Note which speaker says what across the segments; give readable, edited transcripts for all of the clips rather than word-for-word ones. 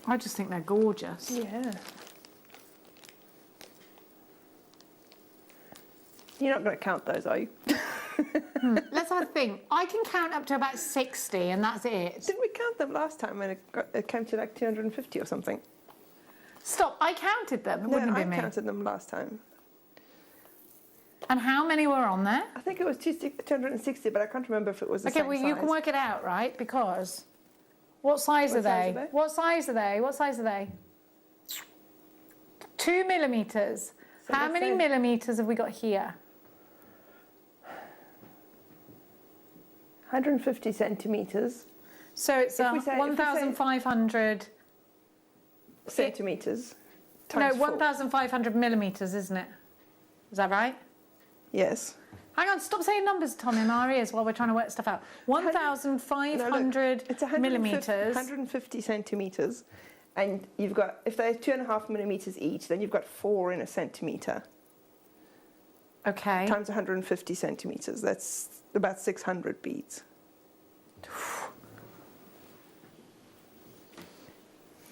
Speaker 1: I just think they're gorgeous.
Speaker 2: Yeah. You're not going to count those, are you?
Speaker 1: Let's have a think. I can count up to about 60 and that's it.
Speaker 2: Didn't we count them last time when it came to like 250 or something?
Speaker 1: Stop, I counted them. It wouldn't have been me.
Speaker 2: I counted them last time.
Speaker 1: And how many were on there?
Speaker 2: I think it was 260, but I can't remember if it was the same size.
Speaker 1: Okay, well, you can work it out, right? Because what size are they? What size are they? What size are they? 2 millimeters.
Speaker 2: So
Speaker 1: how many millimeters have we got here?
Speaker 2: 150 centimeters.
Speaker 1: So it's 1,500
Speaker 2: centimeters.
Speaker 1: No, 1,500 millimeters, isn't it? Is that right?
Speaker 2: Yes.
Speaker 1: Hang on, stop saying numbers, Tommy, in our ears while we're trying to work stuff out. 1,500 millimeters.
Speaker 2: 150 centimeters. And you've got, if they're 2.5 millimeters each, then you've got 4 in a centimeter.
Speaker 1: Okay.
Speaker 2: Times 150 centimeters. That's about 600 beads.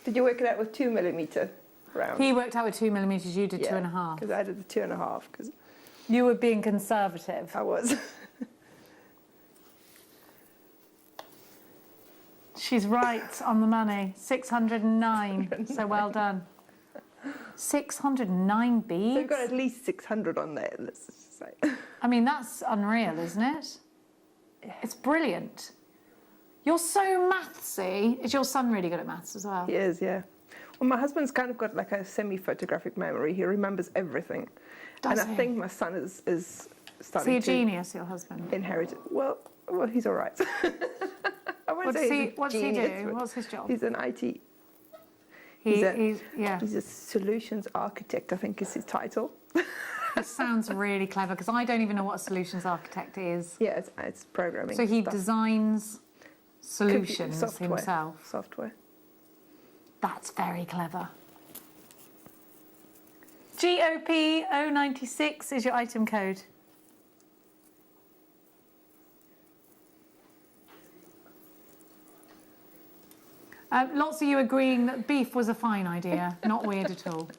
Speaker 2: Did you work it out with 2 millimeter round?
Speaker 1: He worked out with 2 millimeters, you did 2.5.
Speaker 2: Because I did the 2.5. Because
Speaker 1: you were being conservative.
Speaker 2: I was.
Speaker 1: She's right on the money. 609. So well done. 609 beads?
Speaker 2: They've got at least 600 on there, let's just say.
Speaker 1: I mean, that's unreal, isn't it? Yeah. It's brilliant. You're so mathsy. Is your son really good at maths as well?
Speaker 2: He is, yeah. Well, my husband's kind of got like a semi-photographic memory. He remembers everything. I think my son is starting to...
Speaker 1: Is he a genius, your husband?
Speaker 2: Inherit it. Well, he's all right.
Speaker 1: What's he do? What's his job?
Speaker 2: He's an IT. He's a solutions architect, I think is his title.
Speaker 1: It sounds really clever because I don't even know what a solutions architect is.
Speaker 2: Yeah, it's programming.
Speaker 1: So he designs solutions himself.
Speaker 2: Software.
Speaker 1: That's very clever. GOP096 is your item code. Lots of you agreeing that beef was a fine idea, not weird at all.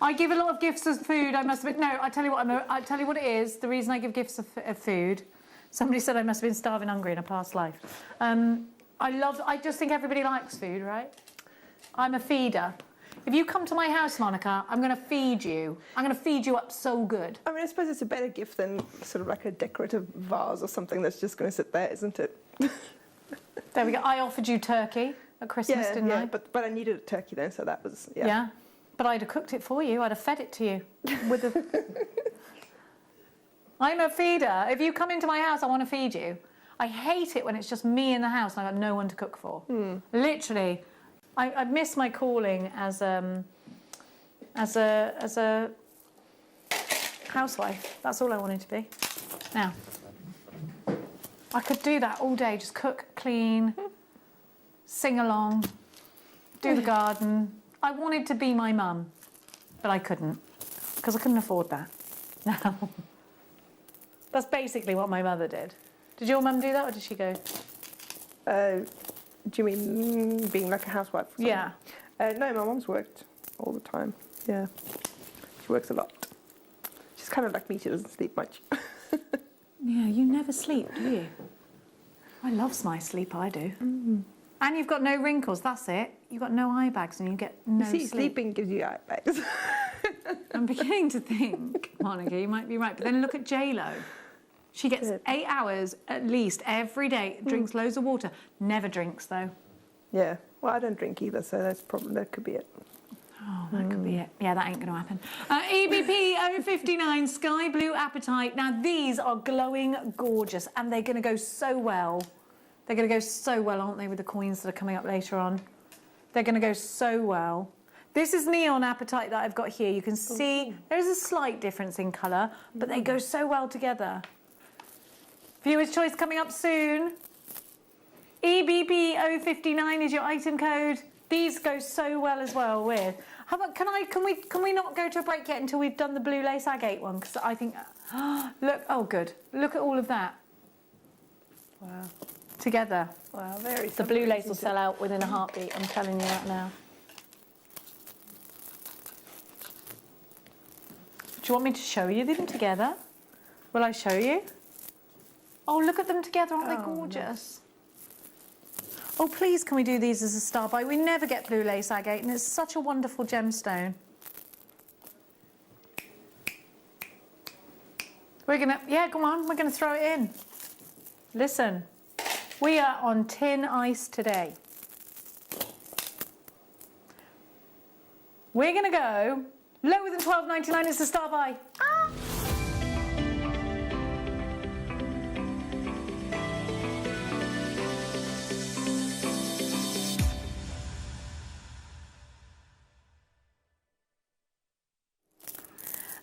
Speaker 1: I give a lot of gifts as food. I must admit. No, I tell you what. I tell you what it is. The reason I give gifts of food. Somebody said I must have been starving hungry in a past life. I just think everybody likes food, right? I'm a feeder. If you come to my house, Monica, I'm going to feed you. I'm going to feed you up so good.
Speaker 2: I mean, I suppose it's a better gift than sort of like a decorative vase or something that's just going to sit there, isn't it?
Speaker 1: There we go. I offered you turkey at Christmas, didn't I?
Speaker 2: But I needed a turkey then, so that was,
Speaker 1: Yeah, but I'd have cooked it for you. I'd have fed it to you. I'm a feeder. If you come into my house, I want to feed you. I hate it when it's just me in the house and I've got no one to cook for. Literally. I miss my calling as a housewife. That's all I wanted to be. Now, I could do that all day. Just cook, clean, sing along, do the garden. I wanted to be my mum, but I couldn't because I couldn't afford that. No, that's basically what my mother did. Did your mum do that, or did she go?
Speaker 2: Do you mean being like a housewife?
Speaker 1: Yeah.
Speaker 2: No, my mum's worked all the time. Yeah. She works a lot. She's kind of like me, she doesn't sleep much.
Speaker 1: Yeah, you never sleep, do you? I love my sleep, I do. And you've got no wrinkles, that's it. You've got no eye bags and you get no sleep.
Speaker 2: Sleeping gives you eye bags.
Speaker 1: I'm beginning to think, Monica, you might be right. But then look at JLo. She gets 8 hours at least every day, drinks loads of water. Never drinks, though.
Speaker 2: Yeah. Well, I don't drink either, so that could be it.
Speaker 1: Oh, that could be it. Yeah, that ain't going to happen. EBP 059 Sky Blue Appetite. Now, these are glowing gorgeous, and they're going to go so well. They're going to go so well, aren't they, with the coins that are coming up later on? They're going to go so well. This is Neon Appetite that I've got here. You can see there's a slight difference in colour, but they go so well together. Viewer's choice coming up soon. EBP059 is your item code. These go so well as well with. How about, can we not go to a break yet until we've done the blue lace agate one? Because I think, look, oh good. Look at all of that.
Speaker 2: Wow.
Speaker 1: Together.
Speaker 2: Wow, very
Speaker 1: The blue lace will sell out within a heartbeat, I'm telling you that now. Do you want me to show you them together? Will I show you? Oh, look at them together, aren't they gorgeous? Nice. Oh, please, can we do these as a star buy? We never get blue lace agate, and it's such a wonderful gemstone. We're gonna, yeah, come on, we're gonna throw it in. Listen, we are on tin ice today. We're gonna go lower than £12.99, it's a star buy. Ah!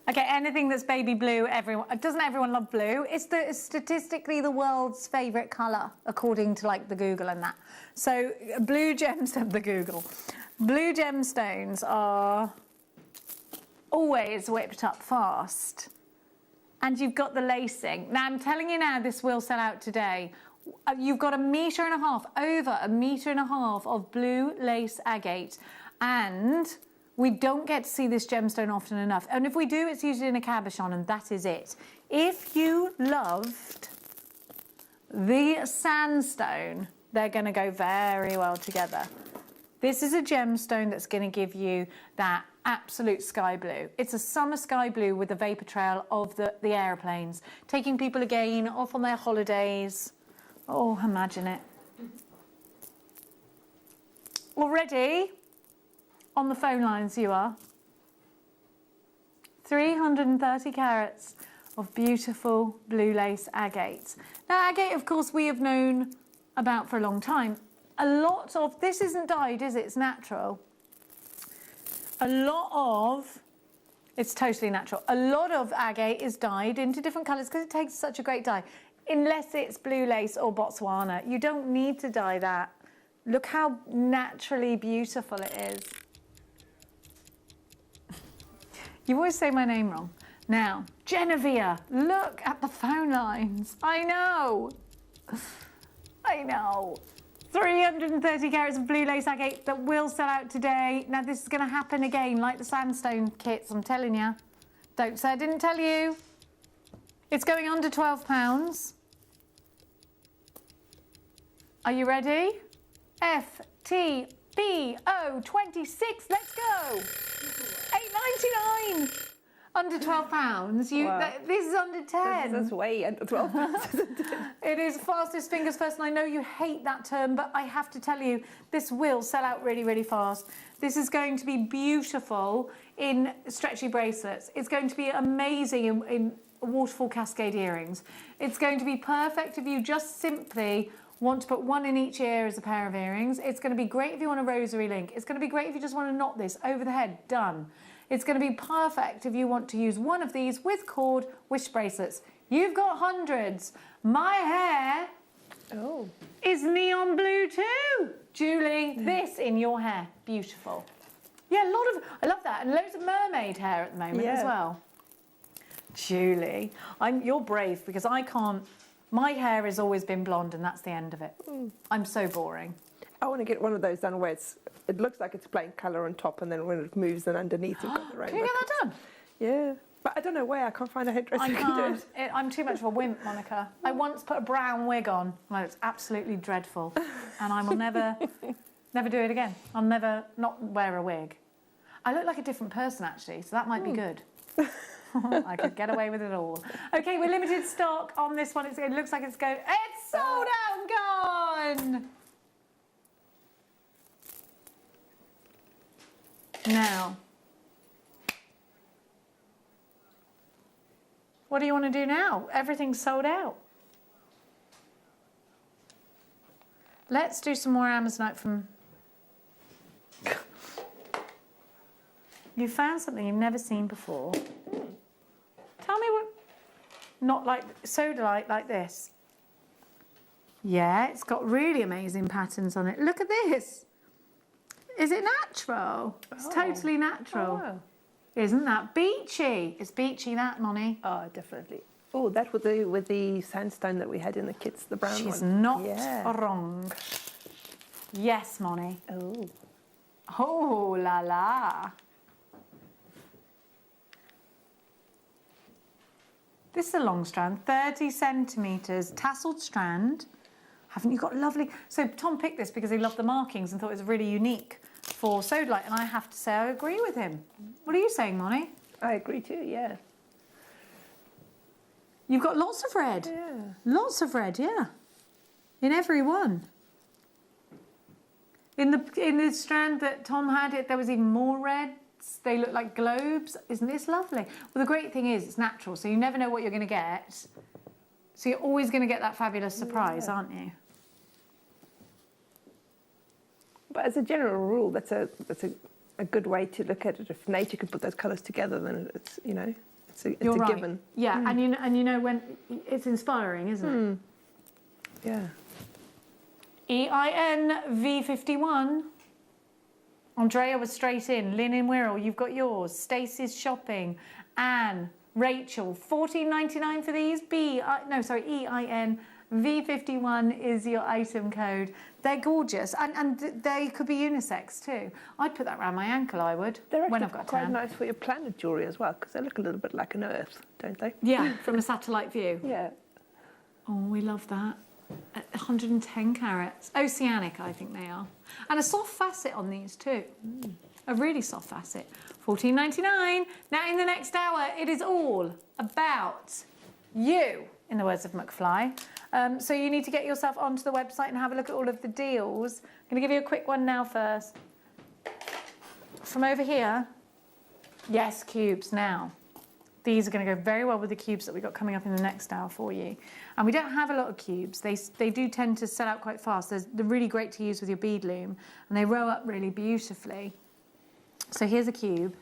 Speaker 1: Okay, anything that's baby blue, doesn't everyone love blue? It's statistically the world's favourite colour, according to like the Google and that. So blue gemstones, the Google. Blue gemstones are always whipped up fast. And you've got the lacing. Now I'm telling you now, this will sell out today. You've got 1.5 meters, over 1.5 meters of blue lace agate. And we don't get to see this gemstone often enough. And if we do, it's usually in a cabochon, and that is it. If you loved the sandstone, they're going to go very well together. This is a gemstone that's going to give you that absolute sky blue. It's a summer sky blue with a vapor trail of the aeroplanes, taking people again off on their holidays. Oh, imagine it. Already on the phone lines you are. 330 carats of beautiful blue lace agate. Now agate, of course, we have known about for a long time. A lot of, this isn't dyed, is it? It's natural. A lot of, it's totally natural. A lot of agate is dyed into different colours because it takes such a great dye. Unless it's blue lace or Botswana. You don't need to dye that. Look how naturally beautiful it is. You always say my name wrong. Now, Genevieve, look at the phone lines. I know. I know. 330 carats of blue lace agate that will sell out today. Now, this is going to happen again, like the sandstone kits, I'm telling you. Don't say I didn't tell you. It's going under £12. Are you ready? FTBO 26, let's go. £8.99. Under £12.
Speaker 2: Wow.
Speaker 1: This is under 10.
Speaker 2: That's way under £12.
Speaker 1: It is fastest fingers first, and I know you hate that term, but I have to tell you, this will sell out really, really fast. This is going to be beautiful in stretchy bracelets. It's going to be amazing in waterfall cascade earrings. It's going to be perfect if you just simply want to put one in each ear as a pair of earrings. It's going to be great if you want a rosary link. It's going to be great if you just want to knot this over the head. Done. It's going to be perfect if you want to use one of these with cord wish bracelets. You've got hundreds. My hair is neon blue too. Julie, this in your hair. Beautiful. Yeah, I love that. And loads of mermaid hair at the moment as well. Julie, you're brave because I can't. My hair has always been blonde and that's the end of it. I'm so boring.
Speaker 2: I want to get one of those done where it looks like it's plain colour on top, and then when it moves, then underneath you've got the rainbow.
Speaker 1: Can you get that done?
Speaker 2: Yeah, but I don't know where. I can't find a hairdresser who can do it.
Speaker 1: I'm too much of a wimp, Monica. I once put a brown wig on. Well, it's absolutely dreadful, and I will never do it again. I'll never not wear a wig. I look like a different person actually, so that might be good. I could get away with it all. Okay, we're limited stock on this one. It looks like it's going. It's sold out and gone. Now, what do you want to do now? Everything's sold out. Let's do some more Amazonite from... You found something you've never seen before. Tell me what... Not like sodalite like this. Yeah, it's got really amazing patterns on it. Look at this. Is it natural? It's totally natural.
Speaker 2: Oh, wow.
Speaker 1: Isn't that beachy? It's beachy, that, Moni.
Speaker 2: Oh, definitely. Oh, that with the sandstone that we had in the kits, the brown one.
Speaker 1: She's not
Speaker 2: Yeah.
Speaker 1: wrong. Yes, Moni.
Speaker 2: Oh.
Speaker 1: Oh, la la. This is a long strand, 30 centimetres, tasselled strand. Haven't you got lovely... So Tom picked this because he loved the markings and thought it was really unique for sodalite, and I have to say I agree with him. What are you saying, Moni?
Speaker 2: I agree too, yeah.
Speaker 1: You've got lots of red.
Speaker 2: Yeah.
Speaker 1: Lots of red, yeah. In every one. In the strand that Tom had, there was even more reds. They look like globes. Isn't this lovely? Well, the great thing is it's natural, so you never know what you're going to get. So you're always going to get that fabulous surprise, aren't you?
Speaker 2: But as a general rule, that's a good way to look at it. If nature could put those colours together, then it's, you know, it's a
Speaker 1: You're right.
Speaker 2: given.
Speaker 1: Yeah, and you know when it's inspiring, isn't it?
Speaker 2: Yeah.
Speaker 1: EIN-V51. Andrea was straight in. Lynn in Wirral, you've got yours. Stacey's shopping. Anne, Rachel, $14.99 for these. EIN-V51 is your item code. They're gorgeous, and they could be unisex too. I'd put that around my ankle, I would,
Speaker 2: They're
Speaker 1: when
Speaker 2: actually
Speaker 1: I've got a
Speaker 2: quite
Speaker 1: tan.
Speaker 2: nice for your planet jewellery as well, because they look a little bit like an Earth, don't they?
Speaker 1: Yeah, from a satellite view.
Speaker 2: Yeah.
Speaker 1: Oh, we love that. 110 carats. Oceanic, I think they are. And a soft facet on these too. A really soft facet. $14.99. Now, in the next hour, it is all about you, in the words of McFly. So you need to get yourself onto the website and have a look at all of the deals. I'm going to give you a quick one now first. From over here, yes, cubes now. These are going to go very well with the cubes that we've got coming up in the next hour for you. And we don't have a lot of cubes. They do tend to sell out quite fast. They're really great to use with your bead loom, and they row up really beautifully. So here's a cube.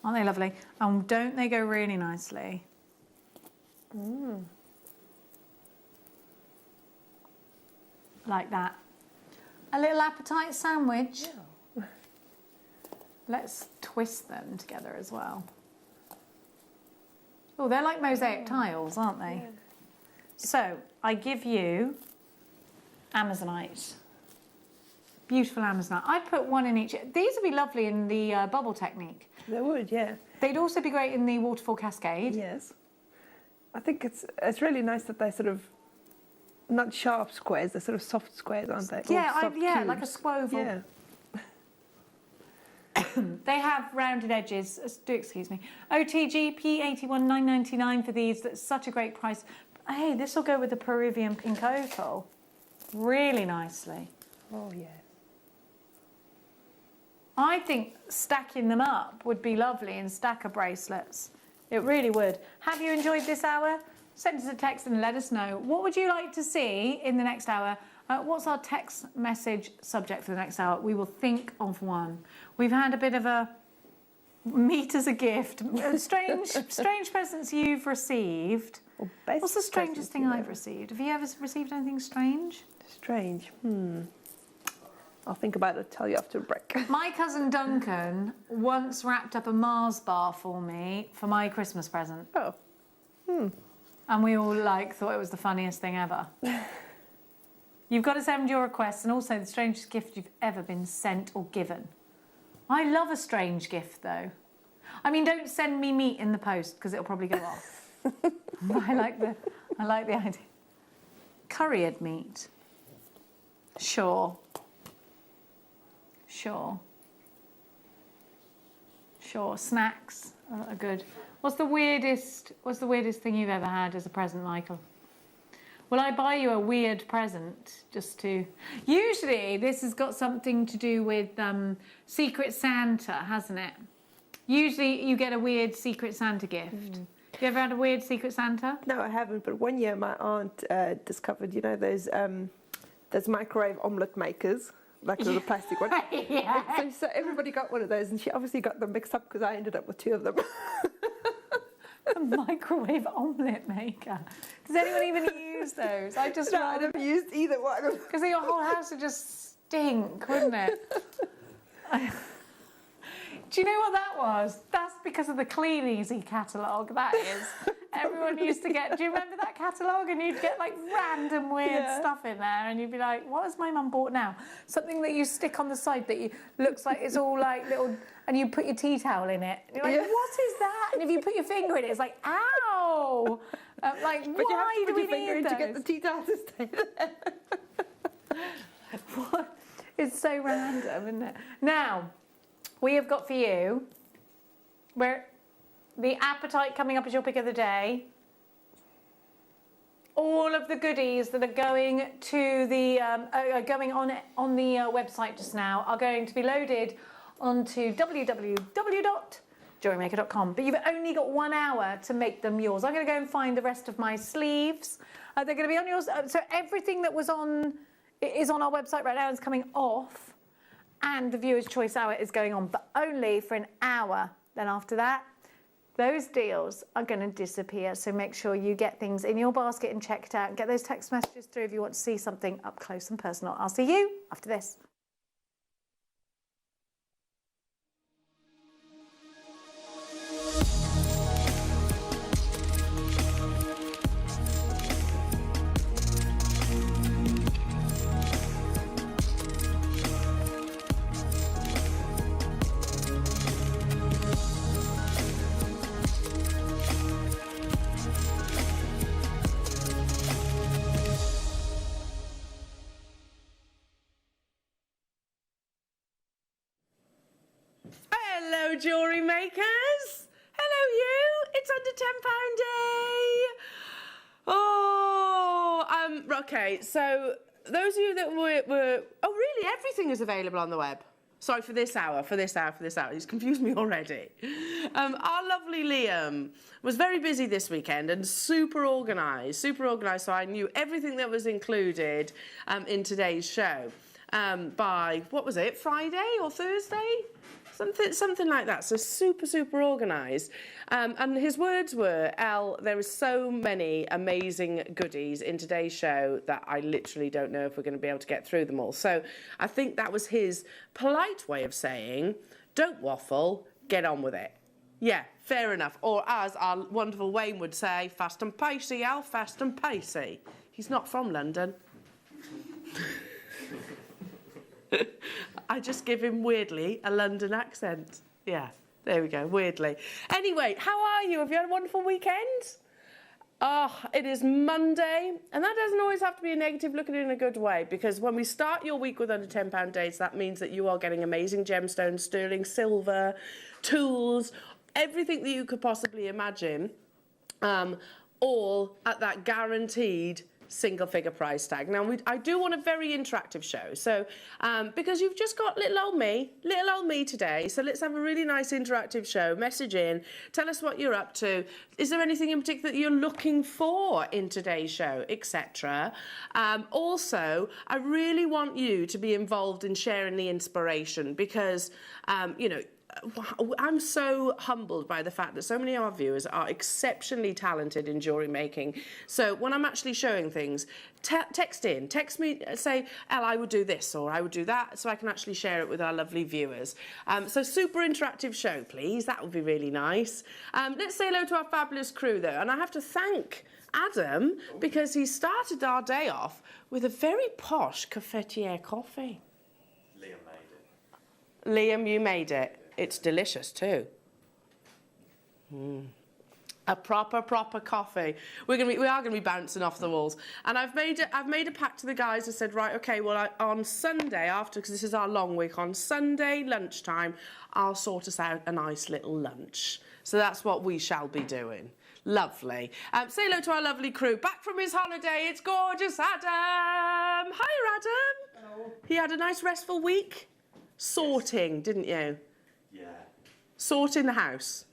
Speaker 1: Aren't they lovely? And don't they go really nicely? Like that. A little appetite sandwich.
Speaker 2: Yeah.
Speaker 1: Let's twist them together as well. Oh, they're like mosaic tiles, aren't they?
Speaker 2: Yeah.
Speaker 1: So, I give you Amazonite. Beautiful Amazonite. I'd put one in each. These would be lovely in the bubble technique.
Speaker 2: They would, yeah.
Speaker 1: They'd also be great in the waterfall cascade.
Speaker 2: Yes. I think it's really nice that they're sort of not sharp squares, they're sort of soft squares, aren't they?
Speaker 1: Yeah,
Speaker 2: Or soft
Speaker 1: like a
Speaker 2: cubes.
Speaker 1: squoval.
Speaker 2: Yeah.
Speaker 1: They have rounded edges. Do excuse me. OTG P81 9.99 for these. That's such a great price. Hey, this will go with the Peruvian pink opal really nicely.
Speaker 2: Oh, yeah.
Speaker 1: I think stacking them up would be lovely in stacker bracelets. It really would. Have you enjoyed this hour? Send us a text and let us know. What would you like to see in the next hour? What's our text message subject for the next hour? We will think of one. We've had a bit of a meet as a gift. Strange presents you've received.
Speaker 2: Well, best
Speaker 1: What's the strangest
Speaker 2: presents
Speaker 1: thing
Speaker 2: you've
Speaker 1: I've
Speaker 2: ever-
Speaker 1: received? Have you ever received anything strange?
Speaker 2: Strange. I'll think about it, tell you after a break.
Speaker 1: My cousin Duncan once wrapped up a Mars bar for me for my Christmas present.
Speaker 2: Oh.
Speaker 1: And we all thought it was the funniest thing ever. You've got to send your requests, and also the strangest gift you've ever been sent or given. I love a strange gift though. I mean, don't send me meat in the post because it'll probably go off. I like the idea. Curried meat. Sure. Snacks are good. What's the weirdest thing you've ever had as a present, Michael? Will I buy you a weird present just to... Usually this has got something to do with Secret Santa, hasn't it? Usually you get a weird Secret Santa gift. You ever had a weird Secret Santa?
Speaker 2: No, I haven't, but one year my aunt discovered, you know, those microwave omelette makers, like the little plastic one.
Speaker 1: Yeah.
Speaker 2: So everybody got one of those, and she obviously got them mixed up because I ended up with two of them.
Speaker 1: A microwave omelette maker. Does anyone even use those? I just
Speaker 2: No, I never used either one.
Speaker 1: because your whole house would just stink, wouldn't it? Do you know what that was? That's because of the Clean Easy catalogue, that is. Everyone used to get, do you remember that catalogue? And you'd get like random weird stuff in there and you'd be like, what has my mum bought now? Something that you stick on the side that looks like it's all like little, and you put your tea towel in it. And you're like, what is that? And if you put your finger in it, it's like, ow! Like,
Speaker 2: But you have
Speaker 1: why
Speaker 2: to
Speaker 1: do
Speaker 2: put
Speaker 1: we
Speaker 2: your finger
Speaker 1: need
Speaker 2: in to get the
Speaker 1: those?
Speaker 2: tea towel to stay there.
Speaker 1: What? It's so random, isn't it? Now, we have got for you, where the appetite coming up as your pick of the day. All of the goodies that are going to the going on the website just now are going to be loaded onto www.jewellerymaker.com. But you've only got 1 hour to make them yours. I'm going to go and find the rest of my sleeves. They're going to be on yours. So everything that was on is on our website right now and is coming off. And the Viewer's Choice Hour is going on, but only for an hour. Then after that, those deals are going to disappear. So make sure you get things in your basket and checked out. Get those text messages through if you want to see something up close and personal. I'll see you after this.
Speaker 3: Hello, Jewellery Makers. Hello, you. It's under £10 day. Okay, so those of you that were oh, really? Everything is available on the web. Sorry, for this hour. He's confused me already. Our lovely Liam was very busy this weekend and super organised, so I knew everything that was included in today's show by, what was it, Friday or Thursday? Something like that. So super organised. And his words were, Elle, there is so many amazing goodies in today's show that I literally don't know if we're going to be able to get through them all. So I think that was his polite way of saying, don't waffle, get on with it. Yeah, fair enough. Or as our wonderful Wayne would say, fast and pacey, Elle, fast and pacey. He's not from London. I just give him, weirdly, a London accent. Yeah, there we go, weirdly. Anyway, how are you? Have you had a wonderful weekend? Oh, it is Monday, and that doesn't always have to be a negative. Look at it in a good way, because when we start your week with under £10 days, that means that you are getting amazing gemstones, sterling silver, tools, everything that you could possibly imagine, all at that guaranteed single figure price tag. Now, I do want a very interactive show. So, because you've just got little old me today. So let's have a really nice interactive show. Message in, tell us what you're up to. Is there anything in particular that you're looking for in today's show, etc. Also, I really want you to be involved in sharing the inspiration because, you know, I'm so humbled by the fact that so many of our viewers are exceptionally talented in jewellery making. So when I'm actually showing things, text me, say, Elle, I would do this or I would do that, so I can actually share it with our lovely viewers. So super interactive show, please. That would be really nice. Let's say hello to our fabulous crew, though. And I have to thank Adam because he started our day off with a very posh cafetiere coffee.
Speaker 4: Liam made it.
Speaker 3: Liam, you made it. It's delicious too. A proper coffee. We are gonna be bouncing off the walls. And I've made a pact to the guys. I said, right, okay, well, on Sunday after, because this is our long week, on Sunday lunchtime, I'll sort us out a nice little lunch. So that's what we shall be doing. Lovely. Say hello to our lovely crew. Back from his holiday, it's gorgeous Adam. Hi, Adam.
Speaker 4: Hello.
Speaker 3: He had a nice restful week. Sorting, didn't you?
Speaker 4: Yeah.
Speaker 3: Sorting the house.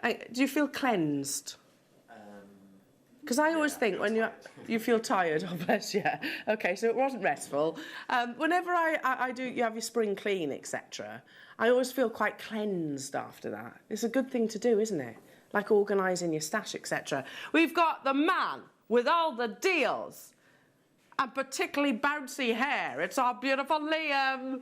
Speaker 4: Yeah.
Speaker 3: Do you feel cleansed? Because I always think when you feel tired, oh bless you. Okay, so it wasn't restful. Whenever I do, you have your spring clean, etc. I always feel quite cleansed after that. It's a good thing to do, isn't it? Like organising your stash, etc. We've got the man with all the deals. and particularly bouncy hair. It's our beautiful Liam.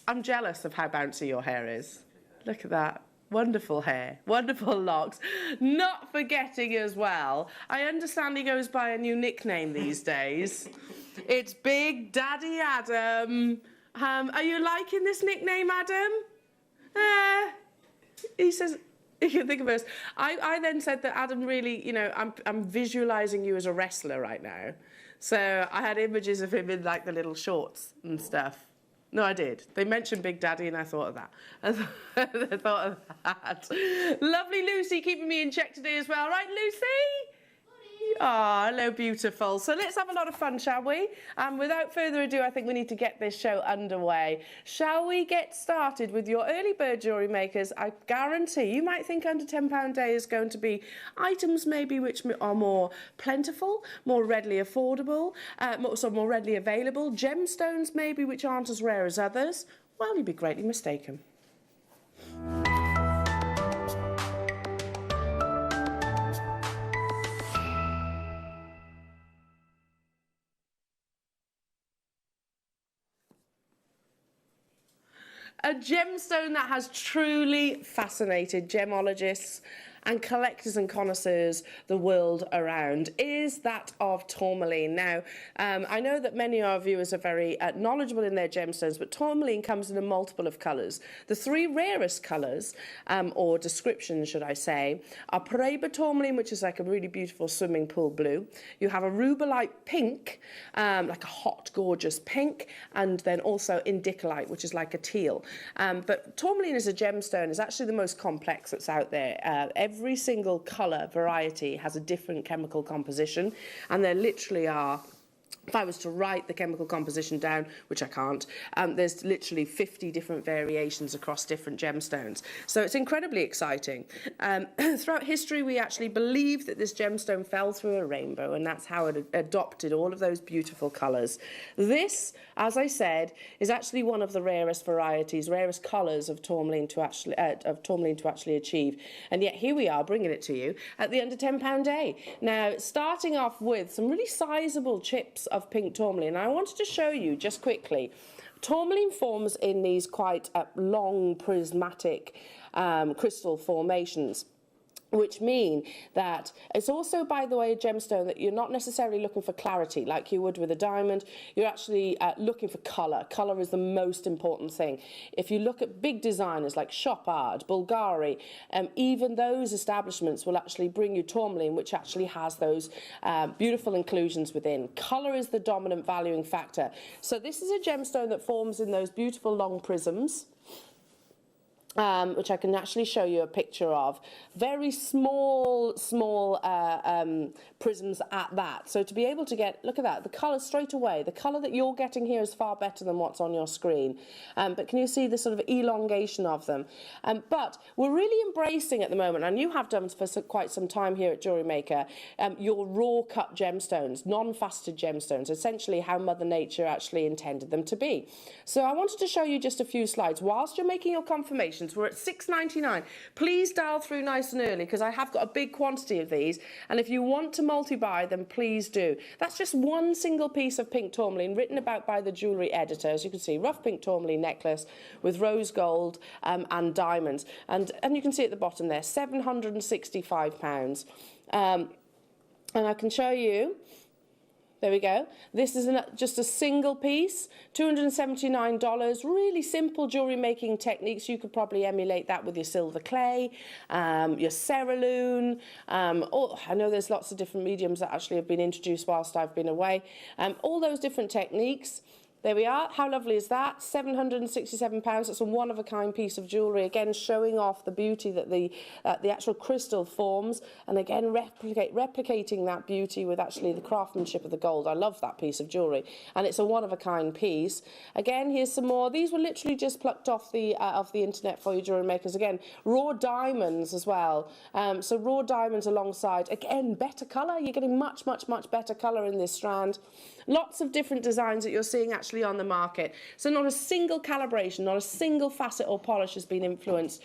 Speaker 3: I'm jealous of how bouncy your hair is. Look at that. Wonderful hair, wonderful locks. Not forgetting as well, I understand he goes by a new nickname these days. It's Big Daddy Adam. Are you liking this nickname, Adam? He says, you can think of us. I then said that Adam really, you know, I'm visualising you as a wrestler right now. So I had images of him in like the little shorts and stuff. No, I did. They mentioned Big Daddy and I thought of that. I thought of that. Lovely Lucy keeping me in check today as well. Right, Lucy? Oh, hello, beautiful. So let's have a lot of fun, shall we? And without further ado, I think we need to get this show underway. Shall we get started with your early bird jewellery makers? I guarantee you might think under £10 day is going to be items maybe which are more plentiful, more readily affordable, more readily available, gemstones maybe which aren't as rare as others. Well, you'd be greatly mistaken. A gemstone that has truly fascinated gemologists and collectors and connoisseurs the world around is that of tourmaline. Now, I know that many of our viewers are very knowledgeable in their gemstones, but tourmaline comes in a multiple of colours. The three rarest colours, or descriptions, should I say, are Paraiba tourmaline, which is like a really beautiful swimming pool blue. You have a rubellite pink, like a hot, gorgeous pink, and then also indicolite, which is like a teal. But tourmaline as a gemstone is actually the most complex that's out there. Every single colour variety has a different chemical composition, and there literally are, if I was to write the chemical composition down, which I can't, there's literally 50 different variations across different gemstones. So it's incredibly exciting. Throughout history, we actually believe that this gemstone fell through a rainbow, and that's how it adopted all of those beautiful colours. This, as I said, is actually one of the rarest varieties, rarest colours of tourmaline to actually achieve. And yet here we are bringing it to you at the under £10 day. Now, starting off with some really sizable chips of pink tourmaline. I wanted to show you just quickly. Tourmaline forms in these quite long prismatic crystal formations, which mean that it's also, by the way, a gemstone that you're not necessarily looking for clarity like you would with a diamond. You're actually looking for colour. Colour is the most important thing. If you look at big designers like Chopard, Bulgari, even those establishments will actually bring you tourmaline, which actually has those beautiful inclusions within. Colour is the dominant valuing factor. So this is a gemstone that forms in those beautiful long prisms, which I can actually show you a picture of. Very small prisms at that. So to be able to get, look at that, the colour straight away. The colour that you're getting here is far better than what's on your screen. But can you see the sort of elongation of them? But we're really embracing at the moment, and you have done for quite some time here at Jewellery Maker, your raw cut gemstones, non-faceted gemstones, essentially how Mother Nature actually intended them to be. So I wanted to show you just a few slides. Whilst you're making your confirmations, we're at $6.99. Please dial through nice and early because I have got a big quantity of these, and if you want to multi-buy then please do. That's just one single piece of pink tourmaline written about by the jewellery editor. As you can see, rough pink tourmaline necklace with rose gold and diamonds, and you can see at the bottom there, £765. And I can show you. There we go. This is just a single piece, $279. Really simple jewellery making techniques. You could probably emulate that with your silver clay, your cerulean. I know there's lots of different mediums that actually have been introduced whilst I've been away. All those different techniques. There we are. How lovely is that? £767. That's a one-of-a-kind piece of jewellery. Again, showing off the beauty that the actual crystal forms, and again replicating that beauty with actually the craftsmanship of the gold. I love that piece of jewellery, and it's a one-of-a-kind piece. Again, here's some more. These were literally just plucked off the internet for you, jewellery makers. Again, raw diamonds as well. So raw diamonds alongside, again, better colour. You're getting much better colour in this strand. Lots of different designs that you're seeing actually actually on the market. So not a single calibration, not a single facet or polish has been influenced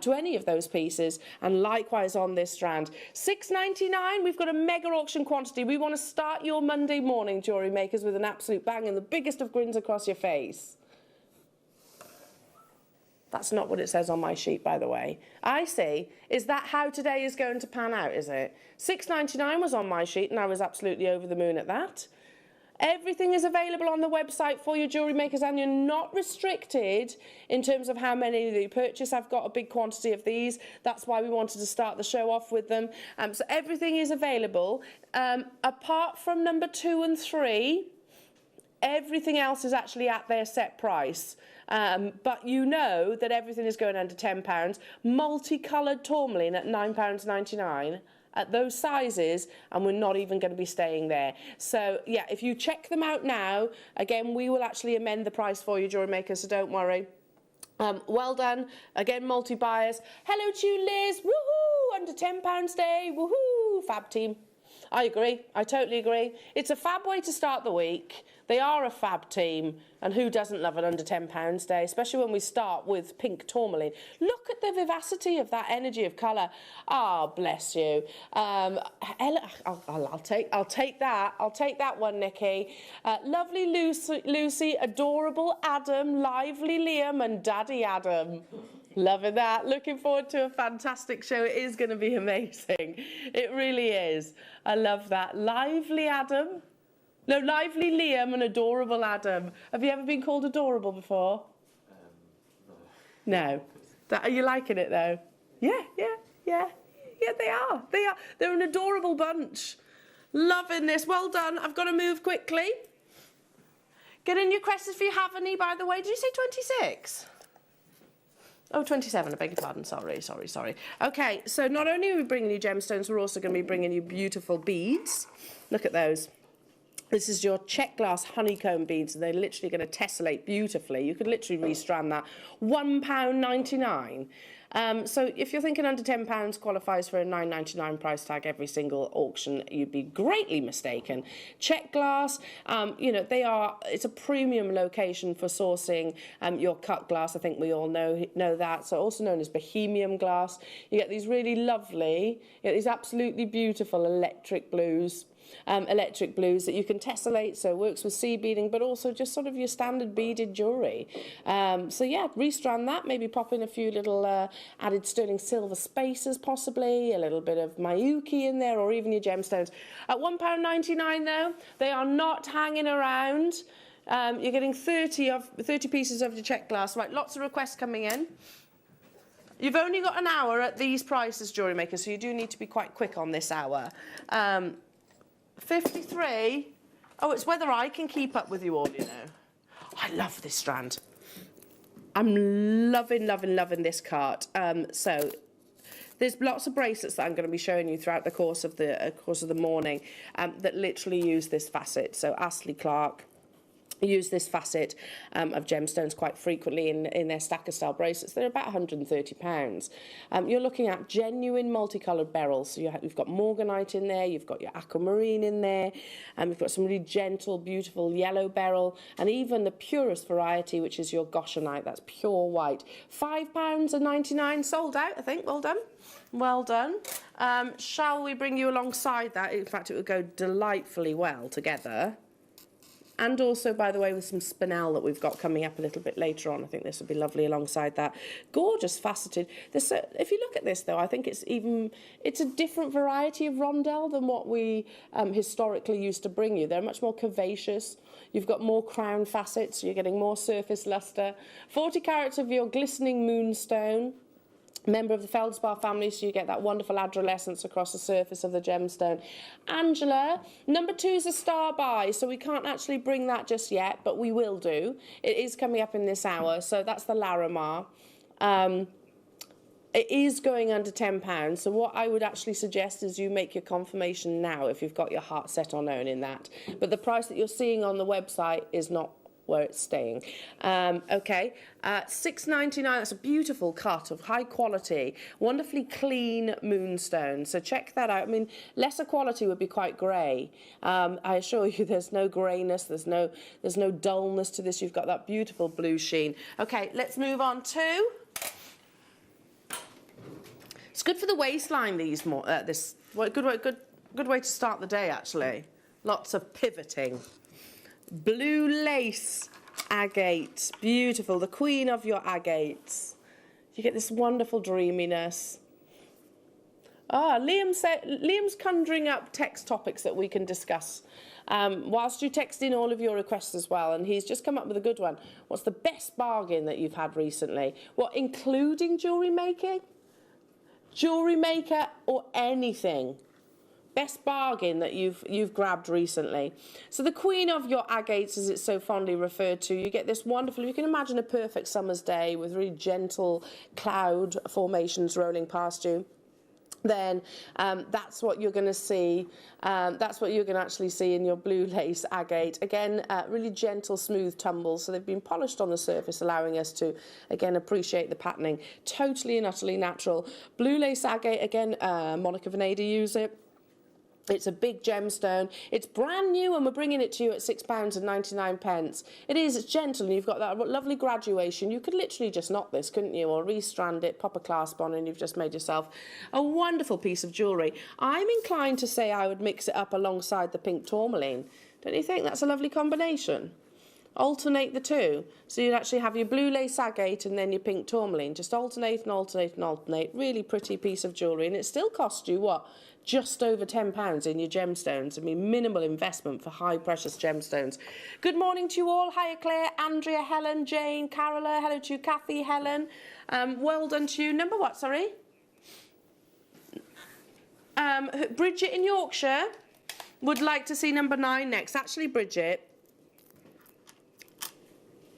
Speaker 3: to any of those pieces, and likewise on this strand. £6.99, we've got a mega auction quantity. We want to start your Monday morning, jewellery makers, with an absolute bang and the biggest of grins across your face. That's not what it says on my sheet, by the way. I see. Is that how today is going to pan out, is it? £6.99 was on my sheet, and I was absolutely over the moon at that. Everything is available on the website for your jewellery makers, and you're not restricted in terms of how many that you purchase. I've got a big quantity of these. That's why we wanted to start the show off with them. So everything is available. Apart from number 2 and 3, everything else is actually at their set price. But you know that everything is going under £10. Multicoloured tourmaline at £9.99 at those sizes, and we're not even going to be staying there. So, yeah, if you check them out now, again, we will actually amend the price for you, jewellery makers, so don't worry. Well done. Again, multi-buyers. Hello to you, Liz. Woohoo! Under £10 day. Woohoo! Fab team. I agree. I totally agree. It's a fab way to start the week. They are a fab team, and who doesn't love an under £10 day, especially when we start with pink tourmaline. Look at the vivacity of that energy of colour. Ah, oh, bless you. I'll take that. I'll take that one, Nikki. Lovely Lucy, adorable Adam, lively Liam, and Daddy Adam. Loving that. Looking forward to a fantastic show. It is going to be amazing. It really is. I love that. Lively Adam. No, lively Liam and adorable Adam. Have you ever been called adorable before? No. Are you liking it though? Yeah, they are. They're an adorable bunch. Loving this. Well done. I've got to move quickly. Get in your crests if you have any, by the way. Did you say 26? Oh, 27, I beg your pardon. Sorry. Okay, so not only are we bringing you gemstones, we're also going to be bringing you beautiful beads. Look at those. This is your check glass honeycomb beads. They're literally going to tessellate beautifully. You could literally restrand that. £1.99. So if you're thinking under £10 qualifies for a £9.99 price tag every single auction, you'd be greatly mistaken. Check glass, you know, it's a premium location for sourcing your cut glass. I think we all know that. So also known as bohemian glass. You get these really lovely, you get these absolutely beautiful electric blues that you can tessellate, so it works with seed beading, but also just sort of your standard beaded jewellery. So yeah, restrand that, maybe pop in a few little added sterling silver spacers possibly, a little bit of Miyuki in there, or even your gemstones. At £1.99 though, they are not hanging around. You're getting 30 pieces of your check glass. Right, lots of requests coming in. You've only got an hour at these prices, jewellery makers, so you do need to be quite quick on this hour. 53. Oh, it's whether I can keep up with you all, you know. I love this strand. I'm loving this cart. So there's lots of bracelets that I'm going to be showing you throughout the course of the morning that literally use this facet. So Astley Clark use this facet of gemstones quite frequently in their stacker style bracelets. They're about £130. You're looking at genuine multicoloured beryls. So you've got morganite in there, you've got your aquamarine in there, and you've got some really gentle, beautiful yellow beryl, and even the purest variety, which is your goshenite. That's pure white. £5.99, sold out, I think. Well done. Well done. Shall we bring you alongside that? In fact, it would go delightfully well together. And also, by the way, with some spinel that we've got coming up a little bit later on. I think this would be lovely alongside that. Gorgeous faceted. If you look at this, though, I think it's a different variety of rondelle than what we historically used to bring you. They're much more curvaceous. You've got more crown facets, so you're getting more surface lustre. 40 carats of your glistening moonstone. Member of the feldspar family, so you get that wonderful adolescence across the surface of the gemstone. Angela, number 2 is a star buy, so we can't actually bring that just yet, but we will do. It is coming up in this hour, so that's the Larimar. It is going under £10, so what I would actually suggest is you make your confirmation now if you've got your heart set on owning that. But the price that you're seeing on the website is not where it's staying. Okay, $6.99. That's a beautiful cut of high quality, wonderfully clean moonstone. So check that out. I mean, lesser quality would be quite grey. I assure you, there's no greyness. There's no dullness to this. You've got that beautiful blue sheen. Okay, let's move on to. It's good for the waistline. These more good way to start the day actually. Lots of pivoting. Blue lace agate, beautiful, the queen of your agates. You get this wonderful dreaminess. Liam's conjuring up text topics that we can discuss whilst you text in all of your requests as well, and he's just come up with a good one. What's the best bargain that you've had recently? What, including jewellery making? Jewellery maker or anything? Best bargain that you've grabbed recently. So the queen of your agates, as it's so fondly referred to, you get this wonderful, you can imagine a perfect summer's day with really gentle cloud formations rolling past you. Then that's what you're going to see. That's what you're going to actually see in your blue lace agate. Again, really gentle, smooth tumbles. So they've been polished on the surface, allowing us to, again, appreciate the patterning. Totally and utterly natural. Blue lace agate, again, Monica Veneda use it. It's a big gemstone. It's brand new and we're bringing it to you at £6.99. It's gentle and you've got that lovely graduation. You could literally just knot this, couldn't you? Or restrand it, pop a clasp on and you've just made yourself a wonderful piece of jewellery. I'm inclined to say I would mix it up alongside the pink tourmaline. Don't you think that's a lovely combination? Alternate the two. So you'd actually have your blue lace agate and then your pink tourmaline. Just alternate and alternate and alternate. Really pretty piece of jewellery. And it still cost you, what? Just over £10 in your gemstones. I mean, minimal investment for high precious gemstones. Good morning to you all. Hiya, Claire, Andrea, Helen, Jane, Carola. Hello to you, Kathy, Helen. Well done to you. Number what, sorry? Bridget in Yorkshire would like to see number 9 next. Actually, Bridget,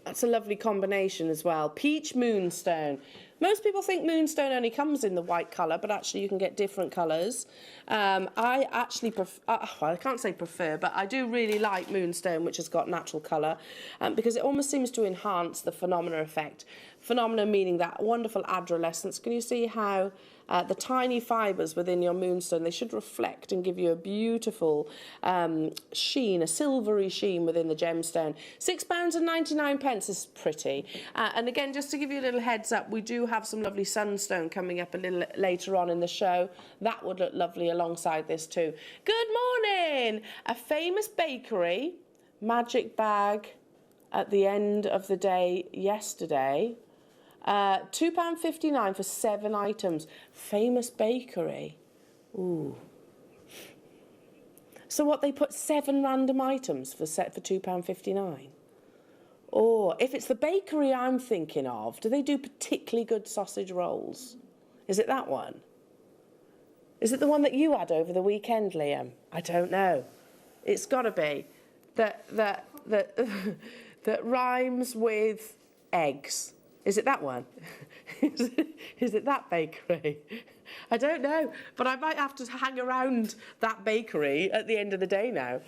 Speaker 3: that's a lovely combination as well. Peach moonstone. Most people think moonstone only comes in the white colour, but actually you can get different colours. I actually prefer, well, I can't say prefer, but I do really like moonstone, which has got natural colour, because it almost seems to enhance the phenomena effect. Phenomena meaning that wonderful adolescence. Can you see how the tiny fibres within your moonstone, they should reflect and give you a beautiful sheen, a silvery sheen within the gemstone. £6.99 is pretty. And again, just to give you a little heads up, we do have some lovely sunstone coming up a little later on in the show. That would look lovely alongside this too. Good morning! A famous bakery, magic bag at the end of the day yesterday. £2.59 for 7 items. Famous bakery. Ooh. So what, they put 7 random items for £2.59? Or if it's the bakery I'm thinking of, do they do particularly good sausage rolls? Is it that one? Is it the one that you had over the weekend, Liam? I don't know. It's got to be that rhymes with eggs. Is it that one? Is it that bakery? I don't know, but I might have to hang around that bakery at the end of the day now.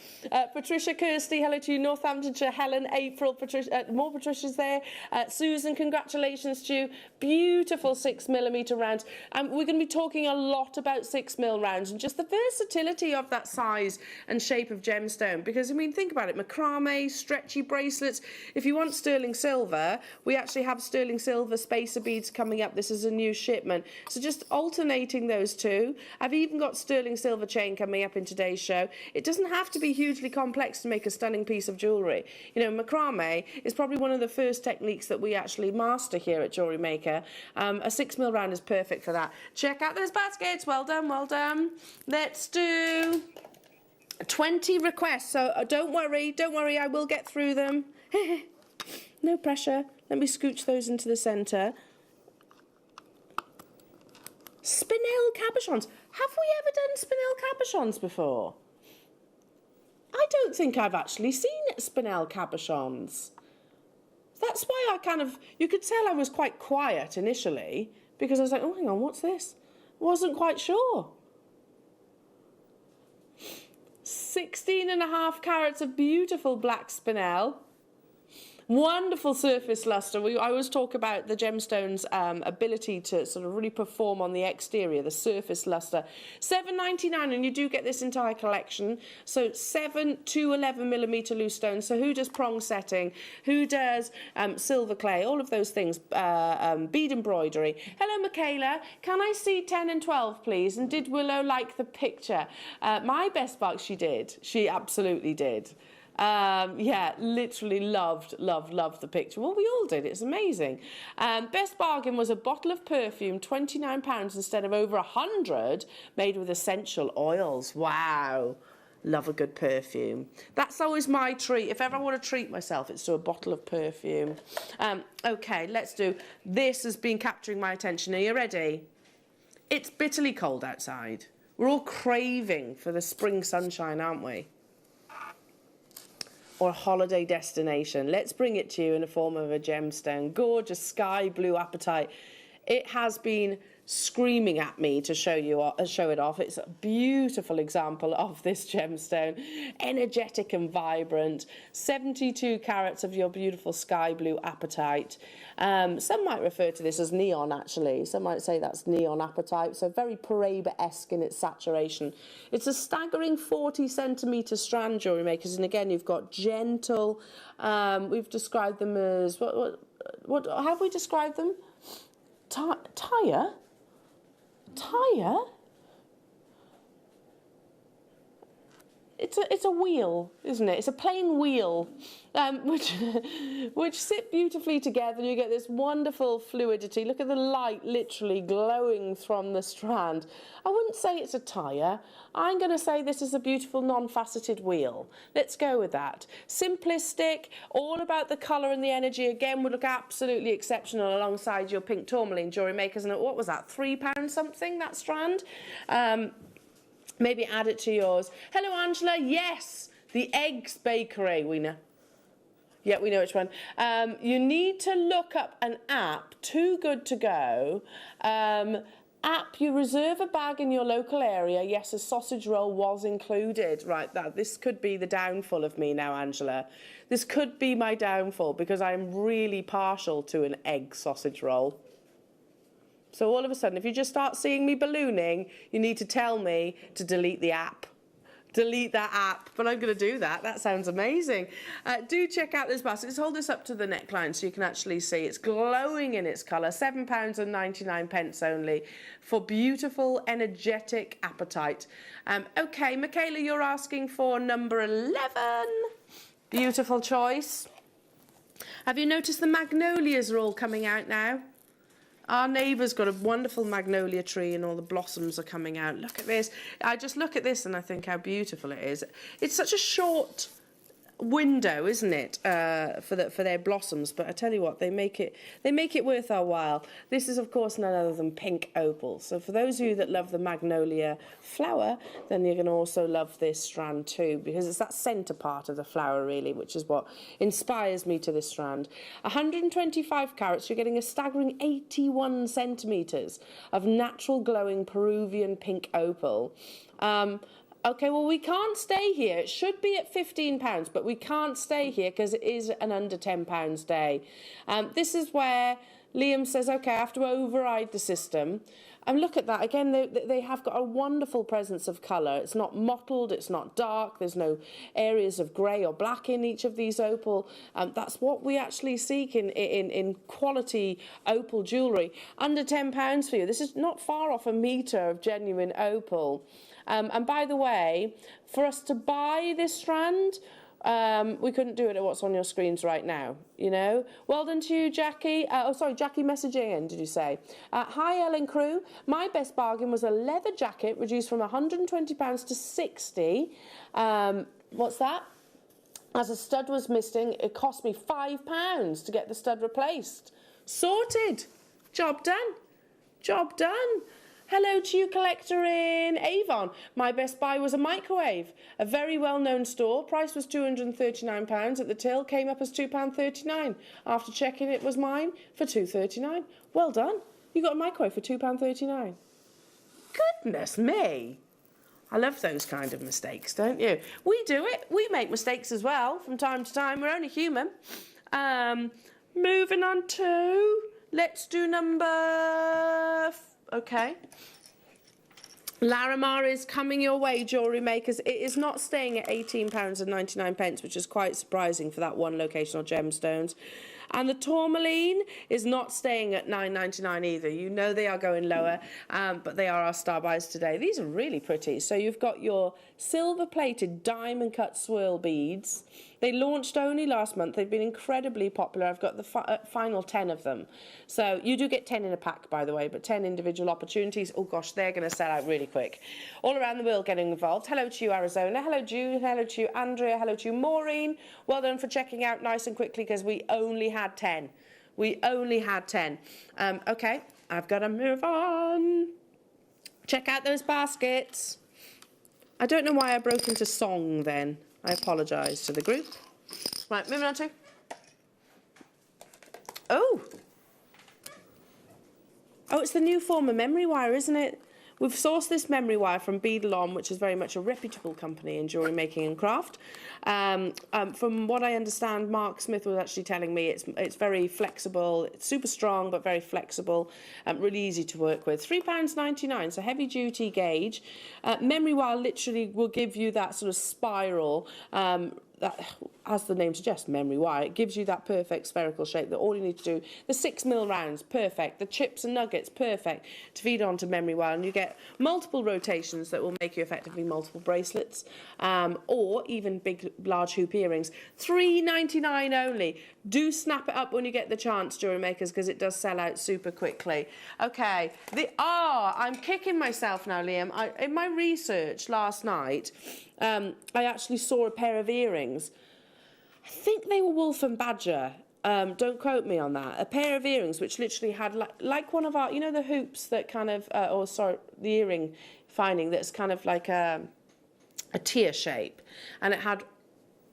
Speaker 3: Patricia, Kirsty, hello to you. Northamptonshire, Helen, April, Patricia, more Patricia's there. Susan, congratulations to you. Beautiful 6mm rounds. We're going to be talking a lot about 6mm rounds and just the versatility of that size and shape of gemstone. Because, I mean, think about it. Macrame, stretchy bracelets. If you want sterling silver, we actually have sterling silver spacer beads coming up. This is a new shipment. So just alternating those two. I've even got sterling silver chain coming up in today's show. It doesn't have to be hugely complex to make a stunning piece of jewellery. You know, macrame is probably one of the first techniques that we actually master here at Jewellery Maker. A 6mm round is perfect for that. Check out those baskets. Well done, well done. Let's do 20 requests. So don't worry, I will get through them. No pressure. Let me scooch those into the centre. Spinel cabochons. Have we ever done spinel cabochons before? I don't think I've actually seen spinel cabochons. That's why I kind of, you could tell I was quite quiet initially, because I was like, oh, hang on, what's this? Wasn't quite sure. 16.5 carats of beautiful black spinel. Wonderful surface luster. I always talk about the gemstones' ability to sort of really perform on the exterior, the surface luster. $7.99, and you do get this entire collection. So 7 to 11mm loose stones. So who does prong setting? Who does silver clay? All of those things. Bead embroidery. Hello, Michaela. Can I see 10 and 12, please? And did Willow like the picture? My best buck, she did. She absolutely did. Yeah, literally loved the picture. Well, we all did. It's amazing. Best bargain was a bottle of perfume, £29 instead of over 100, made with essential oils. Wow. Love a good perfume. That's always my treat. If ever I want to treat myself, it's to a bottle of perfume. Okay, let's do. This has been capturing my attention. Are you ready? It's bitterly cold outside. We're all craving for the spring sunshine, aren't we? Or a holiday destination. Let's bring it to you in the form of a gemstone. Gorgeous sky blue apatite. It has been screaming at me to show it off. It's a beautiful example of this gemstone. Energetic and vibrant. 72 carats of your beautiful sky blue apatite. Some might refer to this as neon, actually. Some might say that's neon apatite. So very Paraiba-esque in its saturation. It's a staggering 40cm strand, jewellery makers. And again, you've got gentle. We've described them as what have we described them? Tire? It's a wheel, isn't it? It's a plain wheel, which sit beautifully together, and you get this wonderful fluidity. Look at the light literally glowing from the strand. I wouldn't say it's a tire. I'm going to say this is a beautiful non-faceted wheel. Let's go with that. Simplistic, all about the colour and the energy. Again, would look absolutely exceptional alongside your pink tourmaline, Jewellery Makers. And what was that, £3 something, that strand? Maybe add it to yours. Hello, Angela. Yes, the Eggs Bakery. We know. Yeah, we know which one. You need to look up an app, Too Good To Go. App, you reserve a bag in your local area. Yes, a sausage roll was included. Right, this could be the downfall of me now, Angela. This could be my downfall because I'm really partial to an egg sausage roll. So all of a sudden, if you just start seeing me ballooning, you need to tell me to delete the app. Delete that app. But I'm going to do that. That sounds amazing. Do check out this basket. Let's hold this up to the neckline so you can actually see. It's glowing in its colour. £7.99 only for beautiful, energetic apatite. OK, Michaela, you're asking for number 11. Beautiful choice. Have you noticed the magnolias are all coming out now? Our neighbour's got a wonderful magnolia tree and all the blossoms are coming out. Look at this. I just look at this and I think how beautiful it is. It's such a short window, isn't it, for their blossoms? But I tell you what, they make it worth our while. This is, of course, none other than pink opal. So for those of you that love the magnolia flower, then you're going to also love this strand too, because it's that centre part of the flower, really, which is what inspires me to this strand. 125 carats, you're getting a staggering 81 centimetres of natural glowing Peruvian pink opal. OK, well, we can't stay here. It should be at £15, but we can't stay here because it is an under £10 day. This is where Liam says, OK, I have to override the system. And look at that. Again, they have got a wonderful presence of colour. It's not mottled. It's not dark. There's no areas of grey or black in each of these opal. That's what we actually seek in quality opal jewellery. Under £10 for you. This is not far off a metre of genuine opal. And by the way, for us to buy this strand, we couldn't do it at what's on your screens right now, you know. Well done to you, Jackie. Jackie messaging in, did you say? Hi, Ellen Crew. My best bargain was a leather jacket reduced from £120 to £60. What's that? As a stud was missing, it cost me £5 to get the stud replaced. Sorted. Job done. Job done. Hello to you, collector in Avon. My best buy was a microwave. A very well-known store. Price was £239 at the till. Came up as £2.39. After checking, it was mine for £2.39. Well done. You got a microwave for £2.39. Goodness me. I love those kind of mistakes, don't you? We do it. We make mistakes as well from time to time. We're only human. Moving on to, let's do number, okay. Larimar is coming your way, Jewellery Makers. It is not staying at £18.99, which is quite surprising for that one locational gemstones. And the tourmaline is not staying at £9.99 either. You know they are going lower, but they are our star buys today. These are really pretty. So you've got your silver-plated diamond-cut swirl beads. They launched only last month. They've been incredibly popular. I've got the final 10 of them. So you do get 10 in a pack, by the way, but 10 individual opportunities. Oh, gosh, they're going to sell out really quick. All around the world getting involved. Hello to you, Arizona. Hello, June. Hello to you, Andrea. Hello to you, Maureen. Well done for checking out nice and quickly because we only had 10. We only had 10. OK, I've got to move on. Check out those baskets. I don't know why I broke into song then. I apologise to the group. Right, moving on to... Oh! Oh, it's the new form of memory wire, isn't it? We've sourced this memory wire from Beadle-On, which is very much a reputable company in jewellery making and craft. From what I understand, Mark Smith was actually telling me it's very flexible, it's super strong but very flexible, really easy to work with. £3.99, so heavy duty gauge. Memory wire literally will give you that sort of spiral, that, as the name suggests, memory wire. It gives you that perfect spherical shape that all you need to do. The 6mm rounds, perfect. The chips and nuggets, perfect to feed onto memory wire. And you get multiple rotations that will make you effectively multiple bracelets, or even big, large hoop earrings. £3.99 only. Do snap it up when you get the chance, Jewellery Makers, because it does sell out super quickly. Okay. I'm kicking myself now, Liam. In my research last night, I actually saw a pair of earrings. I think they were wolf and badger. Don't quote me on that. A pair of earrings which literally had like one of our, you know, the hoops that kind of, the earring finding that's kind of like a tear shape, and it had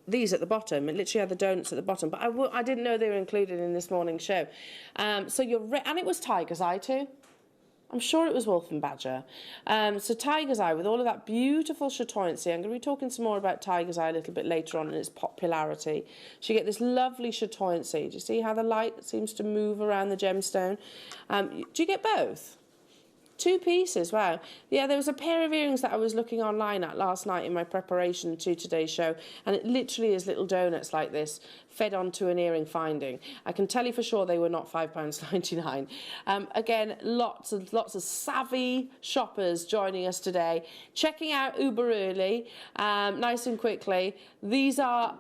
Speaker 3: these at the bottom. It literally had the donuts at the bottom, but I didn't know they were included in this morning's show. So and it was tiger's eye too. I'm sure it was wolf and badger. So tiger's eye with all of that beautiful chatoyancy. I'm going to be talking some more about tiger's eye a little bit later on and its popularity. So you get this lovely chatoyancy. Do you see how the light seems to move around the gemstone? Do you get both? 2 pieces, wow. Yeah, there was a pair of earrings that I was looking online at last night in my preparation to today's show, and it literally is little donuts like this fed onto an earring finding. I can tell you for sure they were not £5.99. Again, lots of savvy shoppers joining us today, checking out uber early, nice and quickly. These are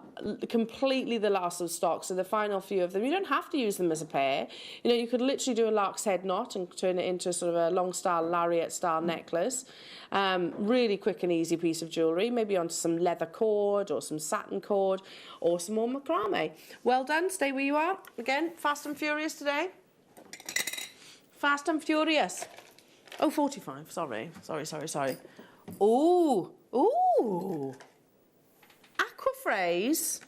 Speaker 3: completely the last of stock, so the final few of them. You don't have to use them as a pair. You know, you could literally do a lark's head knot and turn it into sort of a long style lariat style necklace. Really quick and easy piece of jewellery, maybe onto some leather cord or some satin cord or some more macrame. Well done, stay where you are. Again, fast and furious today. Fast and furious. Oh, 45, sorry. Ooh. Aquaphrase.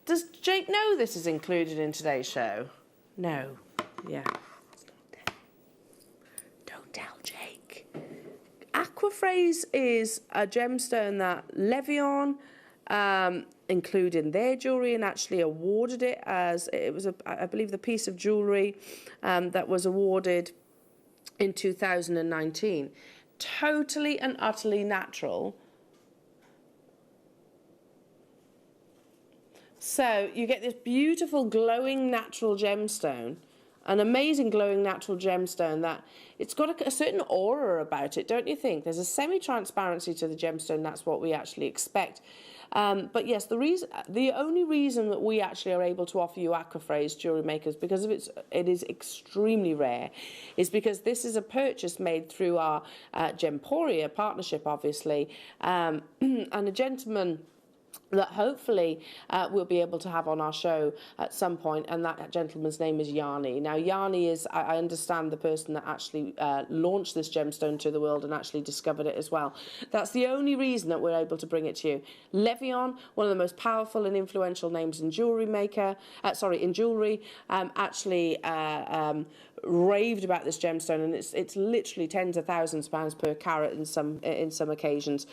Speaker 3: Does Jake know this is included in today's show? No. Yeah. Don't tell Jake. Aquaphrase is a gemstone that Levion included in their jewellery and actually awarded it as, it was, I believe, the piece of jewellery that was awarded in 2019. Totally and utterly natural. So you get this beautiful glowing natural gemstone, an amazing glowing natural gemstone that it's got a certain aura about it, don't you think? There's a semi-transparency to the gemstone. That's what we actually expect. But yes, the only reason that we actually are able to offer you Aquaphrase Jewellery Makers, because of it is extremely rare, is because this is a purchase made through our Gemporia partnership, obviously, and a gentleman that hopefully we'll be able to have on our show at some point, and that gentleman's name is Yanni. Now, Yanni is, I understand, the person that actually launched this gemstone to the world and actually discovered it as well. That's the only reason that we're able to bring it to you. Levion, one of the most powerful and influential names in jewellery, actually raved about this gemstone, and it's literally tens of thousands of pounds per carat in some occasions.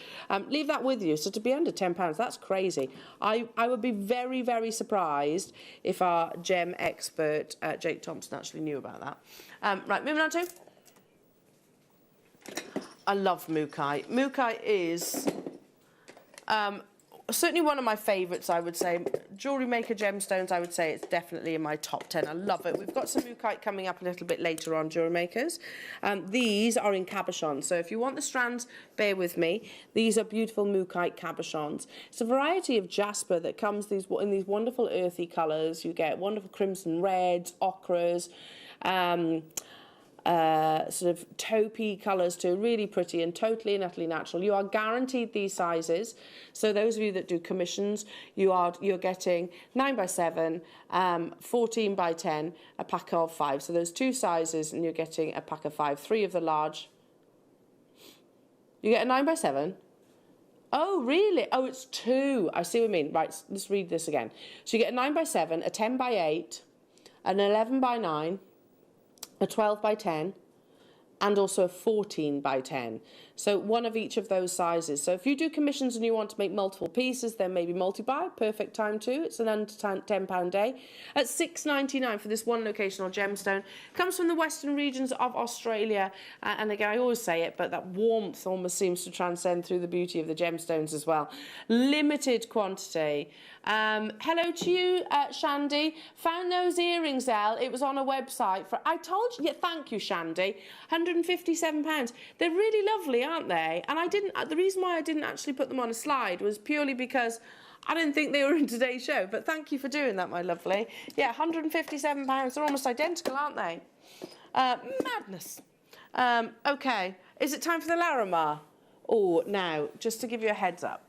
Speaker 3: Leave that with you. So to be under £10, that's crazy. crazy. I would be very, very surprised if our gem expert, Jake Thompson, actually knew about that. Right, moving on to... I love Mukai. Mukai is certainly one of my favourites, I would say. Jewellery Maker gemstones, I would say it's definitely in my top 10. I love it. We've got some Mukai coming up a little bit later on, Jewellery Makers. These are in cabochons, so if you want the strands, bear with me. These are beautiful Mukai cabochons. It's a variety of jasper that comes in these wonderful earthy colours. You get wonderful crimson reds, ochres, sort of taupey colours too, really pretty and totally and utterly natural. You are guaranteed these sizes. So those of you that do commissions, you're getting 9x7, 14 by 10, a pack of 5. So there's 2 sizes and you're getting a pack of 5, 3 of the large. You get a 9x7. Oh, really? Oh, it's 2. I see what you mean. Right, let's read this again. So you get a 9x7, a 10 by 8, an 11 by 9, a 12 by 10, and also a 14 by 10. So one of each of those sizes. So if you do commissions and you want to make multiple pieces, then maybe multi-buy, perfect time too. It's an under £10 day. At $6.99 for this one locational gemstone. Comes from the western regions of Australia. And again, I always say it, but that warmth almost seems to transcend through the beauty of the gemstones as well. Limited quantity. Hello to you, Shandy. Found those earrings, Elle. It was on a website for... I told you... Yeah, thank you, Shandy. £157. They're really lovely, aren't they? And I didn't... The reason why I didn't actually put them on a slide was purely because I didn't think they were in today's show. But thank you for doing that, my lovely. Yeah, £157. They're almost identical, aren't they? Madness. OK. Is it time for the Larimar? Oh, now, just to give you a heads up.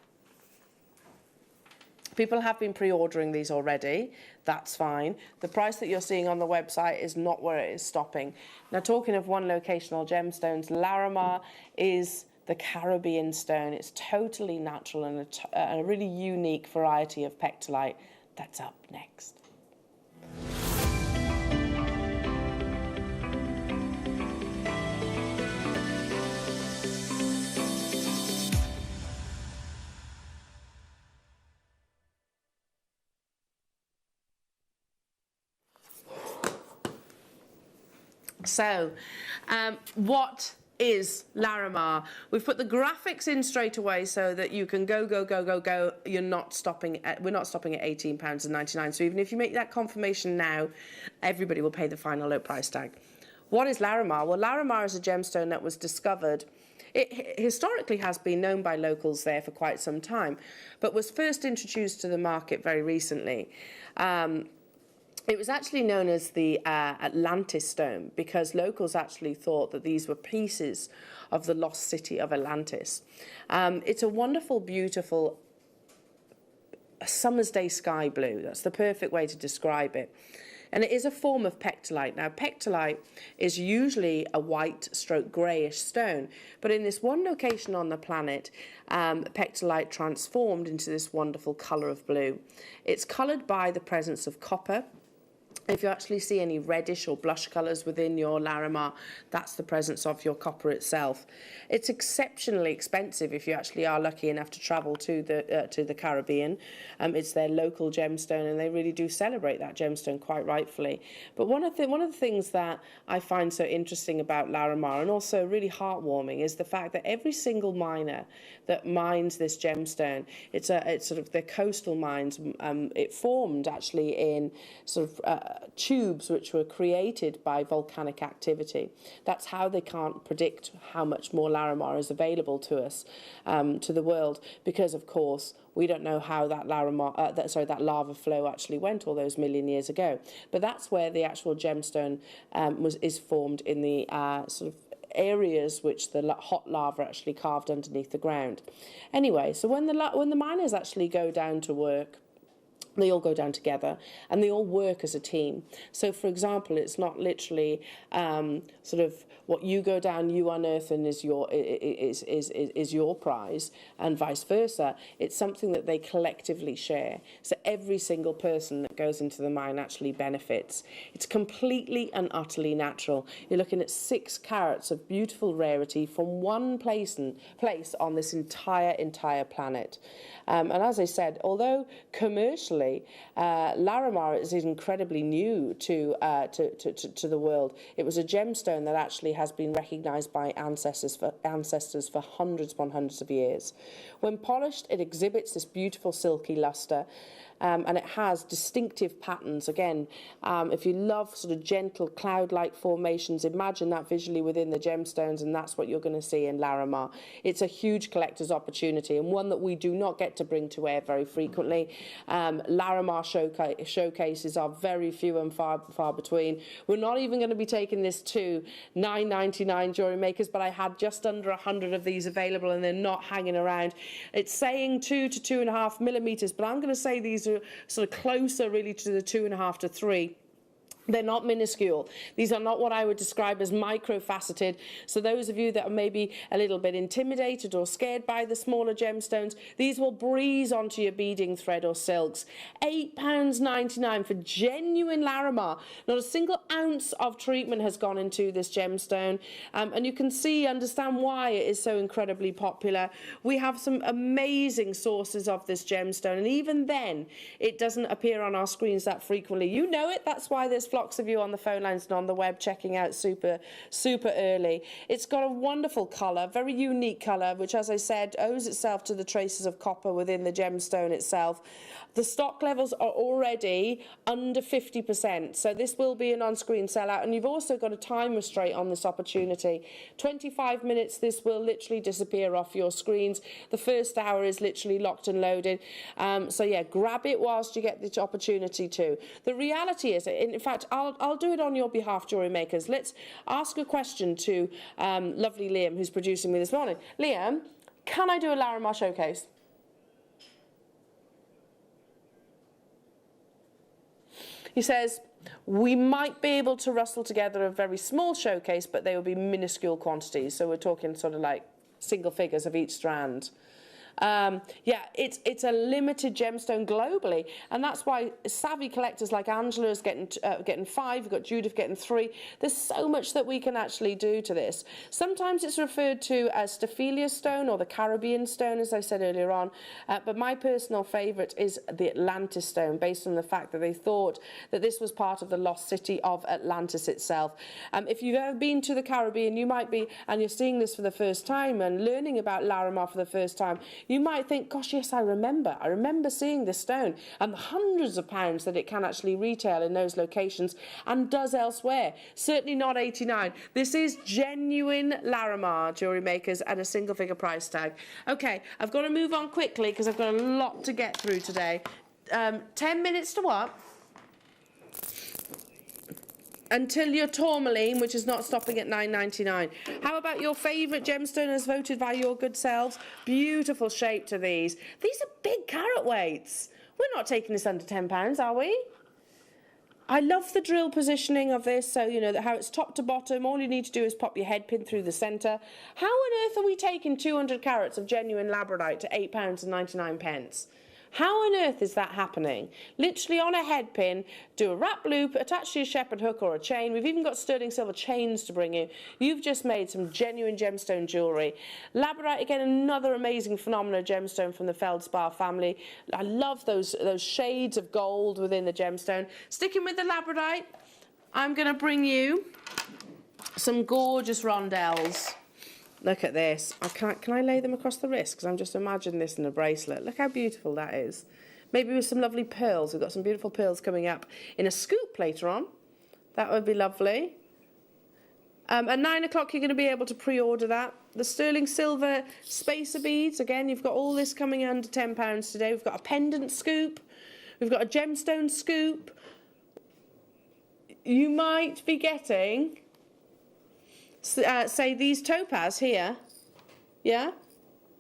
Speaker 3: People have been pre-ordering these already. That's fine. The price that you're seeing on the website is not where it is stopping. Now, talking of one locational gemstones, Larimar is the Caribbean stone. It's totally natural and a really unique variety of pectolite. That's up next. So, what is Larimar? We've put the graphics in straight away so that you can go. We're not stopping at £18.99. So even if you make that confirmation now, everybody will pay the final low price tag. What is Larimar? Well, Larimar is a gemstone that was discovered. It historically has been known by locals there for quite some time, but was first introduced to the market very recently. It was actually known as the Atlantis stone because locals actually thought that these were pieces of the lost city of Atlantis. It's a wonderful, beautiful summer's day sky blue. That's the perfect way to describe it. And it is a form of pectolite. Now, pectolite is usually a white stroke greyish stone, but in this one location on the planet, pectolite transformed into this wonderful colour of blue. It's coloured by the presence of copper. If you actually see any reddish or blush colours within your Larimar, that's the presence of your copper itself. It's exceptionally expensive if you actually are lucky enough to travel to the Caribbean. It's their local gemstone, and they really do celebrate that gemstone quite rightfully. But one of the things that I find so interesting about Larimar, and also really heartwarming, is the fact that every single miner that mines this gemstone, it's sort of their coastal mines. It formed actually in sort of tubes which were created by volcanic activity. That's how they can't predict how much more Larimar is available to us, to the world, because of course we don't know how that that lava flow actually went all those million years ago. But that's where the actual gemstone is formed, in the sort of areas which the hot lava actually carved underneath the ground. Anyway, so when the miners actually go down to work They all go down together and they all work as a team. So, for example, it's not literally sort of what you go down, you unearth, and is your prize, and vice versa. It's something that they collectively share. So every single person that goes into the mine actually benefits. It's completely and utterly natural. You're looking at 6 carats of beautiful rarity from one place on this entire planet. And as I said, although commercially, Larimar is incredibly new to the world. It was a gemstone that actually has been recognised by ancestors for hundreds upon hundreds of years. When polished, it exhibits this beautiful silky lustre. And it has distinctive patterns. Again, if you love sort of gentle cloud-like formations, imagine that visually within the gemstones, and that's what you're going to see in Larimar. It's a huge collector's opportunity, and one that we do not get to bring to air very frequently. Larimar showcases are very few and far between. We're not even going to be taking this to $9.99 Jewellery Makers, but I had just under 100 of these available, and they're not hanging around. It's saying 2 to 2.5 millimeters, but I'm going to say these are sort of closer really to the 2.5 to 3. They're not minuscule. These are not what I would describe as micro-faceted. So those of you that are maybe a little bit intimidated or scared by the smaller gemstones, these will breeze onto your beading thread or silks. £8.99 for genuine Larimar. Not a single ounce of treatment has gone into this gemstone. And you can understand why it is so incredibly popular. We have some amazing sources of this gemstone. And even then, it doesn't appear on our screens that frequently. You know it. That's why there's flocks of you on the phone lines and on the web checking out super early. It's got a wonderful colour, very unique colour, which, as I said, owes itself to the traces of copper within the gemstone itself. The stock levels are already under 50%, so this will be an on-screen sellout, and you've also got a time restraint on this opportunity. 25 minutes, this will literally disappear off your screens. The first hour is literally locked and loaded. So yeah, grab it whilst you get the opportunity to. The reality is, in fact, I'll do it on your behalf, Jewellery Makers. Let's ask a question to lovely Liam, who's producing me this morning. Liam, can I do a Larimar showcase? He says, we might be able to rustle together a very small showcase, but they will be minuscule quantities. So we're talking sort of like single figures of each strand. Yeah, it's a limited gemstone globally, and that's why savvy collectors like Angela is getting 5. We've got Judith getting 3. There's so much that we can actually do to this. Sometimes it's referred to as Staphylia stone or the Caribbean stone, as I said earlier on, but my personal favourite is the Atlantis stone, based on the fact that they thought that this was part of the lost city of Atlantis itself. If you've ever been to the Caribbean, you might be, and you're seeing this for the first time and learning about Larimar for the first time, you might think, gosh, yes, I remember seeing this stone and the hundreds of pounds that it can actually retail in those locations and does elsewhere. Certainly not 89. This is genuine Larimar, Jewellery Makers, at a single figure price tag. Okay, I've got to move on quickly because I've got a lot to get through today. 10 minutes to what? Until your tourmaline, which is not stopping at £9.99. How about your favourite gemstone as voted by your good selves? Beautiful shape to these. These are big carat weights. We're not taking this under £10, are we? I love the drill positioning of this, so you know how it's top to bottom. All you need to do is pop your head pin through the centre. How on earth are we taking 200 carats of genuine labradorite to £8.99? How on earth is that happening? Literally on a head pin, do a wrap loop, attach to your shepherd hook or a chain. We've even got sterling silver chains to bring you. You've just made some genuine gemstone jewellery. Labradorite, again, another amazing phenomenal gemstone from the Feldspar family. I love those shades of gold within the gemstone. Sticking with the labradorite, I'm going to bring you some gorgeous rondelles. Look at this. Can I lay them across the wrist? Because I'm just imagining this in a bracelet. Look how beautiful that is. Maybe with some lovely pearls. We've got some beautiful pearls coming up in a scoop later on. That would be lovely. At 9 o'clock, you're going to be able to pre-order that. The sterling silver spacer beads. Again, you've got all this coming under £10 today. We've got a pendant scoop. We've got a gemstone scoop. You might be getting... say these topaz here,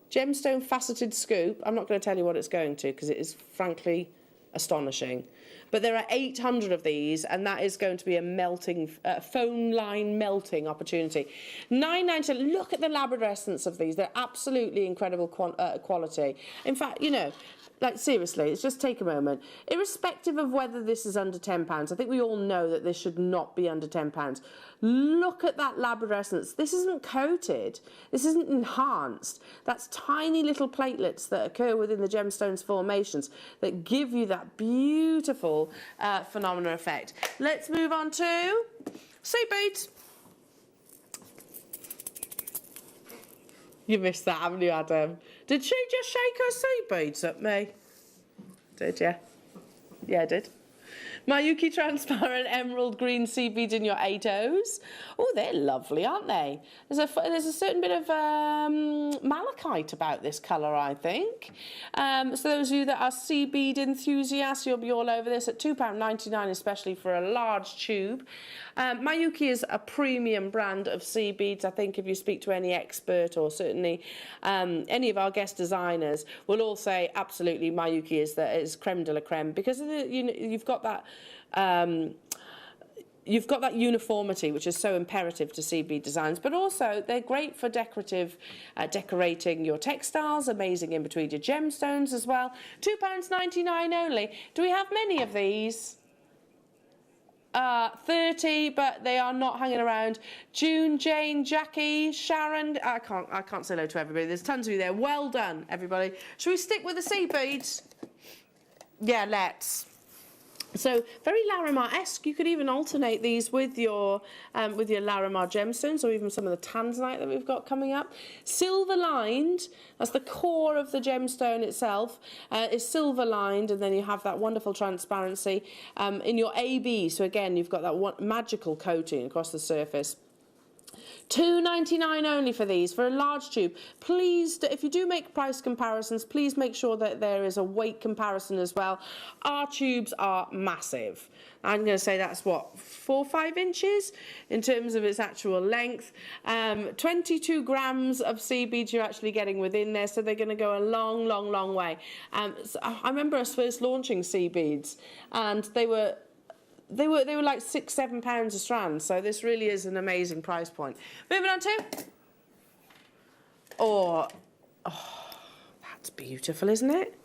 Speaker 3: gemstone faceted scoop. I'm not going to tell you what it's going to because it is frankly astonishing. But there are 800 of these, and that is going to be a melting, phone line melting opportunity. £9.90. Look at the labradescence of these. They're absolutely incredible quality. In fact, you know, like seriously, let's just take a moment. Irrespective of whether this is under £10, I think we all know that this should not be under £10. Look at that labradescence. This isn't coated. This isn't enhanced. That's tiny little platelets that occur within the gemstones formations that give you that beautiful phenomena effect. Let's move on to seed beads. You missed that, haven't you, Adam? Did she just shake her seed beads at me? Did you? Yeah, I did. Mayuki transparent emerald green seed beads in your 8Os. Oh, they're lovely, aren't they? There's a certain bit of malachite about this colour, I think. So those of you that are seed bead enthusiasts, you'll be all over this at £2.99, especially for a large tube. Mayuki is a premium brand of seed beads. I think if you speak to any expert or certainly any of our guest designers will all say absolutely Mayuki is creme de la creme because of the, you've got that uniformity, which is so imperative to seed bead designs, but also they're great for decorative, decorating your textiles, amazing in between your gemstones as well. £2.99 only. Do we have many of these? 30, but they are not hanging around. June, Jane, Jackie, Sharon. I can't say hello to everybody. There's tons of you there. Well done, everybody. Should we stick with the seed beads? Yeah, let's. So very Larimar-esque. You could even alternate these with your Larimar gemstones, or even some of the tanzanite that we've got coming up. Silver lined. That's the core of the gemstone itself. Is silver lined, and then you have that wonderful transparency in your AB. So again, you've got that magical coating across the surface. £2.99 only for these, for a large tube. Please, if you do make price comparisons, please make sure that there is a weight comparison as well. Our tubes are massive. I'm going to say that's what, 4 or 5 inches in terms of its actual length. 22 grams of seed beads you're actually getting within there, so they're going to go a long, long, long way. So I remember us first launching seed beads, and they were like £6–7 a strand, so this really is an amazing price point. Moving on to, oh, that's beautiful, isn't it?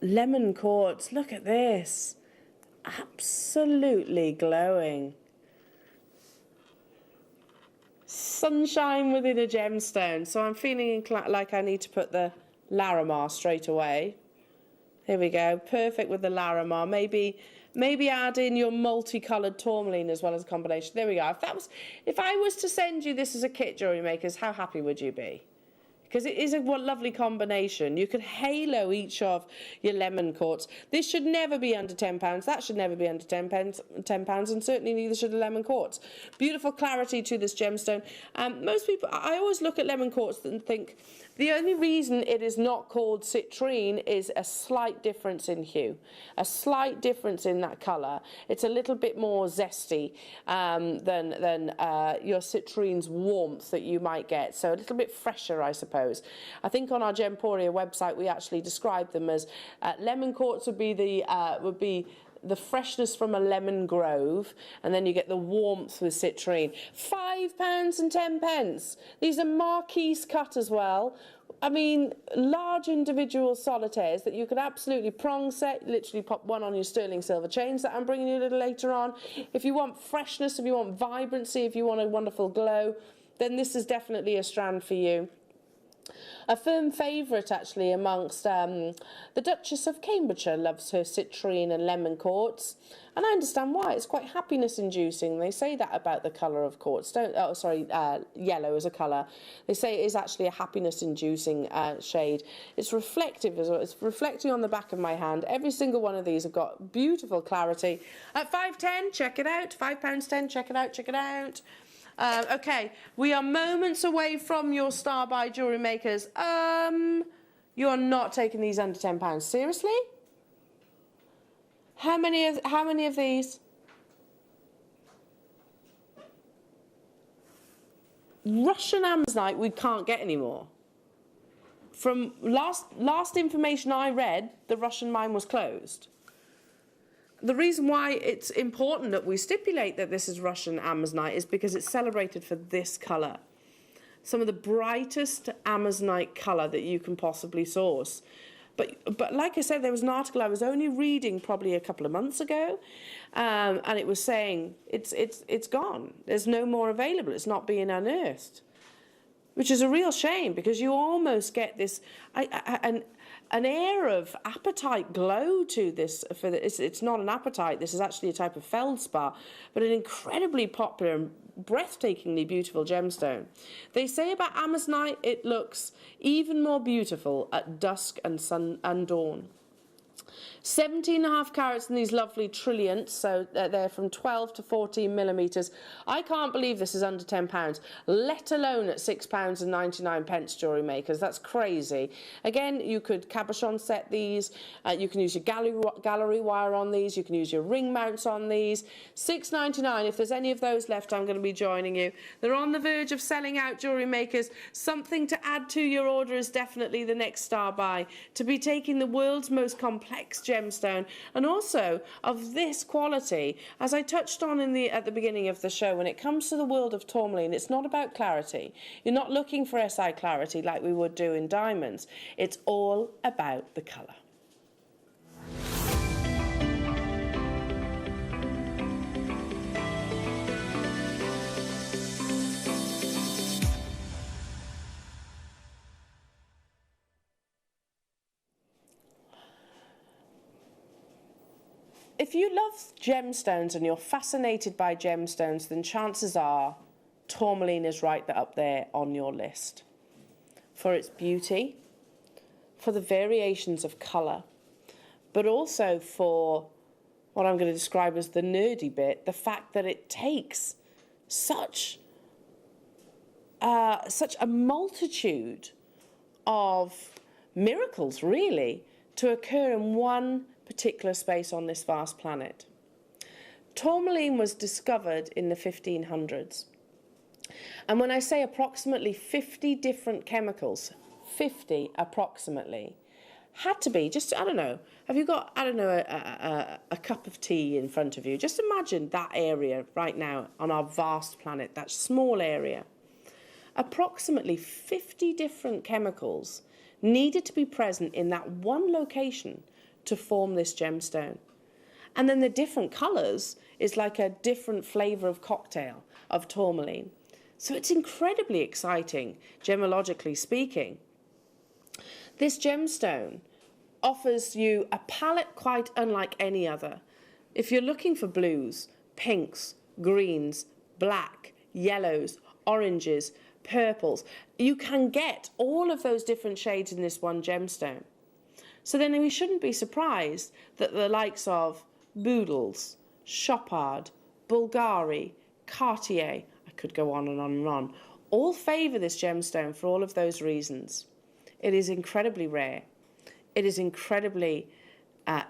Speaker 3: Lemon quartz, look at this, absolutely glowing. Sunshine within a gemstone, so I'm feeling like I need to put the Larimar straight away. Here we go, perfect with the Larimar. Maybe add in your multicoloured tourmaline as well as a combination. There we go. If I was to send you this as a kit, Jewellery Makers, how happy would you be? Because it is a lovely combination. You could halo each of your lemon quartz. This should never be under £10. That should never be under £10, and certainly neither should a lemon quartz. Beautiful clarity to this gemstone. Most people, I always look at lemon quartz and think the only reason it is not called citrine is a slight difference in hue, a slight difference in that colour. It's a little bit more zesty than your citrine's warmth that you might get, so a little bit fresher, I suppose. I think on our Gemporia website we actually described them as lemon quartz would be the freshness from a lemon grove, and then you get the warmth with citrine. £5.10. These are marquise cut as well. I mean, large individual solitaires that you could absolutely prong set, literally pop one on your sterling silver chains that I'm bringing you a little later on. If you want freshness, if you want vibrancy, if you want a wonderful glow, then this is definitely a strand for you. A firm favourite actually amongst the Duchess of Cambridgeshire loves her citrine and lemon quartz, and I understand why. It's quite happiness inducing. They say that about the colour of quartz, yellow as a colour. They say it is actually a happiness inducing shade. It's reflective as well. It's reflecting on the back of my hand. Every single one of these have got beautiful clarity. At £5.10, check it out. £5.10, check it out, check it out. Okay, we are moments away from your star by Jewellery Makers. You're not taking these under £10. Seriously? How many of these? Russian Amazonite we can't get anymore. from last information I read, the Russian mine was closed. The reason why it's important that we stipulate that this is Russian Amazonite is because it's celebrated for this colour. Some of the brightest Amazonite colour that you can possibly source. But like I said, there was an article I was only reading probably a couple of months ago, and it was saying it's gone. There's no more available. It's not being unearthed, which is a real shame because you almost get this an air of apatite glow to this. It's not an apatite. This is actually a type of feldspar, but an incredibly popular and breathtakingly beautiful gemstone. They say about Amazonite, it looks even more beautiful at dusk and sun and dawn. 17.5 carats in these lovely trilliants, so they're from 12 to 14 millimetres. I can't believe this is under £10, let alone at £6.99 jewellery makers. That's crazy. Again, you could cabochon set these, you can use your gallery wire on these, you can use your ring mounts on these. £6.99, if there's any of those left, I'm going to be joining you. They're on the verge of selling out, jewellery makers. Something to add to your order is definitely the next star buy. To be taking the world's most complex gemstone and also of this quality, as I touched on at the beginning of the show, when it comes to the world of tourmaline, it's not about clarity. You're not looking for SI clarity like we would do in diamonds. It's all about the colour. If you love gemstones and you're fascinated by gemstones, then chances are tourmaline is right up there on your list. For its beauty, for the variations of colour, but also for what I'm going to describe as the nerdy bit, the fact that it takes such a multitude of miracles, really, to occur in one particular space on this vast planet. Tourmaline was discovered in the 1500s. And when I say approximately 50 different chemicals, 50 approximately, had to be, just, I don't know, have you got, I don't know, a cup of tea in front of you? Just imagine that area right now on our vast planet, that small area. Approximately 50 different chemicals needed to be present in that one location to form this gemstone. And then the different colours is like a different flavour of cocktail of tourmaline. So it's incredibly exciting, gemologically speaking. This gemstone offers you a palette quite unlike any other. If you're looking for blues, pinks, greens, black, yellows, oranges, purples, you can get all of those different shades in this one gemstone. So then we shouldn't be surprised that the likes of Boodles, Chopard, Bulgari, Cartier, I could go on and on and on, all favour this gemstone for all of those reasons. It is incredibly rare. It is incredibly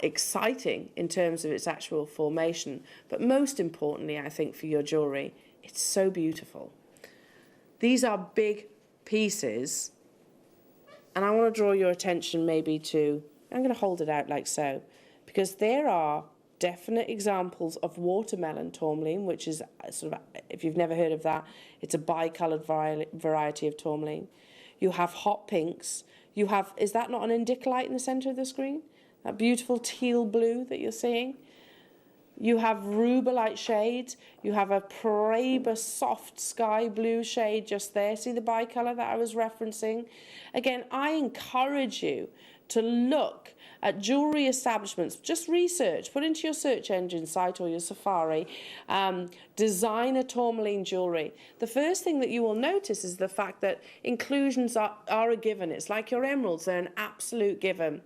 Speaker 3: exciting in terms of its actual formation. But most importantly, I think, for your jewellery, it's so beautiful. These are big pieces. And I want to draw your attention maybe to, I'm going to hold it out like so, because there are definite examples of watermelon tourmaline, which is sort of, if you've never heard of that, it's a bicoloured variety of tourmaline. You have hot pinks. You have, is that not an indicolite in the centre of the screen? That beautiful teal blue that you're seeing? You have rubellite shades. You have a Paraiba soft sky blue shade just there. See the bicolour that I was referencing? Again, I encourage you to look at jewellery establishments. Just research, put into your search engine site or your Safari, designer tourmaline jewellery. The first thing that you will notice is the fact that inclusions are a given. It's like your emeralds, they're an absolute given.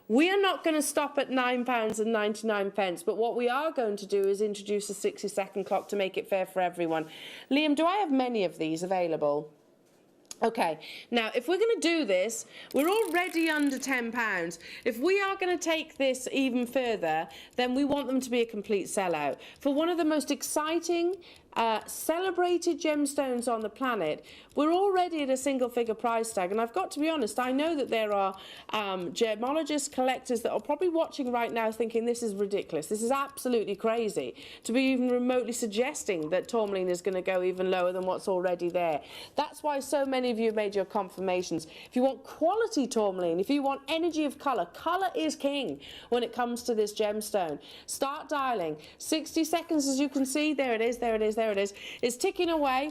Speaker 3: We are not going to stop at £9.99, but what we are going to do is introduce a 60-second clock to make it fair for everyone. Liam, do I have many of these available? Okay, now if we're going to do this, we're already under £10. If we are going to take this even further, then we want them to be a complete sellout. For one of the most exciting celebrated gemstones on the planet, we're already at a single figure price tag. And I've got to be honest, I know that there are gemologists, collectors that are probably watching right now thinking this is ridiculous. This is absolutely crazy to be even remotely suggesting that tourmaline is going to go even lower than what's already there. That's why so many of you have made your confirmations. If you want quality tourmaline, if you want energy of colour, colour is king when it comes to this gemstone. Start dialing. 60 seconds, as you can see. There it is, there it is, there it is. It's ticking away.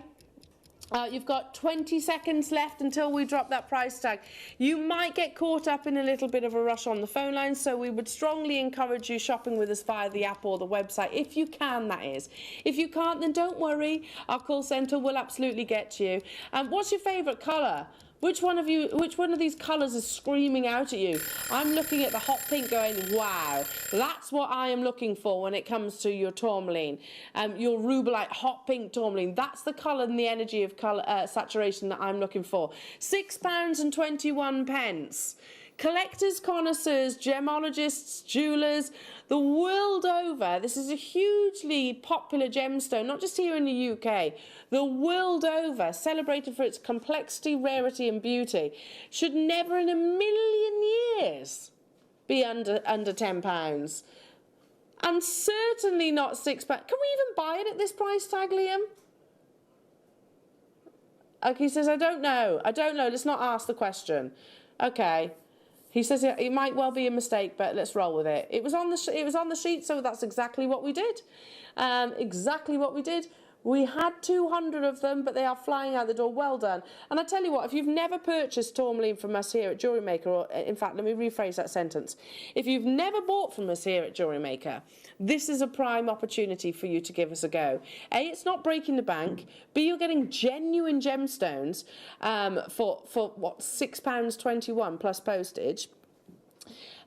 Speaker 3: You've got 20 seconds left until we drop that price tag. You might get caught up in a little bit of a rush on the phone line, so we would strongly encourage you shopping with us via the app or the website, if you can, that is. If you can't, then don't worry. Our call centre will absolutely get to you. What's your favourite colour? Which one of these colours is screaming out at you? I'm looking at the hot pink going, wow, that's what I am looking for when it comes to your tourmaline. Your rubellite hot pink tourmaline, that's the colour and the energy of colour saturation that I'm looking for. £6.21. Collectors, connoisseurs, gemologists, jewellers, the world over, this is a hugely popular gemstone, not just here in the UK, the world over, celebrated for its complexity, rarity and beauty. Should never in a million years be under £10. And certainly not £6. Can we even buy it at this price tag, Liam? Okay, he says, I don't know, let's not ask the question. Okay. He says it might well be a mistake, but let's roll with it. It was on the sheet, so that's exactly what we did. Exactly what we did. We had 200 of them, but they are flying out the door. Well done. And I tell you what, if you've never purchased tourmaline from us here at Jewellery Maker, or in fact, let me rephrase that sentence. If you've never bought from us here at Jewellery Maker, this is a prime opportunity for you to give us a go. A, it's not breaking the bank. B, you're getting genuine gemstones for what, £6.21 plus postage.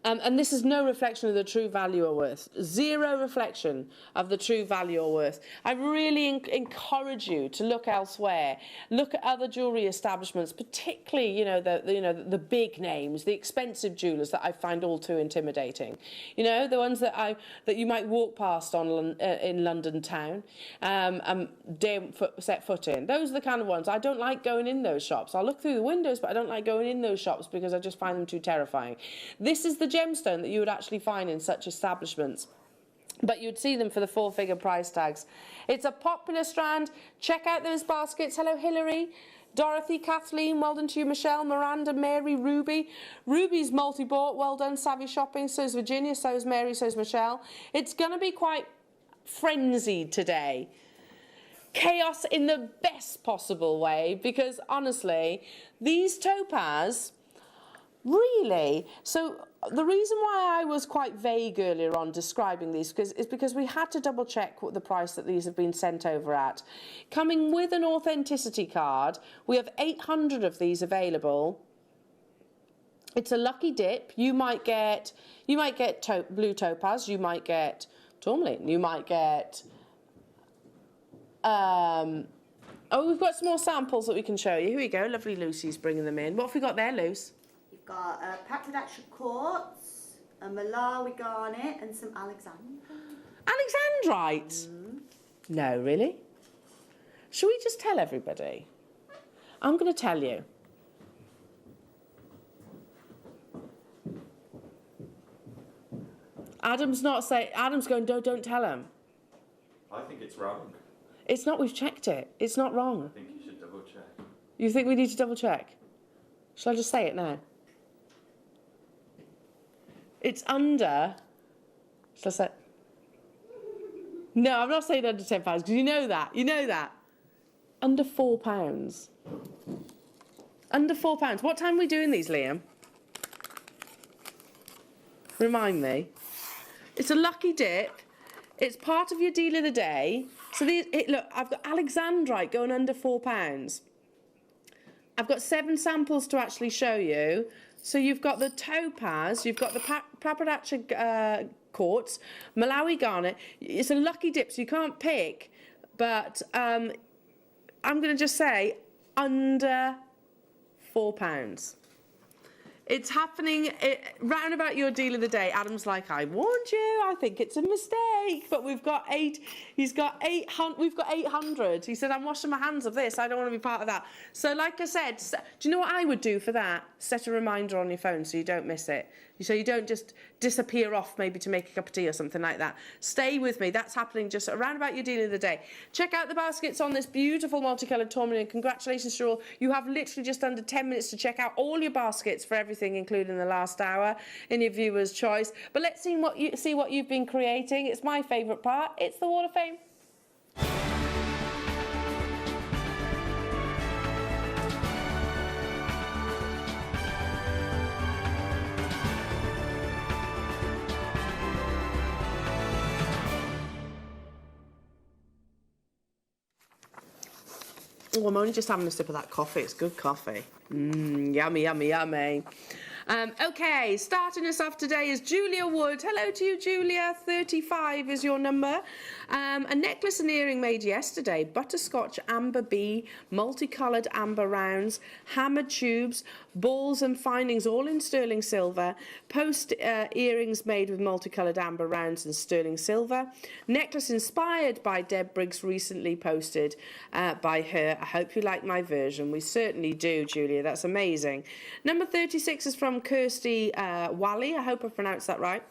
Speaker 3: And this is no reflection of the true value or worth. Zero reflection of the true value or worth. I really encourage you to look elsewhere. Look at other jewellery establishments, particularly the big names, the expensive jewellers that I find all too intimidating. You know, the ones that you might walk past in London town and dare set foot in. Those are the kind of ones I don't like going in those shops. I'll look through the windows, but I don't like going in those shops because I just find them too terrifying. This is the gemstone that you would actually find in such establishments, but you'd see them for the four-figure price tags. It's a popular strand. Check out those baskets. Hello, Hilary, Dorothy, Kathleen, well done to you, Michelle, Miranda, Mary, Ruby. Ruby's multi-bought, well done, savvy shopping. So's Virginia, so's Mary, so's Michelle. It's going to be quite frenzied today. Chaos in the best possible way, because honestly, these topaz, really, so the reason why I was quite vague earlier on describing these is because we had to double check what the price that these have been sent over at. Coming with an authenticity card, we have 800 of these available. It's a lucky dip. You might get blue topaz, you might get tourmaline, you might get oh, we've got some more samples that we can show you. Here we go. Lovely Lucy's bringing them in. What have we got there, Luce?
Speaker 5: You've got a Patridaction quartz, a Malawi garnet, and some
Speaker 3: Alexandrite? No, really? Shall we just tell everybody? I'm going to tell you. Adam's going, don't tell him.
Speaker 4: I think it's wrong.
Speaker 3: It's not, we've checked it. It's not wrong.
Speaker 4: I think you should double check.
Speaker 3: You think we need to double check? Shall I just say it now? It's under... Shall I say... No, I'm not saying under £10, because you know that. You know that. Under £4. Under £4. What time are we doing these, Liam? Remind me. It's a lucky dip. It's part of your deal of the day. So look, I've got Alexandrite going under £4. I've got 7 samples to actually show you. So you've got the topaz, you've got the Papridacha quartz, Malawi garnet. It's a lucky dip, so you can't pick. But I'm going to just say under £4. It's happening round about your deal of the day. Adam's like, I warned you. I think it's a mistake. But we've got 800. We've got 800. He said, I'm washing my hands of this. I don't want to be part of that. So like I said, do you know what I would do for that? Set a reminder on your phone so you don't miss it. So you don't just disappear off maybe to make a cup of tea or something like that. Stay with me. That's happening just around about your deal of the day. Check out the baskets on this beautiful multicoloured tourmaline. Congratulations to all. You have literally just under 10 minutes to check out all your baskets for everything, including the last hour in your viewer's choice. But let's see what you've been creating. It's my favourite part. It's the Wall of Fame. Oh, I'm only just having a sip of that coffee. It's good coffee. Yummy, yummy, yummy. Okay, starting us off today is Julia Wood. Hello to you, Julia. 35 is your number. A necklace and earring made yesterday. Butterscotch amber bee, multicoloured amber rounds, hammered tubes, balls and findings all in sterling silver. Post earrings made with multicoloured amber rounds and sterling silver. Necklace inspired by Deb Briggs, recently posted by her. I hope you like my version. We certainly do, Julia. That's amazing. Number 36 is from Kirsty Wally. I hope I pronounced that right.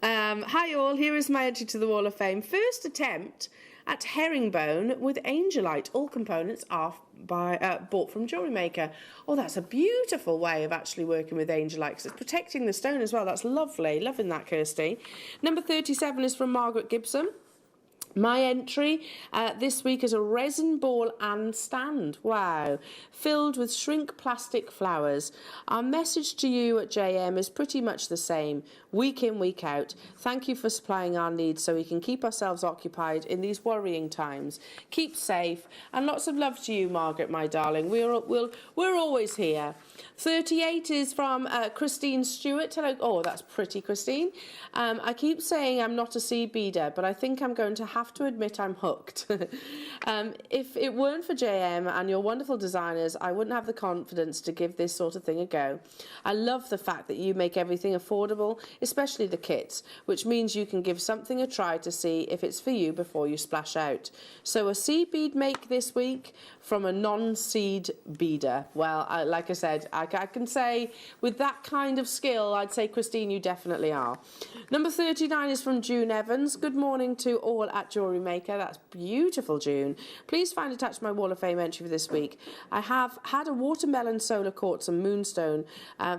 Speaker 3: Hi all, here is my entry to the Wall of Fame. First attempt at herringbone with angelite. All components are bought from Jewellery Maker. Oh, that's a beautiful way of actually working with angelite, because it's protecting the stone as well. That's lovely. Loving that, Kirsty. Number 37 is from Margaret Gibson. My entry this week is a resin ball and stand. Wow. Filled with shrink plastic flowers. Our message to you at JM is pretty much the same. Week in, week out. Thank you for supplying our needs so we can keep ourselves occupied in these worrying times. Keep safe. And lots of love to you, Margaret, my darling. We're always here. 38 is from Christine Stewart. Hello. Oh, that's pretty, Christine. I keep saying I'm not a seed beader, but I think I'm going to have to admit I'm hooked. If it weren't for JM and your wonderful designers, I wouldn't have the confidence to give this sort of thing a go. I love the fact that you make everything affordable, especially the kits, which means you can give something a try to see if it's for you before you splash out. So a seed bead make this week from a non-seed beader. Well, like I said, I can say with that kind of skill, I'd say, Christine, you definitely are. Number 39 is from June Evans. Good morning to all at Jewellery Maker. That's beautiful, June. Please find attached my Wall of Fame entry for this week. I have had a watermelon solar quartz and moonstone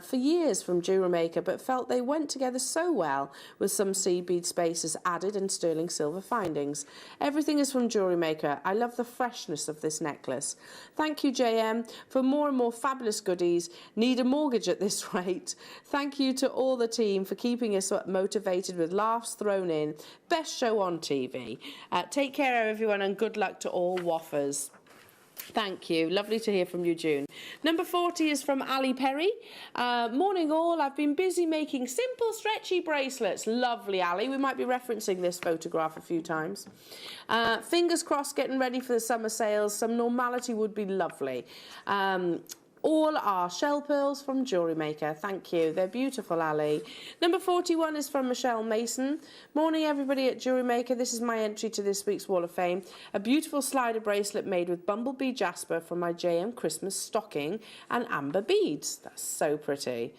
Speaker 3: for years from Jewellery Maker, but felt they went together so well with some seed bead spaces added and sterling silver findings. Everything is from Jewellery Maker. I love the freshness of this necklace. Thank you, JM, for more and more fabulous goodies. Need a mortgage at this rate. Thank you to all the team for keeping us motivated with laughs thrown in. Best show on TV. Take care, everyone, and good luck to all waffers. Thank you. Lovely to hear from you, June. Number 40 is from Ali Perry. Morning all. I've been busy making simple stretchy bracelets. Lovely, Ali. We might be referencing this photograph a few times. Fingers crossed, getting ready for the summer sales. Some normality would be lovely. All are shell pearls from Jewellery Maker. Thank you. They're beautiful, Ali. Number 41 is from Michelle Mason. Morning, everybody at Jewellery Maker. This is my entry to this week's Wall of Fame. A beautiful slider bracelet made with bumblebee jasper from my JM Christmas stocking and amber beads. That's so pretty.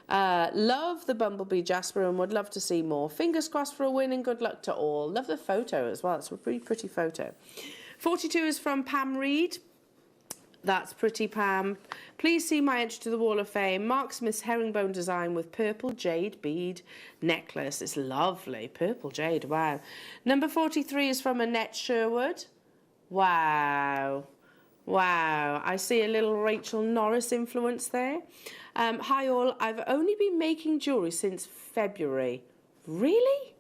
Speaker 3: Love the bumblebee jasper and would love to see more. Fingers crossed for a win and good luck to all. Love the photo as well. It's a really pretty photo. 42 is from Pam Reed. That's pretty, Pam. Please see my entry to the Wall of Fame. Mark Smith's herringbone design with purple jade bead necklace. It's lovely. Purple jade, wow. Number 43 is from Annette Sherwood. Wow. Wow. I see a little Rachel Norris influence there. Hi all. I've only been making jewellery since February. Really?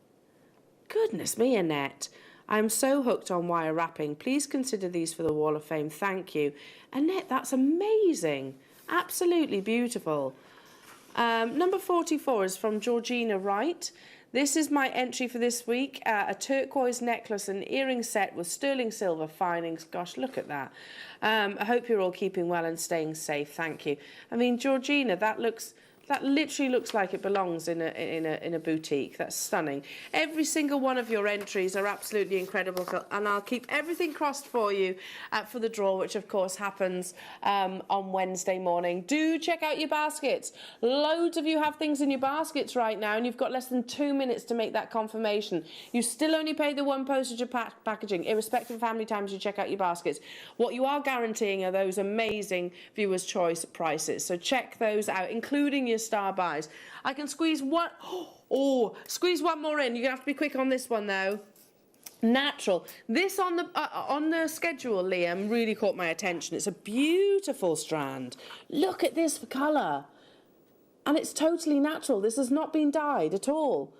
Speaker 3: Goodness me, Annette. I'm so hooked on wire wrapping. Please consider these for the Wall of Fame. Thank you. Annette, that's amazing. Absolutely beautiful. Number 44 is from Georgina Wright. This is my entry for this week. A turquoise necklace and earring set with sterling silver finings. Gosh, look at that. I hope you're all keeping well and staying safe. Thank you. I mean, Georgina, that literally looks like it belongs in a boutique. That's stunning. Every single one of your entries are absolutely incredible, and I'll keep everything crossed for you for the draw, which of course happens on Wednesday morning. Do check out your baskets. Loads of you have things in your baskets right now, and you've got less than 2 minutes to make that confirmation. You still only pay the one postage of packaging, irrespective of how many times you check out your baskets. What you are guaranteeing are those amazing Viewer's Choice prices. So check those out, including your star buys. I can squeeze one. Squeeze one more in. You're gonna have to be quick on this one though. Natural. This on the schedule, Liam, really caught my attention. It's a beautiful strand. Look at this for colour, and it's totally natural. This has not been dyed at all.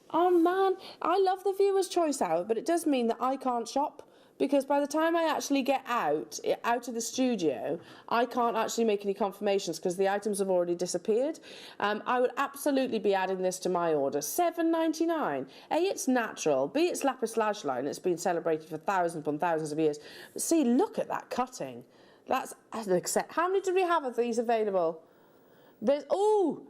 Speaker 3: Oh man, I love the Viewer's Choice out, but it does mean that I can't shop. Because by the time I actually get out of the studio, I can't actually make any confirmations because the items have already disappeared. I would absolutely be adding this to my order. $7.99. A, it's natural. B, it's lapis lazuli. It's been celebrated for thousands upon thousands of years. But C, look at that cutting. That's how many do we have of these available? There's,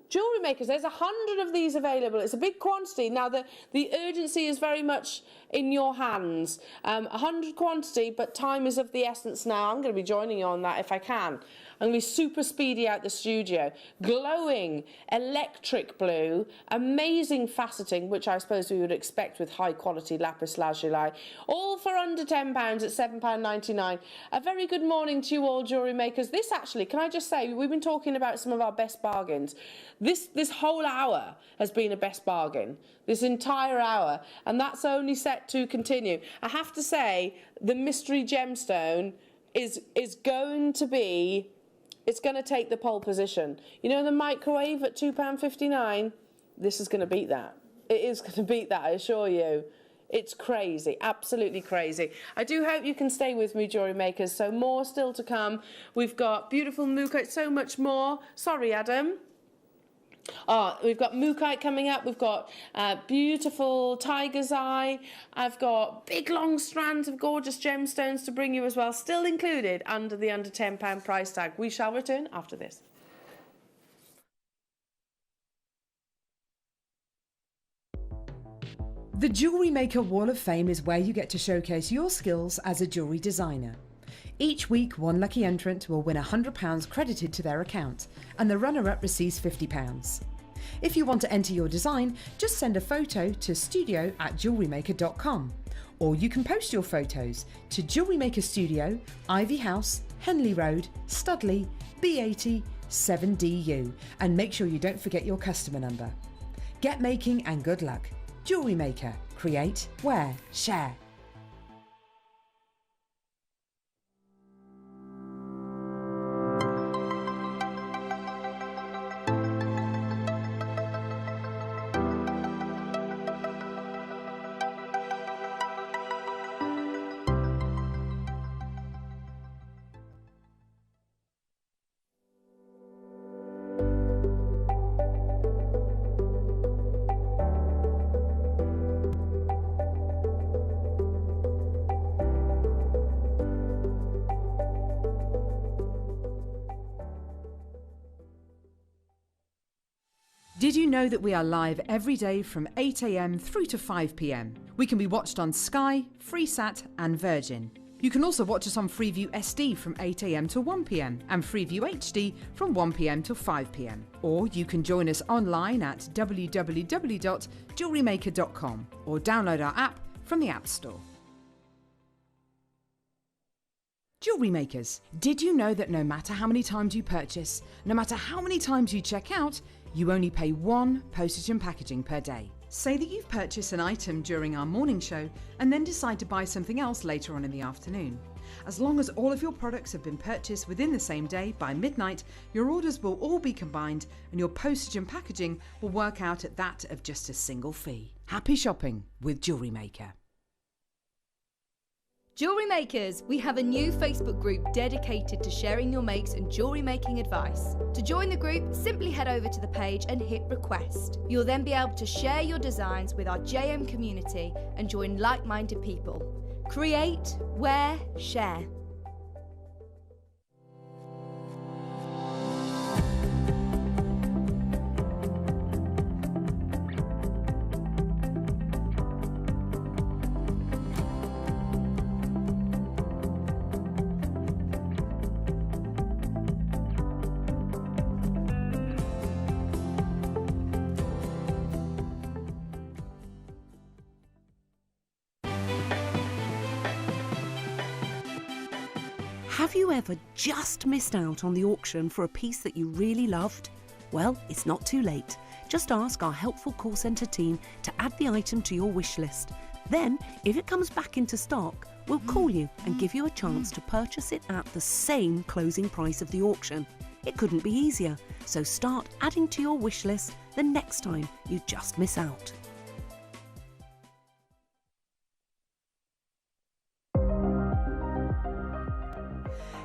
Speaker 3: Jewellery Makers, there's 100 of these available. It's a big quantity. Now, the urgency is very much in your hands. 100 quantity, but time is of the essence now. I'm going to be joining you on that if I can. I'm going to be super speedy out the studio. Glowing electric blue, amazing faceting, which I suppose we would expect with high quality lapis lazuli. All for under £10 at £7.99. A very good morning to you all, Jewellery Makers. This actually, can I just say, we've been talking about some of our best bargains. This whole hour has been a best bargain. This entire hour, and that's only set to continue. I have to say, the mystery gemstone is going to be, it's going to take the pole position. You know the microwave at £2.59? This is going to beat that. It is going to beat that, I assure you. It's crazy, absolutely crazy. I do hope you can stay with me, Jewellery Makers. So more still to come. We've got beautiful mookaite, so much more. Sorry, Adam. We've got mookaite coming up. We've got beautiful tiger's eye. I've got big long strands of gorgeous gemstones to bring you as well, still included under the under £10 price tag. We shall return after this.
Speaker 6: The Jewellery Maker Wall of Fame is where you get to showcase your skills as a jewellery designer. Each week, one lucky entrant will win £100 credited to their account, and the runner-up receives £50. If you want to enter your design, just send a photo to studio@jewellerymaker.com, or you can post your photos to Jewellery Maker Studio, Ivy House, Henley Road, Studley, B80 7DU, and make sure you don't forget your customer number. Get making and good luck. Jewellery Maker. Create, wear, share. Did you know that we are live every day from 8 a.m. through to 5 p.m? We can be watched on Sky, Freesat and Virgin. You can also watch us on Freeview SD from 8 a.m. to 1 p.m. and Freeview HD from 1 p.m. till 5 p.m. Or you can join us online at www.jewellerymaker.com or download our app from the App Store. Jewellery Makers, did you know that no matter how many times you purchase, no matter how many times you check out, you only pay one postage and packaging per day? Say that you've purchased an item during our morning show and then decide to buy something else later on in the afternoon. As long as all of your products have been purchased within the same day by midnight, your orders will all be combined and your postage and packaging will work out at that of just a single fee. Happy shopping with Jewellery Maker.
Speaker 7: Jewellery Makers, we have a new Facebook group dedicated to sharing your makes and jewellery making advice. To join the group, simply head over to the page and hit request. You'll then be able to share your designs with our JM community and join like-minded people. Create, wear, share.
Speaker 8: Have you ever just missed out on the auction for a piece that you really loved? Well, it's not too late. Just ask our helpful call centre team to add the item to your wish list. Then, if it comes back into stock, we'll call you and give you a chance to purchase it at the same closing price of the auction. It couldn't be easier, so start adding to your wish list the next time you just miss out.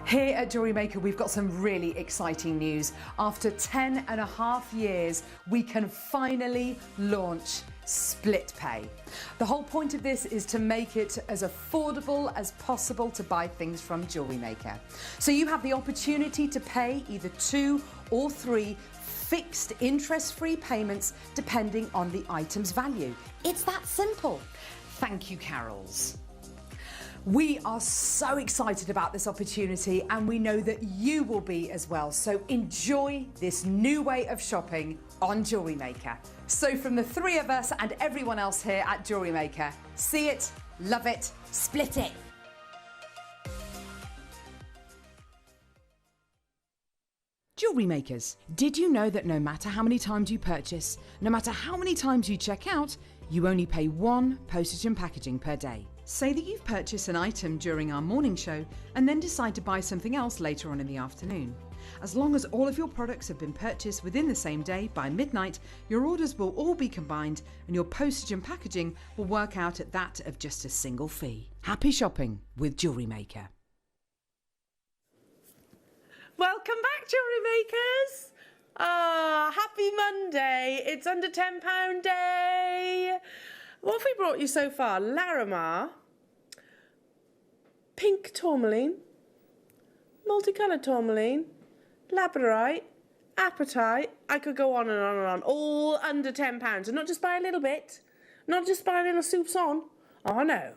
Speaker 6: Here at Jewellery Maker, we've got some really exciting news. After 10.5 years, we can finally launch split pay. The whole point of this is to make it as affordable as possible to buy things from Jewellery Maker. So you have the opportunity to pay either 2 or 3 fixed interest-free payments depending on the item's value. It's that simple. Thank you, Carols. We are so excited about this opportunity and we know that you will be as well. So enjoy this new way of shopping on Jewellery Maker. So from the 3 of us and everyone else here at Jewellery Maker, see it, love it, split it. Jewellery Makers, did you know that no matter how many times you purchase, no matter how many times you check out, you only pay 1 postage and packaging per day? Say that you've purchased an item during our morning show and then decide to buy something else later on in the afternoon. As long as all of your products have been purchased within the same day by midnight, your orders will all be combined and your postage and packaging will work out at that of just a single fee. Happy shopping with Jewellery Maker.
Speaker 3: Welcome back, Jewellery Makers. Happy Monday. It's under £10 day. What have we brought you so far? Larimar, pink tourmaline, multicoloured tourmaline, labradorite, apatite. I could go on and on and on. All under £10. And not just by a little bit. Not just by a little soupçon. Oh no.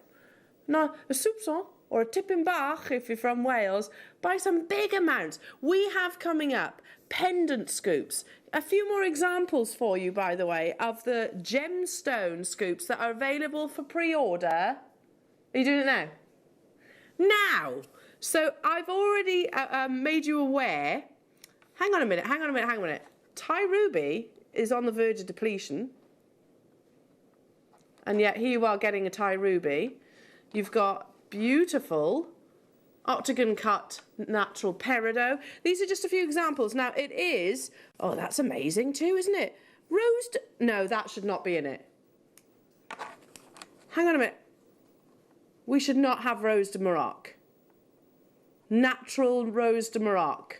Speaker 3: Not a soupçon or a tipping bach if you're from Wales. Buy some big amounts. We have coming up pendant scoops. A few more examples for you, by the way, of the gemstone scoops that are available for pre-order. Are you doing it now? Now! So I've already made you aware. Hang on a minute. Thai ruby is on the verge of depletion. And yet here you are getting a Thai ruby. You've got beautiful octagon cut natural peridot. These are just a few examples. Now it is, oh, that's amazing too, isn't it? Rose, no, that should not be in it. Hang on a minute. We should not have Rose de Morocco. Natural Rose de Morocco.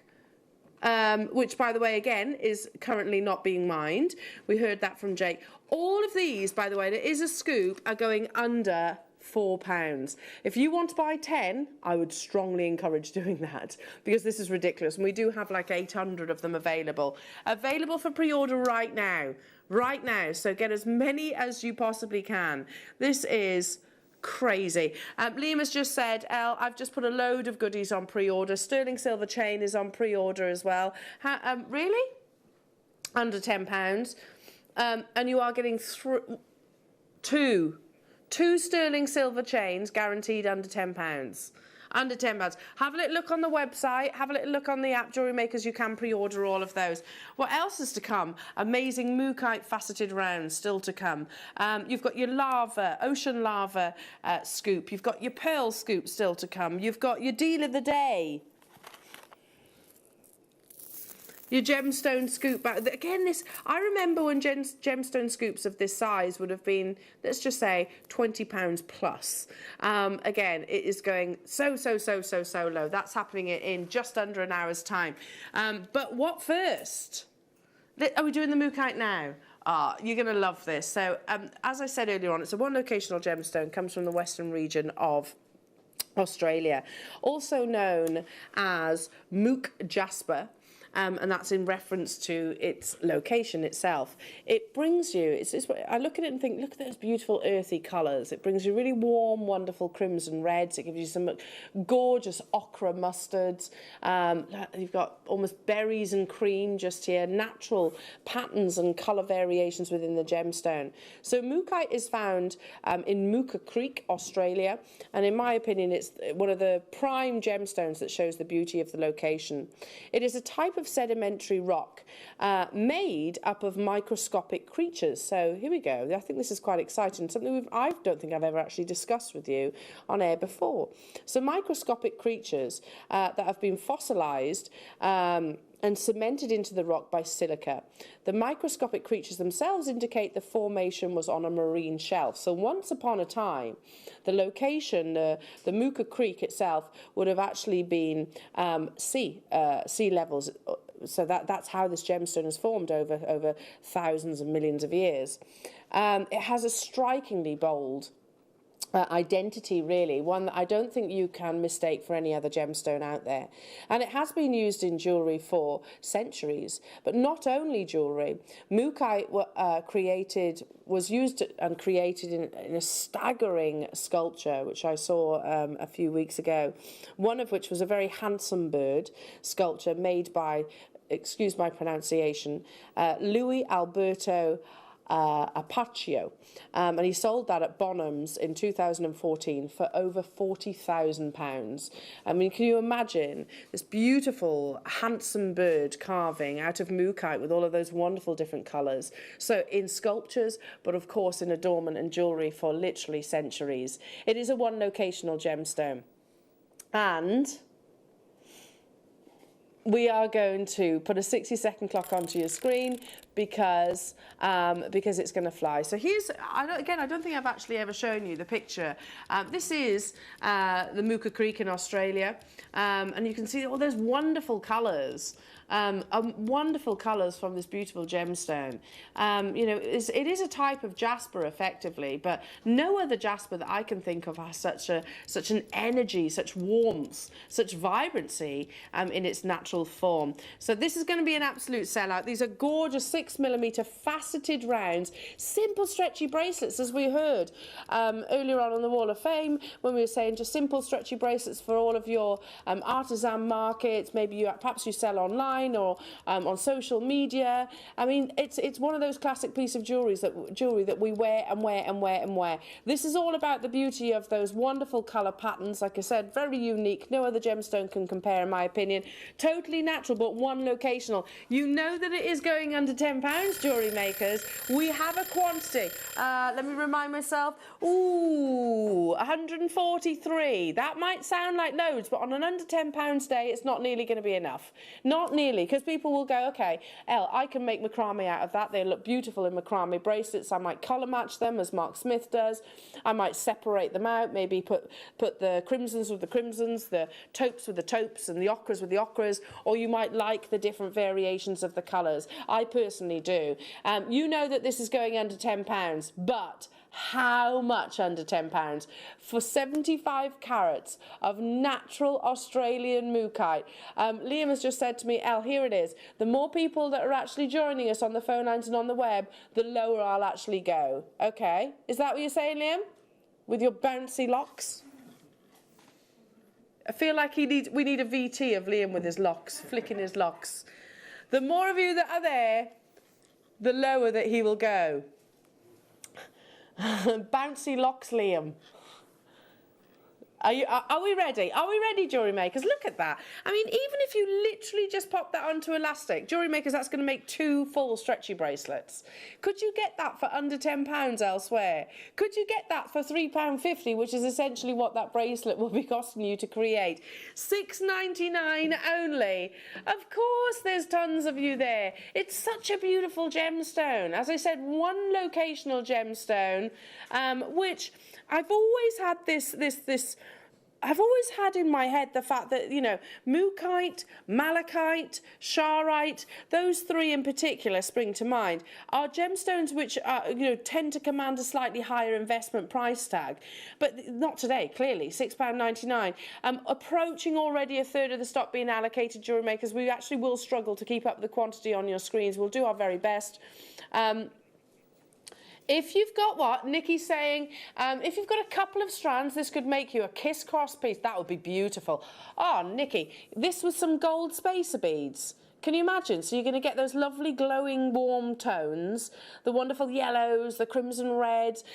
Speaker 3: Which, by the way, again, is currently not being mined. We heard that from Jake. All of these, by the way, there is a scoop, are going under £4. If you want to buy 10, I would strongly encourage doing that because this is ridiculous. And we do have like 800 of them available. Available for pre-order right now. Right now. So get as many as you possibly can. This is crazy. Liam has just said, Elle, I've just put a load of goodies on pre-order. Sterling silver chain is on pre-order as well. Really? Under £10. And you are getting two sterling silver chains guaranteed under £10. Under £10. Have a little look on the website. Have a little look on the app, Jewellery Makers. You can pre-order all of those. What else is to come? Amazing mookaite faceted rounds still to come. You've got your lava, ocean lava scoop. You've got your pearl scoop still to come. You've got your deal of the day. Your gemstone scoop bag. Again, I remember when gemstone scoops of this size would have been, let's just say, £20 plus. Again, it is going so low. That's happening in just under an hour's time. But what first? Are we doing the mookaite now? You're going to love this. So, as I said earlier on, it's a one-locational gemstone, comes from the western region of Australia, also known as mook jasper. And that's in reference to its location itself. It brings you, I look at it and think, look at those beautiful earthy colours. It brings you really warm, wonderful crimson reds. It gives you some gorgeous ochre mustards. You've got almost berries and cream just here, natural patterns and colour variations within the gemstone. So mookaite is found in Mooka Creek, Australia. And in my opinion, it's one of the prime gemstones that shows the beauty of the location. It is a type of sedimentary rock made up of microscopic creatures. So here we go. I think this is quite exciting. Something I don't think I've ever actually discussed with you on air before. So microscopic creatures that have been fossilised and cemented into the rock by silica. The microscopic creatures themselves indicate the formation was on a marine shelf. So once upon a time, the location, the Mooka Creek itself, would have actually been sea levels. So that's how this gemstone is formed over thousands and millions of years. It has a strikingly bold identity, really, one that I don't think you can mistake for any other gemstone out there. And it has been used in jewellery for centuries, but not only jewellery. Mookaite was used and created in a staggering sculpture, which I saw a few weeks ago, one of which was a very handsome bird sculpture made by, excuse my pronunciation, Louis Alberto Apaccio, and he sold that at Bonhams in 2014 for over £40,000. I mean, can you imagine this beautiful, handsome bird carving out of mookaite with all of those wonderful different colours? So in sculptures, but of course in adornment and jewellery for literally centuries. It is a one-locational gemstone. And we are going to put a 60-second clock onto your screen because it's going to fly. So here's, I don't think I've actually ever shown you the picture. This is the Mooka Creek in Australia, and you can see all those wonderful colours. Wonderful colours from this beautiful gemstone. You know, it is a type of jasper, effectively, but no other jasper that I can think of has such an energy, such warmth, such vibrancy in its natural form. So this is going to be an absolute sellout. These are gorgeous 6mm faceted rounds, simple stretchy bracelets, as we heard earlier on the Wall of Fame when we were saying just simple stretchy bracelets for all of your artisan markets. Maybe perhaps you sell online or on social media. I mean, it's one of those classic pieces of jewellery that we wear and wear and wear and wear. This is all about the beauty of those wonderful colour patterns. Like I said, very unique. No other gemstone can compare, in my opinion. Totally natural, but one locational. You know that it is going under £10, jewellery makers. We have a quantity. Let me remind myself. Ooh, 143. That might sound like loads, but on an under £10 day, it's not nearly going to be enough. Not nearly, because people will go, okay, Elle, I can make macrame out of that. They look beautiful in macrame bracelets. I might colour match them, as Mark Smith does. I might separate them out, maybe put the crimsons with the crimsons, the taupes with the taupes, and the ochres with the ochres, or you might like the different variations of the colours. I personally do. You know that this is going under £10, but how much under £10? For 75 carats of natural Australian mookaite. Liam has just said to me, Elle, here it is. The more people that are actually joining us on the phone lines and on the web, the lower I'll actually go. Okay? Is that what you're saying, Liam? With your bouncy locks? I feel like we need a VT of Liam with his locks, flicking his locks. The more of you that are there, the lower that he will go. Bouncy locks, Liam. Are we ready? Are we ready, Jewellery Makers? Look at that. I mean, even if you literally just pop that onto elastic, Jewellery Makers, that's going to make 2 full stretchy bracelets. Could you get that for under £10 elsewhere? Could you get that for £3.50, which is essentially what that bracelet will be costing you to create? £6.99 only. Of course, there's tons of you there. It's such a beautiful gemstone. As I said, one locational gemstone, which I've always had I've always had in my head the fact that, you know, Mukite, Malachite, Sharite, those 3 in particular spring to mind, are gemstones which are, you know, tend to command a slightly higher investment price tag. But not today, clearly, £6.99. Approaching already a third of the stock being allocated, Jewellery Makers. We actually will struggle to keep up the quantity on your screens. We'll do our very best. If you've got what? Nikki's saying, if you've got a couple of strands, this could make you a kiss cross piece. That would be beautiful. Oh, Nikki, this was some gold spacer beads. Can you imagine? So you're going to get those lovely glowing warm tones, the wonderful yellows, the crimson reds,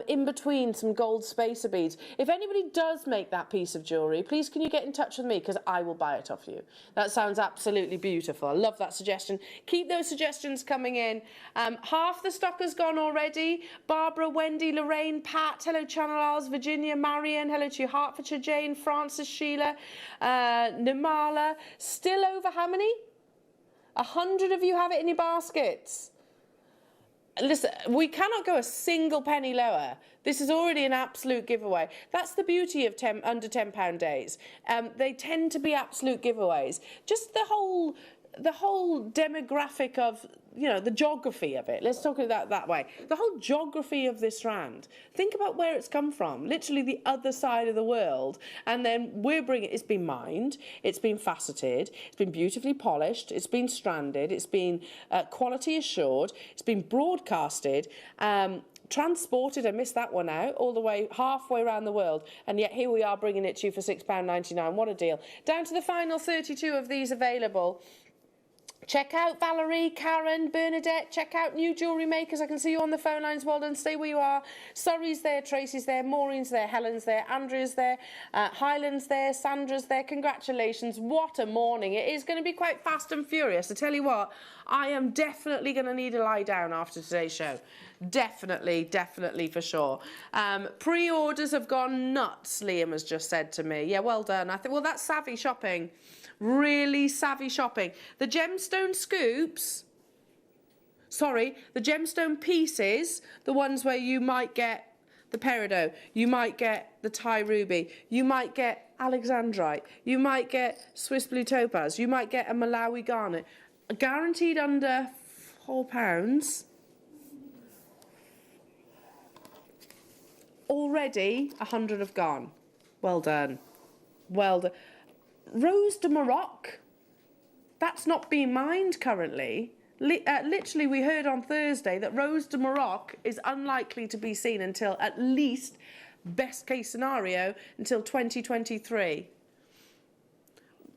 Speaker 3: in between some gold spacer beads. If anybody does make that piece of jewellery, please can you get in touch with me, because I will buy it off you. That sounds absolutely beautiful. I love that suggestion. Keep those suggestions coming in. Half the stock has gone already. Barbara, Wendy, Lorraine, Pat, hello Channel Isles, Virginia, Marion, hello to you, Hertfordshire, Jane, Francis, Sheila, Nimala. Still over how many? 100 of you have it in your baskets. Listen, we cannot go a single penny lower. This is already an absolute giveaway. That's the beauty of under £10 days. They tend to be absolute giveaways. Just the whole demographic of, you know, the geography of it. Let's talk about that way. The whole geography of this strand. Think about where it's come from. Literally the other side of the world. And then we're bringing, it's been mined, it's been faceted, it's been beautifully polished, it's been stranded, it's been quality assured, it's been broadcasted, transported, I missed that one out, all the way halfway around the world, and yet here we are bringing it to you for £6.99. What a deal. Down to the final 32 of these available. Check out Valerie, Karen, Bernadette. Check out New Jewellery Makers. I can see you on the phone lines. Well done. Stay where you are. Surrey's there, Tracy's there, Maureen's there, Helen's there, Andrea's there, Highland's there, Sandra's there. Congratulations. What a morning. It is going to be quite fast and furious. I tell you what, I am definitely going to need a lie down after today's show. Definitely, definitely for sure. Pre-orders have gone nuts, Liam has just said to me. Yeah, well done. I think, well, that's savvy shopping. Really savvy shopping. The gemstone scoops, sorry, the gemstone pieces, the ones where you might get the peridot, you might get the Thai ruby, you might get alexandrite, you might get Swiss blue topaz, you might get a Malawi garnet, guaranteed under £4. Already 100 have gone. Well done. Well done. Rose de Maroc, that's not being mined currently. Literally, we heard on Thursday that Rose de Maroc is unlikely to be seen until, at least, best case scenario, until 2023.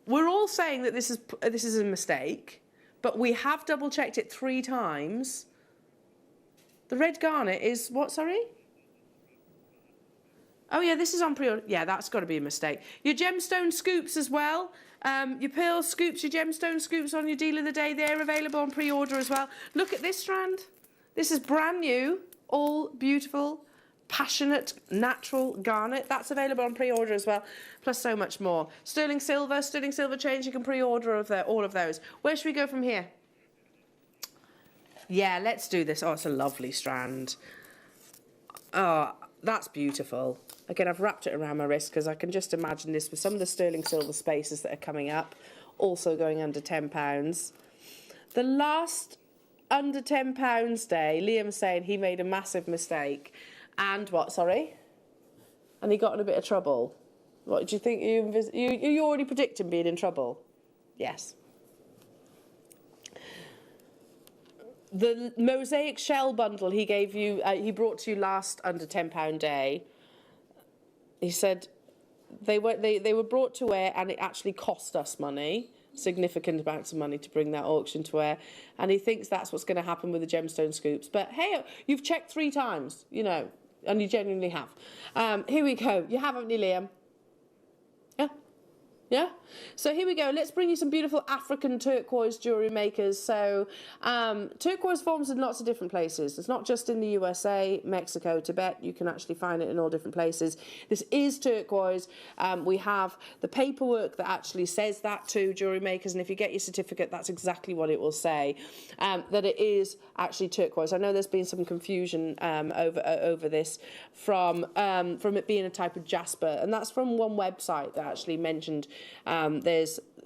Speaker 3: We're all saying that this is a mistake, but we have double-checked it 3 times. The red garnet is what, sorry? Oh, yeah, this is on pre-order. Yeah, that's got to be a mistake. Your gemstone scoops as well. Your pearl scoops, your gemstone scoops on your deal of the day. They're available on pre-order as well. Look at this strand. This is brand new. All beautiful, passionate, natural garnet. That's available on pre-order as well. Plus so much more. Sterling silver chains. You can pre-order all of those. Where should we go from here? Yeah, let's do this. Oh, it's a lovely strand. Oh, that's beautiful. Again, I've wrapped it around my wrist because I can just imagine this with some of the sterling silver spaces that are coming up, also going under £10. The last under £10 day, Liam's saying he made a massive mistake. And what, sorry? And he got in a bit of trouble. What, do you think you already predicted being in trouble? Yes. The mosaic shell bundle he gave you, he brought to you last under £10 day. He said they were brought to air and it actually cost us money, significant amounts of money to bring that auction to air. And he thinks that's what's going to happen with the gemstone scoops. But hey, you've checked 3 times, you know, and you genuinely have. Here we go. You haven't you, Liam? Yeah, so here we go. Let's bring you some beautiful African turquoise jewellery makers. So turquoise forms in lots of different places. It's not just in the USA, Mexico, Tibet. You can actually find it in all different places. This is turquoise. We have the paperwork that actually says that to jewellery makers, and if you get your certificate, that's exactly what it will say, that it is actually turquoise. I know there's been some confusion over this from it being a type of jasper, and that's from one website that actually mentioned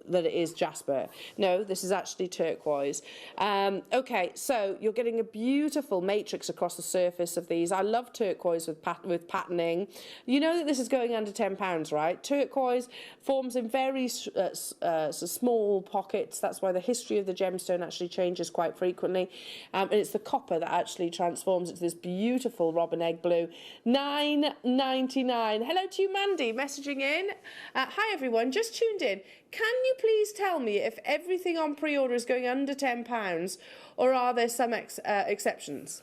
Speaker 3: that it is jasper. No, this is actually turquoise. Okay, so you're getting a beautiful matrix across the surface of these. I love turquoise with patterning. You know that this is going under £10, right? Turquoise forms in very small pockets. That's why the history of the gemstone actually changes quite frequently. And it's the copper that actually transforms into this beautiful robin egg blue. $9.99. Hello to you, Mandy, messaging in. Hi, everyone. Just tuned in. Can you please tell me if everything on pre-order is going under £10 or are there some exceptions?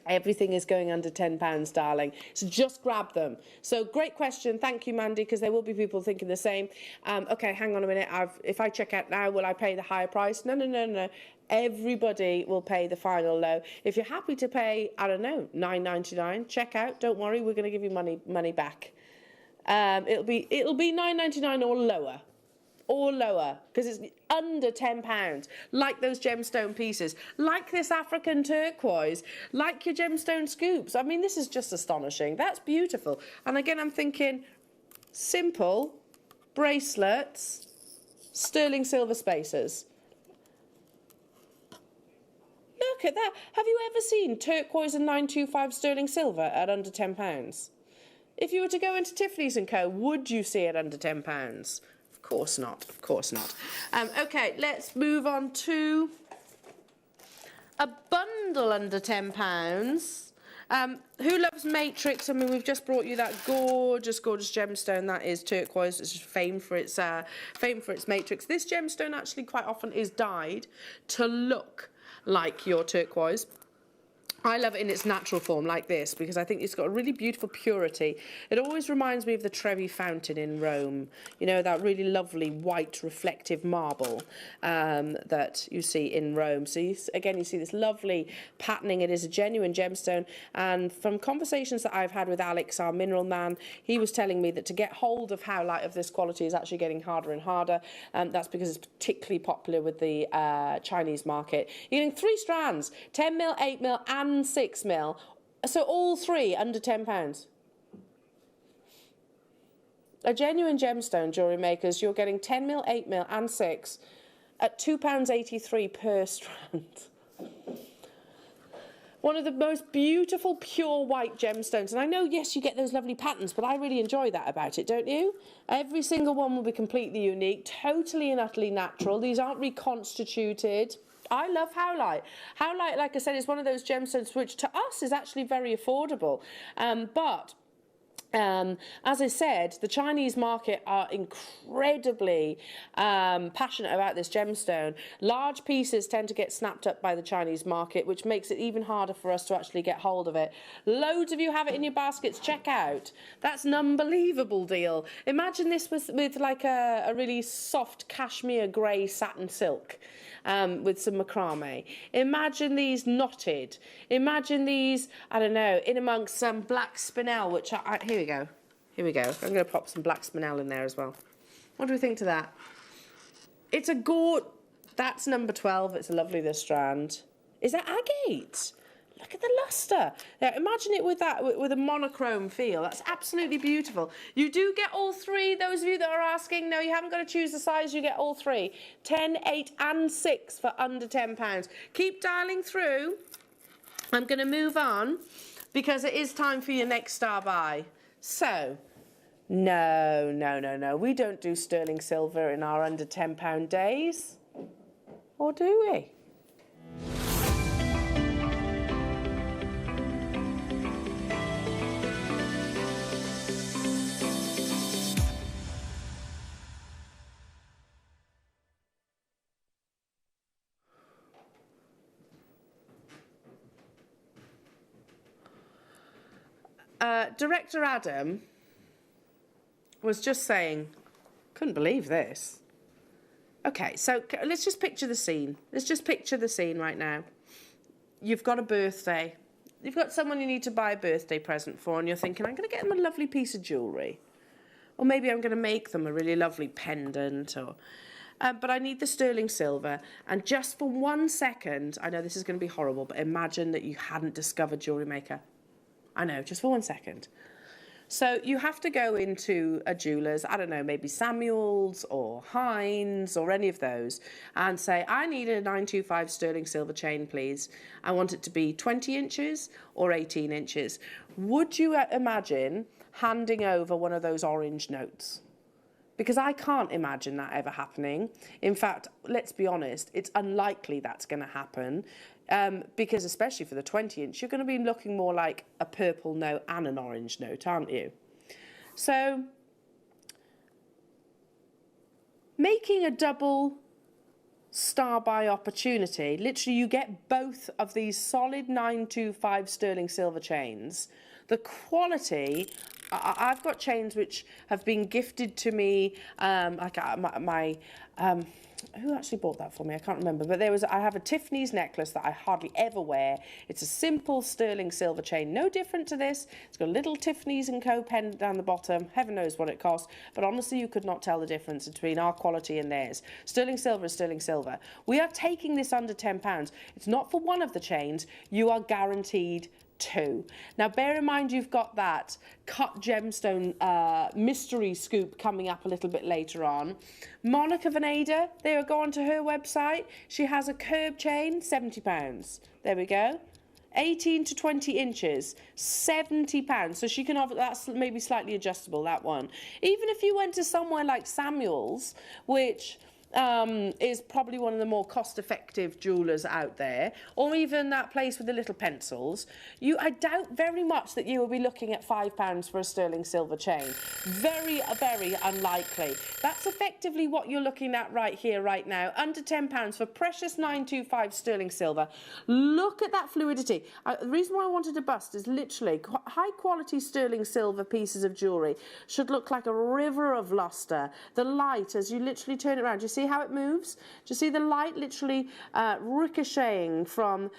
Speaker 3: Everything is going under £10, darling. So just grab them. So great question. Thank you, Mandy, because there will be people thinking the same. Okay, hang on a minute. If I check out now, will I pay the higher price? No. Everybody will pay the final low. If you're happy to pay, I don't know, $9.99, check out. Don't worry, we're going to give you money back. It'll be $9.99 or lower, because it's under £10, like those gemstone pieces, like this African turquoise, like your gemstone scoops. I mean, this is just astonishing. That's beautiful. And again, I'm thinking simple bracelets, sterling silver spacers. Look at that. Have you ever seen turquoise and 925 sterling silver at under £10? If you were to go into Tiffany's & Co, would you see it under £10? Of course not, of course not. Okay, let's move on to a bundle under £10. Who loves matrix? I mean, we've just brought you that gorgeous gemstone that is turquoise. It's just famed for its matrix. This gemstone actually quite often is dyed to look like your turquoise. I love it in its natural form like this because I think it's got a really beautiful purity. It always reminds me of the Trevi Fountain in Rome, you know, that really lovely white reflective marble that you see in Rome. So again, you see this lovely patterning. It is a genuine gemstone, and from conversations that I've had with Alex, our mineral man, he was telling me that to get hold of howlite of this quality is actually getting harder and harder. That's because it's particularly popular with the Chinese market. You're getting 3 strands, 10mm, 8mm and 6mm, so all 3 under £10. A genuine gemstone, jewellery makers, you're getting 10mm, 8mm and 6 at £2.83 per strand. One of the most beautiful pure white gemstones, and I know, yes, you get those lovely patterns, but I really enjoy that about it, don't you? Every single one will be completely unique, totally and utterly natural. These aren't reconstituted. I love howlite. Howlite, like I said, is one of those gemstones which to us is actually very affordable. As I said, the Chinese market are incredibly passionate about this gemstone. Large pieces tend to get snapped up by the Chinese market, which makes it even harder for us to actually get hold of it. Loads of you have it in your baskets. Check out. That's an unbelievable deal. Imagine this with like a really soft cashmere grey satin silk. With some macrame. Imagine these knotted. Imagine these, I don't know, in amongst some black spinel, which here we go. Here we go. I'm going to pop some black spinel in there as well. What do we think to that? It's a that's number 12. It's lovely, this strand. Is that agate? Look at the lustre. Now, imagine it with that, with a monochrome feel. That's absolutely beautiful. You do get all 3. Those of you that are asking, no, you haven't got to choose the size. You get all 3. 10, 8 and 6 for under £10. Keep dialing through. I'm going to move on because it is time for your next star buy. So, no. We don't do sterling silver in our under £10 days. Or do we? Director Adam was just saying Couldn't believe this. Okay, so let's just picture the scene. Let's just picture the scene right now. You've got a birthday. You've got someone you need to buy a birthday present for, and you're thinking, I'm going to get them a lovely piece of jewellery. Or maybe I'm going to make them a really lovely pendant, or... but I need the sterling silver. And just for 1 second, I know this is going to be horrible, but imagine that you hadn't discovered Jewellery Maker. I know, just for 1 second. So you have to go into a jeweller's, I don't know, maybe Samuel's or Hines or any of those, and say, I need a 925 sterling silver chain, please. I want it to be 20 inches or 18 inches. Would you imagine handing over one of those orange notes? Because I can't imagine that ever happening. In fact, let's be honest, it's unlikely that's going to happen. Because especially for the 20-inch, you're going to be looking more like a purple note and an orange note, aren't you? So, making a double star buy opportunity, literally you get both of these solid 925 sterling silver chains. The quality, I've got chains which have been gifted to me, like who actually bought that for me? I can't remember. But I have a Tiffany's necklace that I hardly ever wear. It's a simple sterling silver chain, no different to this. It's got a little Tiffany's & Co. pendant down the bottom. Heaven knows what it costs. But honestly, you could not tell the difference between our quality and theirs. Sterling silver is sterling silver. We are taking this under £10. It's not for one of the chains. You are guaranteed 2. Now bear in mind you've got that cut gemstone mystery scoop coming up a little bit later on. Monica Veneda, there, go onto her website. She has a curb chain, £70. There we go. 18 to 20 inches, £70. So she can have, that's maybe slightly adjustable, that one. Even if you went to somewhere like Samuel's, which is probably one of the more cost-effective jewellers out there, or even that place with the little pencils, I doubt very much that you will be looking at £5 for a sterling silver chain. Very, very unlikely. That's effectively what you're looking at right here, right now. Under £10 for precious 925 sterling silver. Look at that fluidity. The reason why I wanted to bust is literally high-quality sterling silver pieces of jewellery should look like a river of lustre. The light, as you literally turn it around, do you see how it moves? Do you see the light literally ricocheting from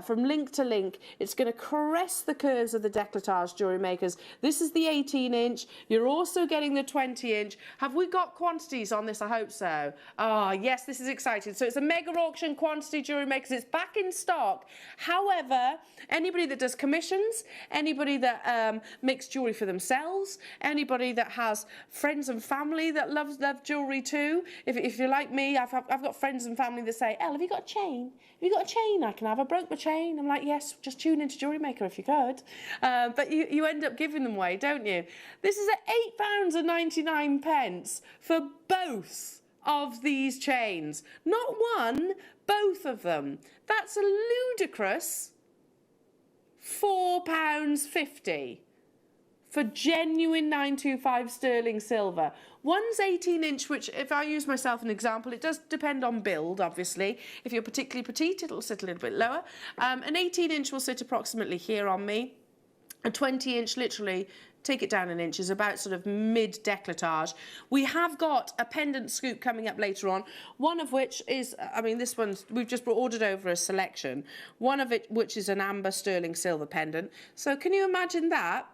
Speaker 3: link to link? It's going to caress the curves of the décolletage, Jewellery Makers. This is the 18-inch. You're also getting the 20-inch. Have we got quantities on this? I hope so. Ah, yes, this is exciting. So it's a mega auction quantity, Jewellery Makers. It's back in stock. However, anybody that does commissions, anybody that makes jewellery for themselves, anybody that has friends and family that love jewellery too, if you're like me, I've got friends and family that say, Elle, have you got a chain? Have you got a chain I can have? I broke my chain. I'm like, yes, just tune into Jewellery Maker if you could. But you end up giving them away, don't you? This is at £8.99 for both of these chains. Not one, both of them. That's a ludicrous £4.50 for genuine 925 sterling silver. One's 18-inch, which, if I use myself an example, it does depend on build, obviously. If you're particularly petite, it'll sit a little bit lower. An 18-inch will sit approximately here on me. A 20-inch, literally, take it down an inch, is about sort of mid-décolletage. We have got a pendant scoop coming up later on, one of which is, I mean, this one's, we've just ordered over a selection, one of it which is an amber sterling silver pendant. So can you imagine that?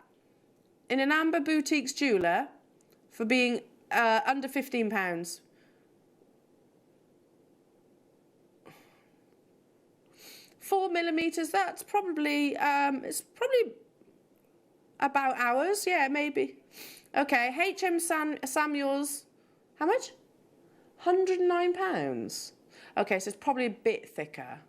Speaker 3: In an Amber Boutiques jeweller for being under £15. £4mm, that's probably, it's probably about ours, yeah, maybe. Okay, H.M. Samuel's, how much? £109. Okay, so it's probably a bit thicker.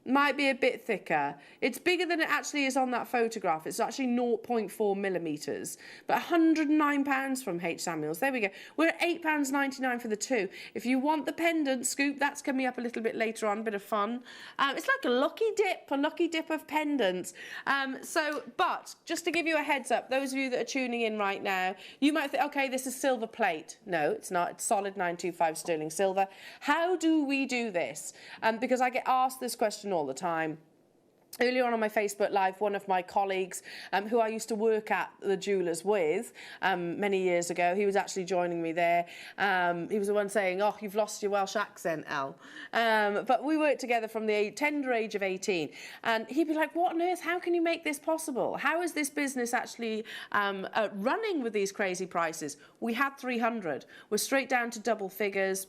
Speaker 3: Might be a bit thicker. It's bigger than it actually is on that photograph. It's actually 0.4mm, but £109 from H. Samuel's. There we go. We're at £8.99 for the two. If you want the pendant scoop, that's coming up a little bit later on. Bit of fun. It's like a lucky dip of pendants. But just to give you a heads up, those of you that are tuning in right now, you might think, okay, this is silver plate. No, it's not. It's solid 925 sterling silver. How do we do this? Because I get asked this question all the time. Earlier on my Facebook Live, one of my colleagues who I used to work at the Jewellers with many years ago, he was actually joining me there. He was the one saying, oh, you've lost your Welsh accent, Elle. But we worked together from the tender age of 18. And he'd be like, what on earth, how can you make this possible? How is this business actually running with these crazy prices? We had 300. We're straight down to double figures.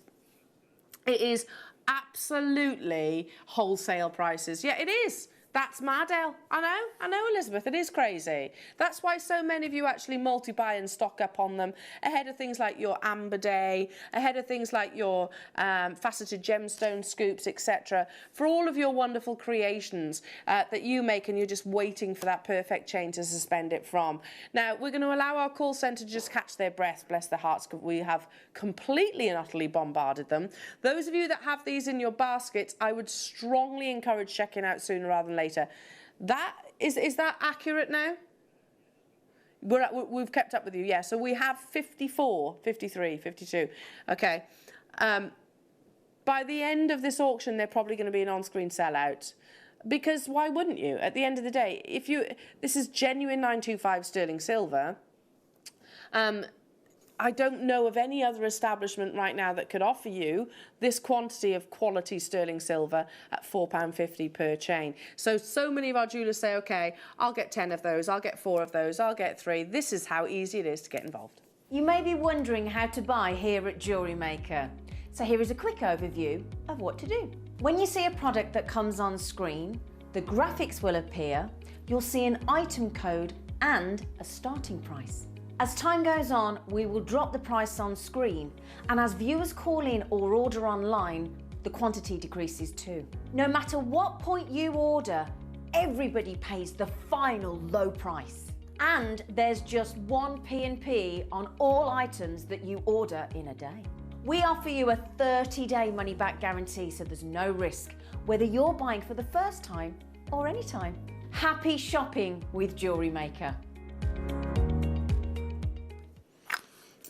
Speaker 3: It is absolutely wholesale prices. Yeah, it is. That's mad, Elle. I know, Elizabeth, it is crazy. That's why so many of you actually multi-buy and stock up on them ahead of things like your Amber Day, ahead of things like your faceted gemstone scoops, etc. For all of your wonderful creations that you make, and you're just waiting for that perfect chain to suspend it from. Now, we're going to allow our call centre to just catch their breath, bless their hearts, because we have completely and utterly bombarded them. Those of you that have these in your baskets, I would strongly encourage checking out sooner rather than later. That is that accurate now? We've kept up with you, yeah. So we have 54, 53, 52. Okay. By the end of this auction, they're probably going to be an on-screen sellout. Because why wouldn't you? At the end of the day, this is genuine 925 sterling silver. I don't know of any other establishment right now that could offer you this quantity of quality sterling silver at £4.50 per chain. So many of our jewellers say, okay, I'll get 10 of those, I'll get 4 of those, I'll get 3. This is how easy it is to get involved.
Speaker 1: You may be wondering how to buy here at Jewellery Maker. So here is a quick overview of what to do. When you see a product that comes on screen, the graphics will appear, you'll see an item code and a starting price. As time goes on, we will drop the price on screen, and as viewers call in or order online, the quantity decreases too. No matter what point you order, everybody pays the final low price. And there's just one P&P on all items that you order in a day. We offer you a 30-day money-back guarantee, so there's no risk, whether you're buying for the first time or any time. Happy shopping with Jewellery Maker.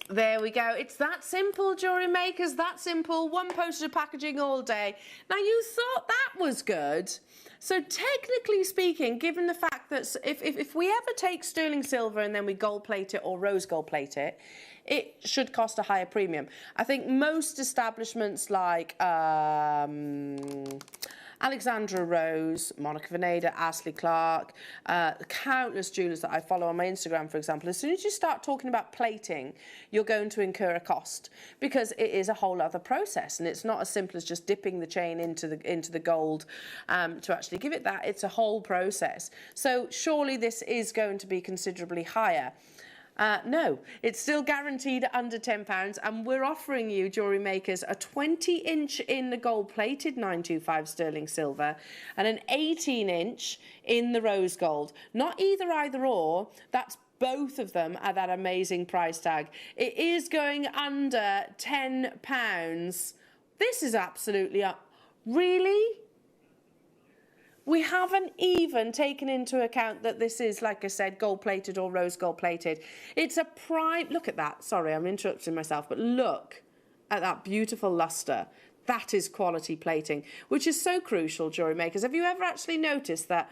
Speaker 3: There we go. It's that simple, Jewellery Makers, that simple. One postage of packaging all day. Now, you thought that was good. So technically speaking, given the fact that if we ever take sterling silver and then we gold plate it or rose gold plate it, it should cost a higher premium. I think most establishments like Alexandra Rose, Monica Veneda, Ashley Clark, countless jewellers that I follow on my Instagram, for example, as soon as you start talking about plating, you're going to incur a cost because it is a whole other process, and it's not as simple as just dipping the chain into the gold to actually give it that. It's a whole process. So surely this is going to be considerably higher. No, it's still guaranteed at under £10, and we're offering you, Jewellery Makers, a 20-inch in the gold-plated 925 sterling silver and an 18-inch in the rose gold. Not either or, that's both of them at that amazing price tag. It is going under £10. This is absolutely up. Really? We haven't even taken into account that this is, like I said, gold-plated or rose gold-plated. It's a prime... Look at that. Sorry, I'm interrupting myself, but look at that beautiful lustre. That is quality plating, which is so crucial, Jewellery Makers. Have you ever actually noticed that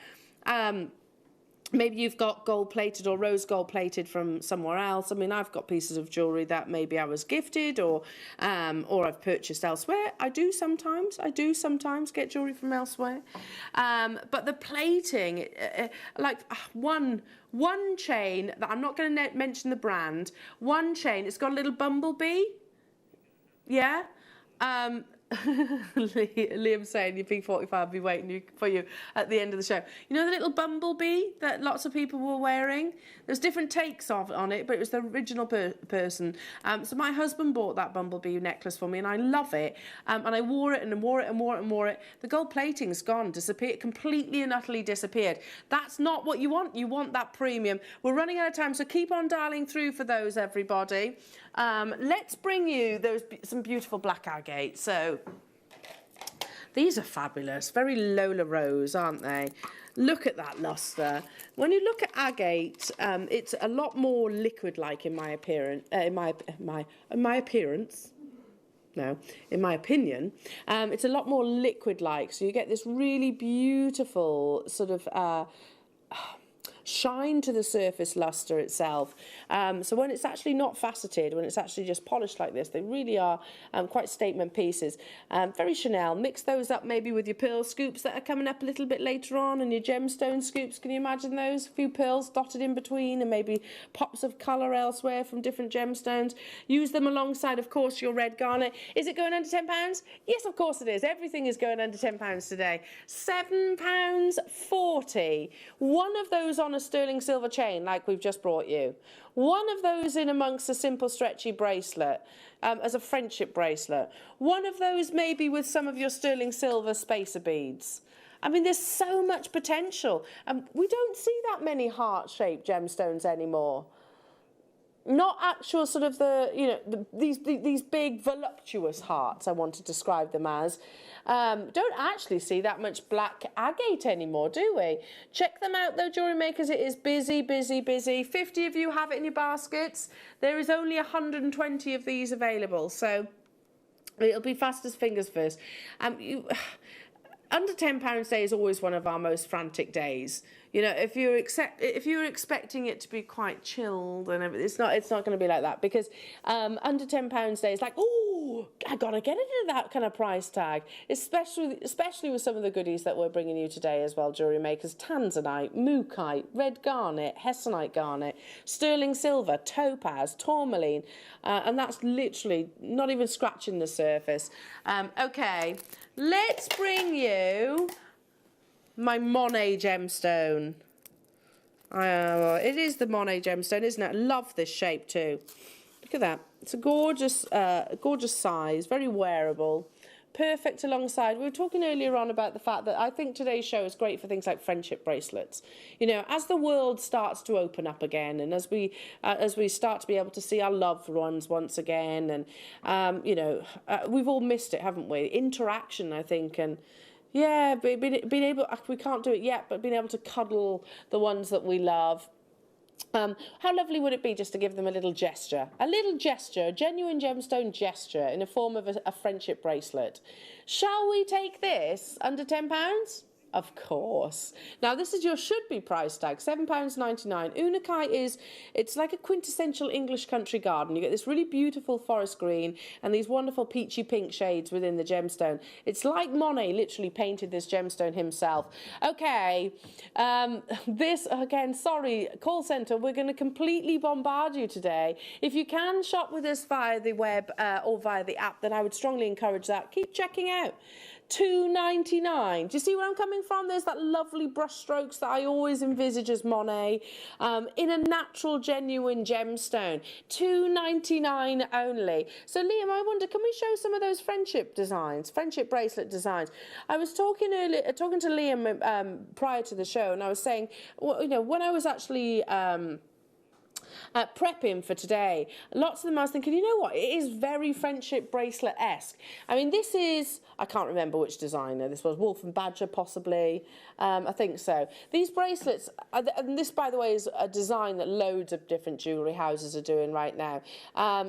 Speaker 3: maybe you've got gold-plated or rose gold-plated from somewhere else? I mean, I've got pieces of jewellery that maybe I was gifted or I've purchased elsewhere. I do sometimes get jewellery from elsewhere. But the plating, like one chain, that I'm not going to mention the brand, one chain, it's got a little bumblebee. Yeah? Liam saying your P45 will be waiting for you at the end of the show. You know the little bumblebee that lots of people were wearing? There's different takes on it, but it was the original person. So my husband bought that bumblebee necklace for me, and I love it. And I wore it and wore it and wore it and wore it. The gold plating's gone, disappeared, completely and utterly disappeared. That's not what you want. You want that premium. We're running out of time, so keep on dialing through for those, everybody. Let's bring you some beautiful black agate. So these are fabulous, very Lola Rose, aren't they? Look at that lustre. When you look at agate, it's a lot more liquid-like in my appearance. no, in my opinion. It's a lot more liquid-like, so you get this really beautiful sort of shine to the surface luster itself. So when it's actually not faceted, when it's actually just polished like this, they really are quite statement pieces. Very Chanel. Mix those up maybe with your pearl scoops that are coming up a little bit later on, and your gemstone scoops. Can you imagine those? A few pearls dotted in between, and maybe pops of colour elsewhere from different gemstones. Use them alongside, of course, your red garnet. Is it going under £10? Yes, of course it is. Everything is going under £10 today. £7.40. One of those on a sterling silver chain like we've just brought you. One of those in amongst a simple stretchy bracelet as a friendship bracelet. One of those maybe with some of your sterling silver spacer beads. I mean, there's so much potential. We don't see that many heart-shaped gemstones anymore. Not actual sort of these big voluptuous hearts, I want to describe them as. Don't actually see that much black agate anymore, do we? Check them out though, Jewellery Makers. It is busy, busy, busy. 50 of you have it in your baskets. There is only 120 of these available, so it'll be fast as fingers first. Under £10 day is always one of our most frantic days. You know, if you're expecting it to be quite chilled and everything, it's not going to be like that, because under £10 day is like, oh, I gotta get it at that kind of price tag. Especially with some of the goodies that we're bringing you today as well, Jewellery Makers: tanzanite, mookaite, red garnet, hessonite garnet, sterling silver, topaz, tourmaline, and that's literally not even scratching the surface. Okay, let's bring you my Monet gemstone. It is the Monet gemstone, isn't it? I love this shape too. Look at that. It's a gorgeous, gorgeous size, very wearable. Perfect alongside. We were talking earlier on about the fact that I think today's show is great for things like friendship bracelets. You know, as the world starts to open up again, and as we start to be able to see our loved ones once again, and you know, we've all missed it, haven't we? Interaction, I think, and yeah, being able, we can't do it yet, but being able to cuddle the ones that we love. How lovely would it be just to give them a little gesture, a genuine gemstone gesture in the form of a friendship bracelet. Shall we take this under £10? Of course. Now this is your should-be price tag, £7.99. Unakite it's like a quintessential English country garden. You get this really beautiful forest green and these wonderful peachy pink shades within the gemstone. It's like Monet literally painted this gemstone himself. Okay, this, again, sorry, call centre, we're going to completely bombard you today. If you can shop with us via the web or via the app, then I would strongly encourage that. Keep checking out. £2.99. Do you see where I'm coming from? There's that lovely brush strokes that I always envisage as Monet in a natural, genuine gemstone. £2.99 only. So Liam, I wonder, can we show some of those friendship bracelet designs? I was talking to Liam prior to the show, and I was saying, well, you know, when I was actually prepping for today, lots of them I was thinking, you know what, it is very friendship bracelet-esque. I mean, this is, I can't remember which designer this was, Wolf and Badger possibly, I think so. These bracelets, and this by the way is a design that loads of different jewellery houses are doing right now.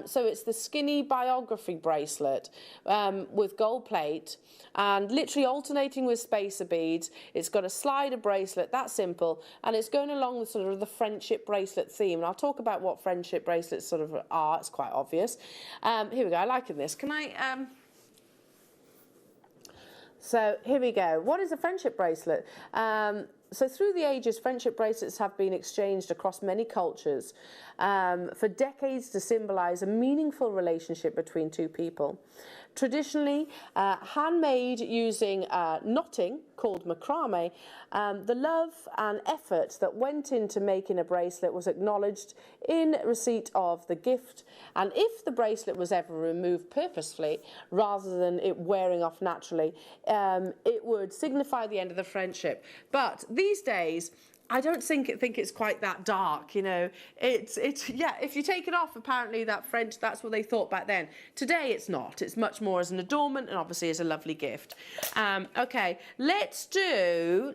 Speaker 3: So it's the skinny biography bracelet with gold plate and literally alternating with spacer beads. It's got a slider bracelet, that simple, and it's going along the sort of the friendship bracelet theme. And I'll talk about what friendship bracelets sort of are. It's quite obvious. Here we go. I like this. Can I? So here we go. What is a friendship bracelet? So through the ages, friendship bracelets have been exchanged across many cultures for decades to symbolise a meaningful relationship between two people. Traditionally, handmade using knotting, called macrame, the love and effort that went into making a bracelet was acknowledged in receipt of the gift, and if the bracelet was ever removed purposefully, rather than it wearing off naturally, it would signify the end of the friendship. But these days, I don't think it's quite that dark, you know. It's yeah, if you take it off, apparently that's what they thought back then. Today it's not. It's much more as an adornment and obviously as a lovely gift. Okay, let's do.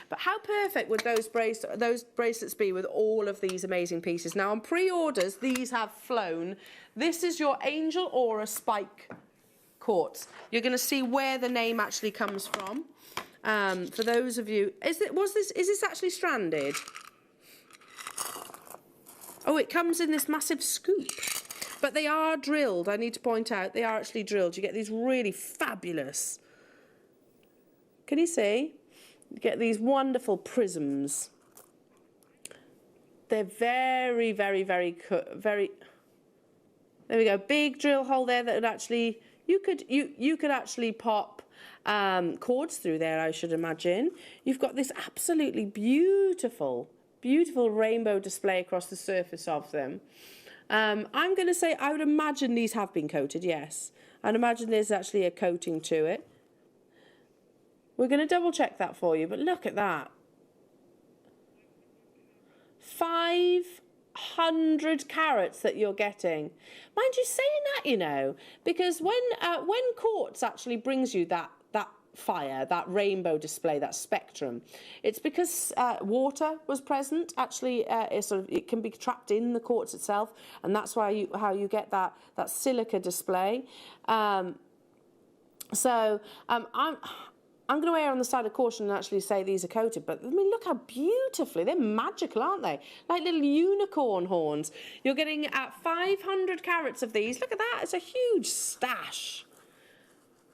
Speaker 3: But how perfect would those bracelets be with all of these amazing pieces? Now on pre-orders, these have flown. This is your Angel Aura Spike quartz. You're going to see where the name actually comes from. For those of you, is this actually stranded? Oh, it comes in this massive scoop. But they are drilled, I need to point out, they are actually drilled. You get these really fabulous, can you see? You get these wonderful prisms. They're very, very, very, there we go, big drill hole there that would actually, you could actually pop cords through there, I should imagine. You've got this absolutely beautiful, beautiful rainbow display across the surface of them. I'm going to say I would imagine these have been coated, yes. I'd imagine there's actually a coating to it. We're going to double check that for you, but look at that. 500 carats that you're getting. Mind you, saying that, you know, because when quartz actually brings you that fire, that rainbow display, that spectrum, it's because water was present. Actually, it can be trapped in the quartz itself, and that's why how you get that silica display. I'm going to err on the side of caution and actually say these are coated, but I mean, look how beautifully, they're magical, aren't they? Like little unicorn horns. You're getting 500 carats of these. Look at that, it's a huge stash.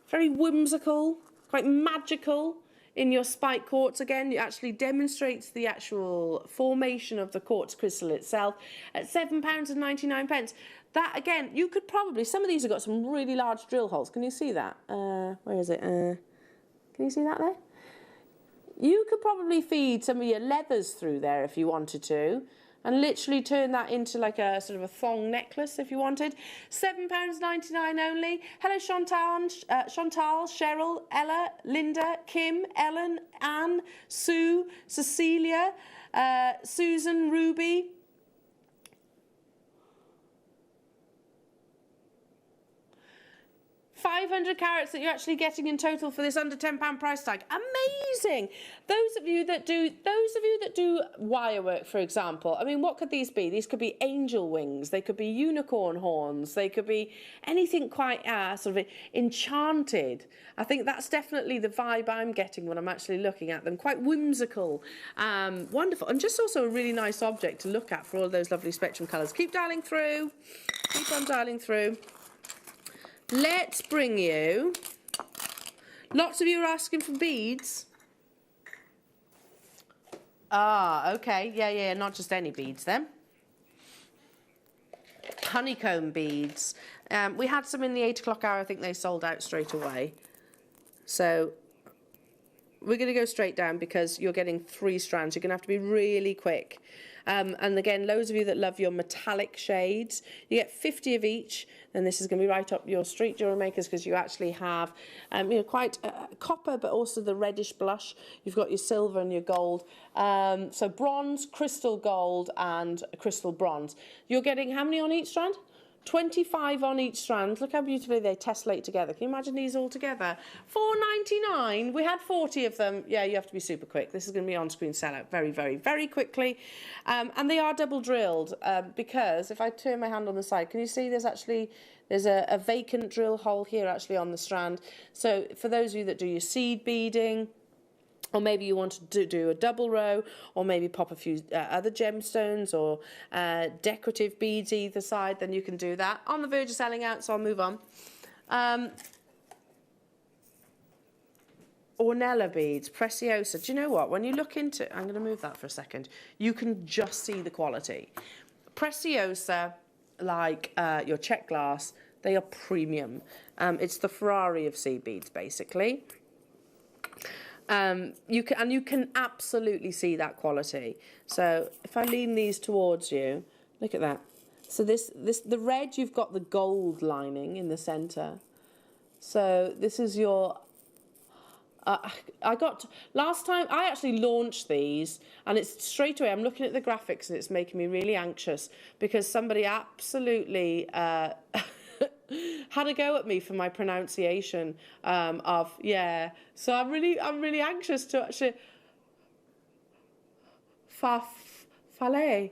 Speaker 3: Very whimsical, quite magical in your spike quartz. Again, it actually demonstrates the actual formation of the quartz crystal itself at £7.99. That, again, you could probably, some of these have got some really large drill holes. Can you see that? Where is it? Can you see that there? You could probably feed some of your leathers through there if you wanted to, and literally turn that into like a sort of a thong necklace if you wanted. £7.99 only. Hello Chantal, Cheryl, Ella, Linda, Kim, Ellen, Anne, Sue, Cecilia, Susan, Ruby. £500 carats that you're actually getting in total for this under £10 price tag. Amazing! Those of you that do wire work, for example, I mean, what could these be? These could be angel wings, they could be unicorn horns, they could be anything quite sort of enchanted. I think that's definitely the vibe I'm getting when I'm actually looking at them. Quite whimsical, wonderful, and just also a really nice object to look at for all those lovely spectrum colours. Keep dialing through. Keep on dialing through. Let's bring you, lots of you are asking for beads. Ah, okay, yeah, not just any beads then. Honeycomb beads. We had some in the 8 o'clock hour, I think they sold out straight away. So we're going to go straight down because you're getting 3 strands. You're going to have to be really quick. And again, loads of you that love your metallic shades, you get 50 of each. And this is going to be right up your street, Jewellery Makers, because you actually have, quite copper, but also the reddish blush. You've got your silver and your gold. So bronze, crystal gold, and crystal bronze. You're getting how many on each strand? 25 on each strand. Look how beautifully they tessellate together. Can you imagine these all together? £4.99. We had 40 of them. Yeah, you have to be super quick. This is going to be on-screen sellout very, very, very quickly. And they are double drilled because if I turn my hand on the side, can you see there's a vacant drill hole here actually on the strand. So for those of you that do your seed beading, or maybe you want to do a double row, or maybe pop a few other gemstones or decorative beads either side, then you can do that. On the verge of selling out, so I'll move on. Ornella beads, Preciosa. Do you know what? When you look into, I'm going to move that for a second, you can just see the quality. Preciosa, like your check glass, they are premium. It's the Ferrari of seed beads, basically. You can absolutely see that quality. So if I lean these towards you, look at that. So the red, you've got the gold lining in the centre. So this is your. Last time I actually launched these, and it's straight away. I'm looking at the graphics, and it's making me really anxious because somebody absolutely. Had a go at me for my pronunciation of so I'm really anxious to actually farfalle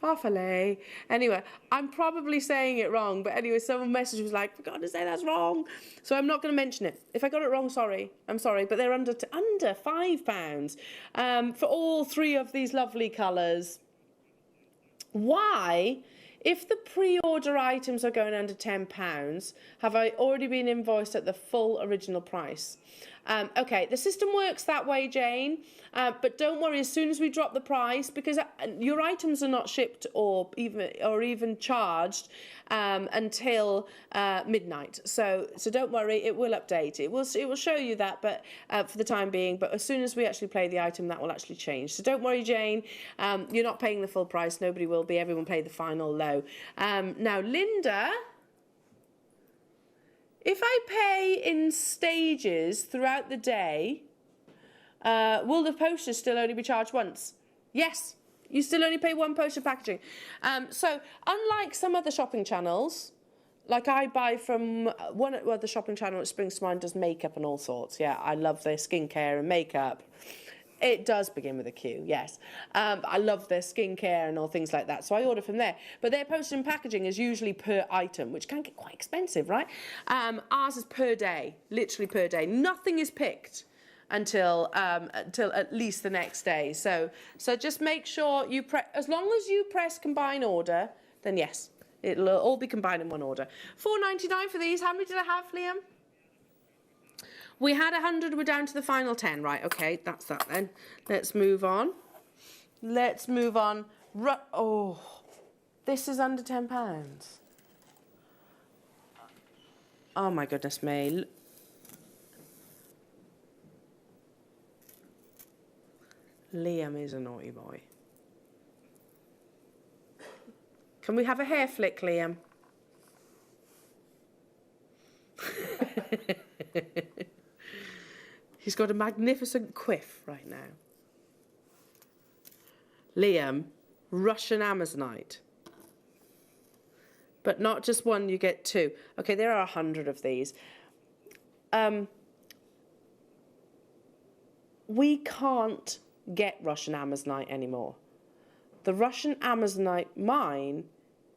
Speaker 3: Farfalle. Anyway, I'm probably saying it wrong, but anyway, someone messaged was like, for God to say that's wrong. So I'm not going to mention it. If I got it wrong, sorry. I'm sorry, but they're under £5 for all three of these lovely colours. Why, if the pre-order items are going under £10, have I already been invoiced at the full original price? Okay, the system works that way, Jane, but don't worry, as soon as we drop the price, because your items are not shipped or even charged until midnight. So don't worry, it will update. It will show you that, but for the time being. But as soon as we actually play the item, that will actually change. So don't worry, Jane. You're not paying the full price. Nobody will be. Everyone paid the final low. Now, Linda. If I pay in stages throughout the day, will the postage still only be charged once? Yes, you still only pay one postage packaging. So unlike some other shopping channels, like I buy from one other shopping channel that springs to mind does makeup and all sorts. Yeah, I love their skincare and makeup. It does begin with a Q, yes. I love their skincare and all things like that, so I order from there. But their postage and packaging is usually per item, which can get quite expensive, right? Ours is per day, literally per day. Nothing is picked until at least the next day. So just make sure you as long as you press combine order, then yes, it'll all be combined in one order. £4.99 for these. How many did I have, Liam? We had 100, we're down to the final 10. Right, okay, that's that then. Let's move on. Let's move on. Oh, this is under £10. Oh my goodness me. Liam is a naughty boy. Can we have a hair flick, Liam? He's got a magnificent quiff right now. Liam, Russian Amazonite. But not just one, you get two. Okay, there are 100 of these. We can't get Russian Amazonite anymore. The Russian Amazonite mine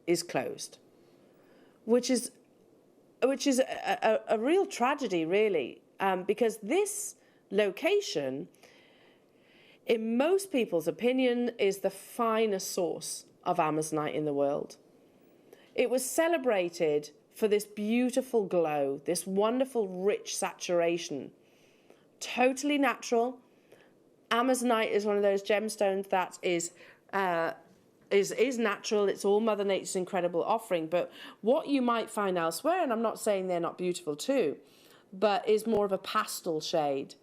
Speaker 3: is closed, which is a real tragedy, really, because this location, in most people's opinion, is the finest source of Amazonite in the world. It was celebrated for this beautiful glow, this wonderful rich saturation, totally natural. Amazonite is one of those gemstones that is natural. It's all Mother Nature's incredible offering. But what you might find elsewhere, and I'm not saying they're not beautiful too, but is more of a pastel shade.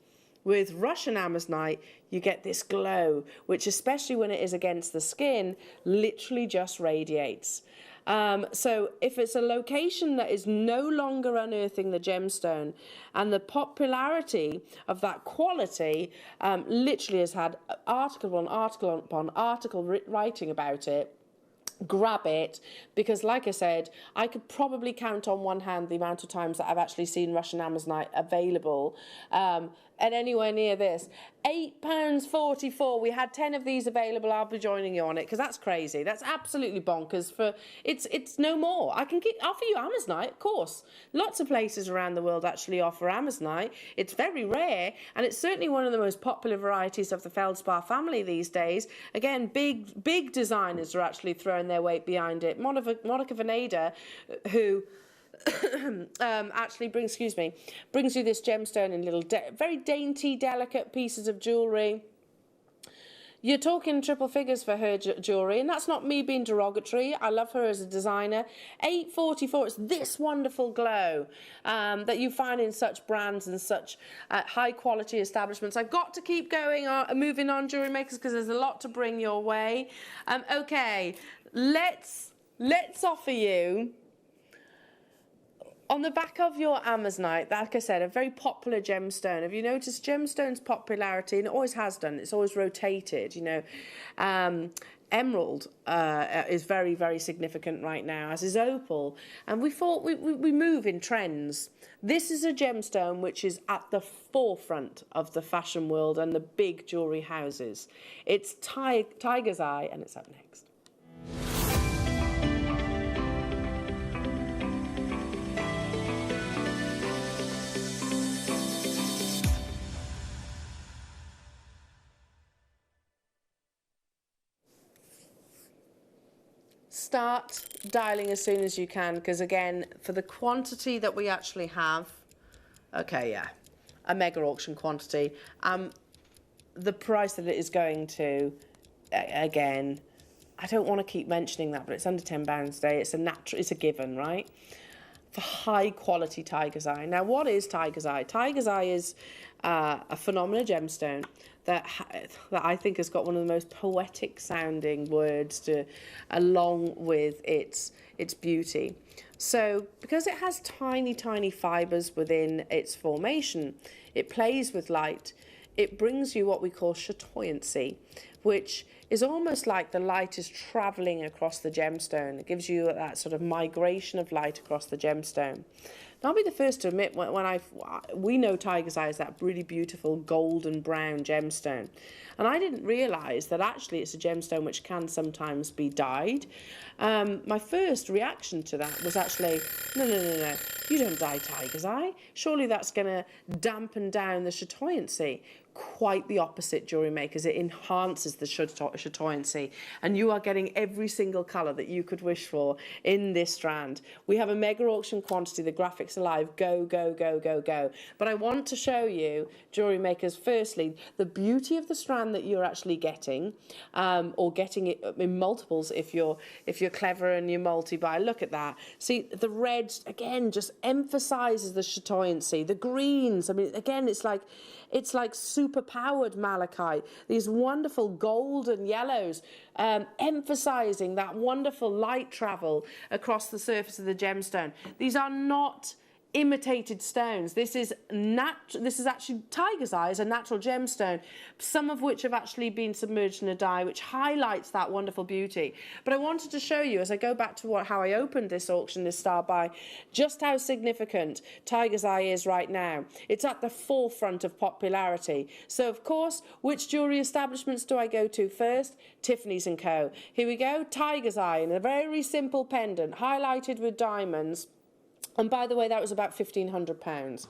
Speaker 3: With Russian Amazonite, you get this glow, which, especially when it is against the skin, literally just radiates. So if it's a location that is no longer unearthing the gemstone, and the popularity of that quality literally has had article upon article upon article writing about it, grab it, because like I said, I could probably count on one hand the amount of times that I've actually seen Russian Amazonite available and anywhere near this. £8.44. We had 10 of these available. I'll be joining you on it, because that's crazy. That's absolutely bonkers. It's no more. I can offer you Amazonite, of course. Lots of places around the world actually offer Amazonite. It's very rare, and it's certainly one of the most popular varieties of the feldspar family these days. Again, big designers are actually throwing their weight behind it. Monica Veneda, who actually brings you this gemstone in little very dainty, delicate pieces of jewellery. You're talking triple figures for her jewellery, and that's not me being derogatory. I love her as a designer. £8.44. It's this wonderful glow that you find in such brands and such high quality establishments. I've got to keep going on, moving on, Jewellery Makers, because there's a lot to bring your way. Okay, let's offer you, on the back of your Amazonite, like I said, a very popular gemstone. Have you noticed gemstone's popularity? And it always has done. It's always rotated, you know. Emerald is very, very significant right now, as is opal. And we thought we move in trends. This is a gemstone which is at the forefront of the fashion world and the big jewellery houses. It's Tiger's Eye, and it's up next. start dialing as soon as you can, because again, for the quantity that we actually have, okay, yeah, a mega auction quantity, the price that it is going to, again, I don't want to keep mentioning that, but it's under £10 today. It's a given, right? For high quality tiger's eye. Now, what is tiger's eye? Tiger's eye is a phenomenal gemstone that I think has got one of the most poetic sounding words along with its beauty. So because it has tiny, tiny fibres within its formation, it plays with light. It brings you what we call chatoyancy, which is almost like the light is travelling across the gemstone. It gives you that sort of migration of light across the gemstone. Now, I'll be the first to admit, we know tiger's eye is that really beautiful golden brown gemstone. And I didn't realise that actually it's a gemstone which can sometimes be dyed. My first reaction to that was actually, no, you don't dye tiger's eye. Surely that's going to dampen down the chatoyancy. Quite the opposite, Jewellery Makers. It enhances the chatoyancy, and you are getting every single colour that you could wish for in this strand. We have a mega auction quantity. The graphics are live. Go, go, go, go, go. But I want to show you, Jewellery Makers, firstly, the beauty of the strand that you're actually getting, or getting it in multiples if you're clever and you multi-buy. Look at that. See, the red, again, just emphasises the chatoyancy. The greens, I mean, again, it's like super powered malachite, these wonderful golden yellows, emphasizing that wonderful light travel across the surface of the gemstone. These are not imitated stones. This is actually tiger's eye, is a natural gemstone, some of which have actually been submerged in a dye, which highlights that wonderful beauty. But I wanted to show you, as I go back to how I opened this auction, this start buy, just how significant tiger's eye is right now. It's at the forefront of popularity. So of course, which jewellery establishments do I go to first? Tiffany's & Co. Here we go, tiger's eye in a very simple pendant, highlighted with diamonds. And by the way, that was about £1,500.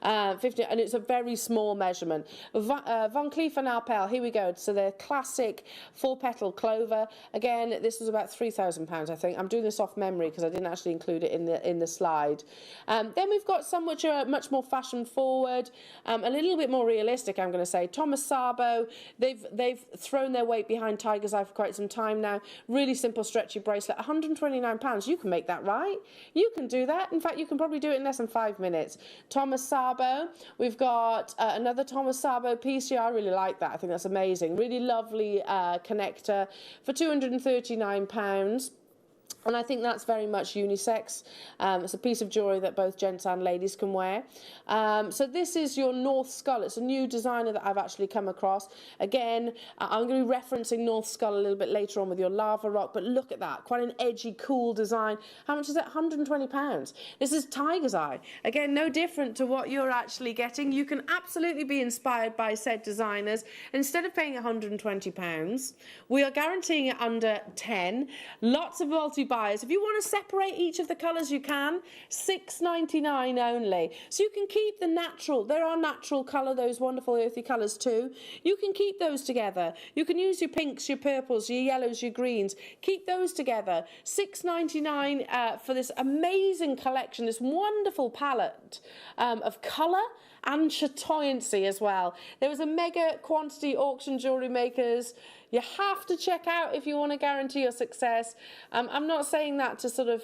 Speaker 3: And it's a very small measurement. Van Cleef & Arpels, here we go. So they're classic 4-petal clover. Again, this was about £3,000, I think. I'm doing this off memory because I didn't actually include it in the slide. Then we've got some which are much more fashion forward, a little bit more realistic, I'm going to say. Thomas Sabo, they've thrown their weight behind tiger's eye for quite some time now. Really simple stretchy bracelet, £129. You can make that, right? You can do that. In fact, you can probably do it in less than 5 minutes. Thomas Sabo, we've got another Thomas Sabo piece here. I really like that. I think that's amazing. Really lovely connector for £239. And I think that's very much unisex. It's a piece of jewellery that both gents and ladies can wear. So this is your North Skull. It's a new designer that I've actually come across. Again, I'm going to be referencing North Skull a little bit later on with your lava rock, but look at that. Quite an edgy, cool design. How much is it? £120. This is tiger's eye. Again, no different to what you're actually getting. You can absolutely be inspired by said designers. Instead of paying £120, we are guaranteeing it under 10. Lots of multi-buyers. If you want to separate each of the colours, you can. £6.99 only. So you can keep the natural. There are natural colour, those wonderful earthy colours too. You can keep those together. You can use your pinks, your purples, your yellows, your greens. Keep those together. £6.99 for this amazing collection, this wonderful palette of colour and chatoyancy as well. There was a mega quantity auction, Jewellery Makers. You have to check out if you want to guarantee your success. I'm not saying that to sort of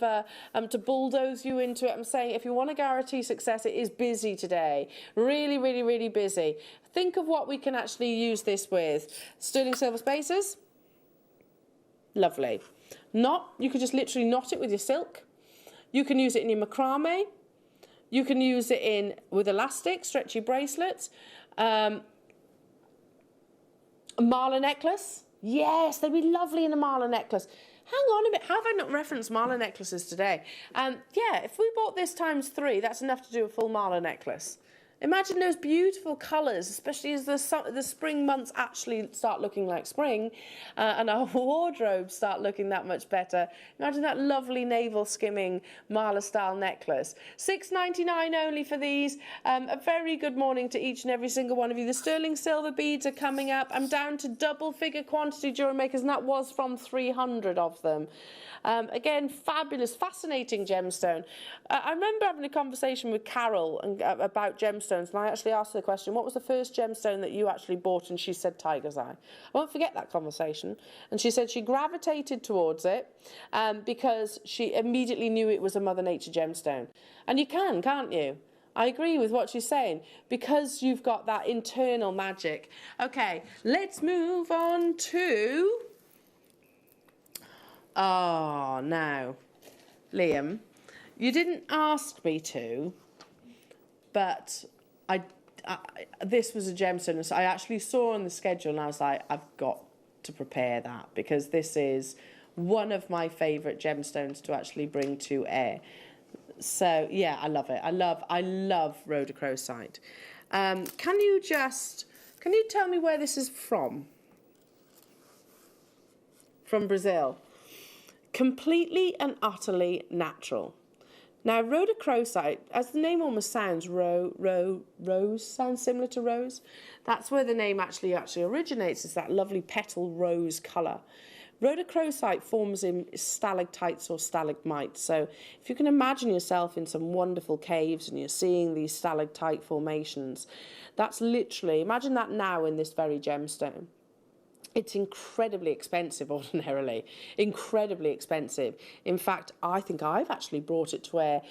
Speaker 3: to bulldoze you into it. I'm saying if you want to guarantee success, it is busy today. Really, really, really busy. Think of what we can actually use this with. Sterling silver spacers. Lovely. Knot, you could just literally knot it with your silk. You can use it in your macrame. You can use it with elastic, stretchy bracelets. A mala necklace. Yes, they'd be lovely in a mala necklace. Hang on a bit, how have I not referenced mala necklaces today? Yeah, if we bought this times 3, that's enough to do a full mala necklace. Imagine those beautiful colours, especially as the spring months actually start looking like spring and our wardrobes start looking that much better. Imagine that lovely navel skimming Marla style necklace. $6.99 only for these. A very good morning to each and every single one of you. The sterling silver beads are coming up. I'm down to double figure quantity jewellery makers, and that was from 300 of them. Again, fabulous, fascinating gemstone. I remember having a conversation with Carol about gemstones, and I actually asked her the question, what was the first gemstone that you actually bought? And she said tiger's eye. I won't forget that conversation. And she said she gravitated towards it because she immediately knew it was a Mother Nature gemstone. And you can, can't you? I agree with what she's saying, because you've got that internal magic. Okay, let's move on to... Oh, now, Liam, you didn't ask me to, but this was a gemstone. So I actually saw on the schedule and I was like, I've got to prepare that, because this is one of my favourite gemstones to actually bring to air. So, yeah, I love it. I love rhodochrosite. Can you tell me where this is from? From Brazil. Completely and utterly natural. Now, rhodochrosite, as the name almost sounds, rose sounds similar to rose. That's where the name actually originates, is that lovely petal rose colour. Rhodochrosite forms in stalactites or stalagmites. So if you can imagine yourself in some wonderful caves and you're seeing these stalactite formations, that's literally, imagine that now in this very gemstone. It's incredibly expensive ordinarily, incredibly expensive. In fact, I think I've actually brought it to where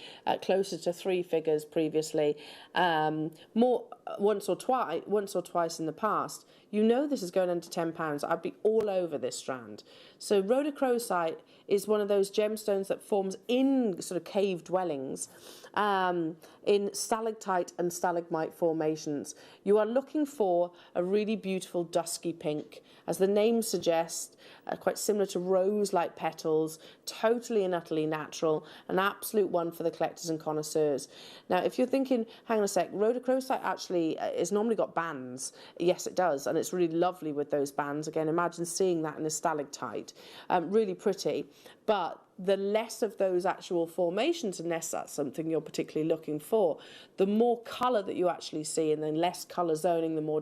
Speaker 3: closer to 3 figures previously, more once or twice in the past. You know this is going under £10. I'd be all over this strand. So rhodochrosite is one of those gemstones that forms in sort of cave dwellings, in stalactite and stalagmite formations. You are looking for a really beautiful dusky pink, as the name suggests, quite similar to rose-like petals, totally and utterly natural, an absolute one for the collectors and connoisseurs. Now, if you're thinking, hang on a sec, rhodochrosite actually is normally got bands. Yes, it does, and it's really lovely with those bands. Again, imagine seeing that in a stalactite. Really pretty, but the less of those actual formations, unless that's something you're particularly looking for, the more colour that you actually see, and then less colour zoning, the more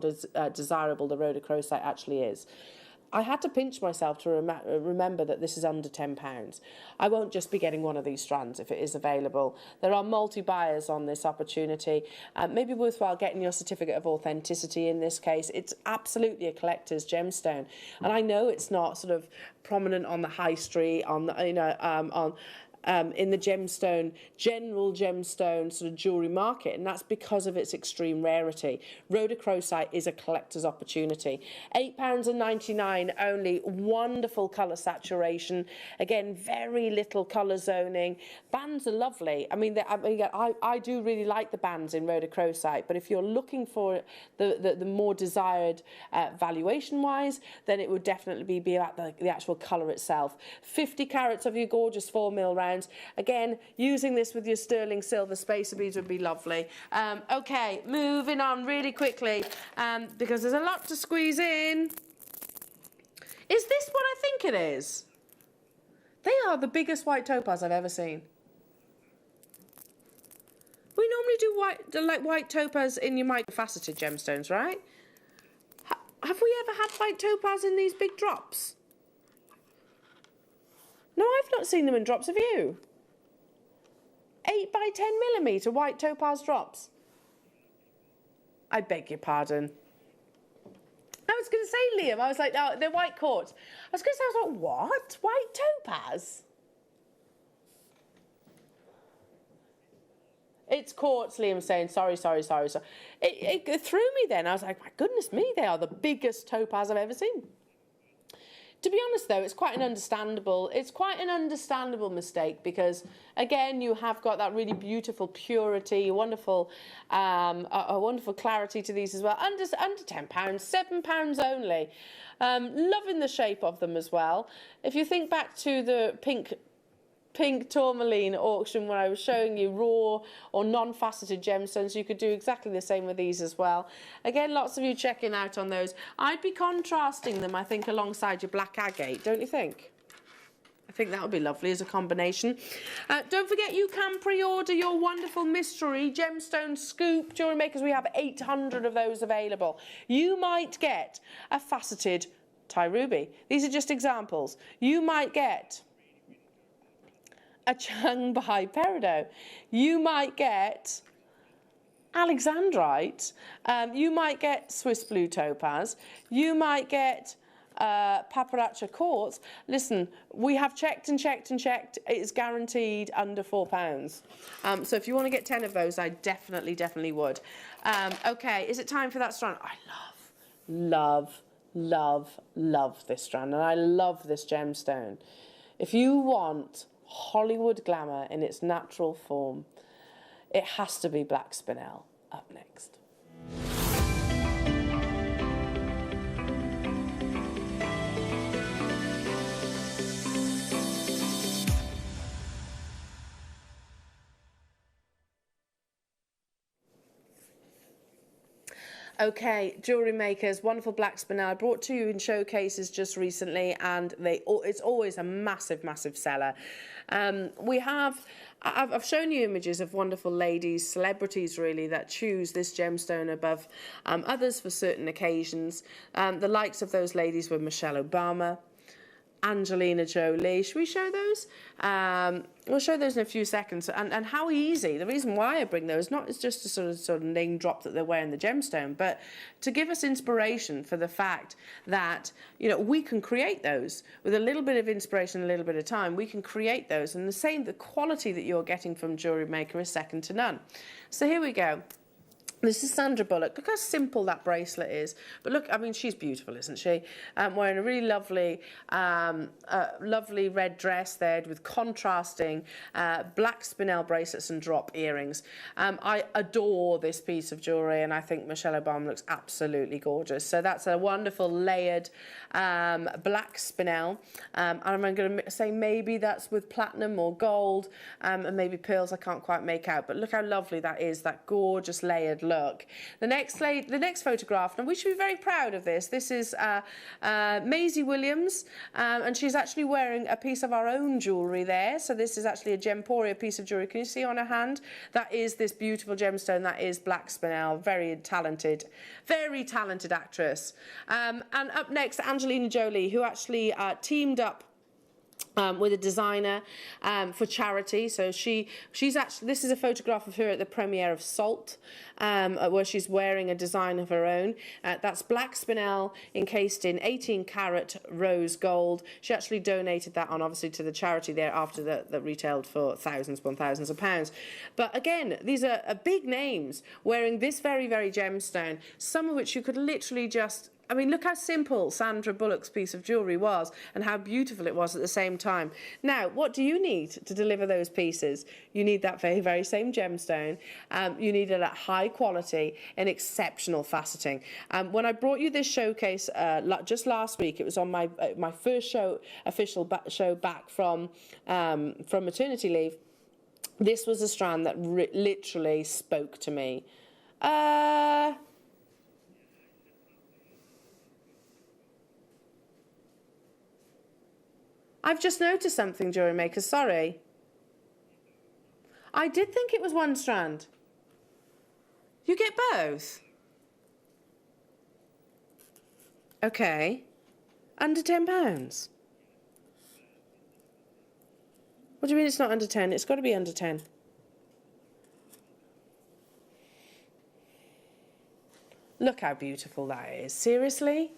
Speaker 3: desirable the rhodochrosite actually is. I had to pinch myself to remember that this is under £10. I won't just be getting one of these strands if it is available. There are multi-buyers on this opportunity. Maybe worthwhile getting your certificate of authenticity in this case. It's absolutely a collector's gemstone. And I know it's not sort of prominent on the high street, on the, in the general gemstone sort of jewellery market, and that's because of its extreme rarity. Rhodochrosite is a collector's opportunity. £8.99 only, wonderful colour saturation. Again, very little colour zoning. Bands are lovely. I mean, I do really like the bands in rhodochrosite, but if you're looking for the more desired valuation-wise, then it would definitely be about the actual colour itself. 50 carats of your gorgeous 4mm round. Again, using this with your sterling silver spacer beads would be lovely. Okay, moving on really quickly, because there's a lot to squeeze in. Is this what I think it is? They are the biggest white topaz I've ever seen. We normally do white topaz in your microfaceted gemstones, right? Have we ever had white topaz in these big drops? No, I've not seen them in drops, have you? 8 by 10mm white topaz drops. I beg your pardon. I was going to say, Liam, I was like, oh, they're white quartz. I was going to say, I was like, what? White topaz? It's quartz, Liam's saying, sorry. It threw me then. I was like, my goodness me, they are the biggest topaz I've ever seen. To be honest, though, it's quite an understandable mistake, because, again, you have got that really beautiful purity, a wonderful clarity to these as well. Under £10, £7 only. Loving the shape of them as well. If you think back to the pink pink tourmaline auction where I was showing you raw or non-faceted gemstones. You could do exactly the same with these as well. Again, lots of you checking out on those. I'd be contrasting them, I think, alongside your black agate, don't you think? I think that would be lovely as a combination. Don't forget, you can pre-order your wonderful mystery gemstone scoop jewellery makers. We have 800 of those available. You might get a faceted Thai ruby. These are just examples. You might get a Chiang-Bai peridot. You might get alexandrite. You might get Swiss blue topaz. You might get Paparacha quartz. Listen, we have checked and checked and checked. It's guaranteed under £4. So if you want to get 10 of those, I definitely would. Okay, is it time for that strand? I love this strand, and I love this gemstone. If you want Hollywood glamour in its natural form, it has to be black spinel up next. Okay, jewellery makers, wonderful black spinel. I brought to you in showcases just recently, and it's always a massive seller. I've shown you images of wonderful ladies, celebrities really, that choose this gemstone above others for certain occasions. The likes of those ladies were Michelle Obama, Angelina Jolie. Should we show those? We'll show those in a few seconds. And how easy. The reason why I bring those, not is just to sort of name drop that they're wearing the gemstone, but to give us inspiration for the fact that, you know, we can create those with a little bit of inspiration, a little bit of time. We can create those, and the quality that you're getting from Jewellery Maker is second to none. So here we go. This is Sandra Bullock. Look how simple that bracelet is. But look, I mean, she's beautiful, isn't she? Wearing a really lovely, lovely red dress there with contrasting black spinel bracelets and drop earrings. I adore this piece of jewellery, and I think Michelle Obama looks absolutely gorgeous. So that's a wonderful layered black spinel. And I'm going to say maybe that's with platinum or gold, and maybe pearls. I can't quite make out. But look how lovely that is, that gorgeous layered look. The next photograph, and we should be very proud of this. This is Maisie Williams, and she's actually wearing a piece of our own jewellery there. So this is actually a Gemporia piece of jewellery. Can you see on her hand? That is this beautiful gemstone. That is black spinel. Very talented actress. And up next, Angelina Jolie, who actually teamed up with a designer for charity. So she's actually, this is a photograph of her at the premiere of Salt, where she's wearing a design of her own. That's black spinel encased in 18-carat rose gold. She actually donated that on, obviously, to the charity there after that retailed for thousands upon thousands of pounds. But again, these are big names wearing this very gemstone, some of which you could literally just, I mean, look how simple Sandra Bullock's piece of jewellery was and how beautiful it was at the same time. Now, what do you need to deliver those pieces? You need that very same gemstone. You need it at high quality and exceptional faceting. When I brought you this showcase just last week, it was on my first official show back from maternity leave. This was a strand that literally spoke to me. I've just noticed something, Jewellery Maker, sorry. I did think it was one strand. You get both? Okay. Under £10? What do you mean it's not under 10? It's got to be under 10. Look how beautiful that is. Seriously?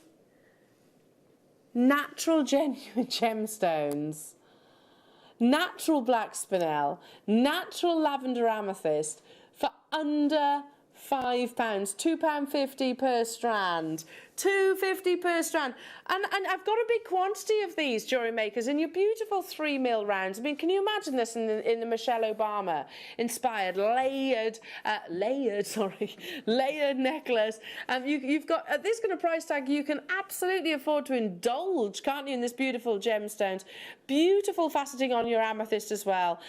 Speaker 3: Natural genuine gemstones, natural black spinel, natural lavender amethyst for under £5, £2.50 per strand, £2.50 per strand. And I've got a big quantity of these Jewellery Makers in your beautiful 3mm rounds. I mean, can you imagine this in the Michelle Obama inspired layered necklace? You've got, at this kind of price tag, you can absolutely afford to indulge, can't you, in this beautiful gemstones. Beautiful faceting on your amethyst as well.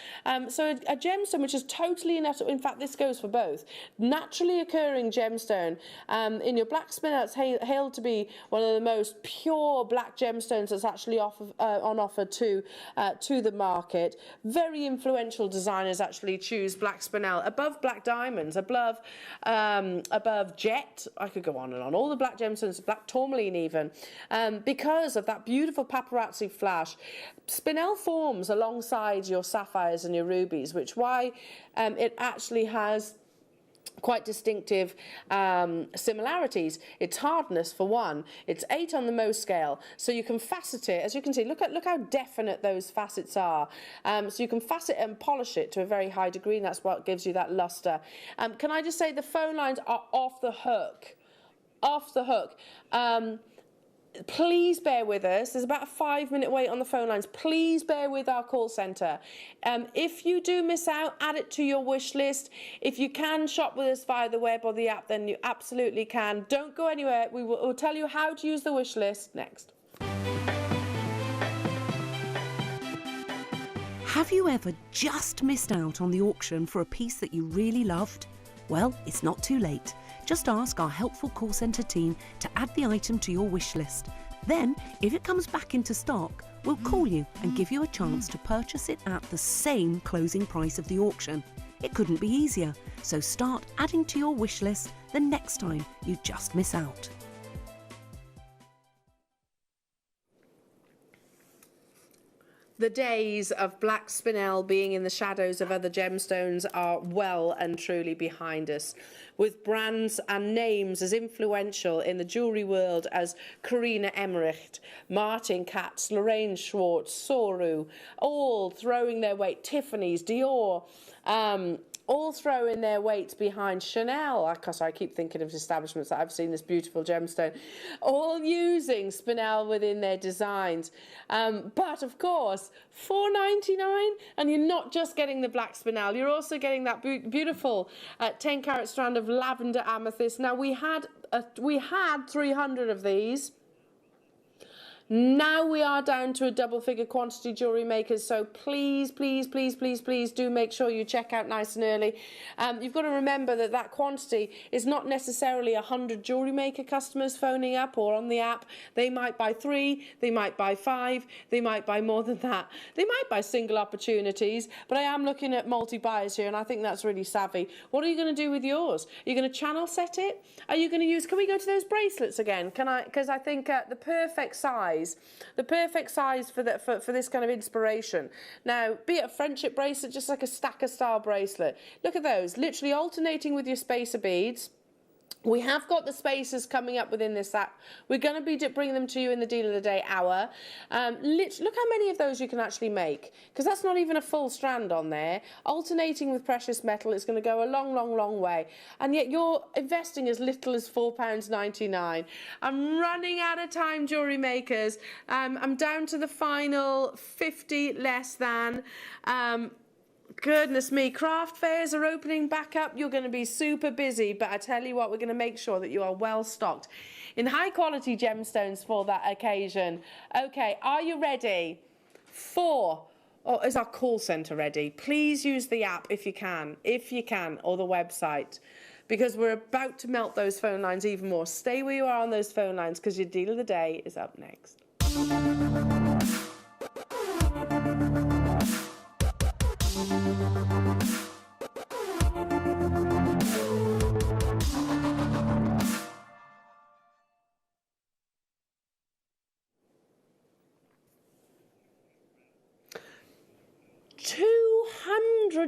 Speaker 3: So a gemstone which is totally natural. In fact, this goes for both. Naturally occurring gemstone. In your black spinel, it's hailed to be one of the most pure black gemstones that's actually on offer to the market. Very influential designers actually choose black spinel above black diamonds, above jet. I could go on and on. All the black gemstones, black tourmaline even, because of that beautiful paparazzi flash. Spinel forms alongside your sapphires and your rubies, which why it actually has quite distinctive similarities. Its hardness for one, it's 8 on the Mohs scale, so you can facet it. As you can see, look how definite those facets are. So you can facet and polish it to a very high degree, and that's what gives you that luster. Can I just say the phone lines are off the hook. Off the hook. Please bear with us. There's about a 5-minute wait on the phone lines. Please bear with our call centre. If you do miss out, add it to your wish list. If you can shop with us via the web or the app, then you absolutely can. Don't go anywhere. We'll tell you how to use the wish list next.
Speaker 8: Have you ever just missed out on the auction for a piece that you really loved? Well, it's not too late. Just ask our helpful call centre team to add the item to your wish list. Then, if it comes back into stock, we'll call you and give you a chance to purchase it at the same closing price of the auction. It couldn't be easier, so start adding to your wish list the next time you just miss out.
Speaker 3: The days of black spinel being in the shadows of other gemstones are well and truly behind us, with brands and names as influential in the jewellery world as Karina Emmerich, Martin Katz, Lorraine Schwartz, Soru, all throwing their weight, Tiffany's, Dior, all throwing their weight behind Chanel, because I keep thinking of establishments that I've seen this beautiful gemstone, all using spinel within their designs. But of course, $4.99, and you're not just getting the black spinel, you're also getting that beautiful 10-carat strand of lavender amethyst. Now we had 300 of these. Now we are down to a double-figure quantity, Jewellery Makers, so please, please, please, please, please do make sure you check out nice and early. You've got to remember that that quantity is not necessarily 100 Jewellery Maker customers phoning up or on the app. They might buy 3, they might buy 5, they might buy more than that. They might buy single opportunities, but I am looking at multi-buyers here, and I think that's really savvy. What are you going to do with yours? Are you going to channel set it? Are you going to use, can we go to those bracelets again? Because I think the perfect size for this kind of inspiration. Now, be it a friendship bracelet, just like a stacker style bracelet. Look at those, literally alternating with your spacer beads. We have got the spacers coming up within this app. We're going to be bringing them to you in the Deal of the Day hour. Look how many of those you can actually make, because that's not even a full strand on there. Alternating with precious metal is going to go a long, long, long way. And yet you're investing as little as £4.99. I'm running out of time, Jewellery Makers. I'm down to the final 50 less than. Goodness me, craft fairs are opening back up. You're going to be super busy, but I tell you what, we're going to make sure that you are well stocked in high quality gemstones for that occasion. Okay, are you ready? Is our call centre ready? Please use the app if you can, or the website, because we're about to melt those phone lines even more. Stay where you are on those phone lines, because your Deal of the Day is up next.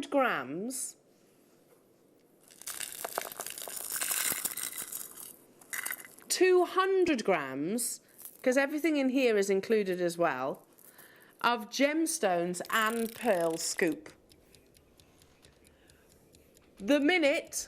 Speaker 3: Grams, 200 grams, because everything in here is included as well, of gemstones and pearl scoop. The minute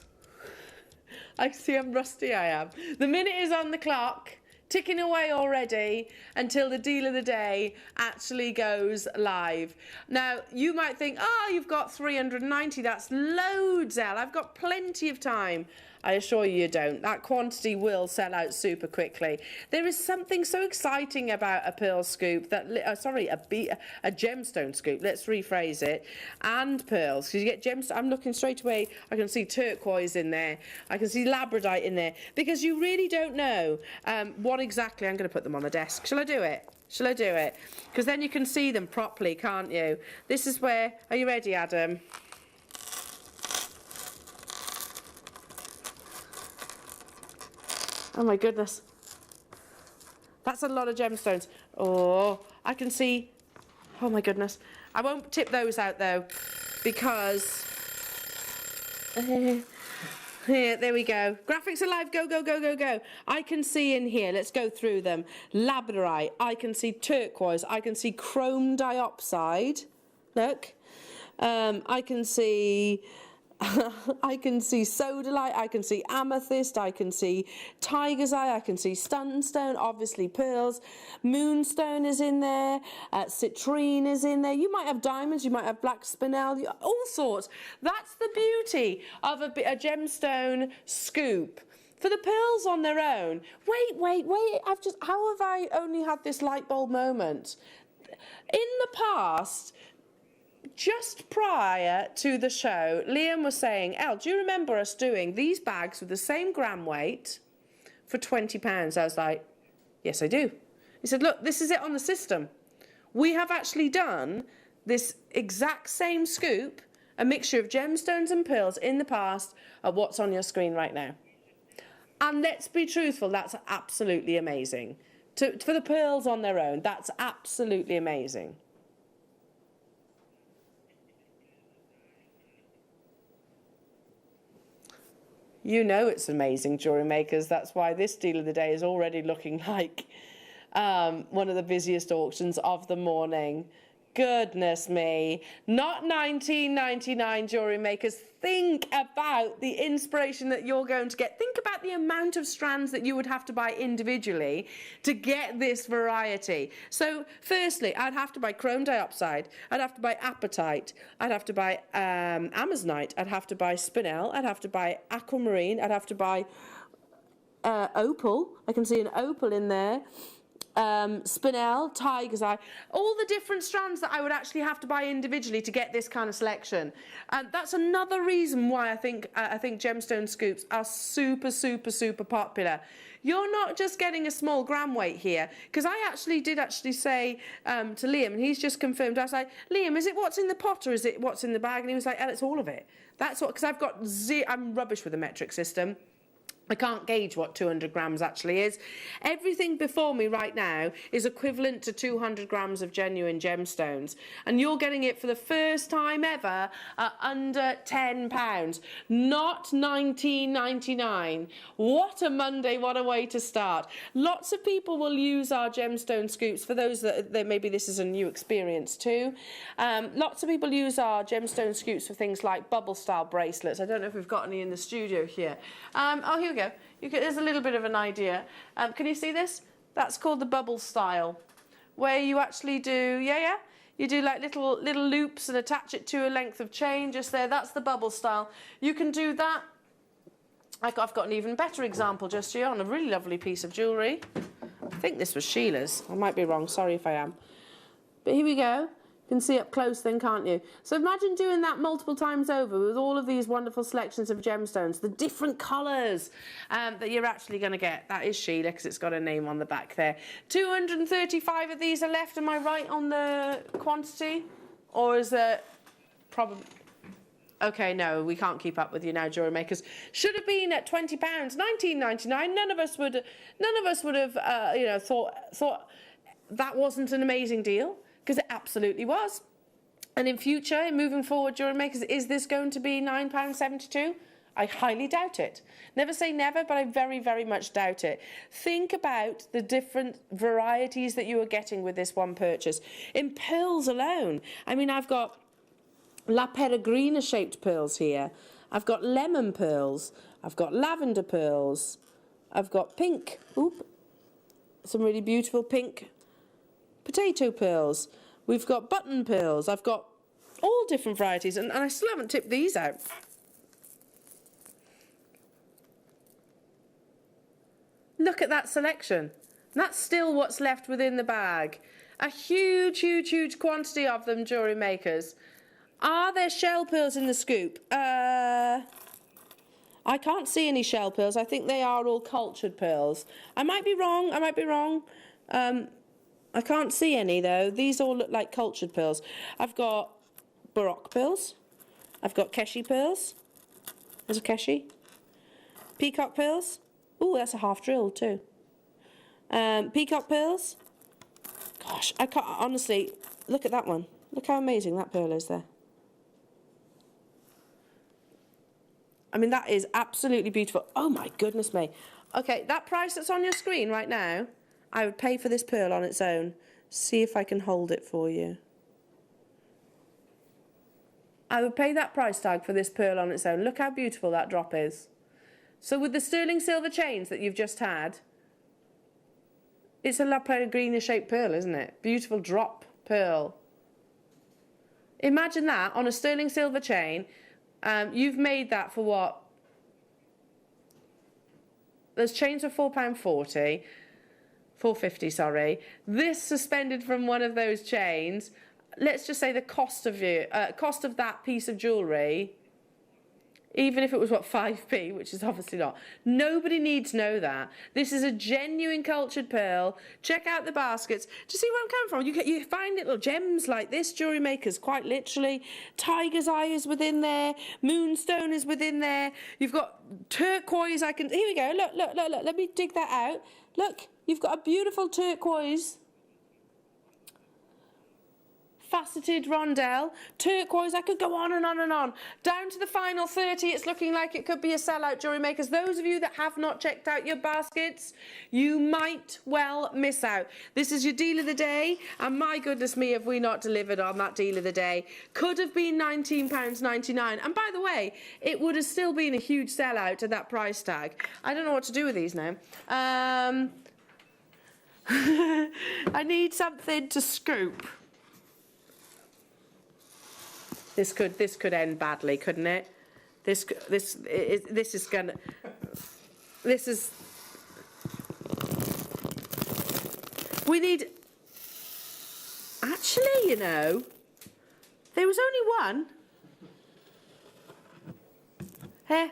Speaker 3: I see how rusty I am. The minute is on the clock, ticking away already until the deal of the day actually goes live. Now, you might think, oh, you've got 390, that's loads, Elle. I've got plenty of time. I assure you don't. That quantity will sell out super quickly. There is something so exciting about a pearl scoop that, a gemstone scoop, let's rephrase it, and pearls. Because you get gemstones, I'm looking straight away, I can see turquoise in there, I can see labradite in there, because you really don't know what exactly, I'm going to put them on the desk. Shall I do it? Shall I do it? Because then you can see them properly, can't you? This is where, are you ready, Adam? Oh my goodness. That's a lot of gemstones. Oh, I can see. Oh my goodness. I won't tip those out though, because here, there we go. Graphics are live. Go, go, go, go, go. I can see in here. Let's go through them. Labradorite. I can see turquoise. I can see chrome dioxide. Look. I can see I can see sodalite, I can see amethyst, I can see tiger's eye, I can see sunstone, obviously pearls, moonstone is in there, citrine is in there. You might have diamonds, you might have black spinel, all sorts. That's the beauty of a gemstone scoop. For the pearls on their own, wait, how have I only had this light bulb moment? In the past, just prior to the show, Liam was saying, Elle, do you remember us doing these bags with the same gram weight for £20? I was like, yes, I do. He said, look, this is it on the system. We have actually done this exact same scoop, a mixture of gemstones and pearls in the past, of what's on your screen right now. And let's be truthful, that's absolutely amazing. For the pearls on their own, that's absolutely amazing. You know it's amazing, jewellery makers. That's why this deal of the day is already looking like one of the busiest auctions of the morning. Goodness me. Not $19.99, jewellery makers. Think about the inspiration that you're going to get. Think about the amount of strands that you would have to buy individually to get this variety. So firstly, I'd have to buy chrome dioxide, I'd have to buy apatite, I'd have to buy amazonite, I'd have to buy spinel, I'd have to buy aquamarine, I'd have to buy opal. I can see an opal in there. Spinel, tiger's eye, all the different strands that I would actually have to buy individually to get this kind of selection. And that's another reason why I think gemstone scoops are super, super, super popular. You're not just getting a small gram weight here, because I did say to Liam, and he's just confirmed, I was like, Liam, is it what's in the pot or is it what's in the bag? And he was like, oh, it's all of it. That's what, because I'm rubbish with the metric system. I can't gauge what 200 grams actually is. Everything before me right now is equivalent to 200 grams of genuine gemstones. And you're getting it for the first time ever at under £10, not $19.99. What a Monday, what a way to start. Lots of people will use our gemstone scoops, for those that maybe this is a new experience too. Lots of people use our gemstone scoops for things like bubble style bracelets. I don't know if we've got any in the studio here. Oh, here we go. There's a little bit of an idea. Can you see this? That's called the bubble style, where you actually do, you do like little loops and attach it to a length of chain just there. That's the bubble style. You can do that. I've got an even better example just here on a really lovely piece of jewellery. I think this was Sheila's. I might be wrong. Sorry if I am. But here we go. You can see up close then, can't you? So imagine doing that multiple times over with all of these wonderful selections of gemstones, the different colours that you're actually going to get. That is Sheila, because it's got a name on the back there. 235 of these are left. Am I right on the quantity? Or is it probably... Okay, no, we can't keep up with you now, jewellery makers. Should have been at £20, $19.99. None of us would have, thought that wasn't an amazing deal. Because it absolutely was. And in future, moving forward, jewellery makers, is this going to be £9.72? I highly doubt it. Never say never, but I very, very much doubt it. Think about the different varieties that you are getting with this one purchase. In pearls alone, I mean, I've got La Peregrina shaped pearls here. I've got lemon pearls. I've got lavender pearls. I've got pink, some really beautiful pink potato pearls. We've got button pearls. I've got all different varieties, and I still haven't tipped these out. Look at that selection. That's still what's left within the bag. A huge, huge, huge quantity of them, jewellery makers. Are there shell pearls in the scoop? I can't see any shell pearls. I think they are all cultured pearls. I might be wrong. I can't see any, though. These all look like cultured pearls. I've got Baroque pearls. I've got Keshi pearls. There's a Keshi. Peacock pearls. Oh, that's a half drill, too. Peacock pearls. Gosh, I can't, honestly, look at that one. Look how amazing that pearl is there. I mean, that is absolutely beautiful. Oh, my goodness me. Okay, that price that's on your screen right now, I would pay for this pearl on its own. See if I can hold it for you. I would pay that price tag for this pearl on its own. Look how beautiful that drop is. So with the sterling silver chains that you've just had, it's a La Peregrina shaped pearl, isn't it? Beautiful drop pearl. Imagine that on a sterling silver chain. You've made that for what? Those chains are £4.40. £4.50, sorry. This suspended from one of those chains, let's just say the cost of that piece of jewellery, even if it was, what, 5p, which is obviously not. Nobody needs to know that. This is a genuine cultured pearl. Check out the baskets. Do you see where I'm coming from? You find little gems like this, Jewellery Makers, quite literally. Tiger's Eye is within there. Moonstone is within there. You've got turquoise. Here we go. Look. Let me dig that out. Look, you've got a beautiful turquoise. Faceted rondelle, turquoise. I could go on and on and on. Down to the final 30, it's looking like it could be a sellout, Jewellery Makers. Those of you that have not checked out your baskets, you might well miss out. This is your deal of the day, and my goodness me, have we not delivered on that deal of the day. Could have been £19.99, and by the way, it would have still been a huge sellout at that price tag. I don't know what to do with these now. I need something to scoop. This could end badly, couldn't it? We need. Actually, you know, there was only one. Here,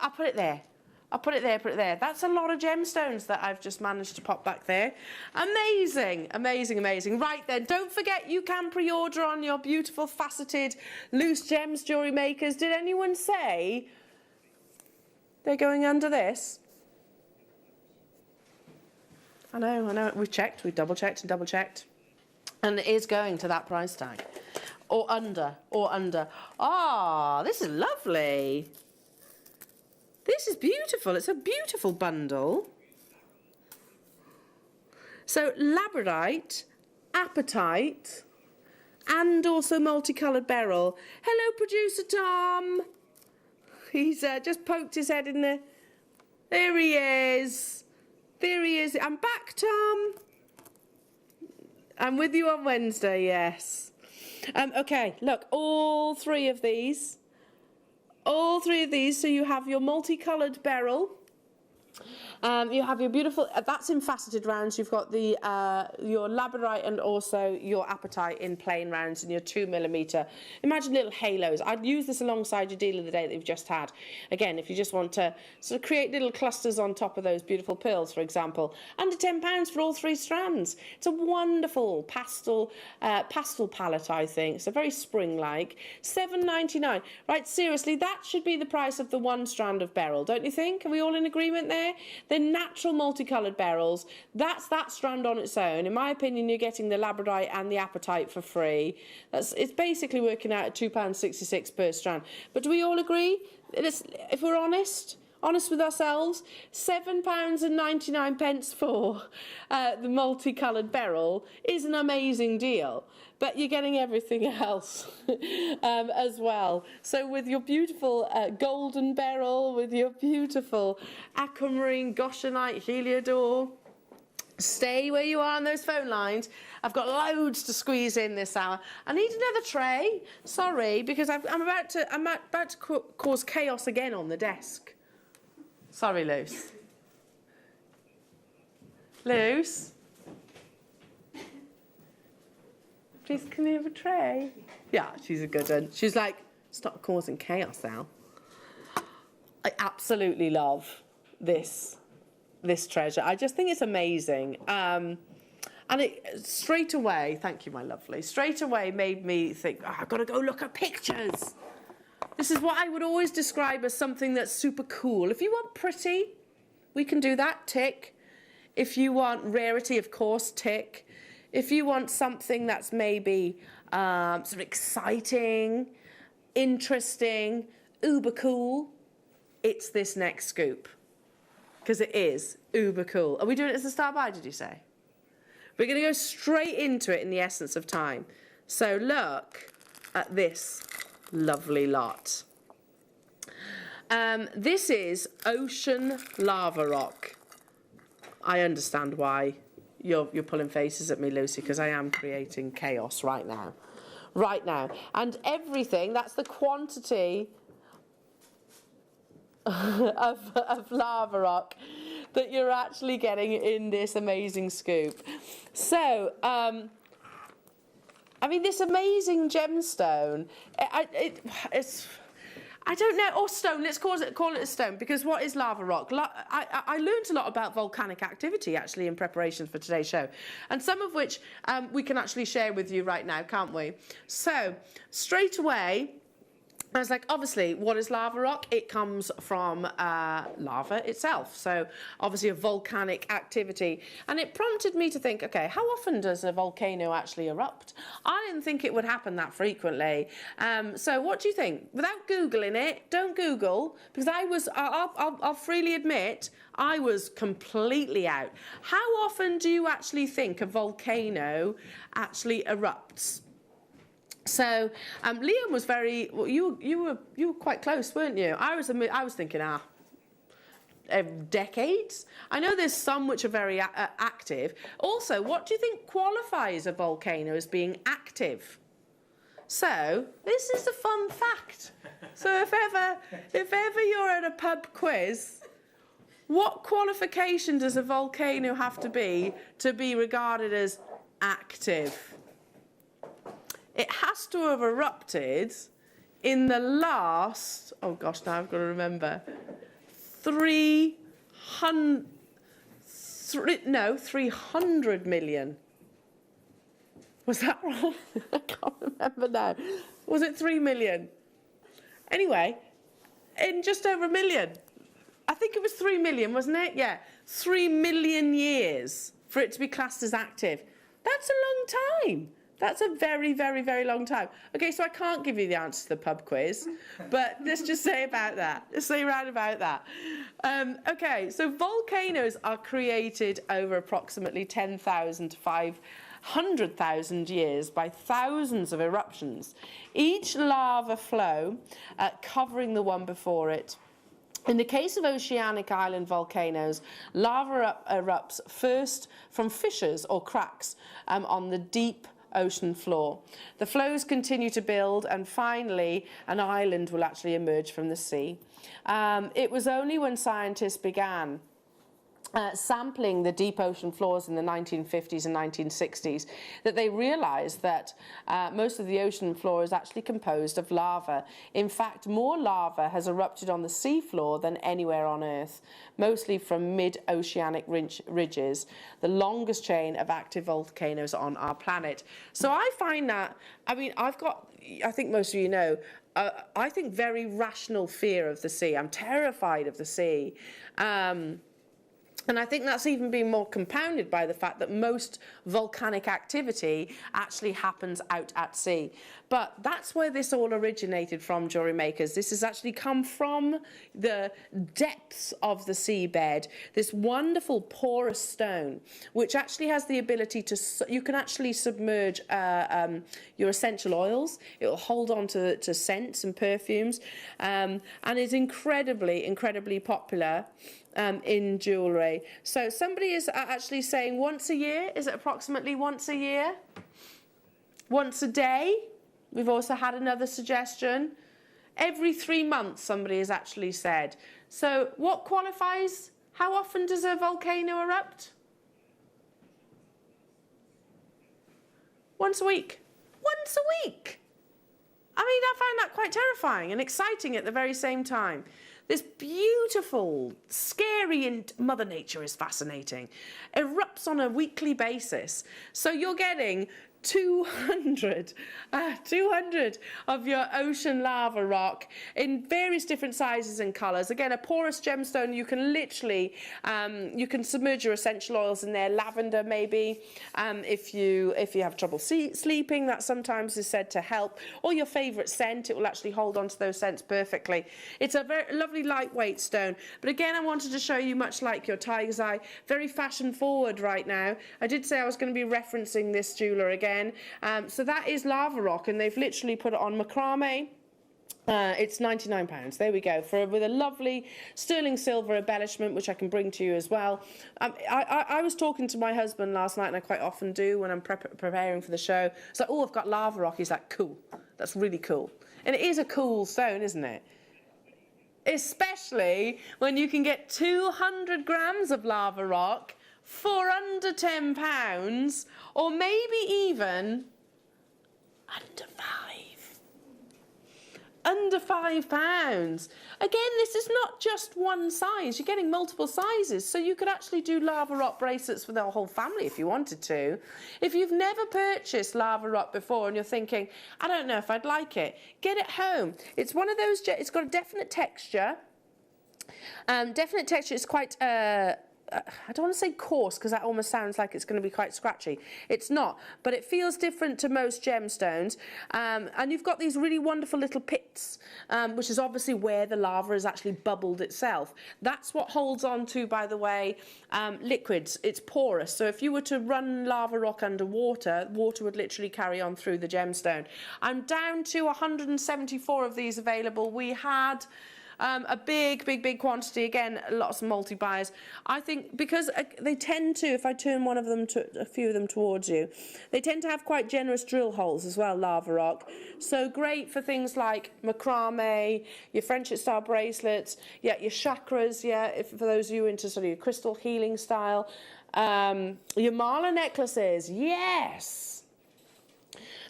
Speaker 3: I'll put it there. I'll put it there. That's a lot of gemstones that I've just managed to pop back there. Amazing. Right then, don't forget you can pre-order on your beautiful faceted loose gems, Jewellery Makers. Did anyone say they're going under this? I know. We've double-checked. And it is going to that price tag. Or under. Ah, this is lovely. This is beautiful. It's a beautiful bundle. So labradorite, apatite, and also multicoloured beryl. Hello, producer Tom. He's just poked his head in there. There he is. I'm back, Tom. I'm with you on Wednesday, yes. Okay, look, all three of these, so you have your multicoloured beryl, you have your beautiful, that's in faceted rounds, you've got the your labradorite and also your apatite in plain rounds and your 2mm. Imagine little halos. I'd use this alongside your deal of the day that you've just had. Again, if you just want to sort of create little clusters on top of those beautiful pearls, for example. Under £10 for all three strands. It's a wonderful pastel palette, I think. So very spring-like. £7.99. Right, seriously, that should be the price of the one strand of beryl, don't you think? Are we all in agreement there? They're natural multicoloured beryls. That's that strand on its own. In my opinion, you're getting the labradorite and the apatite for free. It's basically working out at £2.66 per strand. But do we all agree? If we're honest, honest with ourselves, £7.99 for the multicoloured beryl is an amazing deal. But you're getting everything else as well. So with your beautiful golden beryl, with your beautiful aquamarine, goshenite, heliodor, stay where you are on those phone lines. I've got loads to squeeze in this hour. I need another tray. Sorry, because I'm about to cause chaos again on the desk. Sorry, Luce. Luce? Please, can you have a tray? Yeah, she's a good one. She's like, stop causing chaos now. I absolutely love this treasure. I just think it's amazing. And it straight away, thank you, my lovely, straight away made me think, oh, I've got to go look at pictures. This is what I would always describe as something that's super cool. If you want pretty, we can do that, tick. If you want rarity, of course, tick. If you want something that's maybe sort of exciting, interesting, uber cool, it's this next scoop. Because it is uber cool. Are we doing it as a star buy, did you say? We're going to go straight into it in the essence of time. So look at this lovely lot. This is ocean lava rock. I understand why you're pulling faces at me, Lucy, because I am creating chaos right now. Right now. And everything, that's the quantity of lava rock that you're actually getting in this amazing scoop. So, I mean, this amazing gemstone, it's... I don't know, or stone, let's call it a stone, because what is lava rock? I learned a lot about volcanic activity, actually, in preparation for today's show, and some of which we can actually share with you right now, can't we? So, straight away, I was like, obviously, what is lava rock? It comes from lava itself, so obviously a volcanic activity. And it prompted me to think, okay, how often does a volcano actually erupt? I didn't think it would happen that frequently. So what do you think? Without Googling it, don't Google, because I'll freely admit, I was completely out. How often do you actually think a volcano actually erupts? So Liam was very. Well, you were quite close, weren't you? I was thinking, decades. I know there's some which are very active. Also, what do you think qualifies a volcano as being active? So this is a fun fact. So if ever you're at a pub quiz, what qualification does a volcano have to be regarded as active? It has to have erupted in the last, oh gosh, now I've got to remember, 300 million. Was that wrong? I can't remember now. Was it 3 million? Anyway, in just over a million. I think it was 3 million, wasn't it? Yeah, 3 million years for it to be classed as active. That's a long time. That's a very, very, very long time. Okay, so I can't give you the answer to the pub quiz, but let's just say about that. Let's say round about that. Okay, so volcanoes are created over approximately 10,000 to 500,000 years by thousands of eruptions, each lava flow covering the one before it. In the case of oceanic island volcanoes, lava erupts first from fissures or cracks on the deep ocean floor. The flows continue to build, and finally an island will actually emerge from the sea. It was only when scientists began sampling the deep ocean floors in the 1950s and 1960s that they realized that most of the ocean floor is actually composed of lava. In fact, more lava has erupted on the seafloor than anywhere on Earth, mostly from mid-oceanic ridges, the longest chain of active volcanoes on our planet. So I find that, I mean, I think most of you know, I think very rational fear of the sea. I'm terrified of the sea. And I think that's even been more compounded by the fact that most volcanic activity actually happens out at sea. But that's where this all originated from, Jewellery Makers. This has actually come from the depths of the seabed, this wonderful porous stone, which actually has the ability to, you can actually submerge your essential oils. It will hold on to scents and perfumes, and is incredibly, incredibly popular in jewellery. So somebody is actually saying once a year. Is it approximately once a year? Once a day? We've also had another suggestion. Every 3 months, somebody has actually said. So what qualifies? How often does a volcano erupt? Once a week. Once a week! I mean, I find that quite terrifying and exciting at the very same time. This beautiful, scary, and Mother Nature is fascinating, erupts on a weekly basis. So you're getting 200 of your ocean lava rock in various different sizes and colours. Again, a porous gemstone, you can literally, you can submerge your essential oils in there, lavender maybe, if you have trouble sleeping, that sometimes is said to help, or your favourite scent, it will actually hold on to those scents perfectly. It's a very lovely lightweight stone, but again, I wanted to show you, much like your tiger's eye, very fashion forward right now. I did say I was going to be referencing this jeweller again. So that is lava rock, and they've literally put it on macrame. It's £99. There we go, with a lovely sterling silver embellishment, which I can bring to you as well. I was talking to my husband last night, and I quite often do when I'm preparing for the show. It's like, oh, I've got lava rock. He's like, cool. That's really cool. And it is a cool stone, isn't it? Especially when you can get 200 grams of lava rock for under £10, or maybe even under £5. Again, this is not just one size. You're getting multiple sizes, so you could actually do lava rock bracelets for the whole family if you wanted to. If you've never purchased lava rock before and you're thinking, I don't know if I'd like it, get it home. It's one of those, it's got a definite texture. It's quite I don't want to say coarse, because that almost sounds like it's going to be quite scratchy. It's not, but it feels different to most gemstones. And you've got these really wonderful little pits, which is obviously where the lava has actually bubbled itself. That's what holds on to, by the way, liquids. It's porous. So if you were to run lava rock under water, water would literally carry on through the gemstone. I'm down to 174 of these available. We had a big quantity, again, lots of multi-buyers. I think because they tend to, if I turn a few of them towards you, they tend to have quite generous drill holes as well, lava rock. So great for things like macrame, your friendship style bracelets, yeah, your chakras, yeah, for those of you into sort of your crystal healing style, your mala necklaces, yes.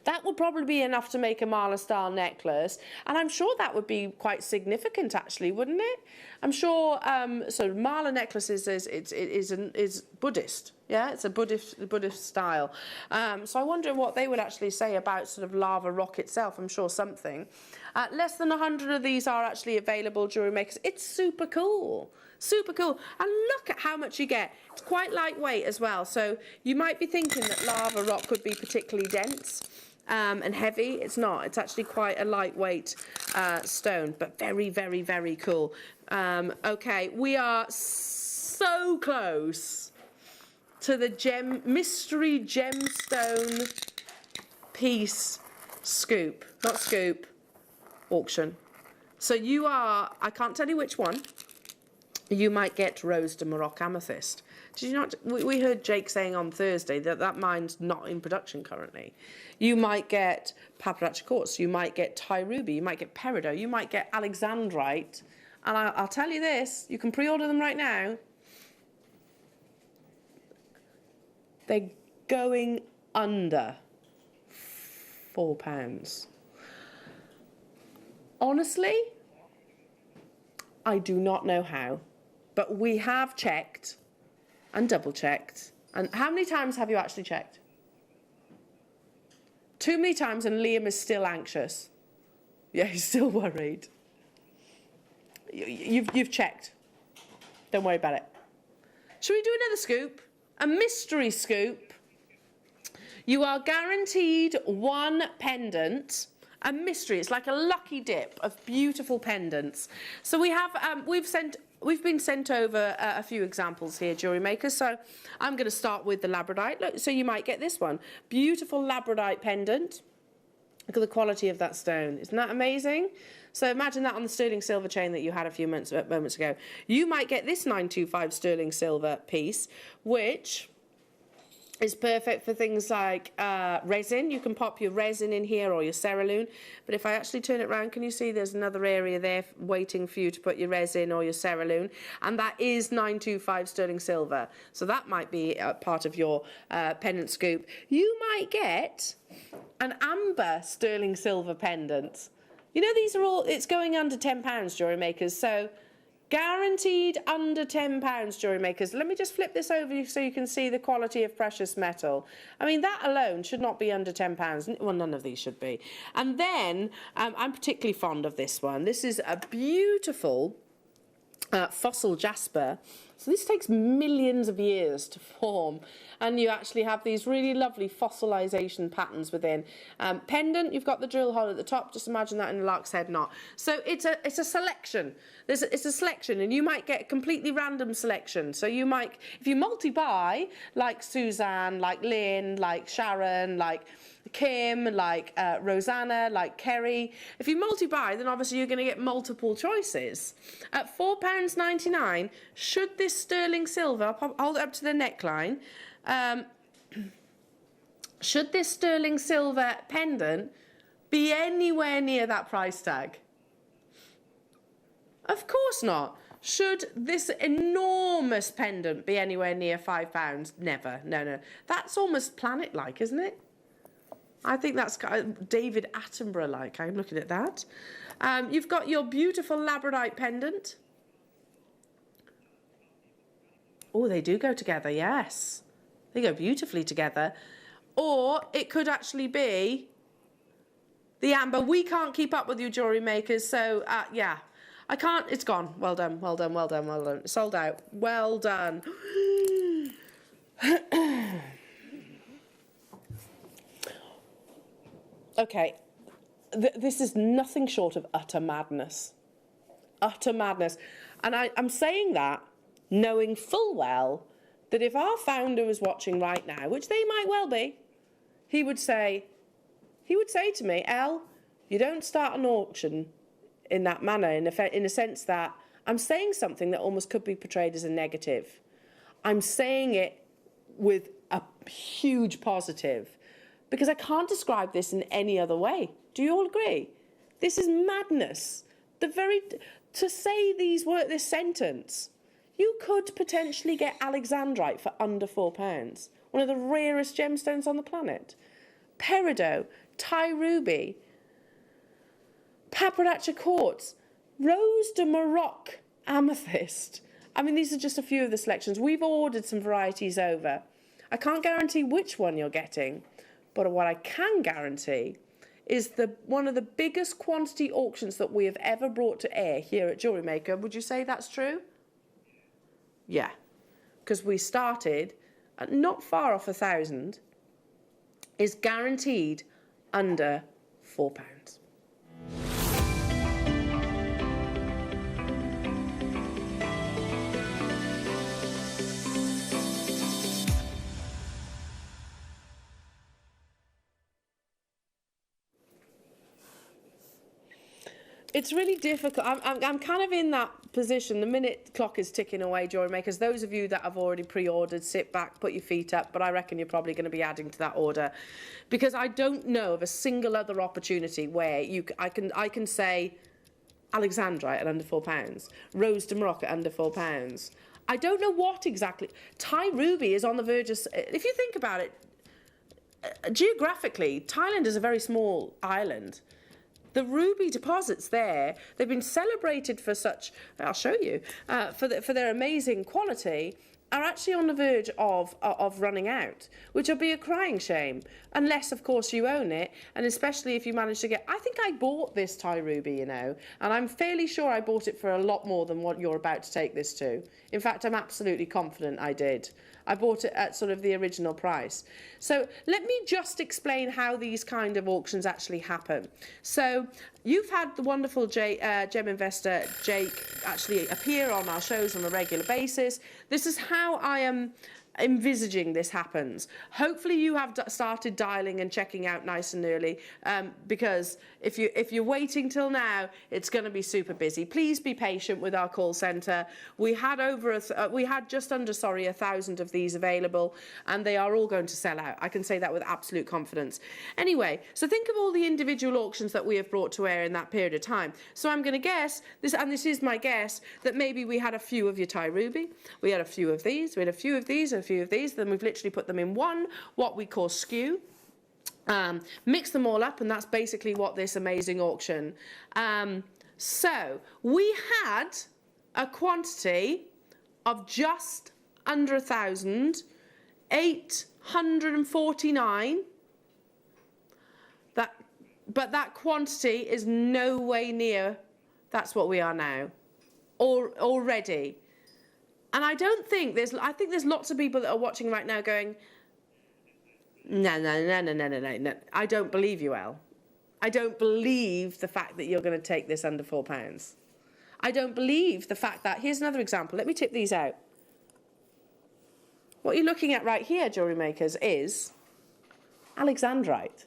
Speaker 3: That would probably be enough to make a mala style necklace, and I'm sure that would be quite significant, actually, wouldn't it? I'm sure sort of mala necklaces is Buddhist, yeah, it's a Buddhist style. So I wonder what they would actually say about sort of lava rock itself. I'm sure something. Less than 100 of these are actually available, Jewellery Makers. It's super cool. Super cool. And look at how much you get. It's quite lightweight as well. So you might be thinking that lava rock could be particularly dense and heavy. It's not. It's actually quite a lightweight stone, but very cool. Okay, we are so close to the mystery gemstone piece scoop. Not scoop, auction. So you are, I can't tell you which one. You might get Rose de Morocco Amethyst. Did you not? We heard Jake saying on Thursday that mine's not in production currently. You might get Paparazzi Quartz. You might get Thai Ruby. You might get Peridot. You might get Alexandrite. And I'll tell you this, you can pre-order them right now. They're going under £4. Honestly, I do not know how. But we have checked and double-checked. And how many times have you actually checked? Too many times, and Liam is still anxious. Yeah, he's still worried. You've checked. Don't worry about it. Should we do another scoop? A mystery scoop. You are guaranteed one pendant. A mystery. It's like a lucky dip of beautiful pendants. So we have, we've been sent over a few examples here, Jewellery Maker. So I'm going to start with the labradorite. Look, so you might get this one. Beautiful labradorite pendant. Look at the quality of that stone. Isn't that amazing? So imagine that on the sterling silver chain that you had a few moments ago. You might get this 925 sterling silver piece, which is perfect for things like resin. You can pop your resin in here or your cerulean. But if I actually turn it around, can you see there's another area there waiting for you to put your resin or your cerulean? And that is 925 sterling silver. So that might be a part of your pendant scoop. You might get an amber sterling silver pendant. You know, these are all, it's going under £10, Jewellery Makers. So guaranteed under £10, Jewellery Makers. Let me just flip this over so you can see the quality of precious metal. I mean, that alone should not be under £10. Well, none of these should be. And then, I'm particularly fond of this one. This is a beautiful fossil jasper. So this takes millions of years to form, and you actually have these really lovely fossilization patterns within. Pendant, you've got the drill hole at the top. Just imagine that in a lark's head knot. So it's a selection. It's a selection, and you might get a completely random selection. So you might, if you multi-buy, like Suzanne, like Lynn, like Sharon, like Kim, like Rosanna, like Kerry. If you multi-buy, then obviously you're going to get multiple choices. At £4.99, should this sterling silver, hold it up to the neckline, should this sterling silver pendant be anywhere near that price tag? Of course not. Should this enormous pendant be anywhere near £5? Never. No. That's almost planet-like, isn't it? I think that's David Attenborough-like. I'm looking at that. You've got your beautiful labradorite pendant. Oh, they do go together, yes. They go beautifully together. Or it could actually be the amber. We can't keep up with you, Jewellery Makers, so yeah. I can't, it's gone. Well done, well done, well done, well done. Sold out. Well done. Okay, this is nothing short of utter madness. Utter madness. And I'm saying that knowing full well that if our founder was watching right now, which they might well be, he would say to me, Elle, you don't start an auction in that manner, in a sense that I'm saying something that almost could be portrayed as a negative. I'm saying it with a huge positive, because I can't describe this in any other way. Do you all agree? This is madness. To say this sentence, you could potentially get alexandrite for under £4, one of the rarest gemstones on the planet. Peridot, Thai ruby, Pappardaccia quartz, Rose de Maroc amethyst. I mean, these are just a few of the selections. We've ordered some varieties over. I can't guarantee which one you're getting, but what I can guarantee is one of the biggest quantity auctions that we have ever brought to air here at Jewellery Maker. Would you say that's true? Yeah, because we started at not far off 1,000, is guaranteed under £4. It's really difficult. I'm kind of in that position. The minute clock is ticking away, Jewellery Makers. Those of you that have already pre-ordered, sit back, put your feet up. But I reckon you're probably going to be adding to that order, because I don't know of a single other opportunity where I can say alexandrite at under £4, Rose de Maroc at under £4. I don't know what exactly. Thai ruby is on the verge of. If you think about it, geographically, Thailand is a very small island. The ruby deposits there, they've been celebrated for such, I'll show you, for their amazing quality. are actually on the verge of running out, which will be a crying shame, unless, of course, you own it, and especially if you manage to get... I think I bought this Thai ruby, you know, and I'm fairly sure I bought it for a lot more than what you're about to take this to. In fact, I'm absolutely confident I did. I bought it at sort of the original price. So let me just explain how these kind of auctions actually happen. So you've had the wonderful gem investor Jake actually appear on our shows on a regular basis. This is how I am envisaging this happens. Hopefully you have started dialing and checking out nice and early, because if you're waiting till now, it's going to be super busy. Please be patient with our call centre. We had just under 1,000 of these available, and they are all going to sell out. I can say that with absolute confidence. Anyway, so think of all the individual auctions that we have brought to air in that period of time. So I'm going to guess this, and this is my guess, that maybe we had a few of your Thai ruby, we had a few of these, we had a few of these, and a few of these, then we've literally put them in one, what we call skew, mix them all up, and that's basically what this amazing auction. So we had a quantity of just under 1,000, 849. But that quantity is no way near. That's what we are now, already. And I don't think I think there's lots of people that are watching right now going, no. I don't believe you, Elle. I don't believe the fact that you're going to take this under £4. I don't believe the fact that, here's another example. Let me tip these out. What you're looking at right here, Jewellery Makers, is Alexandrite.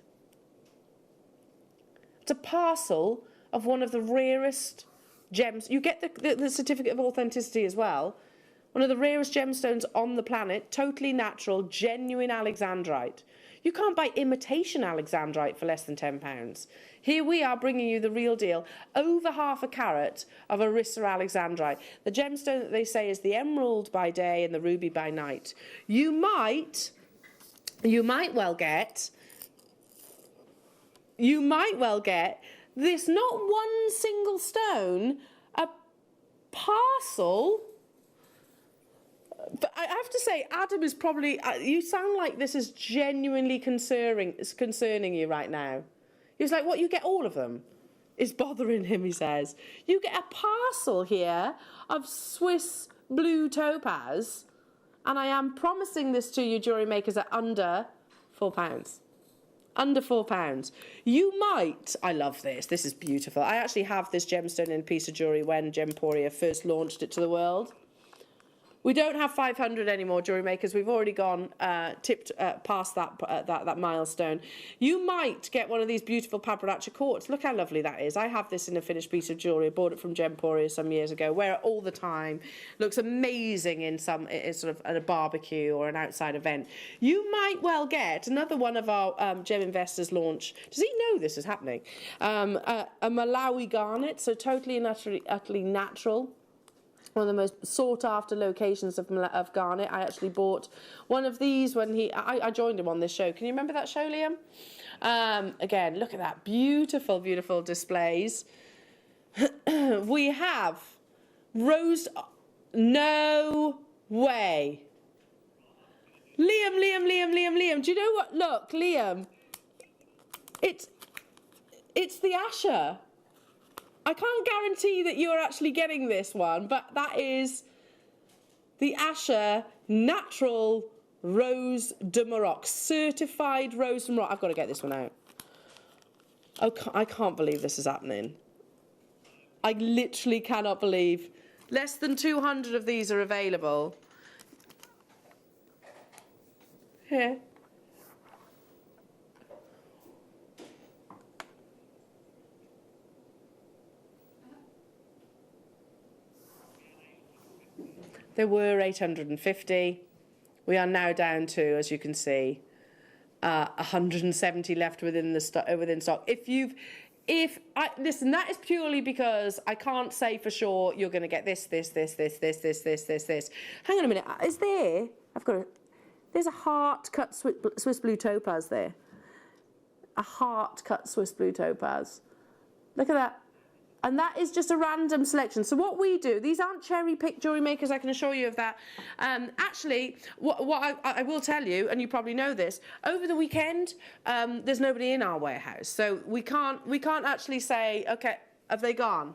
Speaker 3: It's a parcel of one of the rarest gems. You get the certificate of authenticity as well. One of the rarest gemstones on the planet, totally natural, genuine Alexandrite. You can't buy imitation Alexandrite for less than £10. Here we are bringing you the real deal, over half a carat of Orissa Alexandrite. The gemstone that they say is the emerald by day and the ruby by night. You might well get this, not one single stone, a parcel. But I have to say, Adam is probably... you sound like this is genuinely concerning you right now. He's like, what, you get all of them? It's bothering him, he says. You get a parcel here of Swiss blue topaz, and I am promising this to you, Jewellery Makers, at under £4. Under £4. You might... I love this. This is beautiful. I actually have this gemstone in a piece of jewellery when Gemporia first launched it to the world. We don't have 500 anymore, Jewellery Makers. We've already gone tipped past that milestone. You might get one of these beautiful paparazzi quartz. Look how lovely that is. I have this in a finished piece of jewellery. I bought it from Gemporia some years ago. Wear it all the time. Looks amazing in sort of at a barbecue or an outside event. You might well get another one of our gem investors launch. Does he know this is happening? A Malawi garnet, so totally and utterly natural. One of the most sought-after locations of garnet. I actually bought one of these when I joined him on this show. Can you remember that show, Liam? Again, look at that. Beautiful, beautiful displays. We have rose... No way. Liam. Do you know what? Look, Liam. It's the Asher. I can't guarantee that you're actually getting this one, but that is the Asher Natural Rose de Maroc, certified Rose de Maroc. I've got to get this one out. Oh, I can't believe this is happening. I literally cannot believe. Less than 200 of these are available. Here. There were 850. We are now down to, as you can see, 170 left within stock. Listen, that is purely because I can't say for sure you're going to get this. Hang on a minute. Is there? There's a heart-cut Swiss blue topaz there. A heart-cut Swiss blue topaz. Look at that. And that is just a random selection. So what we do, these aren't cherry-picked jewellery makers, I can assure you of that. Actually, what I will tell you, and you probably know this, over the weekend, there's nobody in our warehouse. So we can't actually say, okay, have they gone?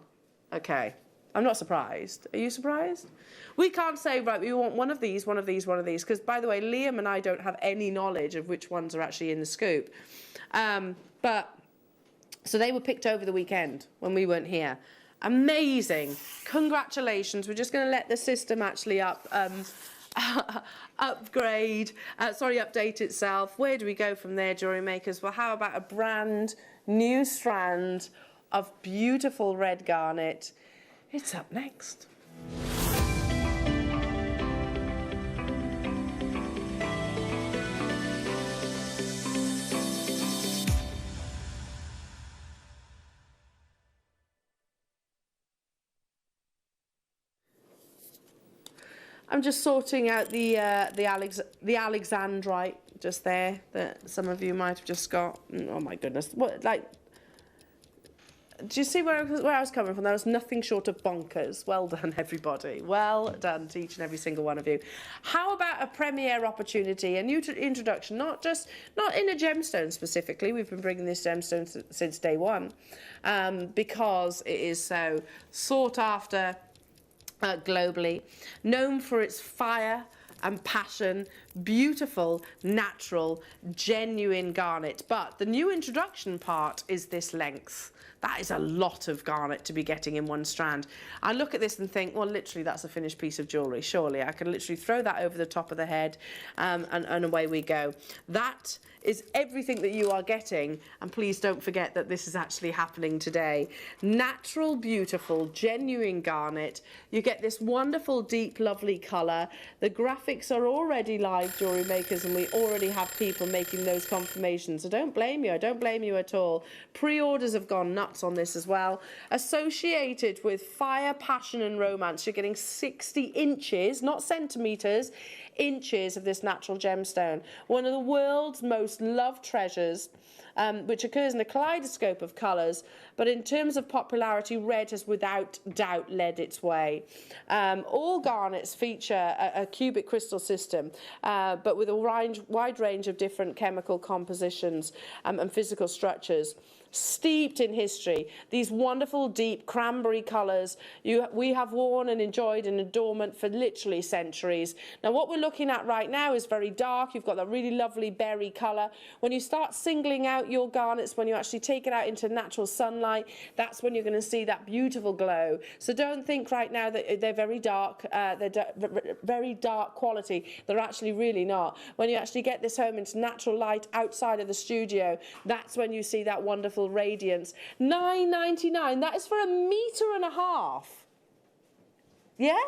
Speaker 3: Okay. I'm not surprised. Are you surprised? We can't say, right, we want one of these, one of these, one of these. Because, by the way, Liam and I don't have any knowledge of which ones are actually in the scoop. So they were picked over the weekend when we weren't here. Amazing. Congratulations. We're just going to let the system actually update itself. Where do we go from there, jewellery makers? Well, how about a brand new strand of beautiful red garnet? It's up next. I'm just sorting out the Alexandrite just there that some of you might have just got. Oh my goodness! What, like? Do you see where I was coming from? That was nothing short of bonkers. Well done, everybody. Well done to each and every single one of you. How about a premiere opportunity, a new introduction? Not in a gemstone specifically. We've been bringing this gemstone since day one, because it is so sought after. Globally, known for its fire and passion, beautiful, natural, genuine garnet. But the new introduction part is this length. That is a lot of garnet to be getting in one strand. I look at this and think, well, literally, that's a finished piece of jewellery. Surely I can literally throw that over the top of the head, and away we go. That is everything that you are getting, and please don't forget that this is actually happening today. Natural, beautiful, genuine garnet. You get this wonderful, deep, lovely colour. The graphics are already live, jewellery makers, and we already have people making those confirmations. So don't blame you. I don't blame you at all. Pre-orders have gone nuts on this as well. Associated with fire, passion, and romance, you're getting 60 inches, not centimetres, inches of this natural gemstone. One of the world's most loved treasures, which occurs in a kaleidoscope of colours, but in terms of popularity, red has without doubt led its way. All garnets feature a cubic crystal system, but with a wide range of different chemical compositions and physical structures. Steeped in history, these wonderful deep cranberry colours we have worn and enjoyed in adornment for literally centuries. Now what we're looking at right now is very dark. You've got that really lovely berry colour. When you start singling out your garnets, when you actually take it out into natural sunlight, that's when you're going to see that beautiful glow. So don't think right now that they're very dark, very dark quality. They're actually really not. When you actually get this home into natural light outside of the studio, that's when you see that wonderful radiance. $9.99. That is for 1.5 meters. Yeah?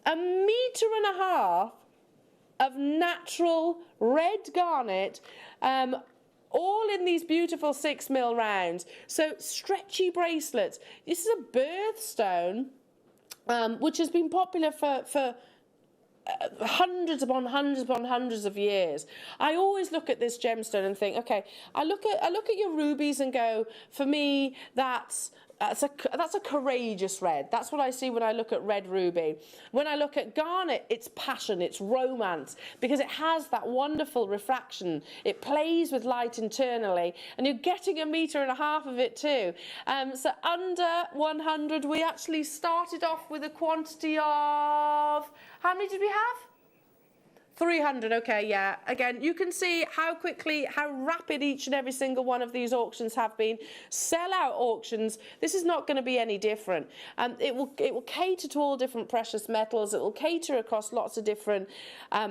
Speaker 3: 1.5 meters of natural red garnet, all in these beautiful 6mm rounds. So stretchy bracelets. This is a birthstone, which has been popular for hundreds upon hundreds upon hundreds of years. I always look at this gemstone and think, okay, I look at your rubies and go, for me, that's a courageous red. That's what I see when I look at red ruby. When I look at garnet, it's passion, it's romance, because it has that wonderful refraction. It plays with light internally, and you're getting 1.5 meters of it too. So under 100, we actually started off with a quantity of, how many did we have? 300, okay, yeah. Again, you can see how quickly, how rapid each and every single one of these auctions have been. Sell-out auctions, this is not going to be any different. It will cater to all different precious metals. It will cater across lots of different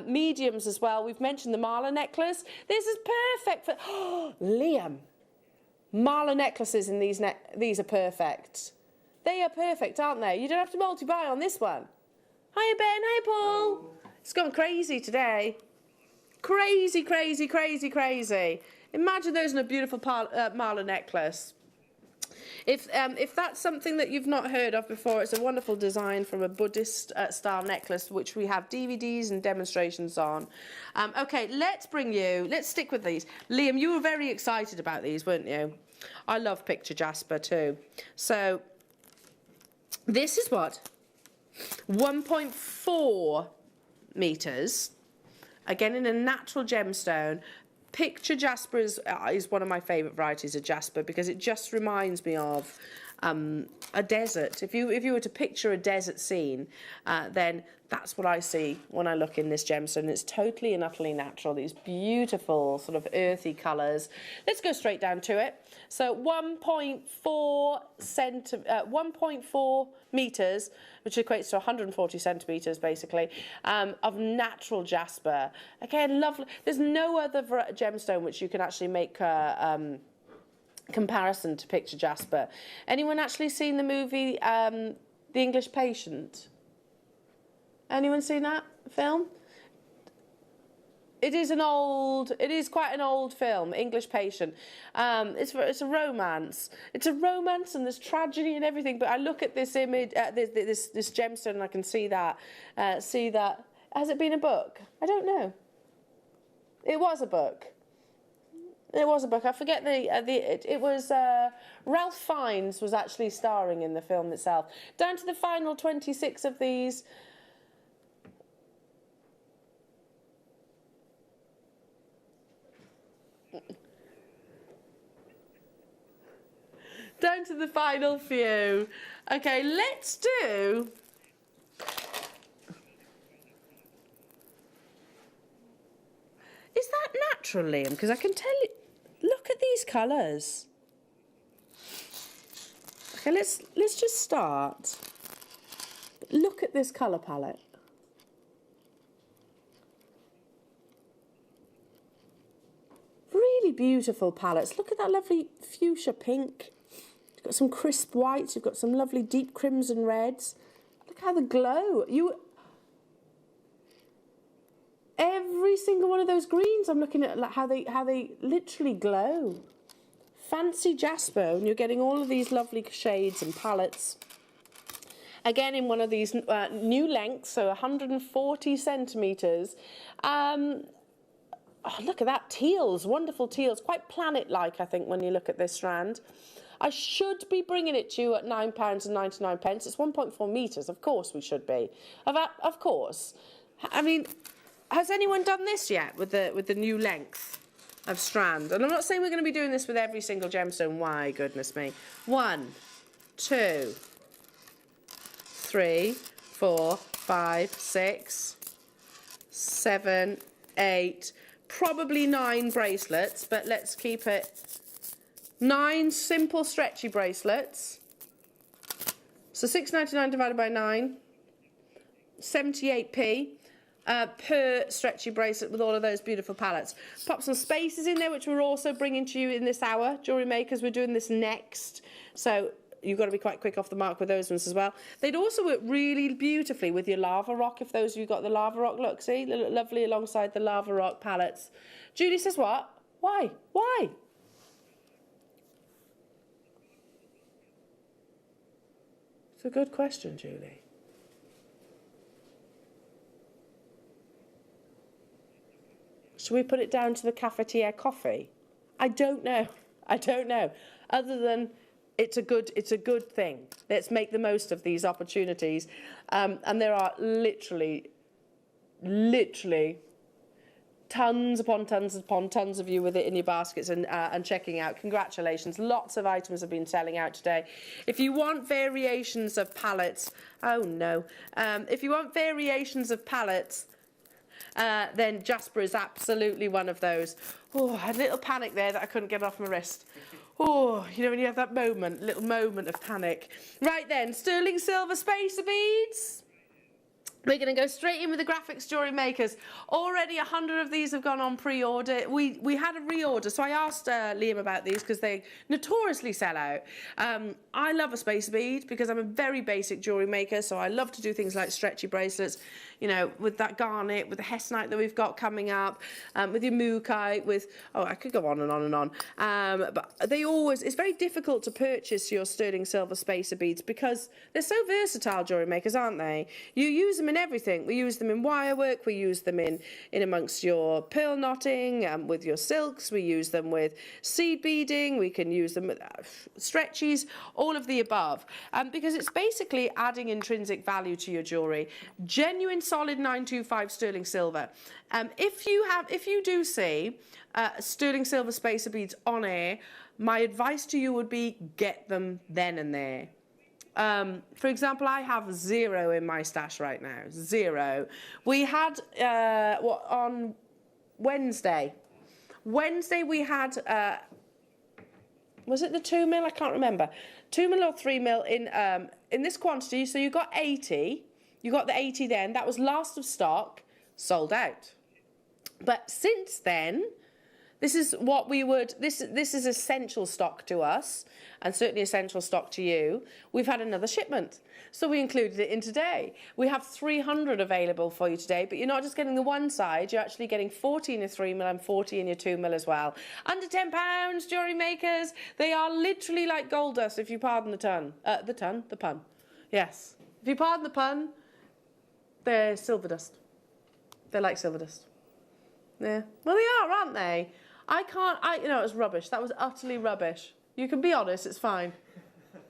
Speaker 3: mediums as well. We've mentioned the mala necklace. This is perfect for... Oh, Liam. Mala necklaces in these are perfect. They are perfect, aren't they? You don't have to multi-buy on this one. Hiya, Ben. Hiya, Paul. It's gone crazy today. Crazy, crazy, crazy, crazy. Imagine those in a beautiful mala necklace. If that's something that you've not heard of before, it's a wonderful design from a Buddhist style necklace, which we have DVDs and demonstrations on. Okay, let's stick with these. Liam, you were very excited about these, weren't you? I love picture jasper too. So this is what? 1.4 meters, again in a natural gemstone. Picture jasper is one of my favourite varieties of jasper because it just reminds me of a desert. If you were to picture a desert scene, then that's what I see when I look in this gemstone. It's totally and utterly natural, these beautiful sort of earthy colours. Let's go straight down to it. So 1.4 metres, which equates to 140 centimetres basically, of natural jasper. Again, lovely. There's no other gemstone which you can actually make comparison to picture jasper. Anyone actually seen the movie The English Patient? Anyone seen that film? It is quite an old film, English Patient. It's a romance. It's a romance and there's tragedy and everything. But I look at this image, this gemstone, and I can see that. Has it been a book? I don't know. It was a book. It was a book. I forget it was Ralph Fiennes was actually starring in the film itself. Down to the final 26 of these. Down to the final few. Okay, let's do... Is that natural, Liam? Because I can tell you... Look at these colours. Okay, let's just start. Look at this colour palette. Really beautiful palettes. Look at that lovely fuchsia pink. You've got some crisp whites. You've got some lovely deep crimson reds. Look how the glow. Every single one of those greens, I'm looking at like how they literally glow. Fancy jasper, and you're getting all of these lovely shades and palettes. Again, in one of these new lengths, so 140 centimetres. Oh, look at that, teals, wonderful teals, quite planet-like, I think, when you look at this strand. I should be bringing it to you at £9.99. It's 1.4 metres, of course we should be. Of course. I mean, has anyone done this yet with the new length of strand? And I'm not saying we're going to be doing this with every single gemstone. Why, goodness me. 1, 2, 3, 4, 5, 6, 7, 8... Probably 9 bracelets, but let's keep it 9 simple stretchy bracelets. So £6.99 divided by 9, 78p per stretchy bracelet with all of those beautiful palettes. Pop some spaces in there, which we're also bringing to you in this hour. Jewellery Makers, we're doing this next. So you've got to be quite quick off the mark with those ones as well. They'd also work really beautifully with your lava rock, if those of you got the lava rock look. See, they look lovely alongside the lava rock palettes. Julie says what? Why? Why? It's a good question, Julie. Should we put it down to the cafetiere coffee? I don't know. I don't know. Other than it's a good thing. Let's make the most of these opportunities. And there are literally tons upon tons of you with it in your baskets and checking out. Congratulations. Lots of items have been selling out today. If you want variations of palettes, oh no. If you want variations of palettes, then jasper is absolutely one of those. Oh, I had a little panic there that I couldn't get off my wrist. Oh, you know when you have that little moment of panic. Right then, sterling silver spacer beads. We're going to go straight in with the graphics jewellery makers. Already 100 of these have gone on pre-order. We had a reorder, so I asked Liam about these because they notoriously sell out. I love a spacer bead because I'm a very basic jewellery maker, so I love to do things like stretchy bracelets, you know, with that garnet, with the hessnite that we've got coming up, with your mookaite, with, oh, I could go on and on and on. But they always, it's very difficult to purchase your sterling silver spacer beads because they're so versatile, jewellery makers, aren't they? You use them in everything. We use them in wire work, we use them in amongst your pearl knotting, with your silks, we use them with seed beading, we can use them with stretchies, all of the above, because it's basically adding intrinsic value to your jewellery. Genuine solid 925 sterling silver. If you do see sterling silver spacer beads on air, my advice to you would be get them then and there. For example, I have 0 in my stash right now. 0. We had on Wednesday. Wednesday we had was it the 2 mil? I can't remember. 2 mil or 3 mil in this quantity. So you got 80. You got the 80 then. That was last of stock, sold out. But since then, this is what we would, this is essential stock to us, and certainly essential stock to you. We've had another shipment, so we included it in today. We have 300 available for you today, but you're not just getting the one side, you're actually getting 40 in your 3 mil and 40 in your 2 mil as well. Under £10, jewellery makers. They are literally like gold dust, if you pardon the pun. Yes. If you pardon the pun, they're silver dust. They're like silver dust. Yeah. Well, they are, aren't they? You know, it was rubbish. That was utterly rubbish. You can be honest, it's fine.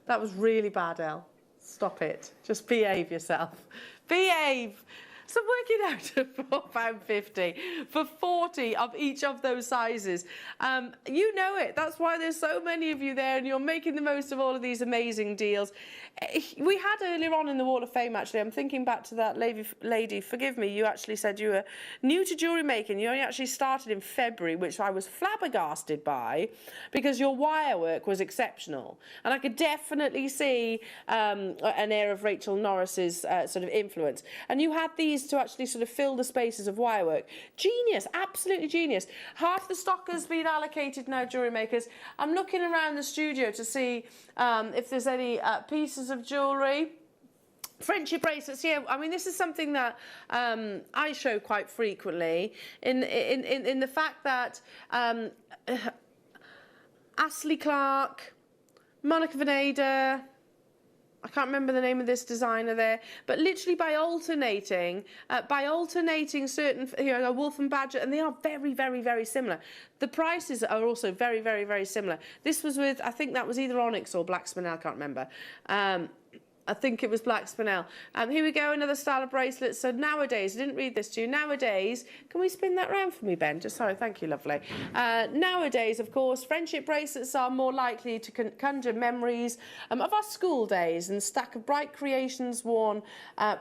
Speaker 3: That was really bad, Elle. Stop it. Just behave yourself. Behave. So work it out at £4.50 for 40 of each of those sizes. You know it. That's why there's so many of you there and you're making the most of all of these amazing deals. We had earlier on in the Wall of Fame, actually, I'm thinking back to that lady, forgive me, you actually said you were new to jewellery making. You only actually started in February, which I was flabbergasted by because your wire work was exceptional. And I could definitely see an air of Rachel Norris's sort of influence. And you had these to actually sort of fill the spaces of wire work. Genius, absolutely genius. Half the stock has been allocated now, jewellery makers. I'm looking around the studio to see if there's any pieces of jewellery. Friendship bracelets, yeah. I mean, this is something that I show quite frequently in the fact that Ashley Clark, Monica Veneda, I can't remember the name of this designer there, but literally by alternating certain, you know, Wolf and Badger, and they are very, very, very similar. The prices are also very, very, very similar. This was with, I think that was either Onyx or Black Spinel, I can't remember. I think it was Black Spinel. Here we go, another style of bracelet. So nowadays, I didn't read this to you, nowadays, can we spin that round for me, Ben? Just sorry, thank you, lovely. Nowadays, of course, friendship bracelets are more likely to conjure memories of our school days and stack of bright creations worn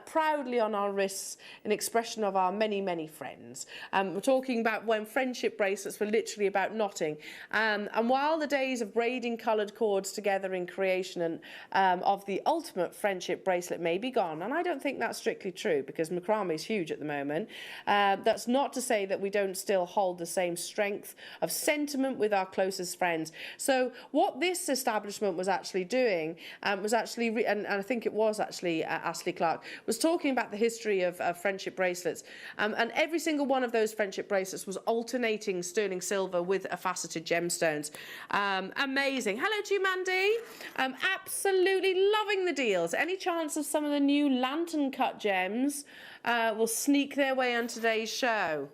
Speaker 3: proudly on our wrists in expression of our many, many friends. We're talking about when friendship bracelets were literally about knotting. And while the days of braiding coloured cords together in creation and of the ultimate friendship bracelet may be gone, and I don't think that's strictly true because macrame is huge at the moment. That's not to say that we don't still hold the same strength of sentiment with our closest friends. So what this establishment was actually doing was actually, and I think it was actually Ashley Clark, was talking about the history of friendship bracelets, and every single one of those friendship bracelets was alternating sterling silver with faceted gemstones. Amazing. Hello to you, Mandy. Absolutely loving the deals. Any chance of some of the new lantern cut gems will sneak their way on today's show?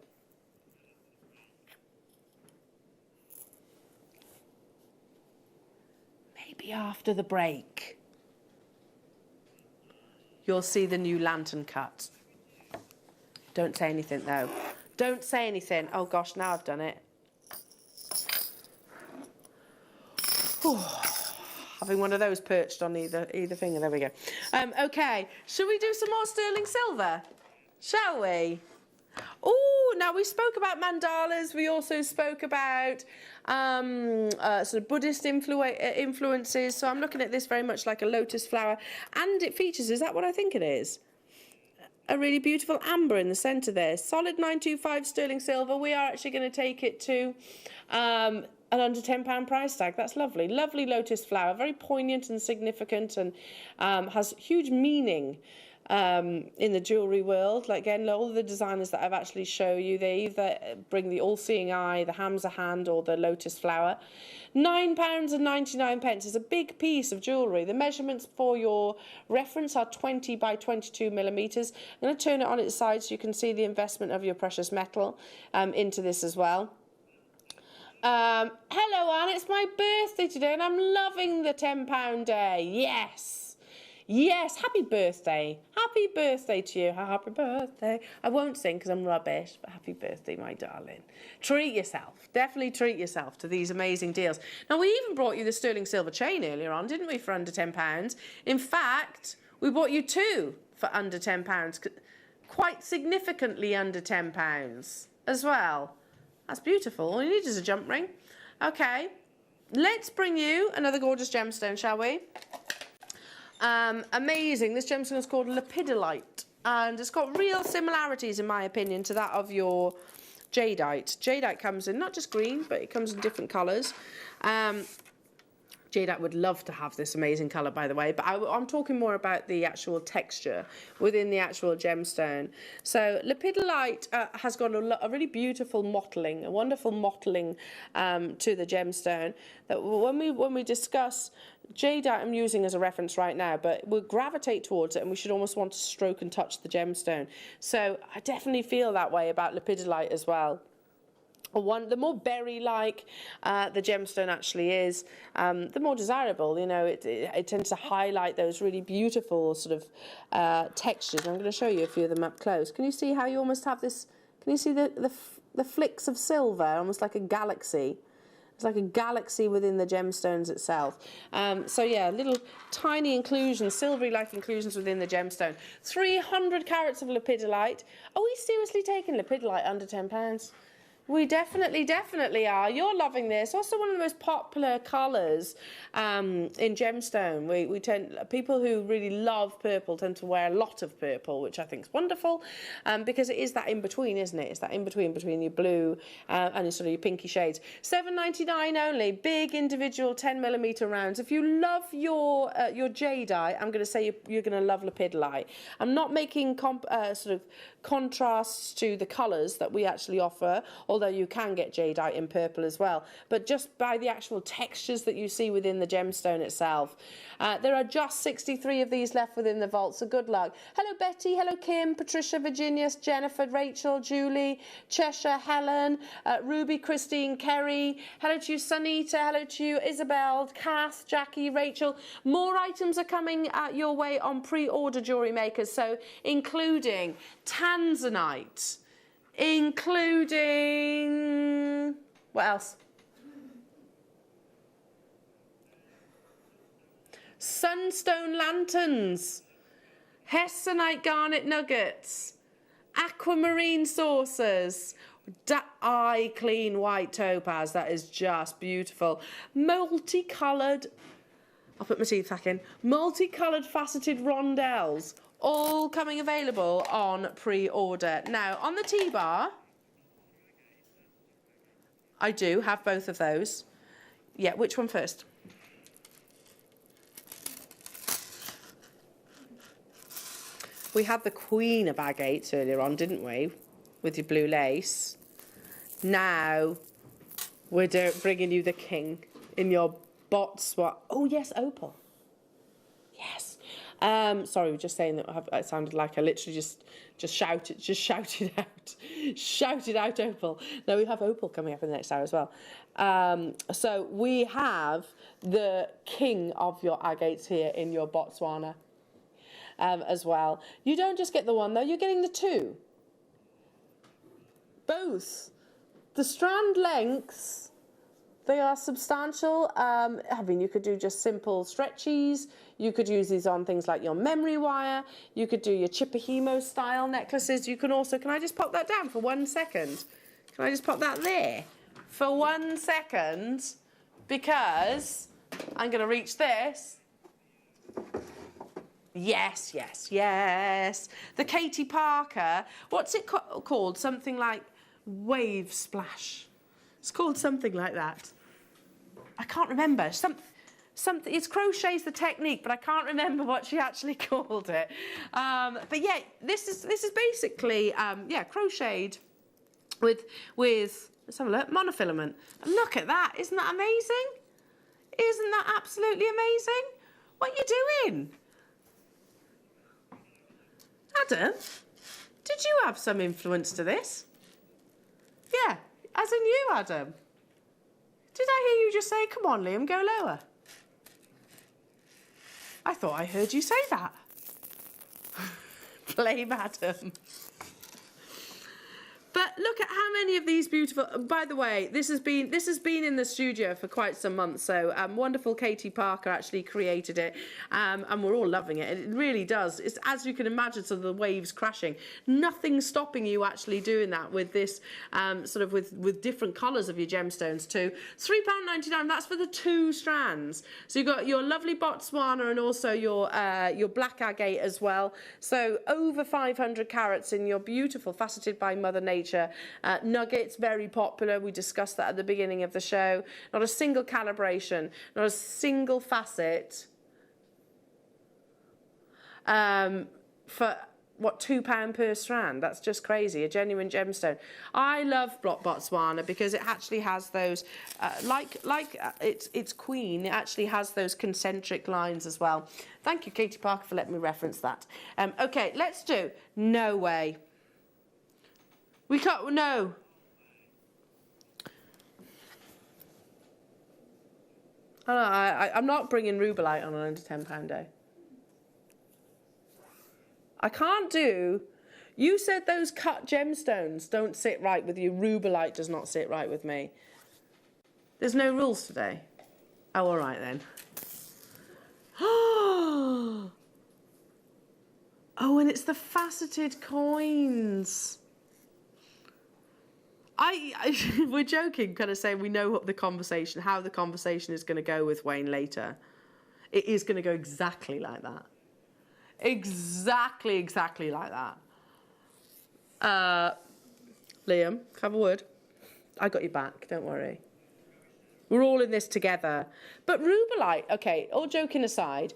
Speaker 3: Maybe after the break. You'll see the new lantern cut. Don't say anything though. Don't say anything. Oh gosh, now I've done it. Whew. Having one of those perched on either finger. There we go. Okay, should we do some more sterling silver? Shall we? Oh, now we spoke about mandalas. We also spoke about sort of Buddhist influences. So I'm looking at this very much like a lotus flower. And it features, is that what I think it is? a really beautiful amber in the centre there. Solid 925 sterling silver. We are actually going to take it to an under £10 price tag. That's lovely. Lovely lotus flower, very poignant and significant, and has huge meaning in the jewellery world. Like, again, all of the designers that I've actually shown you, they either bring the all-seeing eye, the Hamza hand, or the lotus flower. £9.99 is a big piece of jewellery. The measurements for your reference are 20 by 22 millimetres. I'm going to turn it on its side so you can see the investment of your precious metal into this as well. Hello, Anne, it's my birthday today and I'm loving the £10 day. Yes. Yes, happy birthday. Happy birthday to you. Happy birthday. I won't sing because I'm rubbish, but happy birthday, my darling. Treat yourself. Definitely treat yourself to these amazing deals. Now, we even brought you the sterling silver chain earlier on, didn't we, for under £10? In fact, we bought you two for under £10, quite significantly under £10 as well. That's beautiful. All you need is a jump ring. Okay, let's bring you another gorgeous gemstone, shall we? Amazing. This gemstone is called lepidolite, and it's got real similarities, in my opinion, to that of your jadeite. Jadeite comes in not just green, but it comes in different colours. Jadeite would love to have this amazing colour, by the way, but I'm talking more about the actual texture within the actual gemstone. So lepidolite has got a really beautiful mottling, a wonderful mottling to the gemstone. That when we discuss jadeite, I'm using as a reference right now, but we'll gravitate towards it and we should almost want to stroke and touch the gemstone. So I definitely feel that way about lepidolite as well. The more berry-like the gemstone actually is, the more desirable. You know, it tends to highlight those really beautiful sort of textures. I'm going to show you a few of them up close. Can you see how you almost have this? Can you see the flicks of silver, almost like a galaxy? It's like a galaxy within the gemstones itself. So yeah, little tiny inclusions, silvery-like inclusions within the gemstone. 300 carats of lepidolite. Are we seriously taking lepidolite under £10? We definitely are. You're loving this. Also one of the most popular colours in gemstone. People who really love purple tend to wear a lot of purple, which I think is wonderful, because it is that in-between, isn't it? It's that in-between between your blue and sort of your pinky shades. £7.99 only. Big individual 10mm rounds. If you love your jadeite, I'm going to say you're going to love lepidolite. I'm not making sort of contrasts to the colours that we actually offer, although you can get jadeite in purple as well, but just by the actual textures that you see within the gemstone itself. There are just 63 of these left within the vault, so good luck. Hello Betty, hello Kim, Patricia, Virginia, Jennifer, Rachel, Julie, Cheshire, Helen, Ruby, Christine, Kerry, hello to you Sunita, hello to you Isabel, Kath, Jackie, Rachel. More items are coming your way on pre-order Jewellery Makers, so including tanzanite, including, what else? Sunstone lanterns, hessonite garnet nuggets, aquamarine saucers, eye clean white topaz, that is just beautiful. Multicoloured, I'll put my teeth back in, multicoloured faceted rondelles, all coming available on pre-order. Now, on the T-bar, I do have both of those. Yeah, which one first? We had the Queen of agates earlier on, didn't we? With your blue lace. Now, we're bringing you the King in your Botswana. Oh, yes, opal. Yes. Sorry, we're just saying that it sounded like I literally just shouted out opal. No, we have opal coming up in the next hour as well. So we have the King of your agates here in your Botswana as well. You don't just get the one though, you're getting the two. Both. The strand lengths, they are substantial. I mean, you could do just simple stretchies. You could use these on things like your memory wire. You could do your Chipahimo style necklaces. You can also, can I just pop that down for 1 second? Can I just pop that there for 1 second? Because I'm going to reach this. Yes, yes, yes. The Katie Parker, what's it called? Something like Wave Splash. It's called something like that. I can't remember. Something. It's crochet's the technique, but I can't remember what she actually called it. But yeah, this is basically crocheted with let's have a look, monofilament. And look at that! Isn't that amazing? Isn't that absolutely amazing? What are you doing? Adam, did you have some influence to this? Yeah, as in you, Adam. Did I hear you just say, come on, Liam, go lower? I thought I heard you say that. Blame Adam. But look at how many of these beautiful. By the way, this has been in the studio for quite some months. So wonderful Katie Parker actually created it, and we're all loving it. It really does. It's, as you can imagine, sort of the waves crashing. Nothing stopping you actually doing that with this sort of with different colours of your gemstones too. £3.99. That's for the 2 strands. So you've got your lovely Botswana and also your black agate as well. So over 500 carats in your beautiful faceted by Mother Nature. Nuggets, very popular. We discussed that at the beginning of the show. Not a single calibration, not a single facet. For what, £2 per strand? That's just crazy. A genuine gemstone. I love Botswana because it actually has those, its queen. It actually has those concentric lines as well. Thank you, Katie Parker, for letting me reference that. Okay, let's do. No way. We can't, no. I'm not bringing Rubelite on an under £10 day. I can't do, you said those cut gemstones don't sit right with you. Rubelite does not sit right with me. There's no rules today. Oh, all right then. Oh, and it's the faceted coins. We're joking, kind of saying we know what how the conversation is going to go with Wayne later. It is going to go exactly like that. Exactly like that. Liam, have a word. I got your back, don't worry. We're all in this together. But Rubelite, okay, all joking aside,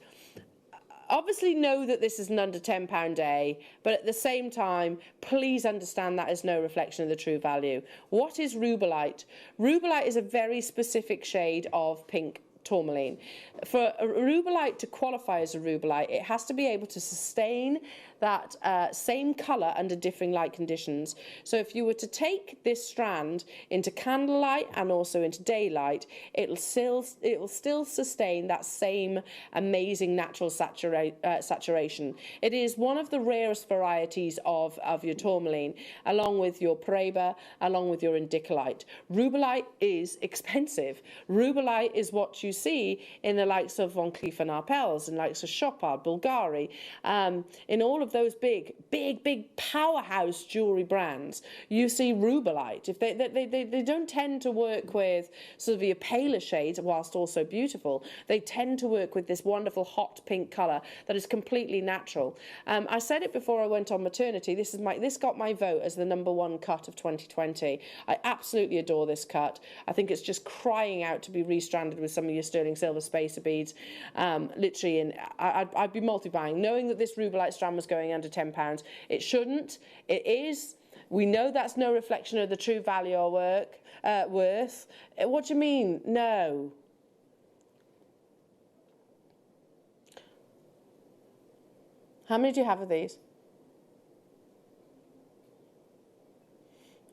Speaker 3: obviously know that this is an under £10 day, but at the same time, please understand that is no reflection of the true value. What is Rubelite? Rubelite is a very specific shade of pink tourmaline. For a Rubelite to qualify as a Rubelite, it has to be able to sustain that same colour under differing light conditions. So if you were to take this strand into candlelight and also into daylight, it will still sustain that same amazing natural saturation. It is one of the rarest varieties of your tourmaline, along with your Paraiba, along with your indicolite. Rubelite is expensive. Rubelite is what you see in the likes of Van Cleef & Arpels, and likes of Chopard, Bulgari, in all of those big powerhouse jewellery brands. You see Rubelite. If they don't tend to work with sort of your paler shades, whilst also beautiful. They tend to work with this wonderful hot pink colour that is completely natural. I said it before I went on maternity. This got my vote as the #1 cut of 2020. I absolutely adore this cut. I think it's just crying out to be restranded with some of your sterling silver spacer beads. Literally, and I'd be multi-buying, knowing that this Rubelite strand was going under £10. It shouldn't. It is. We know that's no reflection of the true value or worth. What do you mean? No. How many do you have of these?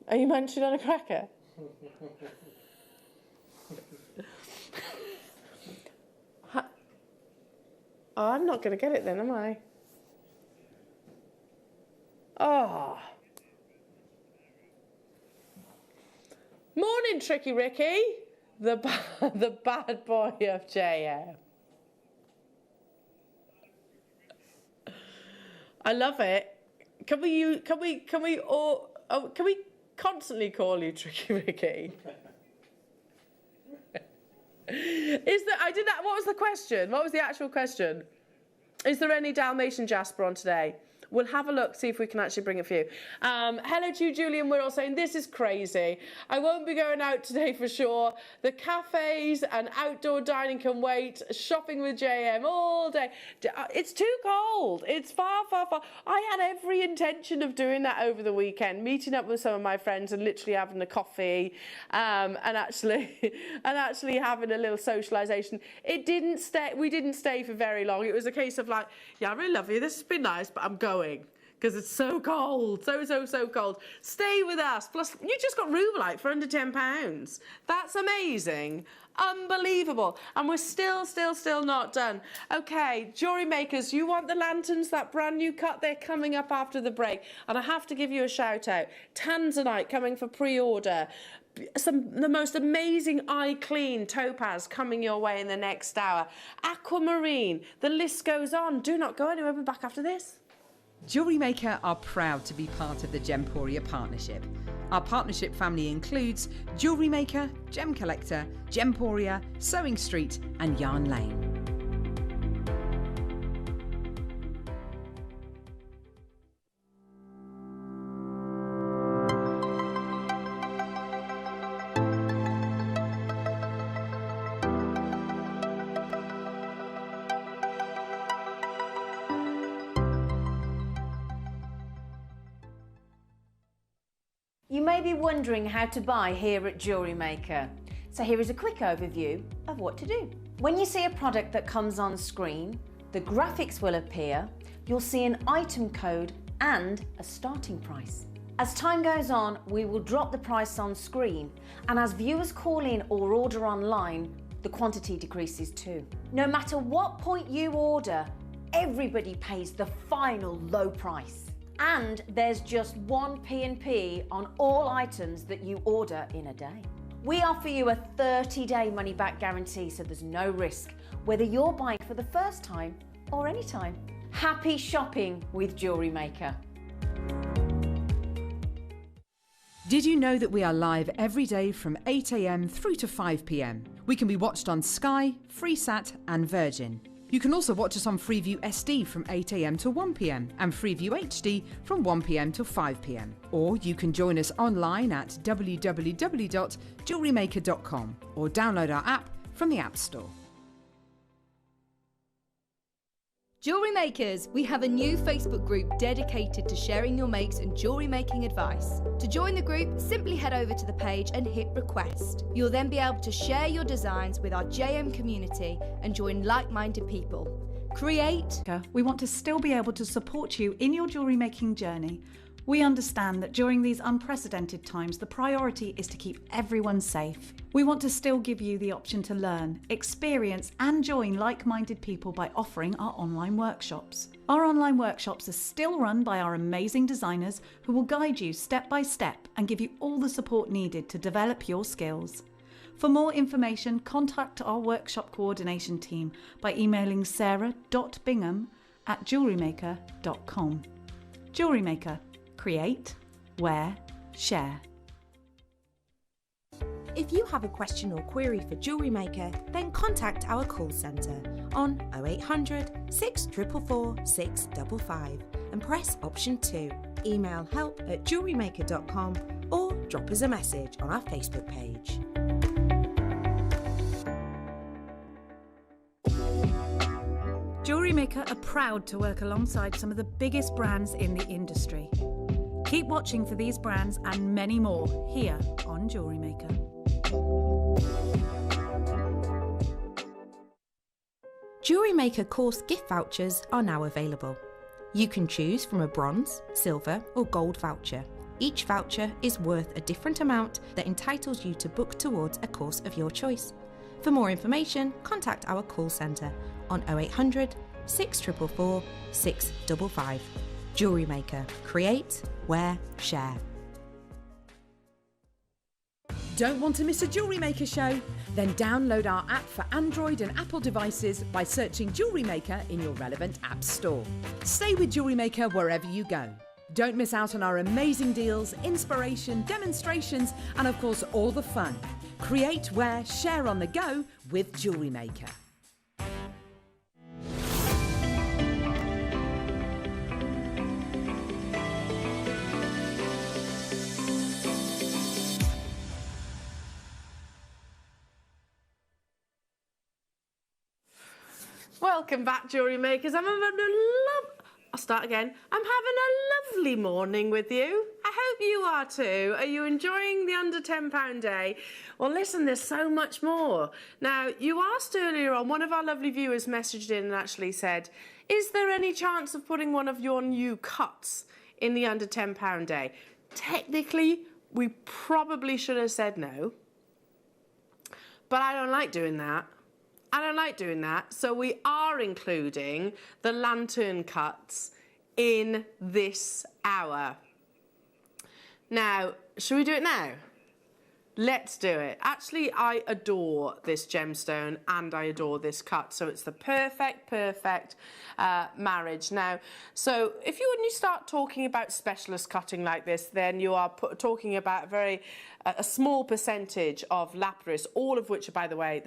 Speaker 3: Are you munching on a cracker? Oh, I'm not going to get it then, am I? Oh. Morning, Tricky Ricky. The bad boy of JM. I love it. Can we constantly call you Tricky Ricky? What was the question? What was the actual question? Is there any Dalmatian Jasper on today? We'll have a look, see if we can actually bring it for you. Hello to you, Julian. We're all saying, this is crazy. I won't be going out today for sure. The cafes and outdoor dining can wait. Shopping with JM all day. It's too cold. It's far, far, far. I had every intention of doing that over the weekend, meeting up with some of my friends and literally having a coffee and actually having a little socialisation. It didn't stay. We didn't stay for very long. It was a case of like, yeah, I really love you. This has been nice, but I'm going. Because it's so cold, so cold. Stay with us. Plus, you just got Rubelite for under £10. That's amazing. Unbelievable. And we're still not done. Okay, Jewellery Makers, you want the lanterns, that brand new cut? They're coming up after the break. And I have to give you a shout out. Tanzanite coming for pre-order. The most amazing eye clean topaz coming your way in the next hour. Aquamarine. The list goes on. Do not go anywhere. We'll be back after this.
Speaker 6: Jewellery Maker are proud to be part of the Gemporia partnership. Our partnership family includes Jewellery Maker, Gem Collector, Gemporia, Sewing Street and Yarn Lane.
Speaker 9: You may be wondering how to buy here at Jewellery Maker. So here is a quick overview of what to do. When you see a product that comes on screen, the graphics will appear, you'll see an item code and a starting price. As time goes on, we will drop the price on screen, and as viewers call in or order online, the quantity decreases too. No matter what point you order, everybody pays the final low price. And there's just one P&P on all items that you order in a day. We offer you a 30-day money-back guarantee, so there's no risk, whether you're buying for the first time or any time. Happy shopping with Jewellery Maker.
Speaker 6: Did you know that we are live every day from 8 a.m. through to 5 p.m? We can be watched on Sky, Freesat and Virgin. You can also watch us on Freeview SD from 8 a.m. to 1 p.m. and Freeview HD from 1 p.m. to 5 p.m. Or you can join us online at www.jewellerymaker.com or download our app from the App Store.
Speaker 7: Jewellery Makers, we have a new Facebook group dedicated to sharing your makes and jewellery making advice. To join the group, simply head over to the page and hit request. You'll then be able to share your designs with our JM community and join like-minded people. Create.
Speaker 1: We want to still be able to support you in your jewellery making journey. We understand that during these unprecedented times, the priority is to keep everyone safe. We want to still give you the option to learn, experience and join like-minded people by offering our online workshops. Our online workshops are still run by our amazing designers who will guide you step by step and give you all the support needed to develop your skills. For more information, contact our workshop coordination team by emailing sarah.bingham@jewellerymaker.com. Jewellery Maker. Create, wear, share.
Speaker 10: If you have a question or query for Jewellery Maker, then contact our call centre on 0800 644 655 and press option 2. Email help@jewellerymaker.com or drop us a message on our Facebook page.
Speaker 1: Jewellery Maker are proud to work alongside some of the biggest brands in the industry. Keep watching for these brands and many more here on Jewellery Maker.
Speaker 10: Jewellery Maker course gift vouchers are now available. You can choose from a bronze, silver or gold voucher. Each voucher is worth a different amount that entitles you to book towards a course of your choice. For more information, contact our call centre on 0800 644 655. Jewellery Maker. Create, wear, share.
Speaker 6: Don't want to miss a Jewellery Maker show? Then download our app for Android and Apple devices by searching Jewellery Maker in your relevant app store. Stay with Jewellery Maker wherever you go. Don't miss out on our amazing deals, inspiration, demonstrations, and of course all the fun. Create, wear, share on the go with Jewellery Maker.
Speaker 3: Welcome back, Jewellery Makers. I'll start again. I'm having a lovely morning with you. I hope you are too. Are you enjoying the under £10 day? Well, listen, there's so much more. Now, you asked earlier on, one of our lovely viewers messaged in and actually said, is there any chance of putting one of your new cuts in the under £10 day? Technically, we probably should have said no, but I don't like doing that. I don't like doing that, so we are including the lantern cuts in this hour. Now, should we do it now? Let's do it. Actually, I adore this gemstone and I adore this cut, so it's the perfect marriage. Now, so when you start talking about specialist cutting like this, then you are talking about a small percentage of lapidus, all of which, by the way,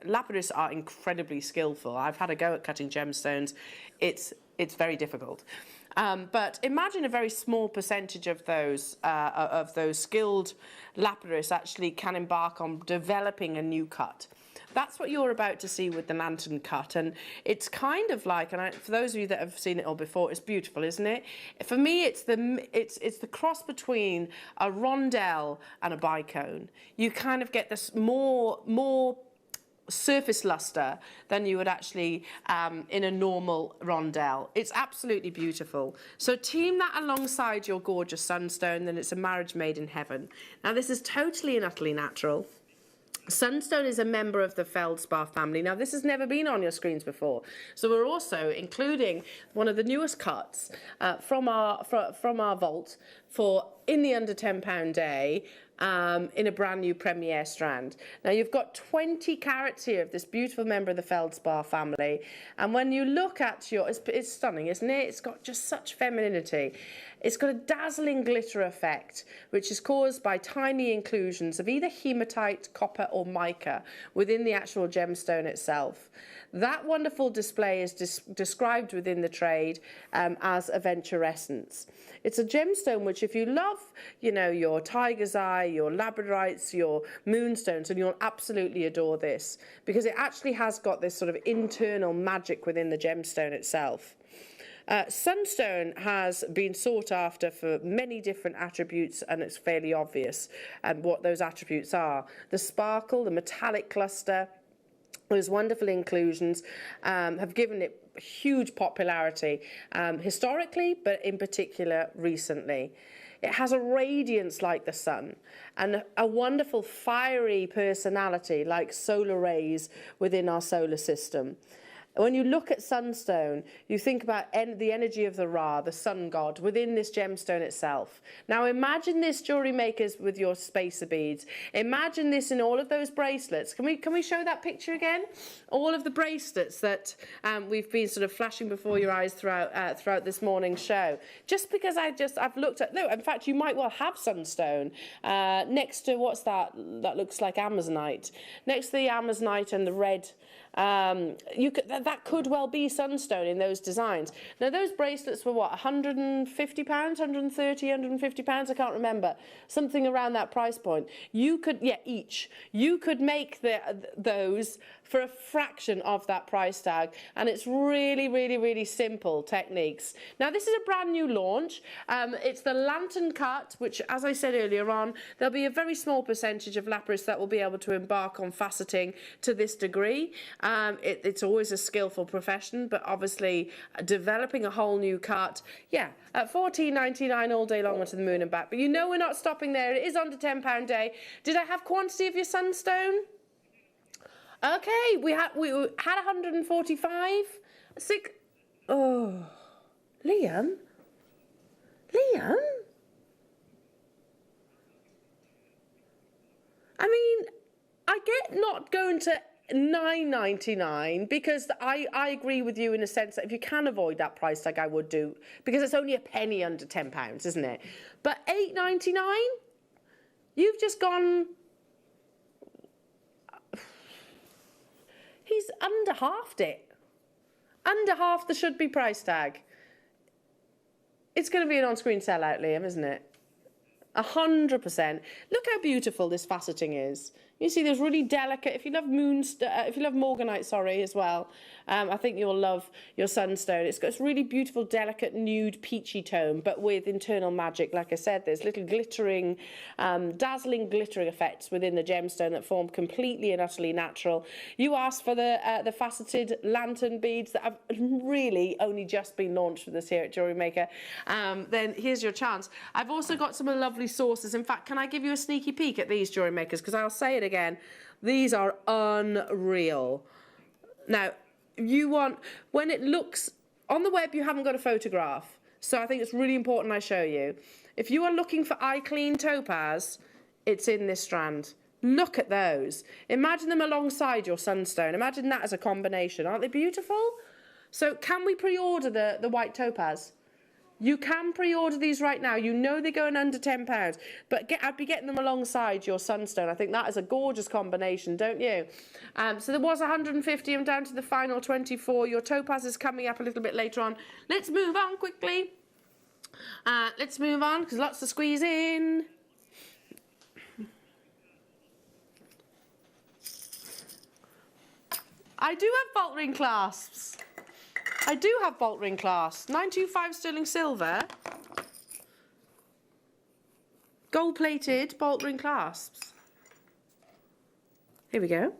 Speaker 3: lapidus are incredibly skillful. I've had a go at cutting gemstones. It's very difficult. But imagine a very small percentage of those skilled lapidus actually can embark on developing a new cut. That's what you're about to see with the lantern cut, and it's kind of like, for those of you that have seen it all before, it's beautiful, isn't it? For me, it's the cross between a rondelle and a bicone. You kind of get this more surface luster than you would actually in a normal rondelle. It's absolutely beautiful. So team that alongside your gorgeous sunstone, then it's a marriage made in heaven. Now this is totally and utterly natural. Sunstone is a member of the feldspar family. Now, this has never been on your screens before. So we're also including one of the newest cuts from our vault for in the under £10 day in a brand new Premier strand. Now, you've got 20 carats here of this beautiful member of the feldspar family. And when you look at it's stunning, isn't it? It's got just such femininity. It's got a dazzling glitter effect, which is caused by tiny inclusions of either hematite, copper or mica within the actual gemstone itself. That wonderful display is described within the trade as aventurescence. It's a gemstone which, if you love, your tiger's eye, your labradorites, your moonstones, and you'll absolutely adore this, because it actually has got this sort of internal magic within the gemstone itself. Sunstone has been sought after for many different attributes, and it's fairly obvious what those attributes are. The sparkle, the metallic cluster, those wonderful inclusions have given it huge popularity historically, but in particular recently. It has a radiance like the sun and a wonderful fiery personality like solar rays within our solar system. When you look at sunstone, you think about the energy of the Ra, the sun god, within this gemstone itself. Now imagine this, jewellery makers, with your spacer beads. Imagine this in all of those bracelets. Can we show that picture again? All of the bracelets that we've been sort of flashing before your eyes throughout this morning's show. Just because I've looked at, no, in fact, you might well have sunstone next to, what's that? That looks like Amazonite. Next to the Amazonite and the red. That could well be sunstone in those designs. Now those bracelets were what, £150, 130, £150, I can't remember, something around that price point. You could, each. You could make those for a fraction of that price tag, and it's really, really, really simple techniques. Now this is a brand new launch. It's the lantern cut, which, as I said earlier on, there'll be a very small percentage of lapidus that will be able to embark on faceting to this degree. It's always a skillful profession, but obviously developing a whole new cut, at $14.99 all day long onto the moon and back. But we're not stopping there. It is under £10 day. Did I have quantity of your sunstone? Okay, we had 145. Oh, Liam? I mean, I get not going to $9.99 because I agree with you in a sense that if you can avoid that price tag, I would do, because it's only a penny under £10, isn't it? But $8.99, you've just gone. He's under halved it. Under half the should be price tag. It's going to be an on-screen sellout, Liam, isn't it? 100%. Look how beautiful this faceting is. You see there's really delicate, if you love morganite, sorry, as well, I think you'll love your sunstone. It's got this really beautiful, delicate, nude, peachy tone, but with internal magic. Like I said, there's little glittering, dazzling glittering effects within the gemstone that form completely and utterly natural. You asked for the faceted lantern beads that have really only just been launched with us here at Jewellery Maker. Then here's your chance. I've also got some lovely sources. In fact, can I give you a sneaky peek at these Jewellery Makers? Because I'll say it again, these are unreal. Now, you want, when it looks, on the web you haven't got a photograph, so I think it's really important I show you. If you are looking for eye clean topaz, it's in this strand. Look at those. Imagine them alongside your sunstone. Imagine that as a combination. Aren't they beautiful? So can we pre-order the white topaz? You can pre-order these right now. You know they're going under £10, but I'd be getting them alongside your sunstone. I think that is a gorgeous combination, don't you? So there was 150. I'm down to the final 24. Your topaz is coming up a little bit later on. Let's move on quickly. Let's move on because lots to squeeze in. I do have bolt ring clasps. I do have bolt ring clasps. 925 sterling silver. Gold plated bolt ring clasps. Here we go.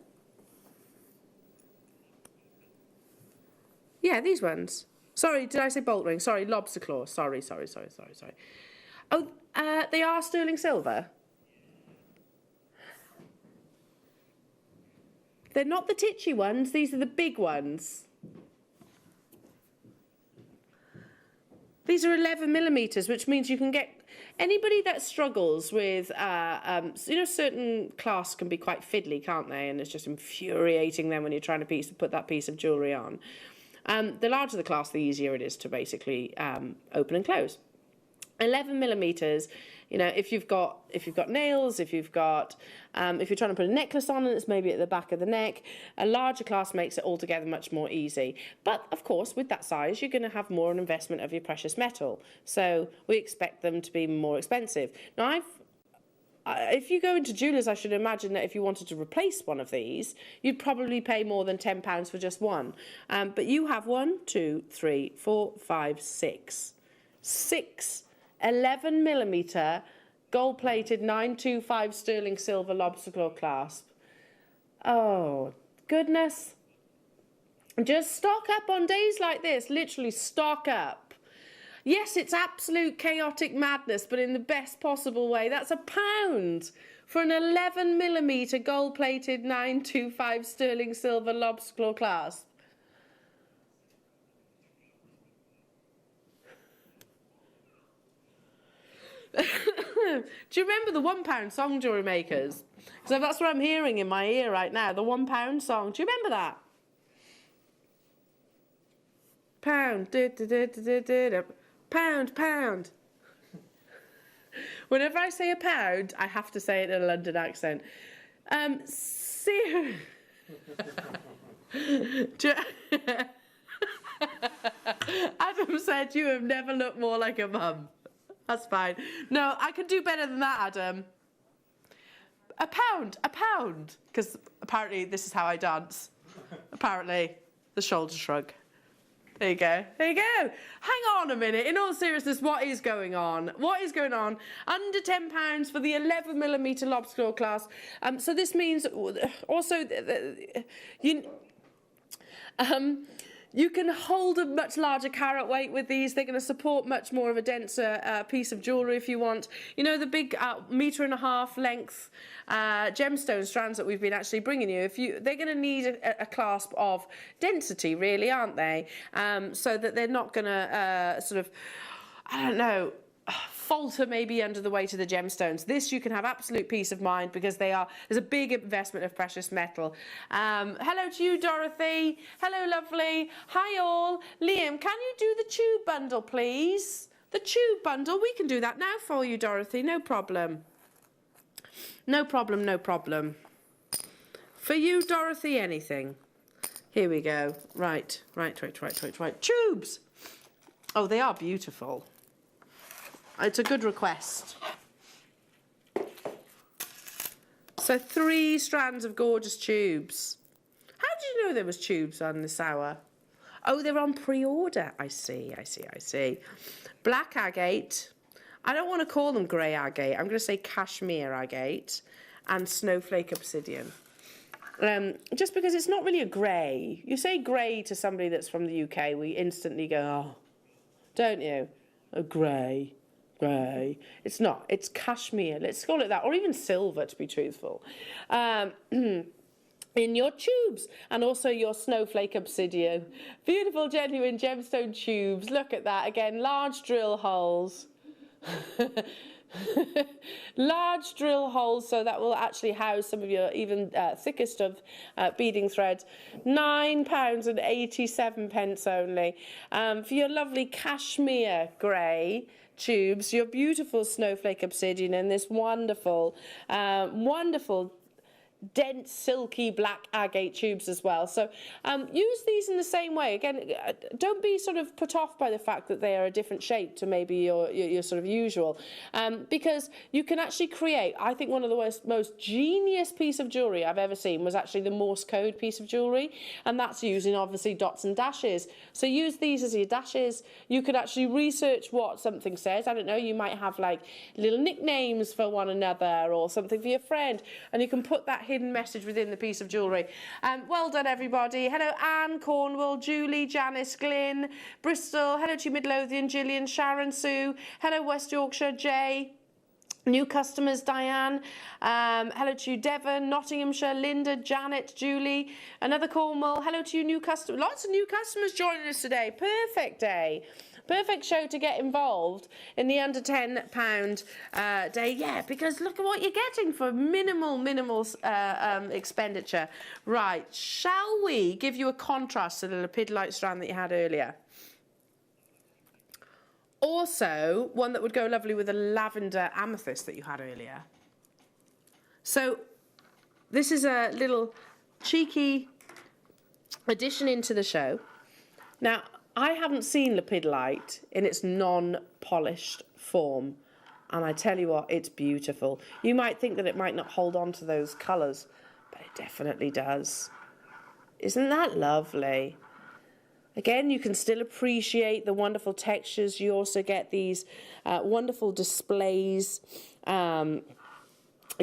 Speaker 3: Yeah, these ones. Sorry, did I say bolt ring? Sorry, lobster claw. Sorry. Oh, they are sterling silver. They're not the titchy ones. These are the big ones. These are 11mm, which means you can get anybody that struggles with, you know, certain clasps can be quite fiddly, can't they? And it's just infuriating them when you're trying to put that piece of jewellery on. The larger the clasp, the easier it is to basically open and close. 11mm. You know, if you've got nails, if you're trying to put a necklace on and it's maybe at the back of the neck, a larger clasp makes it altogether much more easy. But of course, with that size, you're going to have more an investment of your precious metal. So we expect them to be more expensive. Now, if you go into jewellers, I should imagine that if you wanted to replace one of these, you'd probably pay more than £10 for just one. But you have 1, 2, 3, 4, 5, 6. 11mm gold-plated 925 sterling silver lobster claw clasp. Oh, goodness. Just stock up on days like this. Literally stock up. Yes, it's absolute chaotic madness, but in the best possible way. That's £1 for an 11mm gold-plated 925 sterling silver lobster claw clasp. Do you remember the £1 song, Jewellery Makers? So that's what I'm hearing in my ear right now, the £1 song. Do you remember that? Pound, pound, pound. Whenever I say a pound, I have to say it in a London accent. Adam said, you have never looked more like a mum. That's fine. No, I can do better than that, Adam. A pound. Because apparently this is how I dance. Apparently, the shoulder shrug. There you go. Hang on a minute. In all seriousness, what is going on? Under £10 for the 11mm lobster claw class. So this means also you can hold a much larger carat weight with these. They're going to support much more of a denser piece of jewellery if you want. You know, the big 1.5 metre length gemstone strands that we've been actually bringing you. They're going to need a clasp of density, really, aren't they? So that they're not going to sort of, I don't know, falter maybe under the weight of the gemstones. This you can have absolute peace of mind because there's a big investment of precious metal. Hello to you, Dorothy. Hello, lovely. Hi all. Liam, can you do the tube bundle, please? The tube bundle, we can do that now for you, Dorothy. No problem. No problem. For you, Dorothy, anything. Here we go. Right. Tubes. Oh, they are beautiful. It's a good request. So 3 strands of gorgeous tubes. How did you know there was tubes on this hour? Oh, they're on pre-order. I see. Black agate. I don't want to call them grey agate. I'm going to say cashmere agate and snowflake obsidian. Just because it's not really a grey. You say grey to somebody that's from the UK, we instantly go, oh, don't you? A grey. It's not. It's cashmere. Let's call it that. Or even silver, to be truthful. In your tubes, and also your snowflake obsidian. Beautiful, genuine gemstone tubes. Look at that. Again, large drill holes. Large drill holes, so that will actually house some of your even thickest of beading threads. £9.87 only. For your lovely cashmere grey tubes, your beautiful snowflake obsidian, and this wonderful, wonderful dense silky black agate tubes as well. So use these in the same way. Again, don't be sort of put off by the fact that they are a different shape to maybe your sort of usual, because you can actually create, I think one of the most genius piece of jewellery I've ever seen was actually the Morse code piece of jewellery, and that's using obviously dots and dashes. So use these as your dashes. You could actually research what something says. I don't know, you might have like little nicknames for one another or something for your friend, and you can put that hidden message within the piece of jewellery. Well done, everybody. Hello, Anne, Cornwall, Julie, Janice, Glyn, Bristol. Hello to you, Midlothian, Gillian, Sharon, Sue. Hello, West Yorkshire, Jay. New customers, Diane. Hello to you, Devon, Nottinghamshire, Linda, Janet, Julie. Another Cornwall. Hello to you, new customers. Lots of new customers joining us today. Perfect day. Perfect show to get involved in the under £10 day. Yeah, because look at what you're getting for minimal expenditure. Right, shall we give you a contrast to the lepidolite strand that you had earlier? Also, one that would go lovely with the lavender amethyst that you had earlier. So this is a little cheeky addition into the show. Now, I haven't seen lepidolite in its non-polished form, and I tell you what, it's beautiful. You might think that it might not hold on to those colours, but it definitely does. Isn't that lovely? Again, you can still appreciate the wonderful textures. You also get these wonderful displays,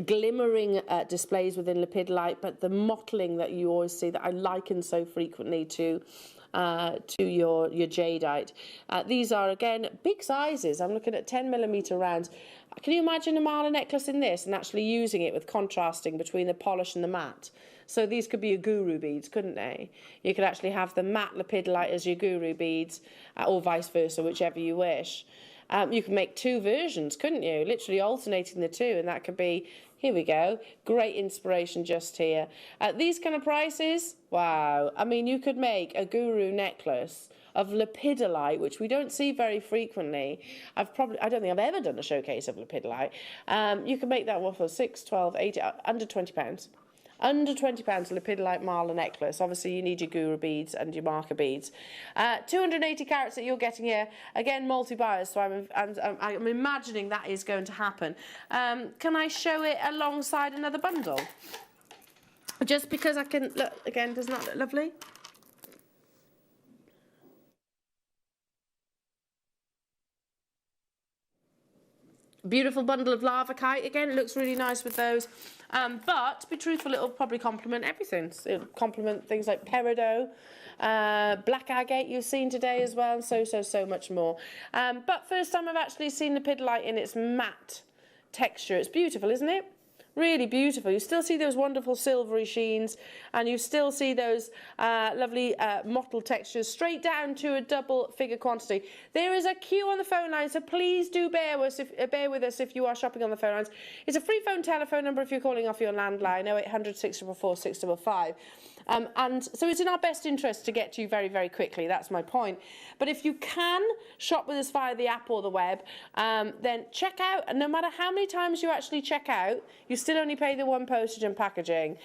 Speaker 3: glimmering displays within lepidolite, but the mottling that you always see that I liken so frequently to your jadeite. These are, again, big sizes. I'm looking at 10mm rounds. Can you imagine a mala necklace in this and actually using it with contrasting between the polish and the matte? So these could be your guru beads, couldn't they? You could actually have the matte lepidolite as your guru beads, or vice versa, whichever you wish. You can make 2 versions, couldn't you? Literally alternating the 2, and that could be, here we go, great inspiration just here. At these kind of prices, wow. I mean, you could make a guru necklace of lepidolite, which we don't see very frequently. I don't think I've ever done a showcase of lepidolite. You can make that one for 6, 12, 18, under £20. Under £20 lepidolite mala necklace. Obviously, you need your guru beads and your marker beads. 280 carats that you're getting here. Again, multi-buyers, so I'm imagining that is going to happen. Can I show it alongside another bundle? Just because I can, look, again, doesn't that look lovely? Beautiful bundle of lava kite. Again, it looks really nice with those. But to be truthful, it'll probably complement everything. It'll complement things like peridot, black agate you've seen today as well, and so much more. But first time I've actually seen lepidolite in its matte texture. It's beautiful, isn't it? Really beautiful. You still see those wonderful silvery sheens, and you still see those lovely mottled textures straight down to a double figure quantity. There is a queue on the phone line, so please do bear with us if you are shopping on the phone lines. It's a free phone telephone number if you're calling off your landline, 0800 644 655. And so it's in our best interest to get to you very, very quickly. That's my point. But if you can shop with us via the app or the web, then check out, and no matter how many times you actually check out, you still only pay the 1 postage and packaging.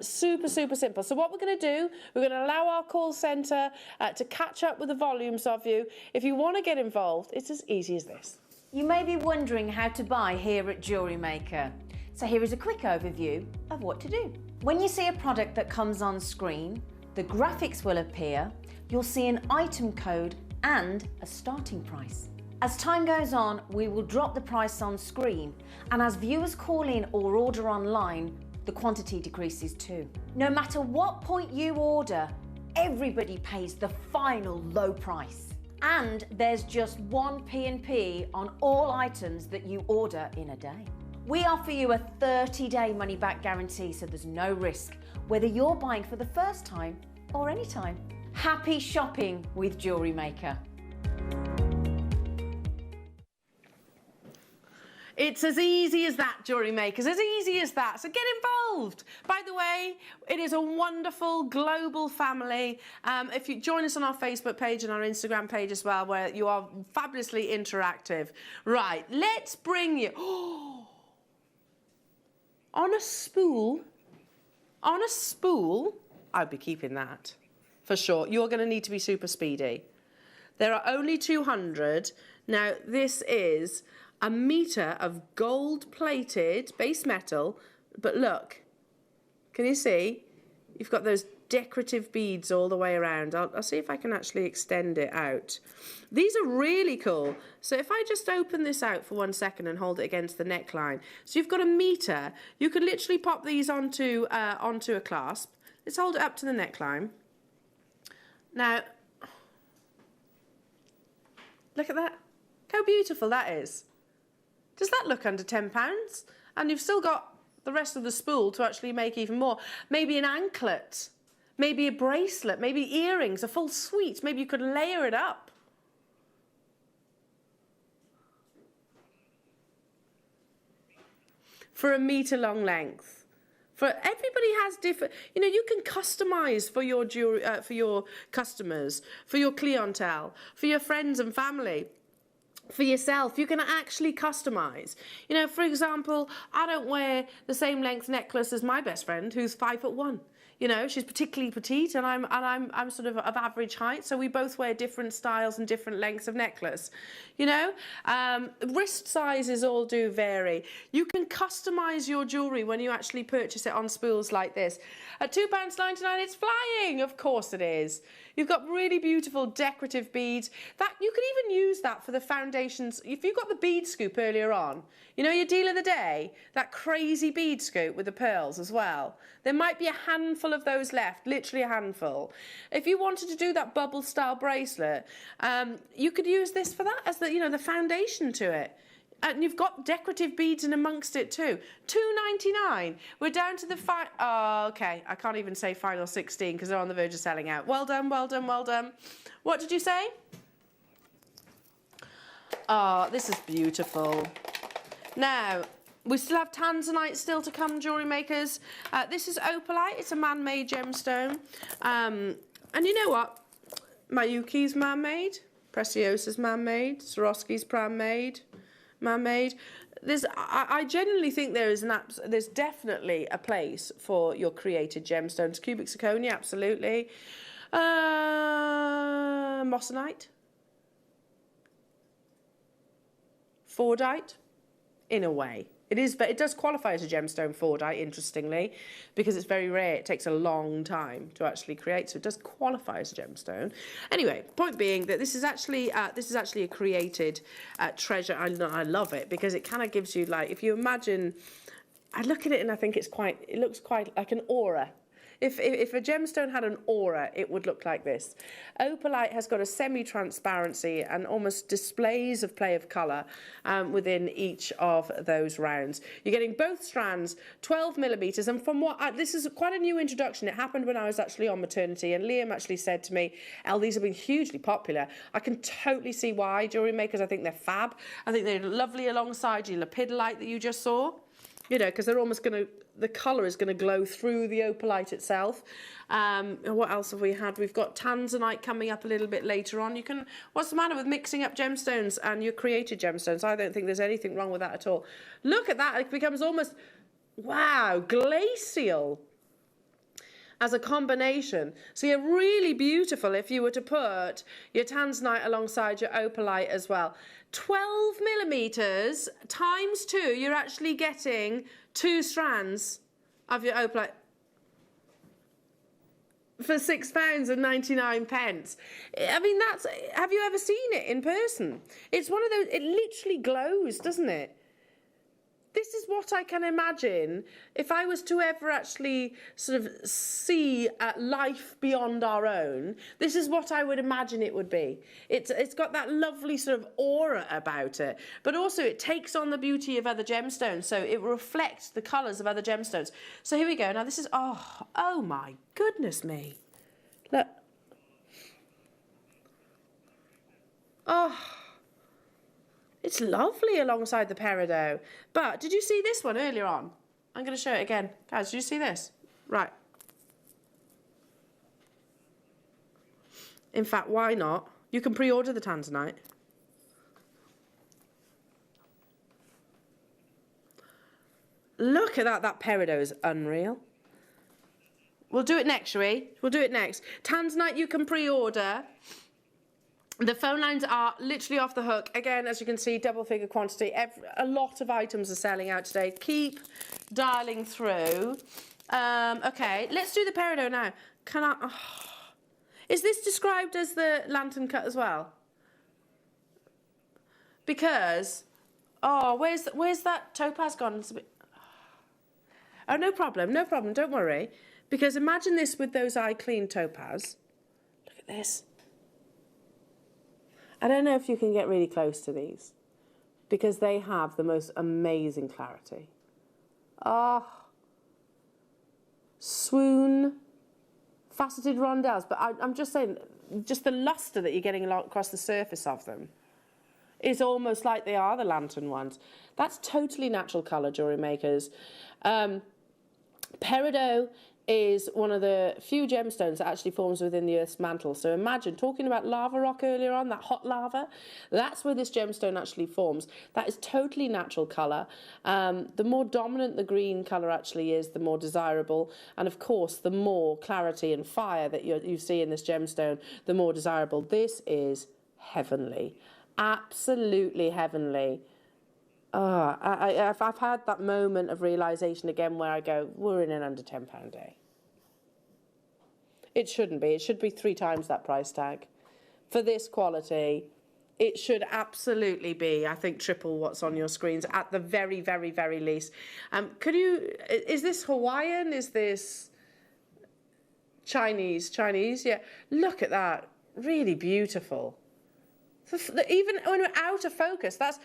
Speaker 3: Super simple. So what we're going to do, we're going to allow our call centre to catch up with the volumes of you. If you want to get involved, it's as easy as this.
Speaker 9: You may be wondering how to buy here at Jewellery Maker. So here is a quick overview of what to do. When you see a product that comes on screen, the graphics will appear, you'll see an item code and a starting price. As time goes on, we will drop the price on screen, and as viewers call in or order online, the quantity decreases too. No matter what point you order, everybody pays the final low price. And there's just one P&P on all items that you order in a day. We offer you a 30-day money-back guarantee, so there's no risk, whether you're buying for the first time or any time. Happy shopping with Jewellery Maker.
Speaker 3: It's as easy as that, Jewellery Makers, as easy as that. So get involved. By the way, it is a wonderful global family. If you join us on our Facebook page and our Instagram page as well, where you are fabulously interactive. Right, let's bring you... On a spool, I'd be keeping that, for sure. You're going to need to be super speedy. There are only 200. Now, this is a metre of gold-plated base metal, but look, can you see? You've got those decorative beads all the way around. I'll see if I can actually extend it out. These are really cool. So if I just open this out for 1 second and hold it against the neckline. So you've got a metre. You can literally pop these onto a clasp. Let's hold it up to the neckline. Now, look at that. How beautiful that is. Does that look under £10? And you've still got the rest of the spool to actually make even more. Maybe an anklet, maybe a bracelet, maybe earrings, a full suite. Maybe you could layer it up. For a metre long length. For everybody has different, you know, you can customise for your jewelry, for your customers, for your clientele, for your friends and family. For yourself, you can actually customise. You know, for example, I don't wear the same length necklace as my best friend, who's 5'1". You know, she's particularly petite, and I'm sort of average height, so we both wear different styles and different lengths of necklace. You know, wrist sizes all do vary. You can customise your jewellery when you actually purchase it on spools like this. At £2.99, it's flying. Of course it is. You've got really beautiful decorative beads. That you can even use that for the foundations. If you got the bead scoop earlier on, you know your deal of the day, that crazy bead scoop with the pearls as well. There might be a handful of those left, literally a handful. If you wanted to do that bubble style bracelet, you could use this for that as the, you know, the foundation to it. And you've got decorative beads in amongst it too. £2.99. We're down to the oh, okay. I can't even say final 16 because they're on the verge of selling out. Well done, well done, well done. What did you say? Oh, this is beautiful. Now, we still have tanzanite still to come, Jewellery Makers. This is opalite. It's a man-made gemstone. And you know what? Mayuki's man-made. Preciosa's man-made. Swarovski's man-made. I genuinely think there's definitely a place for your created gemstones. Cubic zirconia, absolutely. Moissanite. Fordite, in a way. It does qualify as a gemstone, Fordite, interestingly, because it's very rare. It takes a long time to actually create, so it does qualify as a gemstone. Anyway, point being that this is actually a created treasure. I love it because it kind of gives you, like, if you imagine, I look at it and I think it looks quite like an aura. If a gemstone had an aura, it would look like this. Opalite has got a semi-transparency and almost displays of play of colour within each of those rounds. You're getting both strands, 12 millimetres, and from what this is quite a new introduction. It happened when I was actually on maternity, and Liam actually said to me, "Elle, these have been hugely popular." I can totally see why, Jewellery Makers. I think they're fab. I think they're lovely alongside your lepidolite that you just saw. You know, because they're almost going to, the colour is going to glow through the opalite itself. What else have we had? We've got tanzanite coming up a little bit later on. What's the matter with mixing up gemstones and your created gemstones? I don't think there's anything wrong with that at all. Look at that. It becomes almost, wow, glacial as a combination. So you're really beautiful if you were to put your tanzanite alongside your opalite as well. 12 millimeters times 2, you're actually getting 2 strands of your opalite for £6.99. I mean, that's, have you ever seen it in person? It's one of those, it literally glows, doesn't it? This is what I can imagine if I was to ever actually sort of see life beyond our own. This is what I would imagine it would be. It's got that lovely sort of aura about it, but also it takes on the beauty of other gemstones, so it reflects the colours of other gemstones. So here we go. Now this is, oh my goodness me. Look. Oh. It's lovely alongside the peridot. But did you see this one earlier on? I'm going to show it again. Guys, did you see this? Right. In fact, why not? You can pre-order the tanzanite. Look at that. That peridot is unreal. We'll do it next, shall we? We'll do it next. Tanzanite you can pre-order. The phone lines are literally off the hook. Again, as you can see, double figure quantity. A lot of items are selling out today. Keep dialing through. Okay, let's do the peridot now. Can I... Oh. Is this described as the lantern cut as well? Because... Oh, where's that topaz gone? It's a bit... Oh, no problem, don't worry. Because imagine this with those eye clean topaz. Look at this. I don't know if you can get really close to these because they have the most amazing clarity. Ah, swoon, faceted rondelles, but I'm just saying, just the luster that you're getting across the surface of them is almost like they are the lantern ones. That's totally natural colour, jewellery makers. Peridot is one of the few gemstones that actually forms within the Earth's mantle. So imagine, talking about lava rock earlier on, that hot lava, that's where this gemstone actually forms. That is totally natural colour. The more dominant the green colour actually is, the more desirable. And of course, the more clarity and fire that you see in this gemstone, the more desirable. This is heavenly, absolutely heavenly. I've had that moment of realisation again where I go, we're in an under £10 day. It shouldn't be. It should be 3 times that price tag. For this quality, it should absolutely be, I think, triple what's on your screens at the very, very, very least. Is this Hawaiian? Is this Chinese? Chinese, yeah. Look at that. Really beautiful. Even when we're out of focus, that's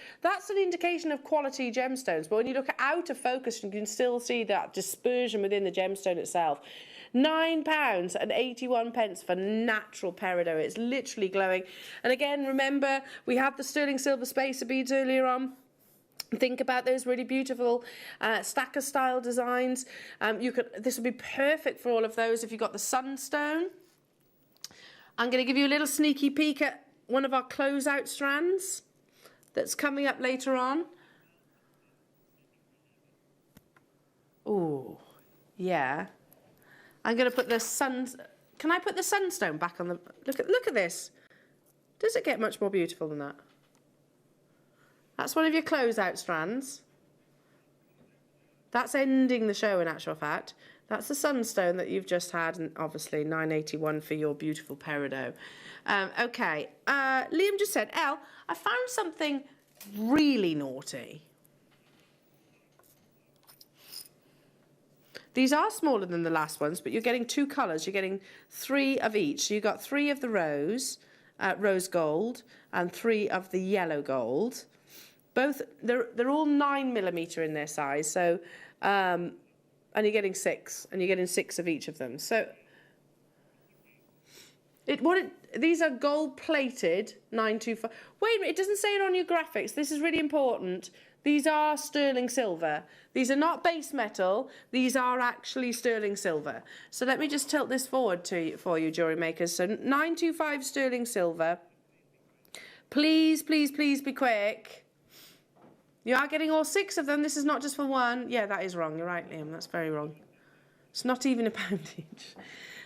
Speaker 3: an indication of quality gemstones. But when you look out of focus, you can still see that dispersion within the gemstone itself. £9.81 for natural peridot. It's literally glowing. And again, remember, we had the sterling silver spacer beads earlier on. Think about those really beautiful stacker style designs. This would be perfect for all of those if you've got the sunstone. I'm going to give you a little sneaky peek at one of our closeout strands that's coming up later on. Oh, yeah. I'm going to put the Can I put the sunstone back on the... Look at this. Does it get much more beautiful than that? That's one of your closeout strands. That's ending the show, in actual fact. That's the sunstone that you've just had, and obviously £9.81 for your beautiful peridot. Okay, Liam just said, Elle, I found something really naughty. These are smaller than the last ones, but you're getting 2 colours. You're getting 3 of each. So you've got 3 of the rose gold, and 3 of the yellow gold. Both, they're all 9mm in their size. So, and you're getting 6, and you're getting 6 of each of them. So, these are gold-plated 925. Wait a minute, it doesn't say it on your graphics. This is really important. These are sterling silver. These are not base metal. These are actually sterling silver. So let me just tilt this forward for you, jewellery makers. So 925 sterling silver. Please, please, please be quick. You are getting all 6 of them. This is not just for 1. Yeah, that is wrong. You're right, Liam. That's very wrong. It's not even a poundage.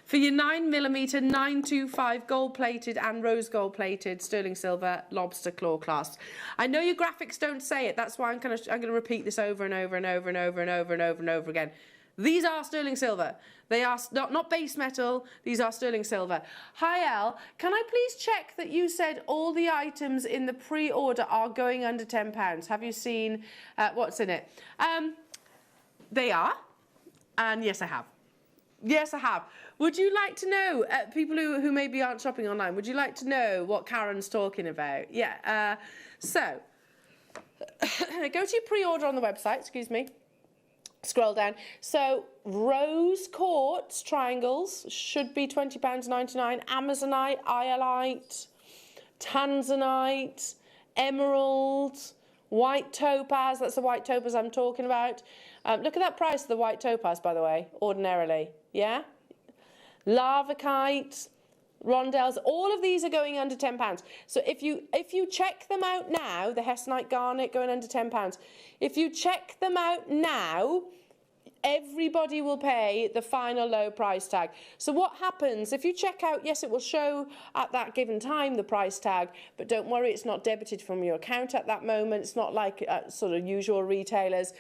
Speaker 3: for your 9mm 925 gold-plated and rose gold-plated sterling silver lobster claw clasp. I know your graphics don't say it. That's why I'm going to repeat this over and over and over and over and over and over and over again. These are sterling silver. They are not base metal. These are sterling silver. Hi, Elle. Can I please check that you said all the items in the pre-order are going under £10? Have you seen what's in it? They are. And yes, I have. Yes, I have. Would you like to know, people who maybe aren't shopping online, would you like to know what Karen's talking about? Yeah. So, go to your pre-order on the website, excuse me. Scroll down. So, rose quartz triangles should be £20.99. Amazonite, iolite, tanzanite, emerald, white topaz. That's the white topaz I'm talking about. Look at that price of the white topaz, by the way, ordinarily. Yeah? Lavakite, rondelles, all of these are going under £10. So if you check them out now, the Hessonite garnet going under £10. If you check them out now, everybody will pay the final low price tag. So what happens if you check out? Yes, it will show at that given time the price tag, but don't worry, it's not debited from your account at that moment. It's not like sort of usual retailers.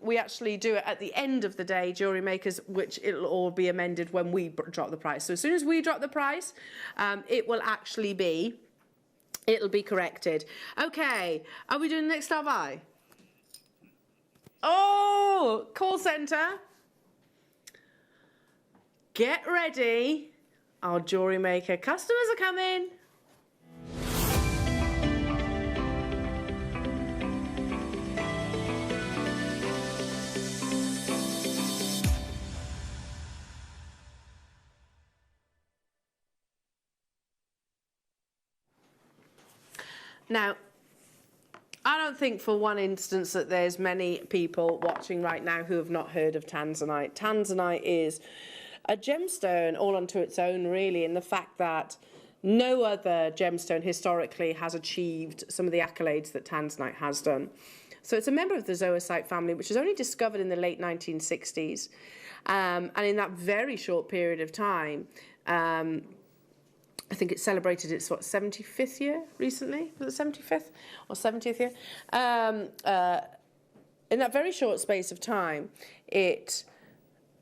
Speaker 3: We actually do it at the end of the day, Jewellery Makers, which it'll all be amended when we drop the price. So as soon as we drop the price, it will actually be, it'll be corrected. Okay, are we doing next star buy? Oh, call centre. Get ready. Our Jewellery Maker customers are coming. Now, I don't think for one instance that there's many people watching right now who have not heard of tanzanite. Tanzanite is a gemstone all unto its own, really, in the fact that no other gemstone historically has achieved some of the accolades that tanzanite has done. So it's a member of the zoisite family, which was only discovered in the late 1960s. And in that very short period of time, I think it celebrated its, 75th year recently? Was it 75th or 70th year? In that very short space of time, it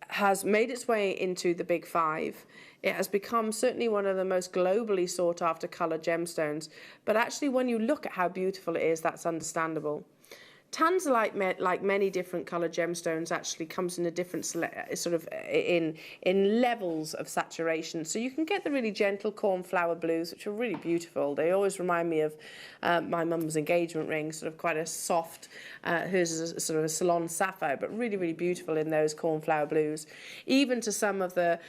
Speaker 3: has made its way into the Big Five. It has become certainly one of the most globally sought after coloured gemstones. But actually, when you look at how beautiful it is, that's understandable. Tanzanite, like many different coloured gemstones, actually comes in a different sort of in levels of saturation. So you can get the really gentle cornflower blues, which are really beautiful. They always remind me of my mum's engagement ring, sort of quite a soft, hers is a sort of a salon sapphire, but really, really beautiful in those cornflower blues. Even to some of the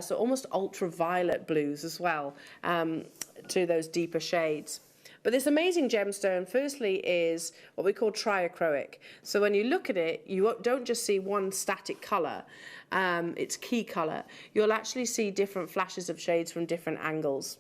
Speaker 3: so almost ultraviolet blues as well, to those deeper shades. But this amazing gemstone, firstly, is what we call triachroic. So when you look at it, you don't just see one static colour, its key colour. You'll actually see different flashes of shades from different angles.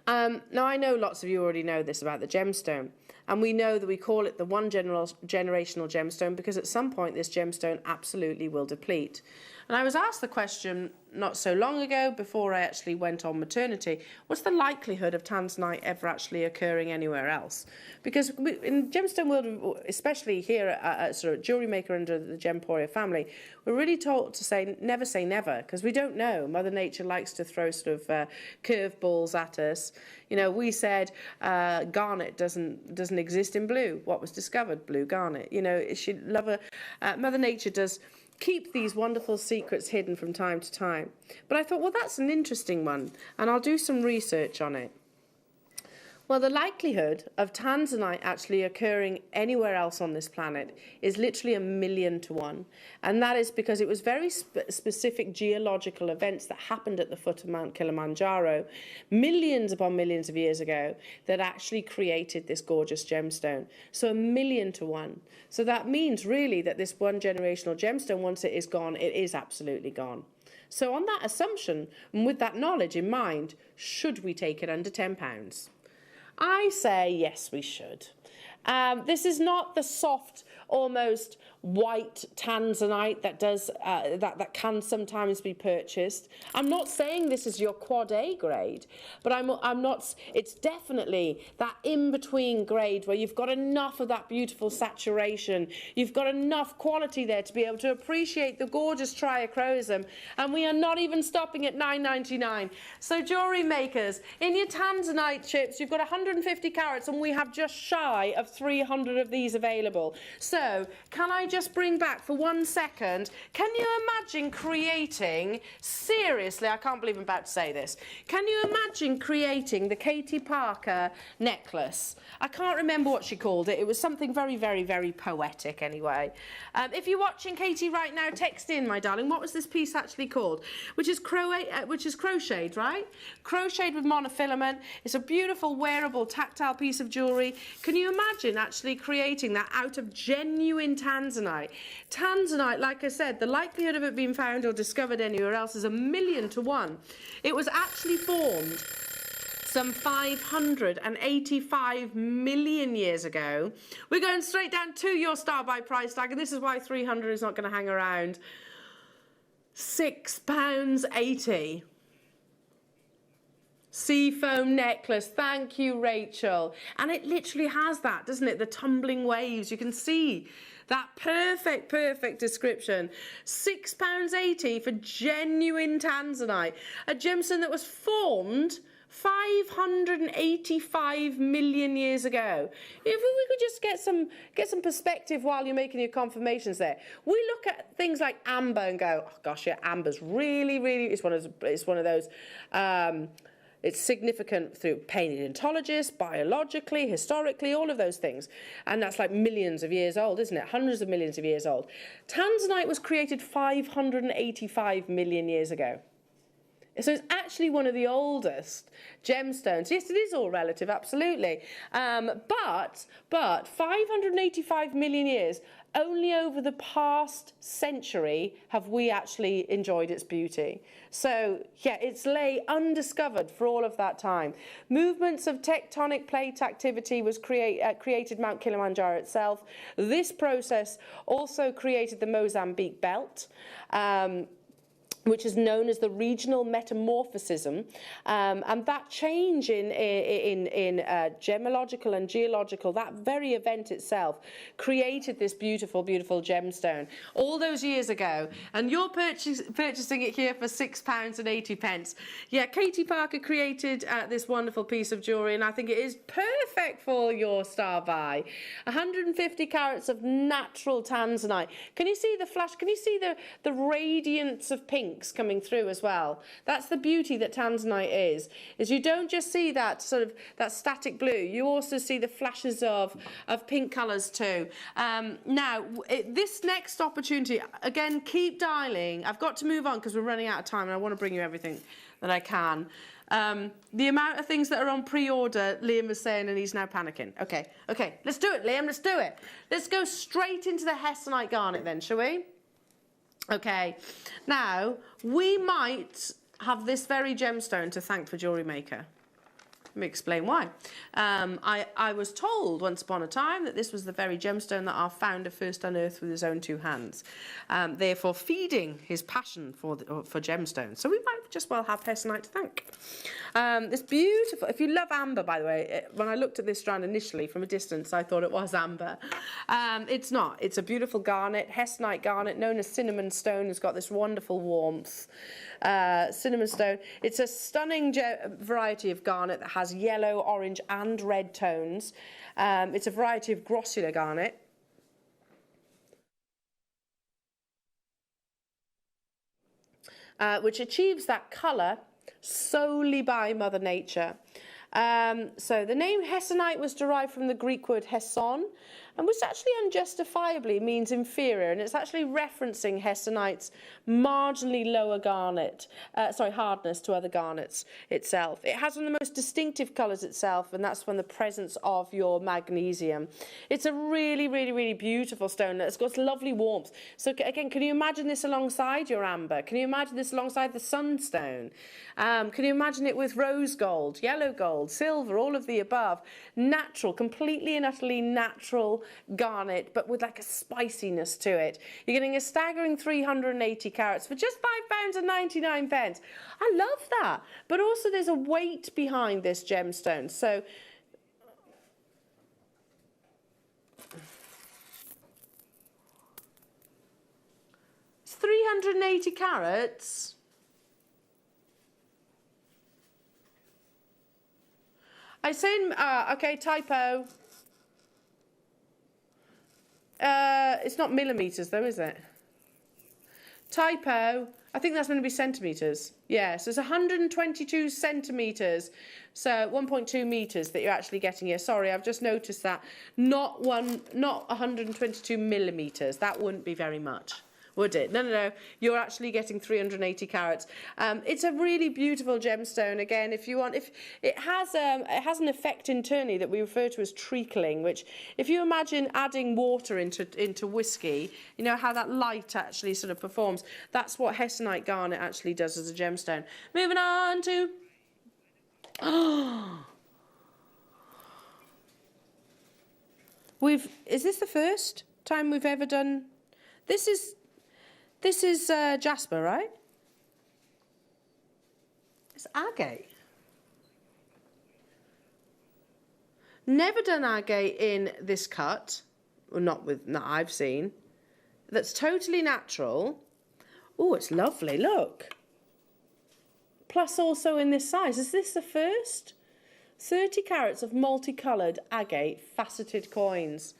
Speaker 3: Now, I know lots of you already know this about the gemstone, and we know that we call it the generational gemstone because at some point this gemstone absolutely will deplete. And I was asked the question not so long ago, before I actually went on maternity, what's the likelihood of tanzanite ever actually occurring anywhere else? Because in gemstone world, especially here at sort of Jewellery Maker under the Gemporia family, we're really taught to say never, because we don't know. Mother Nature likes to throw sort of curveballs at us. You know, we said garnet doesn't exist in blue. What was discovered? Blue garnet. You know, Mother Nature does keep these wonderful secrets hidden from time to time. But I thought, well, that's an interesting one, and I'll do some research on it. Well, the likelihood of tanzanite actually occurring anywhere else on this planet is literally 1,000,000 to 1. And that is because it was very specific geological events that happened at the foot of Mount Kilimanjaro millions upon millions of years ago that actually created this gorgeous gemstone. So 1,000,000 to 1. So that means really that this one generational gemstone, once it is gone, it is absolutely gone. So on that assumption, and with that knowledge in mind, should we take it under £10? I say yes, we should. This is not the soft, almost white tanzanite that does that can sometimes be purchased. I'm not saying this is your quad A grade, but I'm not. It's definitely that in-between grade where you've got enough of that beautiful saturation, you've got enough quality there to be able to appreciate the gorgeous triachrosm, and we are not even stopping at $9.99. So jewellery makers, in your tanzanite chips, you've got 150 carats, and we have just shy of 300 of these available. So can I just bring back for 1 second, can you imagine creating, seriously, I can't believe I'm about to say this, can you imagine creating the Katie Parker necklace? I can't remember what she called it. It was something very, very, very poetic anyway. If you're watching Katie right now, text in, my darling, what was this piece actually called? Which is crocheted, right? Crocheted with monofilament. It's a beautiful, wearable, tactile piece of jewellery. Can you imagine actually creating that out of genuine tanzanite? Tanzanite, like I said, the likelihood of it being found or discovered anywhere else is 1,000,000 to 1. It was actually formed some 585 million years ago. We're going straight down to your star by price tag, and this is why 300 is not going to hang around. £6.80. Seafoam necklace. Thank you, Rachel. And it literally has that, doesn't it? The tumbling waves. You can see that perfect description. £6.80 for genuine tanzanite. A gemstone that was formed 585 million years ago. If we could just get some perspective while you're making your confirmations there. We look at things like amber and go, oh gosh, yeah, amber's really, it's one of those. It's significant through paleontologists, biologically, historically, all of those things. And that's like millions of years old, isn't it? Hundreds of millions of years old. Tanzanite was created 585 million years ago. So it's actually one of the oldest gemstones. Yes, it is all relative, absolutely. But 585 million years, only over the past century have we actually enjoyed its beauty. So, yeah, it's lay undiscovered for all of that time. Movements of tectonic plate activity was created Mount Kilimanjaro itself. This process also created the Mozambique belt, which is known as the regional metamorphism, and that change in gemological and geological, that very event itself created this beautiful, beautiful gemstone all those years ago. And you're purchasing it here for £6.80. Yeah, Katie Parker created this wonderful piece of jewellery, and I think it is perfect for your star buy. 150 carats of natural tanzanite. Can you see the flash? Can you see the radiance of pink coming through as well? That's the beauty that tanzanite is you don't just see that sort of that static blue, you also see the flashes of pink colours too. Now this next opportunity, again, keep dialing. I've got to move on because we're running out of time and I want to bring you everything that I can. The amount of things that are on pre-order, Liam was saying, and he's now panicking. Okay, let's do it, Liam, let's do it. Let's go straight into the hessonite garnet then, shall we? Okay, now we might have this very gemstone to thank for Jewellery Maker. Let me explain why. I was told once upon a time that this was the very gemstone that our founder first unearthed with his own 2 hands, therefore feeding his passion for gemstones. So we might just well have hessonite to thank. This beautiful, if you love amber, by the way, when I looked at this strand initially from a distance, I thought it was amber. It's not. It's a beautiful garnet, hessonite garnet, known as cinnamon stone. It's got this wonderful warmth. Cinnamon stone. It's a stunning variety of garnet that has yellow, orange and red tones. It's a variety of grossular garnet. Which achieves that colour solely by Mother Nature. So the name hessonite was derived from the Greek word hesson, and which actually unjustifiably means inferior, and it's actually referencing hessonite's marginally lower hardness to other garnets itself. It has one of the most distinctive colours itself, and that's from the presence of your magnesium. It's a really, really, really beautiful stone that's got lovely warmth. So again, can you imagine this alongside your amber? Can you imagine this alongside the sunstone? Can you imagine it with rose gold, yellow gold, silver, all of the above? Natural, completely and utterly natural garnet, but with like a spiciness to it. You're getting a staggering 380 carats for just £5.99. I love that. But also there's a weight behind this gemstone. So it's 380 carats. I say, okay, typo. It's not millimetres though, is it? Typo. I think that's going to be centimetres. Yeah, so it's 122 centimetres. So 1.2 metres that you're actually getting here. Sorry, I've just noticed that. Not 122 millimetres. That wouldn't be very much, would it? No. You're actually getting 380 carats. It's a really beautiful gemstone. Again, if you want, if it has an effect internally that we refer to as treacling, which, if you imagine adding water into whiskey, you know how that light actually sort of performs. That's what hessonite garnet actually does as a gemstone. Moving on to. Is this the first time we've ever done? This is jasper, right? It's agate. Never done agate in this cut, or not I've seen. That's totally natural. Oh, it's lovely, look. Plus also in this size. Is this the first? 30 carats of multicoloured agate faceted coins.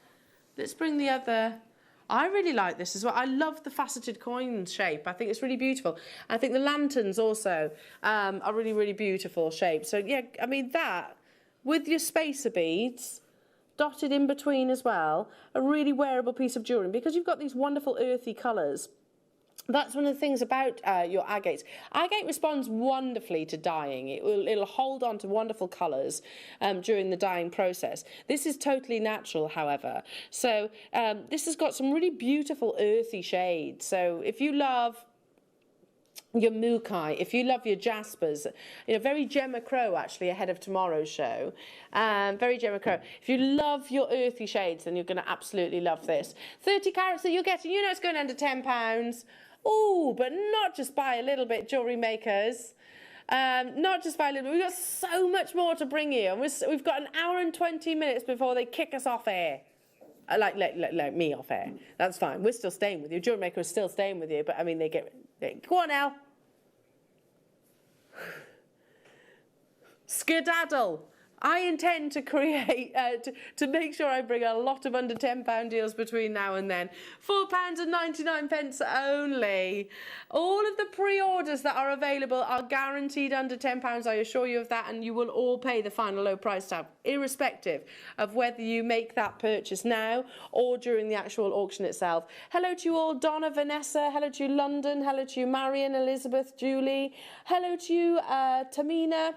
Speaker 3: Let's bring the other. I really like this as well. I love the faceted coin shape. I think it's really beautiful. I think the lanterns also are really, really beautiful shape. So yeah, I mean that, with your spacer beads dotted in between as well, a really wearable piece of jewellery, because you've got these wonderful earthy colours. That's one of the things about your agates. Agate responds wonderfully to dyeing. It'll hold on to wonderful colours during the dyeing process. This is totally natural, however. So this has got some really beautiful earthy shades. So if you love your Mukai, if you love your jaspers, you know, very Gemma Crow actually ahead of tomorrow's show, very Gemma Crow. If you love your earthy shades, then you're going to absolutely love this. 30 carats that you're getting, you know it's going under £10. Oh, but not just by a little bit, Jewellery Makers. Not just by a little bit. We've got so much more to bring you. And we've got an hour and 20 minutes before they kick us off air. Like me off air. That's fine. We're still staying with you. Jewellery Maker is still staying with you. But, I mean, go on, Elle. Skedaddle. I intend to create, to make sure I bring a lot of under £10 deals between now and then. £4.99 only. All of the pre-orders that are available are guaranteed under £10, I assure you of that, and you will all pay the final low price tag, irrespective of whether you make that purchase now or during the actual auction itself. Hello to you all, Donna, Vanessa, hello to you, London, hello to you, Marion, Elizabeth, Julie, hello to you, Tamina,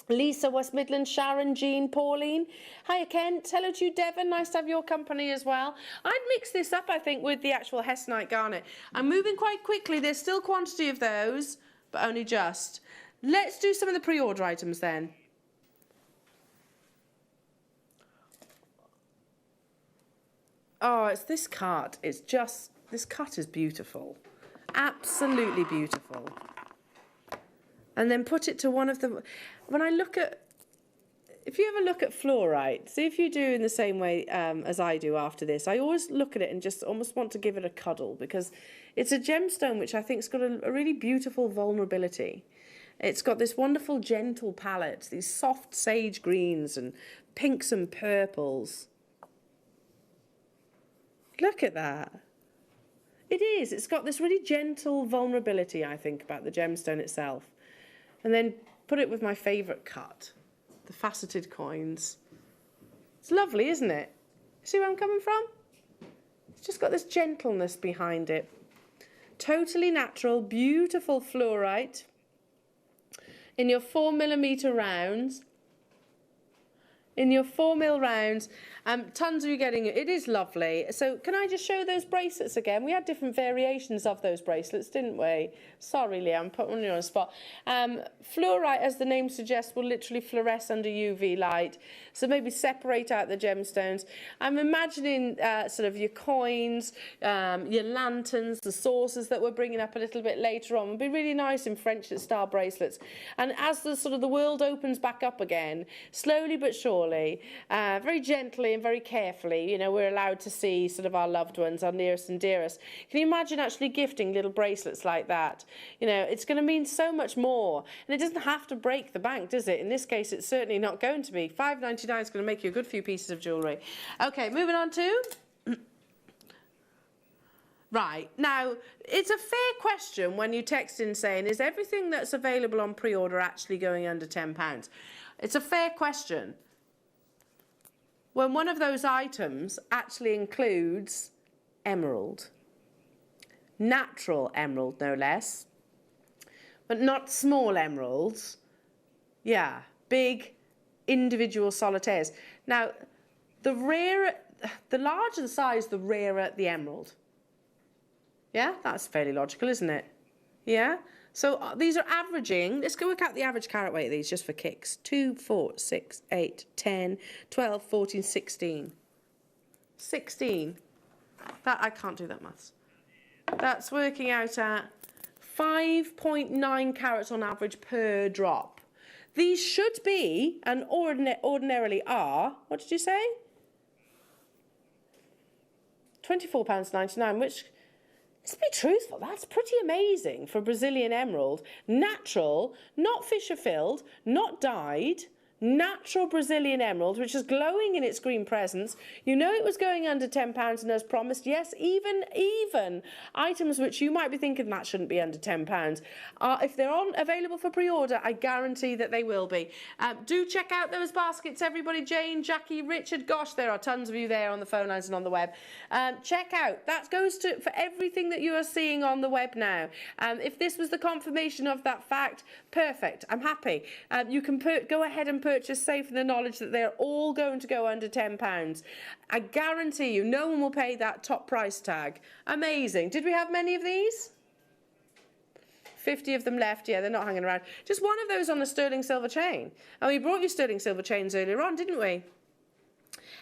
Speaker 3: Lisa, West Midlands, Sharon, Jean, Pauline. Hiya, Kent. Hello to you, Devon. Nice to have your company as well. I'd mix this up, I think, with the actual hessonite garnet. I'm moving quite quickly. There's still quantity of those, but only just. Let's do some of the pre-order items then. Oh, it's this cut. It's just, this cut is beautiful. Absolutely beautiful. And then put it to one of the, when I look at, if you ever look at fluorite, see if you do in the same way as I do after this, I always look at it and just almost want to give it a cuddle, because it's a gemstone which I think has got a really beautiful vulnerability. It's got this wonderful gentle palette, these soft sage greens and pinks and purples. Look at that. It is, it's got this really gentle vulnerability, I think, about the gemstone itself. And then put it with my favourite cut, the faceted coins. It's lovely, isn't it? See where I'm coming from? It's just got this gentleness behind it. Totally natural, beautiful fluorite. In your 4mm rounds. In your 4mm rounds. Tons of you getting it. It is lovely. So can I just show those bracelets again? We had different variations of those bracelets, didn't we? Sorry, Leah, I'm putting you on the spot. Fluorite, as the name suggests, will literally fluoresce under UV light. So maybe separate out the gemstones. I'm imagining sort of your coins, your lanterns, the saucers that we're bringing up a little bit later on. It'll be really nice in Frenchlet style bracelets. And as the sort of the world opens back up again, slowly but surely, very gently and very carefully, you know, we're allowed to see sort of our loved ones, our nearest and dearest. Can you imagine actually gifting little bracelets like that? You know, it's going to mean so much more. And it doesn't have to break the bank, does it? In this case, it's certainly not going to be. £5.99 is going to make you a good few pieces of jewellery. Okay, moving on to... Right, now, it's a fair question when you text in saying, is everything that's available on pre-order actually going under £10? It's a fair question when one of those items actually includes emerald. Natural emerald, no less. But not small emeralds. Yeah, big individual solitaires. Now, the larger the size, the rarer the emerald. Yeah, that's fairly logical, isn't it? Yeah? So these are averaging. Let's go work out the average carat weight of these just for kicks. 2, 4, 6, 8, 10, 12, 14, 16. 16. That, I can't do that maths. That's working out at 5.9 carats on average per drop. These should be, and ordinarily are, what did you say? £24.99, which... Let's be truthful, that's pretty amazing for Brazilian emerald. Natural, not Fisher filled, not dyed, natural Brazilian emerald, which is glowing in its green presence. You know it was going under £10, and as promised, yes, even items which you might be thinking that shouldn't be under £10. If they're available for pre-order, I guarantee that they will be. Do check out those baskets, everybody. Jane, Jackie, Richard, gosh, there are tons of you there on the phone lines and on the web. Check out, that goes for everything that you are seeing on the web now. If this was the confirmation of that fact, perfect, I'm happy. You can go ahead and purchase safe in the knowledge that they're all going to go under £10. I guarantee you no one will pay that top price tag. Amazing. Did we have many of these? 50 of them left. Yeah, they're not hanging around. Just one of those on a sterling silver chain. And we brought you sterling silver chains earlier on, didn't we?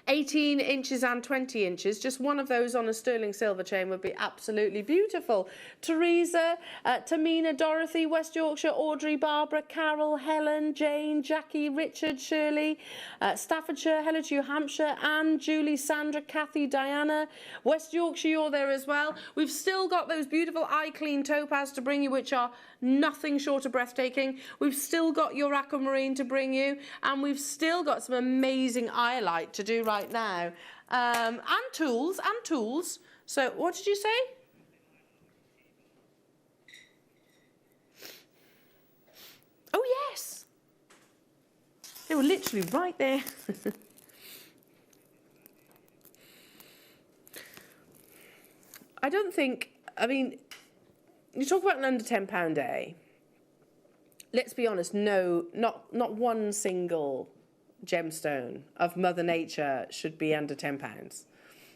Speaker 3: 18 inches and 20 inches. Just one of those on a sterling silver chain would be absolutely beautiful. Teresa, Tamina, Dorothy, West Yorkshire, Audrey, Barbara, Carol, Helen, Jane, Jackie, Richard, Shirley, Staffordshire, hello to you, Hampshire, Anne, Julie, Sandra, Kathy, Diana, West Yorkshire, you're there as well. We've still got those beautiful eye clean topaz to bring you, which are nothing short of breathtaking. We've still got your aquamarine to bring you, and we've still got some amazing iolite to do right now, and tools. So what did you say? Oh yes, they were literally right there. I don't think, I mean, you talk about an under £10 day. Let's be honest, no, not one single gemstone of Mother Nature should be under £10.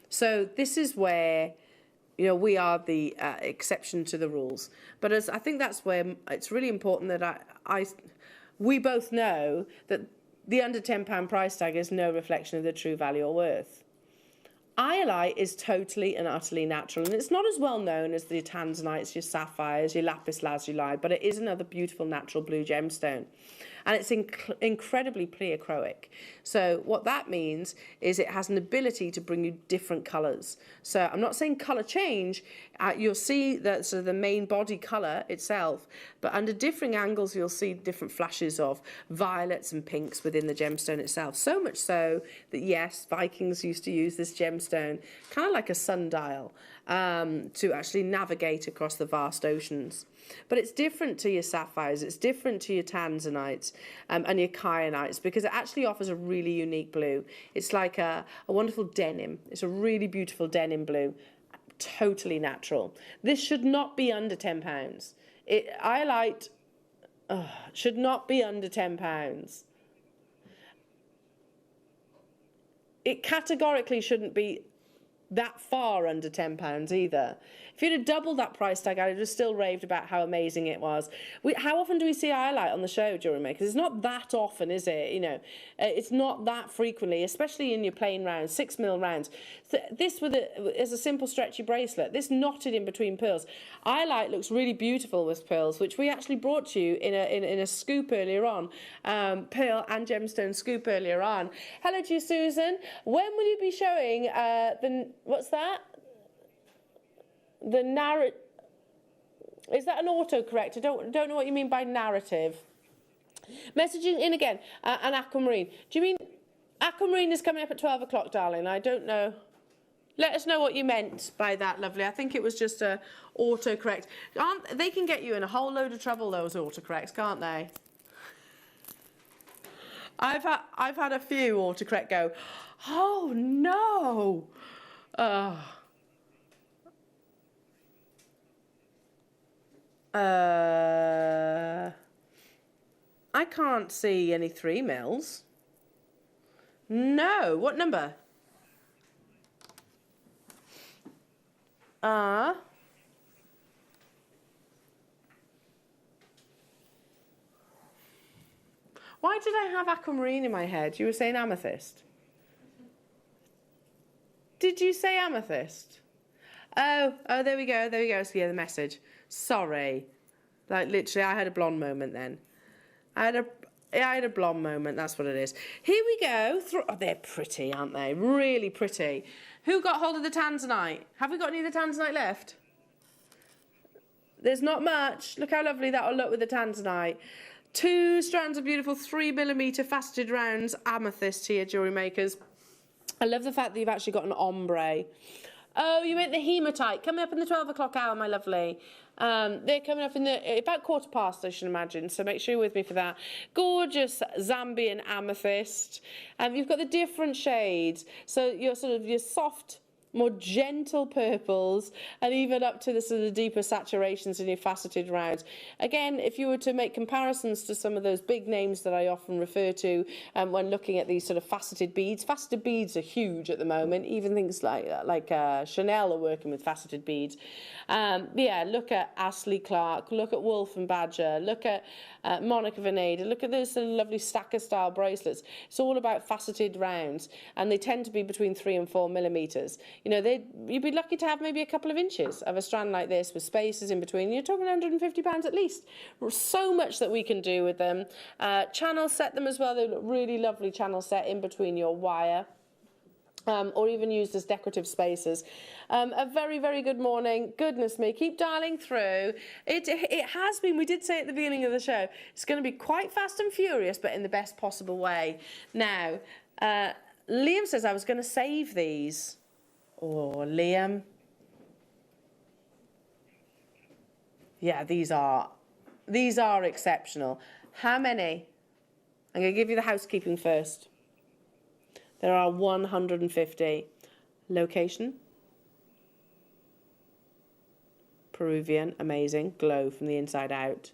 Speaker 3: So this is where, you know, we are the exception to the rules. But I think that's where it's really important that we both know that the under £10 price tag is no reflection of the true value or worth. Iolite is totally and utterly natural, and it's not as well known as the tanzanites, your sapphires, your lapis lazuli, but it is another beautiful natural blue gemstone. And it's incredibly pleochroic. So what that means is it has an ability to bring you different colours. So I'm not saying colour change. You'll see that sort of the main body colour itself, but under differing angles you'll see different flashes of violets and pinks within the gemstone itself. So much so that, yes, Vikings used to use this gemstone kind of like a sundial to actually navigate across the vast oceans. But it's different to your sapphires, it's different to your tanzanites and your kyanites, because it actually offers a really unique blue. It's like a wonderful denim. It's a really beautiful denim blue, totally natural. This should not be under £10. Iolite should not be under £10. it categorically shouldn't be that far under £10 either. If you'd have doubled that price tag, I'd have still raved about how amazing it was. How often do we see highlight on the show, Jewellery Makers? It's not that often, is it? You know, it's not that frequently, especially in your plain rounds, 6mm rounds. This is a simple stretchy bracelet. This knotted in between pearls. Highlight looks really beautiful with pearls, which we actually brought to you in a scoop earlier on, pearl and gemstone scoop earlier on. Hello to you, Susan. When will you be showing what's that? The narrative. Is that an autocorrect? I don't know what you mean by narrative. Messaging in again, an aquamarine. Do you mean aquamarine is coming up at 12 o'clock, darling? I don't know. Let us know what you meant by that, lovely. I think it was just a autocorrect. They can get you in a whole load of trouble, those autocorrects, can't they? I've had a few autocorrect go, oh no. I can't see any 3mm. No, what number? Why did I have aquamarine in my head? You were saying amethyst. Did you say amethyst? Oh, there we go. There we go. So yeah, the message. Sorry. Like literally, I had a blonde moment then. I had a blonde moment. That's what it is. Here we go. Oh, they're pretty, aren't they? Really pretty. Who got hold of the tanzanite? Have we got any of the tanzanite left? There's not much. Look how lovely that will look with the tanzanite. 2 strands of beautiful 3mm faceted rounds amethyst here, Jewellery Makers. I love the fact that you've actually got an ombre. Oh, you meant the hematite. Coming up in the 12 o'clock hour, my lovely. They're coming up in about 15:15, I should imagine, so make sure you're with me for that. Gorgeous Zambian amethyst. You've got the different shades, so your soft, more gentle purples, and even up to the sort of deeper saturations in your faceted rounds. Again, if you were to make comparisons to some of those big names that I often refer to when looking at these sort of faceted beads are huge at the moment. Even things like Chanel are working with faceted beads. Yeah, look at Ashley Clark, look at Wolf and Badger, look at Monica Veneda, look at those sort of lovely stacker style bracelets. It's all about faceted rounds, and they tend to be between 3 and 4mm. You know, you'd be lucky to have maybe a couple of inches of a strand like this with spaces in between. You're talking £150 at least. So much that we can do with them. Channel set them as well. They look really lovely channel set in between your wire. Or even used as decorative spaces. A very, very good morning. Goodness me, keep dialing through. It has been, we did say at the beginning of the show, it's going to be quite fast and furious, but in the best possible way. Now, Liam says I was going to save these. Oh, Liam. Yeah, these are exceptional. How many? I'm going to give you the housekeeping first. There are 150. Location? Peruvian, amazing, glow from the inside out.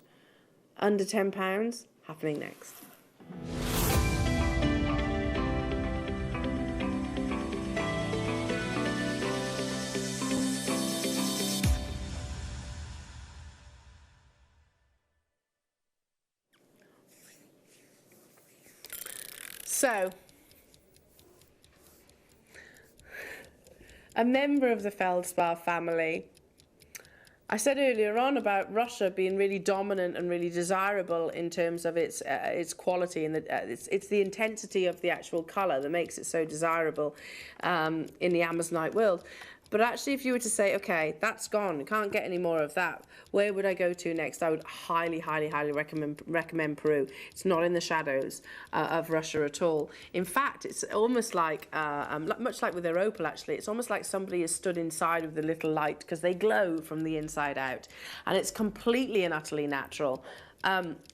Speaker 3: Under £10, happening next. So, a member of the feldspar family. I said earlier on about Russia being really dominant and really desirable in terms of its quality, and it's the intensity of the actual colour that makes it so desirable in the Amazonite world. But actually, if you were to say, okay, that's gone, can't get any more of that, where would I go to next? I would highly, highly, highly recommend Peru. It's not in the shadows of Russia at all. In fact, it's almost like, much like with their opal, actually, it's almost like somebody has stood inside of the little light, because they glow from the inside out. And it's completely and utterly natural.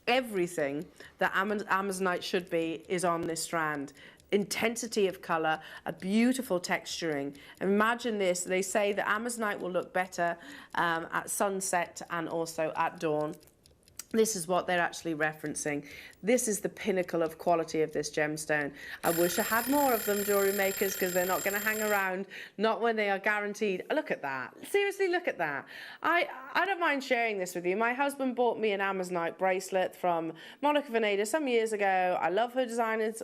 Speaker 3: Everything that Amazonite should be is on this strand. Intensity of colour, a beautiful texturing. Imagine this, they say that Amazonite will look better at sunset and also at dawn. This is what they're actually referencing. This is the pinnacle of quality of this gemstone. I wish I had more of them, jewellery makers, because they're not going to hang around, not when they are guaranteed. Look at that. Seriously, look at that. I don't mind sharing this with you. My husband bought me an Amazonite bracelet from Monica Veneda some years ago. I love her designs.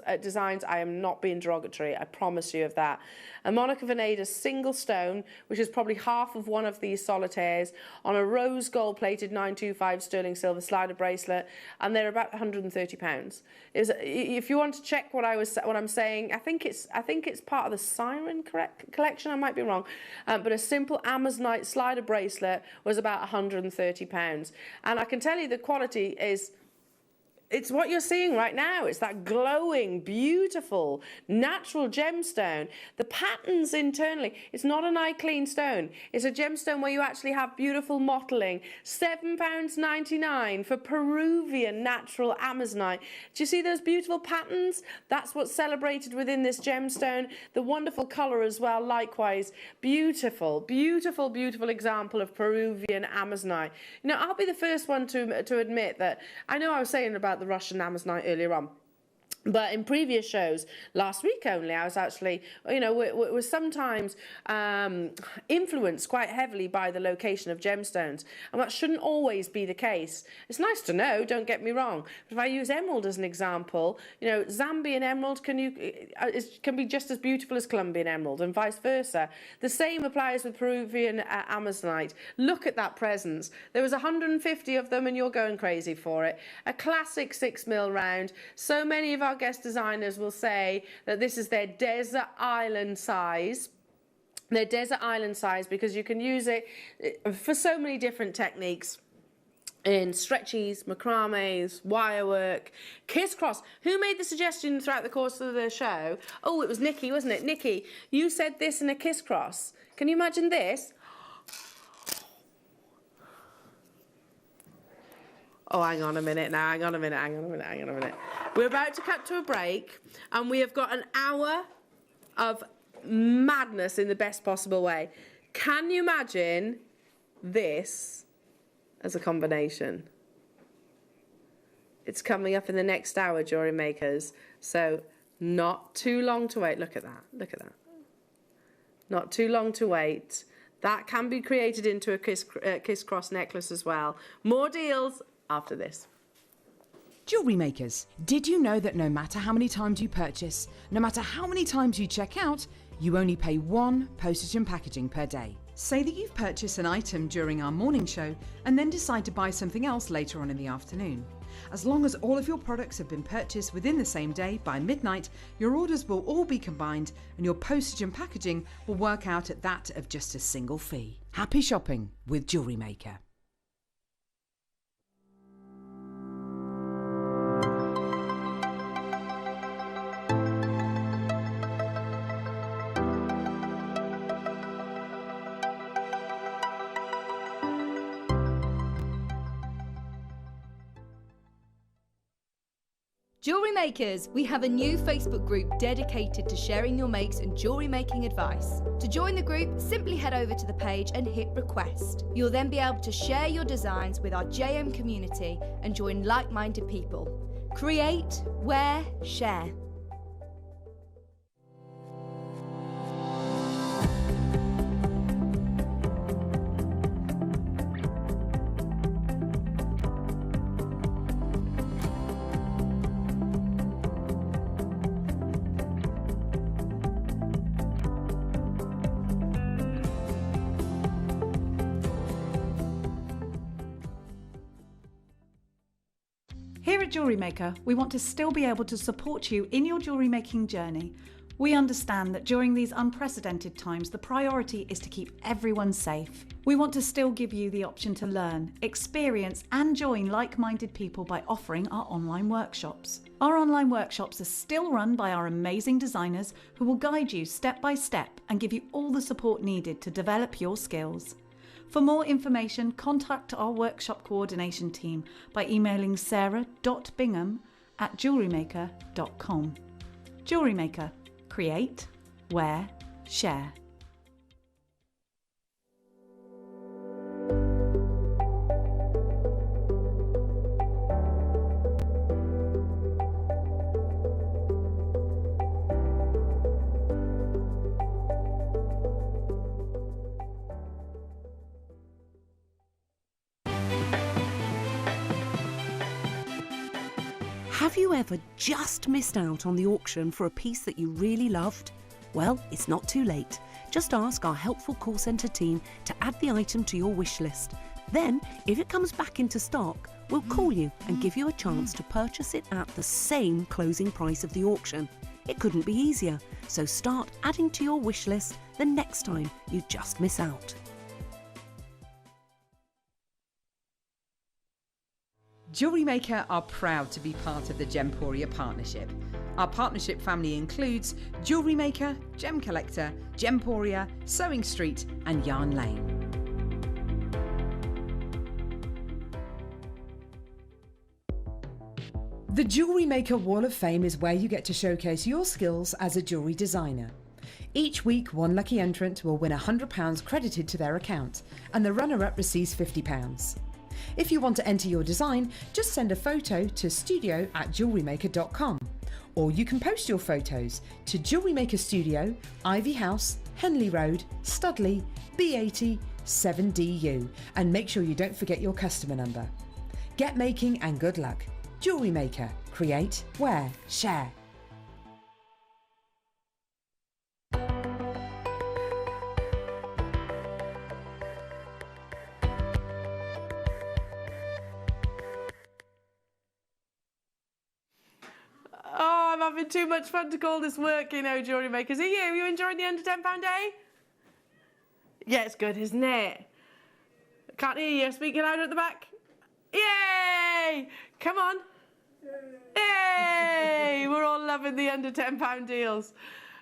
Speaker 3: I am not being derogatory. I promise you of that. A Monica Veneda single stone, which is probably half of one of these solitaires, on a rose gold plated 925 sterling silver slider bracelet, and they're about £130. If you want to check what I'm saying, I think it's part of the Siren collection. I might be wrong, but a simple Amazonite slider bracelet was about £130, and I can tell you the quality is. It's what you're seeing right now. It's that glowing, beautiful, natural gemstone. The patterns internally, it's not an eye clean stone. It's a gemstone where you actually have beautiful mottling. £7.99 for Peruvian natural Amazonite. Do you see those beautiful patterns? That's what's celebrated within this gemstone. The wonderful colour as well, likewise. Beautiful, beautiful, beautiful example of Peruvian Amazonite. You know, I'll be the first one to admit that I know I was saying about the Russian Amazonite earlier on. But in previous shows, last week only, I was actually, you know, was sometimes influenced quite heavily by the location of gemstones. And that shouldn't always be the case. It's nice to know, don't get me wrong. But if I use emerald as an example, you know, Zambian emerald can be just as beautiful as Colombian emerald and vice versa. The same applies with Peruvian Amazonite. Look at that presence. There was 150 of them and you're going crazy for it. A classic 6mm round. So many of our guest designers will say that this is their desert island size. Their desert island size, because you can use it for so many different techniques. In stretchies, macrames, wire work, kiss cross. Who made the suggestion throughout the course of the show? Oh, it was Nikki, wasn't it? Nikki, you said this in a kiss cross. Can you imagine this? Oh, hang on a minute now, hang on a minute. We're about to cut to a break and we have got an hour of madness in the best possible way. Can you imagine this as a combination? It's coming up in the next hour, jewellery makers. So not too long to wait. Look at that, look at that. Not too long to wait. That can be created into a kiss cross necklace as well. More deals after this.
Speaker 6: Jewellery makers, did you know that no matter how many times you purchase, no matter how many times you check out, you only pay one postage and packaging per day? Say that you've purchased an item during our morning show and then decide to buy something else later on in the afternoon. As long as all of your products have been purchased within the same day by midnight, your orders will all be combined and your postage and packaging will work out at that of just a single fee. Happy shopping with Jewellery Maker.
Speaker 7: Jewellery Makers, we have a new Facebook group dedicated to sharing your makes and jewellery making advice. To join the group, simply head over to the page and hit request. You'll then be able to share your designs with our JM community and join like-minded people. Create, wear, share.
Speaker 1: Here at Jewellery Maker, we want to still be able to support you in your jewellery making journey. We understand that during these unprecedented times, the priority is to keep everyone safe. We want to still give you the option to learn, experience and join like-minded people by offering our online workshops. Our online workshops are still run by our amazing designers who will guide you step by step and give you all the support needed to develop your skills. For more information, contact our workshop coordination team by emailing sarah.bingham@jewellerymaker.com. Jewellery Maker. Create, wear, share.
Speaker 8: Have you ever just missed out on the auction for a piece that you really loved? Well, it's not too late. Just ask our helpful call centre team to add the item to your wish list. Then, if it comes back into stock, we'll call you and give you a chance to purchase it at the same closing price of the auction. It couldn't be easier, so start adding to your wish list the next time you just miss out.
Speaker 6: Jewellery Maker are proud to be part of the Gemporia partnership. Our partnership family includes Jewellery Maker, Gem Collector, Gemporia, Sewing Street and Yarn Lane. The Jewellery Maker Wall of Fame is where you get to showcase your skills as a jewellery designer. Each week, one lucky entrant will win £100 credited to their account, and the runner-up receives £50. If you want to enter your design, just send a photo to studio@jewellerymaker.com, or you can post your photos to Jewellery Maker Studio, Ivy House, Henley Road, Studley, B80 7DU, and make sure you don't forget your customer number. Get making and good luck. Jewellery Maker. Create, wear, share.
Speaker 3: Oh, I'm having too much fun to call this work, you know, Jewellery Makers. Are you? Are you enjoying the under £10 day? Yeah, it's good, isn't it? Can't hear you. Speaking louder at the back. Yay! Come on. Yay! We're all loving the under £10 deals.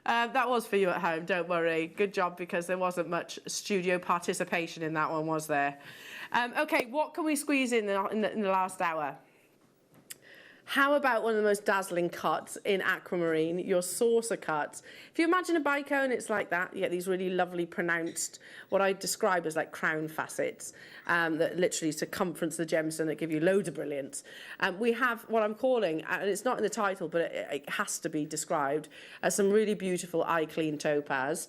Speaker 3: That was for you at home, don't worry. Good job, because there wasn't much studio participation in that one, was there? Okay, what can we squeeze in the last hour? How about one of the most dazzling cuts in aquamarine, your saucer cuts? If you imagine a bicone, it's like that. You get these really lovely pronounced, what I describe as like crown facets, that literally circumference the gemstone that give you loads of brilliance. We have what I'm calling, and it's not in the title, but it has to be described, as some really beautiful eye clean topaz.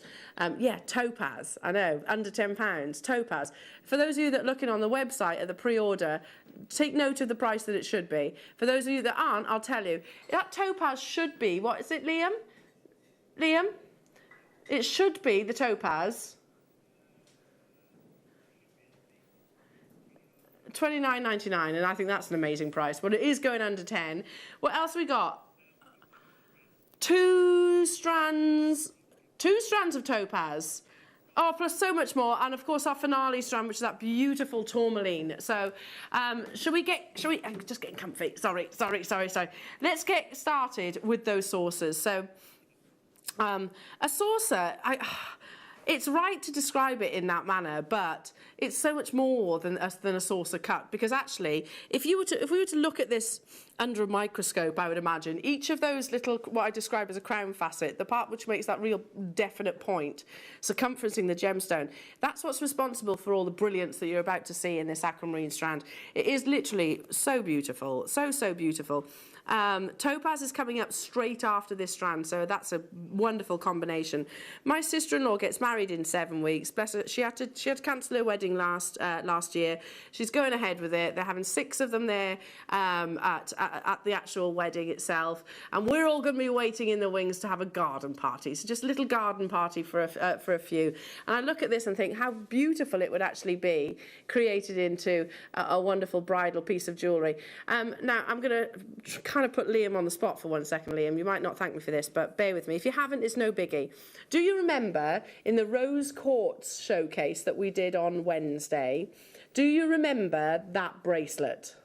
Speaker 3: Yeah, topaz, I know, under £10, topaz. For those of you that are looking on the website at the pre-order, take note of the price that it should be. For those of you that aren't, I'll tell you. That topaz should be, what is it, Liam? Liam? It should be the topaz. $29.99, and I think that's an amazing price, but it is going under 10. What else have we got? Two strands of topaz. Oh, plus so much more, and of course our finale strand, which is that beautiful tourmaline. So, I'm just getting comfy. Sorry. Let's get started with those saucers. So, a saucer, it's right to describe it in that manner, but it's so much more than a saucer cut, because actually, if we were to look at this under a microscope, I would imagine each of those little, what I describe as a crown facet, the part which makes that real definite point, circumferencing the gemstone, that's what's responsible for all the brilliance that you're about to see in this aquamarine strand. It is literally so beautiful, so beautiful. Topaz is coming up straight after this strand, so that's a wonderful combination. My sister-in-law gets married in 7 weeks. Bless her, she had to cancel her wedding last year. She's going ahead with it. They're having 6 of them there at the actual wedding itself, and we're all going to be waiting in the wings to have a garden party. So just a little garden party for a few. And I look at this and think how beautiful it would actually be created into a wonderful bridal piece of jewellery. Now I'm going to kind of put Liam on the spot for 1 second, Liam. You might not thank me for this, but bear with me. If you haven't, it's no biggie. Do you remember in the rose quartz showcase that we did on Wednesday, do you remember that bracelet?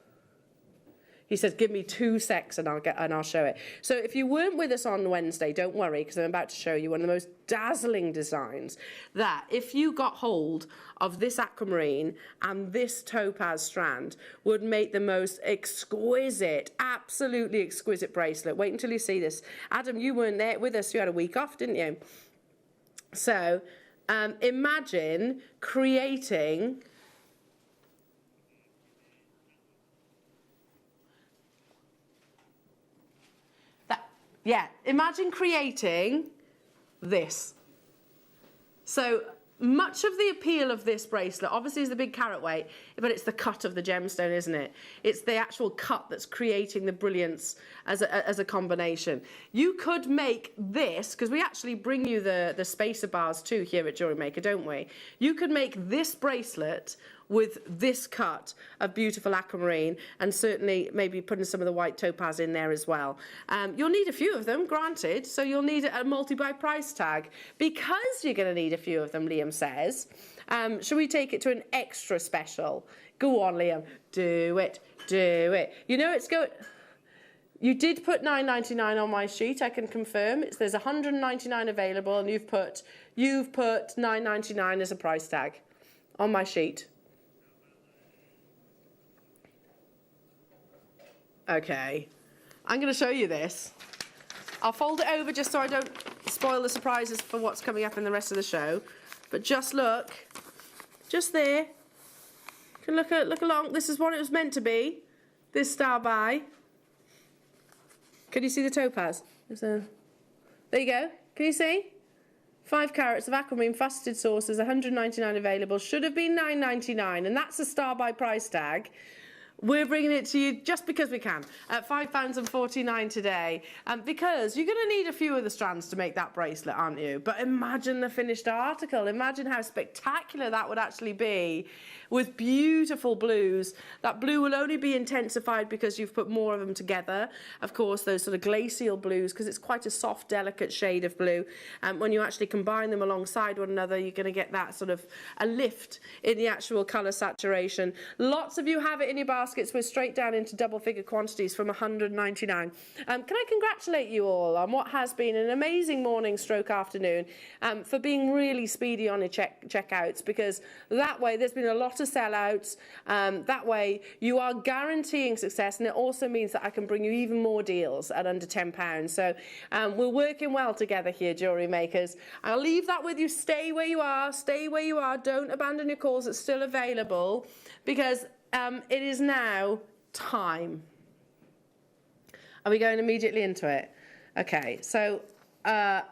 Speaker 3: He says, give me 2 secs and I'll show it. So if you weren't with us on Wednesday, don't worry, because I'm about to show you one of the most dazzling designs that, if you got hold of this aquamarine and this topaz strand, would make the most exquisite, absolutely exquisite bracelet. Wait until you see this. Adam, you weren't there with us. You had a week off, didn't you? So imagine creating imagine creating this. So much of the appeal of this bracelet, obviously, is the big carat weight, but it's the cut of the gemstone, isn't it? It's the actual cut that's creating the brilliance as a combination. You could make this, because we actually bring you the spacer bars too here at Jewellery Maker, don't we? You could make this bracelet with this cut of beautiful aquamarine, and certainly maybe putting some of the white topaz in there as well. You'll need a few of them, granted, so you'll need a multi-buy price tag. Because you're going to need a few of them, Liam says, should we take it to an extra special? Go on, Liam, do it, do it. You know it's going... You did put £9.99 on my sheet, I can confirm. There's £199 available, and you've put £9.99 as a price tag on my sheet. Okay, I'm going to show you this. I'll fold it over just so I don't spoil the surprises for what's coming up in the rest of the show. But just look, just there. You can look along. This is what it was meant to be. This star by. Can you see the topaz? There you go. Can you see? 5 carats of aquamarine faceted saucers, £199 available. Should have been £9.99, and that's a star by price tag. We're bringing it to you just because we can at £5.49 today, because you're going to need a few of the strands to make that bracelet, aren't you? But imagine the finished article. Imagine how spectacular that would actually be with beautiful blues. That blue will only be intensified because you've put more of them together. Of course, those sort of glacial blues, because it's quite a soft, delicate shade of blue. When you actually combine them alongside one another, you're going to get that sort of a lift in the actual colour saturation. Lots of you have it in your baskets. We're straight down into double-figure quantities from £199. Can I congratulate you all on what has been an amazing morning stroke afternoon, for being really speedy on your checkouts, because that way there's been a lot of sellouts. That way you are guaranteeing success, and it also means that I can bring you even more deals at under £10. So we're working well together here, Jewellery Makers. I'll leave that with you. Stay where you are. Stay where you are. Don't abandon your calls. It's still available, because it is now time. Are we going immediately into it? Okay, so I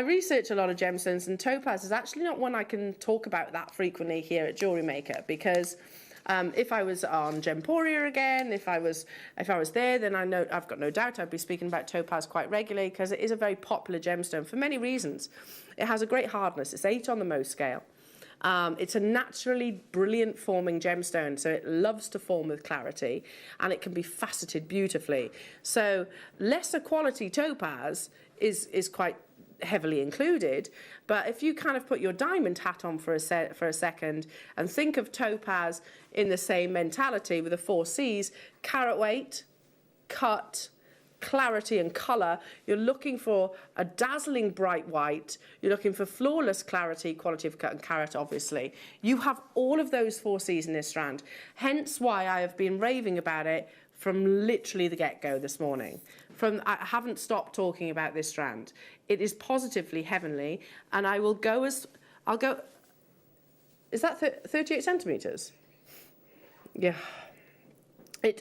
Speaker 3: research a lot of gemstones, and topaz is actually not one I can talk about that frequently here at Jewellery Maker, because if I was on Gemporia again, if I was there, then I've got no doubt I'd be speaking about topaz quite regularly, because it is a very popular gemstone for many reasons. It has a great hardness. It's 8 on the Mohs scale. It's a naturally brilliant forming gemstone, so it loves to form with clarity, and it can be faceted beautifully. So lesser quality topaz is quite heavily included, but if you kind of put your diamond hat on for a second and think of topaz in the same mentality with the 4 C's, carat weight, cut, clarity and colour, you're looking for a dazzling bright white, you're looking for flawless clarity, quality of cut and carat, obviously. You have all of those 4 C's in this strand, hence why I have been raving about it from literally the get-go this morning. I haven't stopped talking about this strand. It is positively heavenly, and I'll go, is that 38 centimetres? Yeah.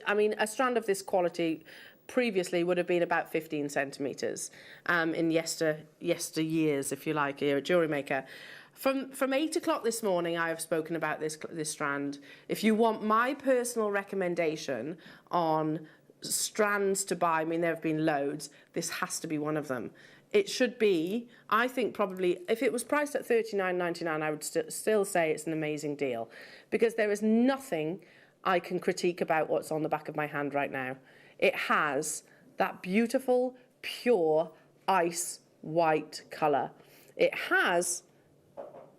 Speaker 3: I mean, a strand of this quality previously would have been about 15 centimetres in yesteryears, if you like, here at Jewellery Maker. From 8 o'clock this morning, I have spoken about this strand. If you want my personal recommendation on strands to buy, I mean, there have been loads, this has to be one of them. It should be, I think probably, if it was priced at $39.99, I would still say it's an amazing deal, because there is nothing I can critique about what's on the back of my hand right now. It has that beautiful, pure, ice white colour. It has,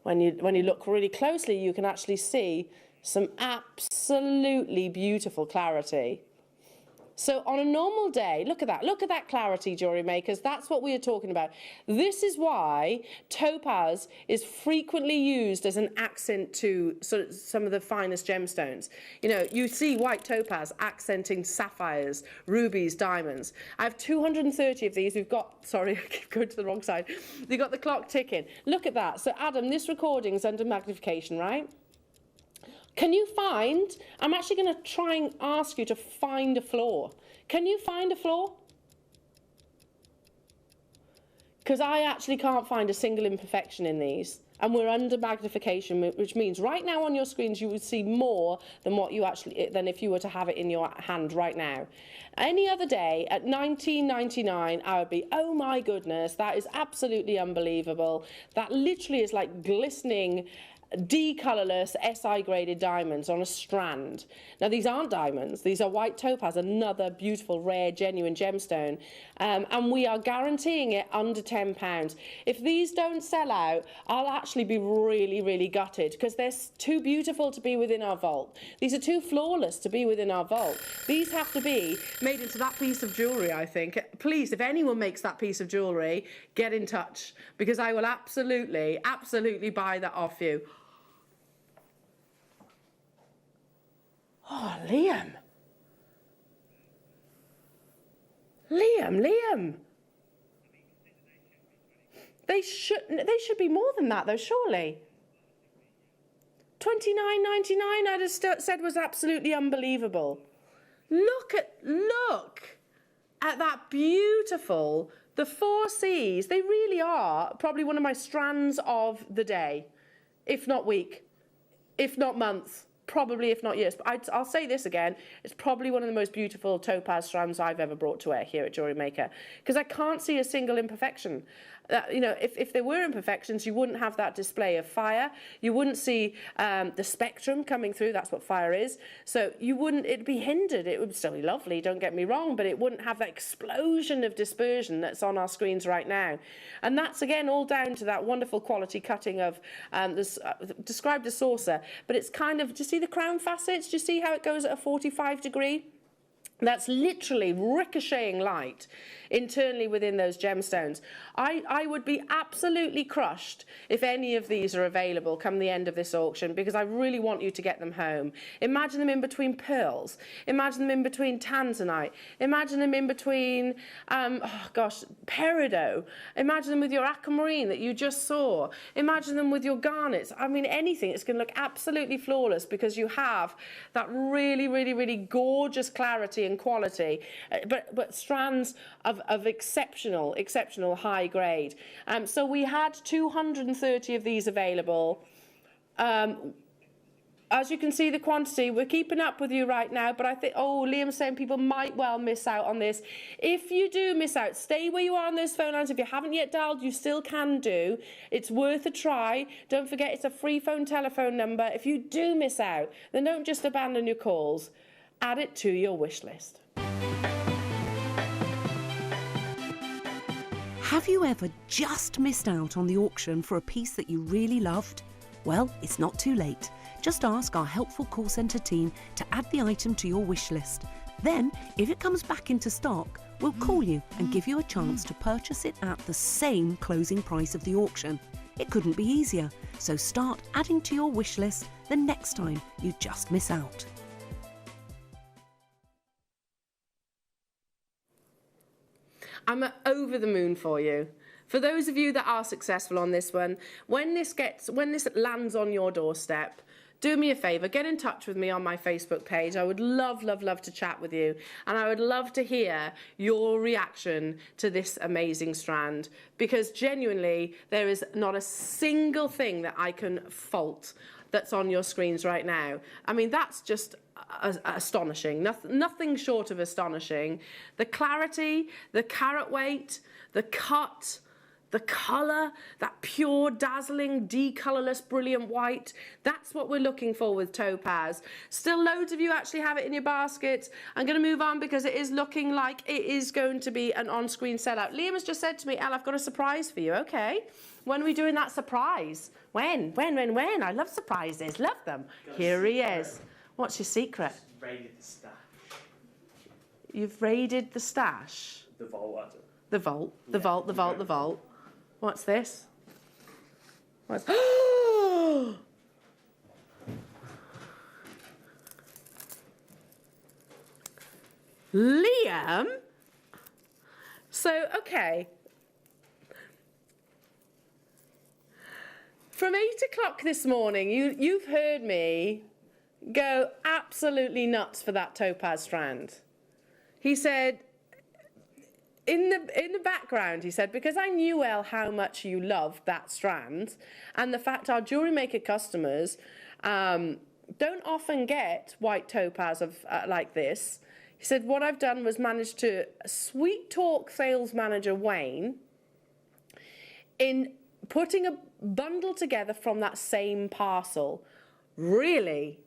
Speaker 3: when you look really closely, you can actually see some absolutely beautiful clarity. So on a normal day, look at that clarity, Jewellery Makers. That's what we are talking about. This is why topaz is frequently used as an accent to sort of some of the finest gemstones. You know, you see white topaz accenting sapphires, rubies, diamonds. I have 230 of these. We've got, sorry, I keep going to the wrong side. You've got the clock ticking. Look at that. So Adam, this recording is under magnification, right? Can you find, I'm actually going to try and ask you to find a flaw. Can you find a flaw? Because I actually can't find a single imperfection in these and we're under magnification, which means right now on your screens you would see more than what you actually, than if you were to have it in your hand right now. Any other day at $19.99, I would be, oh my goodness, that is absolutely unbelievable. That literally is like glistening, D-colourless SI graded diamonds on a strand. Now these aren't diamonds, these are white topaz, another beautiful rare genuine gemstone, and we are guaranteeing it under £10. If these don't sell out, I'll actually be really gutted, because they're too beautiful to be within our vault. These are too flawless to be within our vault. These have to be made into that piece of jewellery, I think. Please, if anyone makes that piece of jewellery, get in touch, because I will absolutely buy that off you. Oh, Liam. They should be more than that, though, surely. $29.99 I'd have said was absolutely unbelievable. Look at that beautiful, the 4 C's. They really are probably one of my strands of the day, if not week, if not month. Probably, if not years. But I'll say this again, it's probably one of the most beautiful topaz strands I've ever brought to wear here at Jewellery Maker, because I can't see a single imperfection. You know, if there were imperfections, you wouldn't have that display of fire. You wouldn't see the spectrum coming through. That's what fire is. So you wouldn't, it'd be hindered. It would still be lovely, don't get me wrong, but it wouldn't have that explosion of dispersion that's on our screens right now. And that's, again, all down to that wonderful quality cutting of this, described as saucer, but it's kind of, do you see the crown facets? Do you see how it goes at a 45 degree? That's literally ricocheting light internally within those gemstones. I would be absolutely crushed if any of these are available come the end of this auction, because I really want you to get them home. Imagine them in between pearls. Imagine them in between tanzanite. Imagine them in between, peridot. Imagine them with your aquamarine that you just saw. Imagine them with your garnets. I mean, anything. It's going to look absolutely flawless, because you have that really gorgeous clarity and quality, but strands of exceptional high grade. So we had 230 of these available. As you can see, the quantity, we're keeping up with you right now, but I think, oh, Liam's saying people might well miss out on this. If you do miss out, stay where you are on those phone lines. If you haven't yet dialed, you still can do. It's worth a try. Don't forget, it's a free phone telephone number. If you do miss out, then don't just abandon your calls. Add it to your wish list.
Speaker 8: Have you ever just missed out on the auction for a piece that you really loved? Well, it's not too late. Just ask our helpful call centre team to add the item to your wish list. Then, if it comes back into stock, we'll call you and give you a chance to purchase it at the same closing price of the auction. It couldn't be easier, so start adding to your wish list the next time you just miss out.
Speaker 3: I'm over the moon for you. For those of you that are successful on this one, when this lands on your doorstep, do me a favour, get in touch with me on my Facebook page. I would love to chat with you, and I would love to hear your reaction to this amazing strand, because genuinely there is not a single thing that I can fault that's on your screens right now. I mean, that's just astonishing, nothing short of astonishing. The clarity, the carat weight, the cut, the colour, that pure, dazzling, D-colourless, brilliant white. That's what we're looking for with topaz. Still loads of you actually have it in your baskets. I'm going to move on because it is looking like it is going to be an on-screen sellout. Liam has just said to me, Elle, I've got a surprise for you. Okay. When are we doing that surprise? When? I love surprises. Love them. Here he is. What's your secret?
Speaker 11: Raided the stash.
Speaker 3: You've raided the stash?
Speaker 11: The vault.
Speaker 3: The vault. The vault. The vault. The vault. What's this? What's... Liam? So, okay. From 8 o'clock this morning, you've heard me go absolutely nuts for that topaz strand. He said, in the background, he said, because I knew, well, how much you loved that strand, and the fact our Jewellery Maker customers don't often get white topaz like this. He said, what I've done was manage to sweet talk sales manager Wayne in putting a bundle together from that same parcel. Really?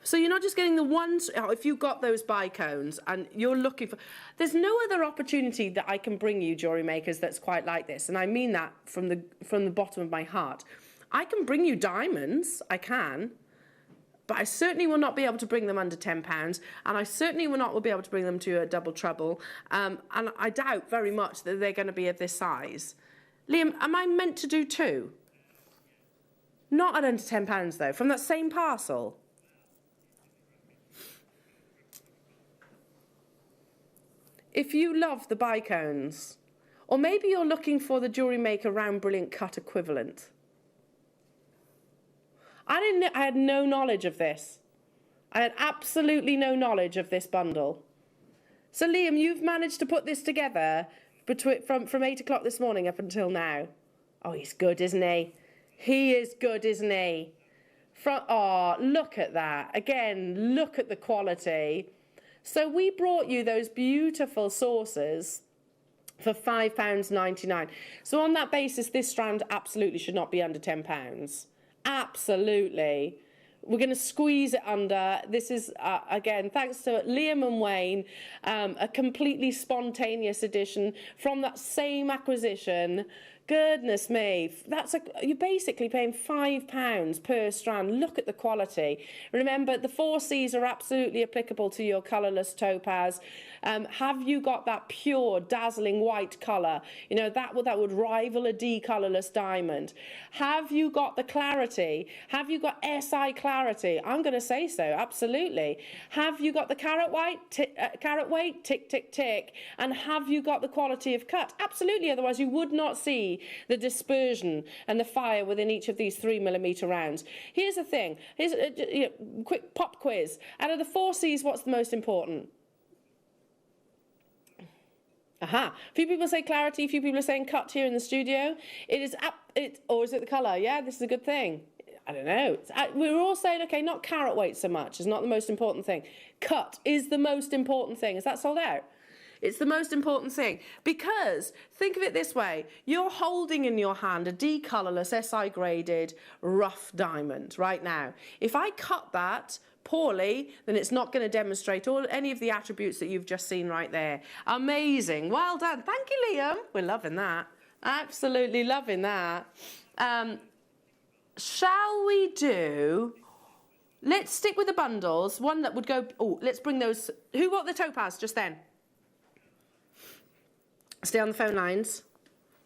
Speaker 3: So you're not just getting the ones, if you've got those bicones and you're looking for, there's no other opportunity that I can bring you, Jewellery Makers, that's quite like this. And I mean that from the bottom of my heart. I can bring you diamonds, I can, but I certainly will not be able to bring them under £10, and I certainly will not be able to bring them to a double treble, and I doubt very much that they're going to be of this size. Liam, am I meant to do 2? Not at under £10 though, from that same parcel. If you love the bicones, or maybe you're looking for the Jewellery Maker Round Brilliant Cut equivalent. I had no knowledge of this. I had absolutely no knowledge of this bundle. So Liam, you've managed to put this together from 8 o'clock this morning up until now. Oh, he's good, isn't he? He is good, isn't he? Oh, look at that. Again, look at the quality. So we brought you those beautiful saucers for £5.99. So on that basis, this strand absolutely should not be under £10. Absolutely. We're going to squeeze it under. This is, again, thanks to Liam and Wayne, a completely spontaneous addition from that same acquisition. Goodness me, you're basically paying £5 per strand. Look at the quality. Remember, the 4Cs are absolutely applicable to your colourless topaz. Have you got that pure, dazzling white colour? You know, that would rival a D colourless diamond. Have you got the clarity? Have you got SI clarity? I'm going to say so, absolutely. Have you got the carat weight? Tick, tick, tick. And have you got the quality of cut? Absolutely, otherwise you would not see the dispersion and the fire within each of these 3mm rounds. Here's the thing. Here's a quick pop quiz. Out of the 4Cs, what's the most important? Aha. A few people say clarity, a few people are saying cut here in the studio. Or is it the colour? Yeah, this is a good thing. I don't know. We're all saying, okay, not carat weight so much. It's not the most important thing. Cut is the most important thing. Is that sold out? It's the most important thing, because think of it this way. You're holding in your hand a D-colourless, SI-graded, rough diamond right now. If I cut that poorly, then it's not going to demonstrate any of the attributes that you've just seen right there. Amazing. Well done. Thank you, Liam. We're loving that. Absolutely loving that. Shall we do... Let's stick with the bundles. One that would go... Oh, let's bring those... Who got the topaz just then? Stay on the phone lines,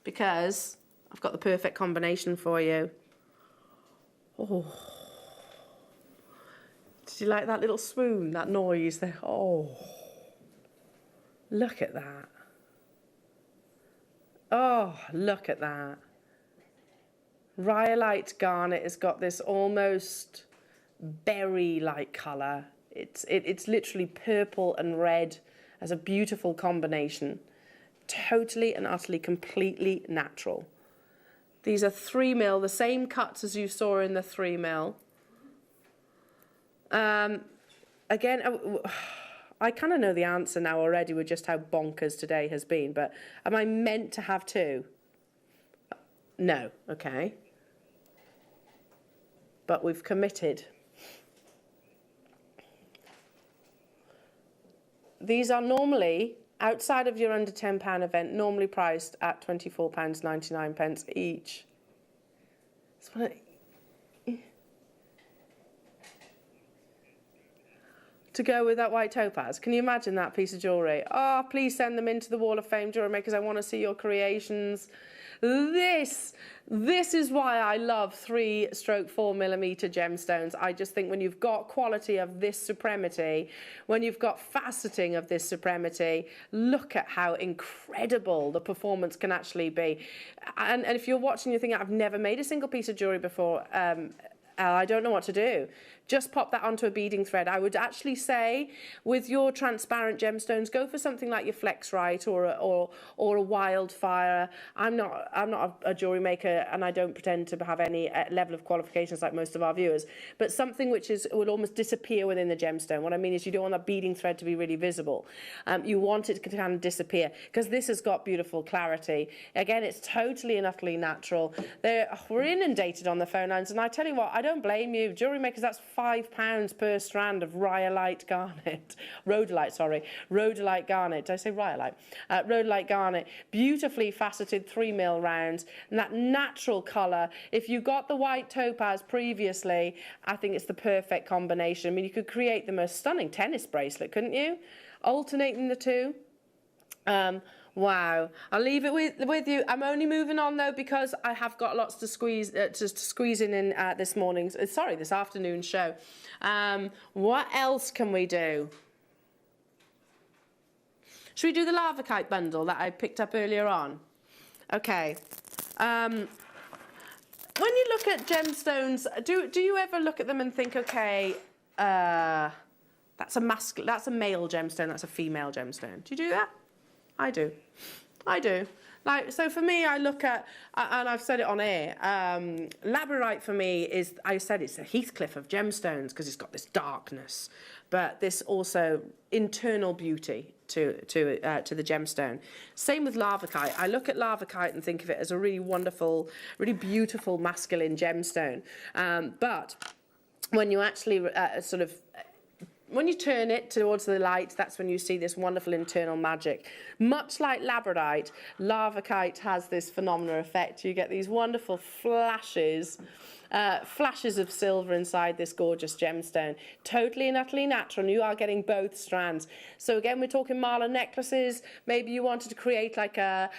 Speaker 3: because I've got the perfect combination for you. Oh. Did you like that little swoon, that noise there? Oh. Look at that. Oh, look at that. Rhyolite garnet has got this almost berry-like colour. It's literally purple and red as a beautiful combination. Totally and utterly, completely natural. These are 3mm, the same cuts as you saw in the 3mm. Again, I kind of know the answer now already with just how bonkers today has been, but am I meant to have 2? No, okay. But we've committed. These are normally... outside of your under £10 event, normally priced at £24.99 each. To go with that white topaz. Can you imagine that piece of jewellery? Oh, please send them into the Wall of Fame, Jewellery Makers. I want to see your creations. This is why I love 3/4mm gemstones. I just think when you've got quality of this supremacy, when you've got faceting of this supremacy, look at how incredible the performance can actually be. And if you're watching, you're thinking, I've never made a single piece of jewellery before. I don't know what to do. Just pop that onto a beading thread. I would actually say with your transparent gemstones, go for something like your Flexrite or a Wildfire. I'm not a jewellery maker, and I don't pretend to have any level of qualifications like most of our viewers, but something which will almost disappear within the gemstone. What I mean is you don't want that beading thread to be really visible. You want it to kind of disappear, because this has got beautiful clarity. Again, it's totally and utterly natural. We're inundated on the phone lines, and I tell you what, I don't blame you. Jewellery makers, that's £5 per strand of rhyolite garnet. Rhodolite garnet. Did I say rhyolite? Rhodolite garnet. Beautifully faceted 3mm rounds, and that natural colour. If you got the white topaz previously, I think it's the perfect combination. I mean, you could create the most stunning tennis bracelet, couldn't you? Alternating the two. Wow, I'll leave it with you. I'm only moving on though because I have got lots to squeeze in this afternoon's show. What else can we do? Should we do the lava kite bundle that I picked up earlier on? Okay. When you look at gemstones, do you ever look at them and think, okay, that's a male gemstone, that's a female gemstone? Do you do that? I do. Like, so for me, I look at, and I've said it on air, labradorite for me is, I said it's a Heathcliff of gemstones because it's got this darkness, but this also internal beauty to the gemstone. Same with lavakite. I look at lavakite and think of it as a really wonderful, really beautiful masculine gemstone. But when you actually when you turn it towards the light, that's when you see this wonderful internal magic. Much like labradorite, lavakite has this phenomenal effect. You get these wonderful flashes of silver inside this gorgeous gemstone. Totally and utterly natural, and you are getting both strands. So again, we're talking mala necklaces. Maybe you wanted to create like a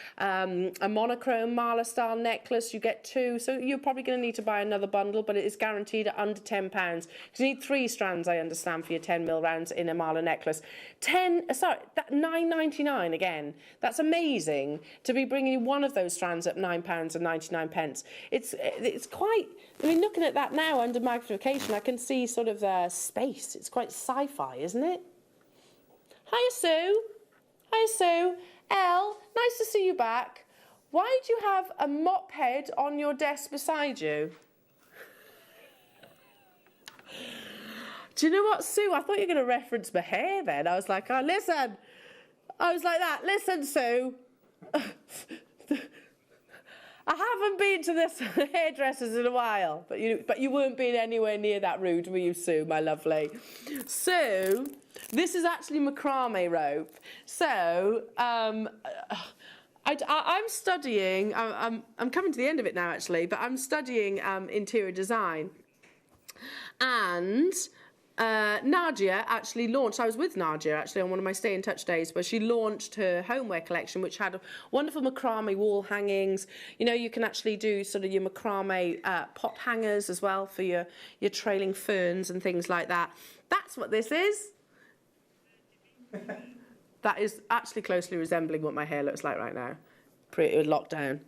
Speaker 3: monochrome mala style necklace. You get two, so you're probably going to need to buy another bundle, but it is guaranteed at under £10. Because you need 3 strands, I understand, for your 10mm rounds in a mala necklace. That £9.99 again. That's amazing to be bringing one of those strands at £9.99. It's quite. I mean, looking at that now under magnification, I can see sort of space. It's quite sci-fi, isn't it? Hiya, Sue. Hiya, Sue. Elle, nice to see you back. Why do you have a mop head on your desk beside you? Do you know what, Sue? I thought you were going to reference my hair then. I was like, oh, listen. I was like that. Listen, Sue. I haven't been to this hairdressers in a while, but you weren't being anywhere near that rude, were you, Sue, my lovely? So, this is actually macrame rope. So, I'm studying, I'm coming to the end of it now, actually, but I'm studying interior design. And Nadia actually launched, I was with Nadia actually on one of my Stay in Touch days, where she launched her homeware collection, which had wonderful macrame wall hangings. You know, you can actually do sort of your macrame pot hangers as well for your trailing ferns and things like that. That's what this is. That is actually closely resembling what my hair looks like right now. Pretty locked down.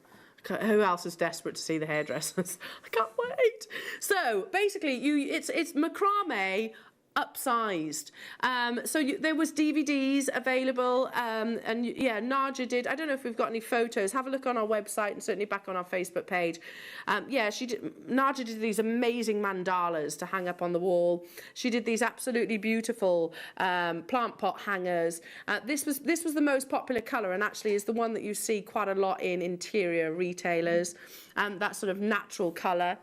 Speaker 3: Who else is desperate to see the hairdressers? I can't wait. So basically, it's macrame upsized. There was DVDs available, and yeah, Nadia did. I don't know if we've got any photos. Have a look on our website and certainly back on our Facebook page. Yeah, Nadia did these amazing mandalas to hang up on the wall. She did these absolutely beautiful plant pot hangers. This was the most popular colour, and actually is the one that you see quite a lot in interior retailers. That sort of natural colour.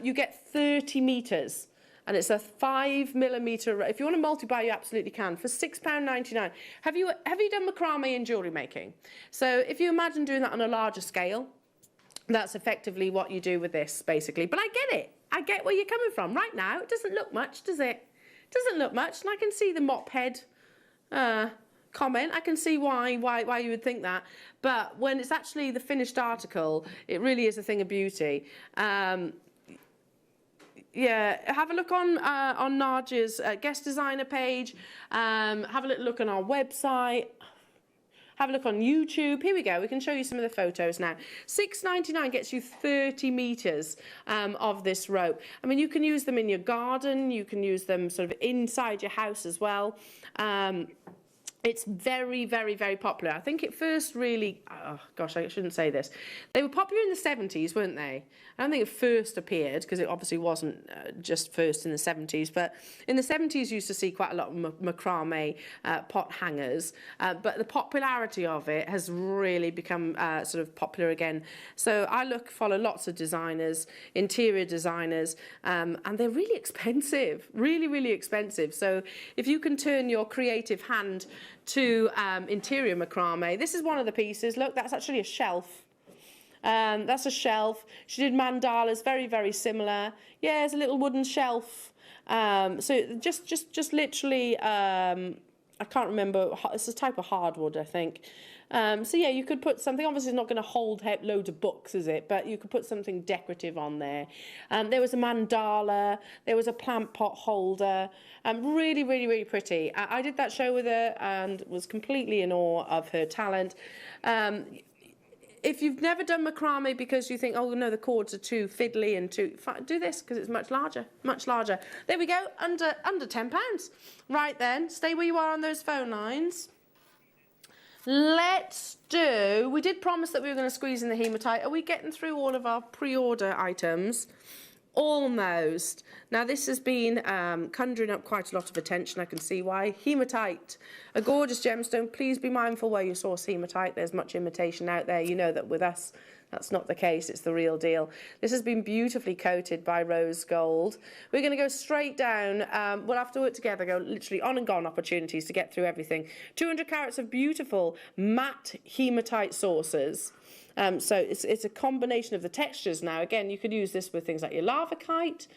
Speaker 3: You get 30 metres. And it's a 5mm. If you want to multi-buy, you absolutely can for £6.99. Have you done macrame in jewellery making? So if you imagine doing that on a larger scale, that's effectively what you do with this, basically. But I get it. I get where you're coming from. Right now, it doesn't look much, does it? It doesn't look much, and I can see the mop head comment. I can see why you would think that. But when it's actually the finished article, it really is a thing of beauty. Yeah, have a look on Nadia's guest designer page. Have a little look on our website. have a look on YouTube. Here we go. We can show you some of the photos now. £6.99 gets you 30 metres of this rope. I mean, you can use them in your garden. You can use them sort of inside your house as well. It's very, very, very popular. I think it first really, oh gosh, I shouldn't say this. They were popular in the 70s, weren't they? I don't think it first appeared, because it obviously wasn't just first in the 70s, but in the 70s you used to see quite a lot of macrame pot hangers, but the popularity of it has really become sort of popular again. So I follow lots of designers, interior designers, and they're really expensive, really, really expensive. So if you can turn your creative hand to interior macrame. This is one of the pieces. Look, that's actually a shelf. That's a shelf. She did mandalas, very, very similar. Yeah, it's a little wooden shelf. So just literally, I can't remember. It's a type of hardwood, I think. So yeah, you could put something. Obviously, it's not going to hold loads of books, is it? But you could put something decorative on there. There was a mandala. There was a plant pot holder. Really, really, really pretty. I did that show with her and was completely in awe of her talent. If you've never done macrame because you think, oh no, the cords are too fiddly and too, do this because it's much larger, much larger. There we go, under £10. Right then, stay where you are on those phone lines. Let's do, we did promise that we were going to squeeze in the hematite. Are we getting through all of our pre-order items? Almost. Now this has been conjuring up quite a lot of attention. I can see why. Hematite, a gorgeous gemstone. Please be mindful where you source hematite. There's much imitation out there. You know that with us, that's not the case. It's the real deal. This has been beautifully coated by rose gold. We're going to go straight down. We'll have to work together, go literally on and gone opportunities to get through everything. 200 carats of beautiful matte hematite saucers. So it's a combination of the textures now. Again, you could use this with things like your lavakite,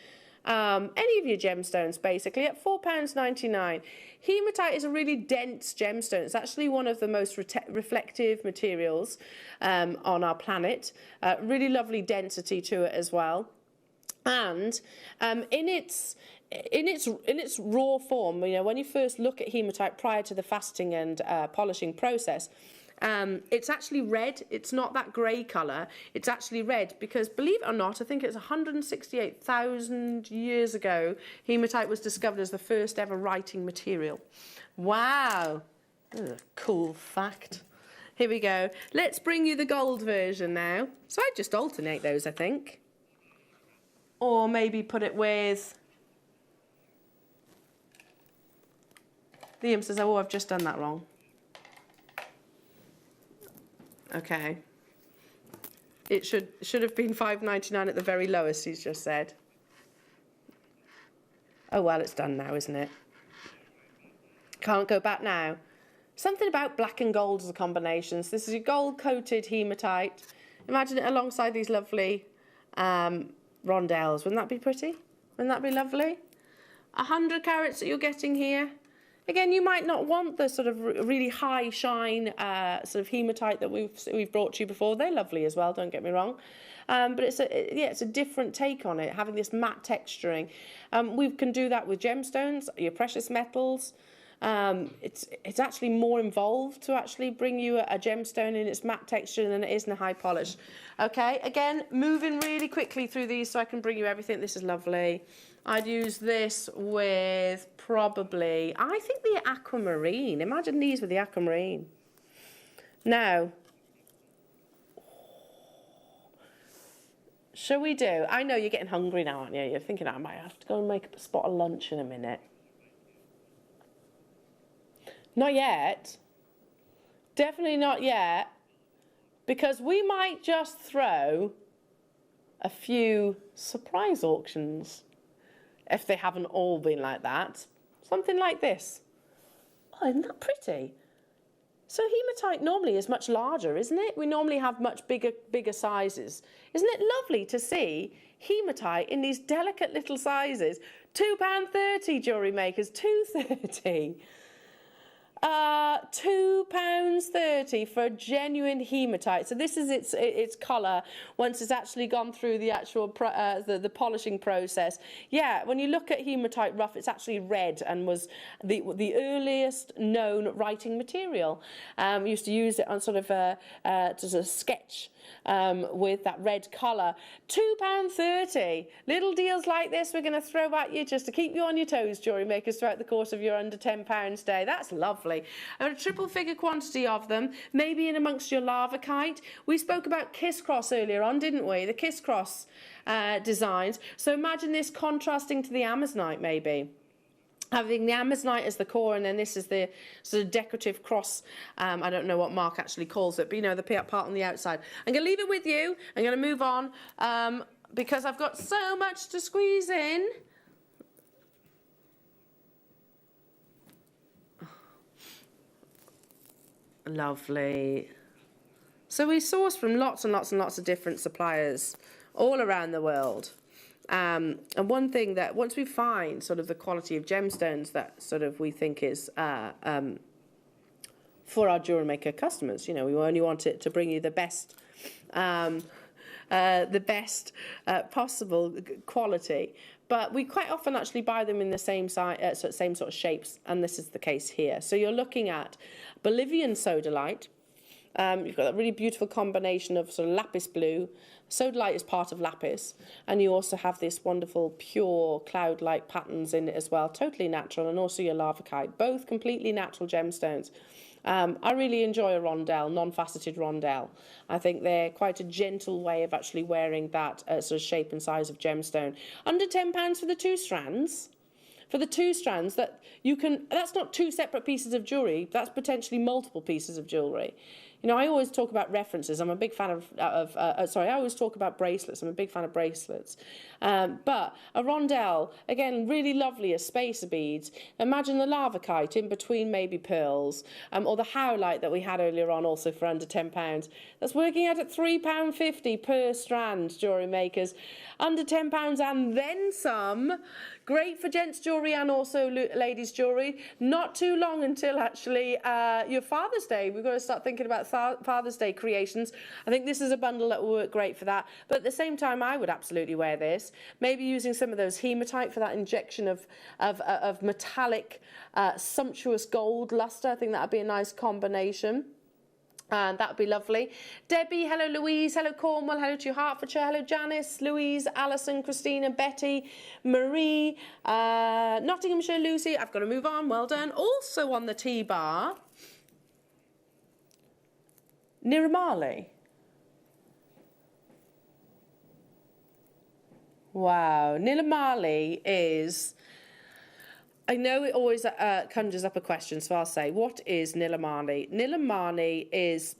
Speaker 3: any of your gemstones, basically, at £4.99. Hematite is a really dense gemstone. It's actually one of the most reflective materials on our planet. Really lovely density to it as well. And in its raw form, you know, when you first look at hematite prior to the fasting and polishing process, it's actually red. It's not that grey colour. It's actually red because, believe it or not, I think it's 168,000 years ago, hematite was discovered as the first ever writing material. Wow. Cool fact. Here we go. Let's bring you the gold version now. So I just alternate those, I think. Or maybe put it with... Liam says, oh, I've just done that wrong. Okay. It should have been £5.99 at the very lowest, he's just said. Oh, well, it's done now, isn't it? Can't go back now. Something about black and gold as a combination. So this is your gold-coated hematite. Imagine it alongside these lovely rondelles. Wouldn't that be pretty? Wouldn't that be lovely? 100 carats that you're getting here. Again, you might not want the sort of really high shine sort of hematite that we've brought to you before. They're lovely as well, don't get me wrong. But it's a different take on it, having this matte texturing. We can do that with gemstones, your precious metals. It's actually more involved to actually bring you a gemstone in its matte texture than it is in a high polish. Okay, again, moving really quickly through these so I can bring you everything. This is lovely. I'd use this with probably, I think, the aquamarine. Imagine these with the aquamarine. Now, shall we do? I know you're getting hungry now, aren't you? You're thinking, I might have to go and make a spot of lunch in a minute. Not yet. Definitely not yet. Because we might just throw a few surprise auctions. If they haven't all been like that. Something like this. Oh, isn't that pretty? So hematite normally is much larger, isn't it? We normally have much bigger sizes. Isn't it lovely to see hematite in these delicate little sizes? £2.30, Jewellery Makers, £2.30. £2.30 for a genuine hematite. So this is its colour once it's actually gone through the actual the polishing process. Yeah, when you look at hematite rough, it's actually red and was the earliest known writing material. We used to use it on sort of a sketch with that red colour. £2.30. Little deals like this we're going to throw at you just to keep you on your toes, jewellery makers, throughout the course of your under £10 day. That's lovely. And a triple figure quantity of them, maybe in amongst your lava kite. We spoke about Kiss Cross earlier on, didn't we? The Kiss Cross designs. So imagine this contrasting to the Amazonite, maybe. Having the Amazonite as the core, and then this is the sort of decorative cross. I don't know what Mark actually calls it, but you know, the part on the outside. I'm going to leave it with you. I'm going to move on because I've got so much to squeeze in. Lovely. So we source from lots and lots and lots of different suppliers all around the world. And one thing that once we find sort of the quality of gemstones that sort of we think is for our Jewellery Maker customers, you know, we only want it to bring you the best possible quality. But we quite often actually buy them in the same same sort of shapes, and this is the case here. So you're looking at Bolivian sodalite. You've got that really beautiful combination of sort of lapis blue. Sodalite is part of lapis, and you also have this wonderful pure cloud-like patterns in it as well, totally natural, and also your lavakite, both completely natural gemstones. I really enjoy a rondelle, non-faceted rondelle. I think they're quite a gentle way of actually wearing that sort of shape and size of gemstone. Under £10 for the 2 strands. For the 2 strands, that you can, that's not 2 separate pieces of jewellery, that's potentially multiple pieces of jewellery. You know, I always talk about references. I'm a big fan I always talk about bracelets. I'm a big fan of bracelets. But a rondelle, again, really lovely as spacer beads. Imagine the lavakite in between maybe pearls, or the howlite that we had earlier on also for under £10. That's working out at £3.50 per strand, jewellery makers. Under £10 and then some. Great for gents jewellery and also ladies jewellery. Not too long until actually your Father's Day. We've got to start thinking about Father's Day creations. I think this is a bundle that will work great for that. But at the same time, I would absolutely wear this. Maybe using some of those hematite for that injection of metallic, sumptuous gold luster. I think that would be a nice combination. And that would be lovely. Debbie, hello Louise, hello Cornwall, hello to you Hertfordshire, hello Janice, Louise, Alison, Christina, Betty, Marie, Nottinghamshire, Lucy. I've got to move on, well done. Also on the T-bar, Niramali. Wow, Niramali is... I know it always conjures up a question, so I'll say, what is Nilamani? Nilamani is,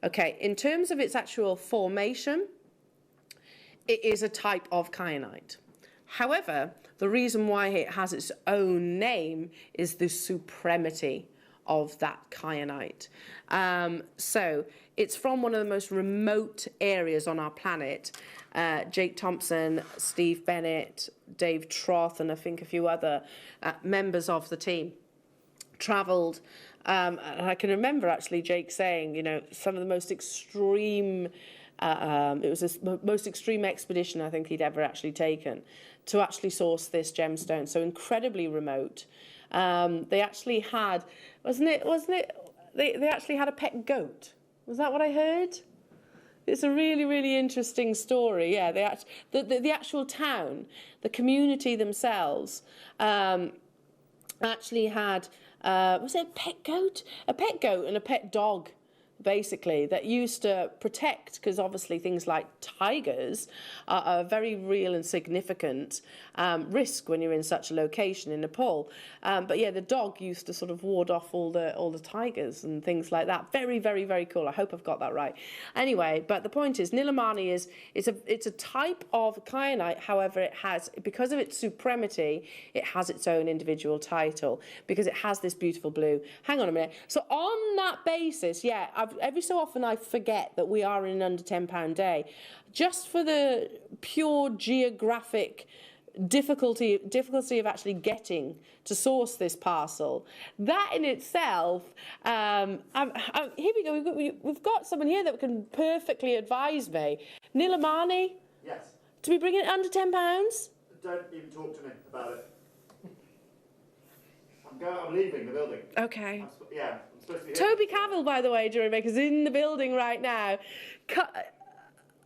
Speaker 3: okay, in terms of its actual formation, it is a type of kyanite. However, the reason why it has its own name is the supremacy of that kyanite. So it's from one of the most remote areas on our planet. Jake Thompson, Steve Bennett, Dave Troth, and I think a few other members of the team travelled. And I can remember actually Jake saying, you know, some of the most extreme, it was the most extreme expedition I think he'd ever actually taken to actually source this gemstone. So incredibly remote. They actually had, they actually had a pet goat. Was that what I heard? It's a really, really interesting story. Yeah, the actual town, the community themselves, actually had, was it a pet goat? A pet goat and a pet dog, basically, that used to protect, because obviously things like tigers are a very real and significant risk when you're in such a location in Nepal. But yeah, the dog used to sort of ward off all the tigers and things like that. Very, very, very cool. I hope I've got that right. Anyway, but the point is, Nilamani it's a type of kyanite. However, it has, because of its supremacy, it has its own individual title because it has this beautiful blue. Hang on a minute. So on that basis, yeah, every so often I forget that we are in an under £10 day. Just for the pure geographic difficulty of actually getting to source this parcel. That in itself, here we go. We've got someone here that can perfectly advise me. Nilamani,
Speaker 11: yes.
Speaker 3: Do we bring it under £10?
Speaker 11: Don't even talk to me about it. I'm leaving the building.
Speaker 3: Okay.
Speaker 11: I'm supposed to be here.
Speaker 3: Toby Cavill, by the way, Jewellery Maker's in the building right now.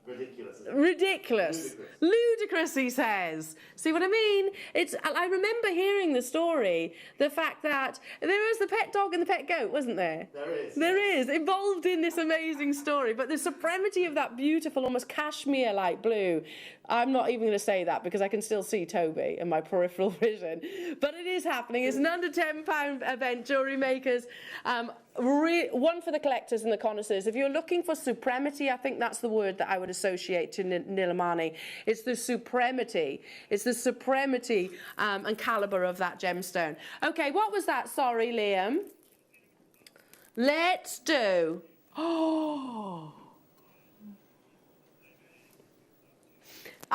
Speaker 11: Ridiculous.
Speaker 3: Ridiculous. Ludicrous, he says. See what I mean? I remember hearing the story, the fact that there was the pet dog and the pet goat, wasn't there? There is, involved in this amazing story. But the supremacy of that beautiful, almost cashmere-like blue, I'm not even going to say that because I can still see Toby in my peripheral vision. But it is happening. It's an under £10 event, Jewellery Makers. One for the collectors and the connoisseurs. If you're looking for supremacy, I think that's the word that I would associate to Nilamani. It's the supremacy. It's the supremacy and calibre of that gemstone. Okay, what was that? Sorry, Liam. Let's do... Oh...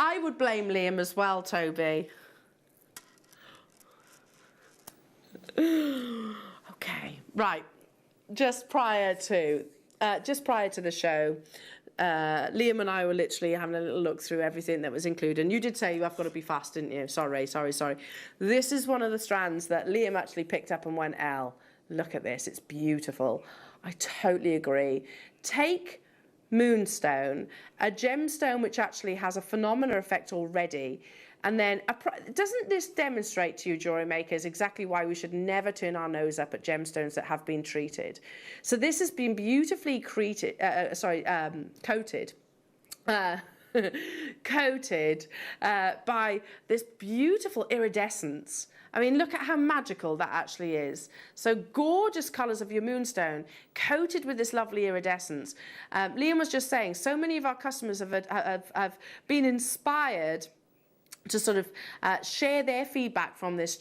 Speaker 3: I would blame Liam as well, Toby. Okay, right. Just prior to the show, Liam and I were literally having a little look through everything that was included. And you did say you have got to be fast, didn't you? Sorry. This is one of the strands that Liam actually picked up and went, Elle, look at this. It's beautiful. I totally agree. Take Moonstone, a gemstone which actually has a phenomenal effect already, and then doesn't this demonstrate to you, Jewellery Makers, exactly why we should never turn our nose up at gemstones that have been treated? So this has been beautifully coated by this beautiful iridescence. I mean, look at how magical that actually is. So gorgeous colours of your moonstone, coated with this lovely iridescence. Liam was just saying, so many of our customers have been inspired to sort of share their feedback from this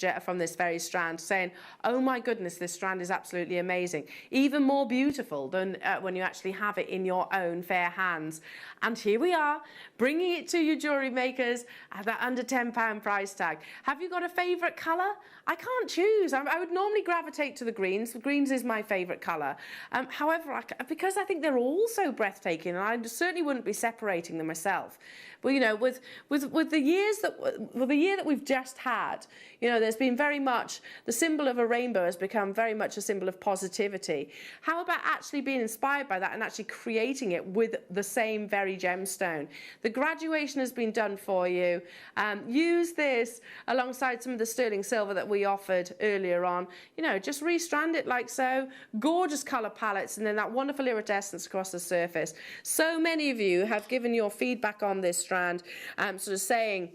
Speaker 3: very strand, saying, oh my goodness, this strand is absolutely amazing. Even more beautiful than when you actually have it in your own fair hands. And here we are, bringing it to you, Jewellery Makers, at that under £10 price tag. Have you got a favourite colour? I can't choose. I would normally gravitate to the greens. The greens is my favourite colour. However, because I think they're all so breathtaking, and I certainly wouldn't be separating them myself. But you know, with the year that we've just had, you know, there's been very much the symbol of a rainbow has become very much a symbol of positivity. How about actually being inspired by that and actually creating it with the same very gemstone? The graduation has been done for you. Use this alongside some of the sterling silver that we offered earlier on. You know, just restrand it like so. Gorgeous colour palettes, and then that wonderful iridescence across the surface. So many of you have given your feedback on this strand, sort of saying,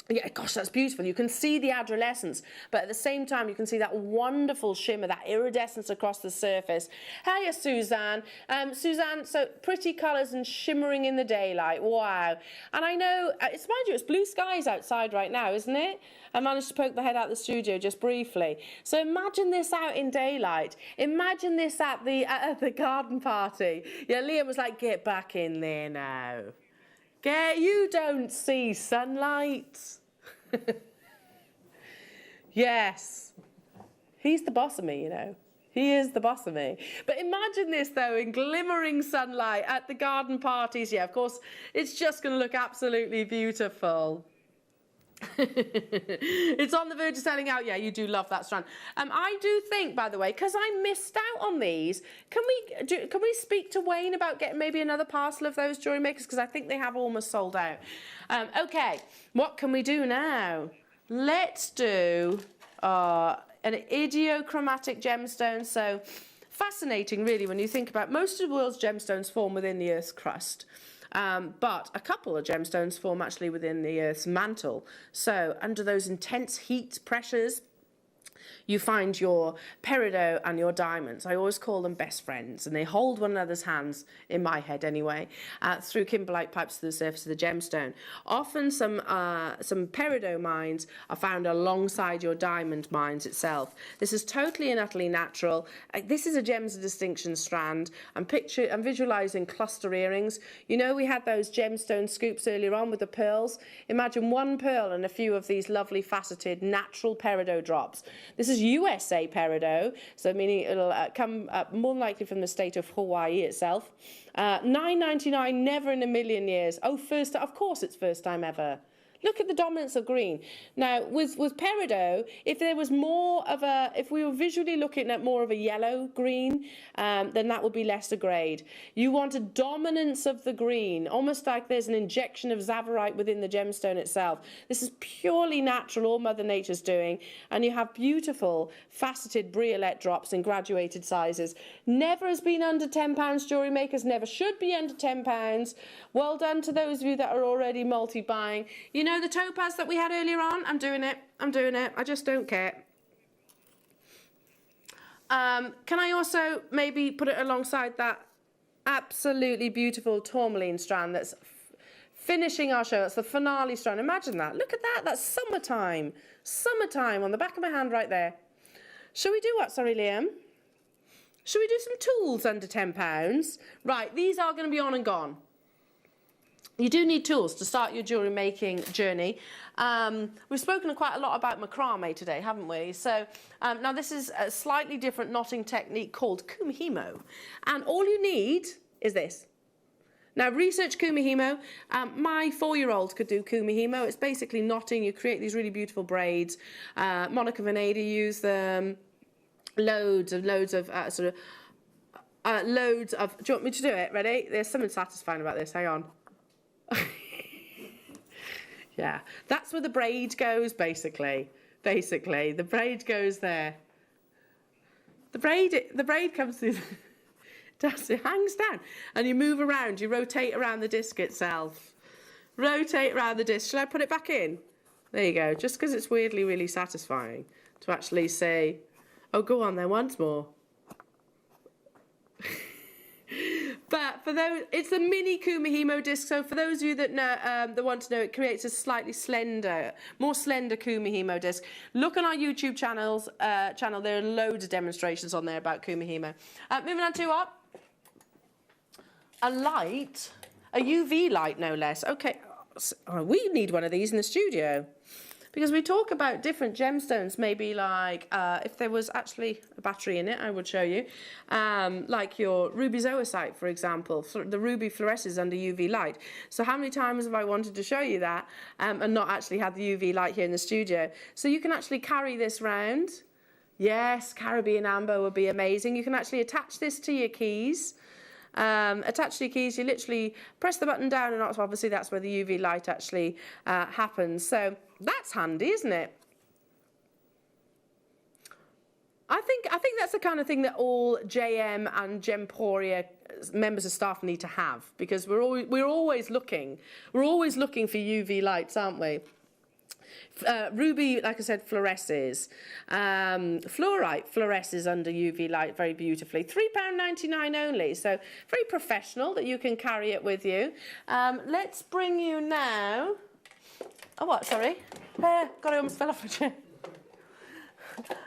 Speaker 3: yeah, gosh, that's beautiful. You can see the adolescence, but at the same time, you can see that wonderful shimmer, that iridescence across the surface. Hiya, Suzanne. Suzanne, so pretty colours and shimmering in the daylight. Wow. And I know, mind you, it's blue skies outside right now, isn't it? I managed to poke the head out of the studio just briefly. So imagine this out in daylight. Imagine this at the garden party. Yeah, Liam was like, get back in there now. You don't see sunlight. Yes. He's the boss of me, you know. He is the boss of me. But imagine this, though, in glimmering sunlight at the garden parties. Yeah, of course, it's just going to look absolutely beautiful. It's on the verge of selling out. Yeah, you do love that strand. I do think, by the way, because I missed out on these, can we speak to Wayne about getting maybe another parcel of those Jewellery Makers? Because I think they have almost sold out. Okay, what can we do now? Let's do an idiochromatic gemstone. So fascinating, really, when you think about most of the world's gemstones form within the Earth's crust. But a couple of gemstones form actually within the Earth's mantle. So under those intense heat pressures, you find your peridot and your diamonds. I always call them best friends, and they hold one another's hands, in my head anyway, through kimberlite pipes to the surface of the gemstone. Often some peridot mines are found alongside your diamond mines itself. This is totally and utterly natural. This is a gems of distinction strand. I'm visualizing cluster earrings. You know, we had those gemstone scoops earlier on with the pearls. Imagine one pearl and a few of these lovely faceted natural peridot drops. This is USA peridot, so meaning it'll come more than likely from the state of Hawaii itself. $9.99, never in a million years. Oh, of course it's first time ever. Look at the dominance of green. Now, with peridot, if there was more of a, if we were visually looking at more of a yellow green, then that would be lesser grade. You want a dominance of the green, almost like there's an injection of zavarite within the gemstone itself. This is purely natural, all Mother Nature's doing, and you have beautiful faceted briolette drops in graduated sizes. Never has been under £10, Jewellery Makers, never should be under £10. Well done to those of you that are already multi-buying. You know the topaz that we had earlier on? I'm doing it. I just don't care. Can I also maybe put it alongside that absolutely beautiful tourmaline strand that's finishing our show? That's the finale strand. Imagine that. Look at that. That's summertime. Summertime on the back of my hand right there. Shall we do what? Sorry, Liam. Shall we do some tools under £10? Right, these are going to be on and gone. You do need tools to start your jewellery making journey. We've spoken quite a lot about macrame today, haven't we? So now this is a slightly different knotting technique called kumihimo. And all you need is this. Now, research kumihimo. My 4-year-old could do kumihimo. It's basically knotting. You create these really beautiful braids. Monica Veneda used them. Loads of, loads of. Do you want me to do it? Ready? There's something satisfying about this. Hang on. Yeah, that's where the braid goes, basically. The braid goes there. The braid comes through. It hangs down, and you move around. You rotate around the disc itself. Rotate around the disc. Shall I put it back in? There you go. Just because it's weirdly really satisfying to actually say, "Oh, go on then, once more." But for those, it's a mini kumihimo disc. So for those of you that know, that want to know, it creates a slightly slender, more slender kumihimo disc. Look on our YouTube channel. There are loads of demonstrations on there about kumihimo. Moving on to what? A light, a UV light, no less. Okay, we need one of these in the studio. Because we talk about different gemstones, maybe like, if there was actually a battery in it, I would show you. Like your ruby zoisite, for example. The ruby fluoresces under UV light. So how many times have I wanted to show you that and not actually had the UV light here in the studio? So you can actually carry this round. Yes, Caribbean amber would be amazing. You can actually attach this to your keys. Attach to your keys, you literally press the button down, and obviously that's where the UV light actually happens. So that's handy, isn't it? I think that's the kind of thing that all JM and Gemporia members of staff need to have, because we're always looking for UV lights, aren't we? Ruby, like I said, fluoresces. Fluorite fluoresces under UV light very beautifully. £3.99 only, so very professional that you can carry it with you. Let's bring you now. Oh, what? Sorry. God, I almost fell off a chair.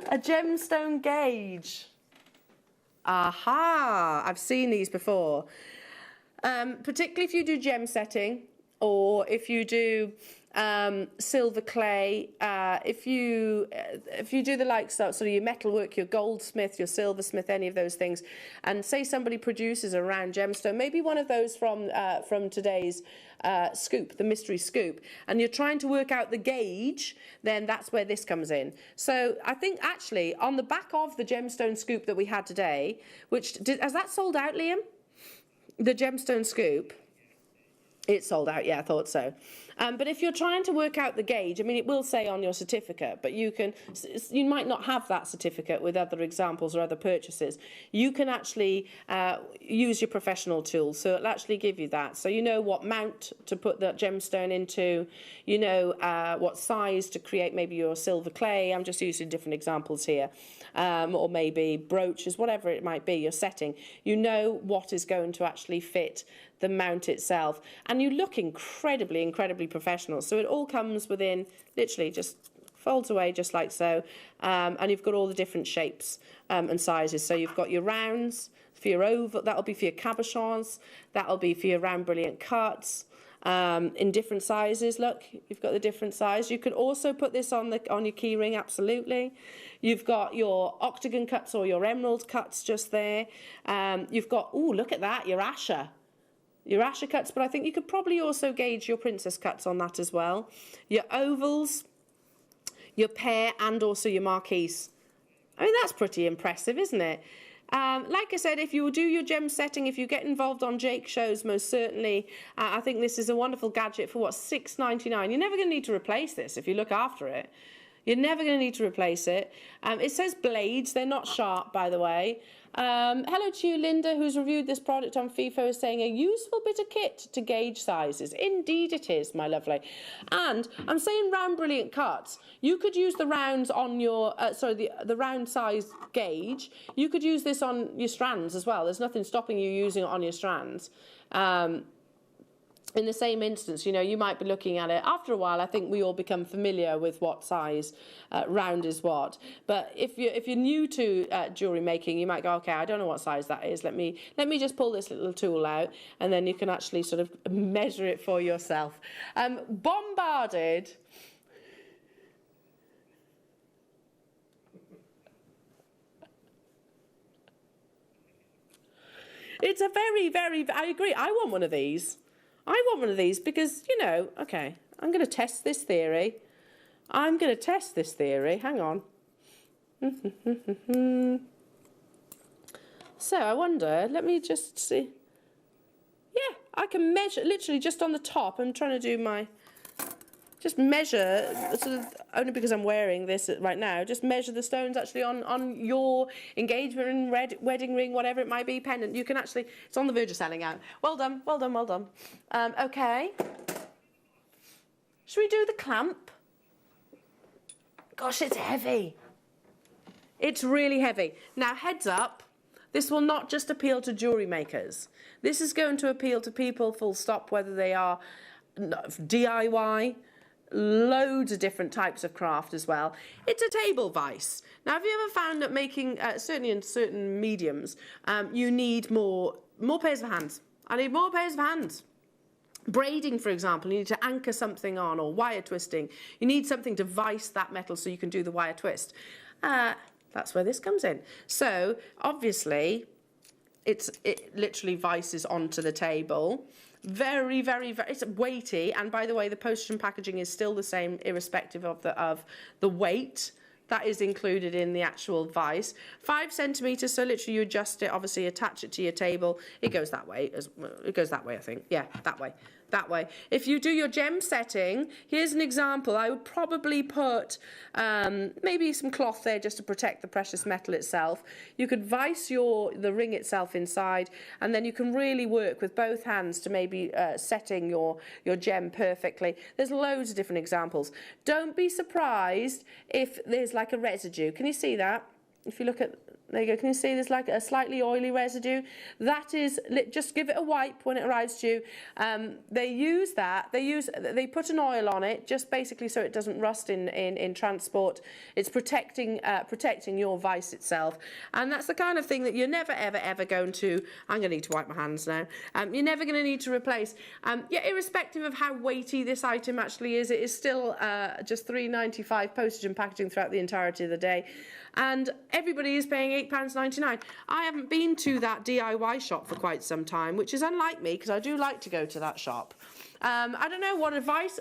Speaker 3: A gemstone gauge. Aha! I've seen these before. Particularly if you do gem setting, or if you do silver clay, if you do the likes of sort of your metalwork, your goldsmith, your silversmith, any of those things, and say somebody produces a round gemstone, maybe one of those from today's scoop, the mystery scoop, and you're trying to work out the gauge, then that's where this comes in. So I think actually on the back of the gemstone scoop that we had today, has that sold out, Liam? The gemstone scoop. It's sold out, yeah, I thought so. But if you're trying to work out the gauge, I mean, it will say on your certificate, but you might not have that certificate with other examples or other purchases. You can actually use your professional tools, so it'll actually give you that. So you know what mount to put the gemstone into, you know what size to create maybe your silver clay. I'm just using different examples here. Or maybe brooches, whatever it might be, your setting. You know what is going to actually fit the mount itself, and you look incredibly, incredibly professional. So it all comes within, literally just folds away just like so, and you've got all the different shapes and sizes. So you've got your rounds for your oval, that'll be for your cabochons, that'll be for your round brilliant cuts, in different sizes. Look, you've got the different size. You could also put this on your key ring, absolutely. You've got your octagon cuts or your emerald cuts just there. You've got, oh, look at that, your Asher cuts, but I think you could probably also gauge your princess cuts on that as well. Your ovals, your pear, and also your marquise. I mean, that's pretty impressive, isn't it? Like I said, if you do your gem setting, if you get involved on Jake shows, most certainly, I think this is a wonderful gadget for what, $6.99. You're never going to need to replace this if you look after it. You're never going to need to replace it. It says blades. They're not sharp, by the way. Hello to you, Linda, who's reviewed this product on FIFO, is saying a useful bit of kit to gauge sizes. Indeed it is, my lovely. And I'm saying round brilliant cuts. You could use the rounds on your, the round size gauge. You could use this on your strands as well. There's nothing stopping you using it on your strands. In the same instance, you know, you might be looking at it. After a while, I think we all become familiar with what size round is what. But if you're new to jewellery making, you might go, okay, I don't know what size that is. Let me just pull this little tool out, and then you can actually sort of measure it for yourself. Bombarded. It's a very, very, I agree. I want one of these. I want one of these because, you know, okay, I'm going to test this theory. Hang on. So I wonder, let me just see. Yeah, I can measure, literally just on the top. I'm trying to do my, just measure, sort of, only because I'm wearing this right now, just measure the stones actually on your engagement ring, wedding ring, whatever it might be, pendant. You can actually, it's on the verge of selling out. Well done, well done, well done. Okay. Should we do the clamp? Gosh, it's heavy. It's really heavy. Now, heads up, this will not just appeal to jewellery makers. This is going to appeal to people, full stop, whether they are DIY, loads of different types of craft as well. It's a table vise. Now, have you ever found that making, certainly in certain mediums, you need more pairs of hands? I need more pairs of hands. Braiding, for example, you need to anchor something on, or wire twisting. You need something to vise that metal so you can do the wire twist. That's where this comes in. So, obviously, it literally vises onto the table. Very, very, very, it's weighty, and by the way, the postage and packaging is still the same, irrespective of the weight that is included in the actual vise. 5 centimeters, so literally you adjust it, obviously attach it to your table. It goes that way, it goes that way, I think. Yeah, that way. That way. If you do your gem setting, here's an example. I would probably put maybe some cloth there just to protect the precious metal itself. You could vise the ring itself inside, and then you can really work with both hands to maybe setting your gem perfectly. There's loads of different examples. Don't be surprised if there's like a residue. Can you see that? If you look at, there you go, can you see there's like a slightly oily residue? That is, just give it a wipe when it arrives to you. They use that, they put an oil on it, just basically so it doesn't rust in transport. It's protecting your vise itself. And that's the kind of thing that you're never, ever, ever going to, I'm going to need to wipe my hands now, you're never going to need to replace. Yeah, irrespective of how weighty this item actually is, it is still just £3.95 postage and packaging throughout the entirety of the day. And everybody is paying £8.99. I haven't been to that DIY shop for quite some time, which is unlike me because I do like to go to that shop. I don't know what advice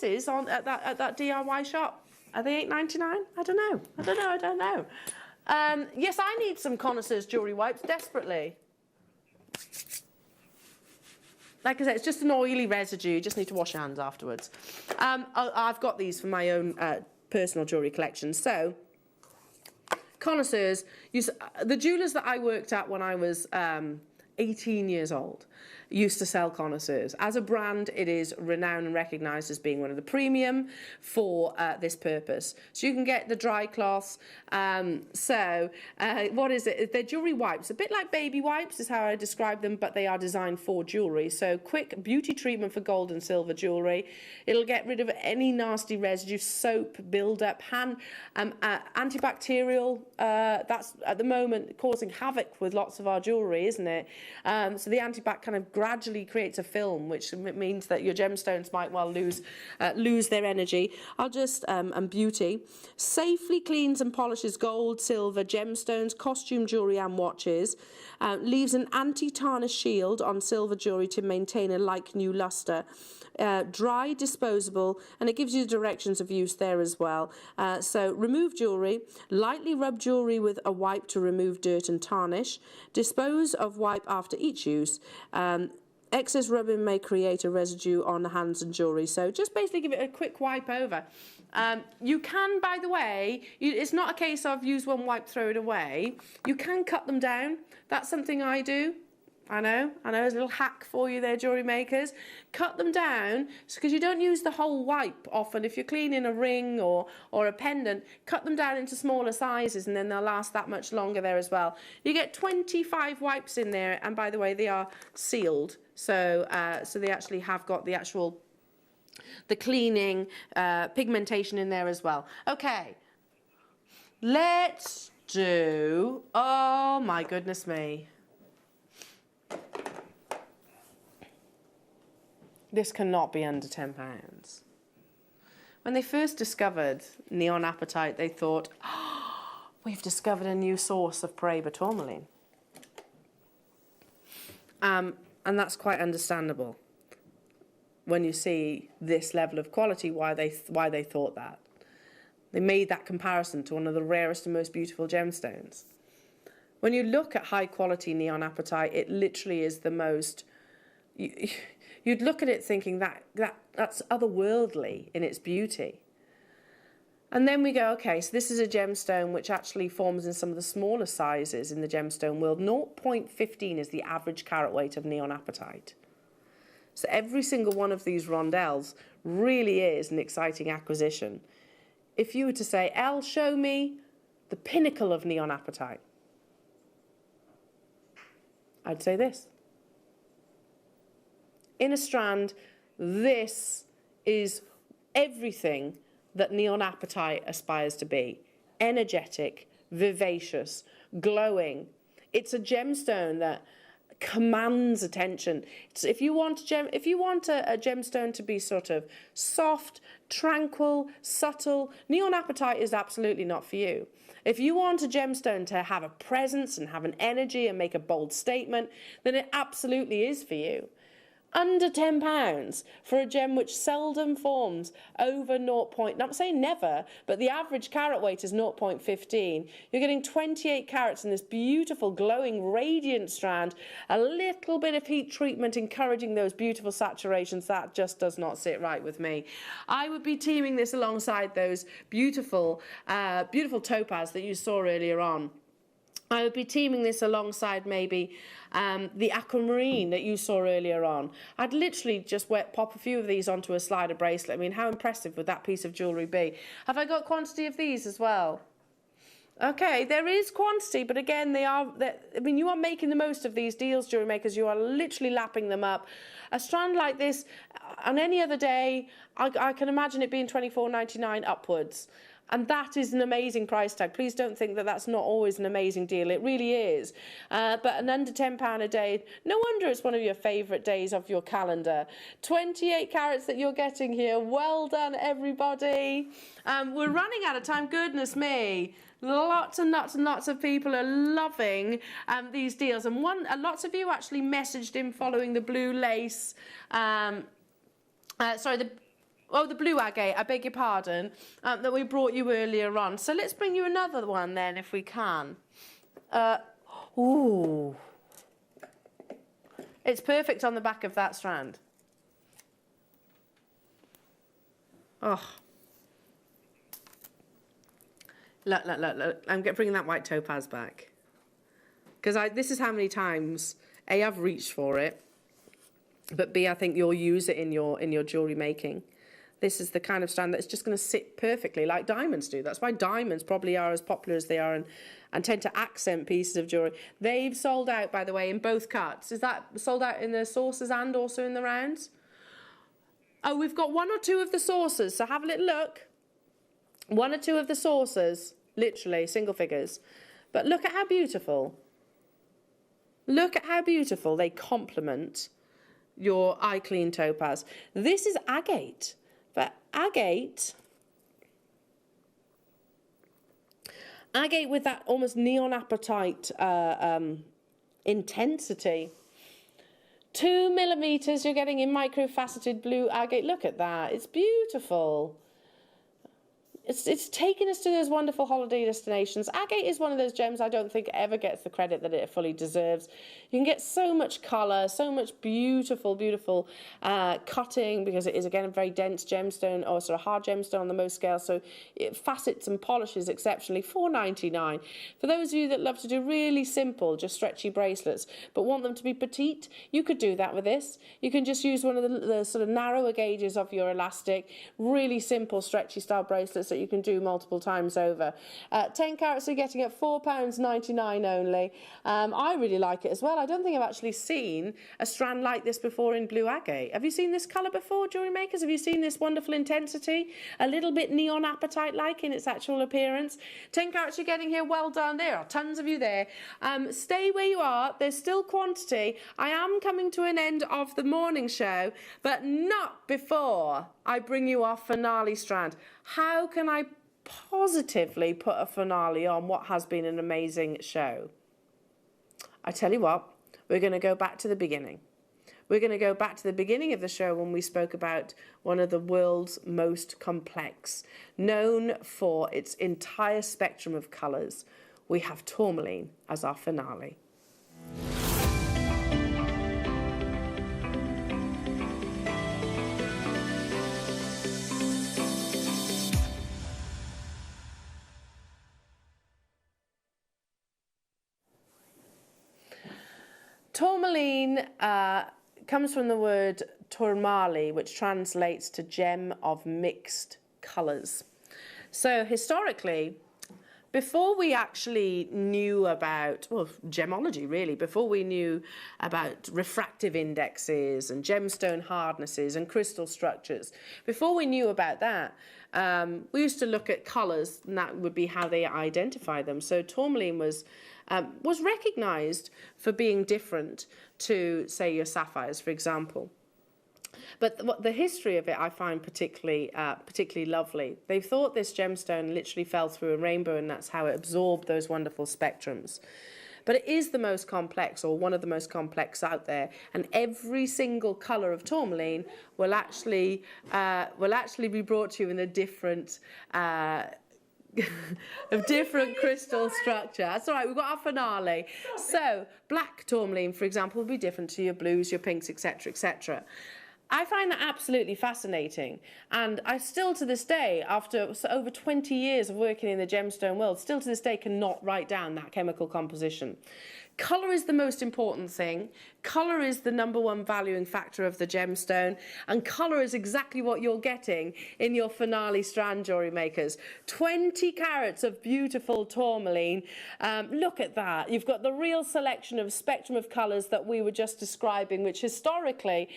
Speaker 3: is on at that DIY shop. Are they £8.99? I don't know. Yes, I need some connoisseurs jewellery wipes desperately. like I said, it's just an oily residue. You just need to wash your hands afterwards. I've got these for my own personal jewellery collection. So, connoisseurs, the jewellers that I worked at when I was 18 years old used to sell connoisseurs. As a brand, it is renowned and recognised as being one of the premium for this purpose. So you can get the dry cloths. What is it? They're jewellery wipes. A bit like baby wipes is how I describe them, but they are designed for jewellery. So quick beauty treatment for gold and silver jewellery. It'll get rid of any nasty residue, soap, build-up, antibacterial. That's at the moment causing havoc with lots of our jewellery, isn't it? So the antibac kind of gradually creates a film, which means that your gemstones might well lose their energy. And beauty. Safely cleans and polishes gold, silver, gemstones, costume jewellery and watches. Leaves an anti-tarnish shield on silver jewellery to maintain a like-new lustre. Dry, disposable, and it gives you the directions of use there as well. So remove jewellery, lightly rub jewellery with a wipe to remove dirt and tarnish. Dispose of wipe after each use. Excess rubbing may create a residue on the hands and jewellery. So just basically give it a quick wipe over. You can, by the way, it's not a case of use one wipe, throw it away. You can cut them down. That's something I do. I know, there's a little hack for you there, jewellery makers. Cut them down, because you don't use the whole wipe often. If you're cleaning a ring or a pendant, cut them down into smaller sizes and then they'll last that much longer there as well. You get 25 wipes in there, and by the way, they are sealed. So they actually have got the cleaning, pigmentation in there as well. Okay, let's do, oh my goodness me. This cannot be under £10. When they first discovered neon apatite, they thought, oh, we've discovered a new source of Paraiba tourmaline. And that's quite understandable when you see this level of quality, why they thought that. They made that comparison to one of the rarest and most beautiful gemstones. When you look at high quality neon apatite, it literally is the most... You'd look at it thinking that's otherworldly in its beauty. And then we go, okay, so this is a gemstone which actually forms in some of the smaller sizes in the gemstone world. 0.15 is the average carat weight of neon apatite. So every single one of these rondelles really is an exciting acquisition. If you were to say, Elle, show me the pinnacle of neon apatite, I'd say this. In a strand, this is everything that neon apatite aspires to be. Energetic, vivacious, glowing. It's a gemstone that commands attention. If you want a gemstone to be sort of soft, tranquil, subtle, neon apatite is absolutely not for you. If you want a gemstone to have a presence and have an energy and make a bold statement, then it absolutely is for you. Under £10 for a gem which seldom forms over 0. Not saying never, but the average carat weight is 0.15. You're getting 28 carats in this beautiful, glowing, radiant strand. A little bit of heat treatment encouraging those beautiful saturations. That just does not sit right with me. I would be teaming this alongside those beautiful, beautiful topaz that you saw earlier on. I would be teaming this alongside maybe the aquamarine that you saw earlier on. I'd literally just pop a few of these onto a slider bracelet. I mean, how impressive would that piece of jewellery be? Have I got quantity of these as well? Okay, there is quantity, but again, you are making the most of these deals, jewellery makers. You are literally lapping them up. A strand like this, on any other day, I can imagine it being $24.99 upwards. And that is an amazing price tag. Please don't think that that's not always an amazing deal. It really is. But an under £10 a day, no wonder it's one of your favourite days of your calendar. 28 carats that you're getting here. Well done, everybody. We're running out of time. Goodness me. Lots and lots and lots of people are loving these deals. And lots of you actually messaged in following the blue lace. The blue agate, I beg your pardon, that we brought you earlier on. So let's bring you another one then, if we can. Ooh. It's perfect on the back of that strand. Oh. Look, look, look, look. I'm bringing that white topaz back. Because this is how many times, A, I've reached for it, but B, I think you'll use it in your jewellery making. This is the kind of strand that's just going to sit perfectly like diamonds do. That's why diamonds probably are as popular as they are and tend to accent pieces of jewellery. They've sold out, by the way, in both cuts. Is that sold out in the saucers and also in the rounds? Oh, we've got 1 or 2 of the saucers, so have a little look. 1 or 2 of the saucers, literally, single figures. But look at how beautiful. Look at how beautiful they complement your eye clean topaz. This is agate. But agate with that almost neon apatite intensity. 2 millimeters you're getting in microfaceted blue agate. Look at that. It's beautiful. It's taken us to those wonderful holiday destinations. Agate is one of those gems I don't think ever gets the credit that it fully deserves. You can get so much colour, so much beautiful, beautiful cutting, because it is, again, a very dense gemstone, or sort of hard gemstone on the Mohs scale, so it facets and polishes exceptionally. $4.99. For those of you that love to do really simple, just stretchy bracelets, but want them to be petite, you could do that with this. You can just use one of the sort of narrower gauges of your elastic, really simple stretchy style bracelets that you can do multiple times over. 10 carats you're getting at £4.99 only. I really like it as well. I don't think I've actually seen a strand like this before in blue agate. Have you seen this colour before, jewellery makers? Have you seen this wonderful intensity? A little bit neon apatite-like in its actual appearance. 10 carats you're getting here, well done. There are tons of you there. Stay where you are. There's still quantity. I am coming to an end of the morning show, but not before I bring you our finale strand. How can I positively put a finale on what has been an amazing show? I tell you what, we're going to go back to the beginning. We're going to go back to the beginning of the show when we spoke about one of the world's most complex, known for its entire spectrum of colours. We have tourmaline as our finale. Tourmaline comes from the word tourmali, which translates to gem of mixed colours. So historically, before we actually knew about, well, gemology really, before we knew about refractive indexes and gemstone hardnesses and crystal structures, before we knew about that, we used to look at colours, and that would be how they identify them. So tourmaline was recognised for being different to, say, your sapphires, for example. But the history of it I find particularly lovely. They thought this gemstone literally fell through a rainbow, and that's how it absorbed those wonderful spectrums. But it is the most complex, or one of the most complex out there, and every single colour of tourmaline will actually be brought to you in a different crystal structure. That's all right, we've got our finale. So black tourmaline, for example, will be different to your blues, your pinks, etc., etc. I find that absolutely fascinating, and I still to this day, after over 20 years of working in the gemstone world, still to this day cannot write down that chemical composition. Colour is the most important thing. Colour is the #1 valuing factor of the gemstone, and colour is exactly what you're getting in your finale strand, jewellery makers. 20 carats of beautiful tourmaline. Look at that. You've got the real selection of spectrum of colours that we were just describing, which historically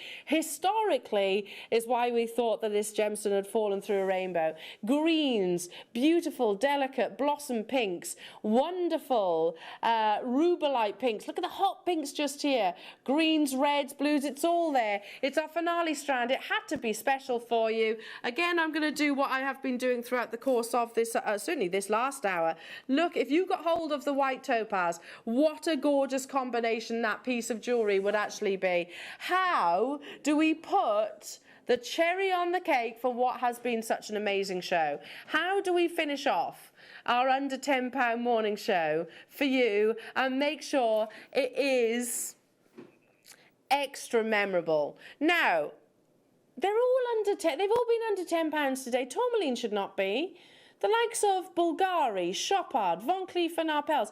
Speaker 3: is why we thought that this gemstone had fallen through a rainbow. Greens, beautiful, delicate blossom pinks, wonderful rubellite pinks. Look at the hot pinks just here. Greens, reds, blues, it's all there. It's our finale strand. It had to be special for you. Again, I'm going to do what I have been doing throughout the course of this, certainly this last hour. Look, if you got hold of the white topaz, what a gorgeous combination that piece of jewellery would actually be. How do we put the cherry on the cake for what has been such an amazing show? How do we finish off our under £10 morning show for you and make sure it is extra memorable. Now, they're all under 10, they've all been under £10 today. Tourmaline should not be. The likes of Bulgari, Chopard, Van Cleef & Arpels,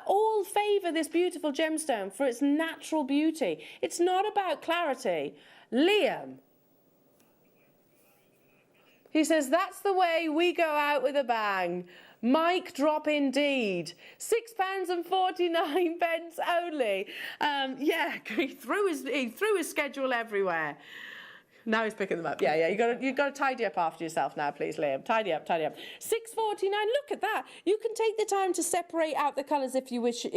Speaker 3: all favour this beautiful gemstone for its natural beauty. It's not about clarity. Liam, he says, that's the way we go out with a bang. Mic drop indeed. £6.49 only. Yeah, he threw his schedule everywhere. Now he's picking them up. Yeah, you got to tidy up after yourself now, please, Liam. Tidy up, tidy up. £6.49. Look at that. You can take the time to separate out the colours if you wish. You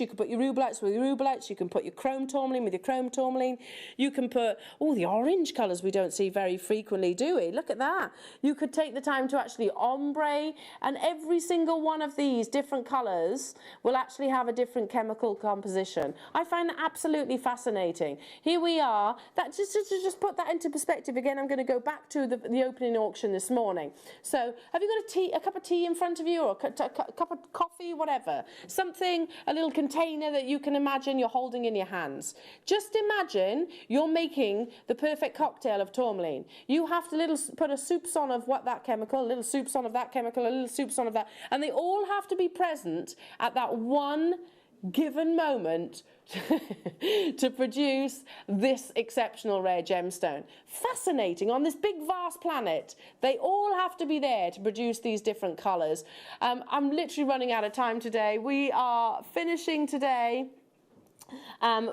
Speaker 3: can put your rubelites with your rubelites. You can put your chrome tourmaline with your chrome tourmaline. You can put the orange colours we don't see very frequently, do we? Look at that. You could take the time to actually ombre, and every single one of these different colours will actually have a different chemical composition. I find that absolutely fascinating. Here we are. That just put that into perspective again. I'm going to go back to the opening auction this morning. So have you got a cup of tea in front of you, or a cup of coffee, whatever, something, a little container that you can imagine you're holding in your hands? Just imagine you're making the perfect cocktail of tourmaline. You have to put a soupçon of that chemical, a little soupçon of that chemical, a little soupçon of that, and they all have to be present at that one given moment to produce this exceptional rare gemstone. Fascinating. On this big vast planet, they all have to be there to produce these different colours. I'm literally running out of time today. We are finishing today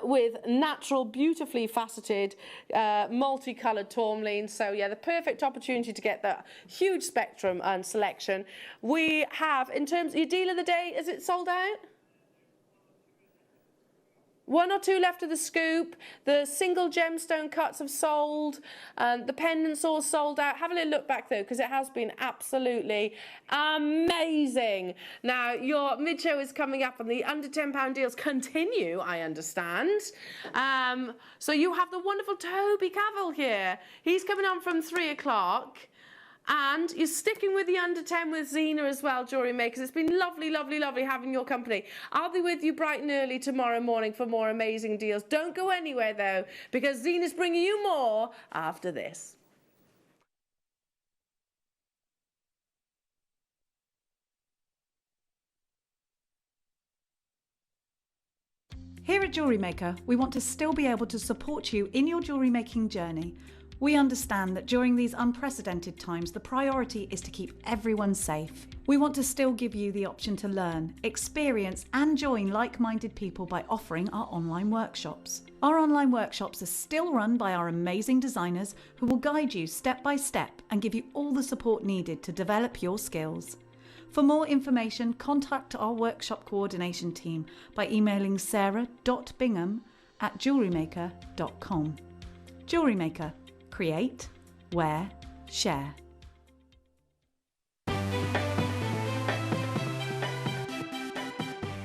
Speaker 3: with natural, beautifully faceted, multicoloured tourmaline. So yeah, the perfect opportunity to get that huge spectrum and selection. We have, in terms of your deal of the day, is it sold out? 1 or 2 left of the scoop. The single gemstone cuts have sold. The pendants all sold out. Have a little look back though, because it has been absolutely amazing. Now, your mid-show is coming up and the under £10 deals continue, I understand. So you have the wonderful Toby Cavill here. He's coming on from 3 o'clock. And you're sticking with the under 10 with Zena as well, Jewellery Makers. It's been lovely, lovely, lovely having your company. I'll be with you bright and early tomorrow morning for more amazing deals. Don't go anywhere, though, because Zena's bringing you more after this.
Speaker 1: Here at Jewellery Maker, we want to still be able to support you in your jewellery making journey. We understand that during these unprecedented times, the priority is to keep everyone safe. We want to still give you the option to learn, experience and join like-minded people by offering our online workshops. Our online workshops are still run by our amazing designers who will guide you step by step and give you all the support needed to develop your skills. For more information, contact our workshop coordination team by emailing sarah.bingham@jewellerymaker.com. Jewellery Maker. Create, wear, share.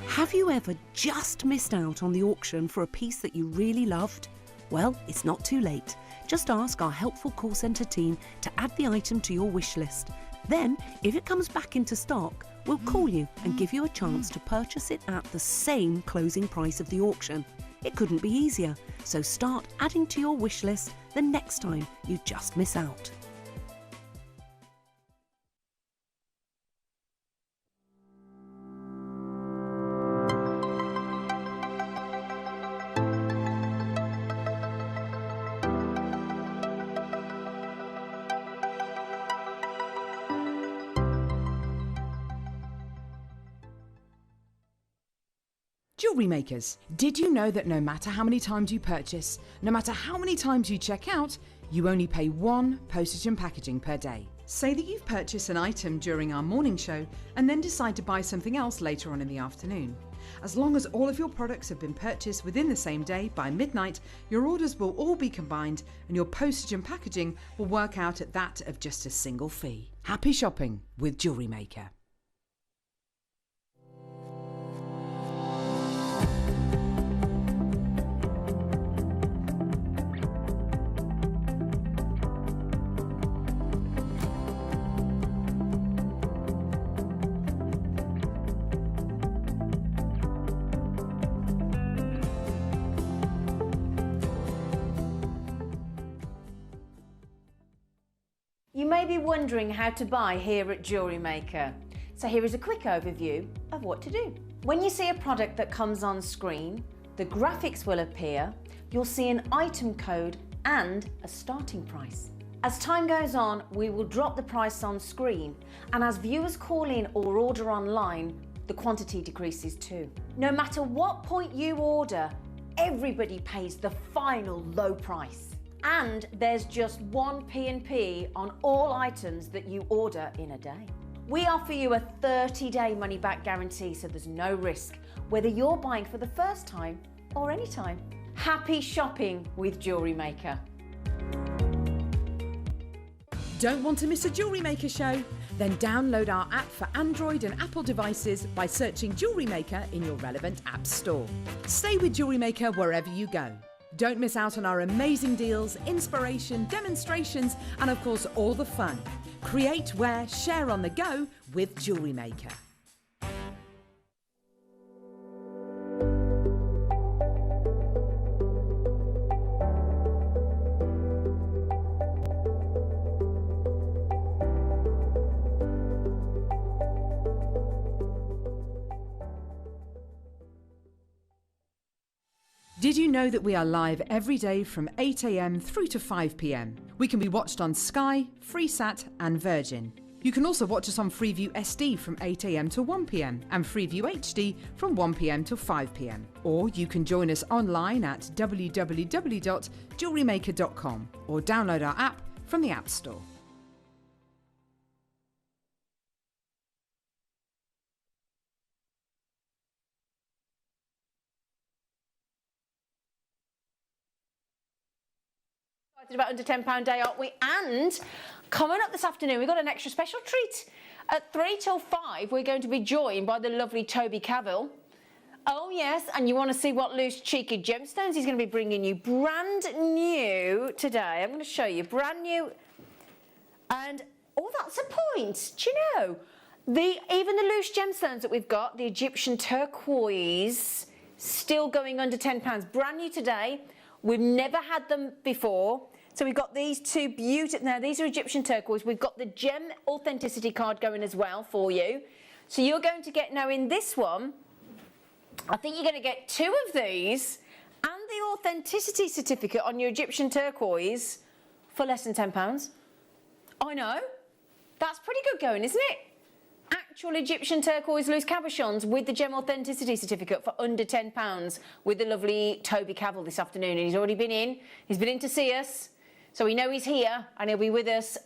Speaker 8: Have you ever just missed out on the auction for a piece that you really loved? Well, it's not too late. Just ask our helpful call centre team to add the item to your wish list. Then, if it comes back into stock, we'll call you and give you a chance to purchase it at the same closing price of the auction. It couldn't be easier, so start adding to your wish list the next time you just miss out.
Speaker 6: Jewellery Makers, did you know that no matter how many times you purchase, no matter how many times you check out, you only pay 1 postage and packaging per day? Say that you've purchased an item during our morning show and then decide to buy something else later on in the afternoon. As long as all of your products have been purchased within the same day by midnight, your orders will all be combined and your postage and packaging will work out at that of just a single fee. Happy shopping with Jewellery Maker.
Speaker 9: be wondering how to buy here at Jewellery Maker. So here is a quick overview of what to do. When you see a product that comes on screen, the graphics will appear, you'll see an item code and a starting price. As time goes on, we will drop the price on screen, and as viewers call in or order online, the quantity decreases too. No matter what point you order, everybody pays the final low price. And there's just one P&P on all items that you order in a day. We offer you a 30-day money-back guarantee, so there's no risk, whether you're buying for the first time or any time. Happy shopping with Jewellery Maker.
Speaker 6: Don't want to miss a Jewellery Maker show? Then download our app for Android and Apple devices by searching Jewellery Maker in your relevant app store. Stay with Jewellery Maker wherever you go. Don't miss out on our amazing deals, inspiration, demonstrations, and of course all the fun. Create, wear, share on the go with Jewellery Maker. Did you know that we are live every day from 8 a.m. through to 5 p.m? We can be watched on Sky, Freesat and Virgin. You can also watch us on Freeview SD from 8 a.m. to 1 p.m. and Freeview HD from 1 p.m. to 5 p.m. Or you can join us online at www.jewellerymaker.com or download our app from the App Store.
Speaker 9: About under £10 day, aren't we? And coming up this afternoon, we've got an extra special treat. At 3 till 5, we're going to be joined by the lovely Toby Cavill. Oh yes, and you want to see what loose cheeky gemstones he's going to be bringing you brand new today. I'm going to show you brand new. And oh, that's a point. Do you know even the loose gemstones that we've got, the Egyptian turquoise, still going under £10, brand new today. We've never had them before. So we've got these two beautiful, now these are Egyptian turquoise. We've got the gem authenticity card going as well for you. So you're going to get, now in this one, I think you're going to get 2 of these and the authenticity certificate on your Egyptian turquoise for less than £10. I know, that's pretty good going, isn't it? Actual Egyptian turquoise loose cabochons with the gem authenticity certificate for under £10 with the lovely Toby Cavill this afternoon. And he's already been in. He's been in to see us. So we know he's here and he'll be with us.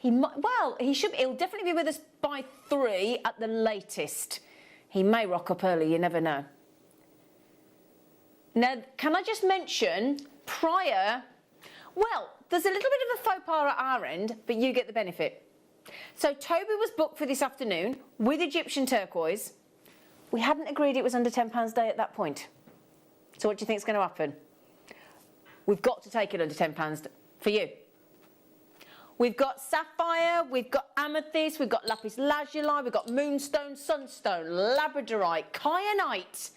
Speaker 9: He'll definitely be with us by 3 at the latest. He may rock up early, you never know. Now, can I just mention, there's a little bit of a faux pas at our end, but you get the benefit. So Toby was booked for this afternoon with Egyptian turquoise. We hadn't agreed it was under £10 day at that point. So what do you think is going to happen? We've got to take it under £10 for you. We've got sapphire, we've got amethyst, we've got lapis lazuli, we've got moonstone, sunstone, labradorite, kyanite.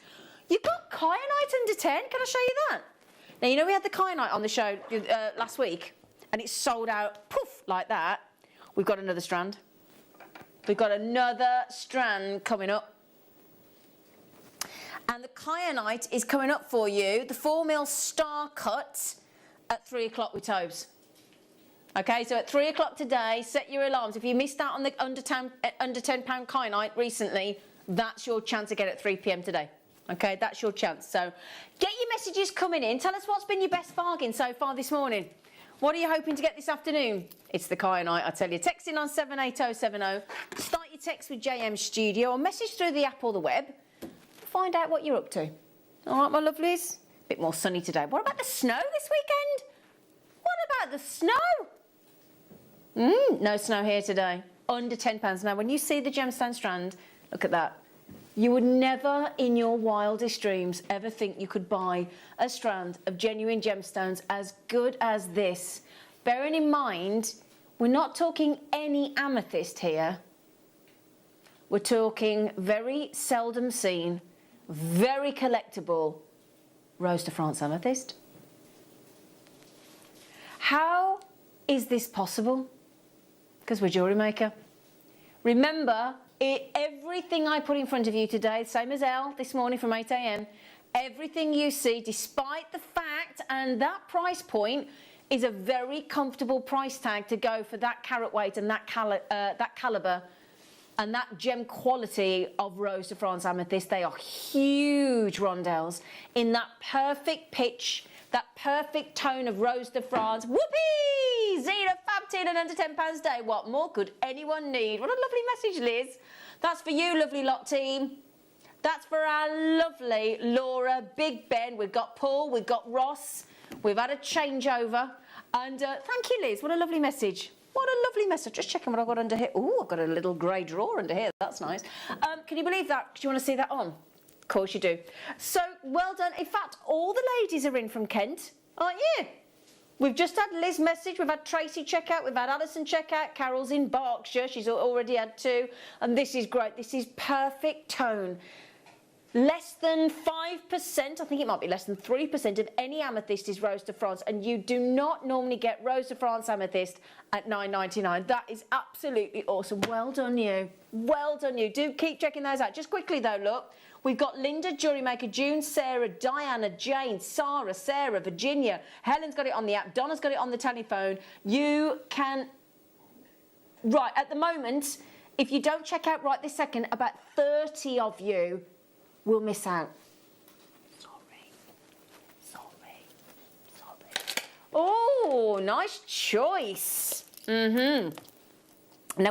Speaker 9: You've got kyanite under 10? Can I show you that? Now, you know we had the kyanite on the show last week and it sold out, poof, like that. We've got another strand. We've got another strand coming up. And the kyanite is coming up for you, the 4mm star cut at 3 o'clock with Tobes. Okay, so at 3 o'clock today, set your alarms. If you missed out on the under £10 kyanite recently, that's your chance to get it at 3 p.m. today. Okay, that's your chance. So get your messages coming in. Tell us what's been your best bargain so far this morning. What are you hoping to get this afternoon? It's the kyanite, I tell you. Text in on 78070. Start your text with JM Studio or message through the app or the web. Find out what you're up to. All right, my lovelies? A bit more sunny today. What about the snow this weekend? What about the snow? No snow here today. Under £10. Now, when you see the gemstone strand, look at that. You would never in your wildest dreams ever think you could buy a strand of genuine gemstones as good as this. Bearing in mind, we're not talking any amethyst here. We're talking very seldom seen, very collectible Rose de France amethyst. How is this possible? Because we're Jewellery Maker. Remember, everything I put in front of you today, same as Elle this morning from 8 a.m, everything you see, despite the fact and that price point, is a very comfortable price tag to go for that carat weight and that calibre and that gem quality of Rose de France amethyst. They are huge rondelles in that perfect pitch, that perfect tone of Rose de France. Whoopee! Zena Fabtin and under £10 a day. What more could anyone need? What a lovely message, Liz. That's for you, lovely lot team. That's for our lovely Laura, Big Ben. We've got Paul, we've got Ross. We've had a changeover. And thank you, Liz. What a lovely message. What a lovely message. Just checking what I've got under here. Oh, I've got a little grey drawer under here. That's nice. Can you believe that? Do you want to see that on? Of course you do. So, well done. In fact, all the ladies are in from Kent, aren't you? We've just had Liz message. We've had Tracy check out. We've had Alison check out. Carol's in Berkshire. She's already had 2. And this is great. This is perfect tone. Less than 5%, I think it might be less than 3% of any amethyst is Rose de France, and you do not normally get Rose de France amethyst at $9.99. That is absolutely awesome. Well done you. Well done you. Do keep checking those out. Just quickly though, look. We've got Linda, Jewellery Maker, June, Sarah, Diana, Jane, Sarah, Sarah, Virginia. Helen's got it on the app. Donna's got it on the telephone. You can... Right, at the moment, if you don't check out right this second, about 30 of you will miss out. Sorry. Oh, nice choice. Now,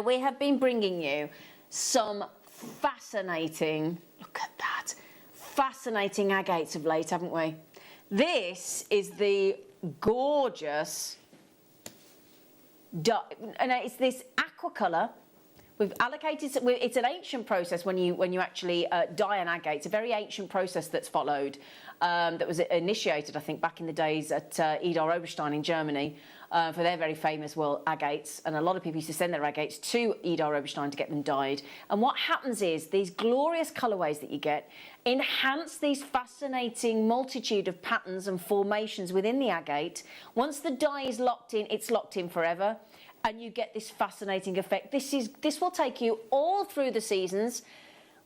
Speaker 9: we have been bringing you some fascinating, look at that, fascinating agates of late, haven't we? This is the gorgeous, and it's this aqua colour. We've allocated, it's an ancient process when you actually dye an agate. It's a very ancient process that's followed, that was initiated, I think, back in the days at Idar Oberstein in Germany for their very famous agates. And a lot of people used to send their agates to Idar Oberstein to get them dyed. And what happens is these glorious colourways that you get enhance these fascinating multitude of patterns and formations within the agate. Once the dye is locked in, it's locked in forever. And you get this fascinating effect. This will take you all through the seasons,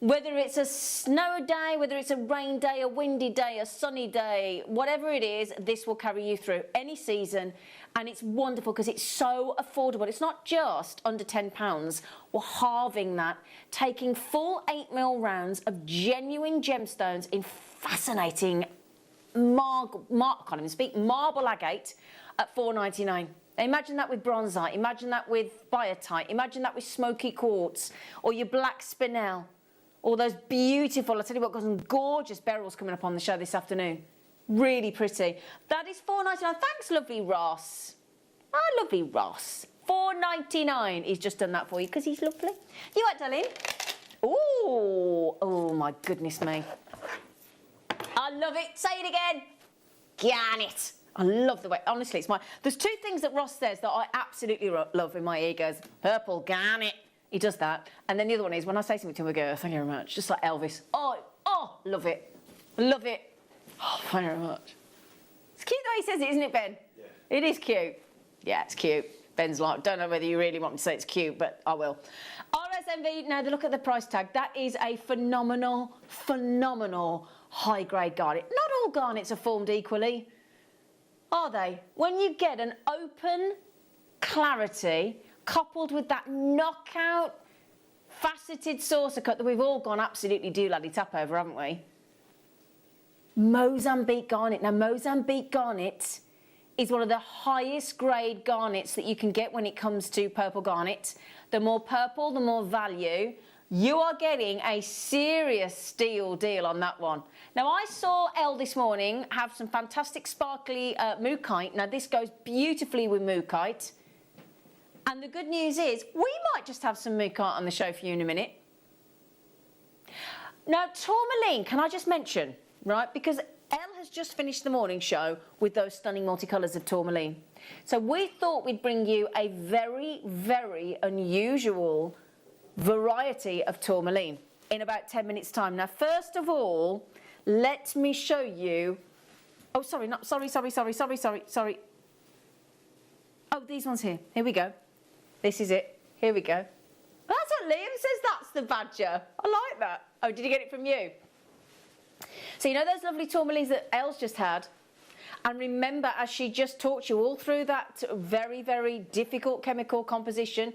Speaker 9: whether it's a snow day, whether it's a rain day, a windy day, a sunny day, whatever it is, this will carry you through any season. And it's wonderful because it's so affordable. It's not just under £10. We're halving that, taking full 8mm rounds of genuine gemstones in fascinating marble agate at $4.99. Imagine that with bronzite, imagine that with biotite, imagine that with smoky quartz, or your black spinel, or those beautiful, I'll tell you what, got some gorgeous beryls coming up on the show this afternoon. Really pretty. That is $4.99. Thanks, lovely Ross. Ah, lovely Ross. $4.99. He's just done that for you because he's lovely. You right, darling? Ooh, oh my goodness me. I love it. Say it again. Garnet. I love the way, honestly, there's 2 things that Ross says that I absolutely love in my ear. He goes, purple garnet. He does that. And then the other one is when I say something to him, I go, thank you very much. Just like Elvis. Oh, love it. Love it. Oh, thank you very much. It's cute the way he says it, isn't it, Ben? Yeah. It is cute. Yeah, it's cute. Ben's like, don't know whether you really want me to say it's cute, but I will. RSMV, now look at the price tag. That is a phenomenal high-grade garnet. Not all garnets are formed equally, are they? When you get an open clarity coupled with that knockout faceted saucer cut that we've all gone absolutely doolally tap over, haven't we? Mozambique garnet. Now, Mozambique garnet is one of the highest grade garnets that you can get when it comes to purple garnet. The more purple, the more value. You are getting a serious steal deal on that one. Now, I saw Elle this morning have some fantastic sparkly mookaite. Now, this goes beautifully with mookaite. And the good news is, we might just have some mookaite on the show for you in a minute. Now, tourmaline, can I just mention, right? Because Elle has just finished the morning show with those stunning multicolours of tourmaline. So we thought we'd bring you a very, very unusual variety of tourmaline in about 10 minutes time. Now, first of all, let me show you, sorry. Oh, these ones here, we go. This is it. Here we go. That's what Liam says, that's the badger. I like that. Oh, did you get it from you? So you know those lovely tourmalines that Elle's just had? And remember, as she just taught you all through that very, very difficult chemical composition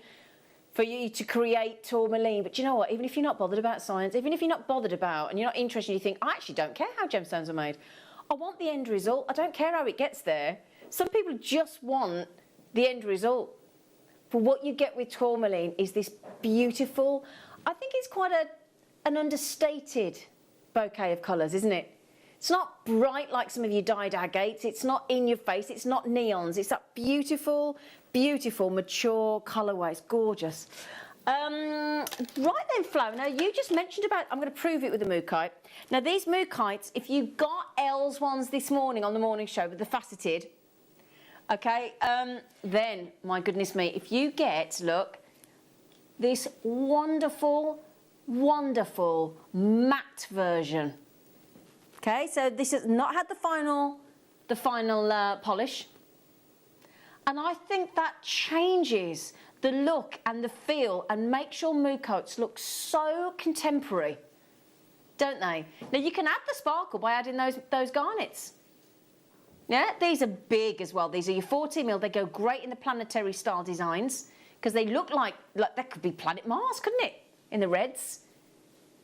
Speaker 9: for you to create tourmaline. But you know what? Even if you're not bothered about science, even if you're not bothered about and you're not interested, you think, I actually don't care how gemstones are made. I want the end result. I don't care how it gets there. Some people just want the end result. But what you get with tourmaline is this beautiful, I think it's quite an understated bouquet of colours, isn't it? It's not bright like some of your dyed agates. It's not in your face. It's not neons. It's that beautiful, beautiful, mature colourway. It's gorgeous. Right then, Flo. Now, you just mentioned about, I'm going to prove it with the mookaite. Now, these mookites, if you got Elle's ones this morning on the morning show with the faceted, okay, then, my goodness me, if you get, look, this wonderful, wonderful matte version. Okay, so this has not had the final polish. And I think that changes the look and the feel and makes your moocoats look so contemporary, don't they? Now, you can add the sparkle by adding those garnets. Yeah, these are big as well. These are your 40mm. They go great in the planetary style designs because they look like that could be planet Mars, couldn't it? In the reds.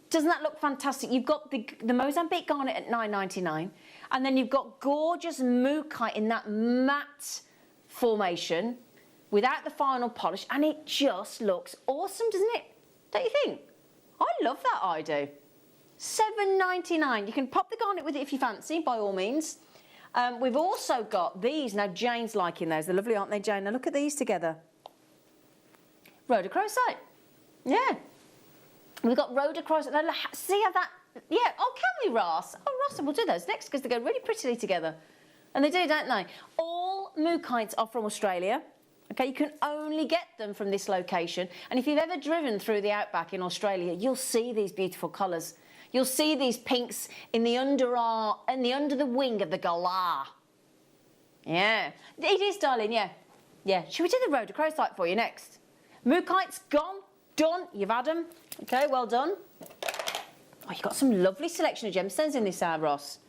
Speaker 9: Doesn't that look fantastic? You've got the Mozambique garnet at $9.99, and then you've got gorgeous mookaite in that matte formation without the final polish, and it just looks awesome, doesn't it? Don't you think? I love that, I do. $7.99. You can pop the garnet with it if you fancy, by all means. We've also got these. Now, Jane's liking those. They're lovely, aren't they, Jane? Now, look at these together. Rhodochrosite. Yeah. We've got rhodochrosite. Now, see how that... Yeah. Oh, can we, Ross? Oh, Ross, we'll do those next because they go really prettily together. And they do, don't they? All mookites are from Australia. Okay, you can only get them from this location. And if you've ever driven through the outback in Australia, you'll see these beautiful colours. You'll see these pinks in the under the wing of the galah. Yeah. It is, darling, yeah. Yeah. Should we do the rhodochrosite for you next? Mookite's gone. Done. You've had them. Okay, well done. Oh, you've got some lovely selection of gemstones in this, Ross.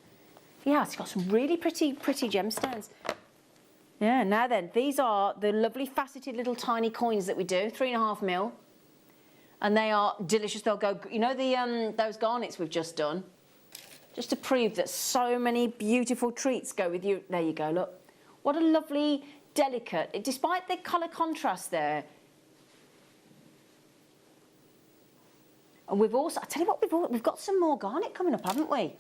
Speaker 9: Yeah, it's got some really pretty gemstones. Yeah, now then, these are the lovely faceted little tiny coins that we do, 3.5mm. And they are delicious. They'll go, you know, those garnets we've just done, just to prove that so many beautiful treats go with you. There you go, look. What a lovely, delicate, despite the colour contrast there. And we've also, I tell you what, we've got some more garnet coming up, haven't we?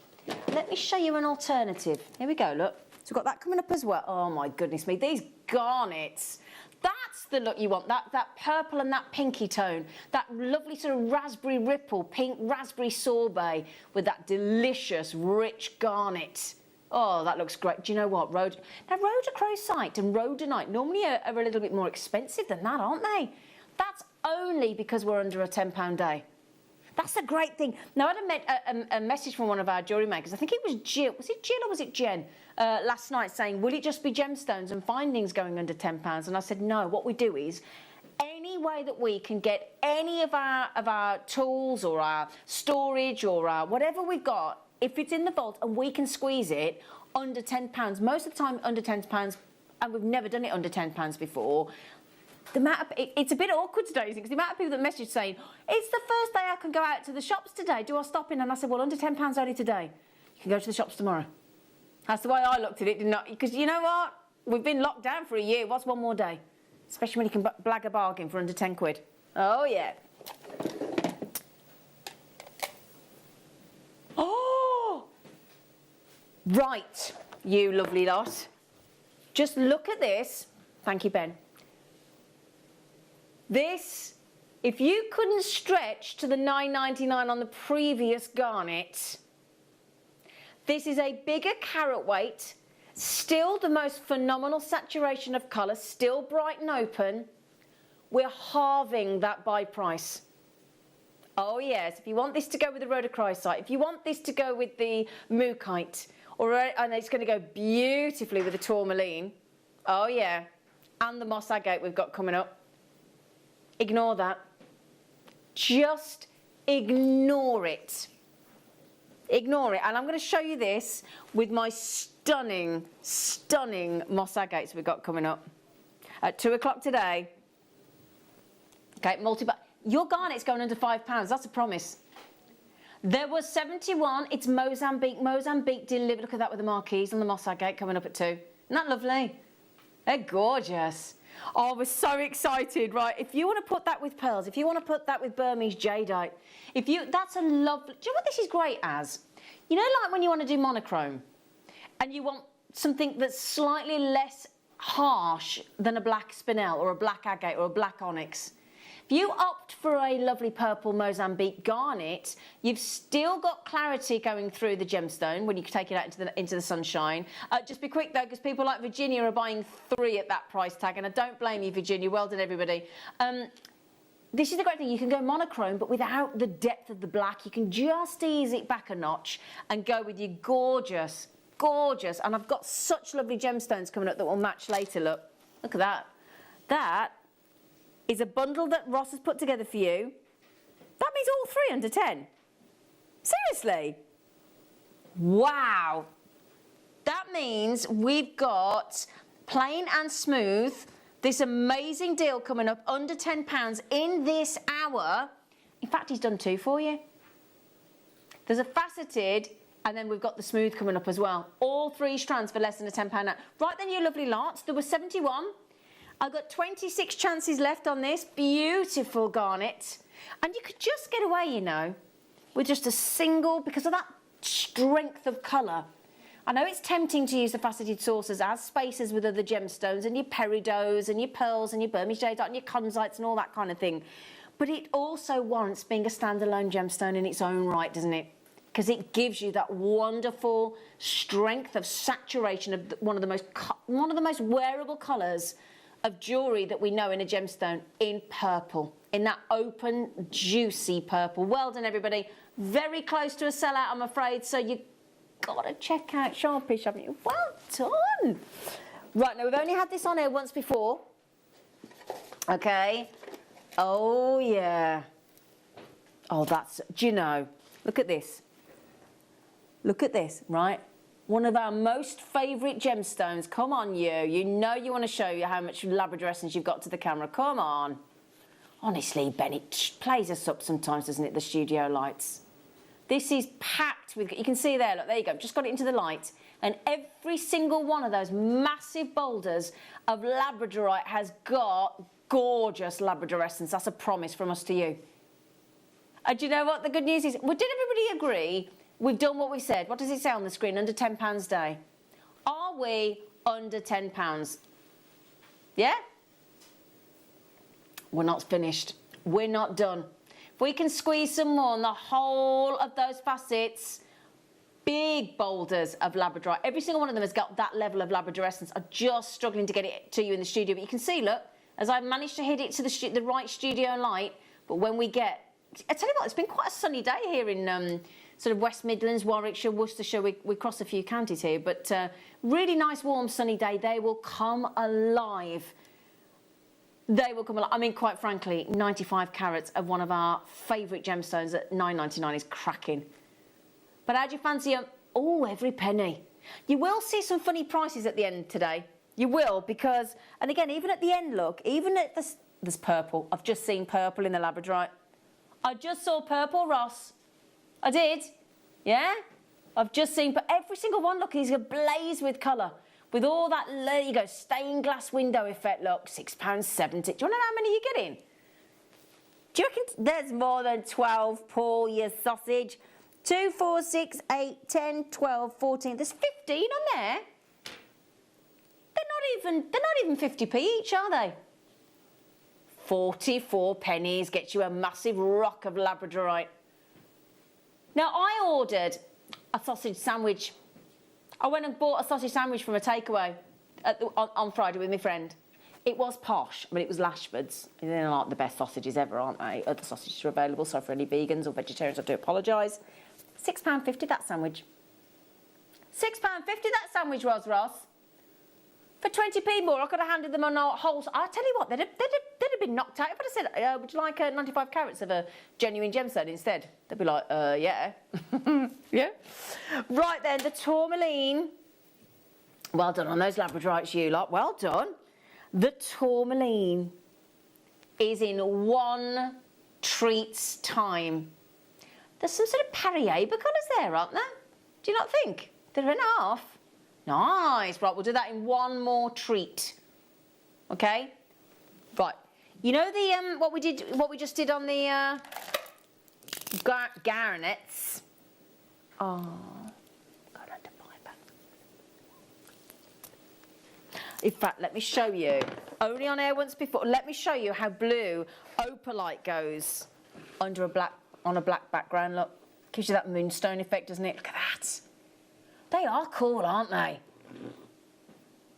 Speaker 9: Let me show you an alternative. Here we go, look. So we've got that coming up as well. Oh, my goodness me. These garnets, that's the look you want. That purple and that pinky tone. That lovely sort of raspberry ripple, pink raspberry sorbet with that delicious, rich garnet. Oh, that looks great. Do you know what? Now, rhodochrosite and rhodonite normally are a little bit more expensive than that, aren't they? That's only because we're under a £10 day. That's a great thing. Now, I had a message from one of our jewellery makers. I think it was Jill. Was it Jill or was it Jen? Last night saying, will it just be gemstones and findings going under £10? And I said, no, what we do is any way that we can get any of our tools or our storage or our whatever we've got, if it's in the vault and we can squeeze it under £10, most of the time under £10, and we've never done it under £10 before. It's a bit awkward today, because the amount of people that message saying, it's the first day I can go out to the shops today, do I stop in? And I said, well, under £10 only today. You can go to the shops tomorrow. That's the way I looked at it, didn't I? Because you know what? We've been locked down for a year. What's one more day? Especially when you can blag a bargain for under 10 quid. Oh, yeah. Oh! Right, you lovely lot. Just look at this. Thank you, Ben. This, if you couldn't stretch to the $9.99 on the previous garnet, this is a bigger carat weight, still the most phenomenal saturation of colour, still bright and open. We're halving that buy price. Oh yes, if you want this to go with the rhodochrosite, if you want this to go with the mookaite, and it's going to go beautifully with the tourmaline, oh yeah, and the moss agate we've got coming up. Ignore that. Just ignore it. Ignore it. And I'm going to show you this with my stunning, stunning moss agates we've got coming up at 2 o'clock today. Okay, your garnet's going under £5. That's a promise. There was 71. It's Mozambique. Mozambique delivered. Look at that with the marquees on the moss agate coming up at 2. Isn't that lovely? They're gorgeous. Oh, we're so excited, right? If you want to put that with pearls, if you want to put that with Burmese jadeite, that's a lovely. Do you know what this is great as? You know, like when you want to do monochrome, and you want something that's slightly less harsh than a black spinel or a black agate or a black onyx. If you opt for a lovely purple Mozambique garnet, you've still got clarity going through the gemstone when you take it out into the sunshine. Just be quick though, because people like Virginia are buying 3 at that price tag, and I don't blame you, Virginia. Well done, everybody. This is the great thing. You can go monochrome, but without the depth of the black. You can just ease it back a notch and go with your gorgeous, gorgeous. And I've got such lovely gemstones coming up that will match later. Look at that. That is a bundle that Ross has put together for you. That means all 3 under 10. Seriously? Wow. That means we've got plain and smooth, this amazing deal coming up under £10 in this hour. In fact, he's done 2 for you. There's a faceted, and then we've got the smooth coming up as well. All 3 strands for less than a £10 now. Right then, you lovely lots. There were 71. I've got 26 chances left on this beautiful garnet. And you could just get away, you know, with just a single, because of that strength of colour. I know it's tempting to use the faceted saucers as spacers with other gemstones and your peridots and your pearls and your Burmese jadeite and your conzites and all that kind of thing. But it also warrants being a standalone gemstone in its own right, doesn't it? Because it gives you that wonderful strength of saturation of one of the most wearable colours of jewellery that we know in a gemstone, in purple, in that open, juicy purple. Well done, everybody. Very close to a sellout, I'm afraid, so you got to check out Sharpish, haven't you? Well done. Right, now we've only had this on here once before. Okay. Oh, yeah. Oh, do you know, look at this. Look at this, right? One of our most favourite gemstones. Come on, you. You know you want to show you how much Labrador essence you've got to the camera. Come on. Honestly, Ben, it plays us up sometimes, doesn't it, the studio lights? This is packed with... You can see there, look, there you go. Just got it into the light. And every single one of those massive boulders of Labradorite has got gorgeous Labrador essence. That's a promise from us to you. And do you know what the good news is? Well, did everybody agree... We've done what we said. What does it say on the screen? Under £10 a day. Are we under £10? Yeah? We're not finished. We're not done. If we can squeeze some more on the whole of those facets, big boulders of Labradorite. Every single one of them has got that level of Labrador essence. I'm just struggling to get it to you in the studio. But you can see, look, as I managed to hit it to the right studio light, but when we get... I tell you what, it's been quite a sunny day here in... sort of West Midlands, Warwickshire, Worcestershire. We cross a few counties here, but really nice, warm, sunny day. They will come alive. They will come alive. I mean, quite frankly, 95 carats of one of our favourite gemstones at £9.99 is cracking. But how do you fancy them? Oh, every penny. You will see some funny prices at the end today. You will, because, and again, even at the end, look, even at there's purple. I've just seen purple in the Labradorite. I just saw purple, Ross. I did, yeah? I've just seen, but every single one, look, he's ablaze with colour. With all that, there you go, stained glass window effect, look, £6.70. Do you want to know how many you're getting? Do you reckon there's more than 12, Paul, you sausage? 2, 4, 6, 8, 10, 12, 14, there's 15 on there. They're not even 50p each, are they? 44 pennies gets you a massive rock of Labradorite. Now, I ordered a sausage sandwich. I went and bought a sausage sandwich from a takeaway on Friday with my friend. It was posh, but it was Lashford's. They're not the best sausages ever, aren't they? Other sausages are available, so for any vegans or vegetarians, I do apologise. £6.50 that sandwich. £6.50 that sandwich was, Ross. For 20p more, I could have handed them on a whole... I'll tell you what, they'd have have been knocked out if I'd have said, would you like 95 carats of a genuine gemstone instead? They'd be like, yeah. Yeah. Right then, the tourmaline. Well done on those labradorites, you lot. Well done. The tourmaline is in 1 treat's time. There's some sort of Perrier colours there, aren't there? Do you not think? They're enough. Nice. Right, we'll do that in 1 more treat. Okay? Right. You know the what we just did on the garnets? Oh, got under fibre. In fact, let me show you. Only on air once before. Let me show you how blue opalite goes under on a black background. Look, gives you that moonstone effect, doesn't it? Look at that. They are cool, aren't they?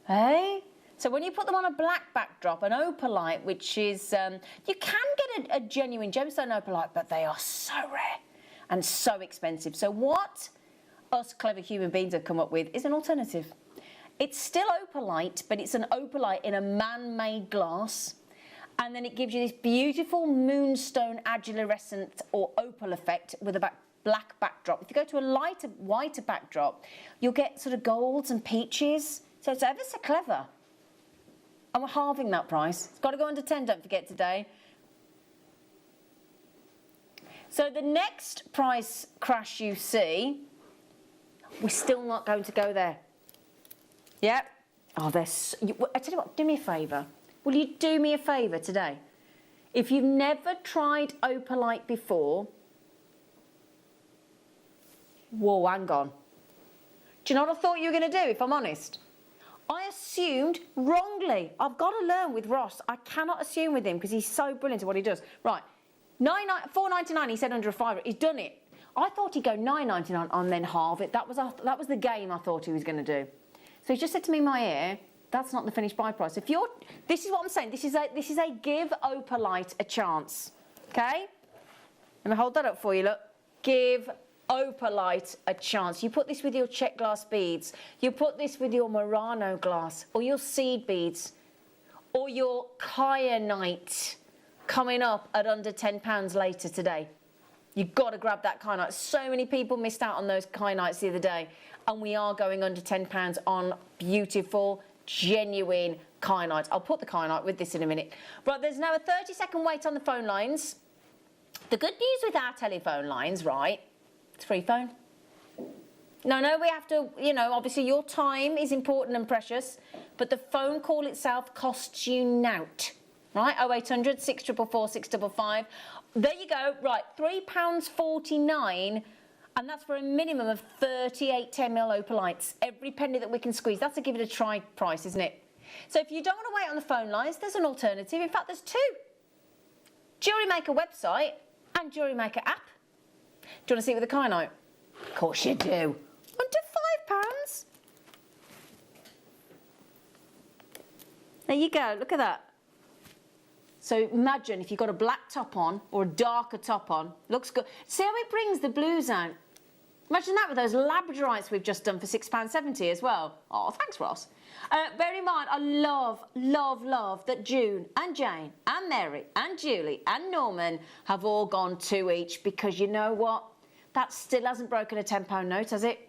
Speaker 9: Hey? So when you put them on a black backdrop, an opalite, which is, you can get a genuine gemstone opalite, but they are so rare and so expensive. So what us clever human beings have come up with is an alternative. It's still opalite, but it's an opalite in a man-made glass. And then it gives you this beautiful moonstone adularescent or opal effect with a black backdrop. If you go to a lighter, whiter backdrop, you'll get sort of golds and peaches. So it's ever so clever. And we're halving that price. It's got to go under 10, don't forget today. So the next price crash you see, we're still not going to go there. Yep. Oh, I tell you what, do me a favour. Will you do me a favour today? If you've never tried opalite before, whoa, hang on. Do you know what I thought you were going to do, if I'm honest? I assumed wrongly. I've got to learn with Ross. I cannot assume with him because he's so brilliant at what he does. Right, $4.99. He said under a £5. He's done it. I thought he'd go $9.99 and then halve it. That was the game I thought he was going to do. So he just said to me in my ear, "That's not the finished buy price." This is what I'm saying. This is a give opalite a chance. Okay. Let me hold that up for you. Look, give opalite a chance. You put this with your check glass beads, you put this with your Murano glass or your seed beads or your kyanite coming up at under £10 later today. You've got to grab that kyanite. So many people missed out on those kyanites the other day, and we are going under £10 on beautiful, genuine kyanite. I'll put the kyanite with this in a minute. Right, there's now a 30-second wait on the phone lines. The good news with our telephone lines, right, it's free phone. No, we have to, obviously your time is important and precious, but the phone call itself costs you nout. Right, 0800 644 655. There you go, right, £3.49, and that's for a minimum of 38 10mm opalites. Every penny that we can squeeze, that's a give it a try price, isn't it? So if you don't want to wait on the phone lines, there's an alternative. In fact, there's 2. Jewellery Maker website and Jewellery Maker app. Do you want to see it with the kyanite? Of course you do. Under £5. There you go, look at that. So imagine if you've got a black top on or a darker top on, looks good. See how it brings the blues out? Imagine that with those labradorites we've just done for £6.70 as well. Oh, thanks, Ross. Bear in mind, I love that June and Jane and Mary and Julie and Norman have all gone 2 each, because you know what? That still hasn't broken a £10 note, has it?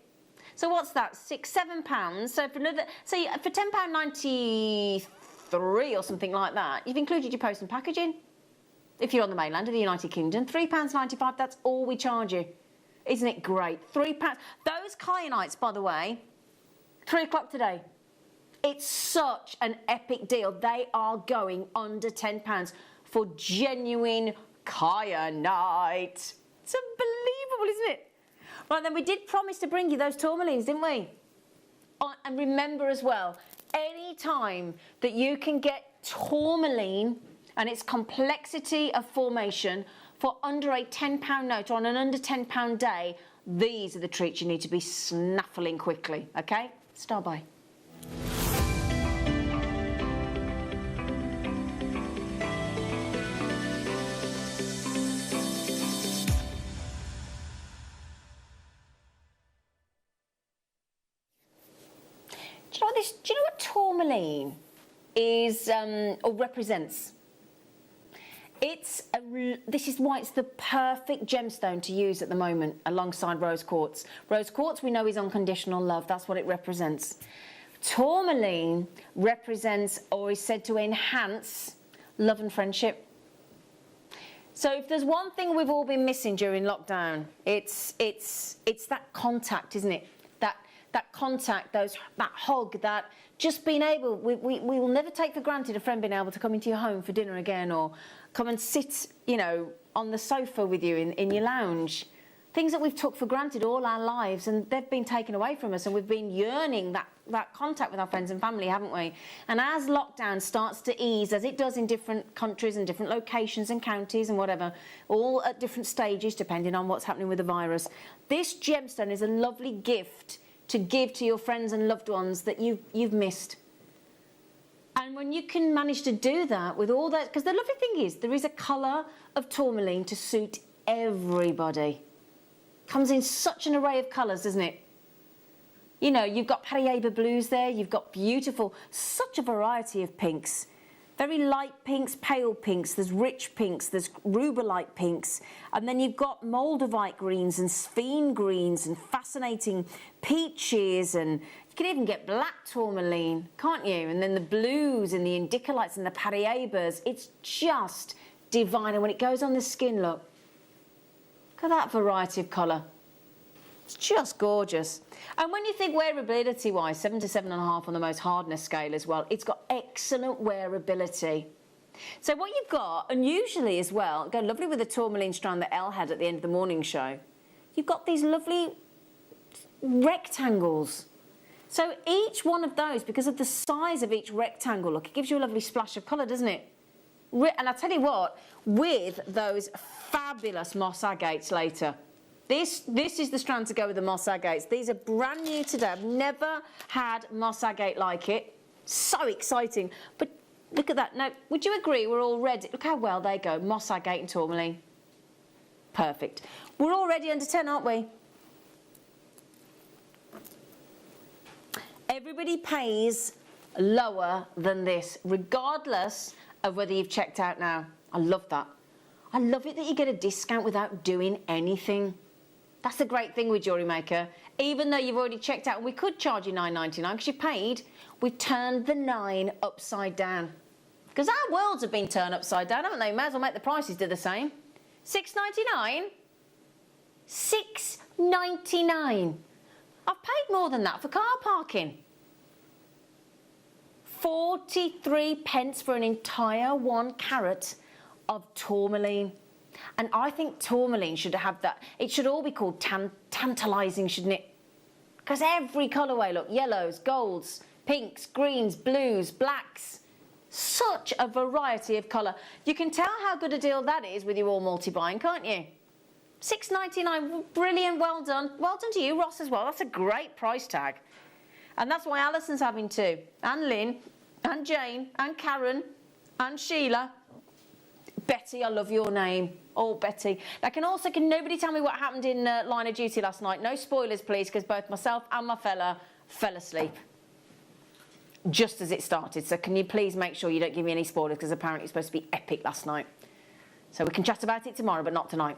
Speaker 9: So what's that? £7. So for £10.93 or something like that, you've included your post and packaging. If you're on the mainland of the United Kingdom, £3.95. That's all we charge you. Isn't it great? £3. Those kyanites, by the way, 3 o'clock today. It's such an epic deal. They are going under £10 for genuine kyanite. It's unbelievable, isn't it? Right, then we did promise to bring you those tourmalines, didn't we? Oh, and remember as well, any time that you can get tourmaline and its complexity of formation for under a £10 note on an under £10 day, these are the treats you need to be snaffling quickly, okay? Star by. Do you know what tourmaline is or represents? This is why it's the perfect gemstone to use at the moment alongside rose quartz. Rose quartz we know is unconditional love, that's what it represents. Tourmaline represents or is said to enhance love and friendship. So if there's one thing we've all been missing during lockdown, it's that contact, isn't it? That contact, that hug, that just being able, we will never take for granted a friend being able to come into your home for dinner again, or come and sit, you know, on the sofa with you in your lounge. Things that we've took for granted all our lives, and they've been taken away from us, and we've been yearning that contact with our friends and family, haven't we? And as lockdown starts to ease, as it does in different countries and different locations and counties and whatever, all at different stages depending on what's happening with the virus, this gemstone is a lovely gift to give to your friends and loved ones that you've missed. And when you can manage to do that with all that, because the lovely thing is there is a colour of tourmaline to suit everybody. Comes in such an array of colours, doesn't it? You know, you've got Paraiba blues there, you've got beautiful, such a variety of pinks. Very light pinks, pale pinks, there's rich pinks, there's rubellite pinks, and then you've got Moldavite greens and Sphene greens and fascinating peaches, and you can even get black tourmaline, can't you? And then the blues and the indicolites and the Paraibas, it's just divine. And when it goes on the skin, look at that variety of colour. It's just gorgeous. And when you think wearability-wise, 7 to 7.5 on the most hardness scale as well, it's got excellent wearability. So what you've got, and usually as well, go lovely with the tourmaline strand that Elle had at the end of the morning show, you've got these lovely rectangles. So each one of those, because of the size of each rectangle, look, it gives you a lovely splash of colour, doesn't it? And I tell you what, with those fabulous moss agates later, this is the strand to go with the moss agates. These are brand new today. I've never had moss agate like it. So exciting. But look at that. Now, would you agree we're all ready? Look how well they go. Moss agate and tourmaline. Perfect. We're already under 10, aren't we? Everybody pays lower than this, regardless of whether you've checked out now. I love that. I love it that you get a discount without doing anything. That's the great thing with Jewellery Maker. Even though you've already checked out, we could charge you $9.99 because you paid. We've turned the 9 upside down. Because our worlds have been turned upside down, haven't they? May as well make the prices do the same. $6.99? $6.99. I've paid more than that for car parking. 43 pence for an entire 1 carat of tourmaline. And I think tourmaline should have that. It should all be called tantalising, shouldn't it? Because every colourway, look, yellows, golds, pinks, greens, blues, blacks. Such a variety of colour. You can tell how good a deal that is with your all multi-buying, can't you? $6.99, brilliant, well done. Well done to you, Ross, as well. That's a great price tag. And that's why Alison's having 2. And Lynn, and Jane, and Karen, and Sheila. Betty, I love your name. Oh, Betty. Now, can nobody tell me what happened in Line of Duty last night? No spoilers, please, because both myself and my fella fell asleep just as it started. So can you please make sure you don't give me any spoilers, because apparently it's supposed to be epic last night. So we can chat about it tomorrow, but not tonight.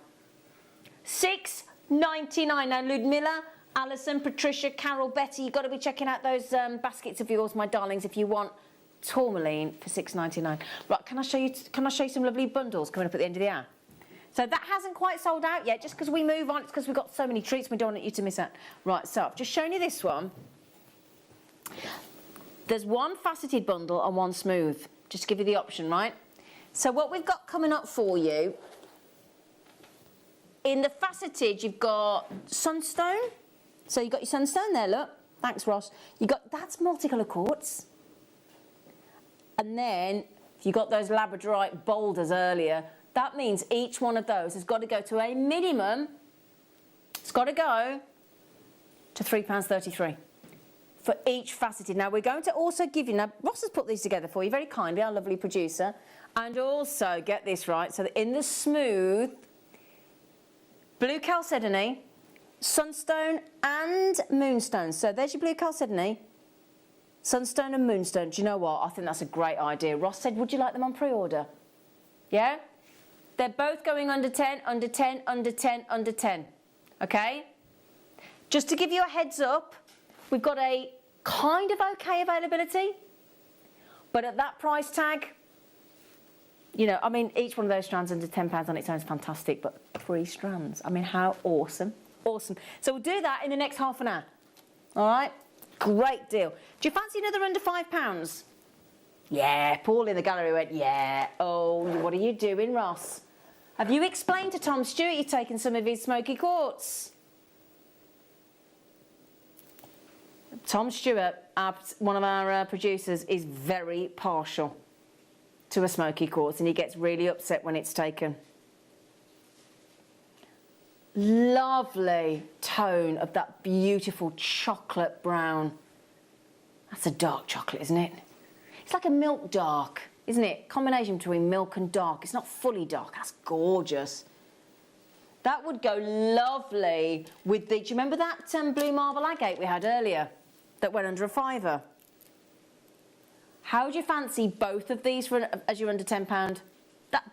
Speaker 9: $6.99. Now, Ludmilla, Alison, Patricia, Carol, Betty, you've got to be checking out those baskets of yours, my darlings, if you want tourmaline for $6.99. Right, can I show you some lovely bundles coming up at the end of the hour? So that hasn't quite sold out yet. Just because we move on, it's because we've got so many treats we don't want you to miss out. Right, so I've just shown you this one. There's 1 faceted bundle and 1 smooth, just to give you the option, right? So what we've got coming up for you, in the faceted, you've got sunstone. So you've got your sunstone there, look. Thanks, Ross. That's multicolour quartz. And then, if you got those labradorite boulders earlier, that means each one of those has got to go to a minimum, it's got to go to £3.33 for each faceted. Now, we're going to also give you, now, Ross has put these together for you very kindly, our lovely producer, and also, get this right, so that in the smooth, blue chalcedony, sunstone and moonstone. So there's your blue chalcedony, sunstone and moonstone. Do you know what? I think that's a great idea. Ross said, would you like them on pre-order? Yeah? They're both going under 10, under 10, under 10, under 10. Okay? Just to give you a heads up, we've got a kind of okay availability, but at that price tag, you know, I mean, each one of those strands under £10 on its own is fantastic, but 3 strands, I mean, how awesome. Awesome. So we'll do that in the next half an hour. All right? Great deal. Do you fancy another under £5? Yeah, Paul in the gallery went, yeah. Oh, what are you doing, Ross? Have you explained to Tom Stewart you're taking some of his smoky quartz? Tom Stewart, one of our producers, is very partial to a smoky quartz, and he gets really upset when it's taken. Lovely tone of that beautiful chocolate brown. That's a dark chocolate, isn't it? It's like a milk dark, isn't it? Combination between milk and dark. It's not fully dark. That's gorgeous. That would go lovely with the... Do you remember that blue marble agate we had earlier that went under a £5? How do you fancy both of these for as you're under £10?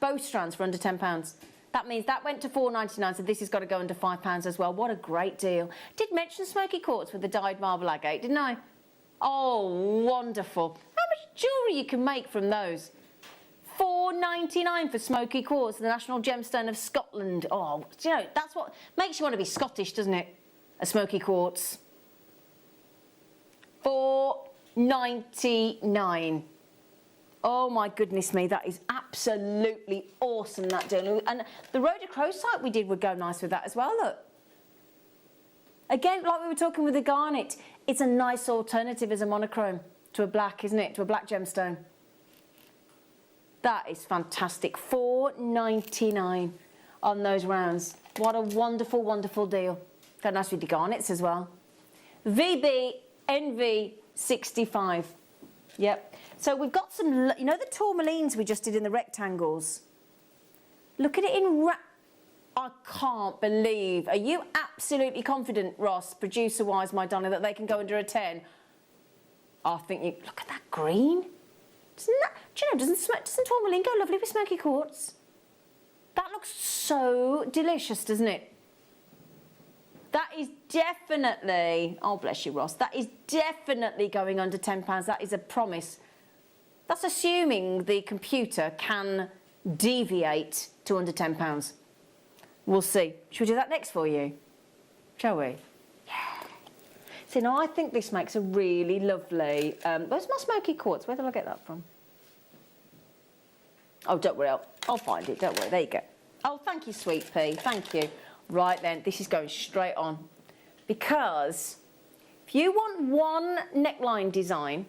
Speaker 9: Both strands for under £10. That means that went to $4.99, so this has got to go under £5 as well. What a great deal. Did mention smoky quartz with the dyed marble agate, didn't I? Oh, wonderful. How much jewellery you can make from those? $4.99 for smoky quartz, the national gemstone of Scotland. Oh, you know, that's what makes you want to be Scottish, doesn't it? A smoky quartz. $4.99. Oh my goodness me, that is absolutely awesome, that deal. And the rhodochrosite we did would go nice with that as well, look. Again, like we were talking with the garnet, it's a nice alternative as a monochrome to a black, isn't it? To a black gemstone. That is fantastic. $4.99 on those rounds. What a wonderful, wonderful deal. Go nice with the garnets as well. VB NV65. Yep. So we've got some, you know the tourmalines we just did in the rectangles? Look at it in I can't believe. Are you absolutely confident, Ross, producer-wise, my darling, that they can go under a 10? I think you... Look at that green. Do you know, doesn't tourmaline go lovely with smoky quartz? That looks so delicious, doesn't it? That is definitely... Oh, bless you, Ross. That is definitely going under £10. That is a promise. That's assuming the computer can deviate to under £10. We'll see. Should we do that next for you? Shall we? Yeah. See, now I think this makes a really lovely... where's my smoky quartz? Where did I get that from? Oh, don't worry. I'll find it. Don't worry. There you go. Oh, thank you, Sweet Pea. Thank you. Right then, this is going straight on. Because if you want one neckline design,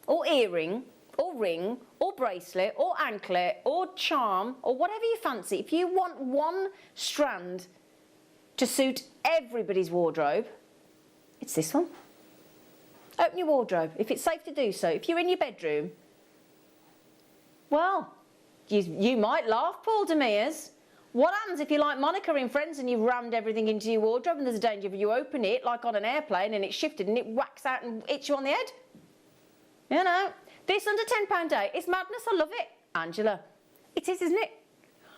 Speaker 9: or earring, or ring, or bracelet, or anklet, or charm, or whatever you fancy, if you want one strand to suit everybody's wardrobe, it's this one. Open your wardrobe, if it's safe to do so. If you're in your bedroom, well, you might laugh, Paul Demirs. What happens if you're like Monica in Friends and you've rammed everything into your wardrobe and there's a danger of you open it like on an airplane and it's shifted and it whacks out and hits you on the head? You know, this under £10 day, it's madness, I love it. Angela, it is, isn't it?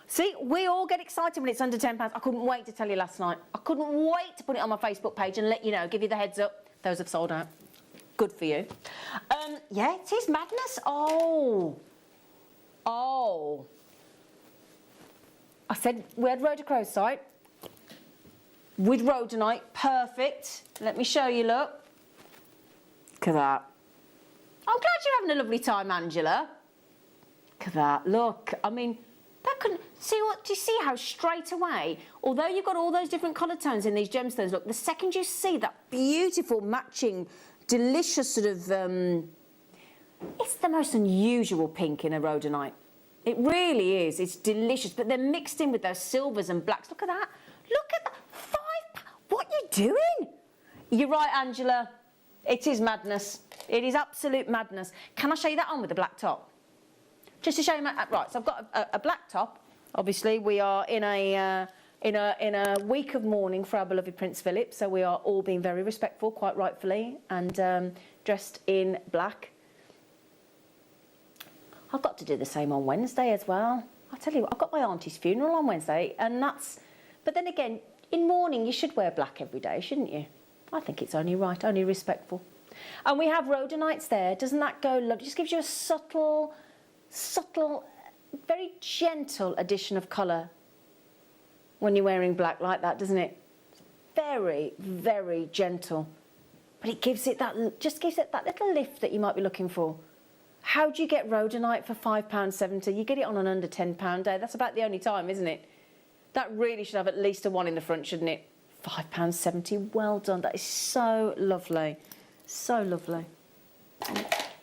Speaker 9: See, we all get excited when it's under £10. I couldn't wait to tell you last night. I couldn't wait to put it on my Facebook page and let you know, give you the heads up. Those have sold out. Good for you. Yeah, it is madness. Oh. I said we had rhodochrosite with rhodonite. Perfect. Let me show you, look. Look at that. I'm glad you're having a lovely time, Angela. Look at that. Look, I mean, that couldn't... See what? Do you see how straight away, although you've got all those different colour tones in these gemstones, look, the second you see that beautiful matching, delicious sort of... it's the most unusual pink in a rhodonite. It really is. It's delicious. But they're mixed in with those silvers and blacks. Look at that. Look at that. £5. What are you doing? You're right, Angela. It is madness. It is absolute madness. Can I show you that on with the black top? Just to show you right, so I've got a black top. Obviously, we are in a week of mourning for our beloved Prince Philip, so we are all being very respectful, quite rightfully, and dressed in black. I've got to do the same on Wednesday as well. I tell you what, I've got my auntie's funeral on Wednesday, and that's... But then again, in mourning, you should wear black every day, shouldn't you? I think it's only right, only respectful. And we have rhodonites there. Doesn't that go lovely? It just gives you a subtle, very gentle addition of colour when you're wearing black like that, doesn't it? Very, very gentle. But it gives it that, just gives it that little lift that you might be looking for. How do you get rhodonite for £5.70? You get it on an under £10 day. That's about the only time, isn't it? That really should have at least a 1 in the front, shouldn't it? £5.70, well done. That is so lovely. So lovely.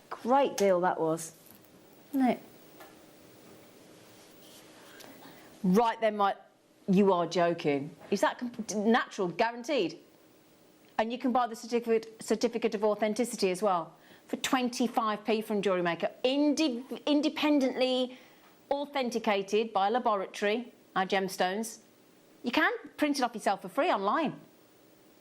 Speaker 9: Great deal that was, isn't it? Right then, you are joking. Is that natural, guaranteed? And you can buy the certificate of authenticity as well for 25p from Jewellery Maker, independently authenticated by a laboratory, our gemstones. You can print it off yourself for free online.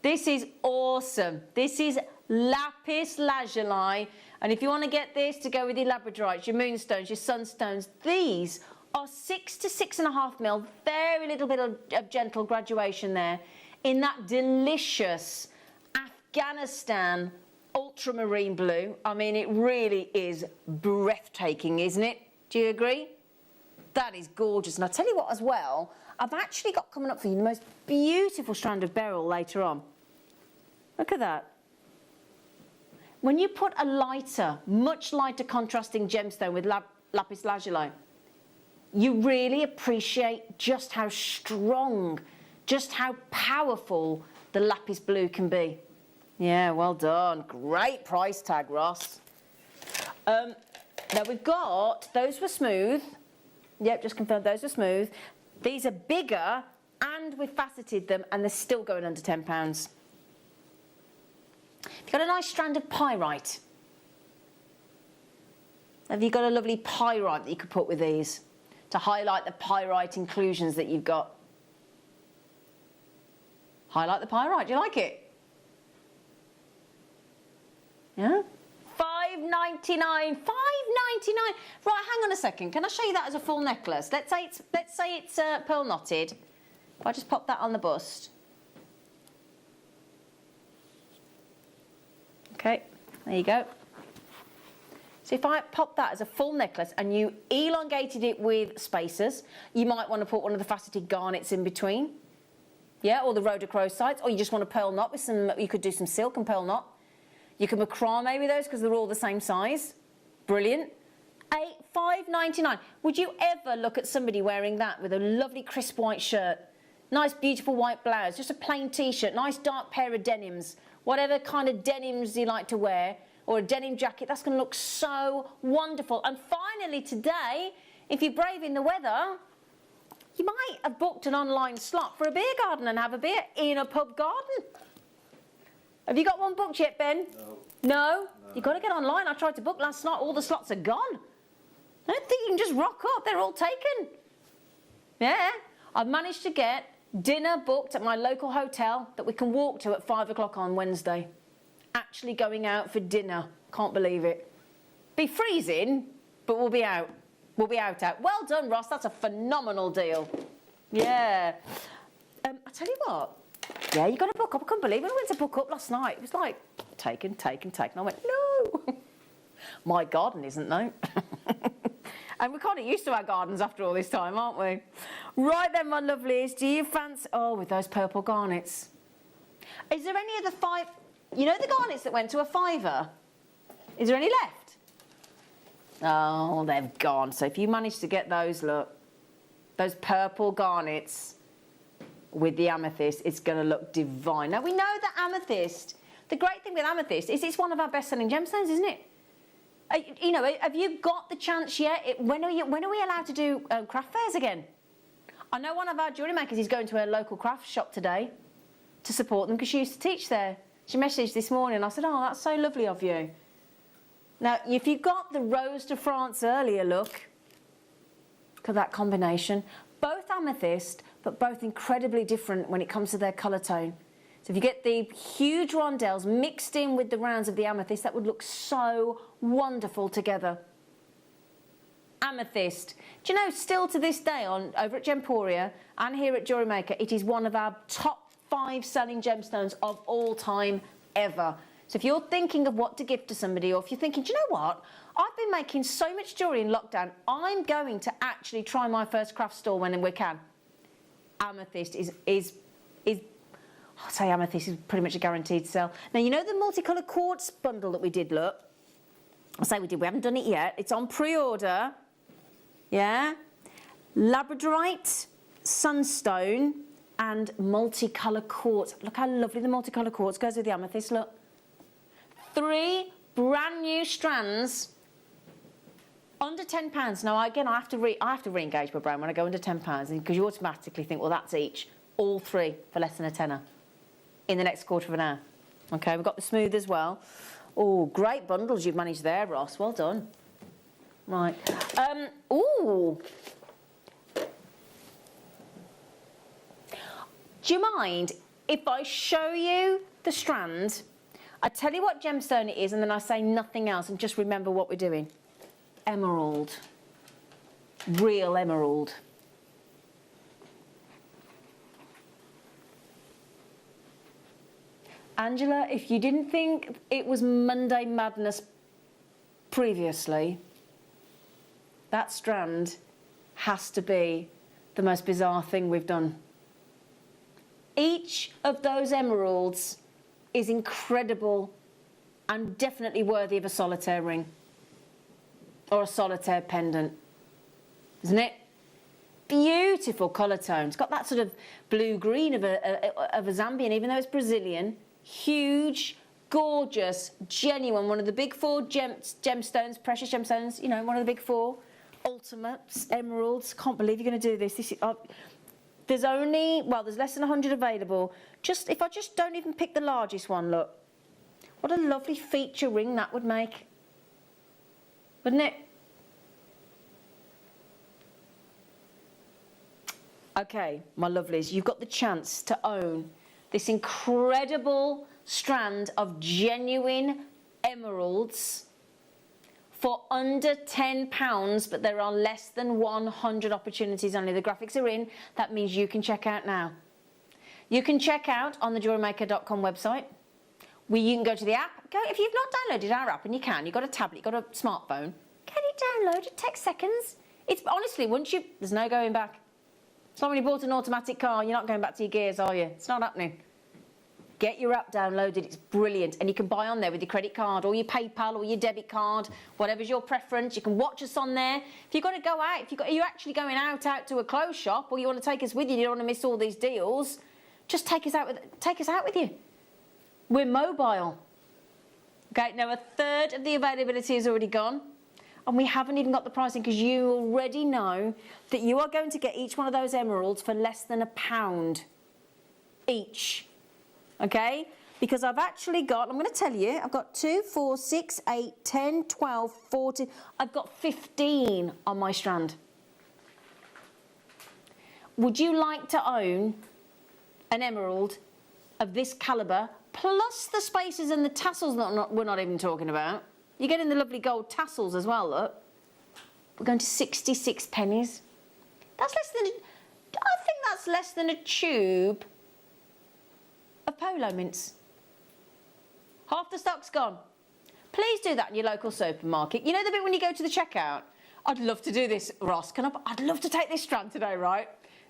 Speaker 9: This is awesome. This is lapis lazuli, and if you want to get this to go with your labradorites, your moonstones, your sunstones, these are 6 to 6.5 mil, very little bit of gentle graduation there, in that delicious Afghanistan ultramarine blue. I mean, it really is breathtaking, isn't it? Do you agree? That is gorgeous. And I'll tell you what as well, I've actually got coming up for you the most beautiful strand of beryl later on. Look at that. When you put a lighter, much lighter contrasting gemstone with lapis lazuli, you really appreciate just how strong, just how powerful the lapis blue can be. Yeah, well done. Great price tag, Ross. Now we've got, those were smooth. Yep, just confirmed those were smooth. These are bigger, and we've faceted them, and they're still going under £10. You've got a nice strand of pyrite. Have you got a lovely pyrite that you could put with these to highlight the pyrite inclusions that you've got? Highlight the pyrite. Do you like it? Yeah? £5.99. £5.99. Right, hang on a second. Can I show you that as a full necklace? Let's say it's pearl knotted. If I just pop that on the bust. Okay, there you go. So if I pop that as a full necklace and you elongated it with spacers, you might want to put one of the faceted garnets in between. Yeah, or the rhodochrosites, or you just want a pearl knot with some, you could do some silk and pearl knot. You can macrame with those because they're all the same size. Brilliant. £5.99. Would you ever look at somebody wearing that with a lovely crisp white shirt, nice beautiful white blouse, just a plain t-shirt, nice dark pair of denims, whatever kind of denims you like to wear, or a denim jacket, that's going to look so wonderful. And finally today, if you're braving the weather, you might have booked an online slot for a beer garden and have a beer in a pub garden. Have you got one booked yet, Ben?
Speaker 4: No.
Speaker 9: No? You've got to get online. I tried to book last night. All the slots are gone. I don't think you can just rock up. They're all taken. Yeah. I've managed to get dinner booked at my local hotel that we can walk to at 5 o'clock on Wednesday. Actually going out for dinner. Can't believe it. Be freezing, but we'll be out. We'll be out. Well done, Ross. That's a phenomenal deal. Yeah. I tell you what. Yeah, you got to book up. I couldn't believe it. I went to book up last night. It was like, taken. I went, no. My garden isn't, though. And we're kind of used to our gardens after all this time, aren't we? Right then, my lovelies, do you fancy... Oh, with those purple garnets. Is there any of the five... You know the garnets that went to a £5? Is there any left? Oh, they've gone. So if you manage to get those, look, those purple garnets with the amethyst, it's going to look divine. Now, we know that amethyst... The great thing with amethyst is it's one of our best-selling gemstones, isn't it? You know, have you got the chance yet? When are we allowed to do craft fairs again? I know one of our jewellery makers is going to a local craft shop today to support them because she used to teach there. She messaged this morning. I said, oh, that's so lovely of you. Now, if you've got the Rose de France earlier look at that combination, both amethyst, but both incredibly different when it comes to their colour tone. So if you get the huge rondelles mixed in with the rounds of the amethyst, that would look so wonderful together. Amethyst. Do you know, still to this day over at Gemporia and here at Jewellery Maker, it is one of our top 5 selling gemstones of all time ever. So if you're thinking of what to gift to somebody, or if you're thinking, do you know what? I've been making so much jewellery in lockdown, I'm going to actually try my first craft store when we can. Amethyst is I'd say amethyst is pretty much a guaranteed sell. Now, you know the multicoloured quartz bundle that we did, look? I say we did, we haven't done it yet. It's on pre-order. Yeah? Labradorite, sunstone, and multicoloured quartz. Look how lovely the multicoloured quartz goes with the amethyst, look. 3 brand new strands, under £10. Now, again, I have to re-engage my brain when I go under £10, because you automatically think, well, that's each. All 3 for less than a tenner in the next quarter of an hour. Okay, we've got the smooth as well. Oh, great bundles you've managed there, Ross. Well done. Right. Ooh. Do you mind if I show you the strand? I tell you what gemstone it is, and then I say nothing else, and just remember what we're doing. Emerald. Real emerald. Angela, if you didn't think it was Monday Madness previously, that strand has to be the most bizarre thing we've done. Each of those emeralds is incredible and definitely worthy of a solitaire ring or a solitaire pendant, isn't it? Beautiful colour tone. It's got that sort of blue-green of a Zambian, even though it's Brazilian. Huge, gorgeous, genuine, one of the big 4 gemstones, precious gemstones, you know, one of the big 4. Ultimates, emeralds. Can't believe you're going to do this. This is, there's only, well, there's less than 100 available. If I just don't even pick the largest one, look. What a lovely feature ring that would make. Wouldn't it? Okay, my lovelies, you've got the chance to own this incredible strand of genuine emeralds for under £10, but there are less than 100 opportunities only. The graphics are in. That means you can check out now. You can check out on the JewelleryMaker.com website. You can go to the app. If you've not downloaded our app, and you can, you've got a tablet, you've got a smartphone, get it downloaded. It takes seconds. It's honestly, there's no going back. It's like when you bought an automatic car, you're not going back to your gears, are you? It's not happening. Get your app downloaded, it's brilliant. And you can buy on there with your credit card or your PayPal or your debit card, whatever's your preference. You can watch us on there. If you've got to go out, you're actually going out to a clothes shop, or you want to take us with you, you don't want to miss all these deals, just take us out with you. We're mobile. Okay, now 1/3 of the availability is already gone. And we haven't even got the pricing, because you already know that you are going to get each one of those emeralds for less than £1 each. Okay? Because I've actually got, I'm going to tell you, I've got 2, 4, 6, 8, 10, 12, 14. I've got 15 on my strand. Would you like to own an emerald of this calibre, plus the spaces and the tassels that we're not even talking about? You're getting the lovely gold tassels as well, look. We're going to 66 pennies. That's less than, I think that's less than a tube of polo mints. Half the stock's gone. Please do that in your local supermarket. You know the bit when you go to the checkout? I'd love to do this, Ross. I'd love to take this strand today, right?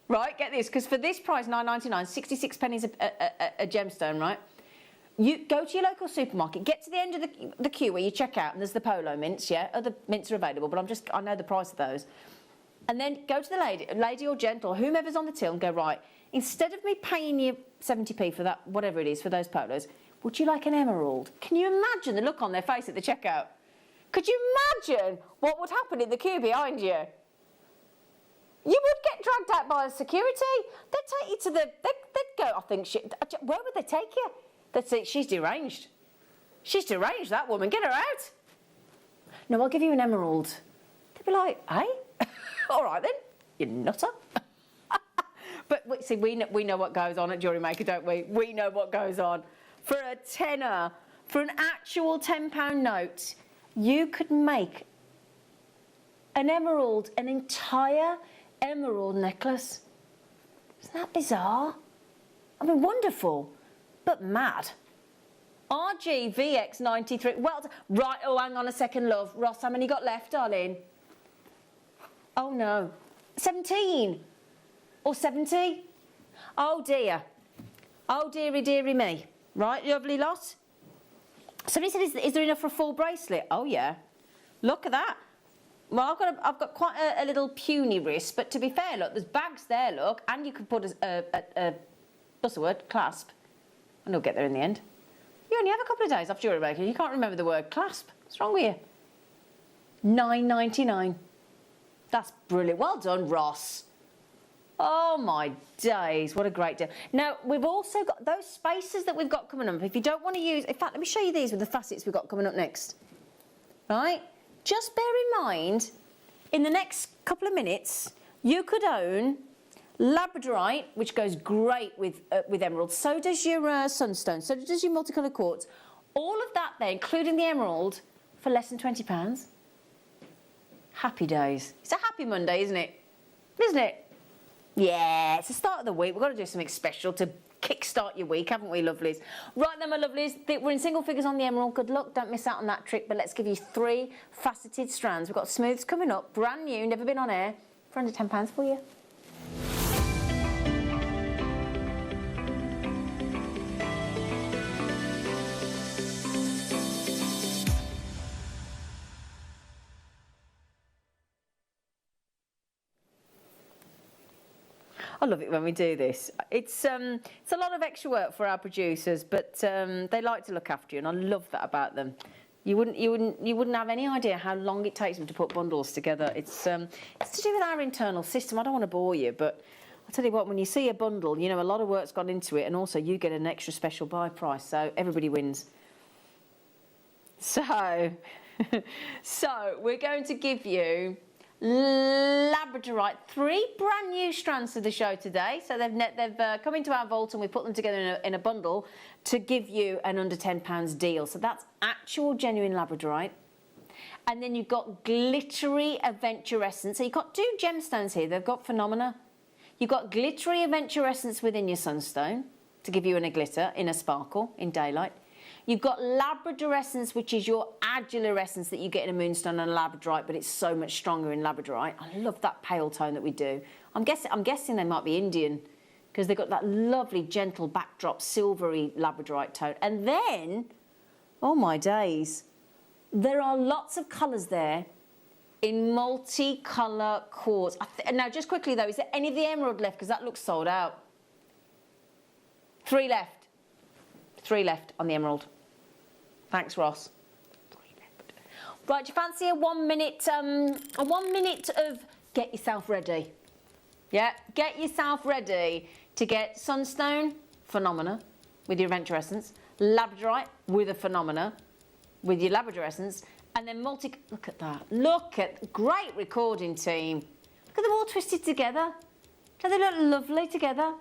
Speaker 9: Right, get this, because for this price, £9.99, 66 pennies a gemstone, right? You go to your local supermarket, get to the end of the queue where you check out, and there's the polo mints, yeah? Other mints are available, but I know the price of those. And then go to the lady or gent or whomever's on the till and go, right, instead of me paying you 70p for that, whatever it is, for those polos, would you like an emerald? Can you imagine the look on their face at the checkout? Could you imagine what would happen in the queue behind you? You would get dragged out by security. They'd take you to they'd go, I think, where would they take you? They'd say, she's deranged. She's deranged, that woman. Get her out. No, I'll give you an emerald. They'd be like, hey? All right, then. You nutter. But see, we know what goes on at Jewellery Maker, don't we? We know what goes on. For a tenner, for an actual £10 note, you could make an emerald, an entire emerald necklace. Isn't that bizarre? I mean, wonderful, but mad. RGVX93. Well, right, oh, hang on a second, love. Ross, how many got left, darling? Oh, no. 17 or 70? Oh, dear. Oh, dearie, dearie me. Right, lovely lot. Somebody said, is there enough for a full bracelet? Oh, yeah. Look at that. Well, I've got quite a little puny wrist, but to be fair, look, there's bags there, look, and you can put a what's the word? Clasp. And you'll get there in the end. You only have a couple of days off Jewellery Maker. You can't remember the word clasp. What's wrong with you? $9.99. That's brilliant. Well done, Ross. Oh, my days. What a great deal. Now, we've also got those spacers that we've got coming up. If you don't want to use... In fact, let me show you these with the facets we've got coming up next. Right? Just bear in mind, in the next couple of minutes, you could own labradorite, which goes great with emerald. So does your sunstone. So does your multicoloured quartz. All of that there, including the emerald, for less than £20. Happy days. It's a happy Monday, isn't it? Isn't it? Yeah, it's the start of the week. We've got to do something special to kickstart your week, haven't we, lovelies? Right then, my lovelies, we're in single figures on the emerald. Good luck, don't miss out on that trick, but let's give you 3 faceted strands. We've got smooths coming up, brand new, never been on air, for under £10 for you. I love it when we do this. It's a lot of extra work for our producers, but they like to look after you, and I love that about them. You wouldn't have any idea how long it takes them to put bundles together. It's to do with our internal system. I don't want to bore you, but I'll tell you what, when you see a bundle, you know, a lot of work's gone into it, and also you get an extra special buy price, so everybody wins. So, so we're going to give you labradorite, 3 brand new strands to the show today. So they've come into our vault and we put them together in a bundle to give you an under £10 deal. So that's actual genuine labradorite. And then you've got glittery aventurescence. So you've got 2 gemstones here. They've got phenomena. You've got glittery aventurescence within your sunstone to give you in a glitter, in a sparkle, in daylight. You've got labradorescence, which is your adulorescence that you get in a moonstone and a labradorite, but it's so much stronger in labradorite. I love that pale tone that we do. I'm guessing they might be Indian because they've got that lovely, gentle backdrop, silvery labradorite tone. And then, oh my days, there are lots of colours there in multicolour quartz. Now, just quickly though, is there any of the emerald left? Because that looks sold out. 3 left. 3 left on the emerald. Thanks, Ross. 3 left. Right, do you fancy a 1 minute of get yourself ready? Yeah, get yourself ready to get sunstone phenomena with your aventurescence, labradorite with a phenomena with your labradorescence, and then look at that. Look at, great recording team. Look at them all twisted together. Don't they look lovely together?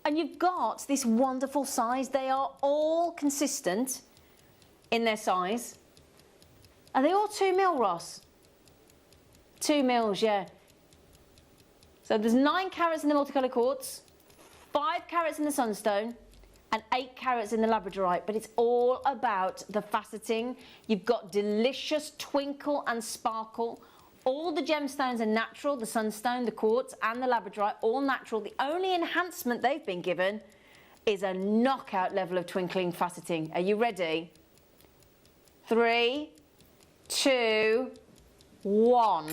Speaker 9: And you've got this wonderful size. They are all consistent in their size. Are they all 2 mil, Ross? 2 mils, yeah. So there's 9 carats in the multicoloured quartz, 5 carats in the sunstone, and 8 carats in the labradorite. But it's all about the faceting. You've got delicious twinkle and sparkle. All the gemstones are natural, the sunstone, the quartz and the labradorite, all natural. The only enhancement they've been given is a knockout level of twinkling faceting. Are you ready? 3, 2, 1.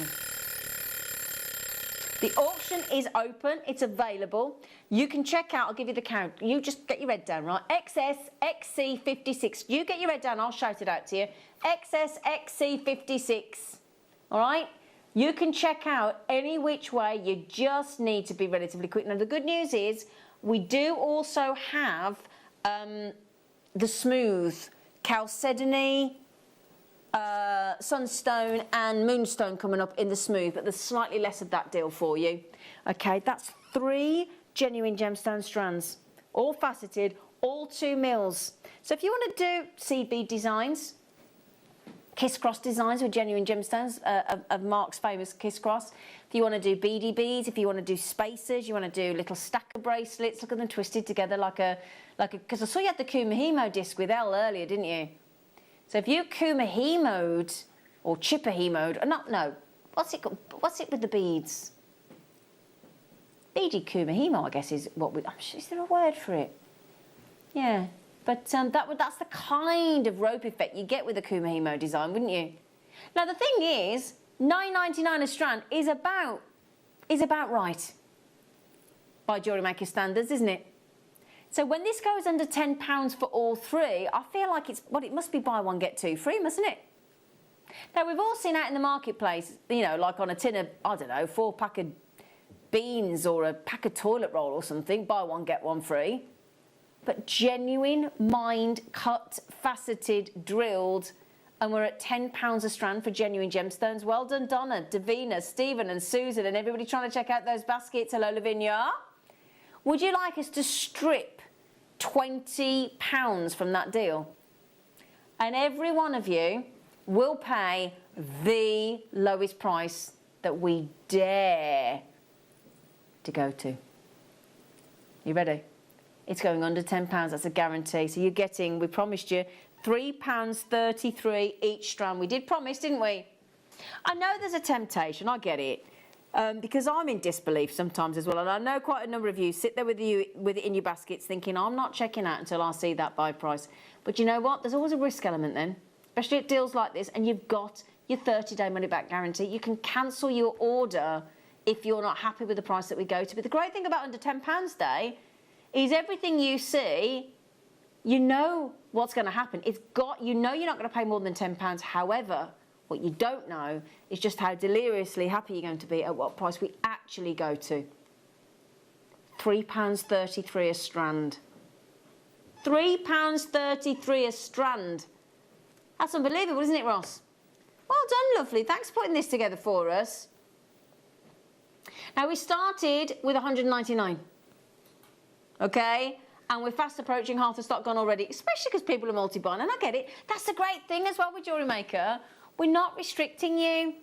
Speaker 9: The auction is open, it's available. You can check out, I'll give you the count. You just get your head down, right? XSXC56. You get your head down, I'll shout it out to you. XSXC56. All right? You can check out any which way. You just need to be relatively quick. Now, the good news is we do also have the smooth chalcedony, sunstone and moonstone coming up in the smooth, but there's slightly less of that deal for you. Okay, that's 3 genuine gemstone strands, all faceted, all 2 mils. So if you want to do CB designs, kiss cross designs with genuine gemstones of Mark's famous kiss cross. If you want to do beady beads, if you want to do spacers, you want to do little stacker bracelets, look at them twisted together like a, because I saw you had the Kumahimo disc with Elle earlier, didn't you? So if you Kumahimo'd or Chipahimo'd, what's it with the beads? Beady Kumahimo, I guess, is what we, is there a word for it? Yeah, but that's the kind of rope effect you get with a Kumahimo design, wouldn't you? Now the thing is, $9.99 a strand is about right by Jewellery Maker standards, isn't it? So when this goes under £10 for all three, I feel like it must be buy one get two free, mustn't it? Now we've all seen out in the marketplace, you know, like on a tin of, I don't know, 4-pack of beans or a pack of toilet roll or something, buy one get one free. But genuine, mined, cut, faceted, drilled, and we're at £10 a strand for genuine gemstones. Well done, Donna, Davina, Stephen and Susan and everybody trying to check out those baskets. Hello, Lavinia. Would you like us to strip £20 from that deal? And every one of you will pay the lowest price that we dare to go to. You ready? It's going under £10, that's a guarantee. So you're getting, we promised you, £3.33 each strand. We did promise, didn't we? I know there's a temptation, I get it, because I'm in disbelief sometimes as well, and I know quite a number of you sit there with it in your baskets thinking, I'm not checking out until I see that buy price. But you know what? There's always a risk element then, especially at deals like this, and you've got your 30-day money-back guarantee. You can cancel your order if you're not happy with the price that we go to. But the great thing about under £10 day is everything you see, you know what's going to happen. You know you're not going to pay more than £10. However, what you don't know is just how deliriously happy you're going to be at what price we actually go to. £3.33 a strand. £3.33 a strand. That's unbelievable, isn't it, Ross? Well done, lovely. Thanks for putting this together for us. Now, we started with 199. Okay? And we're fast approaching half the stock gone already, especially because people are multi-buying, and I get it. That's the great thing as well with Jewellery Maker. We're not restricting you.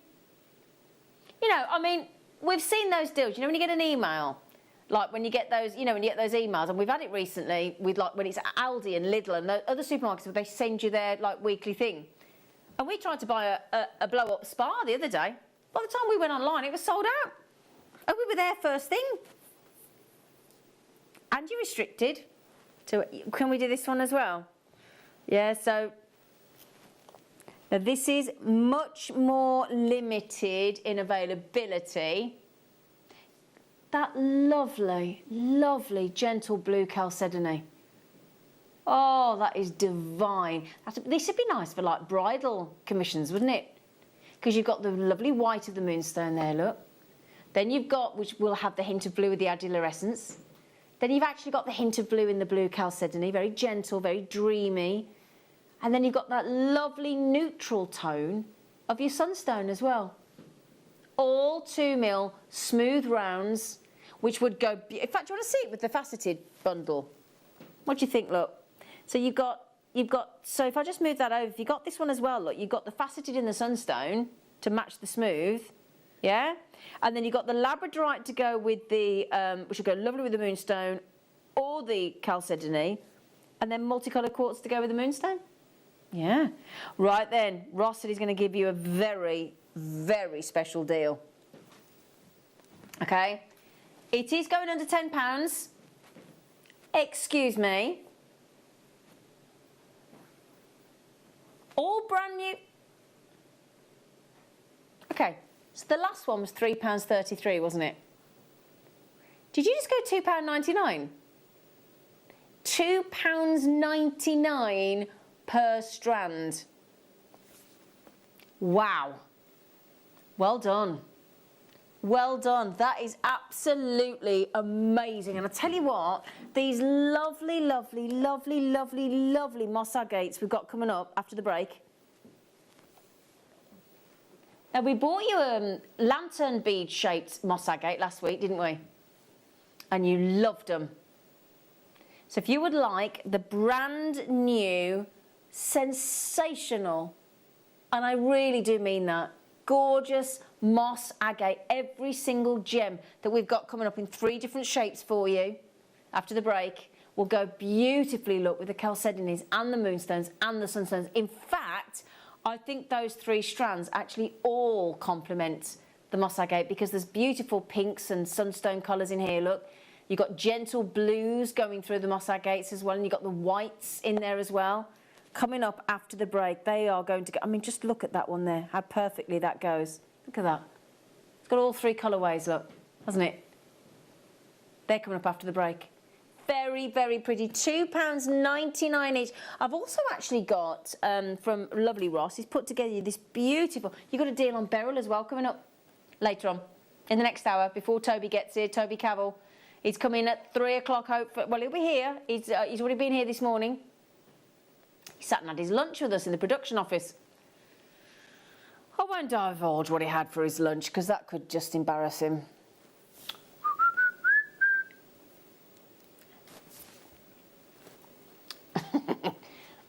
Speaker 9: You know, I mean, we've seen those deals. You know when you get an email, like when you get those, you know, when you get those emails, and we've had it recently with like when it's Aldi and Lidl and other supermarkets where they send you their like weekly thing. And we tried to buy a blow-up spa the other day. By the time we went online, it was sold out. And we were there first thing. And you're restricted. So can we do this one as well? Yeah, so now this is much more limited in availability. That lovely, lovely, gentle blue chalcedony. Oh, that is divine. This would be nice for like bridal commissions, wouldn't it? Because you've got the lovely white of the moonstone there, look. Then you've got, which will have the hint of blue with the adulorescence. Then you've actually got the hint of blue in the blue chalcedony, very gentle, very dreamy. And then you've got that lovely neutral tone of your sunstone as well. All 2mm smooth rounds, which would go... In fact, do you want to see it with the faceted bundle? What do you think, look? So you've got... So if I just move that over, if you've got this one as well, look, you've got the faceted in the sunstone to match the smooth, yeah? And then you've got the labradorite to go with the, which will go lovely with the moonstone, or the chalcedony, and then multicoloured quartz to go with the moonstone. Yeah. Right then, Ross said he's going to give you a very, very special deal. Okay? It is going under £10. Excuse me. All brand new. Okay. So the last one was £3.33, wasn't it? Did you just go £2.99? £2.99 per strand. Wow. Well done. Well done. That is absolutely amazing. And I tell you what, these lovely, lovely, lovely, lovely, lovely moss agates we've got coming up after the break. Now, we bought you a lantern bead shaped moss agate last week, didn't we? And you loved them. So if you would like the brand new, sensational, And I really do mean that. Gorgeous moss agate, every single gem that we've got coming up in 3 different shapes for you after the break will go beautifully, look, with the chalcedonies and the moonstones and the sunstones. In fact, I think those 3 strands actually all complement the moss agate because there's beautiful pinks and sunstone colours in here, look. You've got gentle blues going through the moss agates as well, and you've got the whites in there as well. Coming up after the break, they are going to go, I mean, just look at that one there, how perfectly that goes. Look at that. It's got all 3 colourways, look, hasn't it? They're coming up after the break. Very, very pretty. £2.99 each. I've also actually got, from lovely Ross, he's put together this beautiful, you've got a deal on beryl as well coming up later on in the next hour before Toby gets here, Toby Cavill. He's coming at 3 o'clock, well, he'll be here. He's already been here this morning. He sat and had his lunch with us in the production office. I won't divulge what he had for his lunch because that could just embarrass him.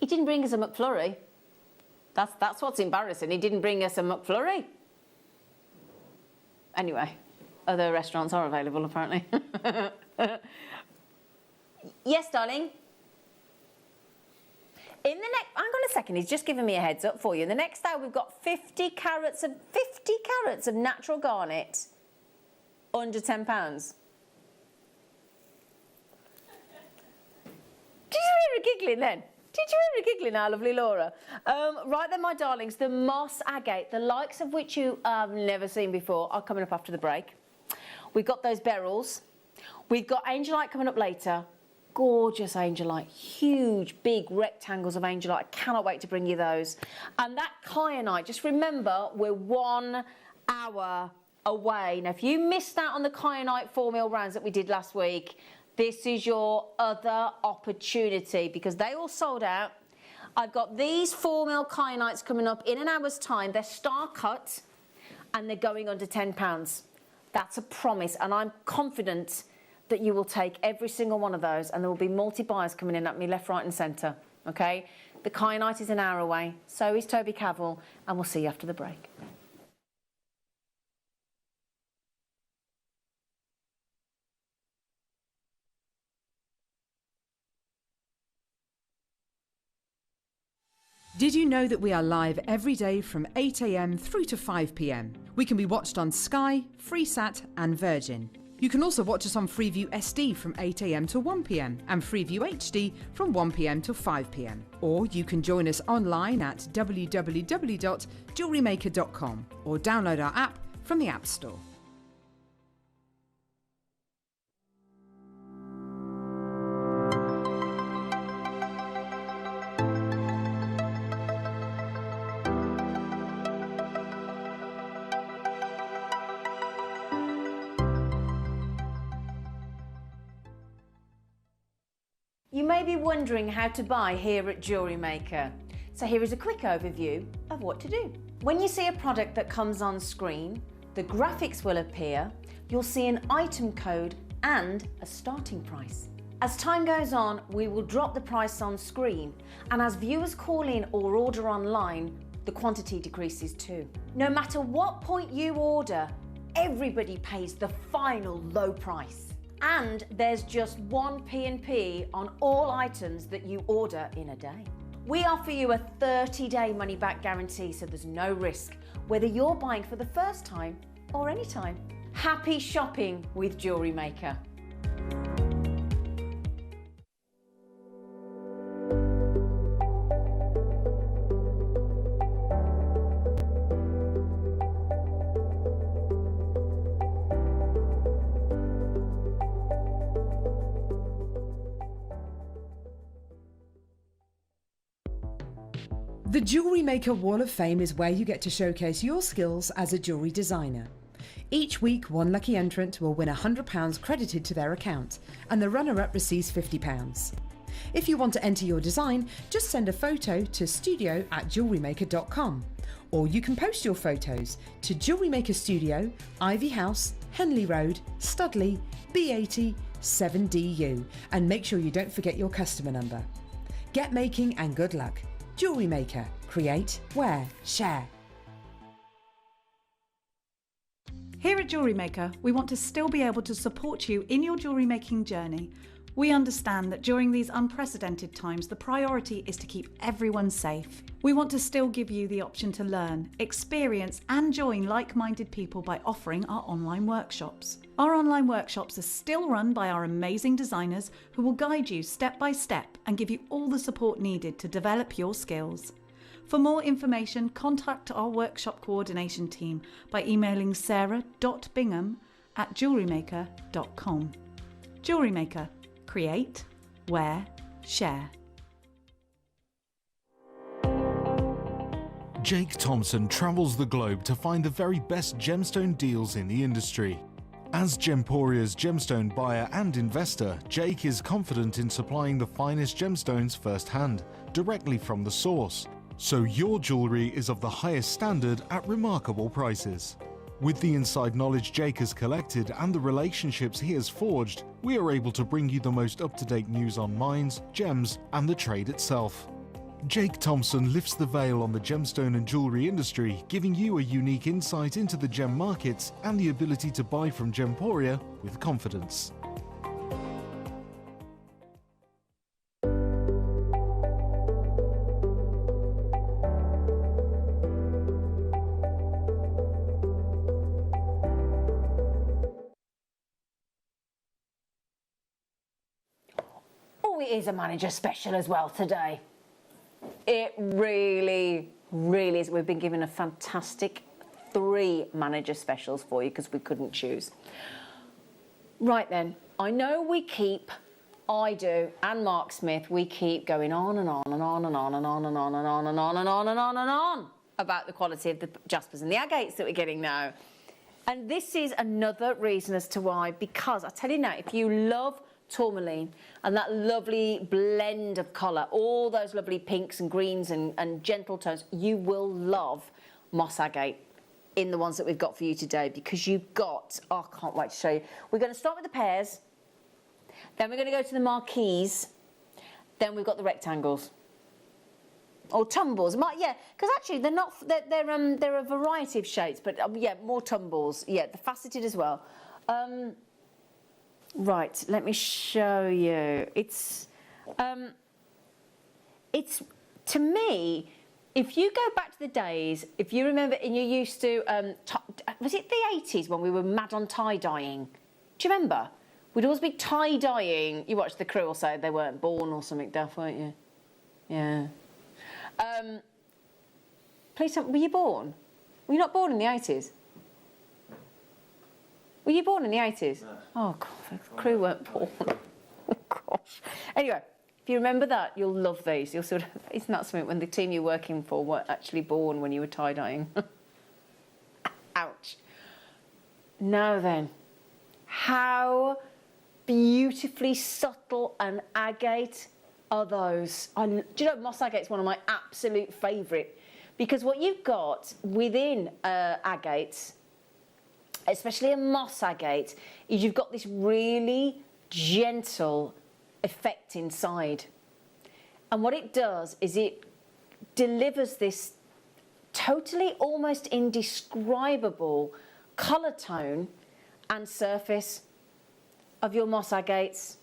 Speaker 9: He didn't bring us a McFlurry. That's what's embarrassing. He didn't bring us a McFlurry. Anyway, other restaurants are available apparently. Yes, darling. In the next, hang on a second, he's just given me a heads up for you. In the next hour, we've got 50 carats of natural garnet under £10. Did you hear her giggling then? Did you hear her giggling, our lovely Laura? Right then, my darlings, the moss agate, the likes of which you have never seen before, are coming up after the break. We've got those beryls. We've got angelite coming up later. Gorgeous angelite, huge, big rectangles of angelite. I cannot wait to bring you those. And that kyanite, just remember, we're 1 hour away. Now, if you missed out on the kyanite 4mm rounds that we did last week, this is your other opportunity because they all sold out. I've got these 4mm kyanites coming up in an hour's time. They're star cut and they're going under £10. That's a promise, and I'm confident that you will take every single one of those, and there will be multi-buyers coming in at me left, right and centre, okay? The kyanite is an hour away, so is Toby Cavill, and we'll see you after the break.
Speaker 6: Did you know that we are live every day from 8 a.m. through to 5 p.m? We can be watched on Sky, Freesat and Virgin. You can also watch us on Freeview SD from 8 a.m. to 1 p.m. and Freeview HD from 1 p.m. to 5 p.m. Or you can join us online at www.JewelleryMaker.com or download our app from the App Store.
Speaker 9: You may be wondering how to buy here at Jewellery Maker. So here is a quick overview of what to do. When you see a product that comes on screen, the graphics will appear, you'll see an item code and a starting price. As time goes on, we will drop the price on screen, and as viewers call in or order online, the quantity decreases too. No matter what point you order, everybody pays the final low price. And there's just 1 P&P on all items that you order in a day. We offer you a 30-day money-back guarantee, so there's no risk, whether you're buying for the first time or any time. Happy shopping with Jewellery Maker.
Speaker 6: The Jewellery Maker Wall of Fame is where you get to showcase your skills as a jewellery designer. Each week, one lucky entrant will win £100 credited to their account, and the runner-up receives £50. If you want to enter your design, just send a photo to studio@jewellerymaker.com, or you can post your photos to Jewellery Maker Studio, Ivy House, Henley Road, Studley, B80 7DU, and make sure you don't forget your customer number. Get making and good luck. Jewellery Maker. Create, wear, share.
Speaker 1: Here at Jewellery Maker, we want to still be able to support you in your jewellery making journey. We understand that during these unprecedented times, the priority is to keep everyone safe. We want to still give you the option to learn, experience and join like-minded people by offering our online workshops. Our online workshops are still run by our amazing designers who will guide you step by step and give you all the support needed to develop your skills. For more information, contact our workshop coordination team by emailing sarah.bingham@jewellerymaker.com. Jewellery Maker. Create, wear, share.
Speaker 12: Jake Thompson travels the globe to find the very best gemstone deals in the industry. As Gemporia's gemstone buyer and investor, Jake is confident in supplying the finest gemstones firsthand, directly from the source. So your jewellery is of the highest standard at remarkable prices. With the inside knowledge Jake has collected and the relationships he has forged, we are able to bring you the most up-to-date news on mines, gems, and the trade itself. Jake Thompson lifts the veil on the gemstone and jewellery industry, giving you a unique insight into the gem markets and the ability to buy from Gemporia with confidence.
Speaker 9: It is a manager special as well today. It really is. We've been given a fantastic 3 manager specials for you because we couldn't choose. Right then, I know I do, and Mark Smith, we keep going on and on and on and on and on and on and on and on and on and on and on about the quality of the jaspers and the agates that we're getting now. And this is another reason as to why, because I tell you now, if you love tourmaline and that lovely blend of colour, all those lovely pinks and greens and gentle tones, you will love moss agate in the ones that we've got for you today, because you've got, oh, I can't wait to show you. We're going to start with the pears, then we're going to go to the marquees, then we've got the rectangles. Or tumbles, yeah, because actually they're a variety of shapes, but yeah, more tumbles, yeah, the faceted as well. Right, let me show you. It's to me, if you go back to the days, if you remember, and you used to, was it the 80s when we were mad on tie-dyeing? Do you remember? We'd always be tie-dyeing. You watched the crew or say they weren't born or something, Duff, weren't you? Yeah. Please tell me, were you born? Were you not born in the 80s? Were you born in the 80s? No. Oh, God, the crew weren't born. Oh, gosh. Anyway, if you remember that, you'll love these. You'll sort of, isn't that something when the team you're working for weren't actually born when you were tie-dyeing? Ouch. Now then, how beautifully subtle and agate are those? Do you know, moss agate's one of my absolute favourite, because what you've got within agates, especially a moss agate, is you've got this really gentle effect inside. And what it does is it delivers this totally almost indescribable colour tone and surface of your moss agates.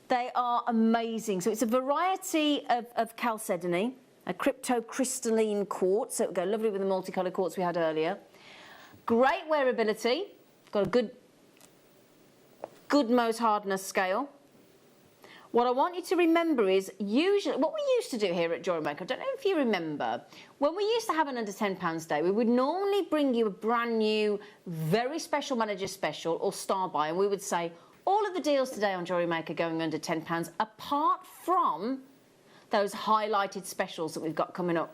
Speaker 9: They are amazing. So it's a variety of chalcedony, a cryptocrystalline quartz, so it would go lovely with the multicoloured quartz we had earlier. Great wearability, got a good Mohs hardness scale. What I want you to remember is, usually, what we used to do here at Jewellery Maker, I don't know if you remember, when we used to have an under £10 day, we would normally bring you a brand new, very special manager special or star buy, and we would say, all of the deals today on Jewellery Maker going under £10, apart from those highlighted specials that we've got coming up.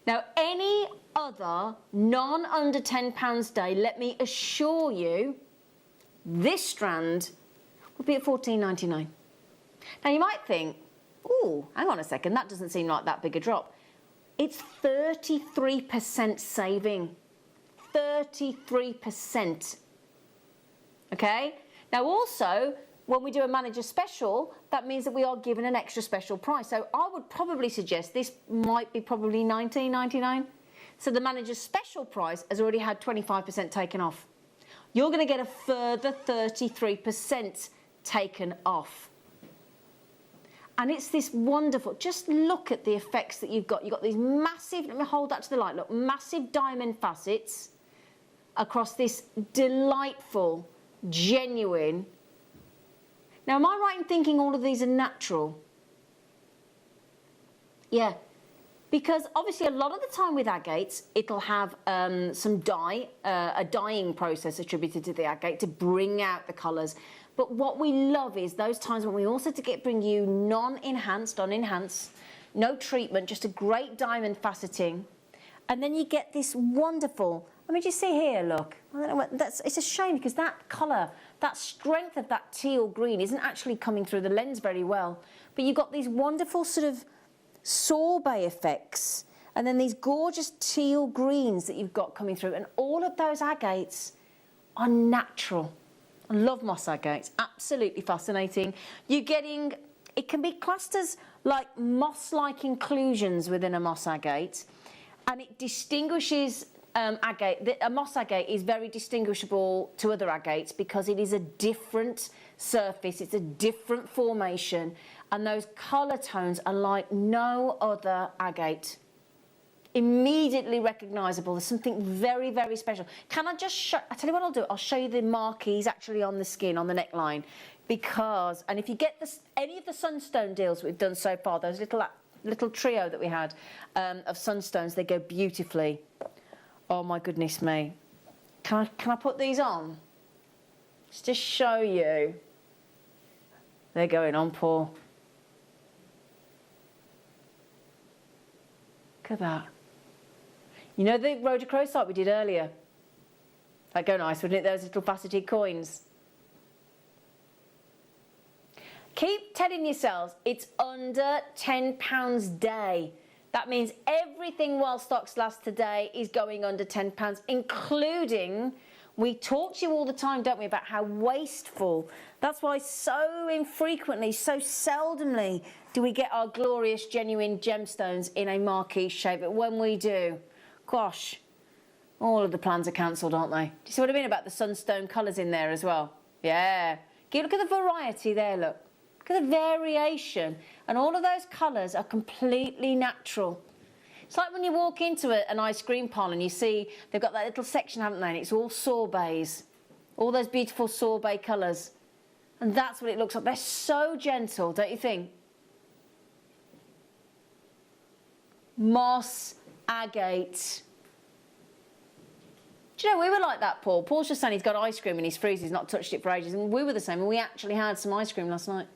Speaker 9: Now, any other non-under £10 day, let me assure you, this strand would be at $14.99. Now, you might think, ooh, hang on a second, that doesn't seem like that big a drop. It's 33% saving. 33%. Okay? Now, also, when we do a manager special, that means that we are given an extra special price. So I would probably suggest this might be probably $19.99. So the manager's special price has already had 25% taken off. You're going to get a further 33% taken off. And it's this wonderful, just look at the effects that you've got. You've got these massive, let me hold that to the light, look, massive diamond facets across this delightful, genuine. Now, am I right in thinking all of these are natural? Yeah. Because obviously a lot of the time with agates, it'll have some dye, a dyeing process attributed to the agate to bring out the colours. But what we love is those times when we also bring you non-enhanced, unenhanced, no treatment, just a great diamond faceting. And then you get this wonderful, I mean, do you see here, look? I don't know what, it's a shame because that colour, that strength of that teal green isn't actually coming through the lens very well. But you've got these wonderful sort of sorbet effects and then these gorgeous teal greens that you've got coming through, and all of those agates are natural. I love moss agates, absolutely fascinating. You're getting, it can be classed as like moss-like inclusions within a moss agate, and it distinguishes agate. A moss agate is very distinguishable to other agates because it is a different surface, it's a different formation, and those colour tones are like no other agate. Immediately recognisable. There's something very, very special. Can I just show, I tell you what I'll do, I'll show you the marquees actually on the skin, on the neckline, because, and if you get this, any of the sunstone deals we've done so far, those little trio that we had of sunstones, they go beautifully. Oh my goodness me. Can I put these on? Just to show you. They're going on, Paul. Look at that. You know the rhodochrosite we did earlier? That'd go nice, wouldn't it? Those little faceted coins. Keep telling yourselves it's under £10 a day. That means everything while stocks last today is going under £10, including, we talk to you all the time, don't we, about how wasteful. That's why so infrequently, so seldomly do we get our glorious, genuine gemstones in a marquee shape. But when we do, gosh, all of the plans are cancelled, aren't they? Do you see what I mean about the sunstone colours in there as well? Yeah. Look at the variety there, look. Look at the variation. And all of those colours are completely natural. It's like when you walk into an ice cream parlour and you see they've got that little section, haven't they? And it's all sorbets. All those beautiful sorbet colours. And that's what it looks like. They're so gentle, don't you think? Moss, agate. Do you know, we were like that, Paul. Paul's just saying he's got ice cream in his freezer, he's not touched it for ages, and we were the same, and we actually had some ice cream last night.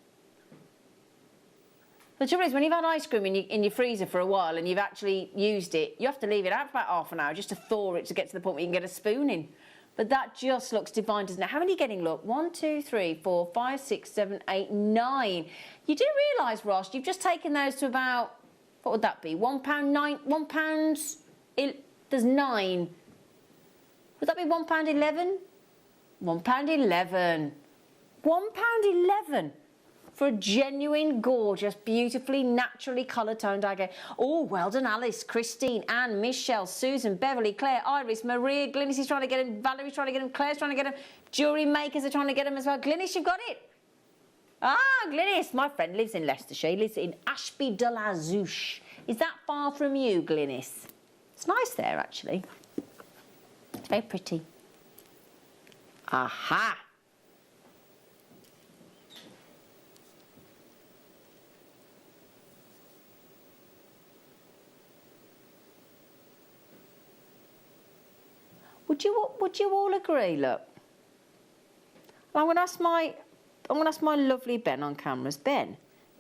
Speaker 9: The trouble is, when you've had ice cream in your freezer for a while and you've actually used it, you have to leave it out for about half an hour just to thaw it to get to the point where you can get a spoon in. But that just looks divine, doesn't it? How many are you getting, look? 1, 2, 3, 4, 5, 6, 7, 8, 9. You do realise, Ross, you've just taken those to about, what would that be? £1, there's 9. Would that be £1.11? £1.11. £1.11 for a genuine, gorgeous, beautifully, naturally colour-toned agate. Oh, well done, Alice, Christine, Anne, Michelle, Susan, Beverly, Claire, Iris, Maria, Glynis is trying to get him, Valerie's trying to get him, Claire's trying to get him, Jewellery Makers are trying to get him as well. Glynis, you've got it. Ah, Glynis, my friend lives in Leicestershire. He lives in Ashby de la Zouche. Is that far from you, Glynis? It's nice there, actually. It's very pretty. Aha! Would you all agree? Look, I'm going to ask my lovely Ben on cameras. Ben,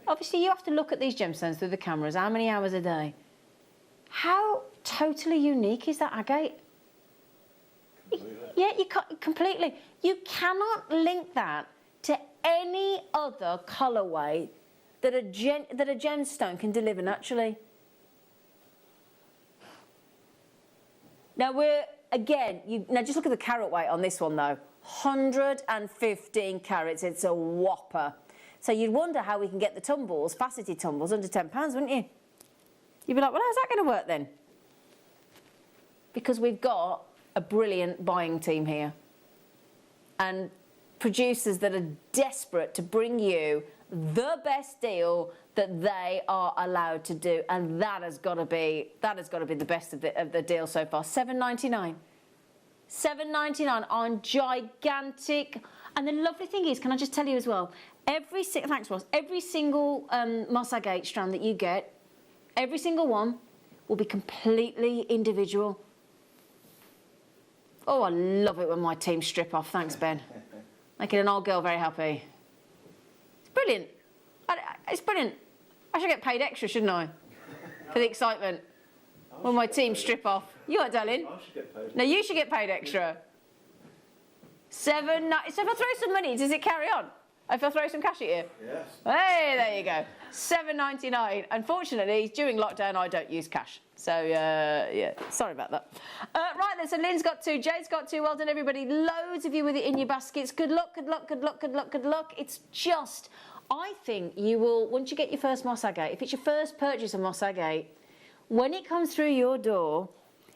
Speaker 9: obviously you have to look at these gemstones through the cameras. How many hours a day? How totally unique is that agate? Yeah, you can't completely. You cannot link that to any other colourway that a gemstone can deliver naturally. Now now just look at the carat weight on this one though. 115 carats, it's a whopper. So you'd wonder how we can get the tumbles, faceted tumbles, under £10, wouldn't you? You'd be like, well, how's that going to work then? Because we've got a brilliant buying team here and producers that are desperate to bring you the best deal that they are allowed to do, and that has got to be the best of the deal so far. £7.99. £7.99 on gigantic. And the lovely thing is, can I just tell you as well, thanks Ross, every single moss agate strand that you get, every single one will be completely individual. Oh, I love it when my team strip off. Thanks, Ben. Making an old girl very happy. It's brilliant. It's brilliant. I should get paid extra, shouldn't I? For the excitement. When my team strip off. You what, darling?
Speaker 4: I should get paid.
Speaker 9: No, you should get paid extra. So if I throw some money, does it carry on? If I throw some cash at you?
Speaker 4: Yes.
Speaker 9: Hey, there you go. £7.99. Unfortunately, during lockdown, I don't use cash. So, yeah, sorry about that. Right then, so Lynn's got 2, Jade's got 2. Well done, everybody. Loads of you with it in your baskets. Good luck, good luck, good luck, good luck, good luck. It's just, I think you will, once you get your first moss agate, if it's your first purchase of moss agate, when it comes through your door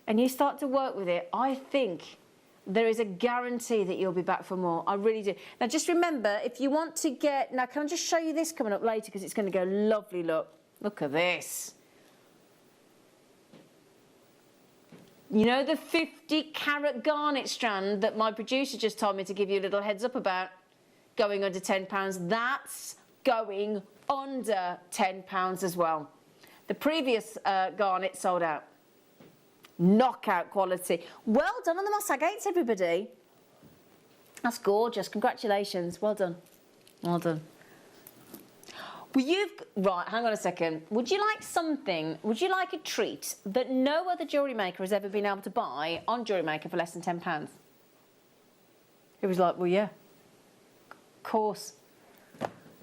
Speaker 9: and you start to work with it, I think there is a guarantee that you'll be back for more. I really do. Now, just remember, if you want to get... Now, can I just show you this coming up later because it's going to go lovely, look. Look at this. You know the 50-carat garnet strand that my producer just told me to give you a little heads up about? Going under £10. That's going under £10 as well. The previous garnet sold out. Knockout quality. Well done on the moss agates, everybody. That's gorgeous. Congratulations. Well done. Well done. Well, right, hang on a second. Would you like something, would you like a treat that no other jewellery maker has ever been able to buy on Jewellery Maker for less than £10? It was like, well, yeah. Of course.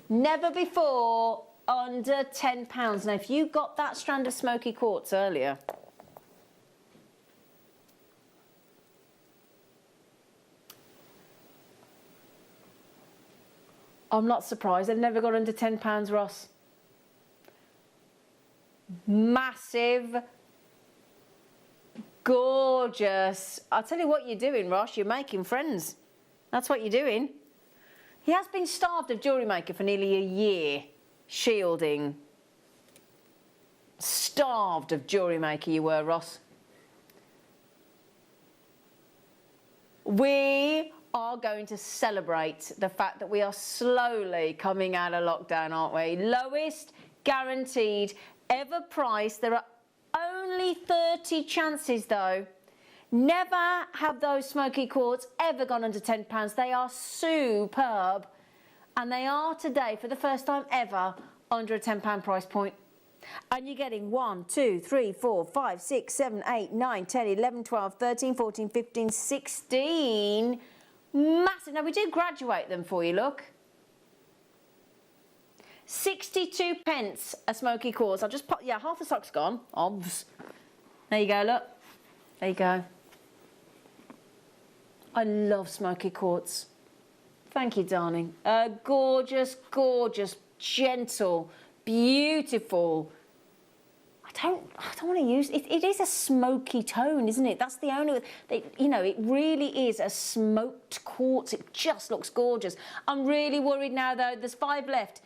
Speaker 9: Never before under £10. Now, if you got that strand of smoky quartz earlier, I'm not surprised. They've never gone under £10, Ross. Massive, gorgeous. I'll tell you what you're doing, Ross. You're making friends. That's what you're doing. He has been starved of Jewellery Maker for nearly a year. Shielding. Starved of Jewellery Maker you were, Ross. We are going to celebrate the fact that we are slowly coming out of lockdown, aren't we? Lowest guaranteed ever price. There are only 30 chances, though. Never have those smoky quartz ever gone under £10. They are superb. And they are today, for the first time ever, under a £10 price point. And you're getting 1, 2, 3, 4, 5, 6, 7, 8, 9, 10, 11, 12, 13, 14, 15, 16... Massive. Now, we do graduate them for you, look. 62 pence a smoky quartz. I'll just pop, yeah, half the stock's gone. Obvs. There you go, look. There you go. I love smoky quartz. Thank you, darling. Gorgeous, gorgeous, gentle, beautiful. I don't want to use it. It is a smoky tone, isn't it? That's the only, you know, it really is a smoked quartz. It just looks gorgeous. I'm really worried now, though. There's 5 left.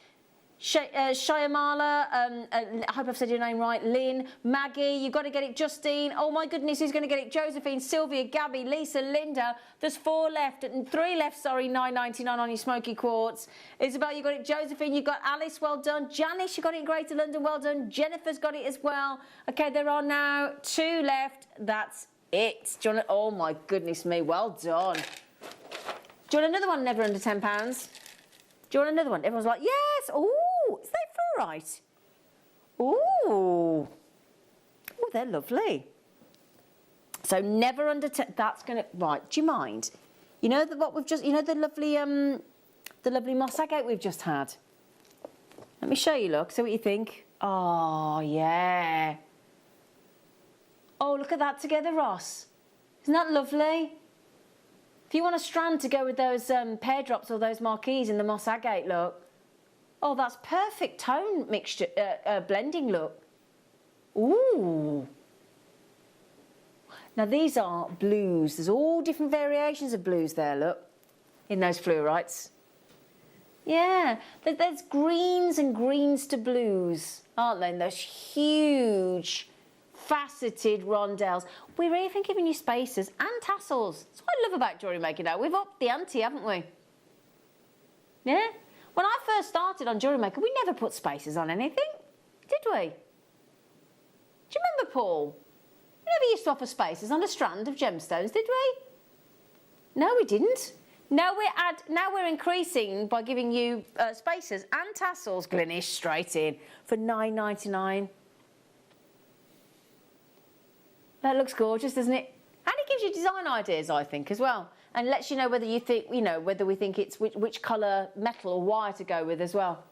Speaker 9: Shyamala, I hope I've said your name right. Lynn, Maggie, you've got to get it. Justine, oh my goodness, who's going to get it? Josephine, Sylvia, Gabby, Lisa, Linda. There's 4 left, and 3 left, sorry, £9.99 on your smoky quartz. Isabel, you got it. Josephine, you got Alice, well done. Janice, you got it in Greater London, well done. Jennifer's got it as well. Okay, there are now 2 left. That's it. Do you want oh my goodness me, well done. Do you want another one never under £10? Do you want another one? Everyone's like, yes. Ooh, is that ferrite? Ooh. Oh, they're lovely. So never under 10. That's going to... Right, do you mind? You know what we've just... You know the lovely moss agate we've just had? Let me show you, look. See what you think. Oh, yeah. Oh, look at that together, Ross. Isn't that lovely? If you want a strand to go with those pear drops or those marquees in the moss agate look, oh, that's perfect tone mixture, blending look. Ooh. Now these are blues. There's all different variations of blues there, look, in those fluorites. Yeah, there's greens and greens to blues, aren't there? And those huge faceted rondelles. We're even giving you spacers and tassels. That's what I love about Jewellery Maker now. We've upped the ante, haven't we? Yeah? When I first started on Jewellery Maker, we never put spacers on anything, did we? Do you remember, Paul? We never used to offer spacers on a strand of gemstones, did we? No, we didn't. Now we're increasing by giving you spacers and tassels, Glenish, straight in for $9.99. That looks gorgeous, doesn't it? And it gives you design ideas, I think, as well, and lets you know whether you think, whether we think it's which colour metal or wire to go with as well.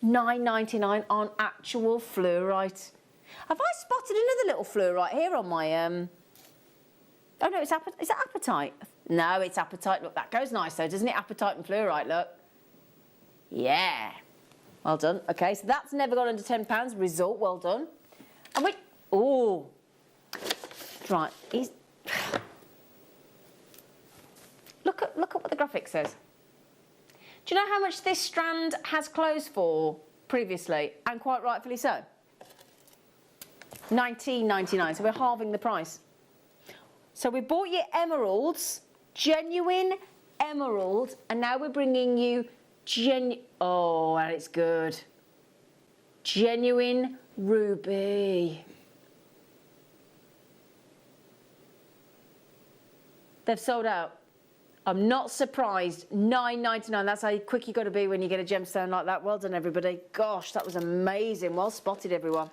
Speaker 9: $9.99 on actual fluorite. Have I spotted another little fluorite here on my Oh no, is that apatite? No, it's apatite. Look, that goes nice though, doesn't it? Apatite and fluorite, look. Yeah. Well done. Okay, so that's never gone under £10. Result, well done. And we... Oh. Right. Look at what the graphic says. Do you know how much this strand has closed for previously? And quite rightfully so. $19.99, so we're halving the price. So we bought you emeralds, genuine emerald, and now we're bringing you oh, and it's good. Genuine ruby. They've sold out. I'm not surprised. $9.99. That's how quick you got to be when you get a gemstone like that. Well done, everybody. Gosh, that was amazing. Well spotted, everyone.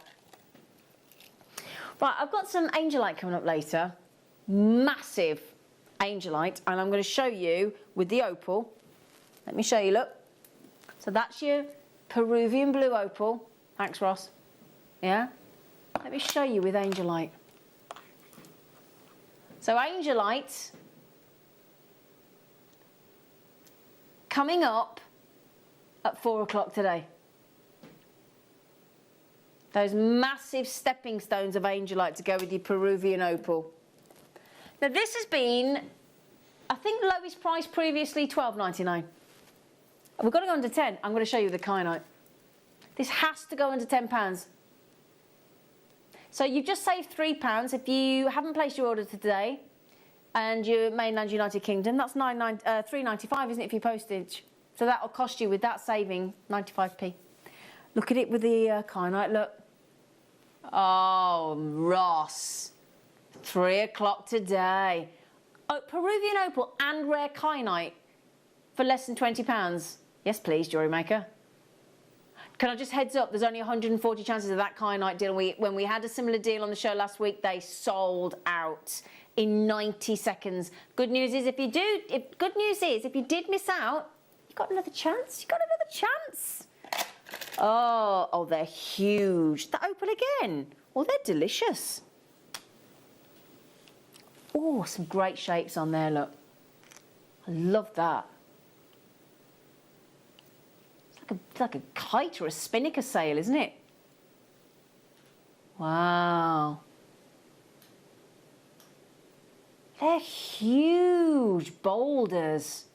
Speaker 9: Right, I've got some angelite coming up later. Massive angelite, and I'm going to show you with the opal. Let me show you, look. So that's your Peruvian blue opal. Thanks, Ross. Yeah? Let me show you with angelite. So angelite coming up at 4 o'clock today. Those massive stepping stones of angelite to go with your Peruvian opal. Now this has been, I think, lowest price previously, $12.99. We've got to go under 10. I'm going to show you the kyanite. This has to go under £10. So you've just saved £3 if you haven't placed your order today and you're mainland United Kingdom. That's $3.95, isn't it, for your postage? So that'll cost you, with that saving, 95p. Look at it with the kyanite, look. Oh, Ross. 3 o'clock today. Oh, Peruvian opal and rare kyanite for less than £20. Yes, please, Jewellery Maker. Can I just heads up, there's only 140 chances of that kyanite deal. When we had a similar deal on the show last week, they sold out in 90 seconds. Good news is if you did miss out, you got another chance. You got another chance. Oh, they're huge. The opal again. Oh, they're delicious. Oh, some great shapes on there, look. I love that. It's like a kite or a spinnaker sail, isn't it? Wow. They're huge boulders.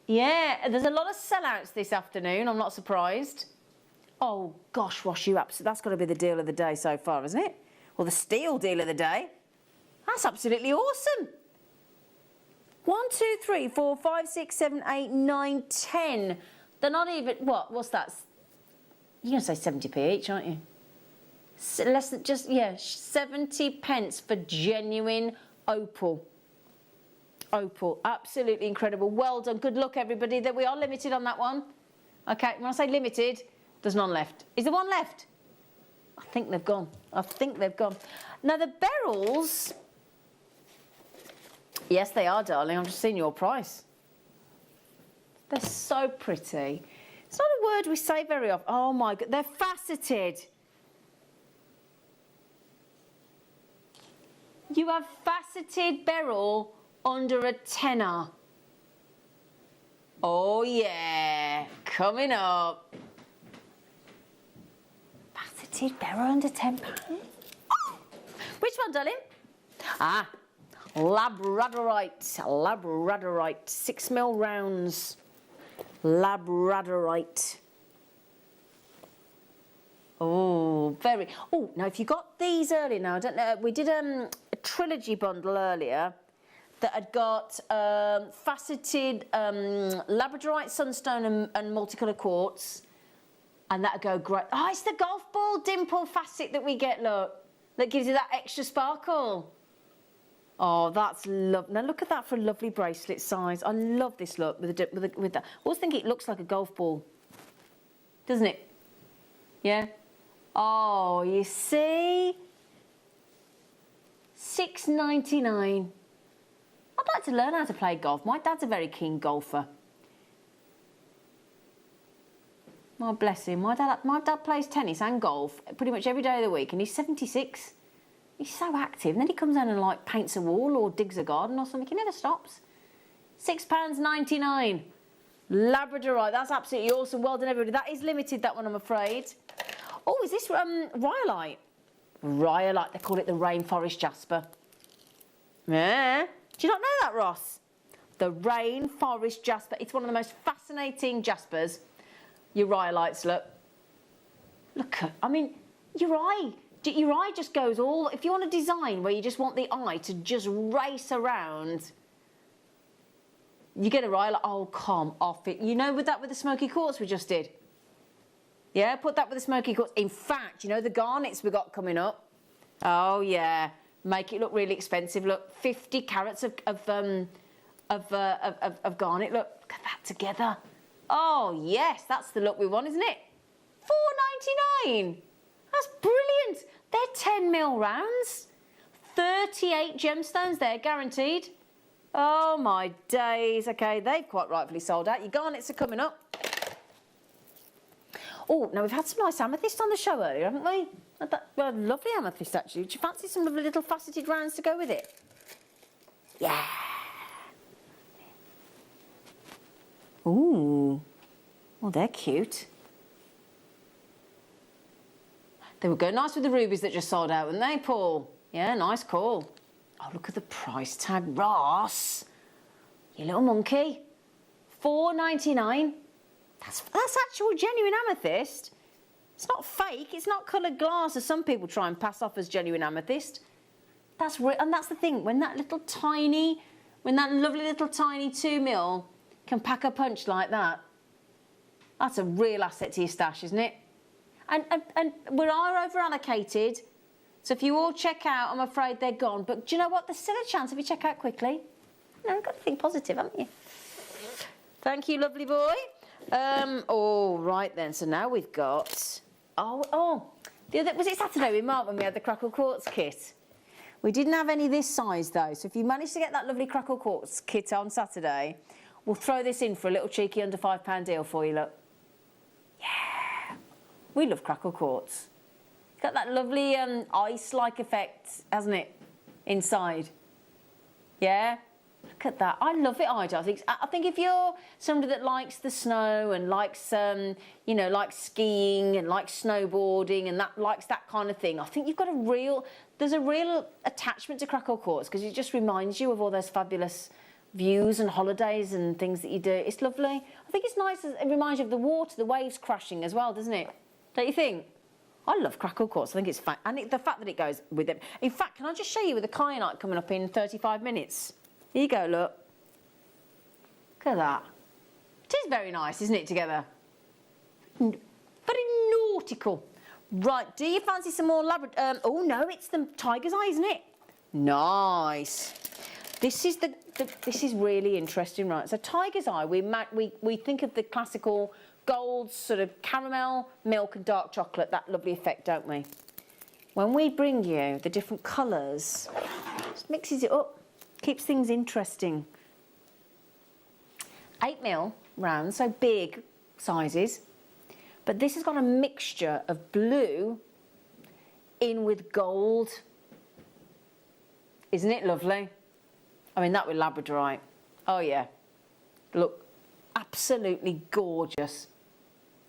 Speaker 9: Yeah, there's a lot of sellouts this afternoon. I'm not surprised. Oh, gosh, Ross, that's got to be the deal of the day so far, isn't it? Or the steal deal of the day. That's absolutely awesome. 1, 2, 3, 4, 5, 6, 7, 8, 9, 10. They're not even, what's that? You're going to say 70p each, aren't you? Less than, 70 pence for genuine opal. Opal, absolutely incredible. Well done. Good luck, everybody. That we are limited on that one. Okay, when I say limited, there's none left. Is there one left? I think they've gone. Now, the beryls, yes, they are, darling. I'm just seeing your price. They're so pretty. It's not a word we say very often. Oh, my God. They're faceted. You have faceted beryl under a tenner. Oh yeah, coming up. Faceted, they're under £10. Which one, darling? Ah, Labradorite, 6mm rounds. Labradorite. Oh, very. Oh, now if you got these earlier, now I don't know. We did a trilogy bundle earlier that had got faceted Labradorite, sunstone, and multicolour quartz, and that'd go great. Oh, it's the golf ball dimple facet that we get. Look, that gives you that extra sparkle. Oh, that's lovely. Now look at that for a lovely bracelet size. I love this look with that. I always think it looks like a golf ball, doesn't it? Yeah. Oh, you see, $6.99. I'd like to learn how to play golf. My dad's a very keen golfer. Oh, bless him. My dad plays tennis and golf pretty much every day of the week, and he's 76. He's so active. And then he comes down and like paints a wall or digs a garden or something. He never stops. £6.99. Labradorite. That's absolutely awesome. Well done, everybody. That is limited, that one, I'm afraid. Oh, is this rhyolite? Rhyolite. They call it the rainforest jasper. Yeah. Do you not know that, Ross? The rainforest jasper. It's one of the most fascinating jaspers. Your rhyolites, look. Look at, I mean, your eye just goes all, if you want a design where you just want the eye to just race around, you get a rhyolite. Oh, come off it. You know, with the smoky quartz we just did. Yeah, put that with the smoky quartz. In fact, you know the garnets we got coming up? Oh, yeah. Make it look really expensive. Look, 50 carats of garnet. Look at that together. Oh, yes, that's the look we want, isn't it? $4.99. That's brilliant. They're 10mm rounds. 38 gemstones there, guaranteed. Oh, my days. OK, they've quite rightfully sold out. Your garnets are coming up. Oh, now we've had some nice amethyst on the show earlier, haven't we? Well, lovely amethyst, actually. Do you fancy some lovely little faceted rounds to go with it? Yeah. Ooh. Oh, they're cute. They would go nice with the rubies that just sold out, wouldn't they, Paul? Yeah, nice call. Oh, look at the price tag, Ross. You little monkey. $4.99. That's actual genuine amethyst. It's not fake. It's not coloured glass, as some people try and pass off as genuine amethyst. And that's the thing. When that lovely little tiny 2mm can pack a punch like that, that's a real asset to your stash, isn't it? And we are over allocated. So if you all check out, I'm afraid they're gone. But do you know what? There's still a chance if you check out quickly. No, you've got to think positive, haven't you? Thank you, lovely boy. Oh, right then. So now we've got... Oh. Was it Saturday with Mark when we had the Crackle Quartz kit? We didn't have any this size, though. So if you managed to get that lovely Crackle Quartz kit on Saturday, we'll throw this in for a little cheeky under £5 deal for you, look. Yeah. We love Crackle Quartz. It's got that lovely ice-like effect, hasn't it, inside? Yeah? Look at that. I love it, Ida. I think if you're somebody that likes the snow and likes, likes skiing and likes snowboarding and likes that kind of thing, I think you've got there's a real attachment to Crackle Quartz because it just reminds you of all those fabulous views and holidays and things that you do. It's lovely. I think it's nice. It reminds you of the water, the waves crashing as well, doesn't it? Don't you think? I love Crackle Quartz. I think it's fun. And the fact that it goes with it. In fact, can I just show you with the kyanite coming up in 35 minutes? Here you go, look. Look at that. It is very nice, isn't it, together? Very nautical. Right, do you fancy some more oh, no, it's the tiger's eye, isn't it? Nice. This is this is really interesting, right? So tiger's eye, we think of the classical gold, sort of caramel, milk and dark chocolate, that lovely effect, don't we? When we bring you the different colours, just mixes it up. Keeps things interesting. 8mm rounds, so big sizes. But this has got a mixture of blue in with gold. Isn't it lovely? I mean, that with labradorite. Oh, yeah. Look, absolutely gorgeous.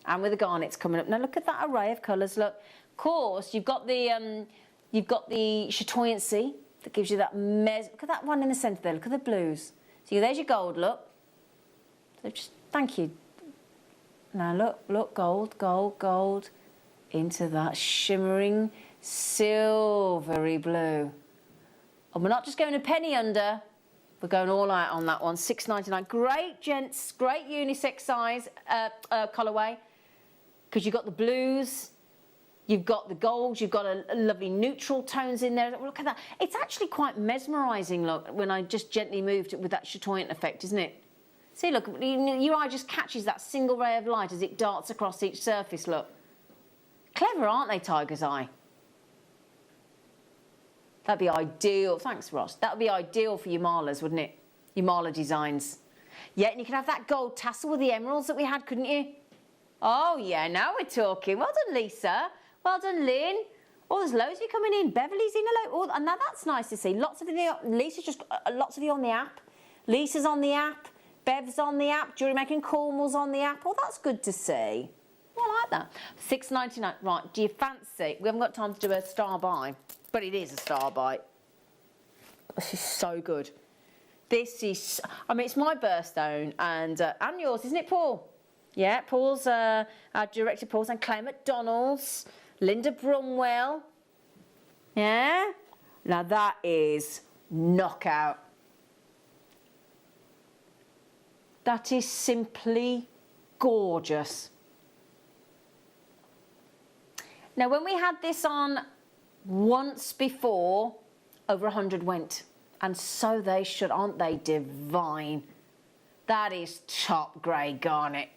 Speaker 9: And with the garnets coming up. Now, look at that array of colours. Look, of course, you've got the chatoyancy that gives you that look at that one in the centre there. Look at the blues. So there's your gold, look. So just, thank you. Now, look, gold, gold, gold. Into that shimmering, silvery blue. And we're not just going a penny under. We're going all out on that one. $6.99. Great, gents. Great unisex size colourway. Because you've got the blues, you've got the golds, you've got a lovely neutral tones in there. Look at that. It's actually quite mesmerising, look, when I just gently moved it with that chatoyant effect, isn't it? See, look, your eye just catches that single ray of light as it darts across each surface, look. Clever, aren't they, Tiger's Eye? That'd be ideal. Thanks, Ross. That would be ideal for your malas, wouldn't it? Your mala designs. Yeah, and you could have that gold tassel with the emeralds that we had, couldn't you? Oh, yeah, now we're talking. Well done, Lisa. Well done, Lynn. Oh, there's loads of you coming in. Beverly's in a lot. Oh, and now that's nice to see. Lots of you. Lisa's just lots of you on the app. Lisa's on the app. Bev's on the app. Jewellery Maker Cornwall's on the app. Oh, that's good to see. I like that. $6.99. Right, do you fancy? We haven't got time to do a star buy, but it is a star buy. This is so good. This is, I mean, it's my birthstone and yours, isn't it, Paul? Yeah, Paul's, our director Paul's, and Claire McDonald's, Linda Brumwell. Yeah? Now that is knockout. That is simply gorgeous. Now, when we had this on once before, over 100 went. And so they should, aren't they divine? That is top grade garnet.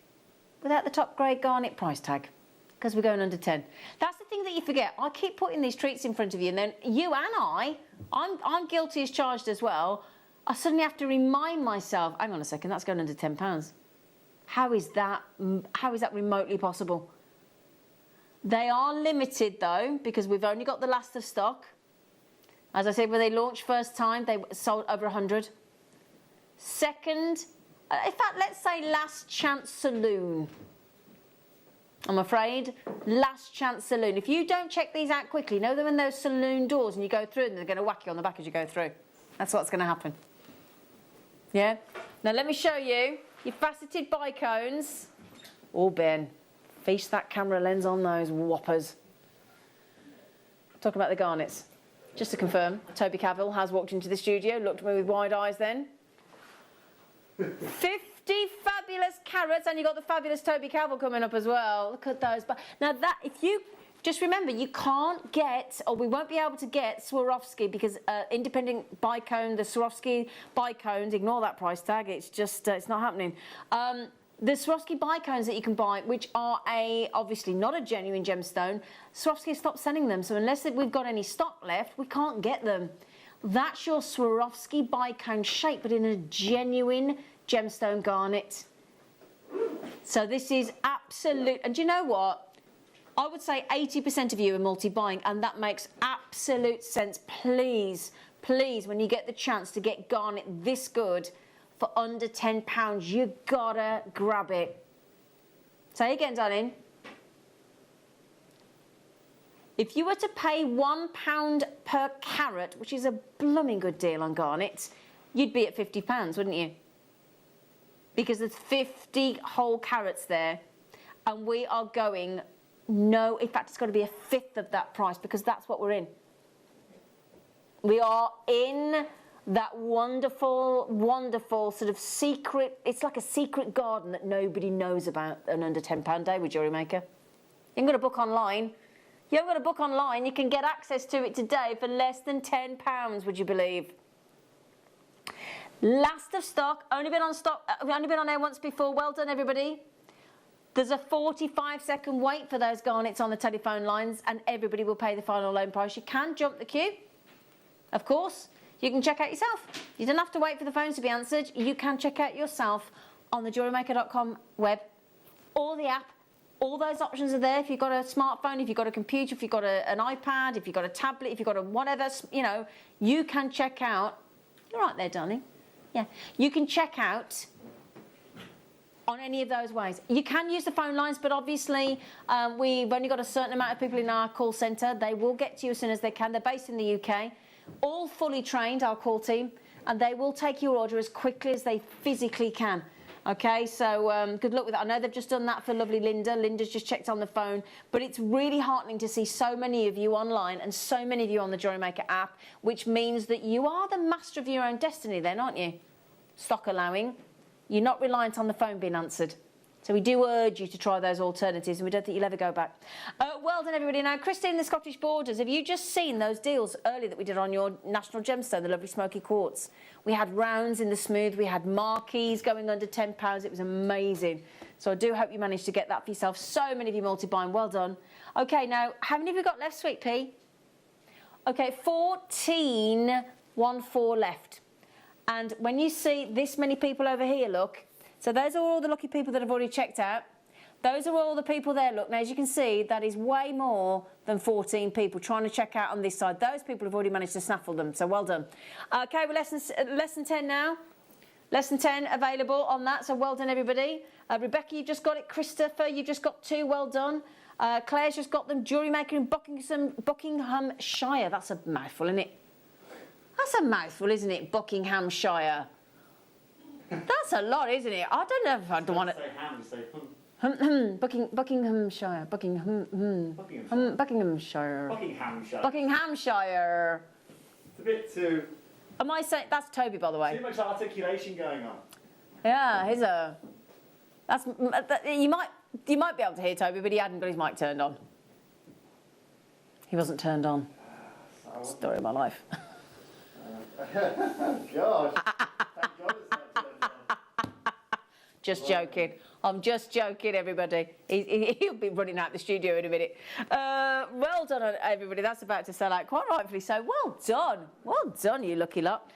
Speaker 9: Without the top grade garnet price tag. Because we're going under 10. That's the thing that you forget. I keep putting these treats in front of you, and then you and I'm guilty as charged as well. I suddenly have to remind myself, hang on a second, that's going under £10. How is that remotely possible? They are limited though, because we've only got the last of stock. As I said, when they launched first time, they sold over 100. Second, in fact, let's say last chance saloon. I'm afraid, last chance saloon. If you don't check these out quickly, know them in those saloon doors and you go through and they're going to whack you on the back as you go through. That's what's going to happen. Yeah? Now let me show you your faceted bicones. Oh, Ben, feast that camera lens on those whoppers. Talk about the garnets. Just to confirm, Toby Cavill has walked into the studio, looked at me with wide eyes then. 50 fabulous carats, and you've got the fabulous Toby Cavill coming up as well. Look at those. Now that, if you, just remember, you can't get, or we won't be able to get Swarovski because independent bicone, the Swarovski bicones, ignore that price tag, it's just, it's not happening. The Swarovski bicones that you can buy, which are obviously not a genuine gemstone, Swarovski has stopped sending them, so unless we've got any stock left, we can't get them. That's your Swarovski bicone shape, but in a genuine gemstone garnet. So this is absolute, and do you know what? I would say 80% of you are multi-buying, and that makes absolute sense. Please, please, when you get the chance to get garnet this good for under £10, you gotta grab it. Say again, darling. If you were to pay £1 per carat, which is a blooming good deal on garnet, you'd be at £50, wouldn't you? Because there's 50 whole carats there, and we are going, no, in fact, it's got to be a fifth of that price, because that's what we're in. We are in that wonderful, wonderful sort of secret, it's like a secret garden that nobody knows about an under £10 day with Jewellery Maker. You haven't got to book online. You haven't got to book online, you can get access to it today for less than £10, would you believe? Last of stock, only been on air once before. Well done, everybody. There's a 45-second wait for those garnets on the telephone lines, and everybody will pay the final loan price. You can jump the queue, of course. You can check out yourself. You don't have to wait for the phones to be answered. You can check out yourself on the JewelleryMaker.com web or the app. All those options are there. If you've got a smartphone, if you've got a computer, if you've got an iPad, if you've got a tablet, if you've got a whatever, you know, you can check out You're right there, darling. Yeah. You can check out on any of those ways. You can use the phone lines, but obviously we've only got a certain amount of people in our call centre. They will get to you as soon as they can. They're based in the UK, all fully trained, our call team, and they will take your order as quickly as they physically can. Okay, so good luck with that. I know they've just done that for lovely Linda. Linda's just checked on the phone, but it's really heartening to see so many of you online and so many of you on the Jewellery Maker app, which means that you are the master of your own destiny then, aren't you? Stock allowing. You're not reliant on the phone being answered. So we do urge you to try those alternatives, and we don't think you'll ever go back. Well done, everybody. Now, Christine, the Scottish Borders, have you just seen those deals earlier that we did on your national gemstone, the lovely smoky quartz? We had rounds in the smooth. We had marquees going under £10. It was amazing. So I do hope you managed to get that for yourself. So many of you multi-buying. Well done. OK, now, how many have we got left, Sweet Pea? OK, 14 left. And when you see this many people over here, look, so those are all the lucky people that have already checked out. Those are all the people there, look. Now, as you can see, that is way more than 14 people trying to check out on this side. Those people have already managed to snaffle them, so well done. OK, we're less than 10 now. Less than 10 available on that, so well done, everybody. Rebecca, you've just got it. Christopher, you've just got 2, well done. Claire's just got them. Jewellery Maker in Buckinghamshire. That's a mouthful, isn't it? That's a mouthful, isn't it? Buckinghamshire. That's a lot, isn't it? I don't know if I don't want to...
Speaker 11: Say ham, you say
Speaker 9: Buckinghamshire. Buckinghamshire. Buckinghamshire.
Speaker 11: It's a bit too...
Speaker 9: Am I saying... That's Toby, by the way.
Speaker 11: Too much articulation going on.
Speaker 9: Yeah, he's a... That's... You might be able to hear Toby, but he hadn't got his mic turned on. He wasn't turned on. Story of my life.
Speaker 11: Gosh. Thank God it's not turned on.
Speaker 9: Just joking. I'm just joking, everybody. He'll be running out the studio in a minute. Well done, everybody. That's about to sell out, quite rightfully so. Well done. Well done, you lucky lot.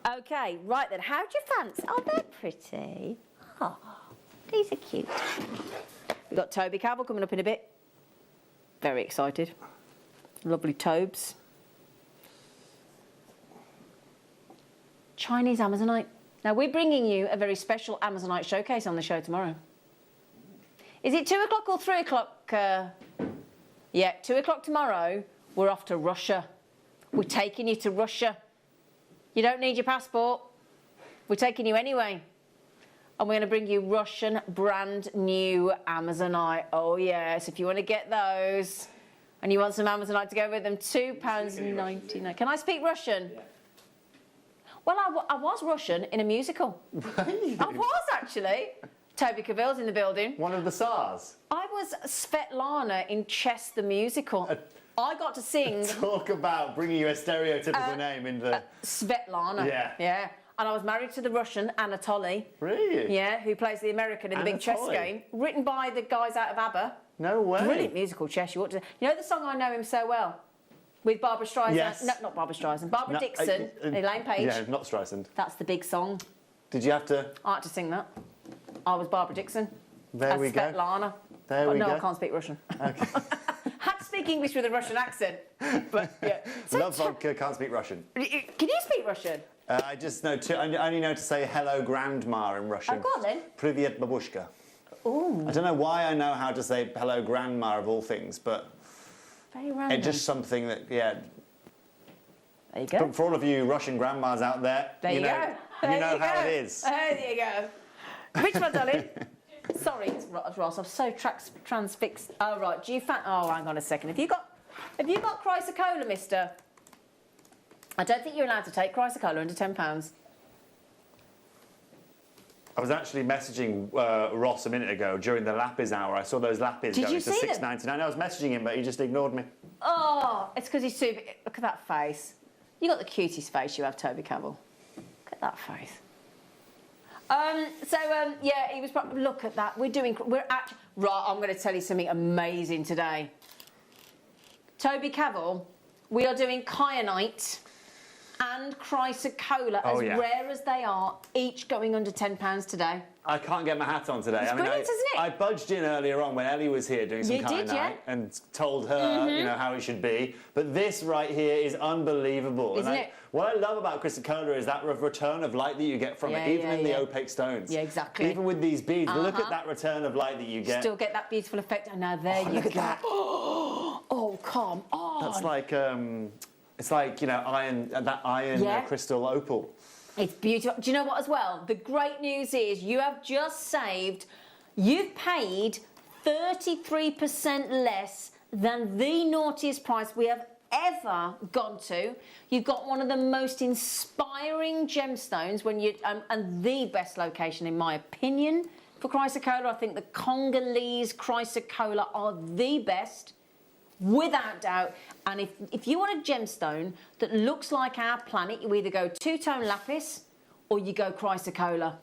Speaker 9: OK, right then. How do you fancy? Oh, they're pretty. Oh, these are cute. We've got Toby Cavill coming up in a bit. Very excited. Lovely Tobes. Chinese Amazonite. Now, we're bringing you a very special Amazonite showcase on the show tomorrow. Is it 2 o'clock or 3 o'clock? Yeah, 2 o'clock tomorrow. We're off to Russia. We're taking you to Russia. You don't need your passport. We're taking you anyway. And we're going to bring you Russian brand new Amazonite. Oh, yes, if you want to get those and you want some Amazonite to go with them, £2.99. Can I speak Russian? Yeah. Well, I was Russian in a musical. I was, actually. Toby Cavill's in the building.
Speaker 11: One of the stars.
Speaker 9: I was Svetlana in Chess the Musical. I got to sing...
Speaker 11: Talk about bringing you a stereotypical name in the...
Speaker 9: Svetlana.
Speaker 11: Yeah.
Speaker 9: Yeah. And I was married to the Russian, Anatoly.
Speaker 11: Really?
Speaker 9: Yeah, who plays the American in the big chess game. Written by the guys out of ABBA.
Speaker 11: No way.
Speaker 9: Brilliant musical chess. You ought to... You know the song I Know Him So Well? With Barbara Streisand.
Speaker 11: Yes.
Speaker 9: No, not Barbara Streisand. Barbara Dixon and Elaine Page.
Speaker 11: Yeah, not Streisand.
Speaker 9: That's the big song.
Speaker 11: Did you have to...
Speaker 9: I had to sing that. I was Barbara Dixon.
Speaker 11: There we go.
Speaker 9: Svetlana.
Speaker 11: There we go.
Speaker 9: No, I can't speak Russian.
Speaker 11: Okay.
Speaker 9: Had to speak English with a Russian accent. But, yeah. So
Speaker 11: Love vodka, can't speak Russian.
Speaker 9: Can you speak Russian?
Speaker 11: I just know I only know to say hello grandma in Russian.
Speaker 9: Oh, go on then.
Speaker 11: Privyet babushka.
Speaker 9: Ooh.
Speaker 11: I don't know why I know how to say hello grandma of all things, but...
Speaker 9: Very random.
Speaker 11: It's just something that, yeah...
Speaker 9: There you go.
Speaker 11: But for all of you Russian grandmas out there, you know how it is.
Speaker 9: There you go. Which one, darling? Sorry, Ross, I'm so transfixed. Oh, right. Do you oh, hang on a second. Have you got Chrysocola, mister? I don't think you're allowed to take Chrysocola under £10.
Speaker 11: I was actually messaging Ross a minute ago during the Lapis hour. I saw those Lapis going to £6.99. I was messaging him, but he just ignored me.
Speaker 9: Oh, it's because he's too big. Look at that face. You got the cutest face you have, Toby Cavill. Look at that face. Yeah, he was probably... Look at that. We're actually... Right, I'm going to tell you something amazing today. Toby Cavill, we are doing kyanite and chrysocolla, as rare as they are, each going under £10 today.
Speaker 11: I can't get my hat on today.
Speaker 9: It's brilliant, isn't it?
Speaker 11: I budged in earlier on when Ellie was here doing some kind night and told her, you know, how it should be. But this right here is unbelievable.
Speaker 9: Isn't it?
Speaker 11: What I love about chrysocolla is that return of light that you get from it, even in the opaque stones.
Speaker 9: Yeah, exactly.
Speaker 11: Even with these beads, look at that return of light that you get.
Speaker 9: Still get that beautiful effect. And now there you go.
Speaker 11: That.
Speaker 9: Oh, come on.
Speaker 11: That's like, it's like, you know, iron crystal opal.
Speaker 9: It's beautiful. Do you know what as well? The great news is you have just saved, you've paid 33% less than the naughtiest price we have ever gone to. You've got one of the most inspiring gemstones when you and the best location in my opinion for chrysocolla. I think the Congolese chrysocolla are the best, without doubt. And if you want a gemstone that looks like our planet, you either go two-tone lapis or you go chrysocolla.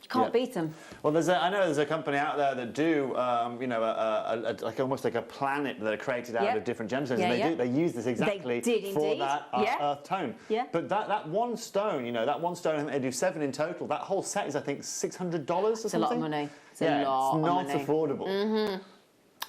Speaker 9: You can't beat them.
Speaker 11: Well, I know there's a company out there that do, you know, like almost like a planet that are created out of different gemstones, and they use this exactly for that earth tone. Yeah. But that one stone, you know, that one stone, they do 7 in total. That whole set is, I think, $600 or something.
Speaker 9: It's a lot of money. It's a lot of money.
Speaker 11: It's not affordable.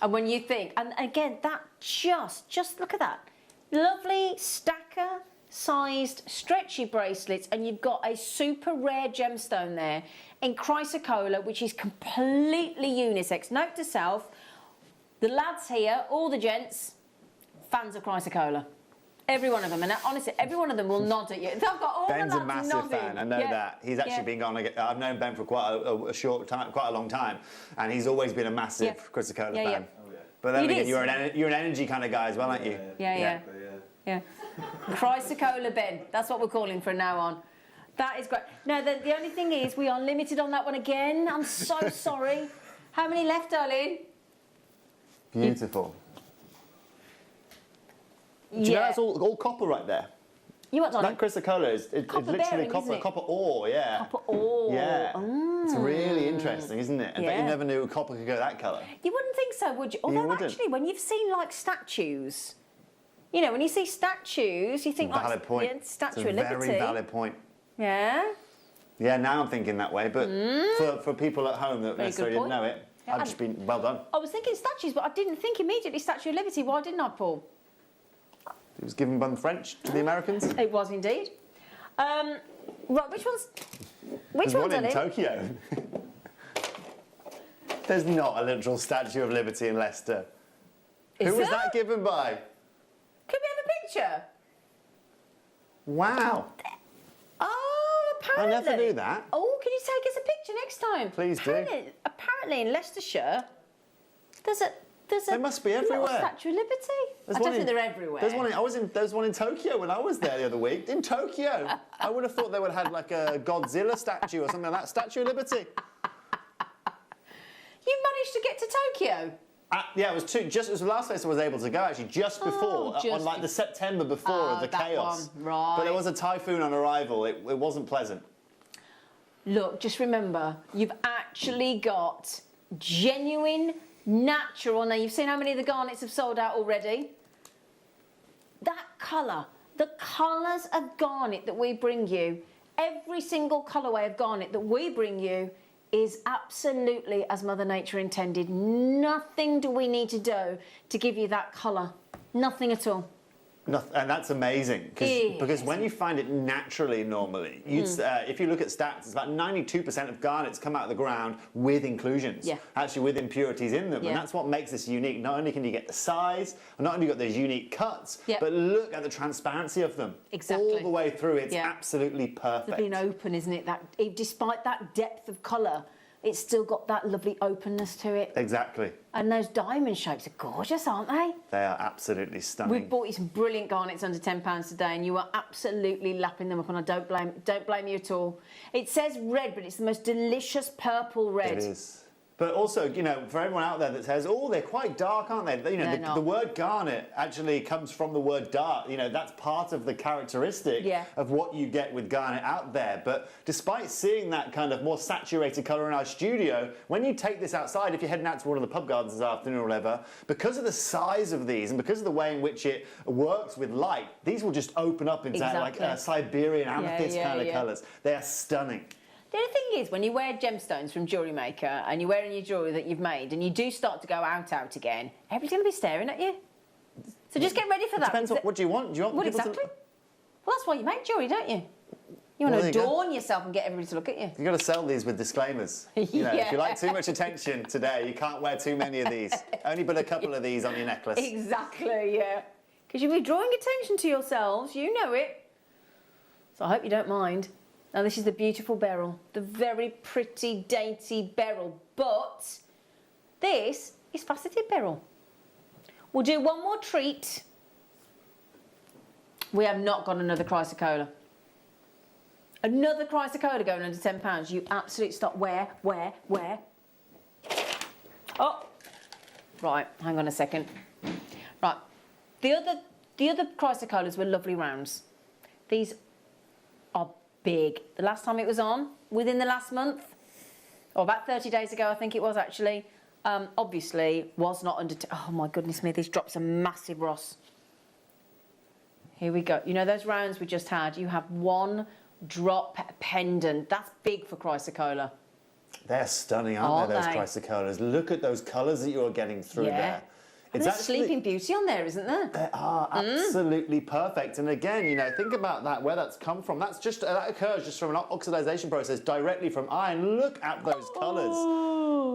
Speaker 9: And when you think, and again, that just look at that. Lovely stacker sized stretchy bracelets, and you've got a super rare gemstone there in chrysocolla, which is completely unisex. Note to self, the lads here, all the gents, fans of chrysocolla. Every one of them, and honestly, every one of them will nod at you. They've got all
Speaker 11: Ben's
Speaker 9: the
Speaker 11: a
Speaker 9: lads
Speaker 11: massive
Speaker 9: nodding.
Speaker 11: fan. I know that. He's actually been gone. I've known Ben for quite a short time, quite a long time, and he's always been a massive chrysocolla fan. But then again, you're an energy kind of guy as well, aren't you?
Speaker 9: Yeah. Chrysocolla Ben. That's what we're calling from now on. That is great. Now, the only thing is, we are limited on that one again. I'm so sorry. How many left, darling?
Speaker 11: Beautiful. Do you know that's all copper right there?
Speaker 9: You what, darling?
Speaker 11: That chrysocolla is literally copper ore,
Speaker 9: Copper ore.
Speaker 11: Yeah. It's really interesting, isn't it? I bet you never knew copper could go that colour.
Speaker 9: You wouldn't think so, would you? Although actually, when you've seen like statues, you know, when you see statues, you think
Speaker 11: valid point.
Speaker 9: Yeah, Statue
Speaker 11: it's a
Speaker 9: of Liberty.
Speaker 11: Very valid point.
Speaker 9: Yeah.
Speaker 11: Yeah, now I'm thinking that way, but for people at home that necessarily didn't know it, I've just been well done.
Speaker 9: I was thinking statues, but I didn't think immediately Statue of Liberty. Why didn't I, Paul?
Speaker 11: It was given by the French to the Americans.
Speaker 9: It was indeed. Right, which one's?
Speaker 11: There's one in Tokyo. There's not a literal Statue of Liberty in Leicester. Who was that given by?
Speaker 9: Could we have a picture?
Speaker 11: Wow.
Speaker 9: Oh, apparently.
Speaker 11: I never knew that.
Speaker 9: Oh, can you take us a picture next time?
Speaker 11: Please do.
Speaker 9: Apparently in Leicestershire,
Speaker 11: they must be everywhere.
Speaker 9: Statue of Liberty. I don't think they're everywhere.
Speaker 11: There's one in Tokyo when I was there the other week. In Tokyo, I would have thought they would have had like a Godzilla statue or something like that. Statue of Liberty.
Speaker 9: You managed to get to Tokyo.
Speaker 11: Yeah, it was just as the last place I was able to go actually, just before, on like the September before the chaos.
Speaker 9: One. Right.
Speaker 11: But there was a typhoon on arrival. It wasn't pleasant.
Speaker 9: Look, just remember, you've actually got genuine, natural. Now you've seen how many of the garnets have sold out already. That colour, the colours of garnet that we bring you, every single colourway of garnet that we bring you is absolutely as Mother Nature intended. Nothing do we need to do to give you that colour. Nothing at all.
Speaker 11: And that's amazing, because when you find it naturally normally, if you look at stats, it's about 92% of garnets come out of the ground with inclusions, actually with impurities in them, and that's what makes this unique. Not only can you get the size, and not only got those unique cuts, but look at the transparency of them.
Speaker 9: Exactly.
Speaker 11: All the way through, it's absolutely perfect.
Speaker 9: It's been open, isn't it? That despite that depth of colour, it's still got that lovely openness to it.
Speaker 11: Exactly.
Speaker 9: And those diamond shapes are gorgeous, aren't they?
Speaker 11: They are absolutely stunning.
Speaker 9: We've bought you some brilliant garnets under £10 today, and you are absolutely lapping them up, and I don't blame you at all. It says red, but it's the most delicious purple red.
Speaker 11: It is. But also, you know, for everyone out there that says, oh, they're quite dark, aren't they? You know, the word garnet actually comes from the word dark. You know, that's part of the characteristic of what you get with garnet out there. But despite seeing that kind of more saturated colour in our studio, when you take this outside, if you're heading out to one of the pub gardens this afternoon or whatever, because of the size of these and because of the way in which it works with light, these will just open up into like Siberian amethyst kind of colours. They are stunning.
Speaker 9: The other thing is, when you wear gemstones from Jewellery Maker and you're wearing your jewellery that you've made and you do start to go out again, everybody's going to be staring at you. So just get ready for that.
Speaker 11: Depends what do you want? Do you want people
Speaker 9: exactly. Well, that's why you make jewellery, don't you? You want to adorn yourself and get everybody to look at you.
Speaker 11: You've got to sell these with disclaimers. You know, if you like too much attention today, you can't wear too many of these. Only put a couple of these on your necklace.
Speaker 9: Exactly, yeah. Because you'll be drawing attention to yourselves, you know it. So I hope you don't mind. Now this is the beautiful beryl, the very pretty, dainty beryl, but this is faceted beryl. We'll do one more treat. We have not got another chrysocolla. Another chrysocolla going under £10. You absolutely stop. Where? Oh, right, hang on a second. Right, the other chrysocollas were lovely rounds. These are big. The last time it was on, within the last month, or about 30 days ago, I think it was actually, obviously was not under... Oh my goodness me, these drops are massive, Ross. Here we go. You know those rounds we just had? You have one drop pendant. That's big for chrysocolla.
Speaker 11: They're stunning, aren't they, those chrysocollas? Look at those colours that you're getting through there.
Speaker 9: There's Sleeping Beauty on there, isn't there?
Speaker 11: They are absolutely perfect. And again, you know, think about that, where that's come from. That's just that occurs just from an oxidization process directly from iron. Look at those colours.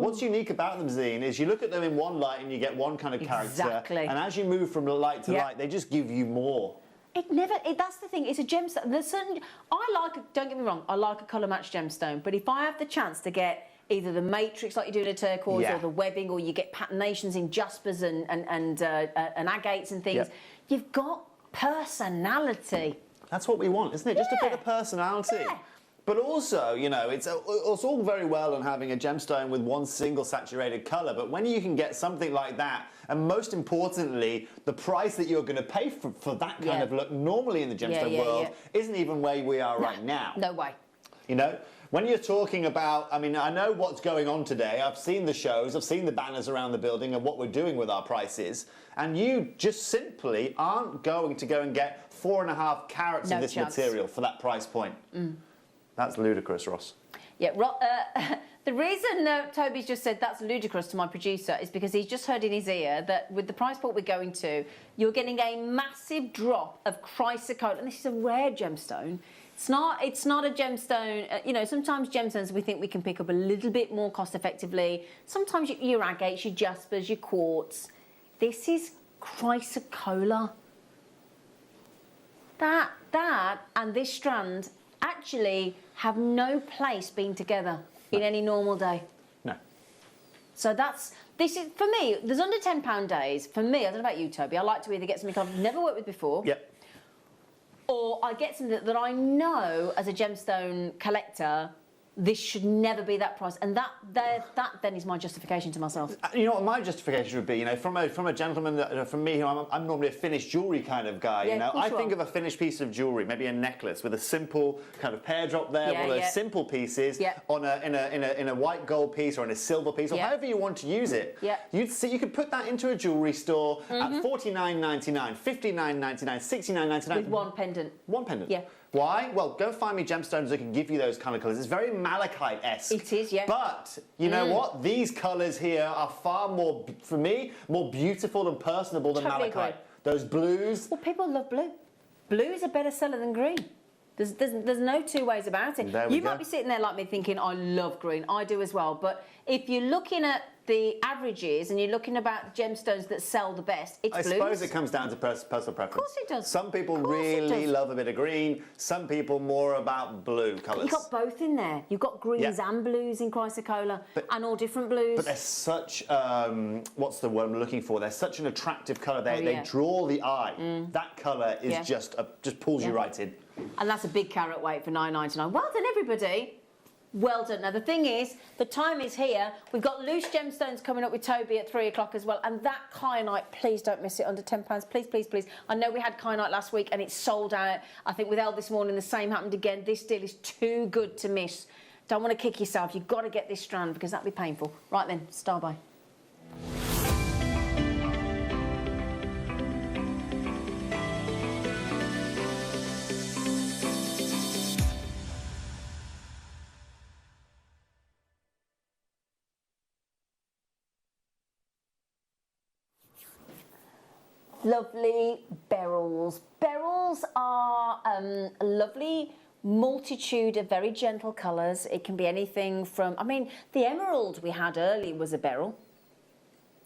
Speaker 11: What's unique about them, Zine, is you look at them in one light and you get one kind of character.
Speaker 9: Exactly.
Speaker 11: And as you move from light to light, they just give you more.
Speaker 9: That's the thing, it's a gemstone. There's certain, don't get me wrong, I like a colour matched gemstone, but if I have the chance to get either the matrix like you do in a turquoise or the webbing, or you get patinations in jaspers and agates and things, you've got personality.
Speaker 11: That's what we want, isn't it? Just a bit of personality. Yeah. But also, you know, it's all very well on having a gemstone with one single saturated colour, but when you can get something like that, and most importantly, the price that you're going to pay for that kind of look normally in the gemstone world isn't even where we are right now.
Speaker 9: No way.
Speaker 11: You know? When you're talking about, I mean, I know what's going on today. I've seen the shows, I've seen the banners around the building and what we're doing with our prices. And you just simply aren't going to go and get 4.5 carats of this material for that price point. That's ludicrous, Ross.
Speaker 9: Yeah, the reason Toby's just said that's ludicrous to my producer is because he's just heard in his ear that with the price point we're going to, you're getting a massive drop of chrysocolla. And this is a rare gemstone. It's not a gemstone, you know, sometimes gemstones we think we can pick up a little bit more cost effectively. Sometimes your agates, your jaspers, your quartz. This is chrysocolla. That and this strand actually have no place being together in any normal day.
Speaker 11: No.
Speaker 9: So this is, for me, there's under £10 days. For me, I don't know about you, Toby, I like to either get something I've never worked with before.
Speaker 11: Yep.
Speaker 9: Or I get something that I know as a gemstone collector, this should never be that price. And that then is my justification to myself.
Speaker 11: You know what my justification would be, you know, from a gentleman, from me, who I'm normally a finished jewellery kind of guy, you know, I think of a finished piece of jewellery, maybe a necklace with a simple kind of pear drop there, one of those simple pieces on in a white gold piece or in a silver piece, or however you want to use it. You'd see, you could put that into a jewellery store at $49.99, $59.99, $69.99.
Speaker 9: With one pendant.
Speaker 11: One pendant.
Speaker 9: Yeah.
Speaker 11: Why? Well, go find me gemstones that can give you those kind of colours. It's very malachite-esque.
Speaker 9: It is, yeah.
Speaker 11: But, you know what? These colours here are far more, for me, more beautiful and personable than malachite. Agree. Those blues.
Speaker 9: Well, people love blue. Blue is a better seller than green. There's no two ways about it. You might be sitting there like me thinking, I love green. I do as well. But if you're looking at the averages and you're looking about gemstones that sell the best, it's blues.
Speaker 11: I suppose it comes down to personal preference.
Speaker 9: Of course it does.
Speaker 11: Some people really love a bit of green. Some people more about blue colours.
Speaker 9: You've got both in there. You've got greens and blues in chrysocolla, and all different blues.
Speaker 11: But they're such, what's the word I'm looking for? They're such an attractive colour. They draw the eye. That colour is just pulls you right in.
Speaker 9: And that's a big carat weight for $9.99. Well done, everybody. Well done. Now, the thing is, the time is here. We've got loose gemstones coming up with Toby at 3 o'clock as well. And that kyanite, please don't miss it, under £10. Please, please, please. I know we had kyanite last week and it's sold out. I think with Elle this morning, the same happened again. This deal is too good to miss. Don't want to kick yourself. You've got to get this strand because that'll be painful. Right then, star by. Lovely beryls. Beryls are a lovely multitude of very gentle colours. It can be anything from, I mean, the emerald we had earlier was a beryl.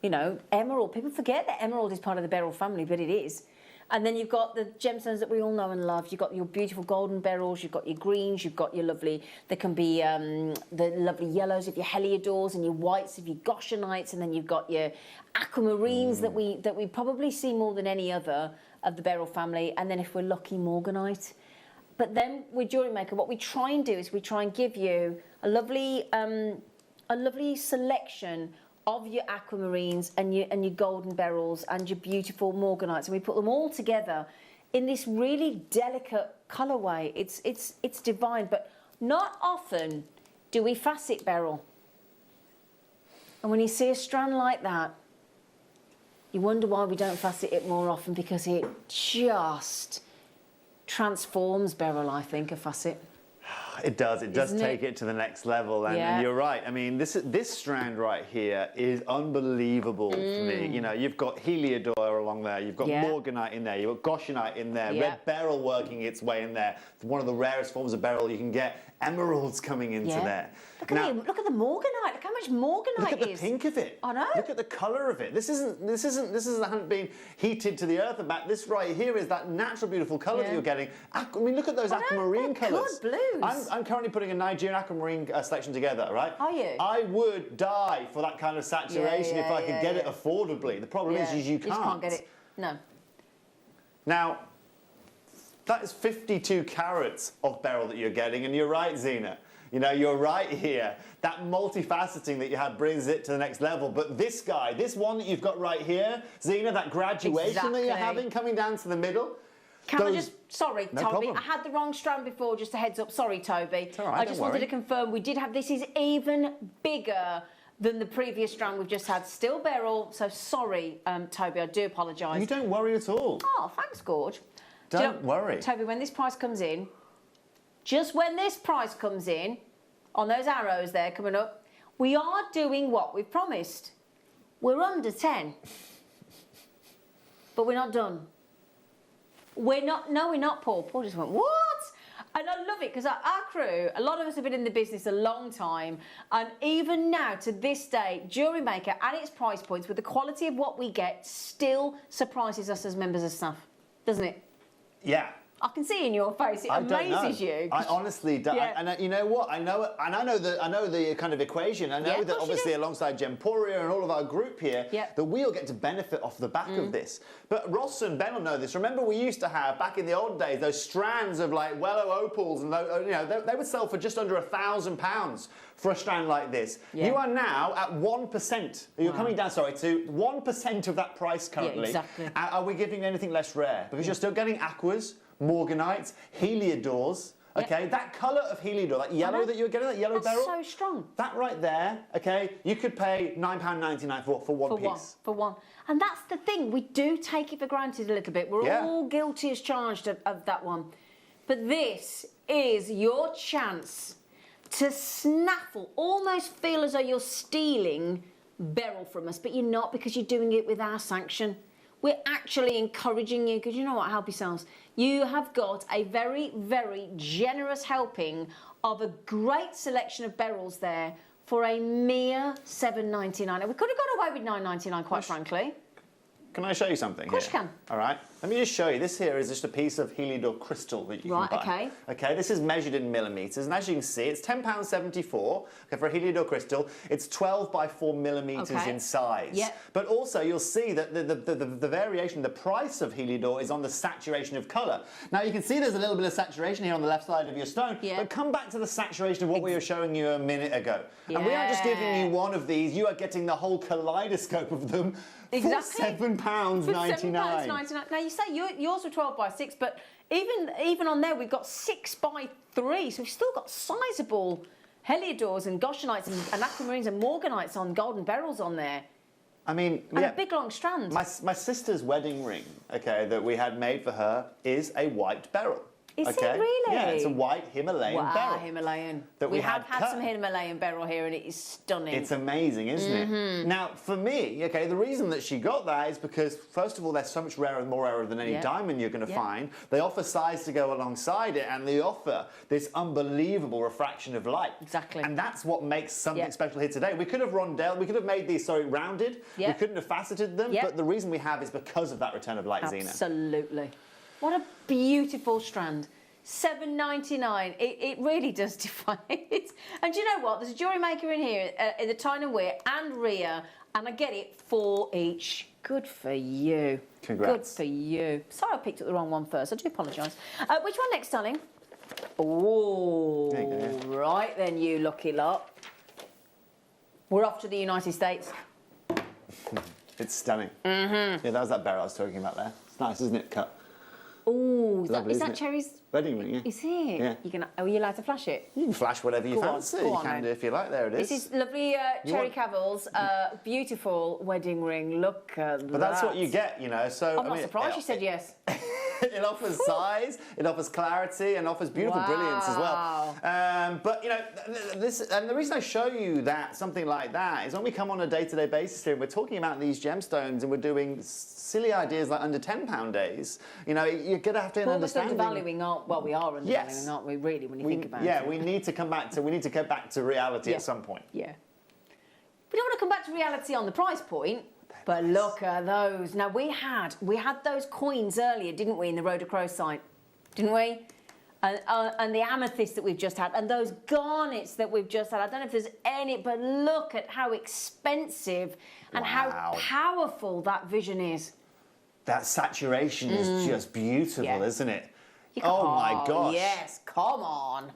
Speaker 9: You know, emerald. People forget that emerald is part of the beryl family, but it is. And then you've got the gemstones that we all know and love. You've got your beautiful golden beryls, you've got your greens, you've got your lovely, there can be the lovely yellows of your heliodors and your whites of your goshenite, and then you've got your aquamarines that we probably see more than any other of the beryl family, and then if we're lucky, morganite. But then with Jewellery Maker, what we try and do is we try and give you a lovely selection of your aquamarines and your golden beryls and your beautiful morganites, and we put them all together in this really delicate colourway. It's divine, but not often do we facet beryl. And when you see a strand like that, you wonder why we don't facet it more often, because it just transforms beryl, I think, a facet.
Speaker 11: It does. It does take it to the next level, and you're right. I mean, this strand right here is unbelievable for me. You know, you've got heliodor along there, you've got morganite in there, you've got goshenite in there, red beryl working its way in there. One of the rarest forms of beryl you can get. Emeralds coming into there.
Speaker 9: Look at the morganite. Look how much morganite
Speaker 11: look at the pink of it.
Speaker 9: I know.
Speaker 11: Look at the colour of it. This hasn't been heated to the earth and back. This right here is that natural, beautiful colour that you're getting. I mean, look at those aquamarine colours.
Speaker 9: Good blues.
Speaker 11: I'm currently putting a Nigerian aquamarine selection together, right?
Speaker 9: Are you?
Speaker 11: I would die for that kind of saturation if I could get it affordably. The problem is you can't.
Speaker 9: You just can't get it. No.
Speaker 11: Now, that is 52 carats of beryl that you're getting, and you're right, Zena. You know, you're right here. That multifaceting that you had brings it to the next level. But this guy, this one that you've got right here, Zena, that graduation that you're having coming down to the middle.
Speaker 9: Sorry,
Speaker 11: No
Speaker 9: Toby,
Speaker 11: problem.
Speaker 9: I had the wrong strand before, just a heads up. Sorry, Toby.
Speaker 11: It's all right,
Speaker 9: I just wanted to confirm we did have, this is even bigger than the previous strand we've just had. Still beryl, so sorry, Toby, I do apologise.
Speaker 11: You don't worry at all.
Speaker 9: Oh, thanks, Gorge.
Speaker 11: Don't worry.
Speaker 9: Toby, when this price comes in, just when this price comes in, on those arrows there coming up, we are doing what we've promised. We're under 10. But we're not done. We're not, Paul. Paul just went, what? And I love it because our crew, a lot of us have been in the business a long time, and even now, to this day, Jewellery Maker at its price points, with the quality of what we get, still surprises us as members of staff, doesn't it?
Speaker 11: Yeah.
Speaker 9: I can see in your face, it amazes you.
Speaker 11: I honestly don't. And you know what? I know the kind of equation. I know that obviously alongside Gemporia and all of our group here, that we'll get to benefit off the back of this. But Ross and Ben will know this. Remember, we used to have back in the old days those strands of like Wellow opals, and you know they would sell for just under £1,000 for a strand like this. You are now at 1%. You're coming down, sorry, to 1% of that price currently.
Speaker 9: Yeah, exactly.
Speaker 11: Are we giving you anything less rare? Because you're still getting aquas, morganites, heliodors. Okay, that colour of heliodor, that yellow that you're getting, that yellow beryl.
Speaker 9: That's so strong.
Speaker 11: That right there, okay, you could pay £9.99 for one piece.
Speaker 9: For one. And that's the thing, we do take it for granted a little bit. We're all guilty as charged of that one. But this is your chance to snaffle, almost feel as though you're stealing beryl from us, but you're not, because you're doing it with our sanction. We're actually encouraging you, because you know what, help yourselves. You have got a very, very generous helping of a great selection of beryls there for a mere £7.99. We could have got away with £9.99, quite frankly.
Speaker 11: Can I show you something?
Speaker 9: Of course
Speaker 11: here?
Speaker 9: you can.
Speaker 11: All right. Let me just show you. This here is just a piece of Heliodor crystal that you can buy.
Speaker 9: Okay.
Speaker 11: Okay. This is measured in millimeters, and as you can see, it's £10.74. Okay, for a Heliodor crystal, it's 12 by 4 millimeters in size.
Speaker 9: Yep.
Speaker 11: But also, you'll see that the variation, the price of Heliodor is on the saturation of colour. Now you can see there's a little bit of saturation here on the left side of your stone.
Speaker 9: Yeah.
Speaker 11: But come back to the saturation of what we were showing you a minute ago. And we aren't just giving you one of these. You are getting the whole kaleidoscope of them.
Speaker 9: Exactly.
Speaker 11: For £7.99.
Speaker 9: Now you say yours were 12 by 6, but even on there we've got 6 by 3, so we've still got sizable Heliodors and Goshenites and aquamarines and morganites on golden beryls on there.
Speaker 11: I mean,
Speaker 9: and a big long strand.
Speaker 11: My sister's wedding ring, okay, that we had made for her is a white beryl.
Speaker 9: Is it really?
Speaker 11: Yeah, it's a white Himalayan beryl.
Speaker 9: Himalayan.
Speaker 11: That we
Speaker 9: have
Speaker 11: had
Speaker 9: had some Himalayan beryl here, and it is stunning.
Speaker 11: It's amazing, isn't it? Now, for me, okay, the reason that she got that is because, first of all, they're so much rarer, more rarer than any diamond you're going to find. They offer size to go alongside it, and they offer this unbelievable refraction of light.
Speaker 9: Exactly.
Speaker 11: And that's what makes something special here today. We could have we could have made these, rounded. We couldn't have faceted them, but the reason we have is because of that return of light, Zena.
Speaker 9: Absolutely. What a beautiful strand. £7.99. It really does defy it. And do you know what? There's a Jewellery Maker in here in the Tyne and Wear and Rhea, and I get it 4 each. Good for you.
Speaker 11: Congrats.
Speaker 9: Good for you. Sorry I picked up the wrong one first. I do apologise. Which one next, darling? Oh, right then, you lucky lot. We're off to the United States.
Speaker 11: It's stunning. Yeah, that was that beryl I was talking about there. It's nice, isn't it? Cut.
Speaker 9: Oh, is
Speaker 11: Lovely,
Speaker 9: that Cherry's
Speaker 11: wedding ring? Yeah.
Speaker 9: Is it?
Speaker 11: Yeah.
Speaker 9: Are you allowed to flash it?
Speaker 11: You can flash whatever you fancy. You can
Speaker 9: then.
Speaker 11: do if you like. There it is.
Speaker 9: This is lovely Cherry Cavill's beautiful wedding ring. Look at that.
Speaker 11: But that's what you get, you know. So
Speaker 9: I'm not surprised you said yes.
Speaker 11: It offers size, it offers clarity, and offers beautiful brilliance as well. But you know, the reason I show you that something like that is when we come on a day-to-day basis here, and we're talking about these gemstones, and we're doing silly ideas like under £10 days. You know, you're gonna have to understand.
Speaker 9: We're undervaluing, we are undervaluing, aren't we? Really, when you think about it.
Speaker 11: Yeah, we need to come back to get back to reality at some point.
Speaker 9: Yeah. We don't want to come back to reality on the price point. But look at those. Now, we had those coins earlier, didn't we, in the rhodochrosite? Didn't we? And the amethyst that we've just had, and those garnets that we've just had. I don't know if there's any, but look at how expensive and how powerful that vision is.
Speaker 11: That saturation is just beautiful, isn't it?
Speaker 9: Oh,
Speaker 11: my gosh.
Speaker 9: Yes, come on.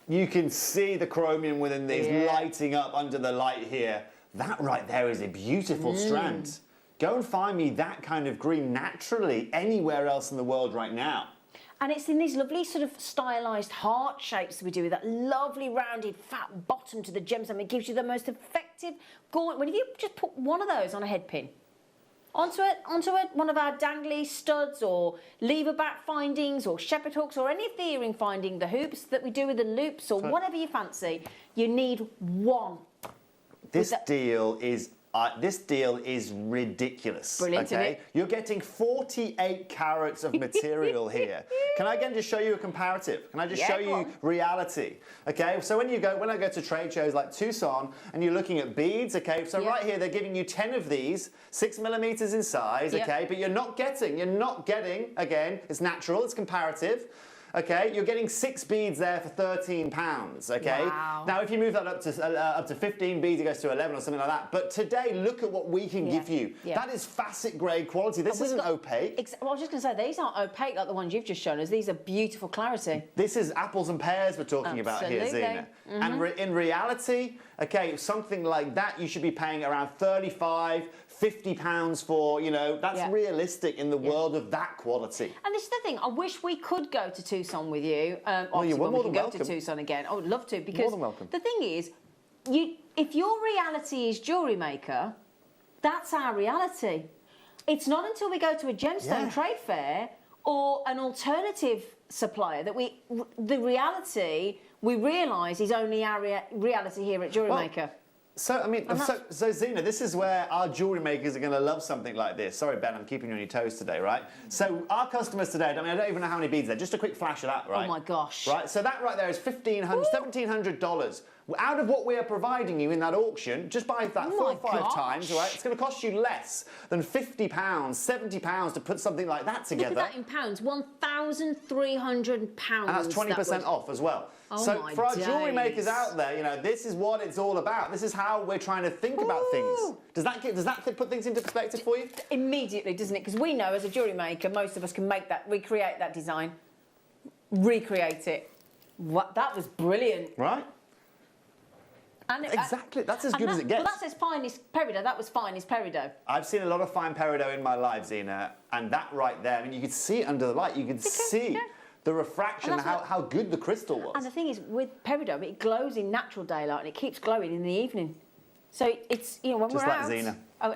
Speaker 11: You can see the chromium within these lighting up under the light here. That right there is a beautiful strand. Go and find me that kind of green naturally anywhere else in the world right now.
Speaker 9: And it's in these lovely sort of stylised heart shapes that we do with that lovely rounded fat bottom to the gemstone. It gives you the most effective when you just put one of those on a head pin, onto it, one of our dangly studs or lever back findings or shepherd hooks or any of the earring finding, the hoops that we do with the loops or whatever you fancy, you need one.
Speaker 11: This deal is ridiculous.
Speaker 9: Brilliant, isn't it?
Speaker 11: You're getting 48 carats of material here. Can I again just show you a comparative? Can I just show you reality? Okay, so when I go to trade shows like Tucson and you're looking at beads, okay, so right here they're giving you 10 of these, 6 millimeters in size, okay, but you're not getting, again, it's natural, it's comparative. Okay, you're getting 6 beads there for £13. Okay, now if you move that up to 15 beads, it goes to 11 or something like that. But today, look at what we can give you. That is facet grade quality. This isn't opaque.
Speaker 9: Well, I was just going to say these aren't opaque like the ones you've just shown us. These are beautiful clarity.
Speaker 11: This is apples and pears we're talking about here, Zena. And in reality, okay, something like that you should be paying around £35, £50 for. You know, that's realistic in the world of that quality.
Speaker 9: And this is the thing. I wish we could go to Tucson with you.
Speaker 11: You're more than
Speaker 9: go
Speaker 11: welcome.
Speaker 9: to Tucson again. I would love to because
Speaker 11: more than welcome.
Speaker 9: The thing is, if your reality is Jewellery Maker, that's our reality. It's not until we go to a gemstone trade fair or an alternative supplier that the reality we realise is only our reality here at Jewellery Maker.
Speaker 11: So, I mean, so Zena, this is where our jewellery makers are going to love something like this. Sorry, Ben, I'm keeping you on your toes today, right? So, our customers today, I mean, I don't even know how many beads there. Just a quick flash of that, right?
Speaker 9: Oh, my gosh.
Speaker 11: Right, so that right there is $1,700. Out of what we are providing you in that auction, just by that 4 or 5 times, right, it's going to cost you less than £50, £70 to put something like that together.
Speaker 9: Look at that in pounds, £1,300.
Speaker 11: And that's 20% off as well.
Speaker 9: Oh
Speaker 11: so
Speaker 9: my
Speaker 11: for our
Speaker 9: days.
Speaker 11: jewellery makers out there, you know, this is what it's all about. This is how we're trying to think about things. Does that put things into perspective for you?
Speaker 9: Immediately, doesn't it? Because we know as a jewellery maker, most of us can make that, recreate that design, recreate it. What, that was brilliant.
Speaker 11: Right?
Speaker 9: And
Speaker 11: exactly, that's as good as it gets.
Speaker 9: Well, that's as fine as peridot. That was fine as peridot.
Speaker 11: I've seen a lot of fine peridot in my life, Zena, and that right there, I mean, you could see it under the light. You could see the refraction, and how good the crystal was.
Speaker 9: And the thing is, with peridot, it glows in natural daylight and it keeps glowing in the evening. So it's, you know, when
Speaker 11: just
Speaker 9: we're
Speaker 11: like
Speaker 9: out...
Speaker 11: Zena.
Speaker 9: Oh.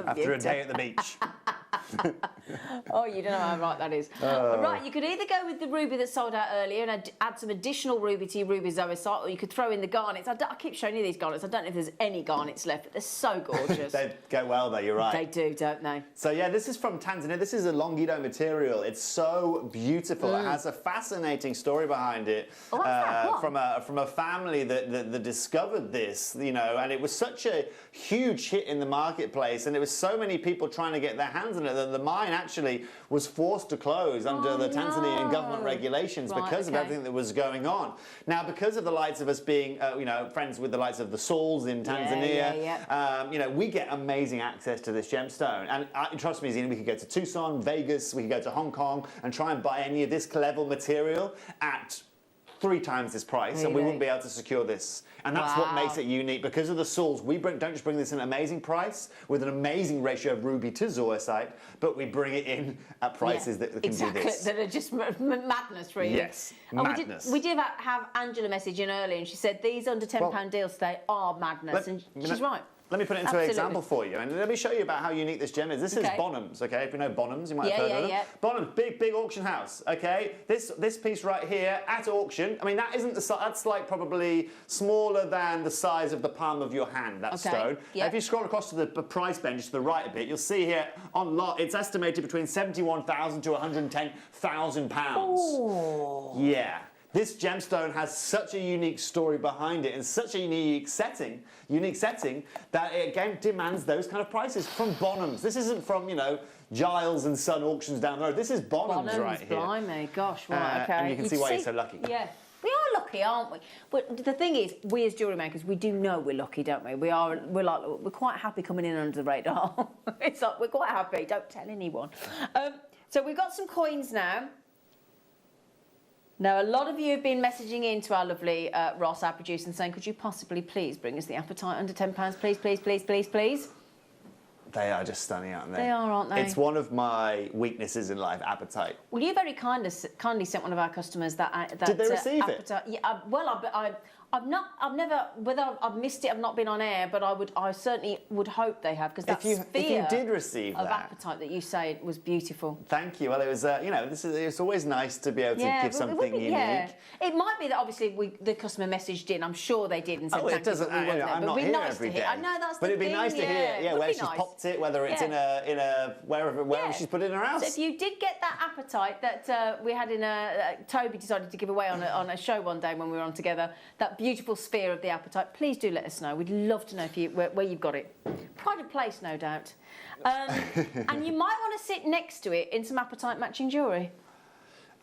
Speaker 11: After a day at the beach.
Speaker 9: Oh, you don't know how right that is. Right, you could either go with the ruby that sold out earlier and add some additional ruby to your ruby zoisite, or you could throw in the garnets. I keep showing you these garnets. I don't know if there's any garnets left, but they're so gorgeous.
Speaker 11: They go well though, you're right.
Speaker 9: They do, don't they?
Speaker 11: So yeah, this is from Tanzania. This is a Longido material. It's so beautiful. It has a fascinating story behind it. From a family that discovered this, you know, and it was such a huge hit in the marketplace, and there was so many people trying to get their hands on it that the mine actually was forced to close under the Tanzanian government regulations because of everything that was going on. Now, because of the likes of us being, you know, friends with the likes of the Sauls in Tanzania, you know, we get amazing access to this gemstone. And trust me, Zena, we could go to Tucson, Vegas, we could go to Hong Kong and try and buy any of this level material at 3 times this price, and we wouldn't be able to secure this. And that's what makes it unique. Because of the Sauls, we don't just bring this in an amazing price with an amazing ratio of ruby to zoisite, but we bring it in at prices that can do this.
Speaker 9: That are just madness, really.
Speaker 11: Yes, madness.
Speaker 9: We did have Angela message in earlier, and she said these under £10 deals today are madness, and she's right.
Speaker 11: Let me put it into an example for you, and let me show you about how unique this gem is. This is Bonhams, okay? If you know Bonhams, you might have heard of them. Bonhams, big auction house, okay? This piece right here at auction, I mean, that isn't the size, that's like probably smaller than the size of the palm of your hand, that stone. Now, if you scroll across to the price bench just to the right a bit, you'll see here on lot, it's estimated between £71,000 to £110,000. Yeah. This gemstone has such a unique story behind it and such a unique setting that it again demands those kind of prices from Bonhams. This isn't from, you know, Giles and Son auctions down the road. This is Bonhams right here.
Speaker 9: Blimey, gosh, right, okay.
Speaker 11: And you can see why you're so lucky.
Speaker 9: Yeah. We are lucky, aren't we? But the thing is, we as jewellery makers, we do know we're lucky, don't we? We're quite happy coming in under the radar. It's like, we're quite happy, don't tell anyone. So we've got some coins now. Now, a lot of you have been messaging in to our lovely Ross, our producer, and saying, could you possibly please bring us the appetite under £10, please, please, please, please, please?
Speaker 11: They are just stunning, aren't they?
Speaker 9: They are, aren't they?
Speaker 11: It's one of my weaknesses in life, appetite.
Speaker 9: Well, you very kindly sent one of our customers that
Speaker 11: Did they receive
Speaker 9: appetite. It? Yeah, I've never, whether I've missed it, I've not been on air, but I certainly would hope they have, because that sphere
Speaker 11: if you did receive
Speaker 9: of appetite that you say was beautiful.
Speaker 11: Thank you. Well, it was, you know, it's always nice to be able to give something unique. Yeah.
Speaker 9: It might be that obviously the customer messaged in. I'm sure they did and said thank you.
Speaker 11: I'm not here every day.
Speaker 9: I know that's the thing.
Speaker 11: But it'd be nice to hear, where she's popped it, whether it's in a wherever she's put it in her house.
Speaker 9: So if you did get that appetite that we had in Toby decided to give away on a show one day when we were on together, that beautiful sphere of the appetite, please do let us know. We'd love to know where you've got it. Pride of place, no doubt. And you might want to sit next to it in some appetite matching jewellery.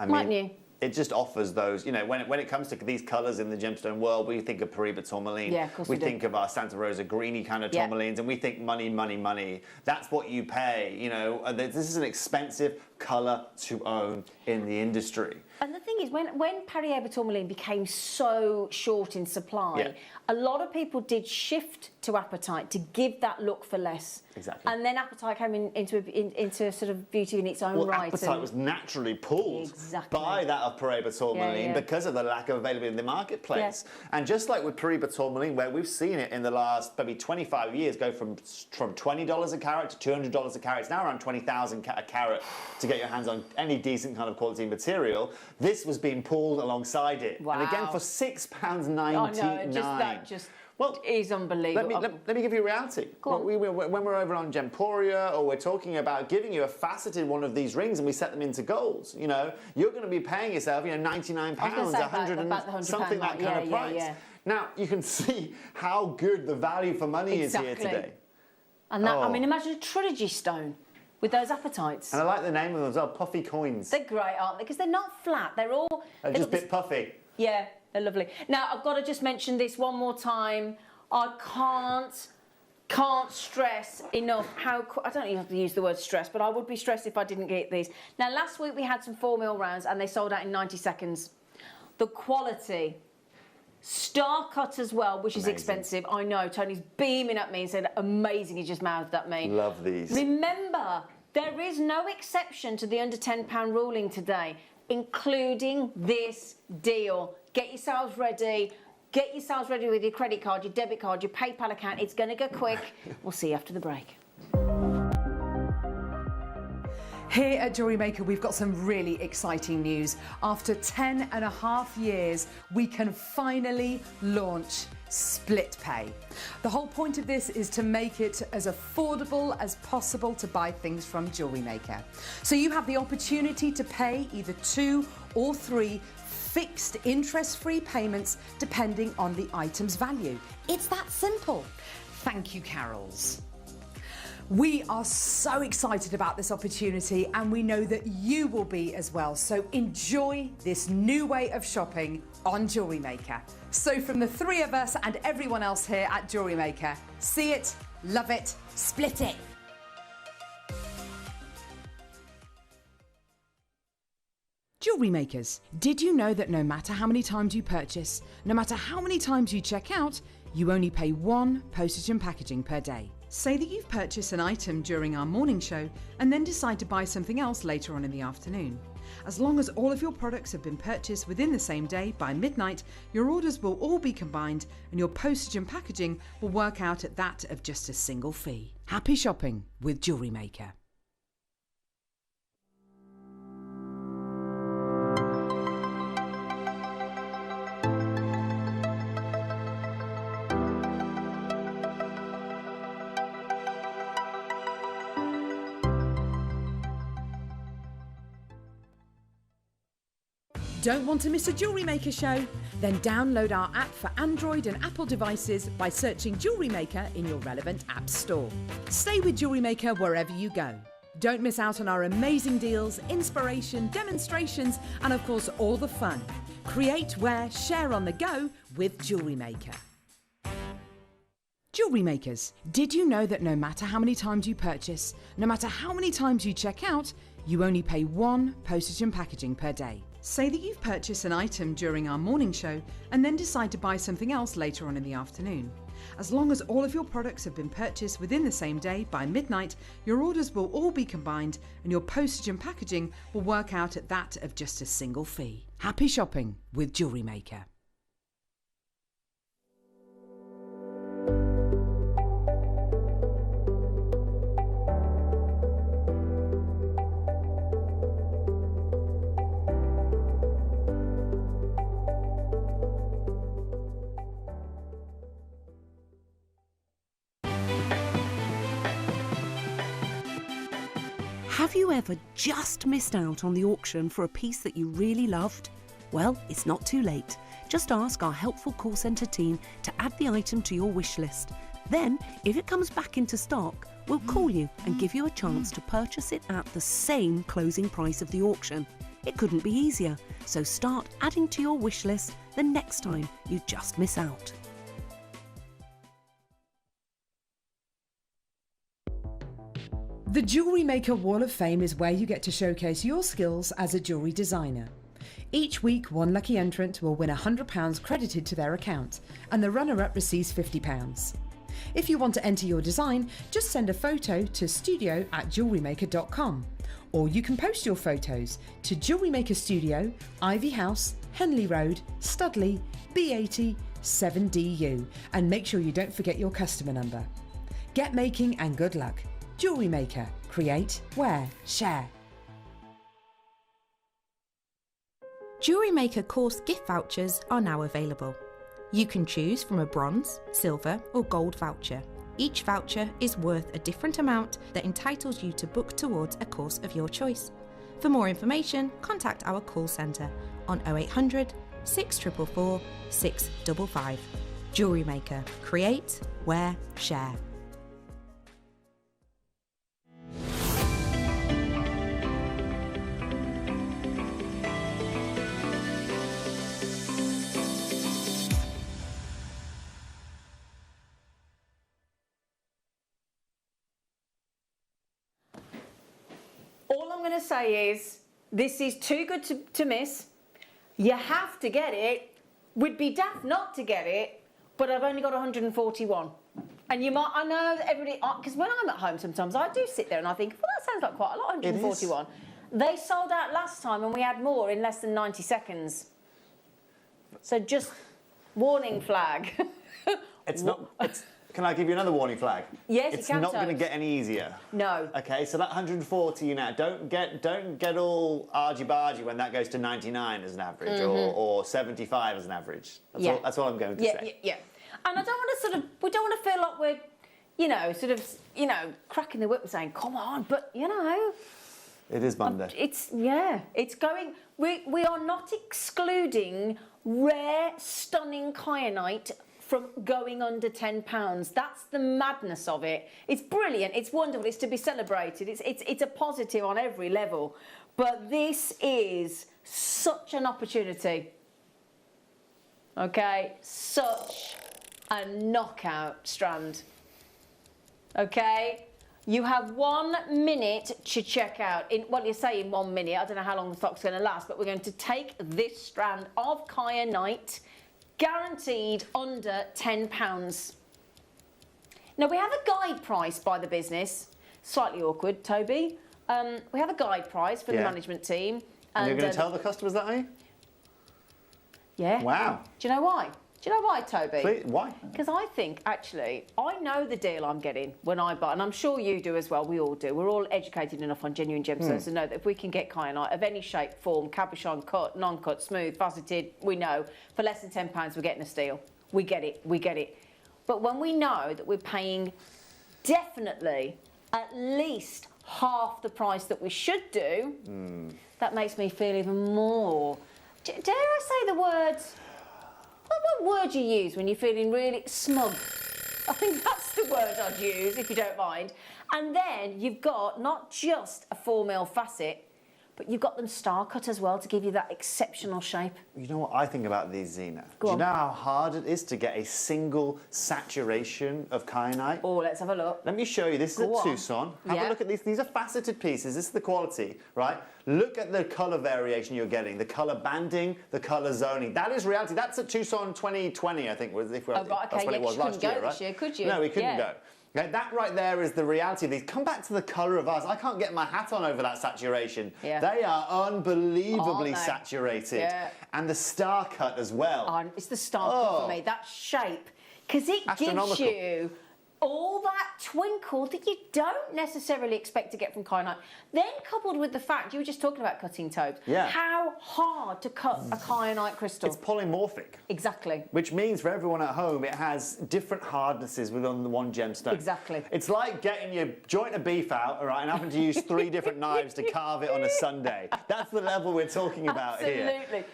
Speaker 9: Mightn't you?
Speaker 11: It just offers those, you know, when it comes to these colours in the gemstone world, we think of Paraiba tourmaline.
Speaker 9: Yeah, of course
Speaker 11: we think of our Santa Rosa greeny kind of tourmalines, and we think money, money, money. That's what you pay, you know. This is an expensive colour to own in the industry.
Speaker 9: And the thing is, when Paraiba tourmaline became so short in supply, a lot of people did shift to apatite to give that look for less.
Speaker 11: Exactly.
Speaker 9: And then apatite came into sort of beauty in its own right.
Speaker 11: Apatite was naturally pulled by that of Paraiba tourmaline because of the lack of availability in the marketplace. And just like with Paraiba tourmaline, where we've seen it in the last maybe 25 years go from $20 a carat to $200 a carat, it's now around $20,000 a carat to get your hands on any decent kind of quality material. this was being pulled alongside it.
Speaker 9: Wow.
Speaker 11: And again, for £6.99.
Speaker 9: I know, that just is unbelievable.
Speaker 11: Let me give you a reality. When we're over on Gemporia, or we're talking about giving you a faceted one of these rings and we set them into golds, you know, you're going to be paying yourself, you know, £99,
Speaker 9: about the
Speaker 11: something that kind of price.
Speaker 9: Yeah.
Speaker 11: Now, you can see how good the value for money is here today.
Speaker 9: And that, I mean, imagine a trilogy stone with those apatites.
Speaker 11: And I like the name of them as well, puffy coins.
Speaker 9: They're great, aren't they? Because they're not flat. They're all...
Speaker 11: They're just a bit puffy.
Speaker 9: Yeah, they're lovely. Now, I've got to just mention this one more time. I can't stress enough how... I don't even have to use the word stress, but I would be stressed if I didn't get these. Now, last week we had some 4mm rounds and they sold out in 90 seconds. The quality... Star cut as well, which is expensive. I know, Tony's beaming at me and said, amazing, he just mouthed at me.
Speaker 11: Love these.
Speaker 9: Remember, there is no exception to the under £10 ruling today, including this deal. Get yourselves ready. Get yourselves ready with your credit card, your debit card, your PayPal account. It's going to go quick. We'll see you after the break.
Speaker 6: Here at Jewellery Maker, we've got some really exciting news. After 10.5 years, we can finally launch split pay. The whole point of this is to make it as affordable as possible to buy things from Jewellery Maker. So you have the opportunity to pay either 2 or 3 fixed interest-free payments depending on the item's value. It's that simple. Thank you, Carols. We are so excited about this opportunity and we know that you will be as well. So enjoy this new way of shopping on Jewellery Maker. So from the 3 of us and everyone else here at Jewellery Maker, see it, love it, split it. Jewellery Makers, did you know that no matter how many times you purchase, no matter how many times you check out, you only pay 1 postage and packaging per day? Say that you've purchased an item during our morning show and then decide to buy something else later on in the afternoon. As long as all of your products have been purchased within the same day by midnight, your orders will all be combined and your postage and packaging will work out at that of just a single fee. Happy shopping with Jewellery Maker. Don't want to miss a Jewellery Maker show? Then download our app for Android and Apple devices by searching Jewellery Maker in your relevant app store. Stay with Jewellery Maker wherever you go. Don't miss out on our amazing deals, inspiration, demonstrations, and of course all the fun. Create, wear, share on the go with Jewellery Maker. Jewellery Makers, did you know that no matter how many times you purchase, no matter how many times you check out, you only pay 1 postage and packaging per day? Say that you've purchased an item during our morning show and then decide to buy something else later on in the afternoon. As long as all of your products have been purchased within the same day by midnight, your orders will all be combined and your postage and packaging will work out at that of just a single fee. Happy shopping with Jewellery Maker.
Speaker 8: Have you ever just missed out on the auction for a piece that you really loved? Well, it's not too late. Just ask our helpful call centre team to add the item to your wish list. Then, if it comes back into stock, we'll call you and give you a chance to purchase it at the same closing price of the auction. It couldn't be easier, so start adding to your wish list the next time you just miss out.
Speaker 6: The Jewellery Maker Wall of Fame is where you get to showcase your skills as a jewellery designer. Each week, one lucky entrant will win £100 credited to their account, and the runner-up receives £50. If you want to enter your design, just send a photo to studio@jewellerymaker.com, or you can post your photos to Jewellery Maker Studio, Ivy House, Henley Road, Studley, B80 7DU, and make sure you don't forget your customer number. Get making and good luck. Jewellery Maker. Create, wear, share.
Speaker 10: Jewellery Maker course gift vouchers are now available. You can choose from a bronze, silver or gold voucher. Each voucher is worth a different amount that entitles you to book towards a course of your choice. For more information, contact our call centre on 0800 644 655. Jewellery Maker. Create, wear, share.
Speaker 9: All I'm going to say is, this is too good to miss. You have to get it. We'd be daft not to get it, but I've only got 141. And you might, I know that everybody, because when I'm at home sometimes, I do sit there and I think, well, that sounds like quite a lot, 141. They sold out last time and we had more in less than 90 seconds. So just warning flag.
Speaker 11: It's not... Can I give you another warning flag?
Speaker 9: Yes,
Speaker 11: it's
Speaker 9: you can.
Speaker 11: It's not going to get any easier.
Speaker 9: No.
Speaker 11: Okay, so that 140 you now, don't get all argy-bargy when that goes to 99 as an average or 75 as an average. That's all I'm going to say.
Speaker 9: Yeah. And I don't want to we don't want to feel like we're, cracking the whip and saying, come on, but,
Speaker 11: It is Monday.
Speaker 9: It's going, we are not excluding rare, stunning kyanite from going under £10. That's the madness of it. It's brilliant, it's wonderful, it's to be celebrated, it's a positive on every level. But this is such an opportunity. Okay, such a knockout strand. Okay, you have 1 minute to check out. You say in 1 minute, I don't know how long the stock's going to last, but we're going to take this strand of kyanite, guaranteed under £10. Now, we have a guide price by the business. Slightly awkward, Toby. We have a guide price for the management team.
Speaker 11: And you're going to tell the customers that, are you?
Speaker 9: Yeah.
Speaker 11: Wow.
Speaker 9: Do you know why? Do you know why, Toby?
Speaker 11: Please, why?
Speaker 9: Because I think, actually, I know the deal I'm getting when I buy, and I'm sure you do as well, we all do. We're all educated enough on genuine gemstones to know that if we can get kyanite of any shape, form, cabochon, cut, non-cut, smooth, faceted, we know, for less than £10 we're getting a steal. We get it. But when we know that we're paying definitely at least half the price that we should do, that makes me feel even more. Dare I say the words... What word you use when you're feeling really smug? I think that's the word I'd use, if you don't mind. And then you've got not just a 4mm facet, but you've got them star cut as well to give you that exceptional shape.
Speaker 11: You know what I think about these, Zena? Do you know how hard it is to get a single saturation of kyanite?
Speaker 9: Oh, let's have a look.
Speaker 11: Let me show you. This is a Tucson. Have a look at these. These are faceted pieces. This is the quality, right? Look at the colour variation you're getting, the colour banding, the colour zoning. That is reality. That's a Tucson 2020, I think, that's when it was last year, right?
Speaker 9: This year, could you?
Speaker 11: No, we couldn't go. Okay, that right there is the reality of these. Come back to the colour of ours. I can't get my hat on over that saturation.
Speaker 9: Yeah.
Speaker 11: They are unbelievably saturated.
Speaker 9: Yeah.
Speaker 11: And the star cut as well.
Speaker 9: It's the star cut for me, that shape. Because it gives you all that twinkle that you don't necessarily expect to get from kyanite. Then coupled with the fact, you were just talking about cutting tobes, how hard to cut a kyanite crystal.
Speaker 11: It's polymorphic.
Speaker 9: Exactly.
Speaker 11: Which means for everyone at home, it has different hardnesses within the one gemstone.
Speaker 9: Exactly.
Speaker 11: It's like getting your joint of beef out, all right, and having to use 3 different knives to carve it on a Sunday. That's the level we're talking about here.
Speaker 9: Absolutely.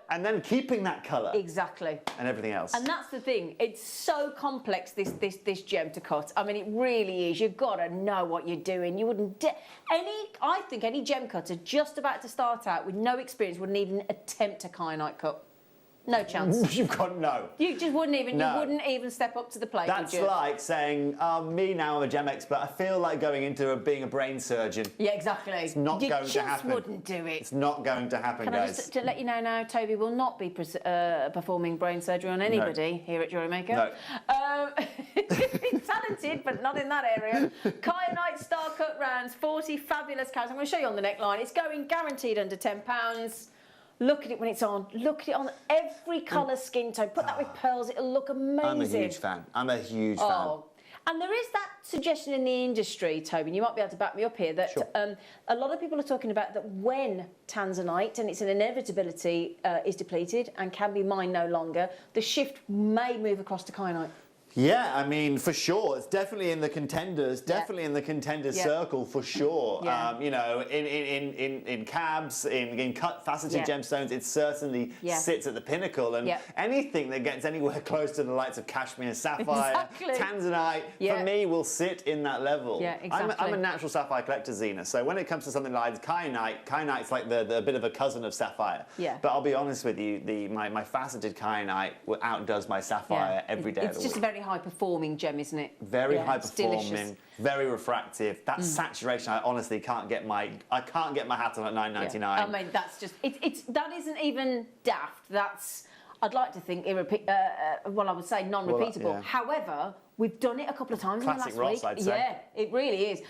Speaker 11: And then keeping that colour.
Speaker 9: Exactly.
Speaker 11: And everything else.
Speaker 9: And that's the thing. It's so complex, this gem to cut. I mean, it really is. You've got to know what you're doing. You wouldn't... I think any gem cutter just about to start out with no experience wouldn't even attempt a kyanite cut. No chance.
Speaker 11: You've got no.
Speaker 9: You just wouldn't even. No. You wouldn't even step up to the plate.
Speaker 11: That's like saying, me now, I'm a gem expert. I feel like going into being a brain surgeon.
Speaker 9: Yeah, exactly.
Speaker 11: It's not going to happen.
Speaker 9: You just wouldn't do it.
Speaker 11: It's not going to happen,
Speaker 9: guys. Can I just to let you know now, Toby will not be performing brain surgery on anybody here at Jewellery Maker. No. He's talented, but not in that area. Kyanite star cut rounds, 40 fabulous carats. I'm going to show you on the neckline. It's going guaranteed under £10. Look at it when it's on. Look at it on every colour skin tone. Put that with pearls, it'll look amazing.
Speaker 11: I'm a huge fan. I'm a huge fan.
Speaker 9: And there is that suggestion in the industry, Toby, and you might be able to back me up here, that a lot of people are talking about that when tanzanite, and it's an inevitability, is depleted and can be mined no longer, the shift may move across to kyanite.
Speaker 11: Yeah, I mean, for sure. It's definitely in the contenders, definitely in the contenders circle, for sure.
Speaker 9: Yeah.
Speaker 11: You know, in cabs, in cut faceted gemstones, it certainly sits at the pinnacle. And anything that gets anywhere close to the likes of cashmere, sapphire, tanzanite, for me, will sit in that level.
Speaker 9: Yeah, exactly.
Speaker 11: I'm a natural sapphire collector, Zena. So when it comes to something like kyanite, kyanite's like the bit of a cousin of sapphire.
Speaker 9: Yeah.
Speaker 11: But I'll be honest with you, my faceted kyanite outdoes my sapphire every day of the week.
Speaker 9: It's just a very high-performing gem, isn't it?
Speaker 11: Very high-performing, very refractive. That saturation, I honestly can't get my hat on at $9.99.
Speaker 9: I mean, that's just that isn't even daft. That's, I'd like to think, I would say non-repeatable.
Speaker 11: Well,
Speaker 9: However, we've done it a couple of times
Speaker 11: Classic
Speaker 9: in the last
Speaker 11: Ross,
Speaker 9: week.
Speaker 11: I'd say.
Speaker 9: Yeah, it really is.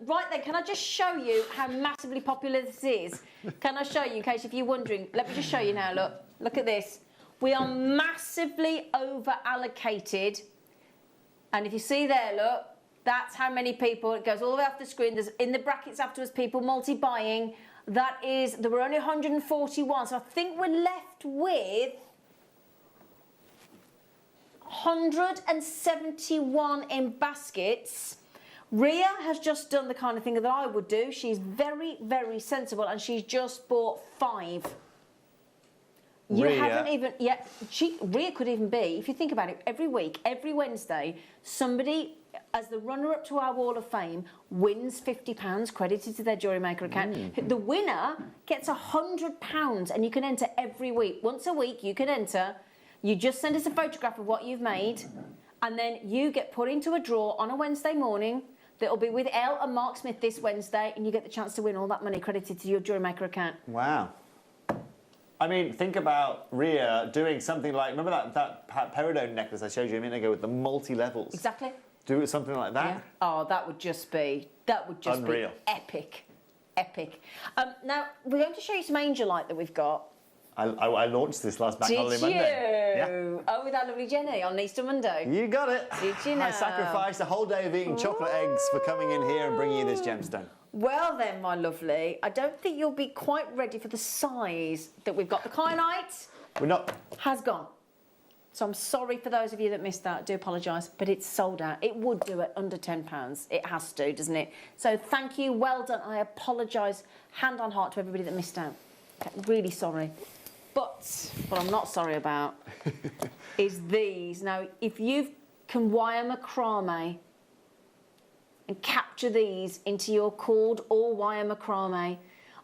Speaker 9: Right then, can I just show you how massively popular this is? Can I show you, in case if you're wondering? Let me just show you now. Look at this. We are massively over-allocated. And if you see there, look, that's how many people, it goes all the way off the screen. There's in the brackets afterwards people multi-buying. There were only 141, so I think we're left with 171 in baskets. Ria has just done the kind of thing that I would do. She's very, very sensible, and she's just bought 5. You haven't even yet. Ria could even be, if you think about it, every week, every Wednesday, somebody, as the runner-up to our Wall of Fame, wins £50 credited to their Jewellery Maker account. The winner gets £100, and you can enter every week. Once a week, you can enter. You just send us a photograph of what you've made, and then you get put into a draw on a Wednesday morning. That'll be with Elle and Mark Smith this Wednesday, and you get the chance to win all that money credited to your Jewellery Maker account.
Speaker 11: Wow. I mean, think about Ria doing something like, remember that peridot necklace I showed you a minute ago with the multi-levels?
Speaker 9: Exactly.
Speaker 11: Do something like that?
Speaker 9: Yeah. Oh, that would just be
Speaker 11: unreal.
Speaker 9: Be epic. Epic. Now, we're going to show you some angelite that we've got.
Speaker 11: I launched this last Bank Holiday Monday.
Speaker 9: Did you?
Speaker 11: Yeah.
Speaker 9: Oh, with our lovely Jenny on Easter Monday.
Speaker 11: You got it.
Speaker 9: Did you know?
Speaker 11: I sacrificed a whole day of eating chocolate eggs for coming in here and bringing you this gemstone.
Speaker 9: Well then, my lovely, I don't think you'll be quite ready for the size that we've got. The kyanite has gone. So I'm sorry for those of you that missed that. I do apologise, but it's sold out. It would do it under £10. It has to, doesn't it? So thank you, well done. I apologise, hand on heart, to everybody that missed out. Okay, really sorry. But what I'm not sorry about is these. Now, if you can wire macrame and capture these into your cord or wire macrame,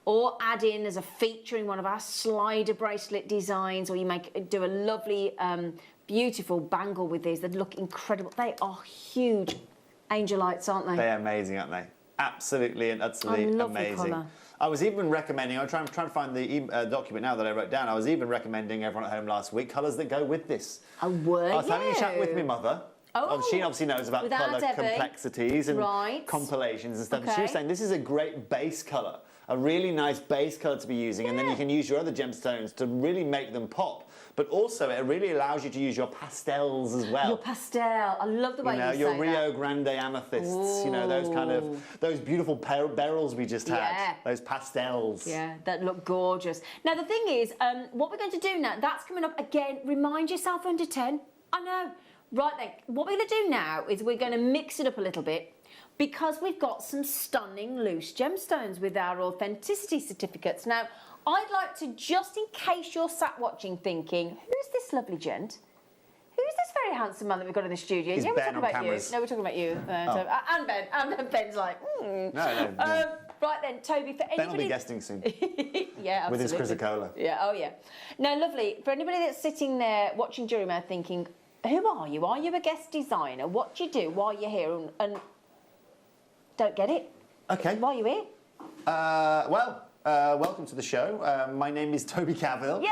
Speaker 9: or add in as a feature in one of our slider bracelet designs, or you do a lovely, beautiful bangle with these that look incredible. They are huge angelites, aren't they?
Speaker 11: They're amazing, aren't they? Absolutely and utterly amazing.
Speaker 9: Colour.
Speaker 11: I was even recommending, I'm trying to find the document now that I wrote down, I was even recommending everyone at home last week colours that go with this.
Speaker 9: Oh, were you?
Speaker 11: I was having a chat with my mother.
Speaker 9: Oh,
Speaker 11: she obviously knows about colour complexities and compilations and stuff.
Speaker 9: Okay.
Speaker 11: And she was saying this is a great base colour, a really nice base colour to be using, and then you can use your other gemstones to really make them pop. But also, it really allows you to use your pastels as well.
Speaker 9: Your pastel, I love the way you say that.
Speaker 11: Your Rio Grande amethysts, you know, those beautiful beryls we just had, those pastels.
Speaker 9: Yeah, that look gorgeous. Now, the thing is, what we're going to do now, that's coming up again, remind yourself under 10. I know. Right then, what we're going to do now is we're going to mix it up a little bit, because we've got some stunning loose gemstones with our authenticity certificates. Now, I'd like to, just in case you're sat watching thinking, who's this lovely gent? Who's this very handsome man that we've got in the studio?
Speaker 11: He's
Speaker 9: we're
Speaker 11: Ben
Speaker 9: talking about
Speaker 11: cameras.
Speaker 9: you. No, we're talking about you. And Ben. And Ben's like,
Speaker 11: No.
Speaker 9: right then, Toby, for anybody...
Speaker 11: Ben will be guesting soon.
Speaker 9: Yeah, absolutely.
Speaker 11: With his Chrysocolla.
Speaker 9: Yeah, oh yeah. Now, lovely, for anybody that's sitting there watching Jewellery Maker thinking, who are you? Are you a guest designer? What do you do while you're here? And don't get it.
Speaker 11: Okay.
Speaker 9: Why are you here?
Speaker 11: Welcome to the show. My name is Toby Cavill.
Speaker 9: Yay!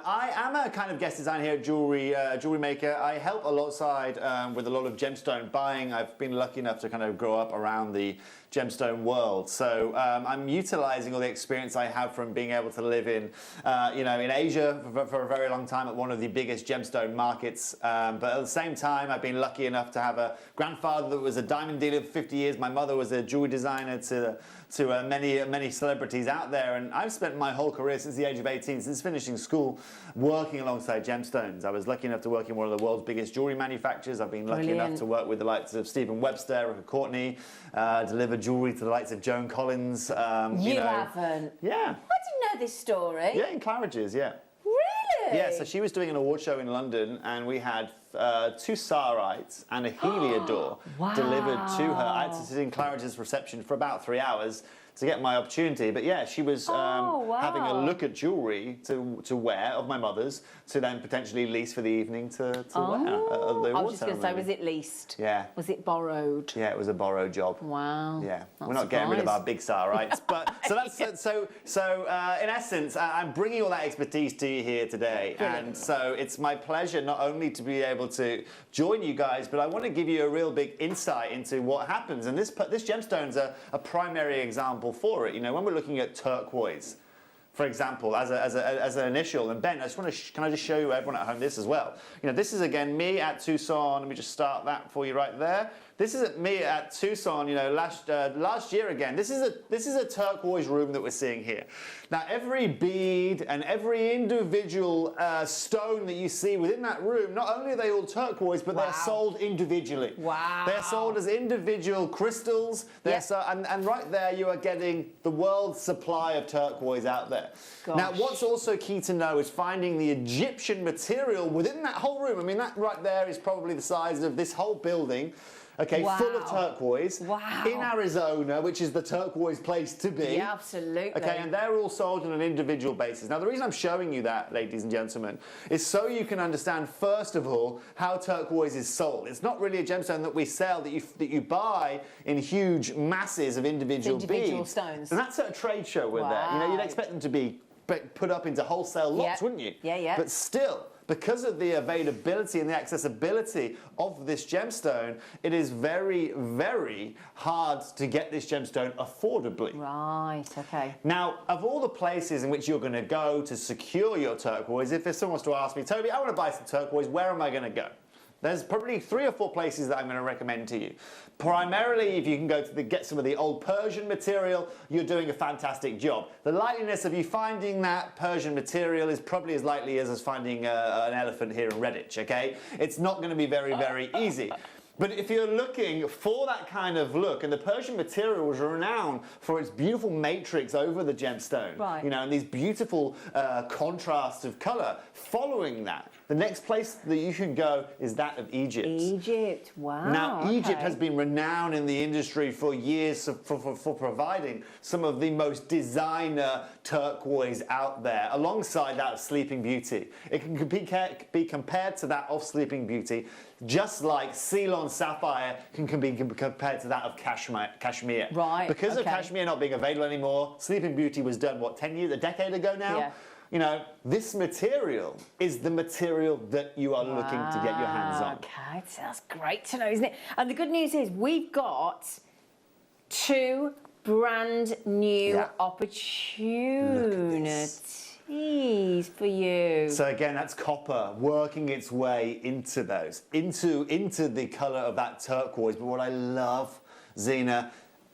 Speaker 11: I am a kind of guest designer here at Jewellery Maker. I help alongside with a lot of gemstone buying. I've been lucky enough to kind of grow up around the gemstone world. So I'm utilizing all the experience I have from being able to live in, in Asia for a very long time at one of the biggest gemstone markets. But at the same time, I've been lucky enough to have a grandfather that was a diamond dealer for 50 years. My mother was a jewelry designer to many celebrities out there. And I've spent my whole career since the age of 18, since finishing school, working alongside gemstones. I was lucky enough to work in one of the world's biggest jewelry manufacturers. I've been lucky enough to work with the likes of Stephen Webster, Erica Courtney, deliver jewelry to the likes of Joan Collins.
Speaker 9: You haven't?
Speaker 11: Yeah.
Speaker 9: I didn't know this story.
Speaker 11: Yeah, in Claridge's, yeah.
Speaker 9: Really?
Speaker 11: Yeah, so she was doing an award show in London, and we had 2 Sarites and a Heliodor delivered to her. I had to sit in Claridge's reception for about 3 hours to get my opportunity. But yeah, she was having a look at jewellery to wear of my mother's to then potentially lease for the evening to wear at the award ceremony.
Speaker 9: I was just going to say, was it leased?
Speaker 11: Yeah.
Speaker 9: Was it borrowed?
Speaker 11: Yeah, it was a borrowed job.
Speaker 9: Wow.
Speaker 11: Yeah, we're not getting rid of our big Sarites, but in essence, I'm bringing all that expertise to you here today, and so it's my pleasure not only to be able to join you guys, but I want to give you a real big insight into what happens. And this gemstone's a primary example for it. You know, when we're looking at turquoise, for example, as an initial, and Ben, I just want to can I just show you everyone at home this as well? You know, this is again me at Tucson. Let me just start that for you right there. This is me at Tucson, you know, last year again. This is a turquoise room that we're seeing here. Now, every bead and every individual stone that you see within that room, not only are they all turquoise, but they're sold individually.
Speaker 9: Wow.
Speaker 11: They're sold as individual crystals. And right there you are getting the world's supply of turquoise out there.
Speaker 9: Gosh.
Speaker 11: Now, what's also key to know is finding the Egyptian material within that whole room. I mean, that right there is probably the size of this whole building. Okay, full of turquoise in Arizona, which is the turquoise place to be.
Speaker 9: Yeah, absolutely.
Speaker 11: Okay, and they're all sold on an individual basis. Now, the reason I'm showing you that, ladies and gentlemen, is so you can understand, first of all, how turquoise is sold. It's not really a gemstone that we sell, that you buy in huge masses of individual beads.
Speaker 9: stones.
Speaker 11: And that's at a trade show with that. You know, you'd expect them to be put up into wholesale lots, wouldn't you?
Speaker 9: Yeah, yeah.
Speaker 11: But still, because of the availability and the accessibility of this gemstone, it is very, very hard to get this gemstone affordably.
Speaker 9: Right, okay.
Speaker 11: Now, of all the places in which you're going to go to secure your turquoise, if someone was to ask me, Toby, I want to buy some turquoise, where am I going to go? There's probably 3 or 4 places that I'm going to recommend to you. Primarily, if you can go to get some of the old Persian material, you're doing a fantastic job. The likeliness of you finding that Persian material is probably as likely as finding an elephant here in Redditch, okay? It's not going to be very, very easy. But if you're looking for that kind of look, and the Persian material was renowned for its beautiful matrix over the gemstone, you know, and these beautiful contrasts of colour, following that, the next place that you can go is that of Egypt.
Speaker 9: Egypt, wow.
Speaker 11: Now, Egypt has been renowned in the industry for years for providing some of the most designer turquoise out there, alongside that of Sleeping Beauty. It can be compared to that of Sleeping Beauty, just like Ceylon Sapphire can be compared to that of Cashmere.
Speaker 9: Right,
Speaker 11: Because of Cashmere not being available anymore, Sleeping Beauty was done, what, 10 years, a decade ago now?
Speaker 9: Yeah.
Speaker 11: You know, this material is the material that you are looking to get your hands on.
Speaker 9: Okay, that's great to know, isn't it? And the good news is we've got 2 brand new opportunities for you.
Speaker 11: So again, that's copper working its way into those, into the colour of that turquoise. But what I love, Zena,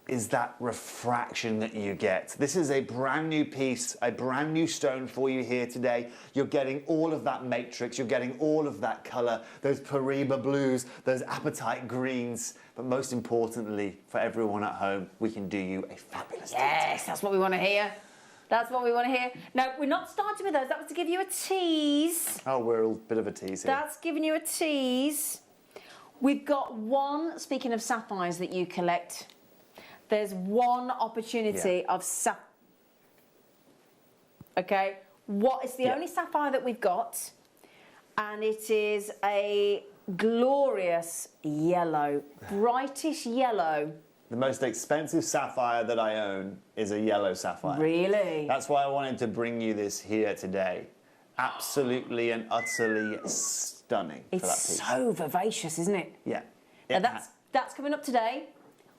Speaker 11: is that refraction that you get. This is a brand new piece, a brand new stone for you here today. You're getting all of that matrix, you're getting all of that colour, those Paraiba blues, those apatite greens, but most importantly, for everyone at home, we can do you a fabulous detail.
Speaker 9: Yes, that's what we want to hear. That's what we want to hear. Now, we're not starting with those. That was to give you a tease.
Speaker 11: Oh, we're a bit of a tease here.
Speaker 9: That's giving you a tease. We've got one, speaking of sapphires that you collect, there's one opportunity of sapphire. Okay, what is the only sapphire that we've got, and it is a glorious yellow, brightest yellow.
Speaker 11: The most expensive sapphire that I own is a yellow sapphire.
Speaker 9: Really?
Speaker 11: That's why I wanted to bring you this here today. Absolutely and utterly stunning for that piece.
Speaker 9: It's so vivacious, isn't it?
Speaker 11: Yeah.
Speaker 9: Now that's coming up today.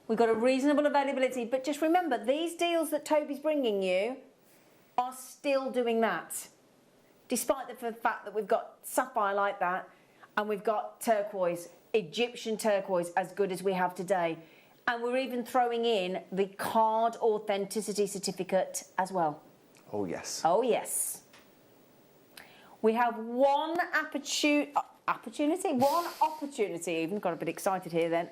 Speaker 9: We've got a reasonable availability, but just remember, these deals that Toby's bringing you are still doing that. Despite the fact that we've got sapphire like that, and we've got turquoise, Egyptian turquoise, as good as we have today. And we're even throwing in the card authenticity certificate as well.
Speaker 11: Oh, yes.
Speaker 9: Oh, yes. We have one opportunity, even got a bit excited here then,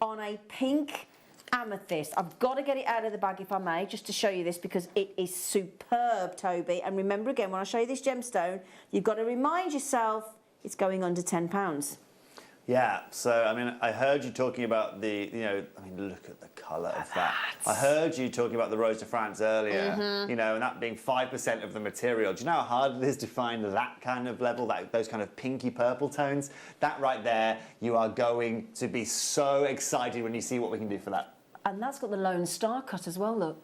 Speaker 9: on a pink amethyst. I've got to get it out of the bag if I may, just to show you this, because it is superb, Toby. And remember again, when I show you this gemstone, you've got to remind yourself it's going under £10.
Speaker 11: Yeah, so, I mean, I heard you talking about the, look at the colour of that. I heard you talking about the Rose de France earlier, and that being 5% of the material. Do you know how hard it is to find that kind of level, those kind of pinky purple tones? That right there, you are going to be so excited when you see what we can do for that.
Speaker 9: And that's got the Lone Star cut as well, look.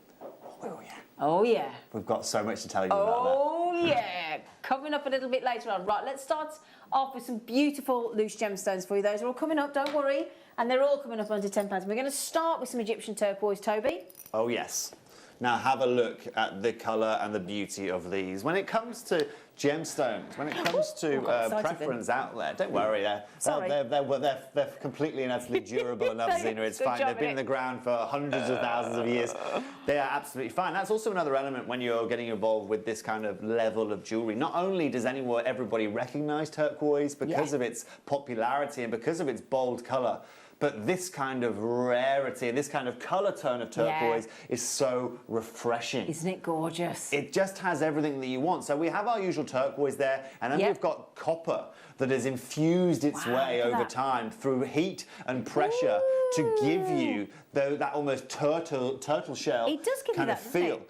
Speaker 11: Oh, yeah.
Speaker 9: Oh, yeah.
Speaker 11: We've got so much to tell you about that.
Speaker 9: Oh, yeah. Coming up a little bit later on. Right, let's start off with some beautiful loose gemstones for you. Those are all coming up, don't worry. And they're all coming up under £10. We're going to start with some Egyptian turquoise, Toby.
Speaker 11: Oh, yes. Now, have a look at the colour and the beauty of these. When it comes to gemstones, when it comes to preference out there, don't worry, they're completely and utterly durable enough, Zena, it's fine. They've been in the ground for hundreds of thousands of years. They are absolutely fine. That's also another element when you're getting involved with this kind of level of jewellery. Not only does everybody recognise turquoise because of its popularity and because of its bold colour, but this kind of rarity and this kind of colour tone of turquoise is so refreshing.
Speaker 9: Isn't it gorgeous?
Speaker 11: It just has everything that you want. So we have our usual turquoise there, and then we've got copper that has infused its way over time through heat and pressure to give you that almost turtle shell kind of feel.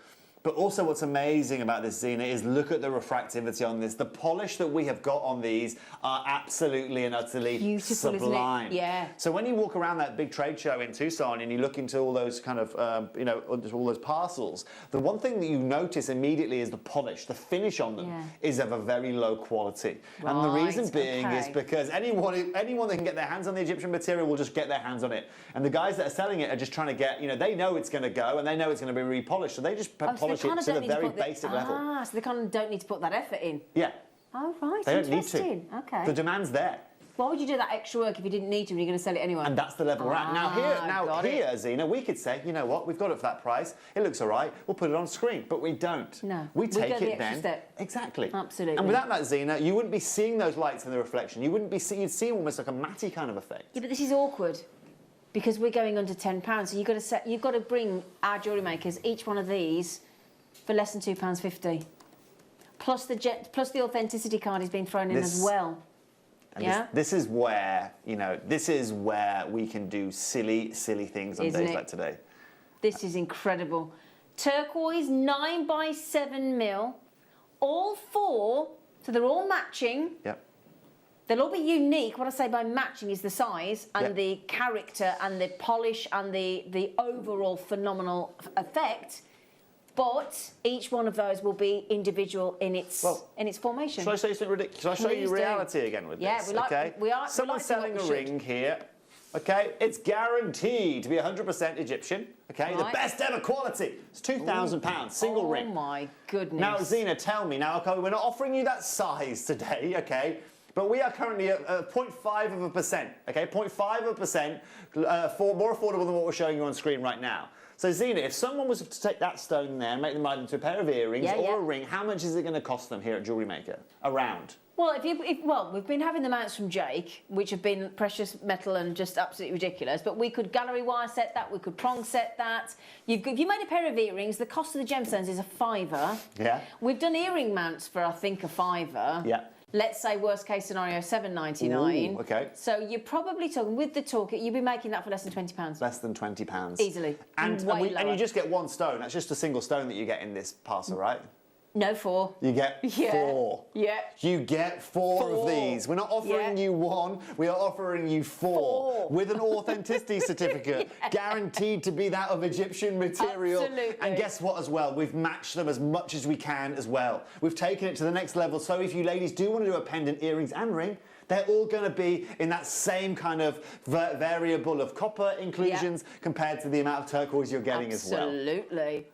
Speaker 11: But also what's amazing about this, Zena, is look at the refractivity on this. The polish that we have got on these are absolutely and utterly
Speaker 9: beautiful,
Speaker 11: sublime.
Speaker 9: isn't it? Yeah.
Speaker 11: So when you walk around that big trade show in Tucson and you look into all those kind of, all those parcels, the one thing that you notice immediately is the polish. The finish on them is of a very low quality.
Speaker 9: Right,
Speaker 11: and the reason being is because anyone that can get their hands on the Egyptian material will just get their hands on it. And the guys that are selling it are just trying to get, they know it's going to go and they know it's going to be repolished. So they just polish it to the very basic level.
Speaker 9: Ah, so they kind of don't need to put that effort in.
Speaker 11: Yeah.
Speaker 9: Oh, right.
Speaker 11: They don't need
Speaker 9: to. Okay.
Speaker 11: The demand's there.
Speaker 9: Why would you do that extra work if you didn't need to when you're going to sell it anyway?
Speaker 11: And that's the level we're at. Now here, Zena, we could say, you know what, we've got it for that price. It looks all right. We'll put it on screen. But we don't.
Speaker 9: No.
Speaker 11: We take
Speaker 9: go the
Speaker 11: it then.
Speaker 9: step.
Speaker 11: Exactly.
Speaker 9: Absolutely.
Speaker 11: And without that, Zena, you wouldn't be seeing those lights in the reflection. You'd see almost like a matty kind of effect.
Speaker 9: Yeah, but this is awkward. Because we're going under £10, so you've got to bring our jewellery makers each one of these for less than £2.50. Plus the authenticity card is being thrown in as well.
Speaker 11: And this is where, this is where we can do silly things on days like today.
Speaker 9: This is incredible. Turquoise 9x7mm, all four, so they're all matching.
Speaker 11: Yep.
Speaker 9: They'll all be unique. What I say by matching is the size and the character and the polish and the overall phenomenal effect. But each one of those will be individual in its formation.
Speaker 11: Shall I show you something ridiculous? Shall I show you reality again with this? Someone's selling a ring here. Okay, it's guaranteed to be 100% Egyptian. Okay, the best ever quality. It's £2,000, single ring.
Speaker 9: Oh my goodness.
Speaker 11: Now, Zena, tell me now. Okay, we're not offering you that size today. Okay. But we are currently at 0.5%, okay? 0.5%, more affordable than what we're showing you on screen right now. So, Zena, if someone was to take that stone there and make them either into a pair of earrings or a ring, how much is it going to cost them here at Jewellery Maker? Around?
Speaker 9: Well, we've been having the mounts from Jake, which have been precious metal and just absolutely ridiculous. But we could gallery wire set that, we could prong set that. If you made a pair of earrings, the cost of the gemstones is £5.
Speaker 11: Yeah.
Speaker 9: We've done earring mounts for, I think, £5.
Speaker 11: Yeah.
Speaker 9: Let's say worst case scenario, $7.99.
Speaker 11: Okay.
Speaker 9: So you're probably talking with the toolkit, you'd be making that for less than £20.
Speaker 11: Less than £20.
Speaker 9: Easily.
Speaker 11: And you just get one stone. That's just a single stone that you get in this parcel, right?
Speaker 9: No, 4.
Speaker 11: You get 4.
Speaker 9: Yeah.
Speaker 11: You get 4 of these. We're not offering you 1, we are offering you 4 with an authenticity certificate, guaranteed to be that of Egyptian material.
Speaker 9: Absolutely.
Speaker 11: And guess what as well? We've matched them as much as we can as well. We've taken it to the next level, so if you ladies do want to do a pendant, earrings and ring, they're all going to be in that same kind of variable of copper inclusions compared to the amount of turquoise you're getting as well.
Speaker 9: Absolutely.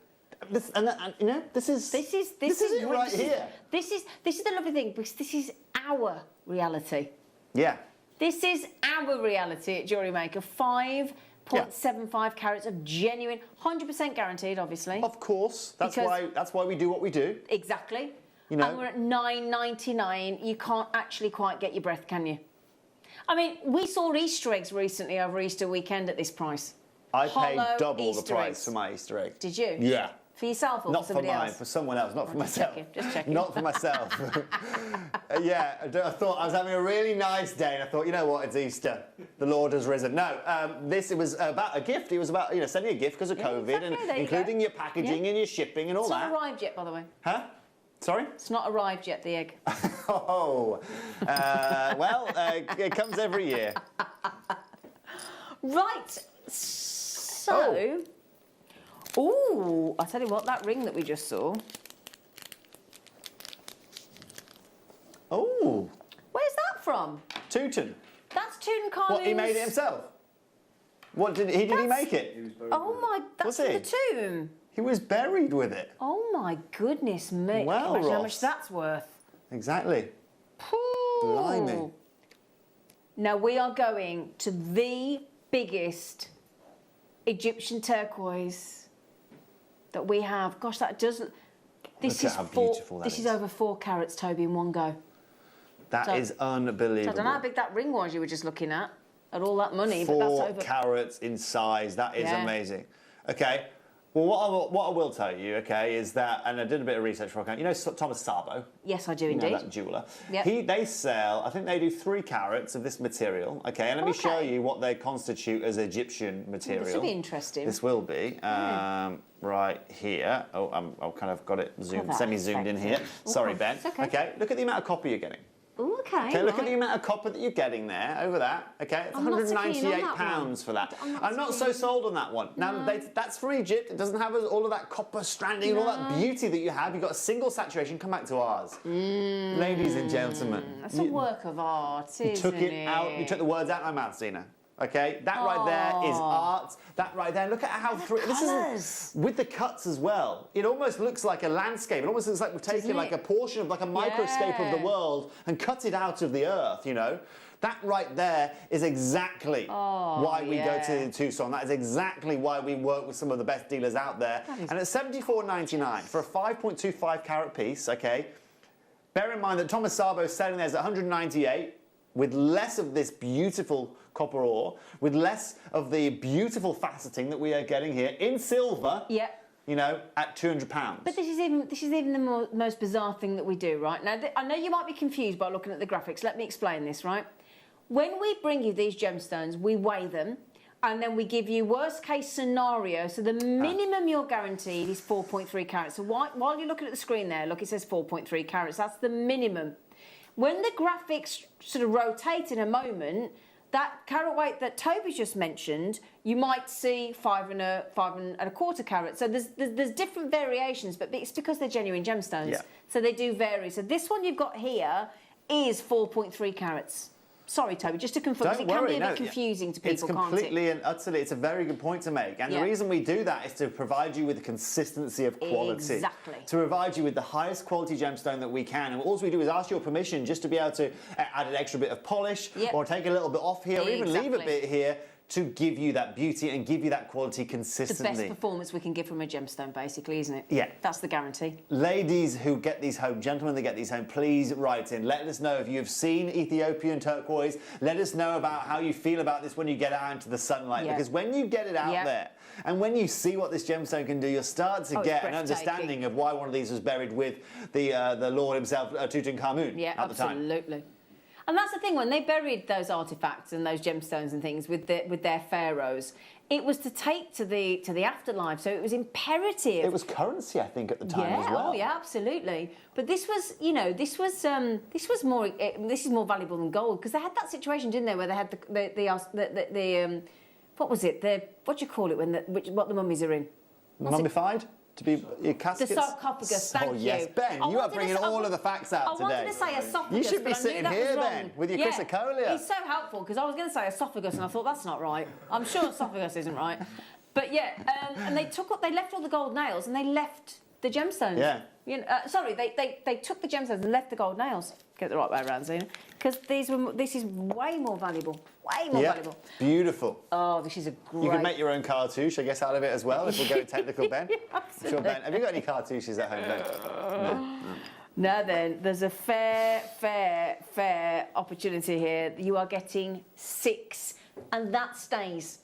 Speaker 11: This, and you know, this is it right here.
Speaker 9: This is the lovely thing, because this is our reality.
Speaker 11: Yeah.
Speaker 9: This is our reality at Jewellery Maker. 5.75 carats of genuine, 100% guaranteed, obviously.
Speaker 11: Of course. That's why we do what we do.
Speaker 9: Exactly.
Speaker 11: You know.
Speaker 9: And we're at $9.99. You can't actually quite get your breath, can you? I mean, we saw Easter eggs recently over Easter weekend at this price.
Speaker 11: I paid
Speaker 9: Hollow
Speaker 11: double
Speaker 9: Easter
Speaker 11: the price
Speaker 9: eggs.
Speaker 11: for my Easter egg.
Speaker 9: Did you?
Speaker 11: Yeah.
Speaker 9: For yourself or
Speaker 11: Not
Speaker 9: for somebody
Speaker 11: for mine,
Speaker 9: else?
Speaker 11: for someone else, not for myself.
Speaker 9: Just checking.
Speaker 11: Not for myself. Yeah, I thought I was having a really nice day, and I thought, you know what, it's Easter. The Lord has risen. No, it was about a gift. It was about, you know, sending a gift because of COVID,
Speaker 9: exactly,
Speaker 11: and including your packaging and your shipping and all that.
Speaker 9: It's not arrived yet, by the way.
Speaker 11: Huh? Sorry?
Speaker 9: It's not arrived yet, the egg.
Speaker 11: Oh, well, it comes every year.
Speaker 9: Right, so... Ooh, I tell you what, that ring that we just saw.
Speaker 11: Oh.
Speaker 9: Where's that from?
Speaker 11: Tootin.
Speaker 9: That's Tutankhamun's...
Speaker 11: What, he made it himself? What, did he make it?
Speaker 9: Oh my, that's in the tomb.
Speaker 11: He was buried with it.
Speaker 9: Oh my goodness me.
Speaker 11: Well,
Speaker 9: Imagine how
Speaker 11: Ross.
Speaker 9: much that's worth.
Speaker 11: Exactly.
Speaker 9: Pooh.
Speaker 11: Blimey.
Speaker 9: Now we are going to the biggest Egyptian turquoise that we have. Gosh, that doesn't... This
Speaker 11: Look
Speaker 9: is
Speaker 11: at how beautiful that
Speaker 9: This is over 4 carats, Toby, in one go.
Speaker 11: That is unbelievable.
Speaker 9: So I don't know how big that ring was you were just looking at all that money, but that's
Speaker 11: 4
Speaker 9: over...
Speaker 11: carats in size. That is amazing. Okay. Well, what I will tell you, okay, is that, and I did a bit of research for account. You know Thomas Sabo?
Speaker 9: Yes, I do
Speaker 11: You
Speaker 9: indeed.
Speaker 11: know that jeweller.
Speaker 9: Yep.
Speaker 11: They sell, I think they do 3 carats of this material, okay, and let me show you what they constitute as Egyptian material.
Speaker 9: This will be interesting.
Speaker 11: This will be. Right here. Oh, I've kind of got it semi-zoomed in here. Sorry, Ben. Okay, look at the amount of copper you're getting.
Speaker 9: Ooh,
Speaker 11: Okay, look at the amount of copper that you're getting there, over that. Okay, it's £198 for that. I'm not so sold on that one. Now, that's for Egypt. It doesn't have all of that copper stranding and all that beauty that you have. You've got a single saturation. Come back to ours. Ladies and gentlemen.
Speaker 9: That's a work of art, isn't it?
Speaker 11: You took it out. You took the words out of my mouth, Zena. Okay, that right there is art. That right there, look at how this is with the cuts as well. It almost looks like a landscape. It almost looks like we've taken like a portion of like a microscope of the world and cut it out of the earth. You know, that right there is exactly why we go to Tucson. That is exactly why we work with some of the best dealers out there. And at $74.99 for a 5.25 carat piece. Okay, bear in mind that Thomas Sabo is selling theirs at $198 with less of this beautiful copper ore, with less of the beautiful faceting that we are getting here in silver. You know, at £200.
Speaker 9: But this is even the most bizarre thing that we do, right? Now, I know you might be confused by looking at the graphics. Let me explain this, right? When we bring you these gemstones, we weigh them, and then we give you worst case scenario. So the minimum you're guaranteed is 4.3 carats. So while you're looking at the screen there, look, it says 4.3 carats. That's the minimum. When the graphics sort of rotate in a moment, that carat weight that Toby just mentioned, you might see 5 and a quarter carat. So there's different variations, but it's because they're genuine gemstones. So they do vary. So this one you've got here is 4.3 carats. Sorry, Toby, just to confirm, because it can be a bit confusing to people, can't it?
Speaker 11: It's completely and utterly, it's a very good point to make. And the reason we do that is to provide you with the consistency of quality.
Speaker 9: Exactly.
Speaker 11: To provide you with the highest quality gemstone that we can. And all we do is ask your permission just to be able to add an extra bit of polish or take a little bit off here or even leave a bit here to give you that beauty and give you that quality consistently.
Speaker 9: The best performance we can give from a gemstone, basically, isn't it?
Speaker 11: Yeah.
Speaker 9: That's the guarantee.
Speaker 11: Ladies who get these home, gentlemen that get these home, please write in. Let us know if you've seen Ethiopian turquoise. Let us know about how you feel about this when you get it out into the sunlight. Because when you get it out there, and when you see what this gemstone can do, you'll start to get an understanding of why one of these was buried with the Lord himself, Tutankhamun, at the time.
Speaker 9: Absolutely. And that's the thing, when they buried those artefacts and those gemstones and things with their pharaohs, it was to take to the afterlife. So it was imperative.
Speaker 11: It was currency, I think, at the time as well.
Speaker 9: Oh yeah, absolutely. But this was, you know, this is more valuable than gold, because they had that situation, didn't they, where they had the what was it? What do you call it when what the mummies are in?
Speaker 11: Mummified? To be your caskets?
Speaker 9: The sarcophagus, thank you.
Speaker 11: Yes, Ben, you are bringing all of the facts out today.
Speaker 9: I wanted to say esophagus,
Speaker 11: you should be
Speaker 9: but I knew
Speaker 11: sitting
Speaker 9: that
Speaker 11: here,
Speaker 9: was wrong.
Speaker 11: Ben, with your chrysocolia.
Speaker 9: He's so helpful, because I was going to say esophagus, and I thought, that's not right. I'm sure esophagus isn't right. But yeah, and they left all the gold nails, and they left the gemstones.
Speaker 11: Yeah.
Speaker 9: You know, sorry, they took the gemstones and left the gold nails. Get it the right way around, Zena. Because this is way more valuable. Way more valuable.
Speaker 11: Beautiful.
Speaker 9: Oh, this is a great...
Speaker 11: You can make your own cartouche, I guess, out of it as well, if we're going technical, Ben.
Speaker 9: Absolutely.
Speaker 11: Sure, Ben. Have you got any cartouches at home, Ben? No.
Speaker 9: Now then, there's a fair opportunity here. You are getting 6, and that stays.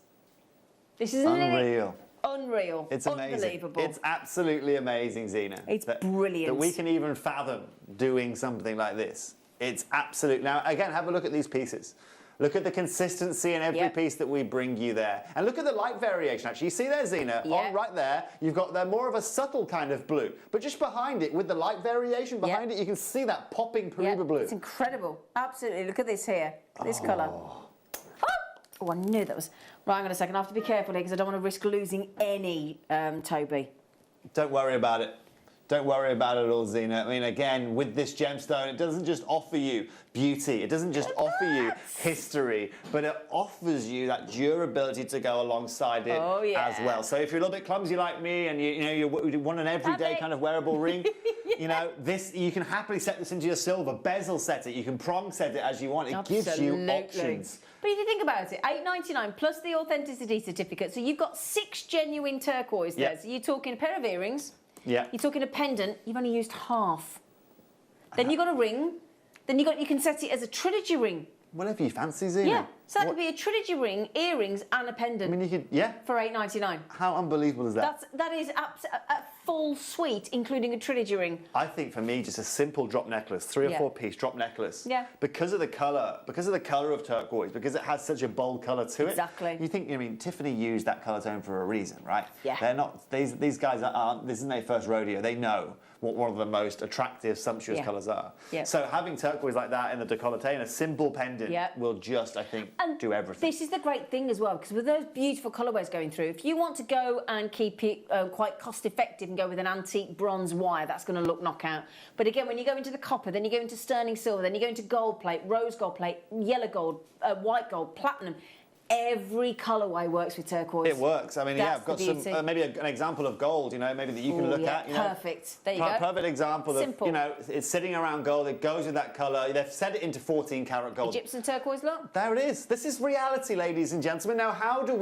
Speaker 9: This is
Speaker 11: unreal.
Speaker 9: Unreal.
Speaker 11: It's amazing.
Speaker 9: Unbelievable.
Speaker 11: It's absolutely amazing, Zena.
Speaker 9: It's brilliant.
Speaker 11: That we can even fathom doing something like this. It's absolute. Now, again, have a look at these pieces. Look at the consistency in every piece that we bring you there. And look at the light variation, actually. You see there, Zena? On right there, you've got there more of a subtle kind of blue. But just behind it, with the light variation behind it, you can see that popping Peruba blue.
Speaker 9: It's incredible. Absolutely. Look at this here. This colour. Oh, I knew that was... Right, hang on a second. I have to be careful here, because I don't want to risk losing any, Toby.
Speaker 11: Don't worry about it. Don't worry about it at all, Zena. I mean, again, with this gemstone, it doesn't just offer you beauty. It doesn't just offer you history, but it offers you that durability to go alongside it as well. So if you're a little bit clumsy like me and you want an everyday kind of wearable ring, you know, you can happily set this into your silver, bezel set it, you can prong set it as you want. It gives you options.
Speaker 9: But if you think about it, $8.99 plus the authenticity certificate, so you've got 6 genuine turquoise there. So you're talking a pair of earrings.
Speaker 11: Yeah.
Speaker 9: You're talking a pendant, you've only used half. Then you've got a ring, then you can set it as a trilogy ring.
Speaker 11: Whatever you fancy, Zena.
Speaker 9: Yeah, so that could be a trilogy ring, earrings and a pendant.
Speaker 11: I mean, you could,
Speaker 9: for $8.99.
Speaker 11: How unbelievable is that?
Speaker 9: That is a full suite, including a trilogy ring.
Speaker 11: I think for me, just a simple drop necklace, 3 or 4 piece drop necklace.
Speaker 9: Yeah.
Speaker 11: Because of the colour of turquoise, because it has such a bold colour to it.
Speaker 9: Exactly.
Speaker 11: You think, I mean, Tiffany used that colour tone for a reason, right?
Speaker 9: Yeah.
Speaker 11: They're not, these guys aren't, this isn't their first rodeo. They know what one of the most attractive, sumptuous colours are.
Speaker 9: Yeah.
Speaker 11: So having turquoise like that in the décolleté and a simple pendant will just, I think, do everything.
Speaker 9: This is the great thing as well, because with those beautiful colourways going through, if you want to go and keep it quite cost effective and go with an antique bronze wire, that's going to look knockout. But again, when you go into the copper, then you go into sterling silver, then you go into gold plate, rose gold plate, yellow gold, white gold, platinum. Every colourway works with turquoise.
Speaker 11: It works. I mean, I've got some, maybe an example of gold, you know, maybe that you can look at. You know,
Speaker 9: perfect. There you go.
Speaker 11: Perfect example
Speaker 9: Simple.
Speaker 11: of, you know, it's sitting around gold, it goes with that colour. They've set it into 14 karat gold.
Speaker 9: Egyptian turquoise look.
Speaker 11: There it is. This is reality, ladies and gentlemen. Now, how can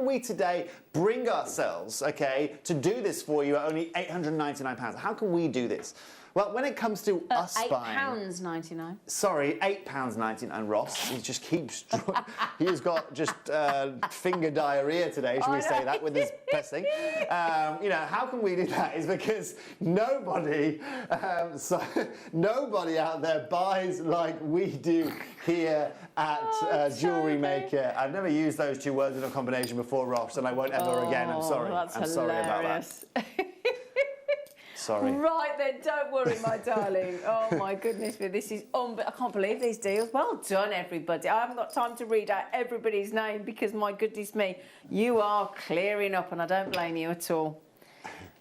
Speaker 11: we today bring ourselves, okay, to do this for you at only £899? How can we do this? Well, when it comes to us buying...
Speaker 9: £8.99.
Speaker 11: Sorry, £8.99, Ross. He just keeps... He's got just finger diarrhea today, should we say that, with his pressing. You know, how can we do that? Is because nobody out there buys like we do here at Jewellery Maker. I've never used those 2 words in a combination before, Ross, and I won't ever again. I'm sorry. I'm sorry about that. Sorry.
Speaker 9: Right then, don't worry, my darling. Oh my goodness me, this is I can't believe these deals. Well done, everybody. I haven't got time to read out everybody's name because, my goodness me, you are clearing up, and I don't blame you at all.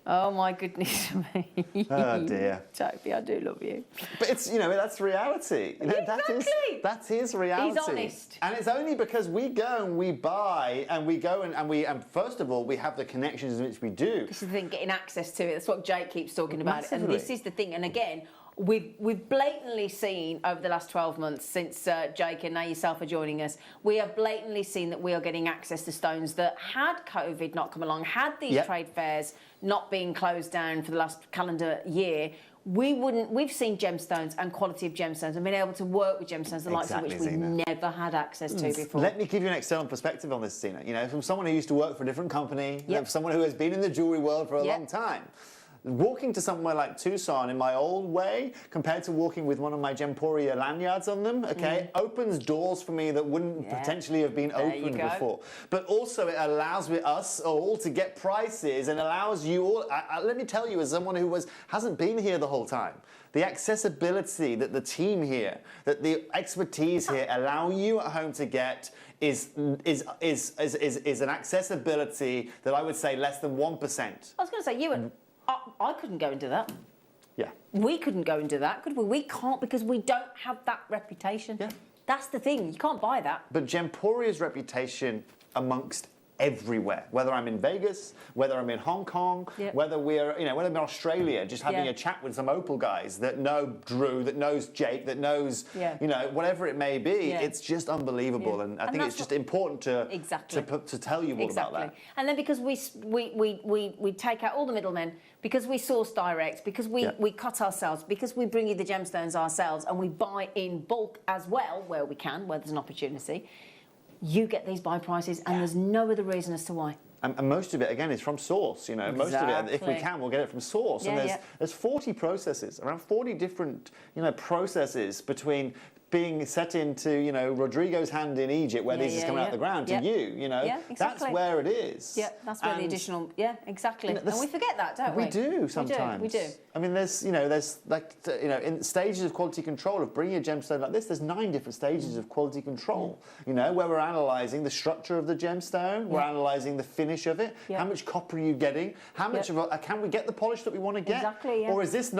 Speaker 9: Oh my goodness me.
Speaker 11: Oh dear.
Speaker 9: Toby, I do love you.
Speaker 11: But it's, you know, that's reality. You know,
Speaker 9: exactly.
Speaker 11: That is reality.
Speaker 9: He's honest.
Speaker 11: And it's only because we go and we buy and we go and first of all, we have the connections in which we do.
Speaker 9: This is the thing, getting access to it. That's what Jake keeps talking about.
Speaker 11: Massively.
Speaker 9: And this is the thing. And again, we've blatantly seen over the last 12 months since Jake and now yourself are joining us, we have blatantly seen that we are getting access to stones that, had COVID not come along, had these trade fairs not been closed down for the last calendar year, we've seen gemstones and quality of gemstones and been able to work with gemstones, the likes of which we've never had access to before.
Speaker 11: Let me give you an external perspective on this, Zena. You know, from someone who used to work for a different company, you know, someone who has been in the jewellery world for a long time. Walking to somewhere like Tucson in my old way, compared to walking with one of my Gemporia lanyards on them, okay, opens doors for me that wouldn't potentially have been opened before. But also it allows us all to get prices and allows you all, let me tell you, as someone who hasn't been here the whole time, the accessibility that the team here, that the expertise here allow you at home to get is an accessibility that I would say less than 1%.
Speaker 9: I was going to say, you and I couldn't go into that.
Speaker 11: Yeah.
Speaker 9: We couldn't go into that, could we? We can't because we don't have that reputation. Yeah. That's the thing. You can't buy that.
Speaker 11: But Gemporia's reputation amongst everywhere, whether I'm in Vegas, whether I'm in Hong Kong, whether we're, whether I'm in Australia, just having a chat with some Opal guys that know Drew, that knows Jake, that knows, whatever it may be, it's just unbelievable. And I think it's just important to tell you all about that.
Speaker 9: And then because we take out all the middlemen, because we source direct, because we cut ourselves, because we bring you the gemstones ourselves, and we buy in bulk as well, where we can, where there's an opportunity, you get these buy prices, and there's no other reason as to why.
Speaker 11: And most of it, again, is from source. Most of it, if we can, we'll get it from source. And there's 40 processes, around 40 different, processes between being set into, Rodrigo's hand in Egypt, where this is coming out of the ground, to you,
Speaker 9: Yeah, exactly.
Speaker 11: That's where it is.
Speaker 9: Yeah, that's where the additional, exactly. And we forget that, don't we?
Speaker 11: We do sometimes.
Speaker 9: We do.
Speaker 11: I mean, there's like, in stages of quality control of bringing a gemstone like this, there's 9 different stages of quality control, where we're analysing the structure of the gemstone, we're analysing the finish of it, how much copper are you getting, how much of can we get the polish that we want to get?
Speaker 9: Exactly,
Speaker 11: Or is this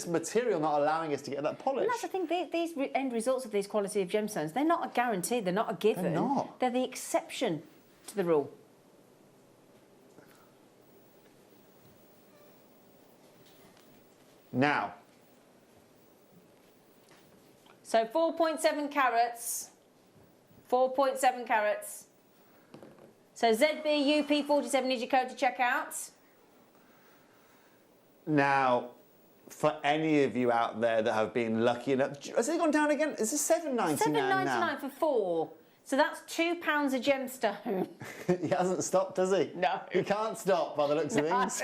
Speaker 11: material not allowing us to get that polish?
Speaker 9: And that's the thing, these end results of these quality of gemstones, they're not a guarantee, they're not a given.
Speaker 11: They're not.
Speaker 9: They're the exception to the rule.
Speaker 11: Now.
Speaker 9: So 4.7 carats. 4.7 carats. So ZBUP47 is your code to check out.
Speaker 11: Now, for any of you out there that have been lucky enough, has it gone down again? Is it $7.99 now?
Speaker 9: $7.99 for 4. So that's £2 a gemstone.
Speaker 11: He hasn't stopped, has he?
Speaker 9: No.
Speaker 11: He can't stop by the looks of things.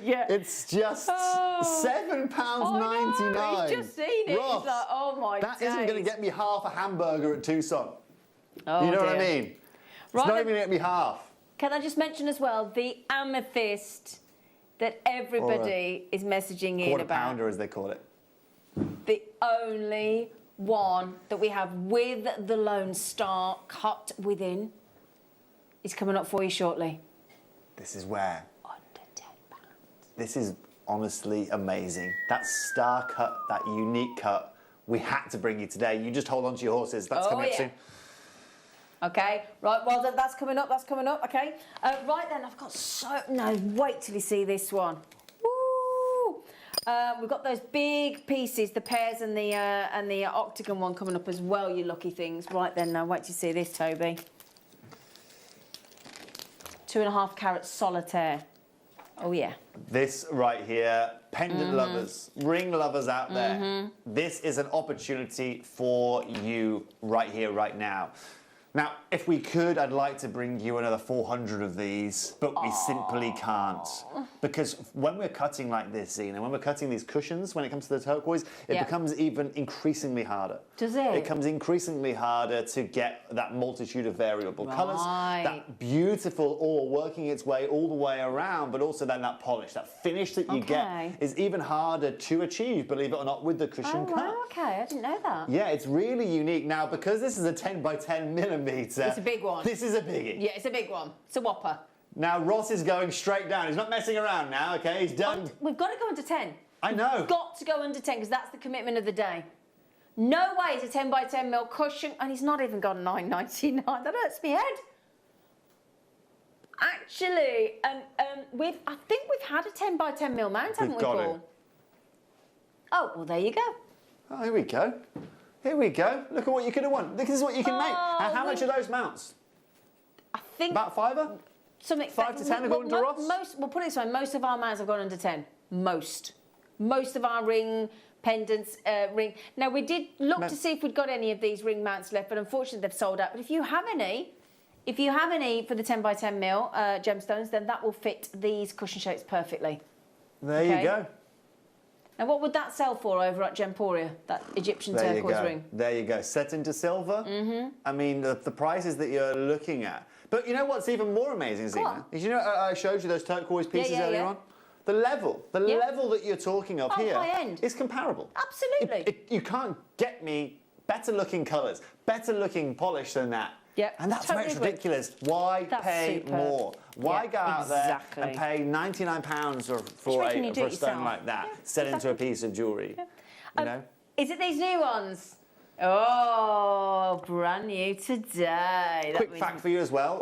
Speaker 9: Yeah.
Speaker 11: It's just £7.99.
Speaker 9: He's just seen it.
Speaker 11: Ross,
Speaker 9: he's like, oh my
Speaker 11: that
Speaker 9: days.
Speaker 11: isn't going to get me half a hamburger at Tucson.
Speaker 9: Oh,
Speaker 11: you know what I
Speaker 9: dear.
Speaker 11: mean? It's not even going to get me half.
Speaker 9: Can I just mention as well the amethyst that everybody is messaging in
Speaker 11: Quarter
Speaker 9: about?
Speaker 11: pounder, as they call it.
Speaker 9: The only one that we have with the Lone Star cut within is coming up for you shortly.
Speaker 11: This is where.
Speaker 9: Under £10.
Speaker 11: This is honestly amazing. That star cut, that unique cut, we had to bring you today. You just hold on to your horses. That's coming up soon.
Speaker 9: Okay, right, well, that's coming up, okay. Right then, I've got no, wait till you see this one. Woo! We've got those big pieces, the pears and the octagon one coming up as well, you lucky things. Right then, now wait till you see this, Toby. 2.5 carat solitaire. Oh yeah.
Speaker 11: This right here, pendant lovers, ring lovers out there, this is an opportunity for you right here, right now. Now, if we could, I'd like to bring you another 400 of these, but we simply can't. Because when we're cutting like this, Zena, when we're cutting these cushions, when it comes to the turquoise, it becomes even increasingly harder.
Speaker 9: Does it?
Speaker 11: It becomes increasingly harder to get that multitude of variable colours, that beautiful ore working its way all the way around, but also then that polish, that finish that you get is even harder to achieve, believe it or not, with the cushion cut.
Speaker 9: Wow, okay, I didn't know that.
Speaker 11: Yeah, it's really unique. Now, because this is a 10 by 10 millimetre,
Speaker 9: it's a big one.
Speaker 11: This is a biggie.
Speaker 9: Yeah, it's a big one. It's a whopper.
Speaker 11: Now, Ross is going straight down. He's not messing around now, okay? He's done.
Speaker 9: We've got to go under 10.
Speaker 11: I know.
Speaker 9: We've got to go under 10 because that's the commitment of the day. No way it's a 10 by 10 mil cushion, and he's not even gone $9.99. That hurts my head. Actually, I think we've had a 10 by 10 mil mount, haven't we, Paul? Oh, well, there you go.
Speaker 11: Oh, here we go. Here we go. Look at what you could have won. This is what you can make. How much are those mounts?
Speaker 9: I think
Speaker 11: about $5?
Speaker 9: Something
Speaker 11: 5 to 10 according to Ross?
Speaker 9: We'll put it this way, most of our mounts have gone under 10. Most of our ring pendants, ring. Now, we did look to see if we'd got any of these ring mounts left, but unfortunately they've sold out. But if you have any for the 10 by 10 mil gemstones, then that will fit these cushion shapes perfectly.
Speaker 11: There you go.
Speaker 9: Now, what would that sell for over at Gemporia, that Egyptian turquoise ring?
Speaker 11: There you go. Set into silver. I mean, the prices that you're looking at. But you know what's even more amazing, Zena? Is you know I showed you those turquoise pieces earlier on? The level that you're talking of here is comparable.
Speaker 9: Absolutely.
Speaker 11: You can't get me better looking colours, better looking polish than that.
Speaker 9: Yep.
Speaker 11: And that's where it's ridiculous. Why pay more? Why go out there and pay £99 for a stone like that, set into a piece of jewellery? You know?
Speaker 9: Is it these new ones? Oh, brand new today.
Speaker 11: Quick fact for you as well.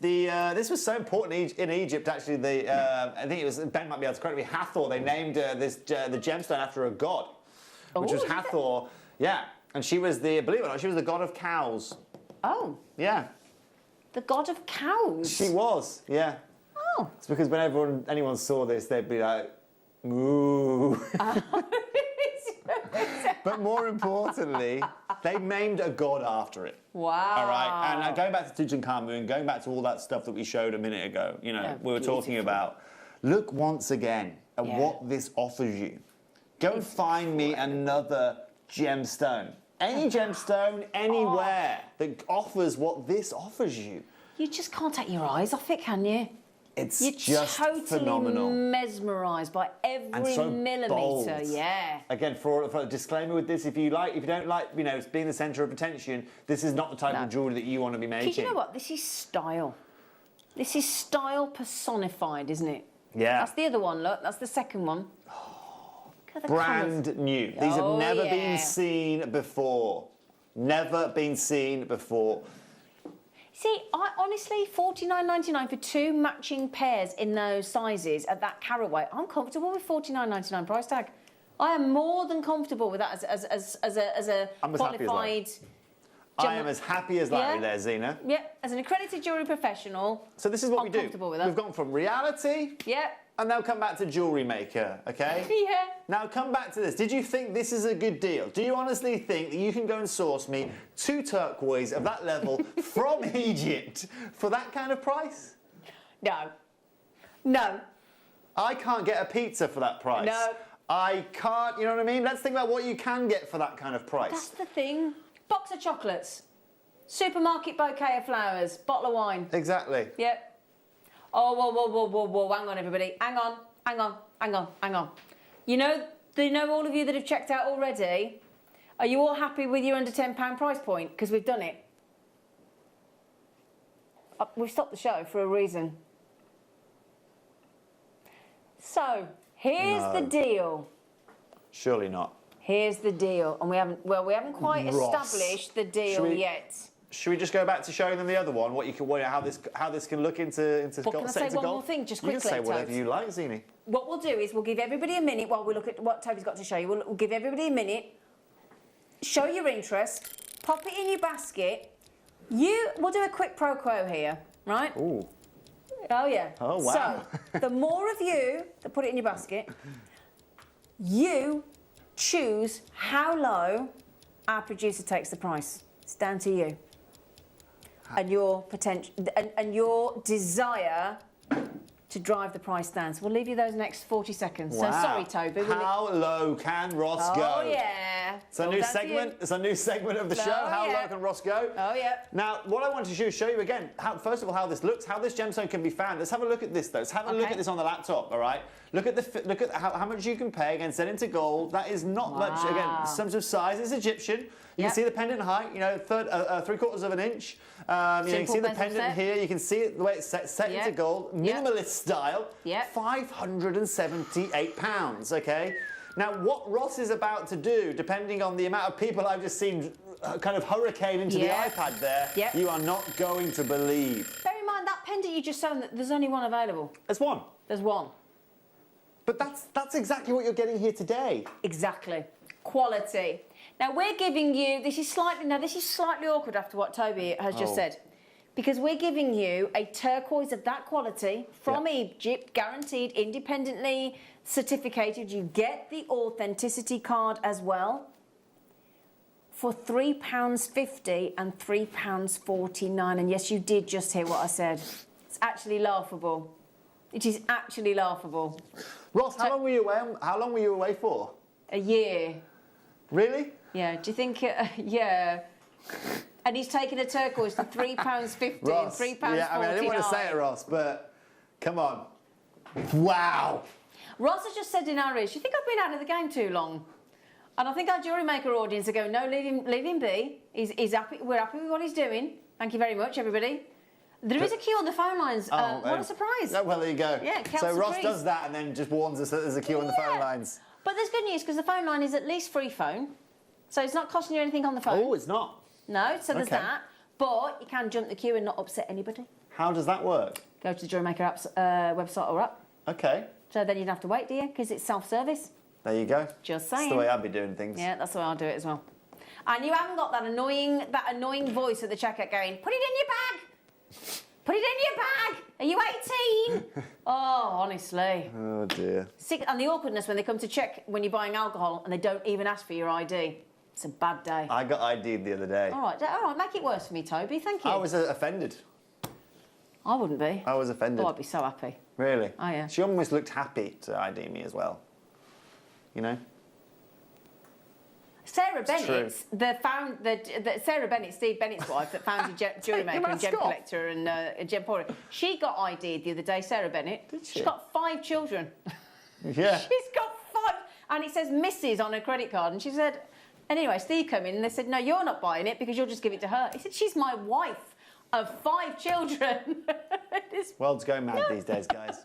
Speaker 11: This was so important in Egypt. Actually, I think it was Ben might be able to correct me. Hathor. They named the gemstone after a god, which was Hathor. Yeah, and she was believe it or not, she was the god of cows.
Speaker 9: Oh.
Speaker 11: Yeah.
Speaker 9: The god of cows.
Speaker 11: She was. Yeah.
Speaker 9: Oh.
Speaker 11: It's because when anyone saw this, they'd be like, ooh. But more importantly, they named a god after it.
Speaker 9: Wow.
Speaker 11: All right, and going back to Tutankhamun, going back to all that stuff that we showed a minute ago, you know, we were talking about, look once again at what this offers you. Go and find me another gemstone. Any gemstone, anywhere, that offers what this offers you.
Speaker 9: You just can't take your eyes off it, can you?
Speaker 11: You're just phenomenal.
Speaker 9: Mesmerised by every millimetre.
Speaker 11: Bold.
Speaker 9: Yeah.
Speaker 11: Again, for a disclaimer with this, if you don't like, you know, being the centre of attention, this is not the type of jewellery that you want to be making.
Speaker 9: Because you know what? This is style. This is style personified, isn't it?
Speaker 11: Yeah.
Speaker 9: That's the other one. Look, that's the second one.
Speaker 11: Brand new. These have never been seen before. Never been seen before.
Speaker 9: See, I honestly, $49.99 for 2 matching pairs in those sizes at that carat weight. I'm comfortable with $49.99 price tag. I am more than comfortable with that as a qualified.
Speaker 11: I am as happy as Larry there, Zena.
Speaker 9: Yeah, as an accredited jewellery professional.
Speaker 11: So this is what we do.
Speaker 9: Comfortable with that.
Speaker 11: We've gone from reality.
Speaker 9: Yeah.
Speaker 11: And now come back to Jewellery Maker, okay?
Speaker 9: Yeah.
Speaker 11: Now come back to this. Did you think this is a good deal? Do you honestly think that you can go and source me 2 turquoise of that level from Egypt for that kind of price?
Speaker 9: No. No.
Speaker 11: I can't get a pizza for that price.
Speaker 9: No.
Speaker 11: I can't, you know what I mean? Let's think about what you can get for that kind of price.
Speaker 9: That's the thing. Box of chocolates. Supermarket bouquet of flowers. Bottle of wine.
Speaker 11: Exactly.
Speaker 9: Yep. Oh, whoa. Hang on, everybody. Hang on. You know all of you that have checked out already, are you all happy with your under £10 price point? Because we've done it. We've stopped the show for a reason. So, here's the deal.
Speaker 11: Surely not.
Speaker 9: Here's the deal. And we haven't quite established the deal yet.
Speaker 11: Should we just go back to showing them the other one? How this can look into
Speaker 9: Well, can I say one more thing, just quickly?
Speaker 11: You can say whatever you like, Zini.
Speaker 9: What we'll do is we'll give everybody a minute while we look at what Toby's got to show you. We'll give everybody a minute. Show your interest. Pop it in your basket. We'll do a quick pro quo here, right?
Speaker 11: Ooh.
Speaker 9: Oh yeah.
Speaker 11: Oh wow.
Speaker 9: So the more of you that put it in your basket, you choose how low our producer takes the price. It's down to you. And your potential and your desire to drive the price down. So we'll leave you those next 40 seconds.
Speaker 11: Wow.
Speaker 9: So sorry, Toby.
Speaker 11: How low can Ross go?
Speaker 9: Oh yeah.
Speaker 11: It's a new segment. It's a new segment of the show. How low can Ross go?
Speaker 9: Oh yeah.
Speaker 11: Now, what I wanted to do is show you again, first of all, how this looks, how this gemstone can be found. Let's have a look at this, though. Let's have a look at this on the laptop. All right. Look at how much you can pay. Again, set into gold. That is not much. Again, in terms of size, it's Egyptian. You can see the pendant height. You know, 3/4 of an inch. You can see the pendant here. You can see it the way it's set into gold, minimalist style. £578. Okay. Now, what Ross is about to do, depending on the amount of people I've just seen kind of hurricane into the iPad there, you are not going to believe.
Speaker 9: Bear in mind that pendant you just shown, there's only one available.
Speaker 11: There's one.
Speaker 9: There's one.
Speaker 11: But that's exactly what you're getting here today.
Speaker 9: Exactly. Quality. Now we're giving you, this is slightly awkward after what Toby has just said, because we're giving you a turquoise of that quality from Egypt, guaranteed, independently certificated. You get the authenticity card as well for £3.50 and £3.49. And yes, you did just hear what I said. It's actually laughable. It is actually laughable.
Speaker 11: Ross, how long were you away? How long were you away for?
Speaker 9: A year.
Speaker 11: Really?
Speaker 9: Yeah. Do you think? Yeah. And he's taken a turquoise for £3.50
Speaker 11: Ross,
Speaker 9: and £3.49.
Speaker 11: yeah, I mean, I didn't want to say it, Ross, but come on. Wow.
Speaker 9: Ross has just said in Irish, "You think I've been out of the game too long?" And I think our Jewellery Maker audience are going, "No, leave him be. He's happy. We're happy with what he's doing. Thank you very much, everybody." There is a queue on the phone lines. What a surprise.
Speaker 11: Oh, well, there you go.
Speaker 9: Yeah,
Speaker 11: so Ross does that and then just warns us that there's a queue on the phone lines.
Speaker 9: But there's good news because the phone line is at least free phone. So it's not costing you anything on the phone.
Speaker 11: Oh, it's not?
Speaker 9: No, so there's that. But you can jump the queue and not upset anybody.
Speaker 11: How does that work?
Speaker 9: Go to the Jewellery Maker app's website or app.
Speaker 11: Okay.
Speaker 9: So then you'd have to wait, do you? Because it's self-service.
Speaker 11: There you go.
Speaker 9: Just saying.
Speaker 11: That's the way I'd be doing things.
Speaker 9: Yeah, that's the way I'll do it as well. And you haven't got that annoying voice at the checkout going, "Put it in your bag! Put it in your bag! Are you 18? Oh, honestly.
Speaker 11: Oh, dear.
Speaker 9: And the awkwardness when they come to check when you're buying alcohol and they don't even ask for your ID. It's a bad day.
Speaker 11: I got ID'd the other day.
Speaker 9: All right, make it worse for me, Toby. Thank you.
Speaker 11: I was offended.
Speaker 9: I wouldn't be.
Speaker 11: I was offended.
Speaker 9: Oh, I'd be so happy.
Speaker 11: Really?
Speaker 9: Oh, yeah.
Speaker 11: She almost looked happy to ID me as well. You know?
Speaker 9: Sarah Bennett, Sarah Bennett, Steve Bennett's wife, that founded Jewellery Maker and Gem Collector and Gemporia. She got ID'd the other day, Sarah Bennett.
Speaker 11: Did she?
Speaker 9: She's got 5 children.
Speaker 11: Yeah.
Speaker 9: She's got 5, and it says Mrs. on her credit card. And she said, anyway, Steve came in and they said, "No, you're not buying it because you'll just give it to her." He said, "She's my wife of 5 children."
Speaker 11: World's going mad these days, guys.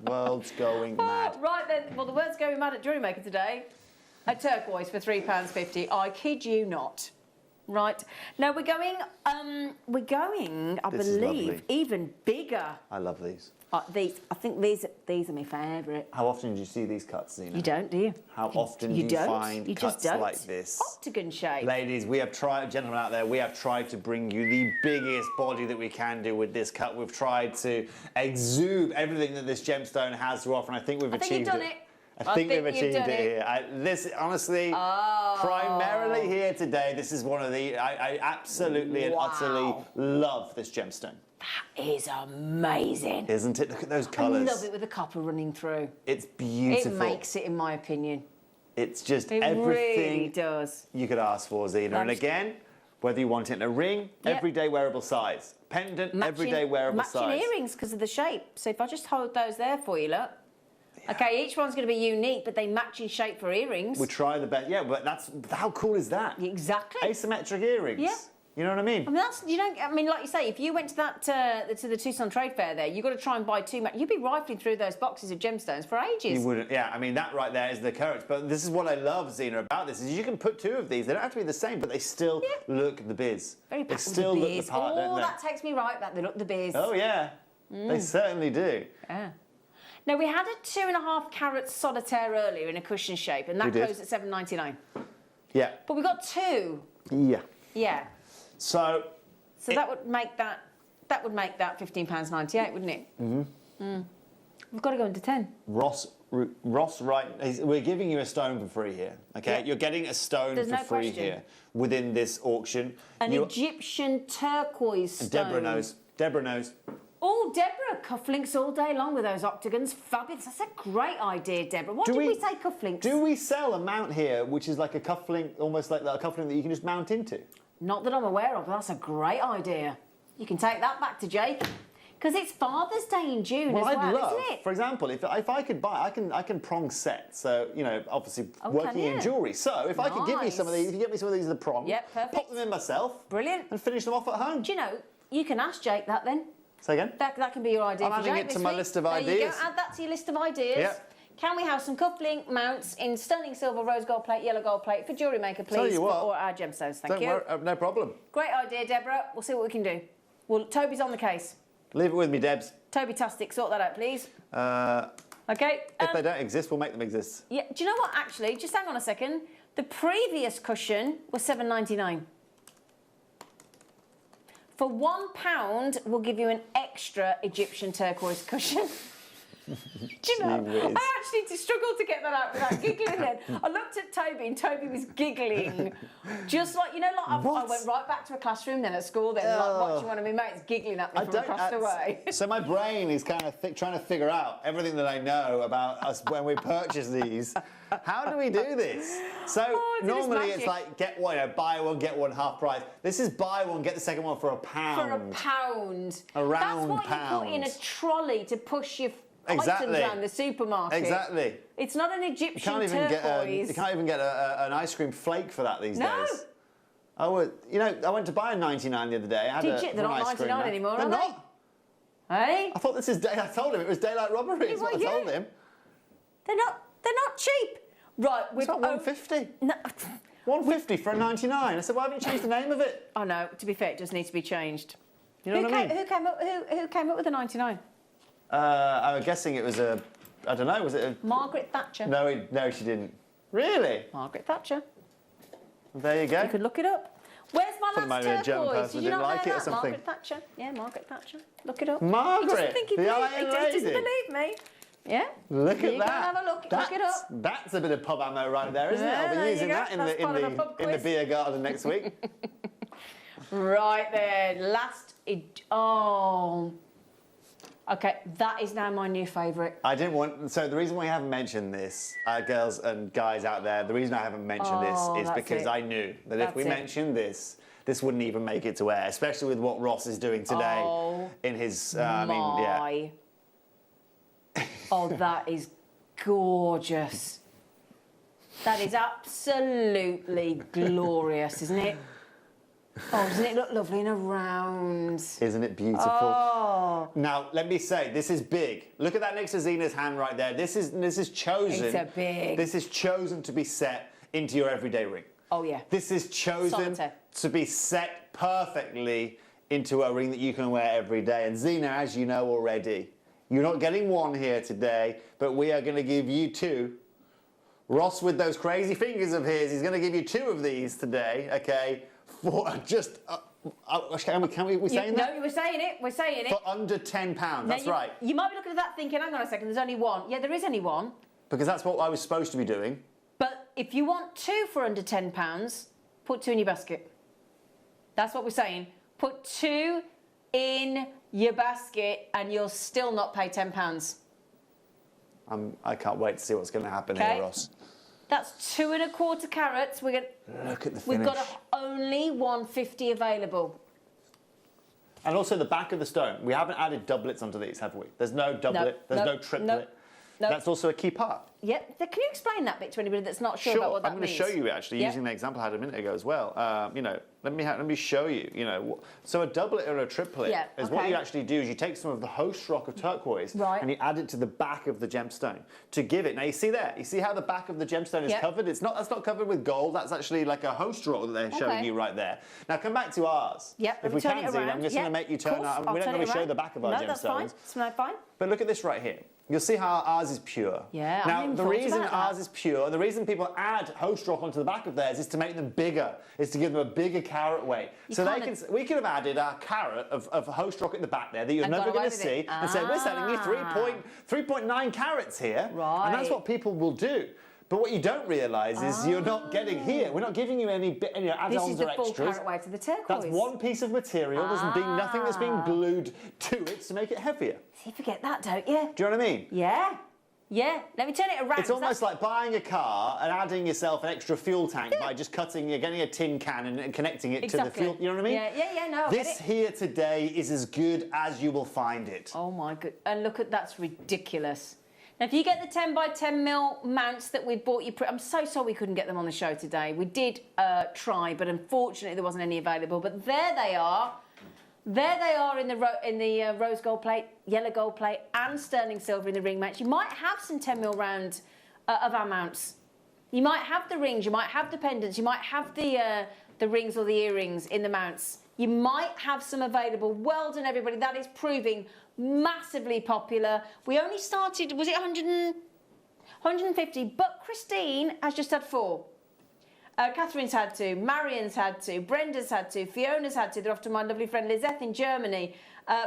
Speaker 11: World's going mad.
Speaker 9: Right then, well, the word's going mad at Jewellery Maker today. A turquoise for £3.50. I kid you not. Right. Now we're going, I believe, even bigger.
Speaker 11: I love these.
Speaker 9: I think these are my favourite.
Speaker 11: How often do you see these cuts, Zena?
Speaker 9: You don't, do you?
Speaker 11: How often do you find cuts like this?
Speaker 9: Octagon shape.
Speaker 11: Ladies, we have tried, gentlemen out there, we have tried to bring you the biggest body that we can do with this cut. We've tried to exude everything that this gemstone has to offer, and I think we've achieved
Speaker 9: you've done it.
Speaker 11: I think we've achieved it here. This, honestly, primarily here today, this is one of the, I absolutely and utterly love this gemstone.
Speaker 9: That is amazing.
Speaker 11: Isn't it? Look at those colours.
Speaker 9: I love it with the copper running through.
Speaker 11: It's beautiful.
Speaker 9: It makes it, in my opinion.
Speaker 11: It's just
Speaker 9: it
Speaker 11: everything
Speaker 9: really does.
Speaker 11: You could ask for, Zena. And again, whether you want it in a ring, everyday wearable size. Pendant, everyday wearable size.
Speaker 9: Matching earrings because of the shape. So if I just hold those there for you, look. Yeah. Okay, each one's going to be unique, but they match in shape for earrings.
Speaker 11: We try the best. Yeah, but that's how cool is that?
Speaker 9: Exactly.
Speaker 11: Asymmetric earrings.
Speaker 9: Yeah.
Speaker 11: You know what I mean?
Speaker 9: I mean, like you say, if you went to that to the Tucson Trade Fair there, you've got to try and buy 2. You'd be rifling through those boxes of gemstones for ages.
Speaker 11: You wouldn't. Yeah, I mean that right there is the courage. But this is what I love, Zena, about this is you can put 2 of these. They don't have to be the same, but they still look the biz.
Speaker 9: Very
Speaker 11: they still look the part, don't they?
Speaker 9: That takes me right back. They look the biz.
Speaker 11: Oh yeah, they certainly do.
Speaker 9: Yeah. Now we had a 2.5 carat solitaire earlier in a cushion shape, and that goes at $7.99.
Speaker 11: Yeah.
Speaker 9: But we got 2.
Speaker 11: Yeah.
Speaker 9: Yeah.
Speaker 11: So
Speaker 9: that would make that £15.98, wouldn't it? Mm-hmm. We've got to go into 10.
Speaker 11: Ross, right? We're giving you a stone for free here. Okay, you're getting a stone for free here within this auction.
Speaker 9: An Egyptian turquoise stone.
Speaker 11: Deborah knows.
Speaker 9: Oh, Deborah, cufflinks all day long with those octagons. Fabulous. That's a great idea, Deborah. What did we say, cufflinks?
Speaker 11: Do we sell a mount here which is like a cufflink, almost like a cufflink that you can just mount into?
Speaker 9: Not that I'm aware of, but that's a great idea. You can take that back to Jake. Because it's Father's Day in June as well,
Speaker 11: I'd love,
Speaker 9: isn't it?
Speaker 11: for example, if I could buy, I can prong set. So, you know, obviously working in jewellery. So if I could give you some of these, if you get me some of these as a prong,
Speaker 9: perfect.
Speaker 11: pop them in myself.
Speaker 9: Brilliant.
Speaker 11: And finish them off at home.
Speaker 9: Do you know, you can ask Jake that then.
Speaker 11: Say again?
Speaker 9: That can be your idea
Speaker 11: I'm
Speaker 9: for Jake
Speaker 11: adding it to my list of ideas.
Speaker 9: There you go, add that to your list of ideas.
Speaker 11: Yep.
Speaker 9: Can we have some cufflink mounts in sterling silver, rose gold plate, yellow gold plate for Jewellery Maker, please?
Speaker 11: Tell you what,
Speaker 9: or our gemstones, thank you.
Speaker 11: Don't worry, no problem.
Speaker 9: Great idea, Deborah. We'll see what we can do. Well, Toby's on the case.
Speaker 11: Leave it with me, Debs.
Speaker 9: Toby Tastic, sort that out, please. Okay.
Speaker 11: If they don't exist, we'll make them exist.
Speaker 9: Yeah. Do you know what? Actually, just hang on a second. The previous cushion was $7.99. For £1, we'll give you an extra Egyptian turquoise cushion.
Speaker 1: Do you know, I actually struggled to get that out without giggling then. I looked at Toby and Toby was giggling. Just like, you know, like I went right back to a classroom then at school then, like watching one of my mates giggling at me from across the way.
Speaker 11: So my brain is kind of trying to figure out everything that I know about us when we purchase these. How do we do this? So normally it's like buy one, get one half price. This is buy one, get the second one for £1.
Speaker 1: For £1.
Speaker 11: Around
Speaker 1: That's what you put in a trolley to push your items around the supermarket.
Speaker 11: Exactly.
Speaker 1: It's not an Egyptian
Speaker 11: you can't even get an ice cream flake for that these days. No. You know, I went to buy a 99 the other day.
Speaker 1: Did you? They're not 99 anymore, are they? Hey?
Speaker 11: I thought this is I told him it was daylight robbery. Is what I told him.
Speaker 1: They're not cheap. Right,
Speaker 11: it's not 150. No. 150 for a 99. I said, why haven't you changed the name of it?
Speaker 1: Oh no, to be fair, it does need to be changed.
Speaker 11: You know what I mean?
Speaker 1: Who came up with the 99?
Speaker 11: I'm guessing it was I don't know, was it
Speaker 1: Margaret Thatcher.
Speaker 11: No, she didn't. Really?
Speaker 1: Margaret Thatcher.
Speaker 11: There you go.
Speaker 1: You could look it up. Where's my last turquoise?
Speaker 11: Did you not like it or something?
Speaker 1: Margaret Thatcher. Yeah, Margaret Thatcher. Look it up.
Speaker 11: Margaret?
Speaker 1: He doesn't believe me. Yeah.
Speaker 11: Look at that.
Speaker 1: Have a look. Look it up.
Speaker 11: That's a bit of pub ammo right there, isn't it? I'll be using that in the beer garden next week.
Speaker 1: Right there. Okay, that is now my new favourite.
Speaker 11: So the reason we haven't mentioned this, girls and guys out there, the reason I haven't mentioned this is because I knew that if we mentioned this wouldn't even make it to air, especially with what Ross is doing today in his.
Speaker 1: Oh, that is gorgeous. That is absolutely glorious, isn't it? Oh, doesn't it look lovely in a round?
Speaker 11: Isn't it beautiful?
Speaker 1: Oh.
Speaker 11: Now, let me say, this is big. Look at that next to Zena's hand right there. This is chosen.
Speaker 1: It's big.
Speaker 11: This is chosen to be set into your everyday ring.
Speaker 1: Oh, yeah.
Speaker 11: This is chosen to be set perfectly into a ring that you can wear every day. And Zena, as you know already, you're not getting one here today, but we are going to give you two. Ross, with those crazy fingers of his, he's going to give you two of these today, okay? For just, can we saying that?
Speaker 1: No, we're saying it. We're saying it.
Speaker 11: For under £10, that's right.
Speaker 1: You might be looking at that thinking, hang on a second, there's only one. Yeah, there is only one.
Speaker 11: Because that's what I was supposed to be doing.
Speaker 1: But if you want two for under £10, put two in your basket. That's what we're saying. Put two in your basket and you'll still not pay £10.
Speaker 11: I can't wait to see what's going to happen here, Ross.
Speaker 1: That's 2 1/4 carats. Look
Speaker 11: at the finish.
Speaker 1: We've got only 150 available.
Speaker 11: And also the back of the stone. We haven't added doublets onto these, have we? There's no doublet. There's no triplet. That's also a key part.
Speaker 1: Yep. Can you explain that bit to anybody that's not sure about what that means?
Speaker 11: I'm going to show you actually using the example I had a minute ago as well. You know, let me show you. You know, so a doublet or a triplet is what you actually do is you take some of the host rock of turquoise and you add it to the back of the gemstone to give it. Now you see there. You see how the back of the gemstone is covered? That's not covered with gold. That's actually like a host rock that they're showing you right there. Now come back to ours.
Speaker 1: Yep.
Speaker 11: If we can, Zena, I'm just going to make you turn out. We're not going to show the back of our gemstones.
Speaker 1: No, that's fine. It's fine.
Speaker 11: But look at this right here. You'll see how ours is pure.
Speaker 1: Yeah.
Speaker 11: Now, the reason ours is pure, the reason people add host rock onto the back of theirs is to make them bigger, is to give them a bigger carat weight. We could have added our carat of host rock at the back there that you're never going to see and say, we're selling you 3.9 carats here.
Speaker 1: Right.
Speaker 11: And that's what people will do. But what you don't realise is you're not getting here. We're not giving you any add-ons or extras.
Speaker 1: This is the full carat weight of the turquoise.
Speaker 11: That's one piece of material. There's nothing that's being glued to it to make it heavier.
Speaker 1: See, you forget that, don't you?
Speaker 11: Do you know what I mean?
Speaker 1: Yeah. Yeah. Let me turn it around.
Speaker 11: It's almost like buying a car and adding yourself an extra fuel tank by just getting a tin can and connecting it to the fuel. You know what I mean?
Speaker 1: Yeah. No.
Speaker 11: This here today is as good as you will find it.
Speaker 1: Oh my god! And look at that's ridiculous. Now, if you get the 10 by 10 mil mounts that we bought you, I'm so sorry we couldn't get them on the show today. We did try, but unfortunately there wasn't any available. But there they are. There they are in the rose gold plate, yellow gold plate, and sterling silver in the ring mounts. You might have some 10 mil round of our mounts. You might have the rings, you might have the pendants, you might have the rings or the earrings in the mounts. You might have some available. Well done, everybody. That is proving massively popular. We only started, was it 150? But Christine has just had 4. Catherine's had 2, Marion's had 2, Brenda's had 2, Fiona's had 2. They're off to my lovely friend Lizette in Germany.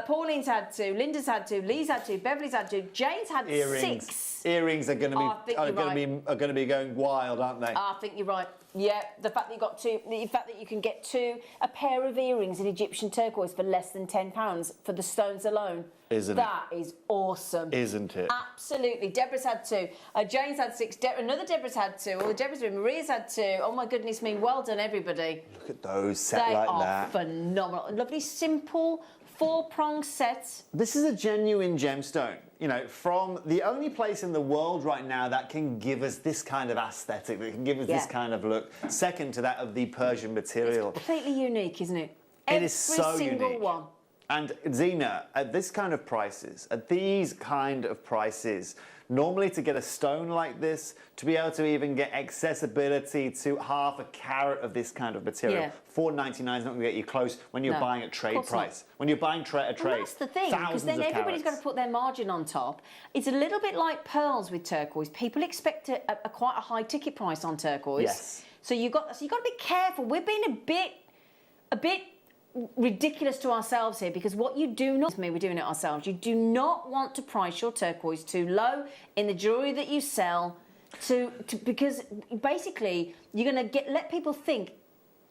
Speaker 9: Pauline's had 2, Linda's had 2, Lee's had 2, Beverly's had 2, Jane's had 6.
Speaker 11: Earrings are going to be going wild, aren't they?
Speaker 9: I think you're right. Yeah, the fact that you got 2, the fact that you can get a pair of earrings in Egyptian turquoise for less than £10 for the stones alone.
Speaker 11: Isn't it?
Speaker 9: That is awesome.
Speaker 11: Isn't it?
Speaker 9: Absolutely. Deborah's had 2. Jane's had 6. Another Deborah's had 2. All the Deborah's have. Maria's had 2. Oh my goodness me! Well done, everybody.
Speaker 11: Look at those set
Speaker 9: they
Speaker 11: like
Speaker 9: are
Speaker 11: that.
Speaker 9: Phenomenal. A lovely, simple 4-prong set.
Speaker 11: This is a genuine gemstone. You know, from the only place in the world right now that can give us this kind of aesthetic, that can give us this kind of look, second to that of the Persian material.
Speaker 9: It's completely unique, isn't it?
Speaker 11: It is so
Speaker 9: Every single
Speaker 11: unique.
Speaker 9: one.
Speaker 11: And Zena, at this kind of prices, normally to get a stone like this, to be able to even get accessibility to half a carat of this kind of material, $4.99 is not going to get you close when you're buying at trade price. When you're buying a trade,
Speaker 9: well, that's the thing, because then everybody's got to put their margin on top. It's a little bit like pearls with turquoise. People expect quite a high ticket price on turquoise.
Speaker 11: Yes.
Speaker 9: So you've got to be careful. We're being a bit ridiculous to ourselves here, because what you do not, we're doing it ourselves, you do not want to price your turquoise too low in the jewellery that you sell because basically you're going to let people think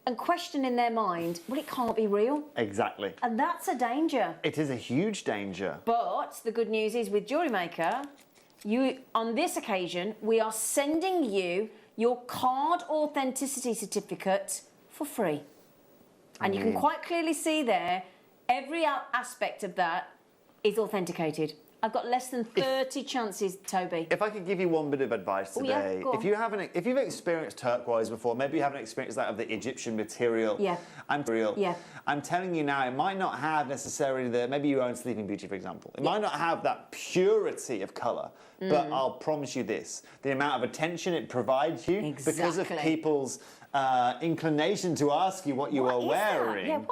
Speaker 9: and question in their mind, well, it can't be real.
Speaker 11: Exactly.
Speaker 9: And that's a danger.
Speaker 11: It is a huge danger.
Speaker 9: But the good news is with Jewellery Maker, on this occasion, we are sending you your card authenticity certificate for free. And you can quite clearly see there, every aspect of that is authenticated. I've got less than 30 chances, Toby.
Speaker 11: If I could give you one bit of advice today,
Speaker 9: go on.
Speaker 11: if you've experienced turquoise before, maybe you haven't experienced that of the Egyptian material. I'm telling you now, it might not have necessarily maybe you own Sleeping Beauty, for example. It might not have that purity of colour, but I'll promise you this, the amount of attention it provides you because of people's inclination to ask you what you are wearing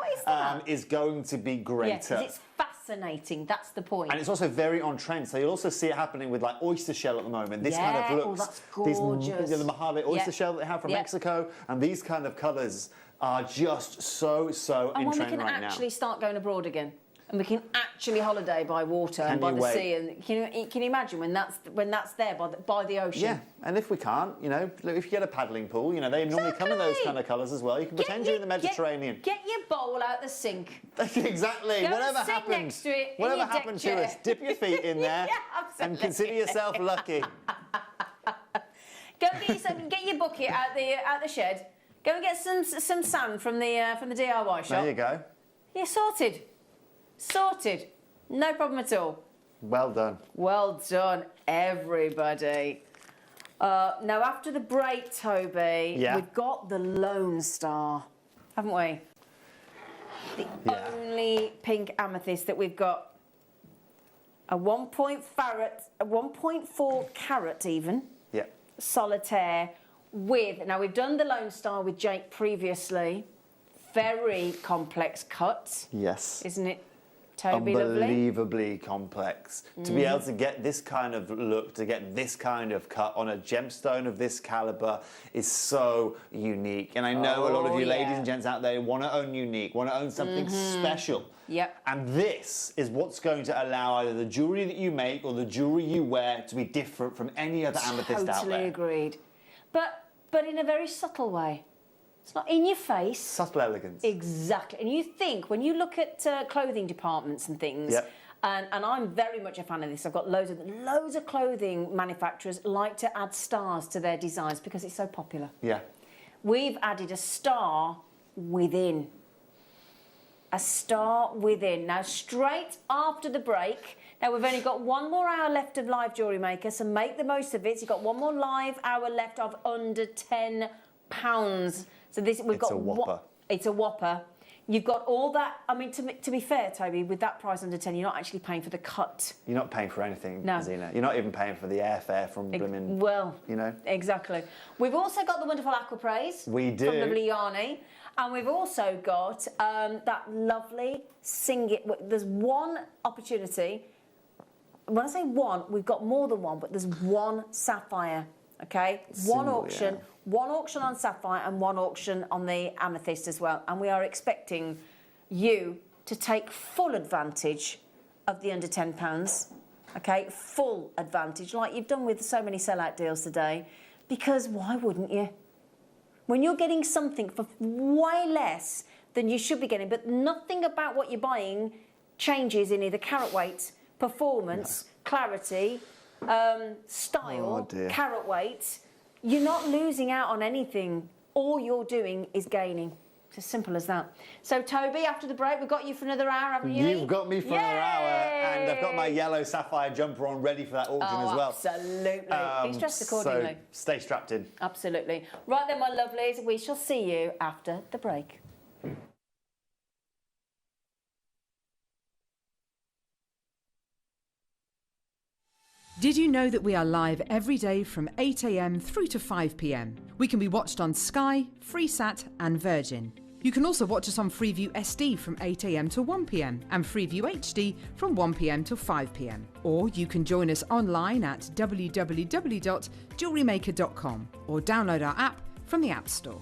Speaker 11: is going to be greater.
Speaker 9: Yeah, it's fascinating, that's the point.
Speaker 11: And it's also very on trend, so you'll also see it happening with like oyster shell at the moment. This kind of looks,
Speaker 9: that's gorgeous.
Speaker 11: The Mojave oyster shell that they have from Mexico, and these kind of colours are just so in trend right now.
Speaker 9: And when we can actually start going abroad again. And we can actually holiday by water and by the sea. And can you imagine when that's there by the ocean?
Speaker 11: Yeah, and if we can't, you know, if you get a paddling pool, you know, they normally come in those kind of colours as well. You can pretend you're in the Mediterranean.
Speaker 9: Get your bowl out the sink.
Speaker 11: Exactly.
Speaker 9: Go
Speaker 11: whatever
Speaker 9: and sit
Speaker 11: happens,
Speaker 9: next to it
Speaker 11: whatever happened to us, dip your feet in there and consider yourself lucky.
Speaker 9: Go and get your bucket out the shed. Go and get some sand from the DIY shop.
Speaker 11: There you go.
Speaker 9: You're sorted. Sorted. No problem at all.
Speaker 11: Well done.
Speaker 9: Well done, everybody. Now, after the break, Toby, we've got the Lone Star, haven't we? The only pink amethyst that we've got. A 1.4 carat even.
Speaker 11: Yeah.
Speaker 9: Solitaire with, now we've done the Lone Star with Jake previously. Very complex cut.
Speaker 11: Yes.
Speaker 9: Isn't it? Toby,
Speaker 11: unbelievably complex. To be able to get this kind of look, to get this kind of cut on a gemstone of this caliber is so unique. And I know a lot of you ladies and gents out there want to own unique, want to own something special.
Speaker 9: Yep.
Speaker 11: And this is what's going to allow either the jewellery that you make or the jewellery you wear to be different from any other amethyst out there.
Speaker 9: Totally agreed. But in a very subtle way. It's not in your face.
Speaker 11: Subtle elegance.
Speaker 9: Exactly. And you think, when you look at clothing departments and things, and I'm very much a fan of this, I've got loads of clothing manufacturers like to add stars to their designs because it's so popular.
Speaker 11: Yeah.
Speaker 9: We've added a star within. A star within. Now, straight after the break, now we've only got 1 more hour left of live Jewellery Maker, so make the most of it. So you've got 1 more live hour left of under £10. So this we've got.
Speaker 11: It's a whopper.
Speaker 9: It's a whopper. You've got all that. I mean, to be fair, Toby, with that price under 10, you're not actually paying for the cut.
Speaker 11: You're not paying for anything,
Speaker 9: no.
Speaker 11: Zena. You're not even paying for the airfare from blooming.
Speaker 9: Well,
Speaker 11: you know.
Speaker 9: Exactly. We've also got the wonderful Aqua Praise.
Speaker 11: We do.
Speaker 9: From lovely Yarny. And we've also got that lovely there's one opportunity. When I say one, we've got more than one, but there's one sapphire. Okay, one auction on sapphire and one auction on the amethyst as well. And we are expecting you to take full advantage of the under £10, okay? Full advantage, like you've done with so many sellout deals today, because why wouldn't you? When you're getting something for way less than you should be getting, but nothing about what you're buying changes in either carat weight, performance, clarity, style, carat weight, you're not losing out on anything. All you're doing is gaining. It's as simple as that. So, Toby, after the break, we've got you for another hour, haven't you?
Speaker 11: You've got me for another hour, and I've got my yellow sapphire jumper on ready for that auction as well.
Speaker 9: Absolutely. Please dress accordingly.
Speaker 11: So stay strapped in.
Speaker 9: Absolutely. Right then, my lovelies, we shall see you after the break.
Speaker 6: Did you know that we are live every day from 8 a.m. through to 5 p.m? We can be watched on Sky, Freesat and Virgin. You can also watch us on Freeview SD from 8 a.m. to 1 p.m. and Freeview HD from 1 p.m. to 5 p.m. Or you can join us online at www.JewelleryMaker.com or download our app from the App Store.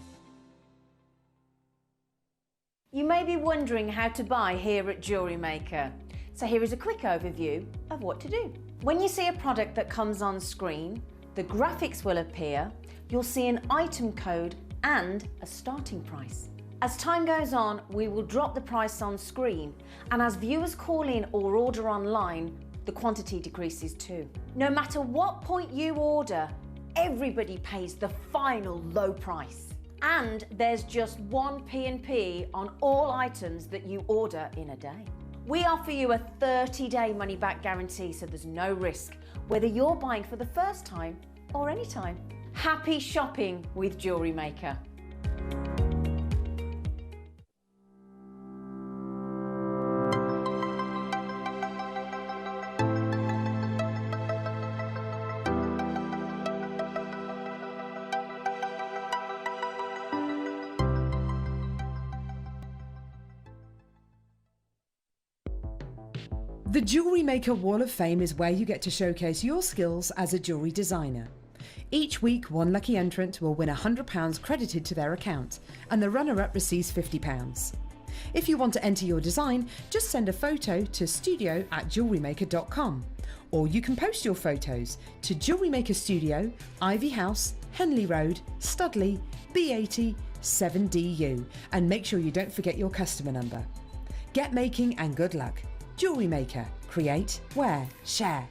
Speaker 9: You may be wondering how to buy here at Jewellery Maker. So here is a quick overview of what to do. When you see a product that comes on screen, the graphics will appear, you'll see an item code and a starting price. As time goes on, we will drop the price on screen, and as viewers call in or order online, the quantity decreases too. No matter what point you order, everybody pays the final low price. And there's just one P&P on all items that you order in a day. We offer you a 30-day money-back guarantee, so there's no risk, whether you're buying for the first time or any time. Happy shopping with Jewellery Maker.
Speaker 6: The Jewellery Maker Wall of Fame is where you get to showcase your skills as a jewellery designer. Each week, one lucky entrant will win £100 credited to their account, and the runner-up receives £50. If you want to enter your design, just send a photo to studio@jewellerymaker.com, or you can post your photos to Jewellery Maker Studio, Ivy House, Henley Road, Studley, B80 7DU, and make sure you don't forget your customer number. Get making and good luck. Jewellery Maker. Create, wear, share.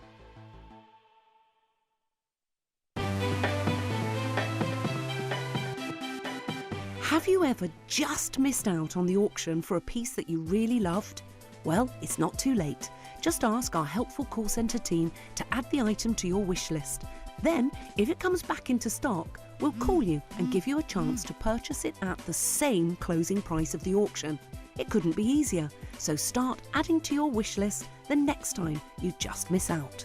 Speaker 8: Have you ever just missed out on the auction for a piece that you really loved? Well, it's not too late. Just ask our helpful call centre team to add the item to your wish list. Then, if it comes back into stock, we'll call you and give you a chance to purchase it at the same closing price of the auction. It couldn't be easier, so start adding to your wish list the next time you just miss out.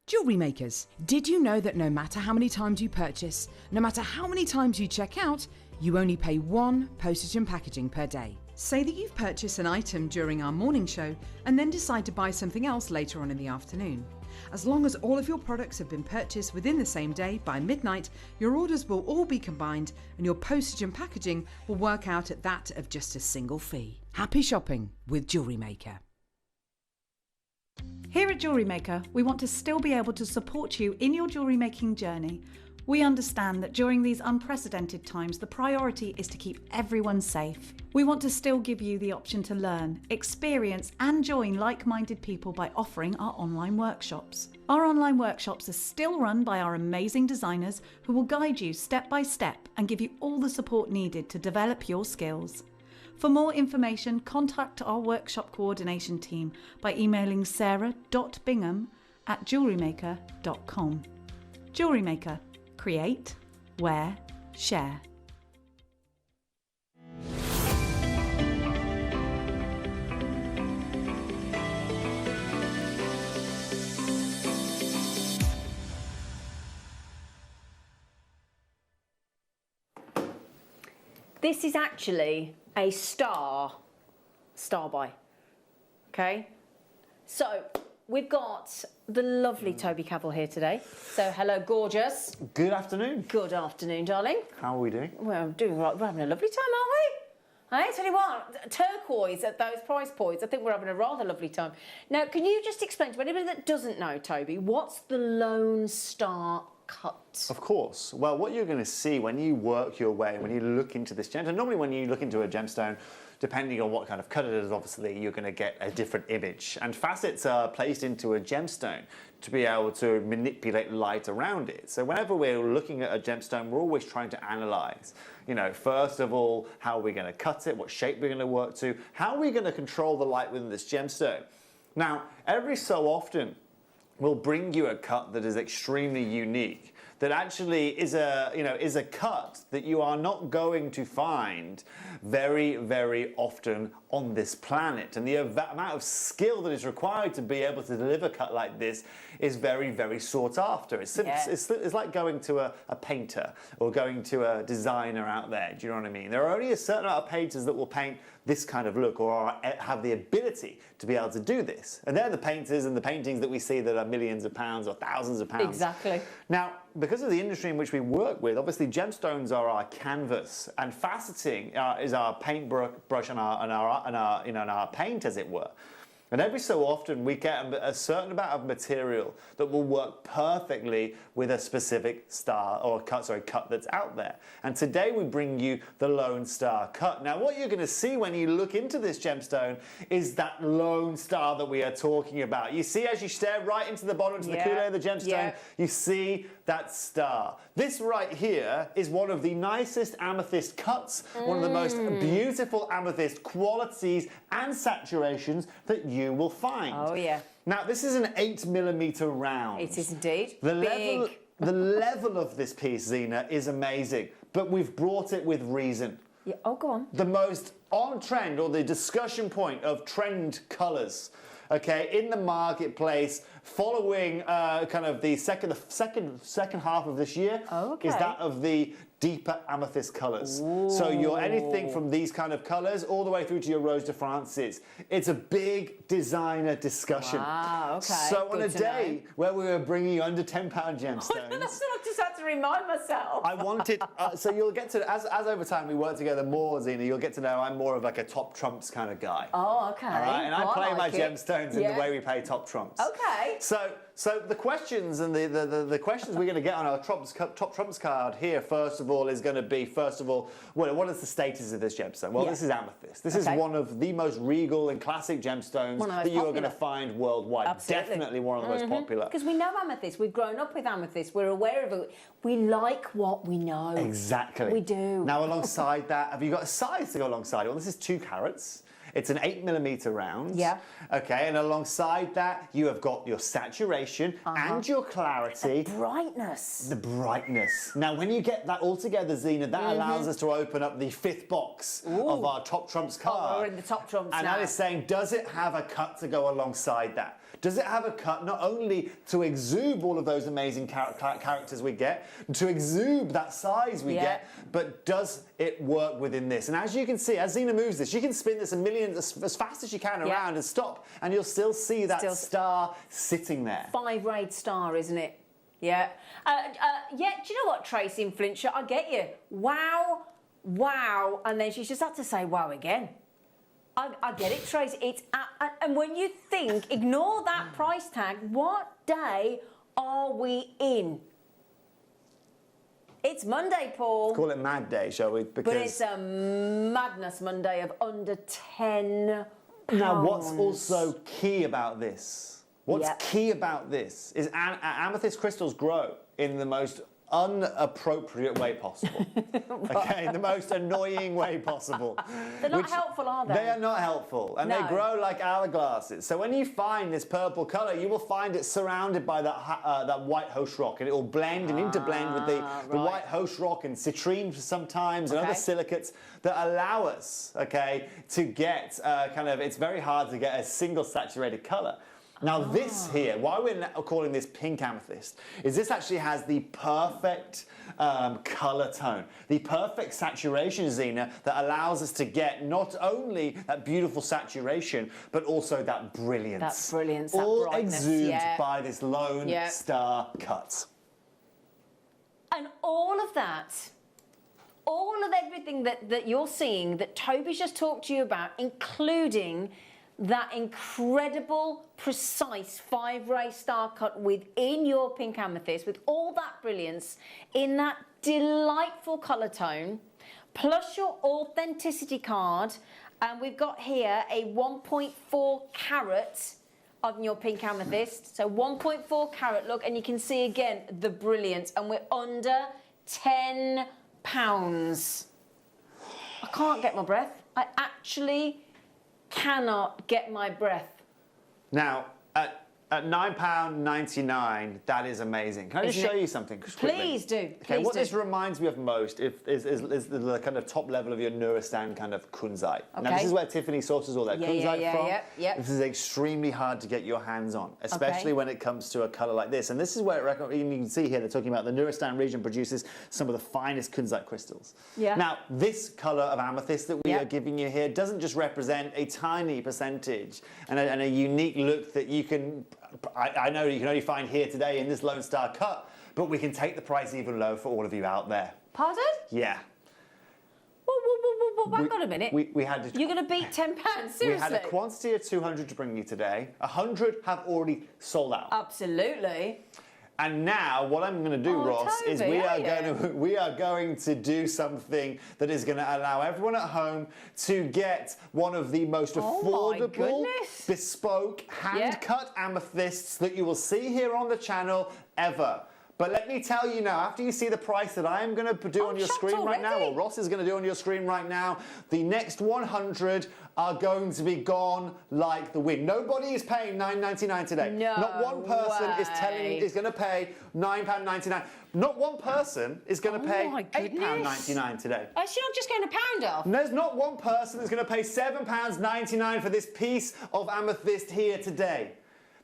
Speaker 6: Jewellery makers, did you know that no matter how many times you purchase, no matter how many times you check out, you only pay one postage and packaging per day? Say that you've purchased an item during our morning show and then decide to buy something else later on in the afternoon. As long as all of your products have been purchased within the same day by midnight, your orders will all be combined and your postage and packaging will work out at that of just a single fee. Happy shopping with Jewellery Maker.
Speaker 1: Here at Jewellery Maker, we want to still be able to support you in your jewellery making journey. We understand that during these unprecedented times, the priority is to keep everyone safe. We want to still give you the option to learn, experience and join like-minded people by offering our online workshops. Our online workshops are still run by our amazing designers who will guide you step by step and give you all the support needed to develop your skills. For more information, contact our workshop coordination team by emailing sarah.bingham@jewellerymaker.com. Jewellery Maker. Create, wear, share.
Speaker 9: this is actually a star buy. Okay, so we've got the lovely Toby Cavill here today. So hello, gorgeous.
Speaker 11: Good afternoon.
Speaker 9: Good afternoon, darling.
Speaker 11: How are we doing?
Speaker 9: Well, I'm doing right. We're having a lovely time, aren't we? I tell you what, turquoise at those price points, I think we're having a rather lovely time. Now, can you just explain to anybody that doesn't know, Toby, what's the Lone Star cut?
Speaker 11: Of course. Well, what you're going to see when you work your way, when you look into this gemstone, normally when you look into a gemstone, depending on what kind of cut it is, obviously, you're going to get a different image. And facets are placed into a gemstone to be able to manipulate light around it. So whenever we're looking at a gemstone, we're always trying to analyze, you know, first of all, how are we going to cut it, what shape we're going to work to, how are we going to control the light within this gemstone. Now, every so often, we'll bring you a cut that is extremely unique, that actually is a cut that you are not going to find very, very often on this planet. And the amount of skill that is required to be able to deliver a cut like this is very, very sought after. It's like going to a painter or going to a designer out there. Do you know what I mean? There are only a certain amount of painters that will paint this kind of look or have the ability to be able to do this. And they're the painters and the paintings that we see that are millions of pounds or thousands of pounds.
Speaker 9: Exactly.
Speaker 11: Now, because of the industry in which we work with, obviously gemstones are our canvas and faceting is our paintbrush and our paint, as it were. And every so often we get a certain amount of material that will work perfectly with a specific cut that's out there. And today we bring you the Lone Star cut. Now what you're going to see when you look into this gemstone is that Lone Star that we are talking about. You see, as you stare right into the bottom, into the cool layer of the gemstone, you see that star. This right here is one of the nicest amethyst cuts, one of the most beautiful amethyst qualities and saturations that you will find.
Speaker 9: Oh yeah.
Speaker 11: Now this is an 8mm round.
Speaker 9: It is indeed.
Speaker 11: The level of this piece, Zena, is amazing, but we've brought it with reason.
Speaker 9: Yeah. Oh, go on.
Speaker 11: The most on trend, or the discussion point of trend colours, okay, in the marketplace, following kind of the second half of this year, is that of the deeper amethyst colours. So you're anything from these kind of colours all the way through to your Rose de France's. It's a big designer discussion.
Speaker 9: Wow, okay.
Speaker 11: So on a day where we were bringing you under £10 gemstones,
Speaker 9: That's what I just had to remind myself.
Speaker 11: I wanted, so you'll get to, as over time we work together more, Zena, you'll get to know I'm more of like a top trumps kind of guy.
Speaker 9: Oh, okay.
Speaker 11: All right, and I play my gemstones in the way we play top trumps.
Speaker 9: Okay.
Speaker 11: So the questions and the questions we're going to get on our top trumps card here, first of all, is going to be, what is the status of this gemstone? Well, this is amethyst. This is one of the most regal and classic gemstones that you are going to find worldwide.
Speaker 9: Absolutely.
Speaker 11: Definitely one of the most popular.
Speaker 9: Because we know amethyst. We've grown up with amethyst. We're aware of it. We like what we know.
Speaker 11: Exactly.
Speaker 9: We do.
Speaker 11: Now, alongside that, have you got a size to go alongside it? Well, this is 2 carats. It's an 8mm round.
Speaker 9: Yeah.
Speaker 11: Okay, and alongside that, you have got your saturation and your clarity.
Speaker 9: The brightness.
Speaker 11: The brightness. Now, when you get that all together, Zena, that allows us to open up the 5th box of our top trumps card.
Speaker 9: Oh, we're in the top trumps
Speaker 11: and
Speaker 9: now.
Speaker 11: that is saying, does it have a cut to go alongside that? Does it have a cut not only to exude all of those amazing characters we get, to exude that size we get, but does it work within this? And as you can see, as Zena moves this, you can spin this as fast as you can around and stop, and you'll still see that star sitting there.
Speaker 9: 5-rayed star, isn't it? Yeah. Do you know what, Tracy in Flintshire? I get you. Wow, wow, and then she's just had to say wow again. I get it, Tracy. It's and when you think, ignore that price tag. What day are we in? It's Monday, Paul.
Speaker 11: Call it Mad Day, shall we? Because
Speaker 9: but it's a madness Monday of under £10.
Speaker 11: Now, what's also key about this? What's key about this is amethyst crystals grow in the most unappropriate way possible. Okay, the most annoying way possible.
Speaker 9: They're not helpful, are they?
Speaker 11: They are not helpful, and they grow like hourglasses. So when you find this purple colour, you will find it surrounded by that white host rock, and it will blend and interblend with the white host rock and citrine sometimes and other silicates that allow us, to get it's very hard to get a single saturated colour. Now this here, why we're calling this pink amethyst, is this actually has the perfect colour tone, the perfect saturation, Zena, that allows us to get not only that beautiful saturation, but also that brilliance.
Speaker 9: That brilliance, that
Speaker 11: all
Speaker 9: brightness,
Speaker 11: exuded by this Lone Star cut.
Speaker 9: And all of that, all of everything that you're seeing, that Toby's just talked to you about, including that incredible, precise 5-ray star cut within your pink amethyst, with all that brilliance in that delightful colour tone, plus your authenticity card. And we've got here a 1.4 carat on your pink amethyst. So 1.4 carat, look, and you can see again the brilliance. And we're under £10. I can't get my breath. I actually cannot get my breath.
Speaker 11: Now, at £9.99, that is amazing. Can I just show you something?
Speaker 9: Please do.
Speaker 11: Okay, what this reminds me of most is the kind of top level of your Nurastan kind of kunzite.
Speaker 9: Okay.
Speaker 11: Now, this is where Tiffany sources all their kunzite from.
Speaker 9: Yeah.
Speaker 11: This is extremely hard to get your hands on, especially when it comes to a colour like this. And this is where you can see here they're talking about the Nurastan region produces some of the finest kunzite crystals.
Speaker 9: Yeah.
Speaker 11: Now, this colour of amethyst that we are giving you here doesn't just represent a tiny percentage and a unique look that you can... I know you can only find here today in this Lone Star cut, but we can take the price even lower for all of you out there.
Speaker 9: Pardon?
Speaker 11: Yeah.
Speaker 9: Hang on a minute.
Speaker 11: We had to,
Speaker 9: You're going to beat £10, seriously?
Speaker 11: We had a quantity of 200 to bring you today. 100 have already sold out.
Speaker 9: Absolutely.
Speaker 11: And now, what I'm going to do, Ross,
Speaker 9: Toby,
Speaker 11: is we are going to do something that is going to allow everyone at home to get one of the most affordable, bespoke, hand-cut amethysts that you will see here on the channel ever. But let me tell you now, after you see the price that I am going to do on your screen right now, or Ross is going to do on your screen right now, the next 100 are going to be gone like the wind. Nobody is paying $9.99 today.
Speaker 9: No
Speaker 11: Not one person
Speaker 9: way.
Speaker 11: is going to pay £9.99. Not one person is going to pay £8.99 today.
Speaker 9: Oh, so you're just going a pound off?
Speaker 11: And there's not one person that's going to pay £7.99 for this piece of amethyst here today.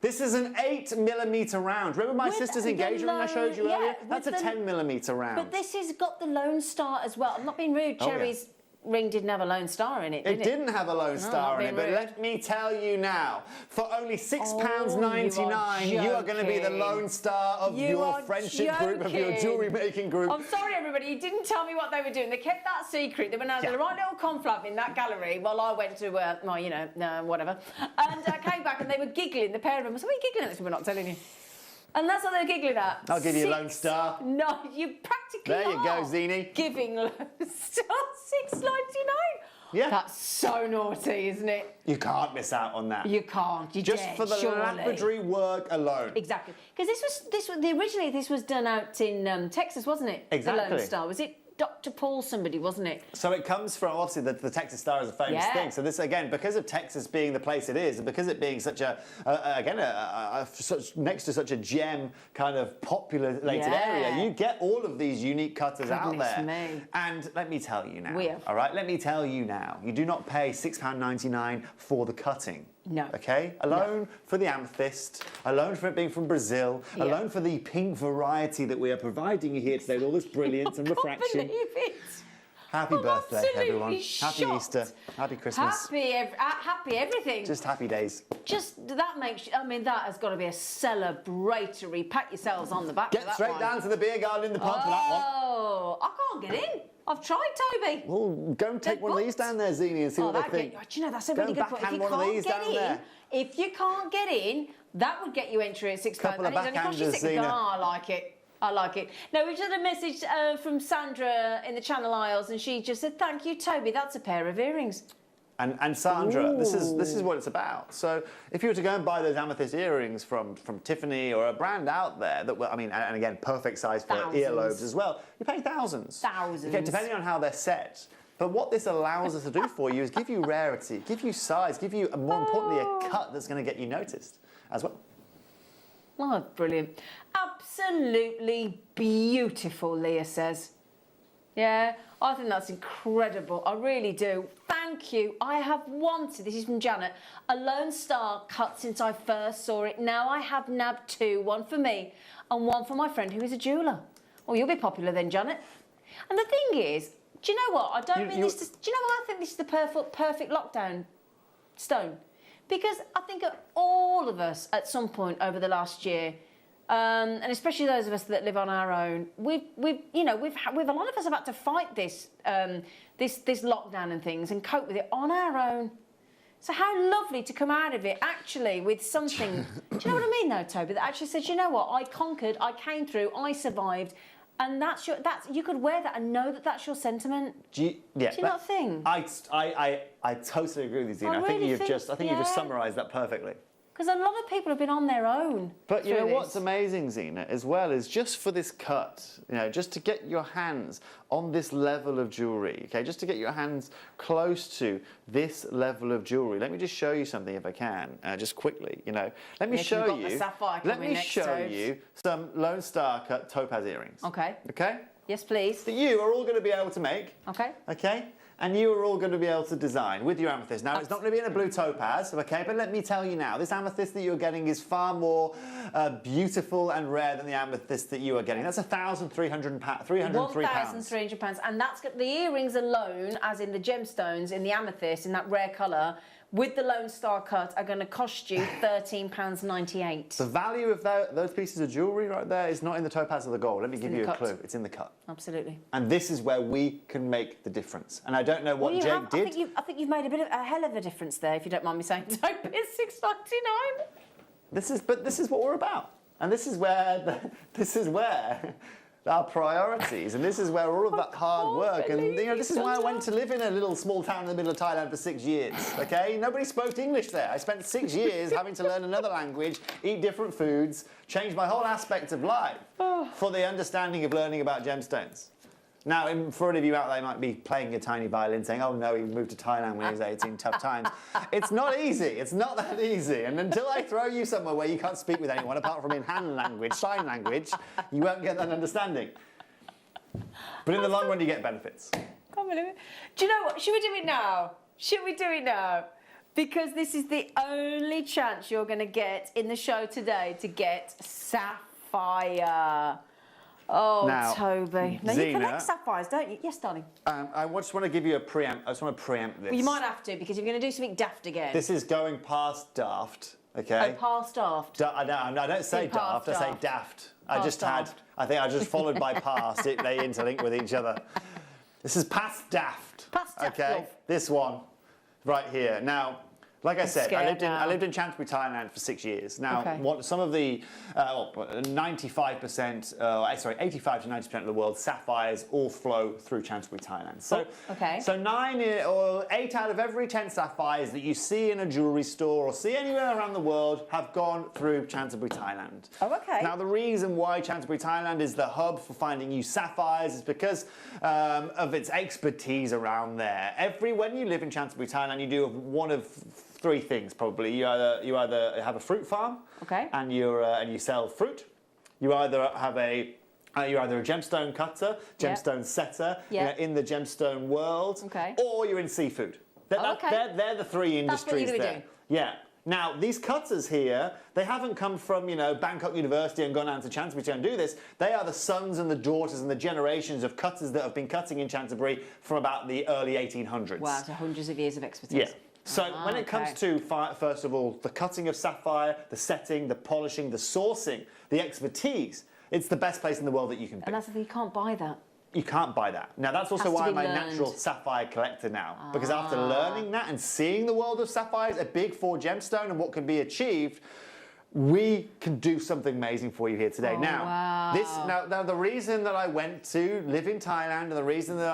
Speaker 11: This is an 8mm round. Remember my sister's engagement ring I showed you earlier? That's a 10mm round.
Speaker 9: But this has got the Lone Star as well. I'm not being rude. Cherry's ring didn't have a Lone Star in it, did it?
Speaker 11: It didn't have a Lone Star in it, but let me tell you now, for only £6.99, you are going to be the Lone Star of your friendship group, of your jewellery making group.
Speaker 9: I'm sorry, everybody, you didn't tell me what they were doing. They kept that secret. They went out to the right little conflab in that gallery while I went to, well, you know, whatever. And I came back and they were giggling, the pair of them. So what are you giggling at? This? We're not telling you. And that's what they were giggling at.
Speaker 11: I'll give you a Lone Star.
Speaker 9: No, you practically
Speaker 11: There you go, Zini.
Speaker 9: Giving Lone Star $6.99.
Speaker 11: Yeah.
Speaker 9: That's so naughty, isn't it?
Speaker 11: You can't miss out on that.
Speaker 9: You can't. You
Speaker 11: just for the lapidary work alone.
Speaker 9: Exactly. Because originally this was done out in Texas, wasn't it?
Speaker 11: Exactly.
Speaker 9: The Lone Star. Was it Dr. Paul somebody, wasn't it?
Speaker 11: So it comes from, obviously, the Texas Star is a famous thing. So this, again, because of Texas being the place it is, and because it being such a, next to such a gem kind of populated area, you get all of these unique cutters out there.
Speaker 9: Me.
Speaker 11: And let me tell you now, all right, let me tell you now, you do not pay £6.99 for the cutting.
Speaker 9: No.
Speaker 11: Okay? Alone for the amethyst, alone for it being from Brazil, alone for the pink variety that we are providing you here today with all this brilliance and refraction. Happy birthday, everyone. Happy Easter. Happy Christmas.
Speaker 9: Happy everything.
Speaker 11: Just happy days.
Speaker 9: Just, that makes, I mean, that has got to be a celebratory. Pat yourselves on the back for that.
Speaker 11: Get straight down to the beer garden in the pub for that one.
Speaker 9: Oh, I can't get in. I've tried, Toby.
Speaker 11: Well, go and take one of these down there, Zini, and see what they think.
Speaker 9: Do you know, that's a really good point. If you can't get in, if you can't get in, that would get you entry at £6.
Speaker 11: Couple of backhanders, Zina.
Speaker 9: I like it. I like it. No, we just had a message from Sandra in the Channel Isles, and she just said, "Thank you, Toby. That's a pair of earrings."
Speaker 11: And Sandra, this is what it's about. So if you were to go and buy those amethyst earrings from Tiffany or a brand out there that, I mean, and again, perfect size for earlobes as well, you're paying thousands.
Speaker 9: Thousands.
Speaker 11: Okay, depending on how they're set. But what this allows us to do for you is give you rarity, give you size, give you, more importantly, a cut that's going to get you noticed as well.
Speaker 9: Oh, brilliant. Absolutely beautiful, Leah says. Yeah, I think that's incredible. I really do. Thank thank you. I have wanted, this is from Janet, a Lone Star cut since I first saw it. Now I have nabbed 2, one for me and one for my friend who is a jeweller. Oh, you'll be popular then, Janet. And the thing is, do you know what? I don't mean this to, do you know why I think this is the perfect lockdown stone? Because I think all of us at some point over the last year, and especially those of us that live on our own, a lot of us have had to fight this lockdown and things and cope with it on our own. So how lovely to come out of it actually with something. Do you know what I mean though, Toby? That actually says, you know what? I conquered. I came through. I survived. And you could wear that and know that that's your sentiment. Do you not think?
Speaker 11: I totally agree with you, Zena. I think you've just summarised that perfectly.
Speaker 9: Because a lot of people have been on their own.
Speaker 11: But you know what's amazing, Zena, as well, is just for this cut, just to get your hands on this level of jewellery, okay, just to get your hands close to this level of jewellery. Let me just show you something if I can, just quickly, Let me show you some Lone Star cut topaz earrings.
Speaker 9: Okay.
Speaker 11: Okay?
Speaker 9: Yes, please.
Speaker 11: That you are all going to be able to make.
Speaker 9: Okay.
Speaker 11: Okay? And you are all going to be able to design with your amethyst. Now, it's not going to be in a blue topaz, okay? But let me tell you now, this amethyst that you're getting is far more beautiful and rare than the amethyst that you are getting. That's £1,303.
Speaker 9: £1,300. And that's got the earrings alone, as in the gemstones, in the amethyst, in that rare colour, with the Lone Star cut, are going to cost you £13.98.
Speaker 11: The value of those pieces of jewellery right there is not in the topaz or the gold. Let me give you a clue. It's in the cut.
Speaker 9: Absolutely.
Speaker 11: And this is where we can make the difference. And I don't know what Jake did.
Speaker 9: I think you've made a hell of a difference there, if you don't mind me saying. It's £6.99.
Speaker 11: This is what we're about. And this is where our priorities, and this is where all of that hard work, and this is why I went to live in a little small town in the middle of Thailand for 6 years, okay? Nobody spoke English there. I spent 6 years having to learn another language, eat different foods, change my whole aspect of life for the understanding of learning about gemstones. Now, for any of you out there, might be playing a tiny violin saying, oh no, he moved to Thailand when he was 18, tough times. It's not easy. It's not that easy. And until I throw you somewhere where you can't speak with anyone apart from in hand language, sign language, you won't get that understanding. But in the long run, you get benefits.
Speaker 9: Can't believe it. Do you know what? Should we do it now? Should we do it now? Because this is the only chance you're going to get in the show today to get sapphire. Oh,
Speaker 11: now,
Speaker 9: Toby. Now,
Speaker 11: Zena,
Speaker 9: you collect sapphires, don't you? Yes, darling.
Speaker 11: I just want to give you a preempt. I just want to preempt this.
Speaker 9: Well, you might have to, because you're going to do something daft again.
Speaker 11: This is going past daft, okay?
Speaker 9: Oh, past daft.
Speaker 11: I don't say daft, I say daft. I think I just followed by past. They interlink with each other. This is past daft.
Speaker 9: Past daft,
Speaker 11: okay?
Speaker 9: love.
Speaker 11: This one, right here. Now, like I said, I lived in Chanthaburi, Thailand for 6 years. Now, some of the 85 to 90% of the world's sapphires all flow through Chanthaburi, Thailand. So, so 8 out of every 10 sapphires that you see in a jewellery store or see anywhere around the world have gone through Chanthaburi, Thailand.
Speaker 9: Oh, okay.
Speaker 11: Now, the reason why Chanthaburi, Thailand is the hub for finding new sapphires is because of its expertise around there. When you live in Chanthaburi, Thailand, you do one of 3 things probably. You either have a fruit farm, and you sell fruit. You either have you're either a gemstone cutter, gemstone setter, in the gemstone world, or you're in seafood. They're the 3 industries there. Yeah. Now, these cutters here, they haven't come from, Bangkok University and gone down to Chanthaburi to do this. They are the sons and the daughters and the generations of cutters that have been cutting in Chanthaburi from about the early 1800s.
Speaker 9: Wow, so hundreds of years of expertise.
Speaker 11: Yeah. So when it comes to, first of all, the cutting of sapphire, the setting, the polishing, the sourcing, the expertise, it's the best place in the world that you can be.
Speaker 9: And that's the thing, you can't buy that.
Speaker 11: You can't buy that. Now, that's also why I'm a natural sapphire collector now. Because after learning that and seeing the world of sapphires, a big 4 gemstone and what can be achieved, we can do something amazing for you here today. Now, the reason that I went to live in Thailand, and the reason that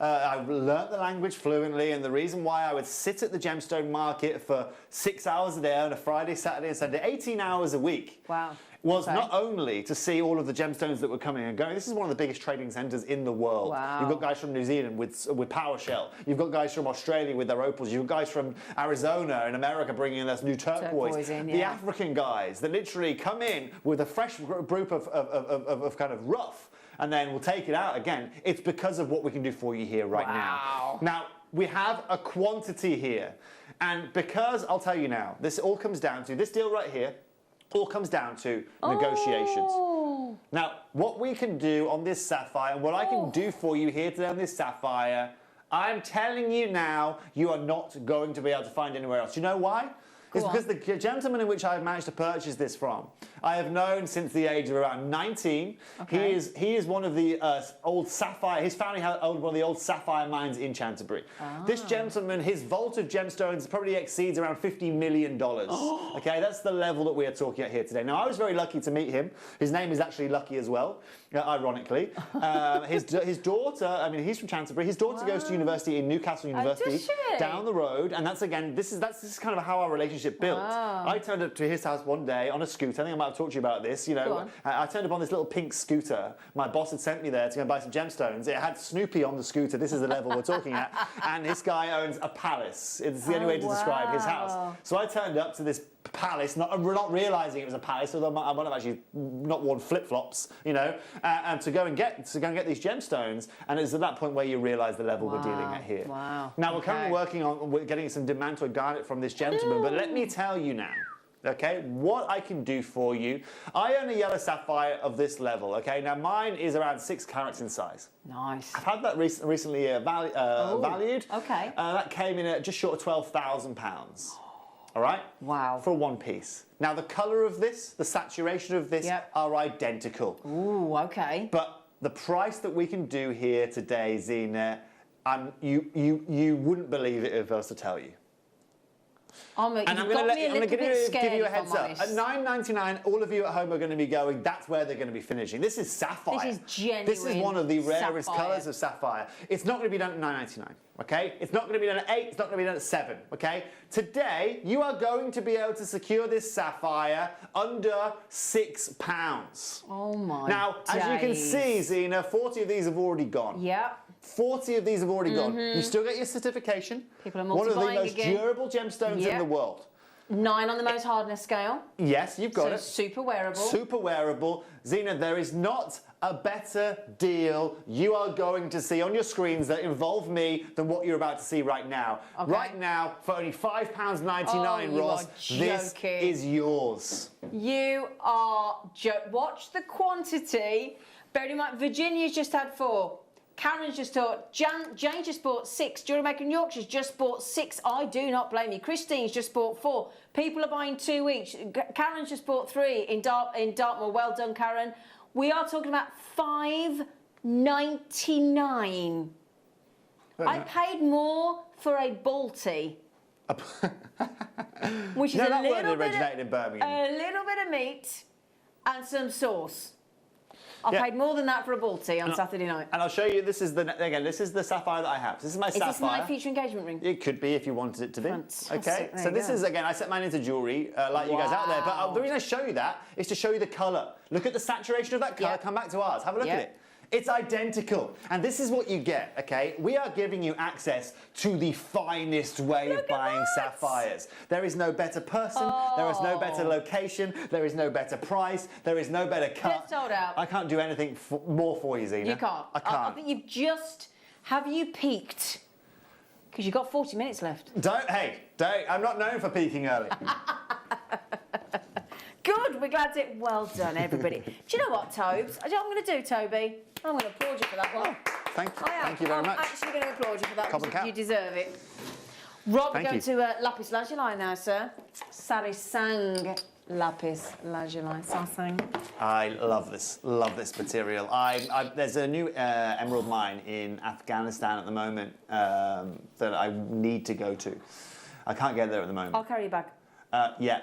Speaker 11: I've learnt the language fluently, and the reason why I would sit at the gemstone market for 6 hours a day on a Friday, Saturday, and Sunday, 18 hours a week.
Speaker 9: Wow.
Speaker 11: Was not only to see all of the gemstones that were coming and going. This is one of the biggest trading centres in the world.
Speaker 9: Wow.
Speaker 11: You've got guys from New Zealand with PowerShell. You've got guys from Australia with their opals. You've got guys from Arizona in America bringing in this new turquoise. The African guys that literally come in with a fresh group of kind of rough and then we'll take it out again. It's because of what we can do for you here right now. Now, we have a quantity here. And because, I'll tell you now, this all comes down to, this deal right here, all comes down to negotiations. Now, what we can do on this sapphire, and what I can do for you here today on this sapphire, I'm telling you now, you are not going to be able to find anywhere else. You know why? It's because the gentleman in which I've managed to purchase this from, I have known since the age of around 19.
Speaker 9: Okay.
Speaker 11: He is one of the old sapphire, his family owned one of the old sapphire mines in Canterbury. This gentleman, his vault of gemstones probably exceeds around $50 million. Okay, that's the level that we are talking about here today. Now, I was very lucky to meet him. His name is actually Lucky as well, ironically. His daughter, I mean, he's from Canterbury. His daughter goes to university in Newcastle University, down the road, and that's again, this is kind of how our relationship built. I turned up to his house one day on a scooter. I think I might have talked to you about this. You know, I turned up on this little pink scooter. My boss had sent me there to go and buy some gemstones. It had Snoopy on the scooter. This is the level we're talking at. And this guy owns a palace. It's the only way to describe his house. So I turned up to this palace, not realising it was a palace, although I might have actually not worn flip-flops, you know, and to go and get these gemstones. And it's at that point where you realise the level we're dealing at here. Now we're currently working on getting some demantoid garnet from this gentleman, but let me tell you now, okay, what I can do for you. I own a yellow sapphire of this level, okay? Now mine is around 6 carats in size.
Speaker 9: Nice.
Speaker 11: I've had that recently valued.
Speaker 9: Okay.
Speaker 11: That came in at just short of £12,000. All right?
Speaker 9: Wow.
Speaker 11: For one piece. Now, the colour of this, the saturation of this are identical.
Speaker 9: Ooh, okay.
Speaker 11: But the price that we can do here today, Zena, you wouldn't believe it if I was to tell you.
Speaker 9: I'm going to
Speaker 11: give you a heads up. At $9.99, all of you at home are going to be going, that's where they're going to be finishing. This is sapphire.
Speaker 9: This is genuine.
Speaker 11: This is one of the rarest
Speaker 9: sapphire.
Speaker 11: colours of sapphire. It's not going to be done at $9.99, okay? It's not going to be done at 8, it's not going to be done at 7, okay? Today, you are going to be able to secure this sapphire under £6.
Speaker 9: Oh my
Speaker 11: Now, as you can see, Zena, 40 of these have already gone.
Speaker 9: Yep.
Speaker 11: 40 of these have already gone. You still get your certification.
Speaker 9: People are
Speaker 11: one of the
Speaker 9: multiplying
Speaker 11: most
Speaker 9: again.
Speaker 11: durable gemstones in the world.
Speaker 9: 9 on the most hardness scale.
Speaker 11: Yes, you've got it.
Speaker 9: Super wearable.
Speaker 11: Super wearable. Zena, there is not a better deal you are going to see on your screens that involve me than what you're about to see right now.
Speaker 9: Okay.
Speaker 11: Right now, for only £5.99, Ross, this is yours.
Speaker 9: You are watch the quantity. Bearing in mind, Virginia's just had 4. Karen's just bought, Jane just bought 6. Jewellery Maker in Yorkshire's just bought 6. I do not blame you. Christine's just bought 4. People are buying 2 each. Karen's just bought 3 in Dartmoor. Well done, Karen. We are talking about $5.99. I paid more for a Balti. Which is a little bit
Speaker 11: in Birmingham.
Speaker 9: A little bit of meat and some sauce. I paid more than that for a Balti on Saturday night.
Speaker 11: And I'll show you, this is the sapphire that I have. This is my sapphire.
Speaker 9: Is this my future engagement ring?
Speaker 11: It could be if you wanted it to be.
Speaker 9: Fantastic.
Speaker 11: Okay, so this is, again, I set mine into jewellery, like you guys out there, but the reason I show you that is to show you the colour. Look at the saturation of that colour, come back to ours, have a look at it. It's identical. And this is what you get, okay? We are giving you access to the finest way of buying sapphires. There is no better person, there is no better location, there is no better price, there is no better cut.
Speaker 9: They're sold out.
Speaker 11: I can't do anything more for you, Zena.
Speaker 9: You can't.
Speaker 11: I can't.
Speaker 9: I think you've just... Have you peaked? Because you've got 40 minutes left.
Speaker 11: I'm not known for peaking early.
Speaker 9: Good, we're glad to... Well done, everybody. Do you know what, Tobes? I know what I'm going to do, Toby. I'm going to applaud you for that one.
Speaker 11: Thank you. Thank you very much.
Speaker 9: I'm actually going to applaud you for that
Speaker 11: Cobb and Cap.
Speaker 9: You deserve it. Rob, we're going to Lapis Lazuli now, sir. Sarisang Lapis Lazuli. Sarisang.
Speaker 11: I love this material. There's a new emerald mine in Afghanistan at the moment that I need to go to. I can't get there at the moment.
Speaker 9: I'll carry you back.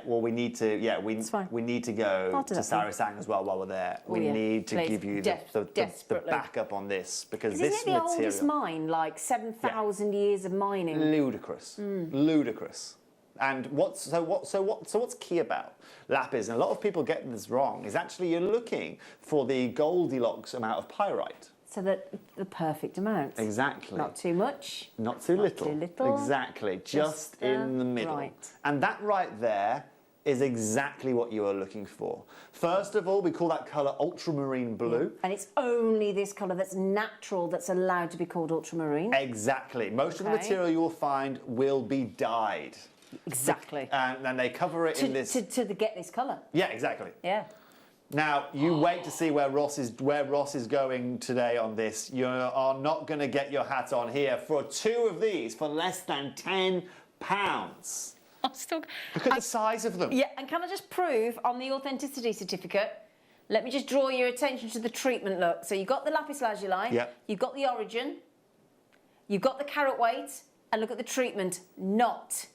Speaker 11: Well, we need to. We need to go to Sarisang as well while we're there. We need to give you the backup on this because this
Speaker 9: isn't it the oldest mine, like 7,000 years of mining?
Speaker 11: Ludicrous, ludicrous. And what's key about lapis? And a lot of people get this wrong. Is actually you're looking for the Goldilocks amount of pyrite.
Speaker 9: So that the perfect amount.
Speaker 11: Exactly.
Speaker 9: Not too much.
Speaker 11: Not too little.
Speaker 9: Too little.
Speaker 11: Exactly. Just in the middle.
Speaker 9: Right.
Speaker 11: And that right there is exactly what you are looking for. First of all, we call that colour ultramarine blue.
Speaker 9: And it's only this colour that's natural that's allowed to be called ultramarine.
Speaker 11: Exactly. Most of the material you will find will be dyed.
Speaker 9: Exactly.
Speaker 11: And they cover it in this...
Speaker 9: To get this colour.
Speaker 11: Yeah, exactly.
Speaker 9: Yeah.
Speaker 11: Now, you wait to see where Ross is going today on this. You are not going to get your hat on here for 2 of these for less than £10. Look at the size of them.
Speaker 9: Yeah, and can I just prove on the authenticity certificate, let me just draw your attention to the treatment look. So you've got the lapis lazuli, you've got the origin, you've got the carat weight, and look at the treatment, not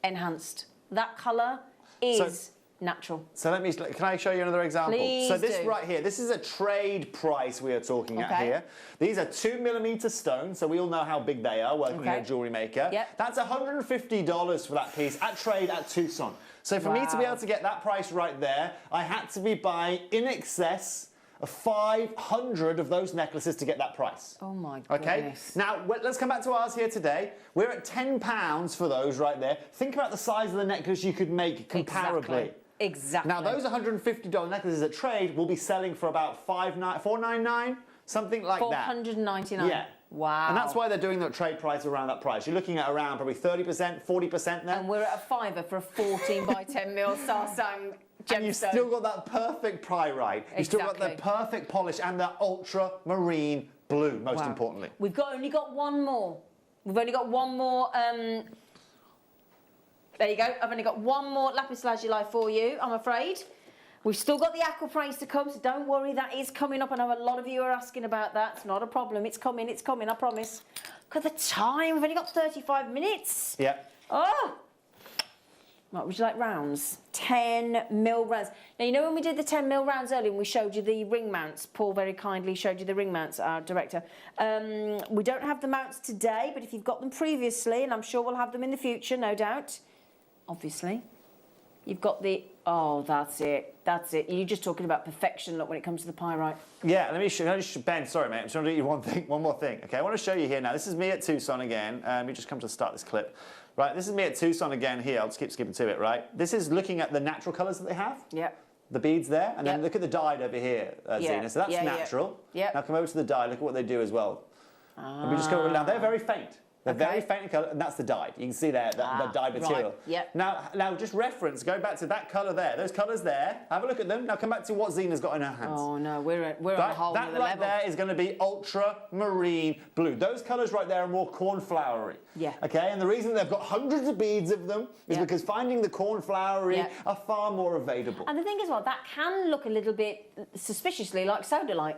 Speaker 9: enhanced. That colour is natural.
Speaker 11: So can I show you another example?
Speaker 9: Please
Speaker 11: so this
Speaker 9: do.
Speaker 11: right here, this is a trade price we are talking at here. These are 2mm stones, so we all know how big they are working here at Jewellery Maker.
Speaker 9: Yep.
Speaker 11: That's $150 for that piece at trade at Tucson. So for me to be able to get that price right there, I had to be buying in excess of 500 of those necklaces to get that price.
Speaker 9: Oh my goodness.
Speaker 11: Okay, now let's come back to ours here today. We're at £10 for those right there. Think about the size of the necklace you could make comparably.
Speaker 9: Exactly.
Speaker 11: Now those $150 necklaces at trade will be selling for about $499, something like that.
Speaker 9: $499.
Speaker 11: Yeah.
Speaker 9: Wow.
Speaker 11: And that's why they're doing the trade price around that price. You're looking at around probably 30%, 40% there.
Speaker 9: And we're at a fiver for a 14 by 10 mil Sarsang gemstone.
Speaker 11: And you've still got that perfect pyrite. You've still got the perfect polish and the ultramarine blue, most importantly.
Speaker 9: We've only got one more. We've only got one more. There you go. I've only got one more lapis lazuli for you, I'm afraid. We've still got the aqua praise to come, so don't worry, that is coming up. I know a lot of you are asking about that. It's not a problem. It's coming, I promise. Look at the time. We've only got 35 minutes.
Speaker 11: Yeah.
Speaker 9: Oh! Right, would you like rounds? 10 mil rounds. Now, you know when we did the 10 mil rounds earlier and we showed you the ring mounts? Paul very kindly showed you the ring mounts, our director. We don't have the mounts today, but if you've got them previously, and I'm sure we'll have them in the future, no doubt, obviously, you've got the... Oh, that's it. That's it. You're just talking about perfection, look, when it comes to the pyrite.
Speaker 11: Yeah, let me show you. Ben, sorry, mate. I'm trying to do you one more thing. Okay, I want to show you here now. This is me at Tucson again. You just come to start this clip. Right, this is me at Tucson again here. I'll just keep skipping to it, right? This is looking at the natural colours that they have.
Speaker 9: Yep.
Speaker 11: The beads there. And then look at the dyed over here, Zena. So that's natural.
Speaker 9: Yeah.
Speaker 11: Now come over to the dye. Look at what they do as well. And we just go now. They're very faint. They're very faint in colour, and that's the dyed. You can see there, the dyed material.
Speaker 9: Right. Yep.
Speaker 11: Now, just reference, go back to that colour there. Those colours there, have a look at them. Now come back to what Zena's got in her hands.
Speaker 9: Oh, no, we're on a whole other level.
Speaker 11: That right there is going to be ultramarine blue. Those colours right there are more cornflowery.
Speaker 9: Yeah.
Speaker 11: Okay, and the reason they've got hundreds of beads of them is because finding the cornflowery are far more available.
Speaker 9: And the thing is, well, that can look a little bit suspiciously like sodalite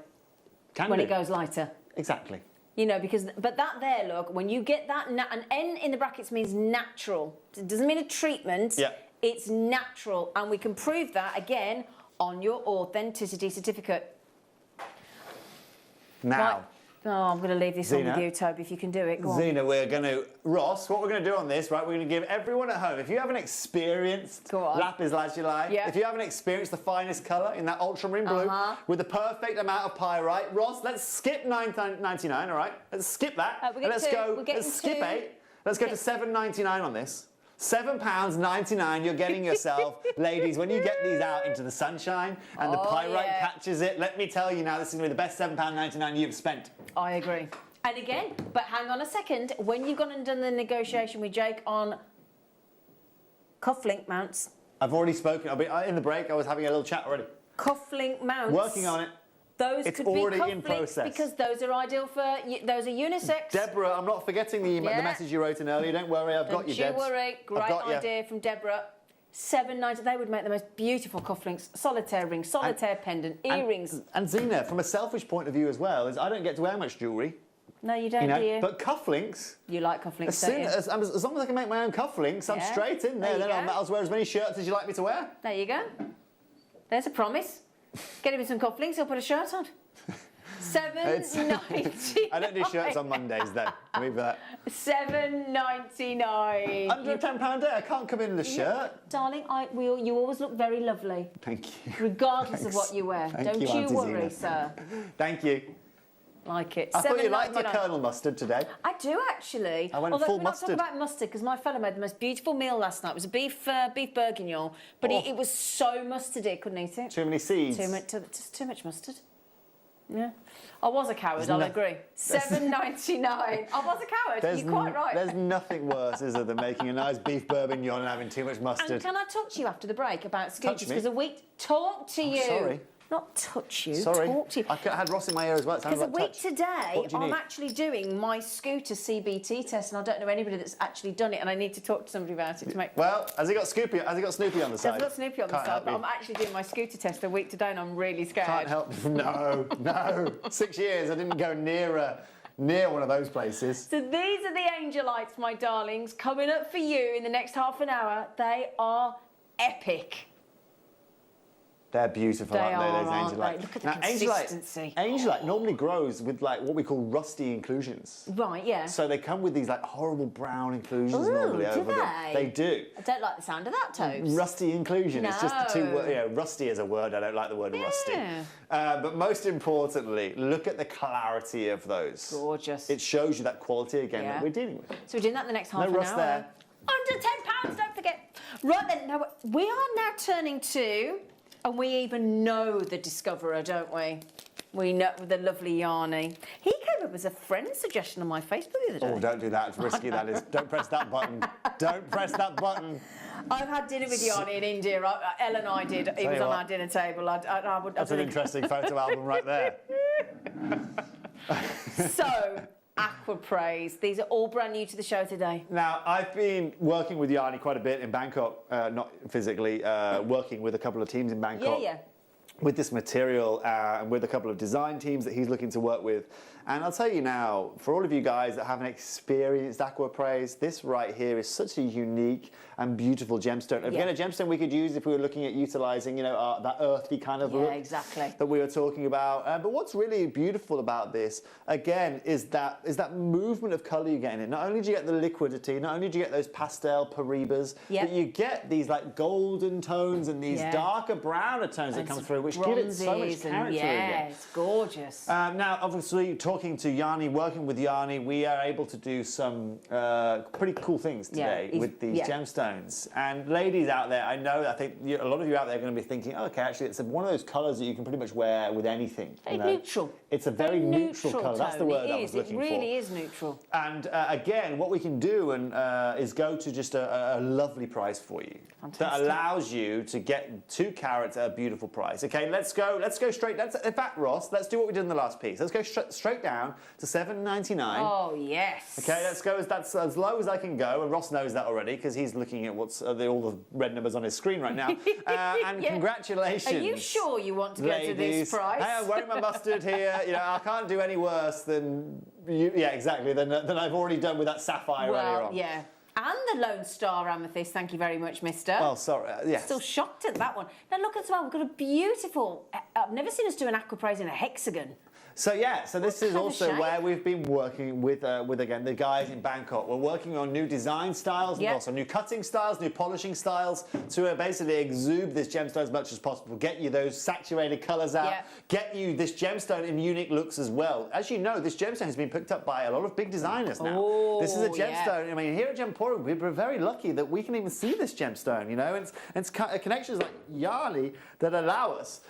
Speaker 9: when it goes lighter.
Speaker 11: Exactly.
Speaker 9: You know, but that there, look, when you get that, an N in the brackets means natural. It doesn't mean a treatment.
Speaker 11: Yeah.
Speaker 9: It's natural. And we can prove that, again, on your authenticity certificate.
Speaker 11: Now.
Speaker 9: Right. Oh, I'm going to leave this on with you, Toby, if you can do it. Go on.
Speaker 11: Zena, Ross, what we're going to do on this, right, we're going to give everyone at home, if you haven't experienced lapis lazuli, if you haven't experienced the finest colour in that ultramarine blue with the perfect amount of pyrite, Ross, let's skip $9.99, all right? Let's skip that. And let's skip 8. Let's go to $7.99 on this. £7.99 you're getting yourself, ladies, when you get these out into the sunshine and the pyrite catches it, let me tell you now, this is going to be the best £7.99 you've spent.
Speaker 9: I agree. And again, but hang on a second, when you've gone and done the negotiation with Jake on cufflink mounts.
Speaker 11: I've already spoken, in the break I was having a little chat already.
Speaker 9: Cufflink mounts.
Speaker 11: Working on it.
Speaker 9: Those
Speaker 11: it's
Speaker 9: could
Speaker 11: already
Speaker 9: be
Speaker 11: in process.
Speaker 9: Because those are ideal for, those are unisex.
Speaker 11: Deborah, I'm not forgetting the message you wrote in earlier. Don't worry, I've got you, Debs.
Speaker 9: Don't worry, great idea from Deborah. $7.90, they would make the most beautiful cufflinks, solitaire ring, solitaire pendant, earrings.
Speaker 11: And Zena, from a selfish point of view as well, is I don't get to wear much jewellery.
Speaker 9: No, you don't, do you?
Speaker 11: But cufflinks...
Speaker 9: You like cufflinks,
Speaker 11: don't you? As long as I can make my own cufflinks, I'm straight in there. Then I'll wear as many shirts as you like me to wear.
Speaker 9: There you go. There's a promise. Get him some cufflinks, he'll put a shirt on. $7.99.
Speaker 11: I don't do shirts on Mondays, though. Leave that.
Speaker 9: $7.99.
Speaker 11: Under a £10 day, I can't come in the shirt.
Speaker 9: Darling, you always look very lovely.
Speaker 11: Thank you.
Speaker 9: Regardless of what you wear. Don't you worry, sir.
Speaker 11: Thank you.
Speaker 9: Like it.
Speaker 11: I thought you liked my
Speaker 9: $7.99.
Speaker 11: Colonel mustard today.
Speaker 9: I do actually.
Speaker 11: I went
Speaker 9: Although
Speaker 11: full
Speaker 9: we're
Speaker 11: mustard.
Speaker 9: not talking about mustard because my fellow made the most beautiful meal last night. It was a beef bourguignon, but it was so mustardy I couldn't eat it.
Speaker 11: Too many seeds.
Speaker 9: Just too much mustard. Yeah. I was a coward, I'll agree. $7.99. I was a coward. You're quite right.
Speaker 11: There's nothing worse, is there, than making a nice beef bourguignon and having too much mustard.
Speaker 9: And can I talk to you after the break about scooters?
Speaker 11: me.
Speaker 9: Because talk to you.
Speaker 11: Sorry.
Speaker 9: Not touch you,
Speaker 11: Sorry.
Speaker 9: talk to you.
Speaker 11: I had Ross in my ear as well.
Speaker 9: Because
Speaker 11: Like
Speaker 9: a week
Speaker 11: touch.
Speaker 9: today,
Speaker 11: What do you
Speaker 9: I'm
Speaker 11: need?
Speaker 9: actually doing my scooter CBT test, and I don't know anybody that's actually done it, and I need to talk to somebody about it to make.
Speaker 11: Well, has he got Snoopy on the side?
Speaker 9: I've got Snoopy on the side, but I'm actually doing my scooter test a week today, and I'm really scared.
Speaker 11: Can't help. No. 6 years. I didn't go near one of those places.
Speaker 9: So these are the Angelites, my darlings, coming up for you in the next half an hour. They are epic.
Speaker 11: They're beautiful,
Speaker 9: They
Speaker 11: aren't they? Those
Speaker 9: are,
Speaker 11: Angelite.
Speaker 9: aren't they? Look at the consistency.
Speaker 11: Angelite normally grows with like what we call rusty inclusions.
Speaker 9: Right, yeah.
Speaker 11: So they come with these like horrible brown inclusions
Speaker 9: Ooh,
Speaker 11: normally
Speaker 9: do
Speaker 11: over them.
Speaker 9: they?
Speaker 11: They do.
Speaker 9: I don't like the sound of that, Tobes.
Speaker 11: Rusty inclusion. It's just the two
Speaker 9: No.
Speaker 11: words. Rusty is a word. I don't like the word rusty. But most importantly, look at the clarity of those.
Speaker 9: Gorgeous.
Speaker 11: It shows you that quality again that we're dealing with.
Speaker 9: So we're doing that in the next half
Speaker 11: No
Speaker 9: an
Speaker 11: rust
Speaker 9: hour.
Speaker 11: there.
Speaker 9: Under £10, don't forget. Right then, now we are now turning to, and we even know the discoverer, don't we? We know the lovely Yarny. He came up as a friend suggestion on my Facebook the other day.
Speaker 11: Oh, don't do that. It's risky, that is. Don't press that button. Don't press that button.
Speaker 9: I've had dinner with Yarny in India. Elle and I did. He was on our dinner table.
Speaker 11: That's an interesting photo album right there.
Speaker 9: So, Aqua Praise. These are all brand new to the show today.
Speaker 11: Now, I've been working with Yarny quite a bit in Bangkok, not physically, working with a couple of teams in Bangkok.
Speaker 9: Yeah.
Speaker 11: With this material and with a couple of design teams that he's looking to work with. And I'll tell you now, for all of you guys that haven't experienced Aqua Praise, this right here is such a unique and beautiful gemstone. Again, a gemstone we could use if we were looking at utilising, that earthy kind of look
Speaker 9: exactly.
Speaker 11: that we were talking about. But what's really beautiful about this, again, is that movement of colour you get in it. Not only do you get the liquidity, not only do you get those pastel paribas, but you get these like golden tones and these darker browner tones that come through, which give it so much character again.
Speaker 9: It's gorgeous.
Speaker 11: Now, obviously, talking to Yarny, working with Yarny, we are able to do some pretty cool things today with these gemstones. And ladies out there, I think a lot of you out there are going to be thinking, oh, okay, actually, it's one of those colours that you can pretty much wear with anything.
Speaker 9: Very neutral.
Speaker 11: It's a very neutral colour. That's the word I was looking for.
Speaker 9: It really is neutral.
Speaker 11: And again, what we can do is go to just a lovely price for you. Fantastic. That allows you to get 2 carats at a beautiful price. Okay, let's go straight. In fact, Ross, let's do what we did in the last piece. Let's go straight down to $7.99.
Speaker 9: Oh, yes.
Speaker 11: Okay, let's go. That's as low as I can go, and Ross knows that already because he's looking at what's all the red numbers on his screen right now. And congratulations.
Speaker 9: Are you sure you want to go to this price?
Speaker 11: Hey, I'm wearing my mustard here. I can't do any worse than you. Yeah, exactly. Than I've already done with that sapphire earlier on.
Speaker 9: Yeah. And the Lone Star Amethyst, thank you very much, mister.
Speaker 11: Oh, sorry, yes.
Speaker 9: Still shocked at that one. Now look as well, we've got a beautiful, I've never seen us do an Aqua Praise in a hexagon.
Speaker 11: So this is also where we've been working with again the guys in Bangkok. We're working on new design styles and also new cutting styles, new polishing styles to basically exude this gemstone as much as possible. Get you those saturated colours out. Get you this gemstone in unique looks as well. As you know, this gemstone has been picked up by a lot of big designers now.
Speaker 9: Oh,
Speaker 11: this is a gemstone. I mean, here at Gemporium, we're very lucky that we can even see this gemstone. It's connections like Yarny that allow us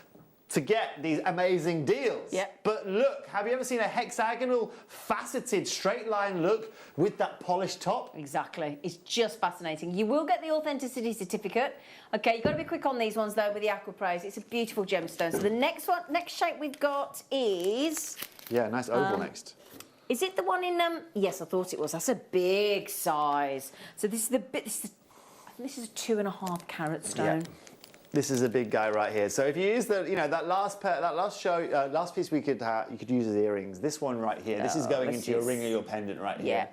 Speaker 11: to get these amazing deals. But look, have you ever seen a hexagonal, faceted, straight line look with that polished top?
Speaker 9: Exactly. It's just fascinating. You will get the authenticity certificate. Okay, you've got to be quick on these ones though with the Aqua Praise. It's a beautiful gemstone. So the next shape we've got is...
Speaker 11: Yeah, nice oval next.
Speaker 9: Is it the one in... Yes, I thought it was. That's a big size. So this is I think this is a 2.5 carat stone.
Speaker 11: Yeah. This is a big guy right here. So if you use that last piece you could use as earrings. This one right here, this is going into your ring or your pendant right here.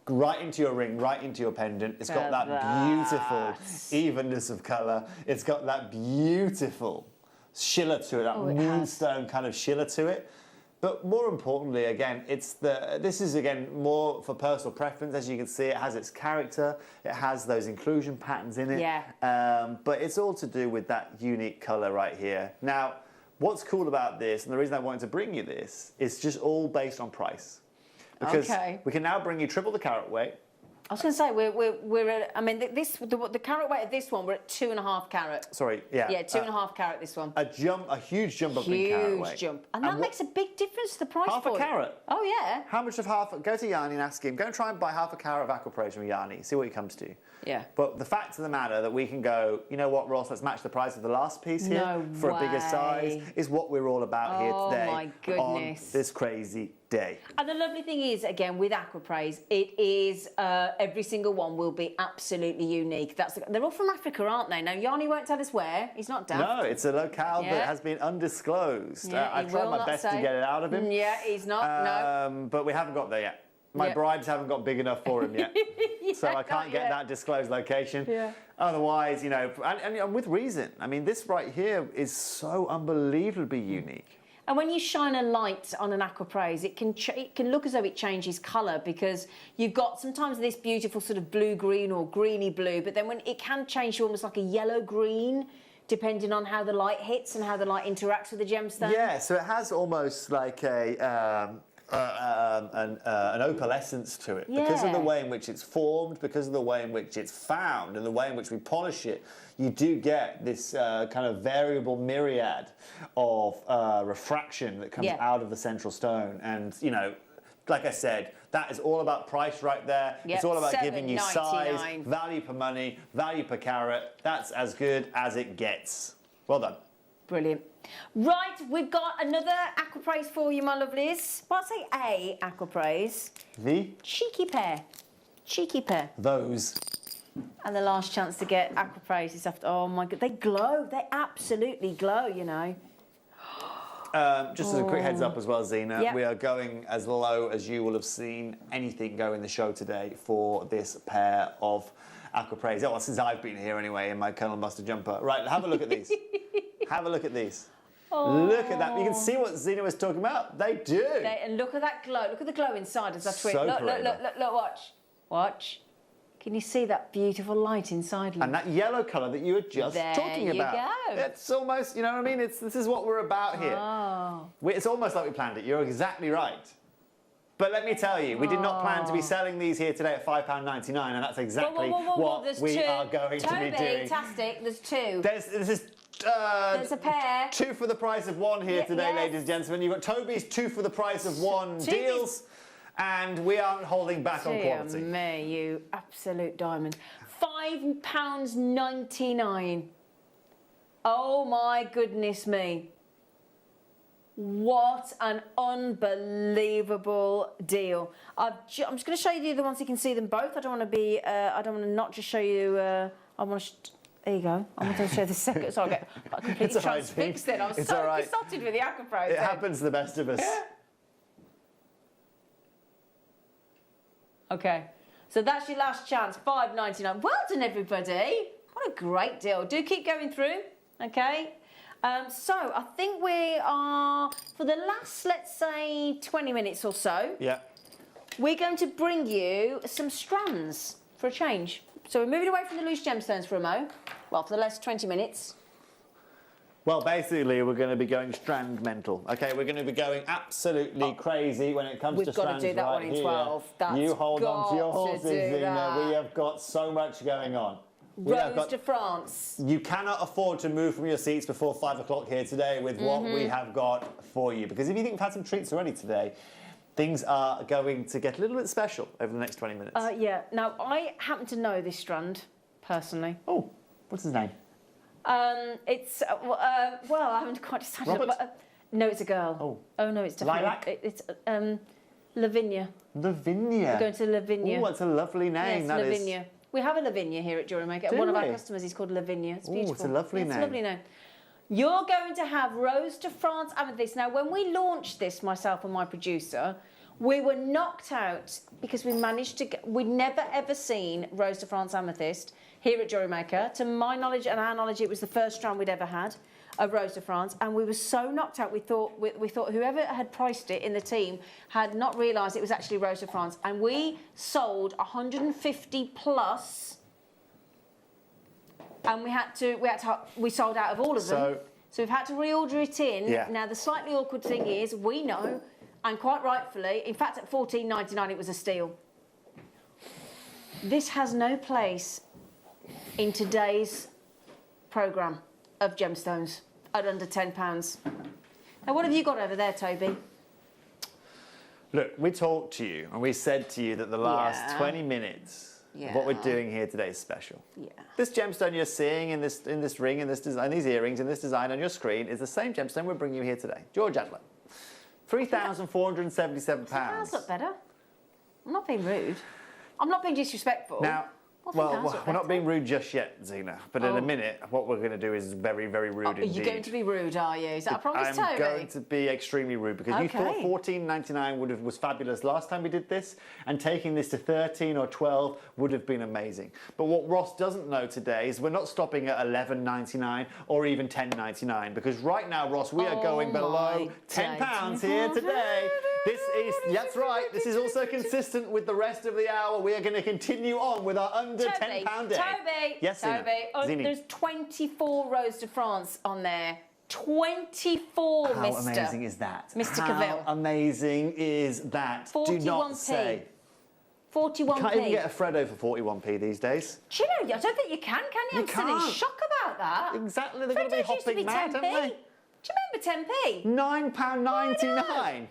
Speaker 11: Right into your ring, right into your pendant. It's got that beautiful evenness of colour. It's got that beautiful shiller to it, that moonstone kind of shiller to it. But more importantly, again, this is again more for personal preference. As you can see, it has its character. It has those inclusion patterns in it. But it's all to do with that unique colour right here. Now, what's cool about this, and the reason I wanted to bring you this, is just all based on price. Because we can now bring you triple the carat weight.
Speaker 9: I was going to say, we're at, I mean, the carat weight of this one, we're at 2.5 carat.
Speaker 11: Sorry, yeah.
Speaker 9: Yeah, 2.5 carat this one.
Speaker 11: A huge jump up in carat weight.
Speaker 9: Huge jump. And that makes a big difference to the price
Speaker 11: half
Speaker 9: point.
Speaker 11: a carat.
Speaker 9: Oh, yeah.
Speaker 11: How much of half, go to Yanni and ask him, go and try and buy half a carat of aquapraise from Yanni, see what he comes to.
Speaker 9: Yeah.
Speaker 11: But the fact of the matter that we can go, you know what, Ross, let's match the price of the last piece here for a bigger size, is what we're all about here today.
Speaker 9: Oh, my goodness.
Speaker 11: On this crazy day.
Speaker 9: And the lovely thing is, again, with aquapraise, it is, every single one will be absolutely unique. They're all from Africa, aren't they? Now, Yanni won't tell us where. He's not daft.
Speaker 11: No, it's a locale that has been undisclosed. I've tried my best to get it out of him.
Speaker 9: Yeah, he's not, no.
Speaker 11: But we haven't got there yet. My bribes haven't got big enough for him yet. So I can't get that disclosed location. Yeah. Otherwise, you know, and with reason. I mean, this right here is so unbelievably unique.
Speaker 9: And when you shine a light on an aquapraise, it can look as though it changes colour, because you've got sometimes this beautiful sort of blue-green or greeny blue, but then when it can change to almost like a yellow-green, depending on how the light hits and how the light interacts with the gemstone.
Speaker 11: Yeah, so it has almost like an opalescence to it, because of the way in which it's formed, because of the way in which it's found, and the way in which we polish it. You do get this kind of variable myriad of refraction that comes out of the central stone. And, you know, like I said, that is all about price right there. It's all about giving you size, value per money, value per carat. That's as good as it gets. Well done.
Speaker 9: Brilliant. Right, we've got another aquapraise for you, my lovelies. Well, I'll say a aquapraise.
Speaker 11: The?
Speaker 9: Cheeky pair. Cheeky pair.
Speaker 11: Those.
Speaker 9: And the last chance to get aquapraise is after. Oh my God, they glow. They absolutely glow, you know.
Speaker 11: Just as a quick heads up as well, Zena, we are going as low as you will have seen anything go in the show today for this pair of aquapraise. Well, since I've been here anyway in my Colonel Buster jumper. Right, have a look at these. Have a look at these.
Speaker 9: Oh.
Speaker 11: Look at that. You can see what Zena was talking about. They do.
Speaker 9: And look at that glow. Look at the glow inside as I twist.
Speaker 11: So
Speaker 9: look, watch. Watch. Can you see that beautiful light inside?
Speaker 11: And that yellow colour that you were just talking about.
Speaker 9: There you go.
Speaker 11: It's almost, you know what I mean? This is what we're about here.
Speaker 9: Oh.
Speaker 11: It's almost like we planned it. You're exactly right. But let me tell you, we did not plan to be selling these here today at £5.99, and that's exactly what we are going to be doing.
Speaker 9: Fantastic. There's two.
Speaker 11: There's
Speaker 9: a pair.
Speaker 11: Two for the price of one here today, ladies and gentlemen. You've got Toby's two for the price of one deals. And we aren't holding back on quality.
Speaker 9: Me, you absolute diamond. £5.99. Oh my goodness me. What an unbelievable deal. I'm just going to show you the other ones so you can see them both. I don't want to be, I don't want to not just show you, I want to, there you go. I want to show the second, so I get completely transfixed then. I was so besotted with the aquapraise.
Speaker 11: It happens to the best of us.
Speaker 9: Okay, so that's your last chance, £5.99. Well done, everybody. What a great deal. Do keep going through, okay? So I think we are, for the last, let's say, 20 minutes or so, we're going to bring you some strands for a change. So we're moving away from the loose gemstones for a mo. Well, for the last 20 minutes.
Speaker 11: Well, basically, we're going to be going strand mental. Okay, we're going to be going absolutely crazy when it comes to strands.
Speaker 9: We've got to do that
Speaker 11: right
Speaker 9: one in
Speaker 11: here.
Speaker 9: 12. That's
Speaker 11: you hold on to your horses, Zena.
Speaker 9: That.
Speaker 11: We have got so much going on.
Speaker 9: Rose de France.
Speaker 11: You cannot afford to move from your seats before 5 o'clock here today with what we have got for you. Because if you think we've had some treats already today, things are going to get a little bit special over the next 20 minutes.
Speaker 9: Yeah. Now, I happen to know this strand, personally.
Speaker 11: Oh, what's his name?
Speaker 9: It's, well, I haven't quite decided.
Speaker 11: Robert?
Speaker 9: No, it's a girl.
Speaker 11: Oh,
Speaker 9: no, it's definitely...
Speaker 11: Lilac?
Speaker 9: It's Lavinia.
Speaker 11: Lavinia?
Speaker 9: We're going to Lavinia.
Speaker 11: Oh, that's a lovely name.
Speaker 9: Yes, Lavinia. We have a Lavinia here at Jewellery Maker. One of our customers is called Lavinia. It's beautiful.
Speaker 11: Oh, it's a lovely name.
Speaker 9: It's a lovely name. You're going to have Rose de France Amethyst. Now, when we launched this, myself and my producer, we were knocked out because we managed to get... We'd never, ever seen Rose de France Amethyst here at Jewellery Maker. To my knowledge and our knowledge, it was the first strand we'd ever had of Rose de France, and we were so knocked out. We thought whoever had priced it in the team had not realised it was actually Rose de France, and we sold 150 plus, and we sold out of all of them. So we've had to reorder it in.
Speaker 11: Yeah.
Speaker 9: Now, the slightly awkward thing is, we know, and quite rightfully, in fact, at $14.99 it was a steal. This has no place in today's programme of gemstones at under £10. Now, what have you got over there, Toby?
Speaker 11: Look, we talked to you and we said to you that the last 20 minutes of what we're doing here today is special.
Speaker 9: Yeah.
Speaker 11: This gemstone you're seeing in this ring, in this design, these earrings, in this design on your screen is the same gemstone we're bringing you here today. George Adler. £3,477.
Speaker 9: That's not better. I'm not being rude. I'm not being disrespectful.
Speaker 11: Now, well, we're not being rude just yet, Zena, but in a minute, what we're going to do is very, very rude indeed.
Speaker 9: Are you going to be rude, are you? Is that a promise, Toby?
Speaker 11: I'm going to be extremely rude because you thought $14.99 was fabulous last time we did this, and taking this to 13 or 12 would have been amazing. But what Ross doesn't know today is we're not stopping at $11.99 or even $10.99 because right now, Ross, we are going below £10 here today. This is, that's right, this is also consistent with the rest of the hour. We are going to continue on with our under £10 day.
Speaker 9: Toby,
Speaker 11: yes,
Speaker 9: Toby, there's 24 Rose de France on there. 24,
Speaker 11: How amazing is that?
Speaker 9: Mr.
Speaker 11: How
Speaker 9: Cavill.
Speaker 11: amazing is that?
Speaker 9: 41p.
Speaker 11: Do not say.
Speaker 9: 41p.
Speaker 11: You can't even get a Freddo for 41p these days.
Speaker 9: Do you know, I don't think you can you? I'm still in shock about that.
Speaker 11: Exactly, they're going to be hopping mad, haven't they?
Speaker 9: Do you remember 10p?
Speaker 11: £9.99.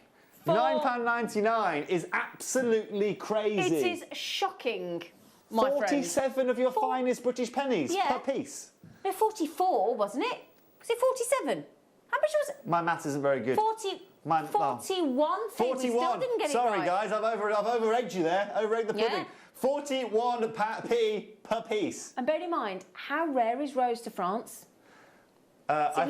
Speaker 11: £9.99 is absolutely crazy.
Speaker 9: It is shocking, my friend.
Speaker 11: 47 of your finest British pennies per piece.
Speaker 9: No, 44, wasn't it? Was it 47? How much was it?
Speaker 11: My maths isn't very good.
Speaker 9: 41.
Speaker 11: 41.
Speaker 9: We still didn't get it
Speaker 11: Sorry,
Speaker 9: right.
Speaker 11: guys, I've over-egged you there. Over-egged the pudding. 41p per piece.
Speaker 9: And bear in mind, how rare is Rose de France?
Speaker 11: I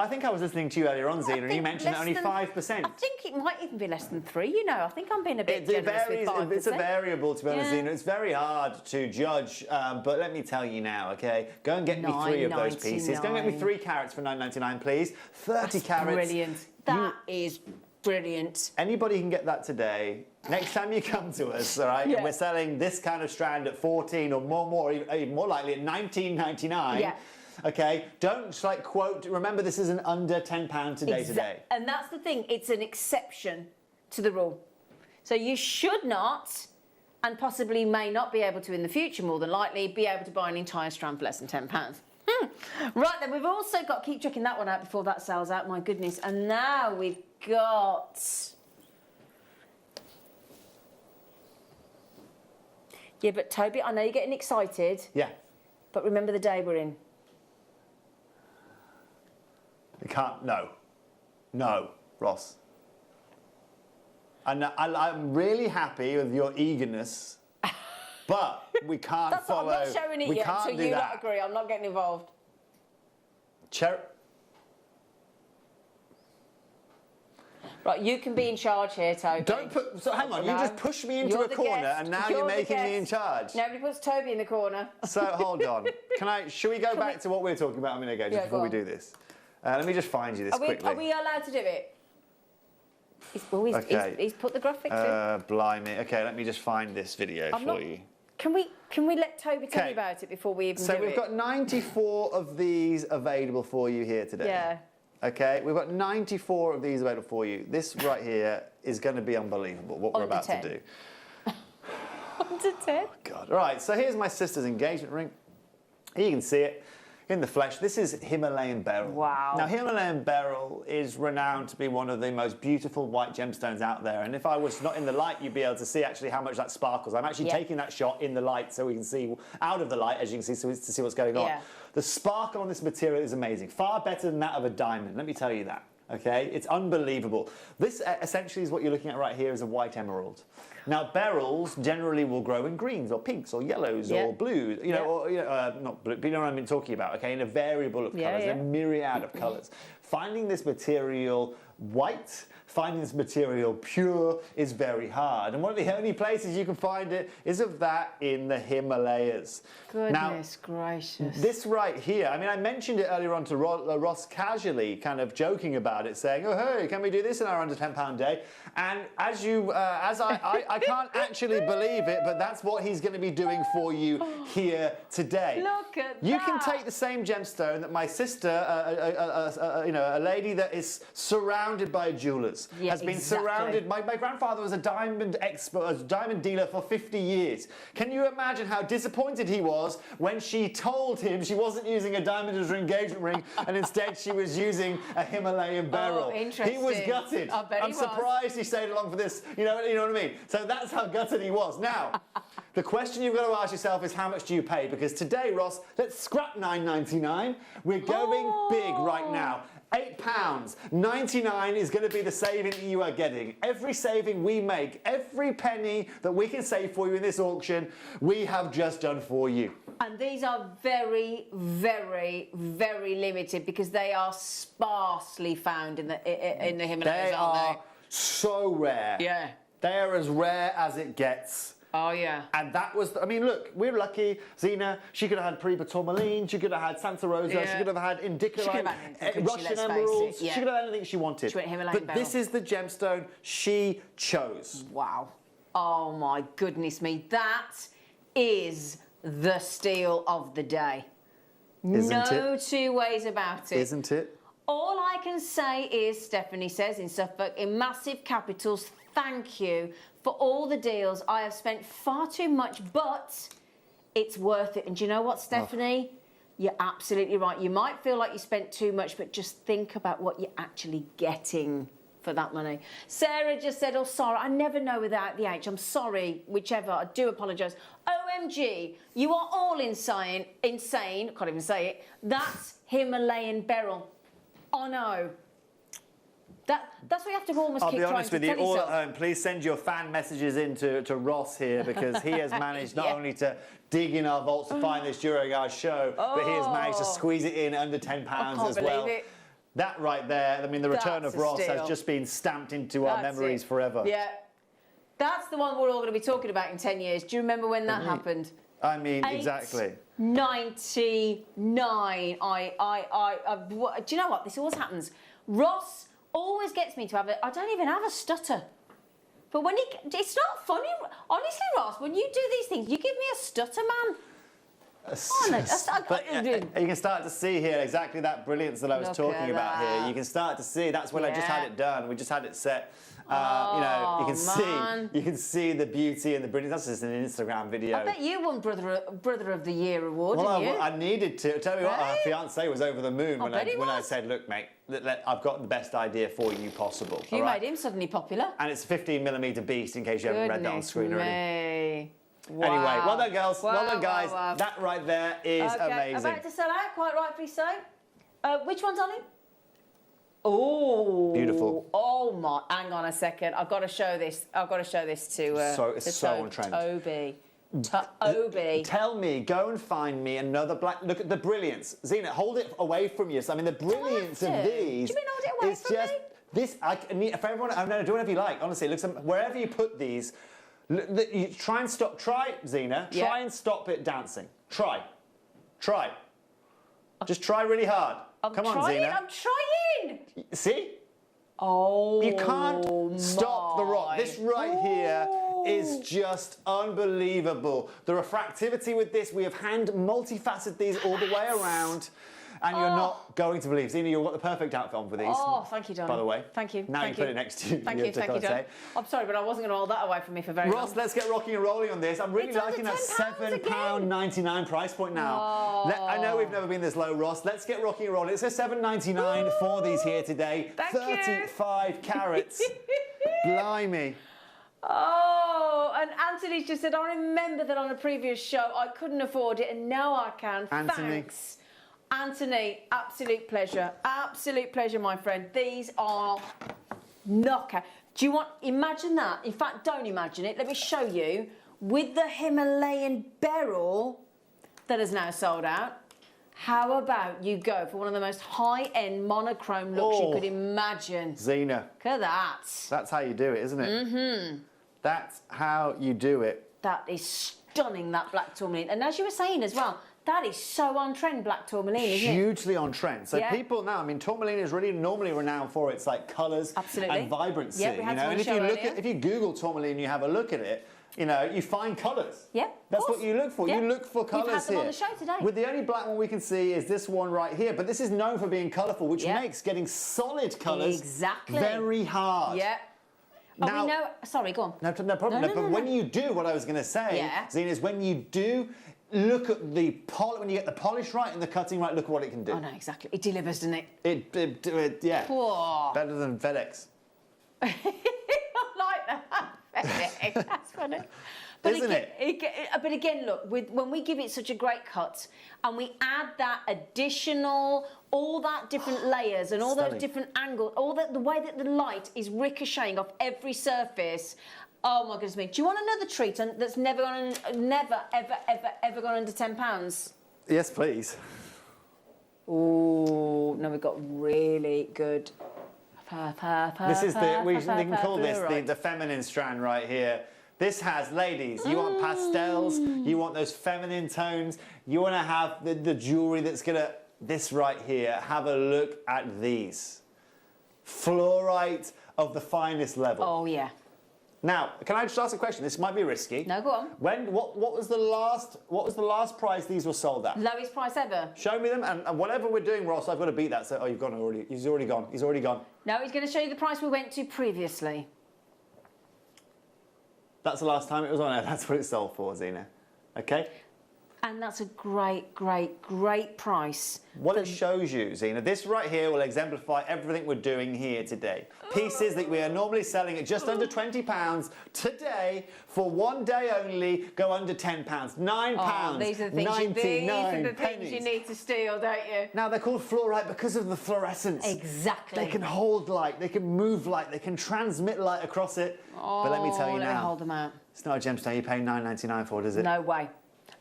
Speaker 11: think I was listening to you earlier on, Zena, and you mentioned that only 5%.
Speaker 9: I think it might even be less than 3, you know. I think I'm being a bit generous with 5%.
Speaker 11: It's a variable, to be honest, Zena. It's very hard to judge, but let me tell you now, okay? Go and get me 3 of those pieces. Go and get me 3 carats for £9.99, please. 30 carats.
Speaker 9: Brilliant. That is brilliant.
Speaker 11: Anybody can get that today. Next time you come to us, all right, and we're selling this kind of strand at 14 or more, even more likely at $19.99. Yeah. Okay, don't quote. Remember, this is an under £10 today.
Speaker 9: And that's the thing. It's an exception to the rule. So you should not, and possibly may not be able to in the future, more than likely, be able to buy an entire strand for less than £10. Right then, we've also got, keep checking that one out before that sells out, my goodness. And now we've got... Yeah, but Toby, I know you're getting excited.
Speaker 11: Yeah.
Speaker 9: But remember the day we're in.
Speaker 11: You can't, no, Ross. And I'm really happy with your eagerness, but we can't follow.
Speaker 9: I'm not showing it yet until you lot agree. I'm not getting involved. Right, you can be in charge here, Toby.
Speaker 11: Don't put. So hang on, you just pushed me into a corner, and now you're making me in charge.
Speaker 9: Nobody puts Toby in the corner.
Speaker 11: So hold on. Should we go back to what we were talking about a minute ago, just before we do this? Let me just find you this quickly.
Speaker 9: Are we allowed to do it? He's put the graphics in.
Speaker 11: Blimey. Okay, let me just find this video for you.
Speaker 9: Can we let Toby tell you about it before we even do it?
Speaker 11: So we've got 94 of these available for you here today.
Speaker 9: Yeah.
Speaker 11: Okay, we've got 94 of these available for you. This right here is going to be unbelievable, what we're about to do.
Speaker 9: Under 10?
Speaker 11: Oh, God. All right, so here's my sister's engagement ring. Here you can see it in the flesh. This is Himalayan beryl.
Speaker 9: Wow.
Speaker 11: Now, Himalayan beryl is renowned to be one of the most beautiful white gemstones out there. And if I was not in the light, you'd be able to see actually how much that sparkles. I'm actually taking that shot in the light so we can see out of the light, as you can see, to see what's going on. The sparkle on this material is amazing. Far better than that of a diamond, let me tell you that. Okay, it's unbelievable. This essentially is what you're looking at right here is a white emerald. Now, beryls generally will grow in greens or pinks or yellows or blues, or not blue, but you know what I'm talking about, okay, in a variable of colours, a myriad of colours. Finding this material white. Finding this material pure is very hard. And one of the only places you can find it is of that in the Himalayas.
Speaker 9: Goodness gracious.
Speaker 11: This right here, I mean, I mentioned it earlier on to Ross casually, kind of joking about it, saying, oh, hey, can we do this in our under £10 day? And as I can't actually believe it, but that's what he's going to be doing for you here today.
Speaker 9: Look at
Speaker 11: You
Speaker 9: that.
Speaker 11: can take the same gemstone that my sister, a lady that is surrounded by jewellers, has been surrounded. My grandfather was a diamond expert, a diamond dealer for 50 years. Can you imagine how disappointed he was when she told him she wasn't using a diamond as her engagement ring and instead she was using a Himalayan beryl?
Speaker 9: Oh, interesting.
Speaker 11: He was gutted.
Speaker 9: I bet
Speaker 11: I'm surprised he stayed along for this. You know what I mean? So that's how gutted he was. Now, the question you've got to ask yourself is how much do you pay? Because today, Ross, let's scrap $9.99. We're going big right now. £8.99 is going to be the saving that you are getting. Every saving we make, every penny that we can save for you in this auction, we have just done for you.
Speaker 9: And these are very, very, very limited because they are sparsely found in the Himalayas, aren't they?
Speaker 11: So rare.
Speaker 9: Yeah.
Speaker 11: They are as rare as it gets.
Speaker 9: Oh, yeah.
Speaker 11: And that was, I mean, look, we're lucky. Zena, she could have had Priba tourmaline, she could have had Santa Rosa, she could have had indicolite, Russian emeralds, she could have had anything she wanted.
Speaker 9: She went Himalayan
Speaker 11: but this is the gemstone she chose.
Speaker 9: Wow. Oh, my goodness me. That is the steal of the day.
Speaker 11: Isn't
Speaker 9: no
Speaker 11: it?
Speaker 9: two ways about it.
Speaker 11: Isn't it?
Speaker 9: All I can say is, Stephanie says in Suffolk, in massive capitals, thank you for all the deals. I have spent far too much, but it's worth it. And do you know what, Stephanie? You're absolutely right. You might feel like you spent too much, but just think about what you're actually getting for that money. Sarah just said, oh, sorry, I never know without the H. I'm sorry, whichever. I do apologise. OMG, you are all insane. Can't even say it. That's Himalayan beryl. Oh, no. That's what you have to almost
Speaker 11: I'll
Speaker 9: keep
Speaker 11: be
Speaker 9: trying
Speaker 11: honest
Speaker 9: to
Speaker 11: with you,
Speaker 9: tell
Speaker 11: all
Speaker 9: yourself.
Speaker 11: at home, please send your fan messages in to Ross here because he has managed not only to dig in our vaults to find this during our show, but he has managed to squeeze it in under £10 as well.
Speaker 9: It.
Speaker 11: That right there, I mean, the return
Speaker 9: That's
Speaker 11: of Ross
Speaker 9: steal.
Speaker 11: has just been stamped into our memories forever.
Speaker 9: Yeah. That's the one we're all going to be talking about in 10 years. Do you remember when that happened?
Speaker 11: I mean, exactly.
Speaker 9: 99. Do you know what? This always happens. Ross always gets me to have I don't even have a stutter. But when it's not funny. Honestly, Ross, when you do these things, you give me a stutter, man.
Speaker 11: You can start to see here exactly that brilliance that I was talking about here. You can start to see, that's when I just had it done. We just had it set. You know, you can see the beauty and the brilliance. That's just an Instagram video.
Speaker 9: I bet you won Brother of the Year award,
Speaker 11: well,
Speaker 9: didn't you?
Speaker 11: I needed to. Tell me what, our fiance was over the moon when I said, look, mate, I've got the best idea for you possible.
Speaker 9: You made him suddenly popular.
Speaker 11: And it's a 15mm beast in case you haven't read that on screen already.
Speaker 9: Wow.
Speaker 11: Anyway, well done, girls.
Speaker 9: Wow,
Speaker 11: well done, guys.
Speaker 9: wow.
Speaker 11: That right there is amazing.
Speaker 9: About to sell out, quite rightfully so. Which one, darling? Oh,
Speaker 11: beautiful.
Speaker 9: Oh my! Hang on a second. I've got to show this. I've got to show this to.
Speaker 11: It's so on trend.
Speaker 9: Toby.
Speaker 11: Tell me, go and find me another black. Look at the brilliance, Zena. Hold it away from you. So, I mean, the brilliance of these.
Speaker 9: Do you mean hold it away from me?
Speaker 11: This. For everyone, I don't do whatever you like. Honestly, look, wherever you put these, you try and stop. Try, Zena. Try and stop it dancing. Try. Just try really hard. Come on, Zena.
Speaker 9: I'm trying.
Speaker 11: See?
Speaker 9: Oh.
Speaker 11: You can't stop the rock. This right here is just unbelievable. The refractivity with this, we have hand multifaceted these all the way around. And you're not going to believe. Zena, you've got the perfect outfit on for these.
Speaker 9: Oh, thank you, darling.
Speaker 11: By the way.
Speaker 9: Thank you.
Speaker 11: Now you put it next to you.
Speaker 9: Thank you, darling. I'm sorry, but I wasn't going to hold that away from me for very long.
Speaker 11: Ross, let's get rocking and rolling on this. I'm really liking that £7.99 price point now.
Speaker 9: Oh.
Speaker 11: I know we've never been this low, Ross. Let's get rocking and rolling. It's a $7.99 for these here today.
Speaker 9: Thank
Speaker 11: 35 carats. Blimey.
Speaker 9: Oh, and Anthony's just said, I remember that on a previous show I couldn't afford it and now I can.
Speaker 11: Anthony.
Speaker 9: Thanks. Anthony, absolute pleasure. Absolute pleasure, my friend. These are knockout. Do you want, imagine that. In fact, don't imagine it. Let me show you. With the Himalayan beryl that is now sold out, How about you go for one of the most high-end monochrome looks you could imagine?
Speaker 11: Zena.
Speaker 9: Look at that.
Speaker 11: That's how you do it, isn't it? Mm-hmm. That's how you do it.
Speaker 9: That is stunning, that black tourmaline. And as you were saying as well, that is so on trend, black tourmaline, isn't it?
Speaker 11: Hugely on trend. So people now, I mean, tourmaline is really normally renowned for its like colours and vibrancy.
Speaker 9: Yep, we had
Speaker 11: and if you Google tourmaline and you have a look at it, you know, you find colours.
Speaker 9: Yeah,
Speaker 11: that's what you look for.
Speaker 9: Yeah.
Speaker 11: You look for colours here.
Speaker 9: We've had them on the show today.
Speaker 11: With the only black one we can see is this one right here, but this is known for being colourful, which makes getting solid colours very hard.
Speaker 9: Yeah.
Speaker 11: Now,
Speaker 9: we know. Sorry, go on.
Speaker 11: No problem. But when you do, what I was going to say, Zena, is when you do look at the polish, when you get the polish right and the cutting right, look at what it can do.
Speaker 9: Oh no, exactly. It delivers, doesn't it?
Speaker 11: It yeah.
Speaker 9: Whoa.
Speaker 11: Better than FedEx.
Speaker 9: I like that. FedEx. That's funny. But
Speaker 11: Isn't
Speaker 9: it? But again, look, when we give it such a great cut and we add that additional, all that different layers and all those different angles, all the way that the light is ricocheting off every surface. Oh my goodness me! Do you want another treat that's never gone, ever gone under £10?
Speaker 11: Yes, please.
Speaker 9: Oh, no, we've got really good.
Speaker 11: This is we can call this the feminine strand right here. This has, ladies, you want pastels, you want those feminine tones, you want to have the jewellery that's going to, this right here, have a look at these. Fluorite of the finest level.
Speaker 9: Oh, yeah.
Speaker 11: Now, can I just ask a question? This might be risky.
Speaker 9: No, go on.
Speaker 11: What was the last price these were sold at?
Speaker 9: Lowest price ever.
Speaker 11: Show me them, and whatever we're doing, Ross, I've got to beat that. So, oh, you've gone already. He's already gone. He's already gone.
Speaker 9: No, he's going to show you the price we went to previously.
Speaker 11: That's the last time it was on air. That's what it sold for, Zena. Okay?
Speaker 9: And that's a great, great, great price.
Speaker 11: What it shows you, Zena, this right here will exemplify everything we're doing here today. Pieces that we are normally selling at just under £20 today, for one day only, go under £10. £9.
Speaker 9: Oh, these are the things you need to steal, don't you?
Speaker 11: Now, they're called fluorite because of the fluorescence.
Speaker 9: Exactly.
Speaker 11: They can hold light, they can move light, they can transmit light across it.
Speaker 9: Oh,
Speaker 11: but let me tell you
Speaker 9: let
Speaker 11: now,
Speaker 9: me hold them out.
Speaker 11: It's not a gemstone you pay $9.99 for, does it?
Speaker 9: No way.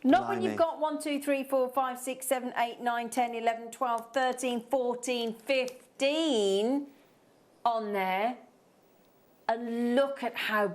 Speaker 9: Not when
Speaker 11: Blimey.
Speaker 9: you've got 1, 2, 3, 4, 5, 6, 7, 8, 9, 10, 11, 12, 13, 14, 15 on there. And look at how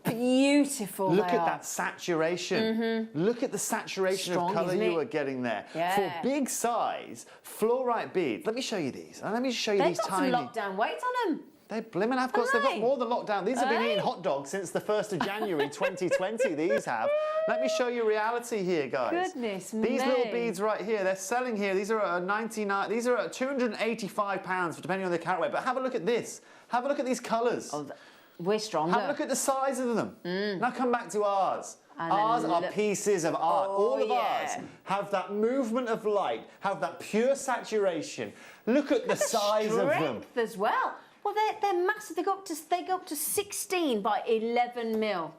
Speaker 9: beautiful they are.
Speaker 11: Look at that saturation. Look at the saturation of colour you are getting there.
Speaker 9: Yeah.
Speaker 11: For big size, fluorite beads. Let me show you these. Let me show you these tiny.
Speaker 9: They've got some lockdown weight on them.
Speaker 11: They blimmin' have, of course, they've got more than lockdown. These have been eating hot dogs since the 1st of January 2020, these have. Let me show you reality here, guys.
Speaker 9: Goodness
Speaker 11: These
Speaker 9: me.
Speaker 11: little beads right here, they're selling here. These are at these are at £285, depending on the carat weight. But have a look at this. Have a look at these colours.
Speaker 9: Oh, we're stronger.
Speaker 11: Have a look at the size of them. Now come back to ours. Ours are pieces of art. All of ours have that movement of light, have that pure saturation. Look at the size of them.
Speaker 9: Strength as well. Well, they're massive. They go up to 16 by 11 mil.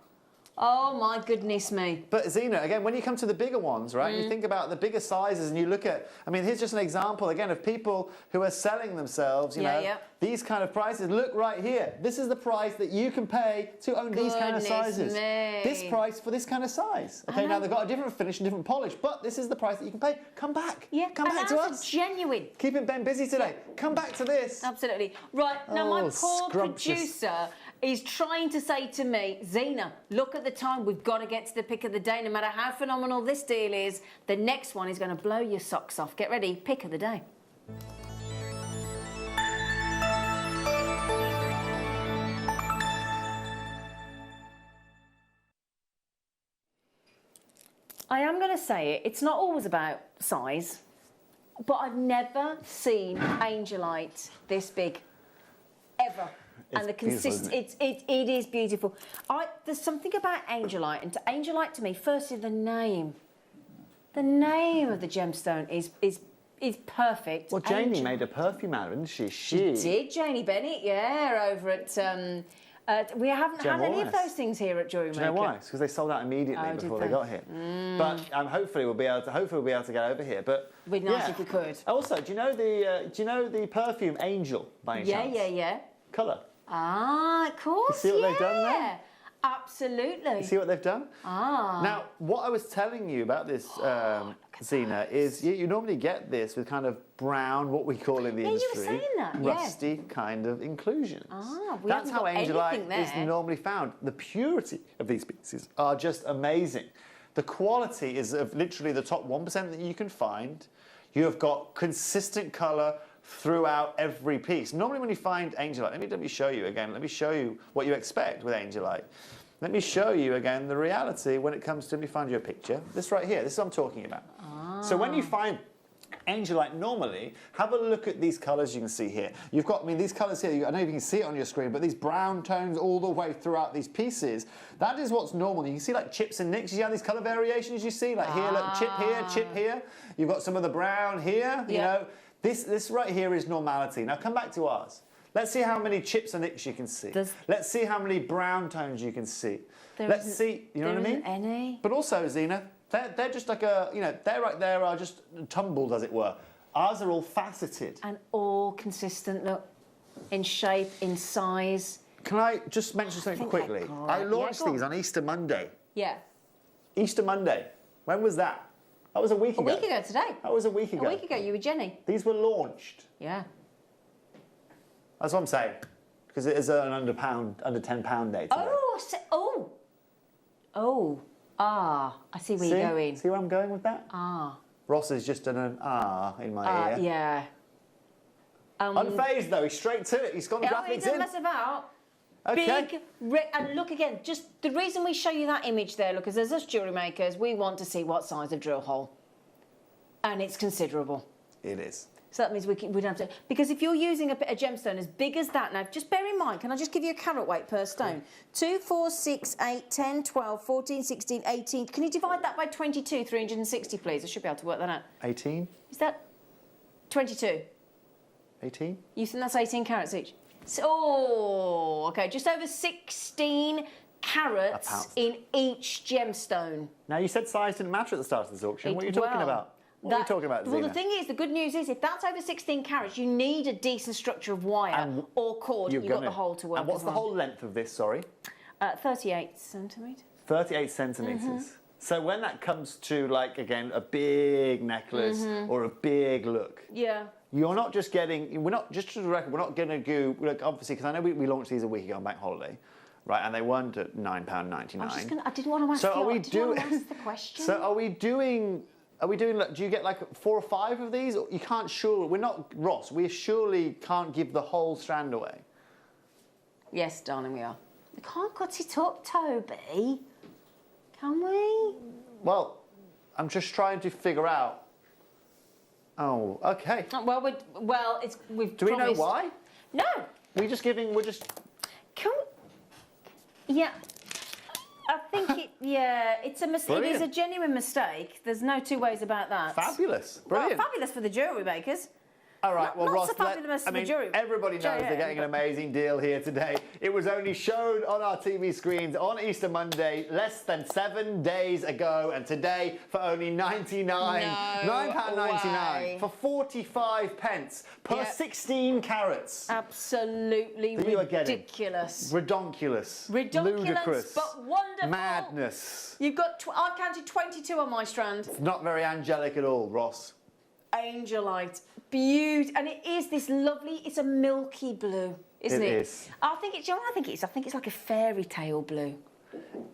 Speaker 9: Oh my goodness me.
Speaker 11: But Zena, again, when you come to the bigger ones, right, you think about the bigger sizes and you look at, I mean, here's just an example, again, of people who are selling themselves, you know, these kind of prices. Look right here. This is the price that you can pay to own these kind of sizes. This price for this kind of size. Okay, now they've got a different finish and different polish, but this is the price that you can pay. Come back.
Speaker 9: Yeah,
Speaker 11: come back to us.
Speaker 9: Genuine.
Speaker 11: Keeping Ben busy today. Come back to this.
Speaker 9: Absolutely. Right, now my poor producer is trying to say to me, Zena, look at the time, we've got to get to the pick of the day. No matter how phenomenal this deal is, the next one is going to blow your socks off. Get ready, pick of the day. I am going to say it, it's not always about size, but I've never seen Angelite this big, ever. And the consistency, it is beautiful. There's something about Angelite, and Angelite to me, firstly, the name of the gemstone is perfect.
Speaker 11: Well, Janie made a perfume out of it, didn't she?
Speaker 9: She did, Janie Bennett, yeah, over at... we haven't had any of those things here at Jewellery Maker.
Speaker 11: Do you know why? It's because they sold out immediately before they got here. But hopefully we'll be able to get over here. But
Speaker 9: it'd be nice if we could.
Speaker 11: Also, do you know the perfume Angel by any chance?
Speaker 9: Yeah.
Speaker 11: Colour.
Speaker 9: Ah, of course.
Speaker 11: You see what they've done there?
Speaker 9: Absolutely.
Speaker 11: You see what they've done?
Speaker 9: Ah.
Speaker 11: Now, what I was telling you about this, Zena, is you normally get this with kind of brown, what we call in the industry,
Speaker 9: you were saying that,
Speaker 11: rusty kind of inclusions.
Speaker 9: Ah, we
Speaker 11: That's
Speaker 9: haven't
Speaker 11: how
Speaker 9: got
Speaker 11: Angelite
Speaker 9: anything
Speaker 11: is
Speaker 9: there.
Speaker 11: normally found. The purity of these pieces are just amazing. The quality is of literally the top 1% that you can find. You have got consistent colour throughout every piece. Normally when you find Angelite, let me show you again, let me show you what you expect with Angelite. Let me show you again the reality when it comes to, let me find you a picture. This right here, this is what I'm talking about. So when you find Angelite normally, have a look at these colours you can see here. You've got, I mean, these colours here, I don't know if you can see it on your screen, but these brown tones all the way throughout these pieces, that is what's normal. You can see like chips and nicks, you see how these colour variations you see? Like here, look, chip here. You've got some of the brown here, you know. This right here is normality. Now come back to ours. Let's see how many chips and nicks you can see. Let's see how many brown tones you can see. Let's see, you know what I mean?
Speaker 9: There isn't any.
Speaker 11: But also, Zena, they're just like a, you know, they're right there are just tumbled, as it were. Ours are all faceted.
Speaker 9: And all consistent, look, in shape, in size.
Speaker 11: Can I just mention something quickly? I launched these on Easter Monday.
Speaker 9: Yeah.
Speaker 11: Easter Monday. When was that? That was a week ago.
Speaker 9: A week ago today.
Speaker 11: That was a week ago.
Speaker 9: A week ago, you were Jenny.
Speaker 11: These were launched.
Speaker 9: Yeah.
Speaker 11: That's what I'm saying. Because it is an under £10 day today.
Speaker 9: I see where you're going.
Speaker 11: See where I'm going with that?
Speaker 9: Ah.
Speaker 11: Ross has just done an in my ear.
Speaker 9: Yeah.
Speaker 11: Unfazed though, he's straight to it. He's gone graphics
Speaker 9: he doesn't mess about.
Speaker 11: Okay.
Speaker 9: And look again, just the reason we show you that image there, look, is as us jewellery makers, we want to see what size of drill hole. And it's considerable.
Speaker 11: It is.
Speaker 9: So that means we don't have to... Because if you're using a gemstone as big as that, now, just bear in mind, can I just give you a carat weight per stone? 2, 4, 6, 8, 10, 12, 14, 16, 18... Can you divide that by 22, 360, please? I should be able to work that out.
Speaker 11: 18?
Speaker 9: Is that 22?
Speaker 11: 18?
Speaker 9: You think that's 18 carats each? So, OK, just over 16 carats in each gemstone.
Speaker 11: Now, you said size didn't matter at the start of this auction. What are you talking about? What are you talking about, Zena?
Speaker 9: Well, the thing is, the good news is, if that's over 16 carats, you need a decent structure of wire or cord. You've got the hole to work.
Speaker 11: And what's the whole length of this, sorry?
Speaker 9: 38 centimetres.
Speaker 11: 38 centimetres. So when that comes to, like, again, a big necklace or a big look, you're not just getting, we're not, just to the record, we're not going to go, look, obviously, because I know we launched these a week ago on Bank Holiday, right, and they weren't at £9.99.
Speaker 9: I didn't want to ask the question.
Speaker 11: So are we doing, do you get like 4 or 5 of these? You can't we're not, Ross, we surely can't give the whole strand away.
Speaker 9: Yes, darling, we are. We can't cut it up, Toby. Can we?
Speaker 11: Well, I'm just trying to figure out. Oh, okay.
Speaker 9: We've
Speaker 11: Do we know why?
Speaker 9: No.
Speaker 11: We're just...
Speaker 9: Yeah. I think it's a mistake. It is a genuine mistake. There's no two ways about that.
Speaker 11: Fabulous. Brilliant.
Speaker 9: Well, fabulous for the jewellery makers.
Speaker 11: All right, well, Ross,
Speaker 9: everybody
Speaker 11: knows they're getting an amazing deal here today. It was only shown on our TV screens on Easter Monday less than 7 days ago, and today for only £9.99 for 45 pence per 16 carats.
Speaker 9: Absolutely ridiculous.
Speaker 11: Redonkulous.
Speaker 9: Ludicrous, but wonderful.
Speaker 11: Madness.
Speaker 9: You've got, I've counted 22 on my strand.
Speaker 11: It's not very angelic at all, Ross.
Speaker 9: Angelite, beautiful, and it is this lovely. It's a milky blue, isn't it?
Speaker 11: It is.
Speaker 9: I think it's. You know what I think it is? I think it's like a fairy tale blue.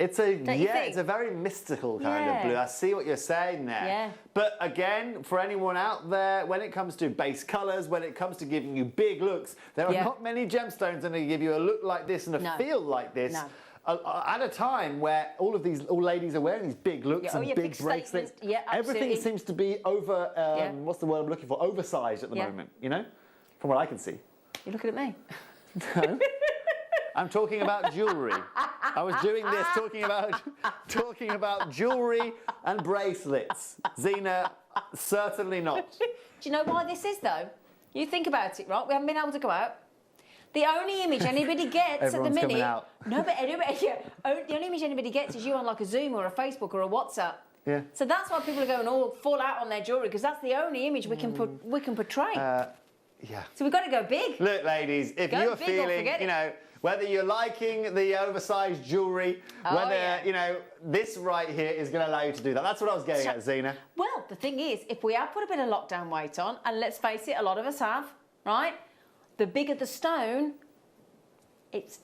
Speaker 11: It's a it's a very mystical kind of blue. I see what you're saying there.
Speaker 9: Yeah.
Speaker 11: But again, for anyone out there, when it comes to base colours, when it comes to giving you big looks, there are not many gemstones that give you a look like this and a feel like this. No. At a time where all ladies are wearing these big looks and big bracelets, everything seems to be over, what's the word I'm looking for, oversized at the moment, you know, from what I can see.
Speaker 9: You're looking at me.
Speaker 11: No. I'm talking about jewellery. I was doing this, talking about jewellery and bracelets. Zena, certainly not.
Speaker 9: Do you know why this is, though? You think about it, right? We haven't been able to go out. The only image anybody gets at the minute...
Speaker 11: coming out.
Speaker 9: No, but the only image anybody gets is you on like a Zoom or a Facebook or a WhatsApp.
Speaker 11: Yeah.
Speaker 9: So that's why people are going all fall out on their jewellery, because that's the only image we can portray.
Speaker 11: Yeah.
Speaker 9: So we've got to go big.
Speaker 11: Look, ladies, if you're feeling, you know, Whether you're liking the oversized jewellery, whether,
Speaker 9: yeah.
Speaker 11: you know, this right here is going to allow you to do that. That's what I was getting at, Zena.
Speaker 9: Well, the thing is, if we have put a bit of lockdown weight on, and let's face it, a lot of us have, right? The bigger the stone,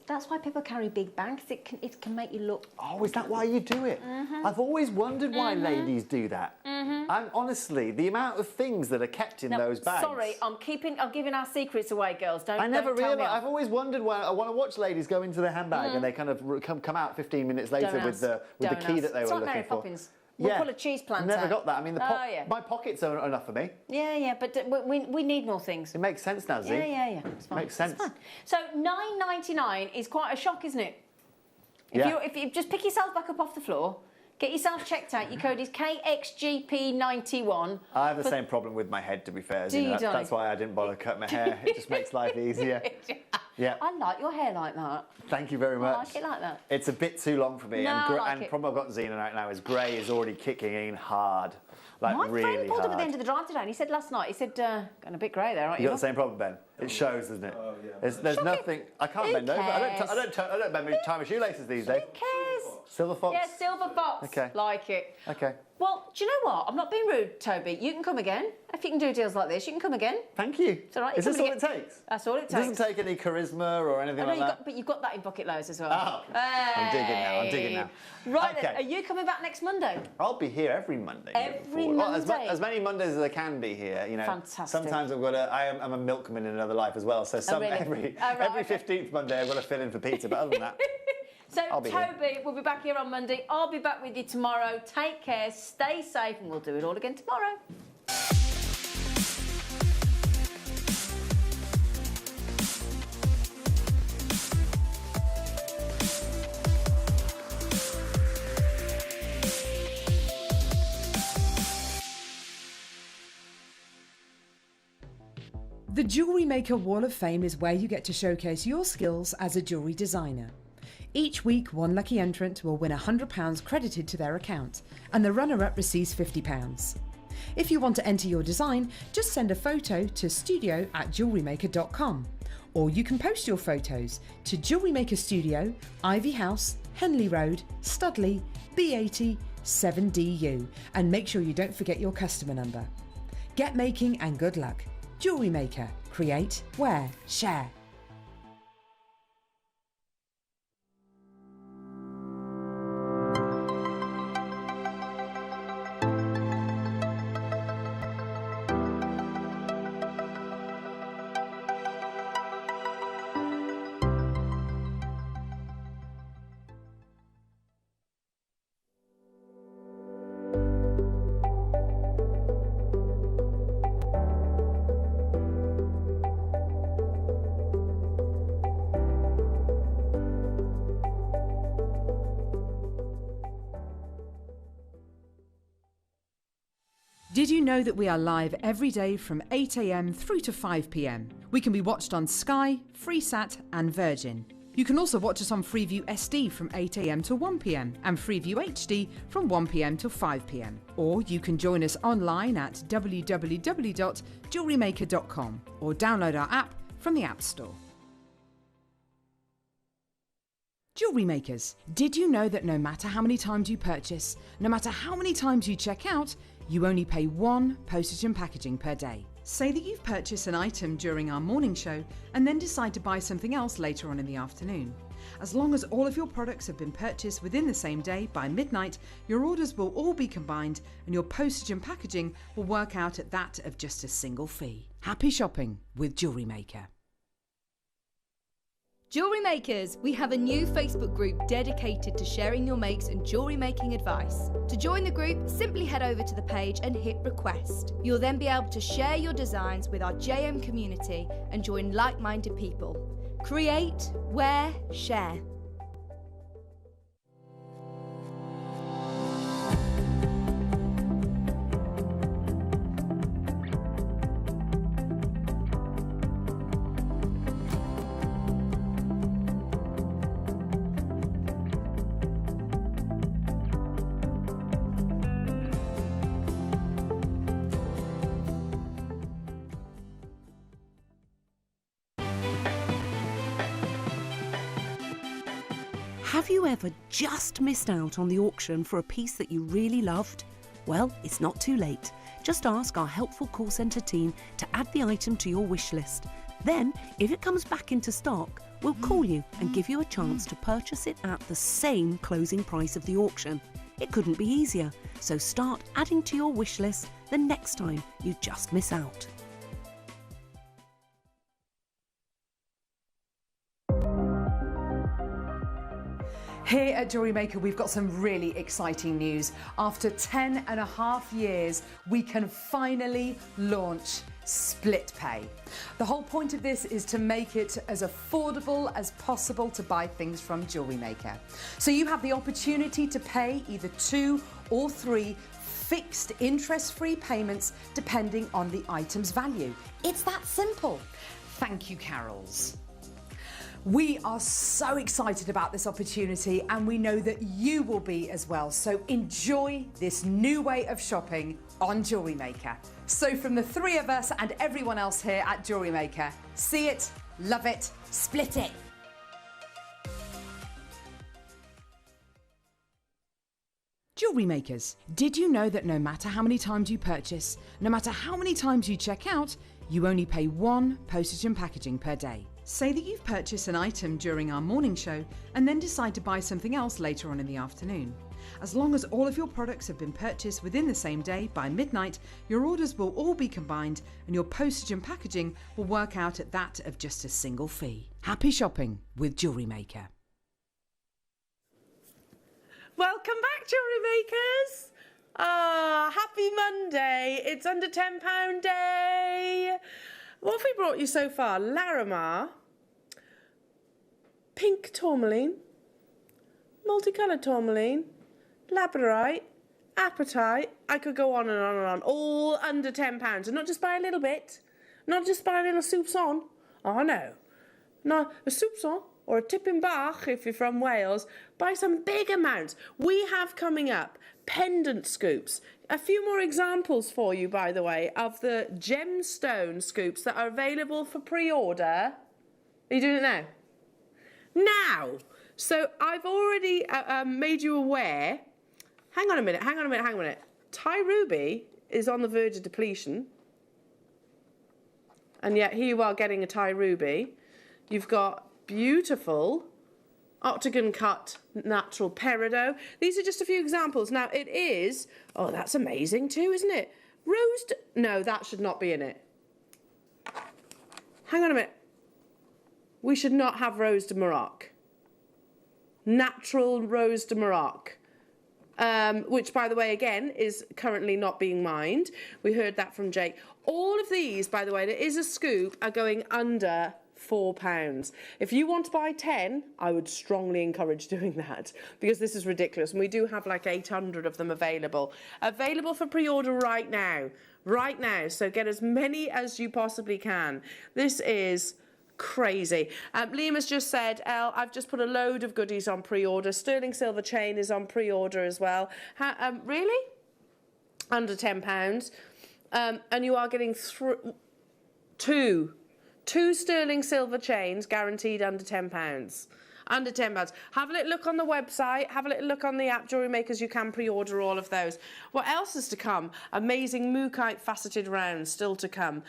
Speaker 9: that's why people carry big bags. It can make you look.
Speaker 11: Oh, is that why you do it? I've always wondered why ladies do that. And honestly, the amount of things that are kept in those bags.
Speaker 9: Sorry, I'm giving our secrets away, girls.
Speaker 11: I never realised. I've always wondered why. I want to watch ladies go into their handbag and they kind of come out 15 minutes later with the key that they were looking
Speaker 9: Mary
Speaker 11: for.
Speaker 9: Poppins. We'll pull a cheese plant
Speaker 11: Never
Speaker 9: out.
Speaker 11: got that. I mean, my pockets are enough for me.
Speaker 9: Yeah, but we need more things.
Speaker 11: It makes sense now, Z.
Speaker 9: Yeah. It's fine.
Speaker 11: Makes sense.
Speaker 9: It's fine. So $9.99 is quite a shock, isn't it? If you just pick yourself back up off the floor, get yourself checked out. Your code is KXGP91.
Speaker 11: I have the same problem with my head, to be fair.
Speaker 9: Do you,
Speaker 11: That's why I didn't bother cut my hair. It just makes life easier. Yeah.
Speaker 9: I like your hair like that.
Speaker 11: Thank you very much.
Speaker 9: I like it like that.
Speaker 11: It's a bit too long for me.
Speaker 9: No,
Speaker 11: and
Speaker 9: I like
Speaker 11: the
Speaker 9: it.
Speaker 11: problem I've got Zena right now is grey is already kicking in hard. Like
Speaker 9: My
Speaker 11: really
Speaker 9: friend pulled
Speaker 11: hard.
Speaker 9: up at the end of the drive today and he said last night, going a bit grey there, aren't you?
Speaker 11: You got the same problem, Ben? It shows, doesn't it?
Speaker 4: Oh, yeah.
Speaker 11: There's nothing. I can't bend over. I don't bend me tie my shoelaces these days.
Speaker 9: Who cares?
Speaker 11: Silver fox.
Speaker 9: Yeah, silver fox.
Speaker 11: Okay.
Speaker 9: Like it.
Speaker 11: Okay.
Speaker 9: Well, do you know what? I'm not being rude, Toby. You can come again. If you can do deals like this, you can come again.
Speaker 11: Thank you.
Speaker 9: It's all right.
Speaker 11: Is this all it takes?
Speaker 9: That's all it
Speaker 11: It
Speaker 9: takes.
Speaker 11: doesn't take any charisma or anything like that.
Speaker 9: But you've got that in bucket loads as well.
Speaker 11: Oh, I'm digging now.
Speaker 9: Right,
Speaker 11: Okay.
Speaker 9: then, are you coming back next Monday?
Speaker 11: I'll be here every Monday.
Speaker 9: Every
Speaker 11: Well,
Speaker 9: Monday?
Speaker 11: as many Mondays as I can be here. You know.
Speaker 9: Fantastic.
Speaker 11: Sometimes I'm a milkman in another life as well. So
Speaker 9: really?
Speaker 11: every 15th Monday I've got to fill in for Peter. But other than that.
Speaker 9: So
Speaker 11: I'll be
Speaker 9: Toby will be back here on Monday. I'll be back with you tomorrow. Take care, stay safe, and we'll do it all again tomorrow.
Speaker 6: The Jewellery Maker Wall of Fame is where you get to showcase your skills as a jewellery designer. Each week, one lucky entrant will win £100 credited to their account, and the runner-up receives £50. If you want to enter your design, just send a photo to studio@jewellerymaker.com, or you can post your photos to Jewellery Maker Studio, Ivy House, Henley Road, Studley, B80 7DU, and make sure you don't forget your customer number. Get making and good luck. Jewellery Maker. Create, wear, share. Did you know that we are live every day from 8 a.m. through to 5 p.m? We can be watched on Sky, Freesat and Virgin. You can also watch us on Freeview SD from 8 a.m. to 1 p.m. and Freeview HD from 1 p.m. to 5 p.m. Or you can join us online at www.jewellerymaker.com or download our app from the App Store. Jewellery Makers, did you know that no matter how many times you purchase, no matter how many times you check out, you only pay one postage and packaging per day? Say that you've purchased an item during our morning show and then decide to buy something else later on in the afternoon. As long as all of your products have been purchased within the same day by midnight, your orders will all be combined and your postage and packaging will work out at that of just a single fee. Happy shopping with Jewellery Maker.
Speaker 7: Jewellery Makers, we have a new Facebook group dedicated to sharing your makes and jewellery making advice. To join the group, simply head over to the page and hit request. You'll then be able to share your designs with our JM community and join like-minded people. Create, wear, share.
Speaker 8: Have you ever just missed out on the auction for a piece that you really loved? Well, it's not too late. Just ask our helpful call centre team to add the item to your wish list. Then, if it comes back into stock, we'll call you and give you a chance to purchase it at the same closing price of the auction. It couldn't be easier, so start adding to your wish list the next time you just miss out.
Speaker 6: Here at Jewellery Maker, we've got some really exciting news. After 10.5 years, we can finally launch split pay. The whole point of this is to make it as affordable as possible to buy things from Jewellery Maker. So you have the opportunity to pay either 2 or 3 fixed interest-free payments depending on the item's value. It's that simple. Thank you, Carols. We are so excited about this opportunity and we know that you will be as well. So enjoy this new way of shopping on Jewellery Maker. So from the 3 of us and everyone else here at Jewellery Maker, see it, love it, split it. Jewellery Makers, did you know that no matter how many times you purchase, no matter how many times you check out, you only pay 1 postage and packaging per day? Say that you've purchased an item during our morning show and then decide to buy something else later on in the afternoon. As long as all of your products have been purchased within the same day by midnight, your orders will all be combined and your postage and packaging will work out at that of just a single fee. Happy shopping with Jewellery Maker.
Speaker 3: Welcome back, Jewellery Makers. Happy Monday. It's under £10 day. What have we brought you so far? Larimar, pink tourmaline, multicoloured tourmaline, labradorite, apatite. I could go on and on and on. All under £10. And not just buy a little bit. Not just buy a little soupçon. Oh, no. No, a soupçon or a tipping bach if you're from Wales. Buy some big amounts. We have coming up pendant scoops. A few more examples for you, by the way, of the gemstone scoops that are available for pre-order. Are you doing it now? Now! So I've already made you aware. Hang on a minute. Thai ruby is on the verge of depletion. And yet here you are getting a Thai ruby. You've got beautiful octagon cut natural peridot. These are just a few examples. Now it is, oh, that's amazing too, isn't it? Rose, no, that should not be in it. Hang on a minute. We should not have Rose de Morocco. Natural Rose de Morocco. Which, by the way, again, is currently not being mined. We heard that from Jake. All of these, by the way, there is a scoop, are going under £4. If you want to buy 10, I would strongly encourage doing that because this is ridiculous. And we do have like 800 of them available. Available for pre-order right now. Right now. So get as many as you possibly can. This is crazy. Liam has just said, Elle, I've just put a load of goodies on pre-order. Sterling silver chain is on pre-order as well. Really? Under £10. And you are getting two sterling silver chains guaranteed under £10. Under £10. Have a little look on the website. Have a little look on the app, Jewellery Makers. You can pre-order all of those. What else is to come? Amazing mookaite faceted rounds still to come.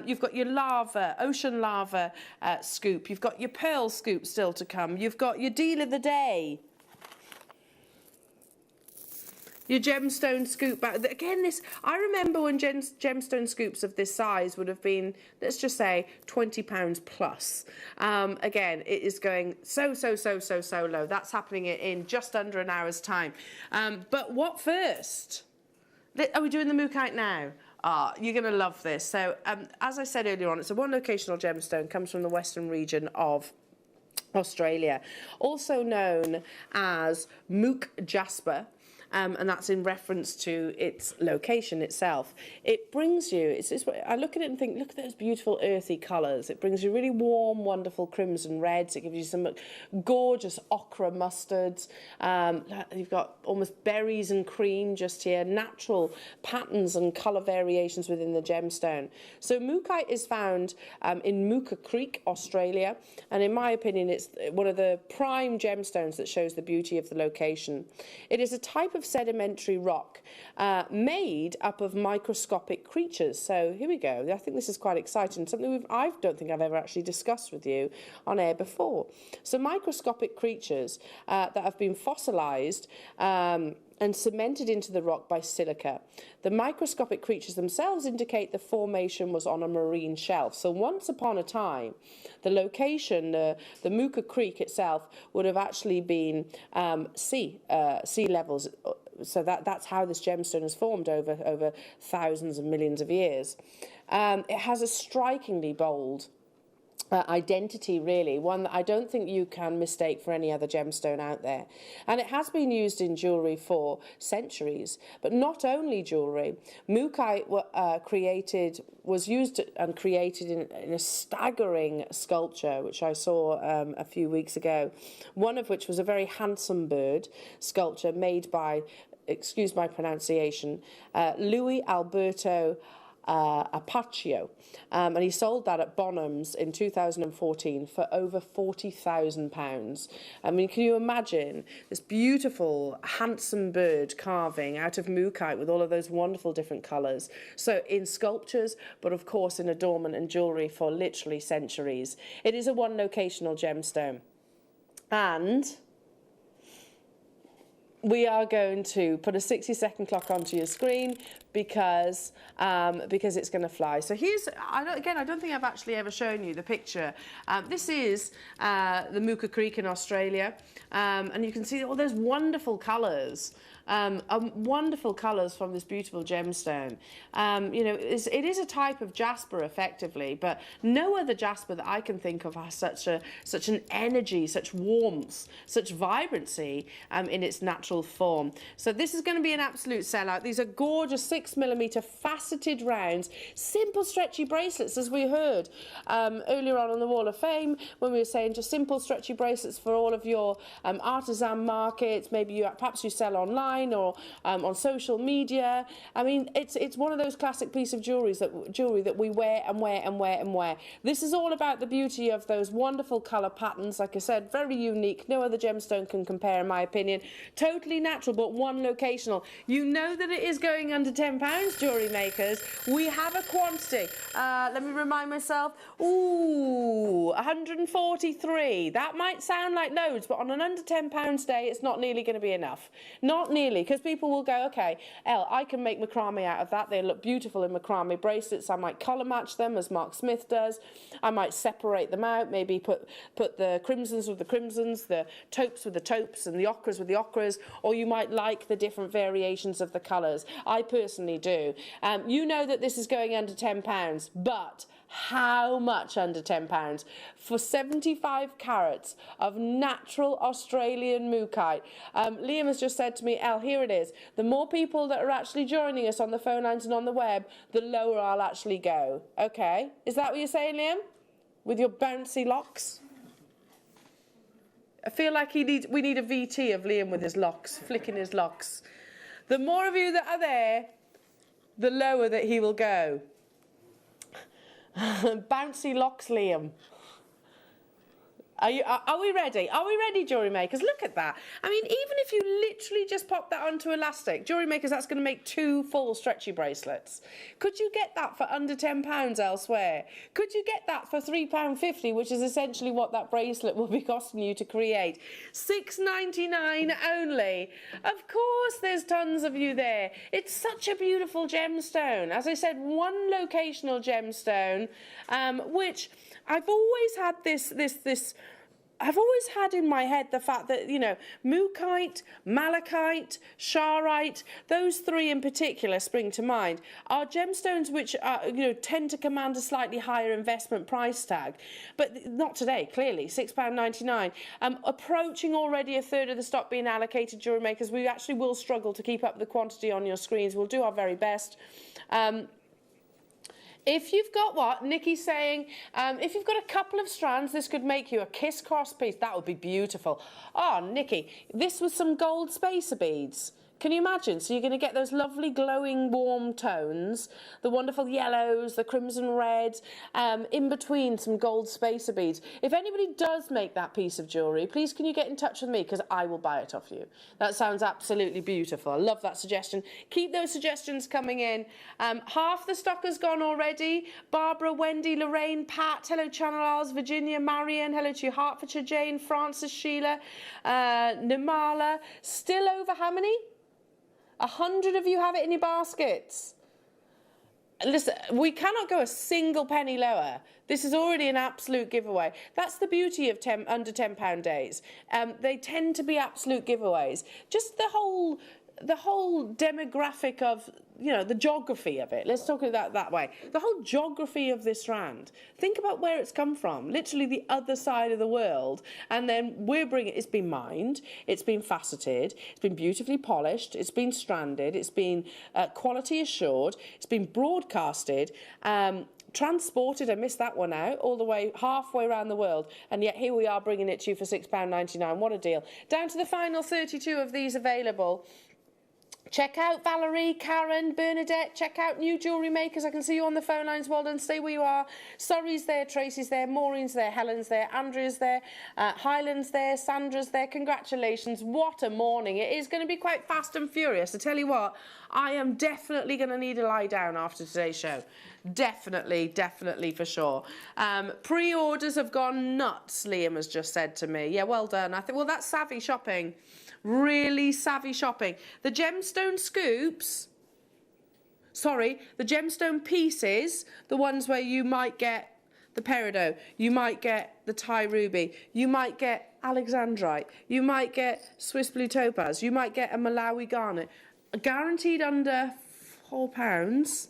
Speaker 3: You've got your lava, ocean lava scoop. You've got your pearl scoop still to come. You've got your deal of the day. Your gemstone scoop back. Again, I remember when gemstone scoops of this size would have been, let's just say, £20 plus. Again, it is going so low. That's happening in just under an hour's time. But what first? Are we doing the mookaite now? You're going to love this. So, as I said earlier on, it's a one locational gemstone, comes from the western region of Australia, also known as mook jasper. and that's in reference to its location itself. It brings you, I look at it and think, look at those beautiful earthy colours. It brings you really warm, wonderful crimson reds. It gives you some gorgeous ochre mustards. You've got almost berries and cream just here, natural patterns and colour variations within the gemstone. So mookaite is found in Mooka Creek, Australia, and in my opinion it's one of the prime gemstones that shows the beauty of the location. It is a type of sedimentary rock made up of microscopic creatures. So here we go. I think this is quite exciting, something I don't think I've ever actually discussed with you on air before. So microscopic creatures that have been fossilised and cemented into the rock by silica. The microscopic creatures themselves indicate the formation was on a marine shelf. So once upon a time, the location, the Mooka Creek itself, would have actually been sea levels. So that's how this gemstone has formed over thousands and millions of years. It has a strikingly bold identity, really, one that I don't think you can mistake for any other gemstone out there. And it has been used in jewellery for centuries, but not only jewellery. Mookaite was used and created in a staggering sculpture, which I saw a few weeks ago, one of which was a very handsome bird sculpture made by, excuse my pronunciation, Louis Alberto Apaccio, and he sold that at Bonhams in 2014 for over £40,000. I mean, can you imagine this beautiful, handsome bird carving out of mookaite with all of those wonderful different colours? So in sculptures, but of course in adornment and jewellery for literally centuries. It is a one-locational gemstone. And we are going to put a 60-second clock onto your screen because it's going to fly. So here's, I don't think I've actually ever shown you the picture. This is the Mooka Creek in Australia, and you can see all those wonderful colours. Wonderful colours from this beautiful gemstone. You know, it is a type of jasper, effectively, but no other jasper that I can think of has such an energy, such warmth, such vibrancy in its natural form. So this is going to be an absolute sellout. These are gorgeous 6mm faceted rounds, simple stretchy bracelets, as we heard earlier on the Wall of Fame when we were saying just simple stretchy bracelets for all of your artisan markets. Maybe perhaps you sell online or on social media. I mean, it's one of those classic pieces of jewellery that we wear and wear and wear and wear. This is all about the beauty of those wonderful colour patterns. Like I said, very unique. No other gemstone can compare, in my opinion. Totally natural, but one locational. You know that it is going under £10, jewellery makers. We have a quantity. Let me remind myself. Ooh, 143. That might sound like loads, but on an under £10 day, it's not nearly going to be enough. Not nearly, because people will go, okay, Elle, I can make macrame out of that. They look beautiful in macrame bracelets. I might colour match them, as Mark Smith does. I might separate them out, maybe put the crimsons with the crimsons, the taupes with the taupes, and the ochres with the ochres, or you might like the different variations of the colours. I personally do. You know that this is going under £10, but how much under £10? For 75 carats of natural Australian mookaite. Liam has just said to me, Elle, here it is. The more people that are actually joining us on the phone lines and on the web, the lower I'll actually go. Okay? Is that what you're saying, Liam? With your bouncy locks? I feel like we need a VT of Liam with his locks, flicking his locks. The more of you that are there, the lower that he will go. Bouncy locks, Liam. Are we ready? Are we ready, jewellery makers? Look at that. I mean, even if you literally just pop that onto elastic, jewellery makers, that's going to make 2 full stretchy bracelets. Could you get that for under £10 elsewhere? Could you get that for £3.50, which is essentially what that bracelet will be costing you to create? £6.99 only. Of course, there's tons of you there. It's such a beautiful gemstone. As I said, one locational gemstone, which I've always had this I've always had in my head the fact that, you know, Mukite, Malachite, Sharite, those three in particular spring to mind, are gemstones which are, you know, tend to command a slightly higher investment price tag. But not today, clearly, £6.99. Approaching already a third of the stock being allocated, jewellery makers. We actually will struggle to keep up the quantity on your screens. We'll do our very best. If you've got what? Nikki's saying, if you've got a couple of strands, this could make you a kiss cross piece. That would be beautiful. Oh, Nikki, this was some gold spacer beads. Can you imagine? So you're going to get those lovely glowing warm tones, the wonderful yellows, the crimson reds, in between some gold spacer beads. If anybody does make that piece of jewellery, please can you get in touch with me, because I will buy it off you. That sounds absolutely beautiful. I love that suggestion. Keep those suggestions coming in. Half the stock has gone already. Barbara, Wendy, Lorraine, Pat, hello Channel Isles, Virginia, Marion, hello to you, Hertfordshire, Jane, Francis, Sheila, Nimala. Still over how many? 100 of you have it in your baskets. Listen, we cannot go a single penny lower. This is already an absolute giveaway. That's the beauty of under £10 days. They tend to be absolute giveaways. Just the whole demographic of, you know, the geography of it. Let's talk about that way. The whole geography of this strand. Think about where it's come from. Literally the other side of the world. And then we're bringing it. It's been mined. It's been faceted. It's been beautifully polished. It's been stranded. It's been quality assured. It's been broadcasted. Transported, I missed that one out, all the way halfway around the world, and yet here we are bringing it to you for £6.99. What a deal. Down to the final 32 of these available. Check out Valerie, Karen, Bernadette. Check out New Jewellery Makers. I can see you on the phone lines. Well done. Stay where you are. Surrey's there, Tracy's there, Maureen's there, Helen's there, Andrea's there, Highland's there, Sandra's there. Congratulations. What a morning. It is going to be quite fast and furious. I tell you what, I am definitely going to need a lie down after today's show. Definitely, definitely for sure. Pre-orders have gone nuts, Liam has just said to me. Yeah, well done. I think, well, that's savvy shopping. Really savvy shopping. The gemstone scoops, sorry, the gemstone pieces, the ones where you might get the peridot, you might get the Thai ruby, you might get alexandrite, you might get Swiss blue topaz, you might get a Malawi garnet, guaranteed under £4.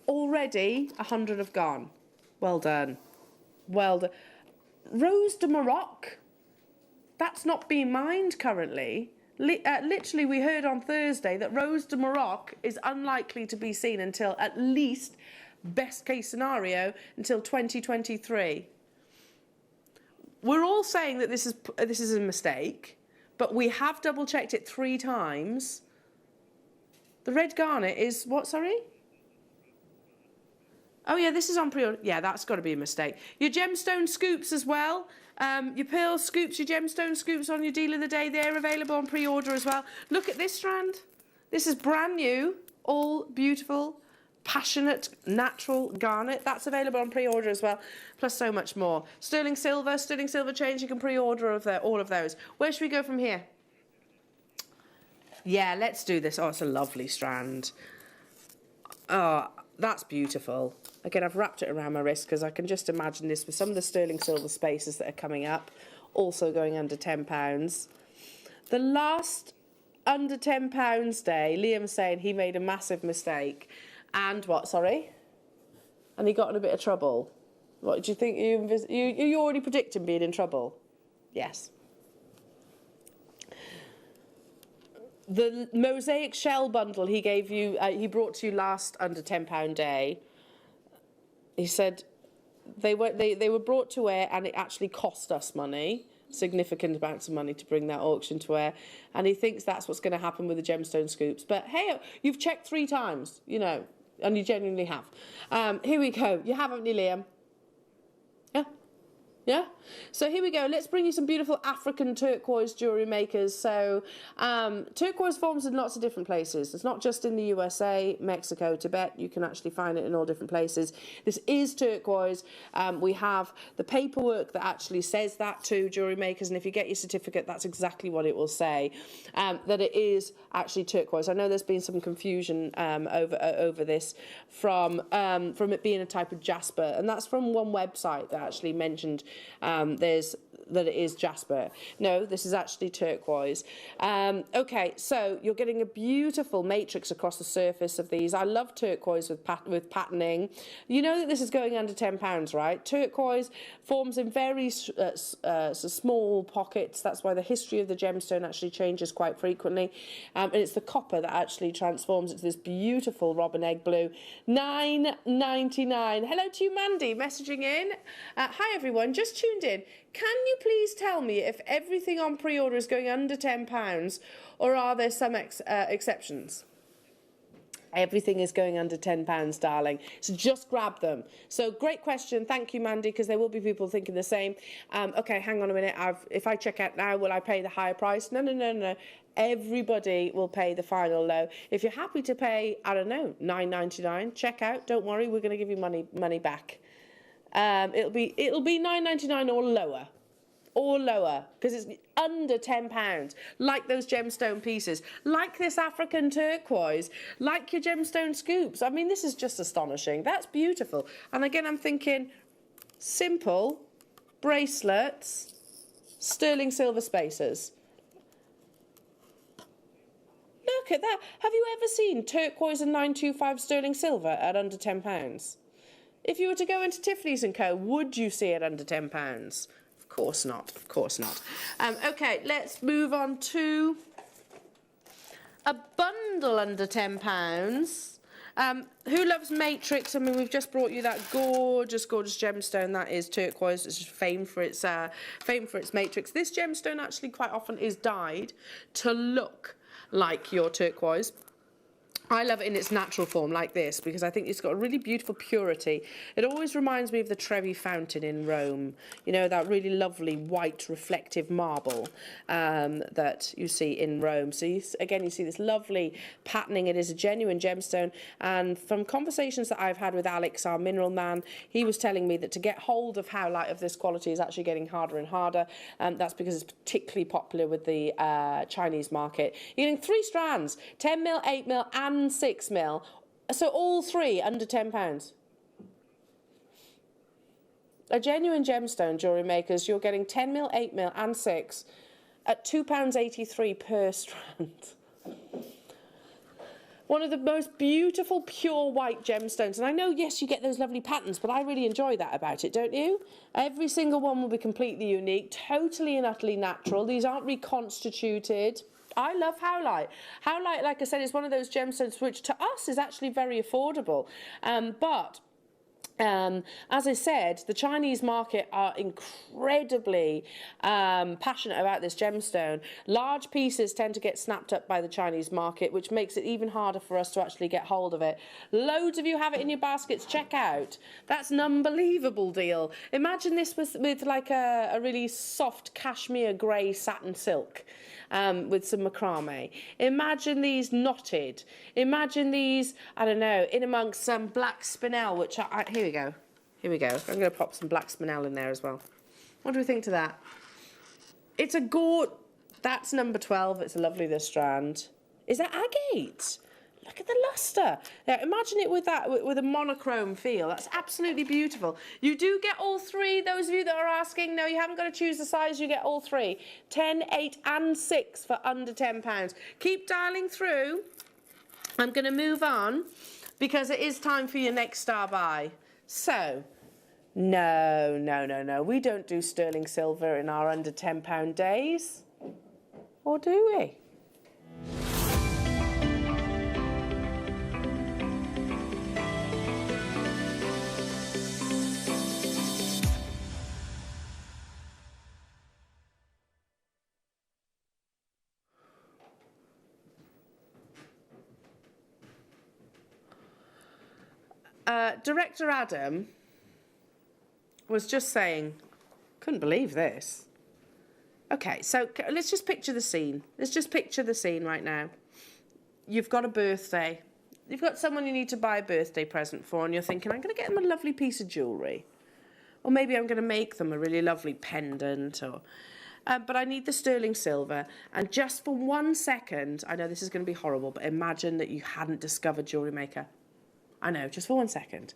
Speaker 3: Already 100 have gone. Well done. Well done. Rose de Maroc, that's not being mined currently. Literally, we heard on Thursday that Rose de Maroc is unlikely to be seen until, at least, best case scenario, until 2023. We're all saying that this is a mistake, but we have double-checked it 3 times. The red garnet is what, sorry? Oh, yeah, this is on pre-order. Yeah, that's got to be a mistake. Your gemstone scoops as well. Your pearl scoops, your gemstone scoops on your deal of the day. They're available on pre-order as well. Look at this strand. This is brand new. All beautiful, passionate, natural garnet. That's available on pre-order as well. Plus so much more. Sterling silver change. You can pre-order all of those. Where should we go from here? Yeah, let's do this. Oh, it's a lovely strand. Oh, that's beautiful. Again, I've wrapped it around my wrist because I can just imagine this with some of the sterling silver spaces that are coming up, also going under £10. The last under £10 day, Liam's saying he made a massive mistake. And what, sorry? And he got in a bit of trouble. What, do you think you already predicted being in trouble? Yes. The mosaic shell bundle he gave you, he brought to you last under £10 day. He said they were brought to air and it actually cost us money, significant amounts of money to bring that auction to air. And he thinks that's what's going to happen with the gemstone scoops. But hey, you've checked 3 times, you know, and you genuinely have. Here we go. You haven't you, Liam? Yeah? Yeah, so here we go. Let's bring you some beautiful African turquoise jewellery makers. So turquoise forms in lots of different places. It's not just in the USA, Mexico, Tibet. You can actually find it in all different places. This is turquoise. We have the paperwork that actually says that to jewellery makers, and if you get your certificate, that's exactly what it will say, that it is actually turquoise. I know there's been some confusion over this from it being a type of jasper, and that's from one website that actually mentioned that it is jasper. No, this is actually turquoise. Okay, so you're getting a beautiful matrix across the surface of these. I love turquoise with patterning. You know that this is going under £10, right? Turquoise forms in very small pockets. That's why the history of the gemstone actually changes quite frequently. And it's the copper that actually transforms into this beautiful robin egg blue. $9.99. Hello to you, Mandy, messaging in. Hi, everyone. Just tuned in. Can you please tell me if everything on pre-order is going under £10, or are there some exceptions? Everything is going under £10, darling. So just grab them. So great question. Thank you, Mandy, because there will be people thinking the same. Okay, hang on a minute. If I check out now, will I pay the higher price? No. Everybody will pay the final low. If you're happy to pay, I don't know, $9.99, check out. Don't worry, we're going to give you money back. It'll be $9.99 or lower, because it's under £10, like those gemstone pieces, like this African turquoise, like your gemstone scoops. I mean, this is just astonishing. That's beautiful. And again, I'm thinking simple bracelets, sterling silver spacers. Look at that. Have you ever seen turquoise and 925 sterling silver at under £10? If you were to go into Tiffany's & Co, would you see it under £10? Of course not, of course not. Okay, let's move on to a bundle under £10. Who loves matrix? I mean, we've just brought you that gorgeous gemstone that is turquoise. It's just famed for its matrix. This gemstone actually quite often is dyed to look like your turquoise. I love it in its natural form like this because I think it's got a really beautiful purity. It always reminds me of the Trevi Fountain in Rome, you know, that really lovely white reflective marble that you see in Rome. So again, you see this lovely patterning. It is a genuine gemstone, and from conversations that I've had with Alex, our mineral man, he was telling me that to get hold of howlite of this quality is actually getting harder and harder. That's because it's particularly popular with the Chinese market. You're getting 3 strands, 10mm, 8mm and 6mm, so all 3 under £10. A genuine gemstone, jewellery makers, you're getting 10mm, 8mm and 6 at £2.83 per strand. One of the most beautiful pure white gemstones, and I know, yes, you get those lovely patterns, but I really enjoy that about it, don't you? Every single one will be completely unique, totally and utterly natural. These aren't reconstituted. I love howlite. Howlite, like I said, is one of those gemstones which to us is actually very affordable. As I said, the Chinese market are incredibly passionate about this gemstone. Large pieces tend to get snapped up by the Chinese market, which makes it even harder for us to actually get hold of it. Loads of you have it in your baskets. Check out. That's an unbelievable deal. Imagine this with like a really soft cashmere grey satin silk. With some macrame. Imagine these knotted. Imagine these, I don't know, in amongst some black spinel, which here we go. Here we go. I'm going to pop some black spinel in there as well. What do we think to that? It's a that's number 12. It's lovely, this strand. Is that agate? Look at the lustre. Now, imagine it with that, with a monochrome feel. That's absolutely beautiful. You do get all 3. Those of you that are asking, no, you haven't got to choose the size. You get all 3. 10, 8 and 6 for under £10. Keep dialing through. I'm going to move on because it is time for your next star buy. So, no. We don't do sterling silver in our under £10 days. Or do we? Director Adam was just saying Couldn't believe this. Okay, so let's just picture the scene. Let's just picture the scene right now. You've got a birthday. You've got someone you need to buy a birthday present for, and you're thinking, I'm going to get them a lovely piece of jewellery. Or maybe I'm going to make them a really lovely pendant, or... but I need the sterling silver. And just for 1 second, I know this is going to be horrible, but imagine that you hadn't discovered Jewellery Maker. I know, just for 1 second.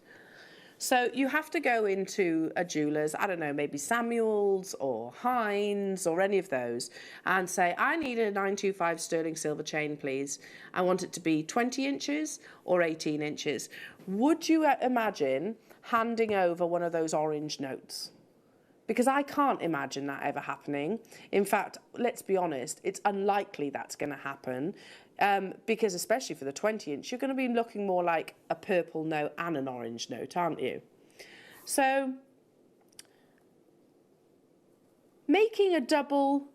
Speaker 3: So you have to go into a jeweller's, I don't know, maybe Samuel's or Hines or any of those, and say, I need a 925 sterling silver chain, please. I want it to be 20 inches or 18 inches. Would you imagine handing over one of those orange notes? Because I can't imagine that ever happening. In fact, let's be honest, it's unlikely that's going to happen. Because especially for the 20-inch, you're going to be looking more like a purple note and an orange note, aren't you? So, making a double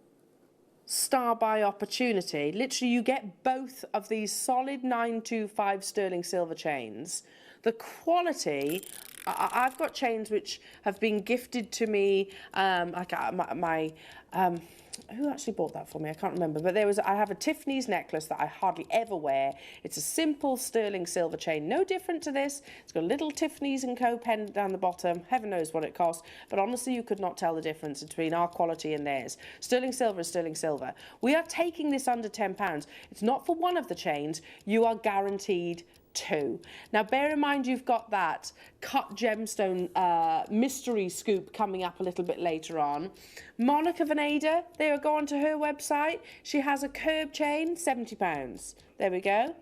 Speaker 3: star buy opportunity, literally you get both of these solid 925 sterling silver chains. The quality, I've got chains which have been gifted to me, like who actually bought that for me? I can't remember. But I have a Tiffany's necklace that I hardly ever wear. It's a simple sterling silver chain, no different to this. It's got a little Tiffany's & Co. pendant down the bottom. Heaven knows what it costs. But honestly, you could not tell the difference between our quality and theirs. Sterling silver is sterling silver. We are taking this under £10. It's not for one of the chains. You are guaranteed 2. Now bear in mind you've got that cut gemstone mystery scoop coming up a little bit later on. Monica Veneda, there, go onto her website. She has a curb chain, £70. There we go.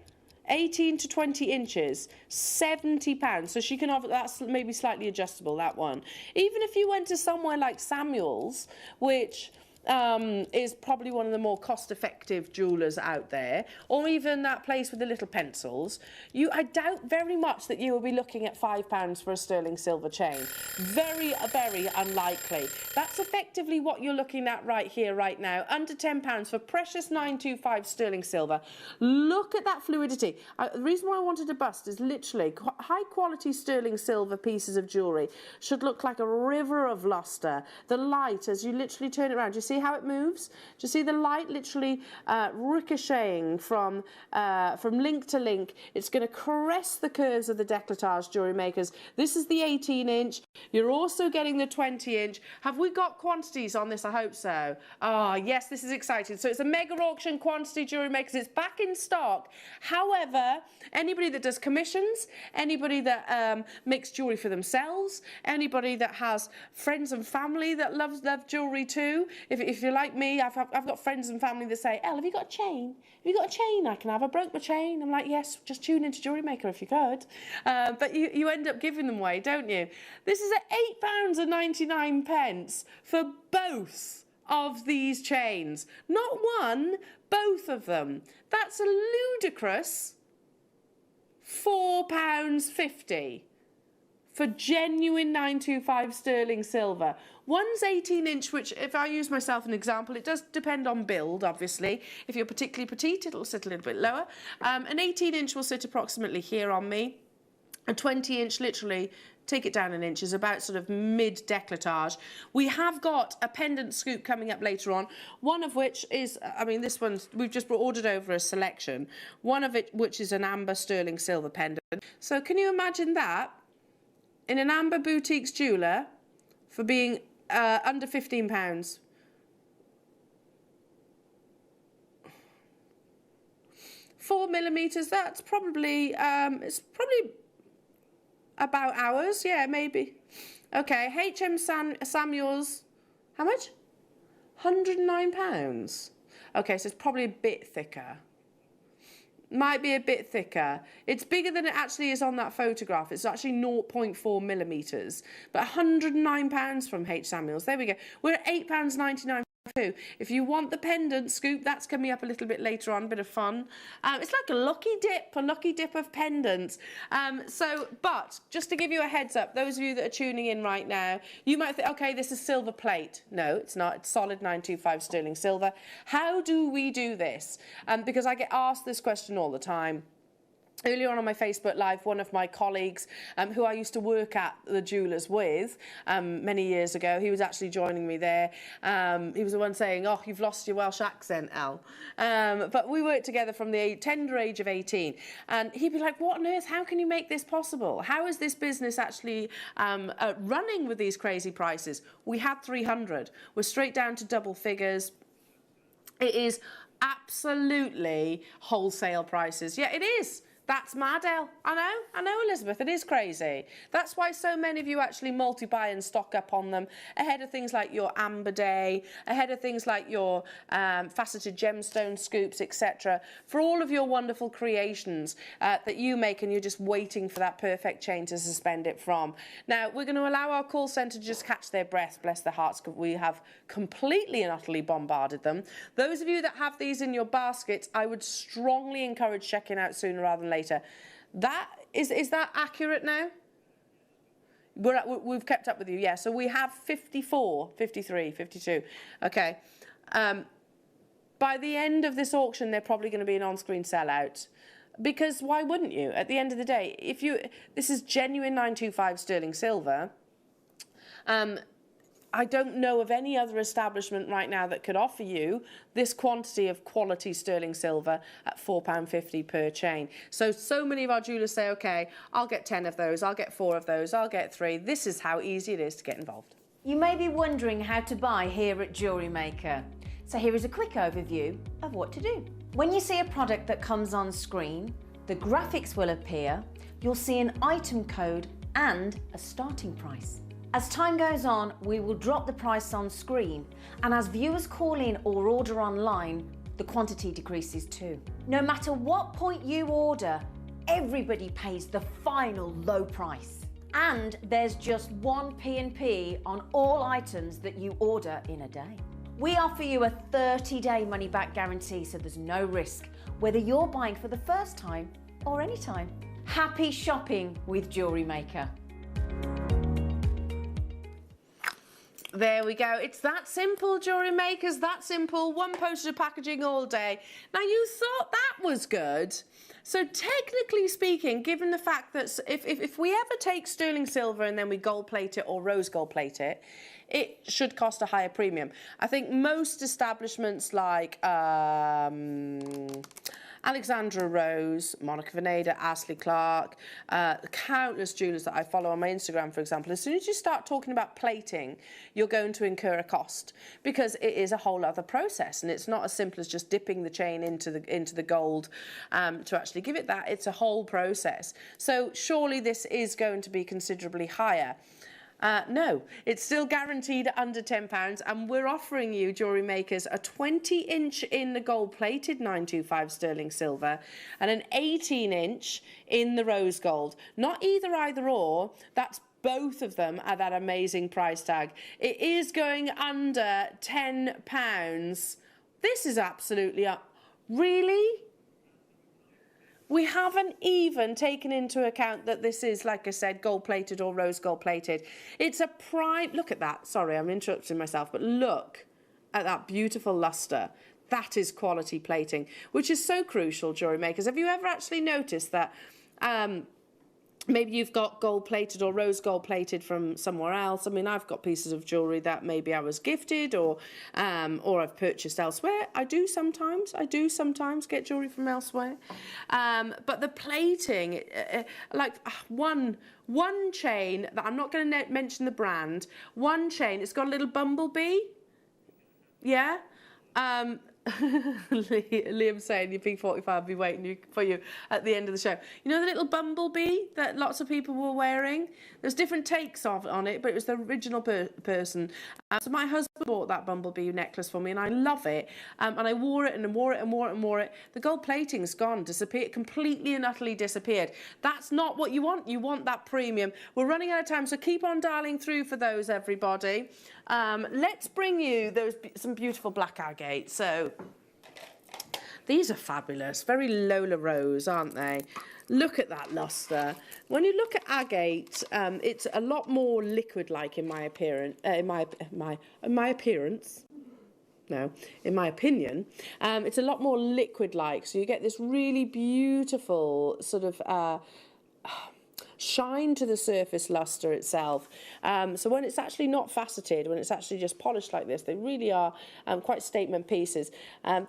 Speaker 3: 18 to 20 inches, £70. So she can offer, that's maybe slightly adjustable, that one. Even if you went to somewhere like Samuel's, which is probably one of the more cost-effective jewellers out there, or even that place with the little pencils, I doubt very much that you will be looking at £5 for a sterling silver chain. Very, very unlikely. That's effectively what you're looking at right here, right now. Under £10 for precious 925 sterling silver. Look at that fluidity. The reason why I wanted to bust is literally high-quality sterling silver pieces of jewellery should look like a river of lustre. The light, as you literally turn it around, do you see how it moves? Do you see the light literally ricocheting from link to link? It's going to caress the curves of the décolletage, Jewellery Makers. This is the 18-inch. You're also getting the 20-inch. Have we got quantities on this? I hope so. Ah, yes, this is exciting. So it's a mega auction quantity, Jewellery Makers. It's back in stock. However, anybody that does commissions, anybody that makes jewellery for themselves, anybody that has friends and family that love jewellery too, if you're like me, I've got friends and family that say, Elle, have you got a chain? Have you got a chain I can have? I broke my chain. I'm like, yes, just tune into Jewellery Maker if you could. But you end up giving them away, don't you? This is at £8.99 for both of these chains. Not one, both of them. That's a ludicrous £4.50 for genuine 925 sterling silver. One's 18-inch, which, if I use myself an example, it does depend on build, obviously. If you're particularly petite, it'll sit a little bit lower. An 18-inch will sit approximately here on me. A 20-inch, literally, take it down an inch, is about sort of mid-décolletage. We have got a pendant scoop coming up later on, one of which is, I mean, this one's, we've just ordered over a selection, one of it which is an amber sterling silver pendant. So can you imagine that? In an Amber Boutiques jeweller for being under £15. 4mm, that's probably, it's probably about ours, yeah, maybe. Okay, H.M. Samuel's, how much? £109. Okay, so it's probably a bit thicker. Might be a bit thicker. It's bigger than it actually is on that photograph. It's actually 0.4mm. But £109 from H. Samuel's. There we go. We're at £8.99. If you want the pendant scoop, that's coming up a little bit later on, a bit of fun. It's like a lucky dip of pendants. But just to give you a heads up, those of you that are tuning in right now, you might think, okay, this is silver plate. No, it's not. It's solid 925 sterling silver. How do we do this? Because I get asked this question all the time. earlier on my Facebook Live, one of my colleagues who I used to work at the Jewellers with many years ago, he was actually joining me there. He was the one saying, oh, you've lost your Welsh accent, Elle. But we worked together from the tender age of 18. And he'd be like, what on earth, how can you make this possible? How is this business actually running with these crazy prices? We had 300. We're straight down to double figures. It is absolutely wholesale prices. Yeah, it is. That's mad, Elle. I know, Elizabeth, it is crazy. That's why so many of you actually multi-buy and stock up on them ahead of things like your Amber Day, ahead of things like your faceted gemstone scoops, etc. For all of your wonderful creations that you make, and you're just waiting for that perfect chain to suspend it from. Now, we're going to allow our call centre to just catch their breath, bless their hearts, because we have completely and utterly bombarded them. Those of you that have these in your baskets, I would strongly encourage checking out sooner rather than later. That is that accurate now? We've kept up with you, yeah. So we have 54, 53, 52. Okay. By the end of this auction, they're probably going to be an on-screen sellout. Because why wouldn't you? At the end of the day, this is genuine 925 sterling silver. I don't know of any other establishment right now that could offer you this quantity of quality sterling silver at £4.50 per chain. So many of our jewellers say, okay, I'll get 10 of those, I'll get 4 of those, I'll get 3. This is how easy it is to get involved.
Speaker 9: You may be wondering how to buy here at Jewellery Maker. So here is a quick overview of what to do. When you see a product that comes on screen, the graphics will appear, you'll see an item code and a starting price. As time goes on, we will drop the price on screen, and as viewers call in or order online, the quantity decreases too. No matter what point you order, everybody pays the final low price. And there's just one P&P on all items that you order in a day. We offer you a 30-day money-back guarantee, so there's no risk, whether you're buying for the first time or any time. Happy shopping with Jewellery Maker.
Speaker 3: There we go. It's that simple, Jewellery Makers, that simple. One postage of packaging all day. Now, you thought that was good. So technically speaking, given the fact that if we ever take sterling silver and then we gold plate it or rose gold plate it, it should cost a higher premium. I think most establishments like Alexandra Rose, Monica Veneda, Ashley Clark, countless jewellers that I follow on my Instagram, for example, as soon as you start talking about plating, you're going to incur a cost because it is a whole other process, and it's not as simple as just dipping the chain into the gold to actually give it that. It's a whole process. So surely this is going to be considerably higher. No, it's still guaranteed under £10, and we're offering you, Jewellery Makers, a 20-inch in the gold-plated 925 sterling silver and an 18-inch in the rose gold. Not either or, that's both of them at that amazing price tag. It is going under £10. This is absolutely up. Really? We haven't even taken into account that this is, like I said, gold-plated or rose gold-plated. It's a prime... Look at that. Sorry, I'm interrupting myself, but look at that beautiful lustre. That is quality plating, which is so crucial, Jewellery Makers. Have you ever actually noticed that maybe you've got gold-plated or rose gold-plated from somewhere else? I mean, I've got pieces of jewellery that maybe I was gifted or I've purchased elsewhere. I do sometimes get jewellery from elsewhere. But the plating, like one chain, that I'm not going to mention the brand, one chain, it's got a little bumblebee. Yeah? Liam's saying your P45 will be waiting for you at the end of the show. You know the little bumblebee that lots of people were wearing? There's different takes on it, but it was the original person. So my husband bought that bumblebee necklace for me, and I love it. And I wore it and wore it and wore it and wore it. The gold plating's gone, disappeared, completely and utterly disappeared. That's not what you want. You want that premium. We're running out of time, so keep on dialing through for those, everybody. Let's bring you some beautiful black agate. So these are fabulous, very Lola Rose, aren't they? Look at that lustre. When you look at agate, it's a lot more liquid-like in my appearance. now, in my opinion. It's a lot more liquid-like, so you get this really beautiful sort of shine to the surface luster itself. So when it's actually not faceted, when it's actually just polished like this, they really are quite statement pieces.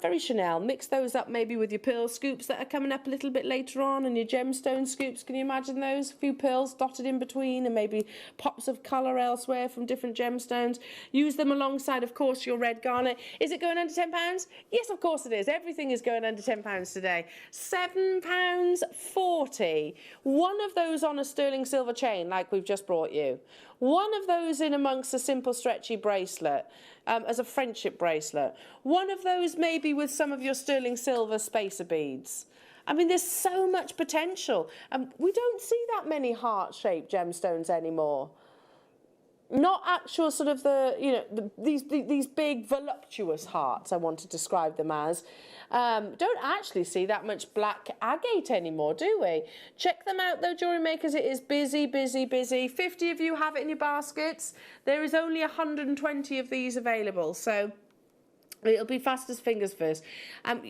Speaker 3: Very Chanel. Mix those up maybe with your pearl scoops that are coming up a little bit later on, and your gemstone scoops. Can you imagine those? A few pearls dotted in between, and maybe pops of colour elsewhere from different gemstones. Use them alongside, of course, your red garnet. Is it going under £10? Yes, of course it is. Everything is going under £10 today. £7.40. One of those on a sterling silver chain like we've just brought you. One of those in amongst a simple stretchy bracelet as a friendship bracelet. One of those maybe with some of your sterling silver spacer beads. I mean, there's so much potential. We don't see that many heart-shaped gemstones anymore. Not actual sort of these big voluptuous hearts, I want to describe them as. Don't actually see that much black agate anymore, do we? Check them out though, Jewellery Makers. It is busy, busy, busy. 50 of you have it in your baskets. There is only 120 of these available, so it'll be fast as fingers first. Under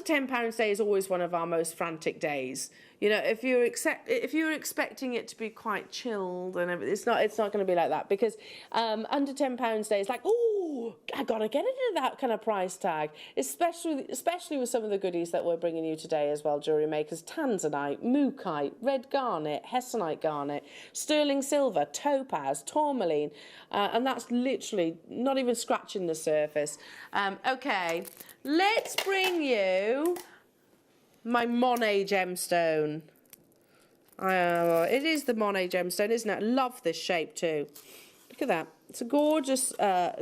Speaker 3: £10 day is always one of our most frantic days. You know, if you're expecting it to be quite chilled and everything, it's not going to be like that, because under £10 day is like, oh, I gotta get into that kind of price tag. Especially with some of the goodies that we're bringing you today as well, Jewellery Makers. Tanzanite, mookaite, red garnet, hessonite garnet, sterling silver, topaz, tourmaline, and that's literally not even scratching the surface. Okay, let's bring you my Monet gemstone. It is the Monet gemstone, isn't it? I love this shape too. Look at that. It's a gorgeous,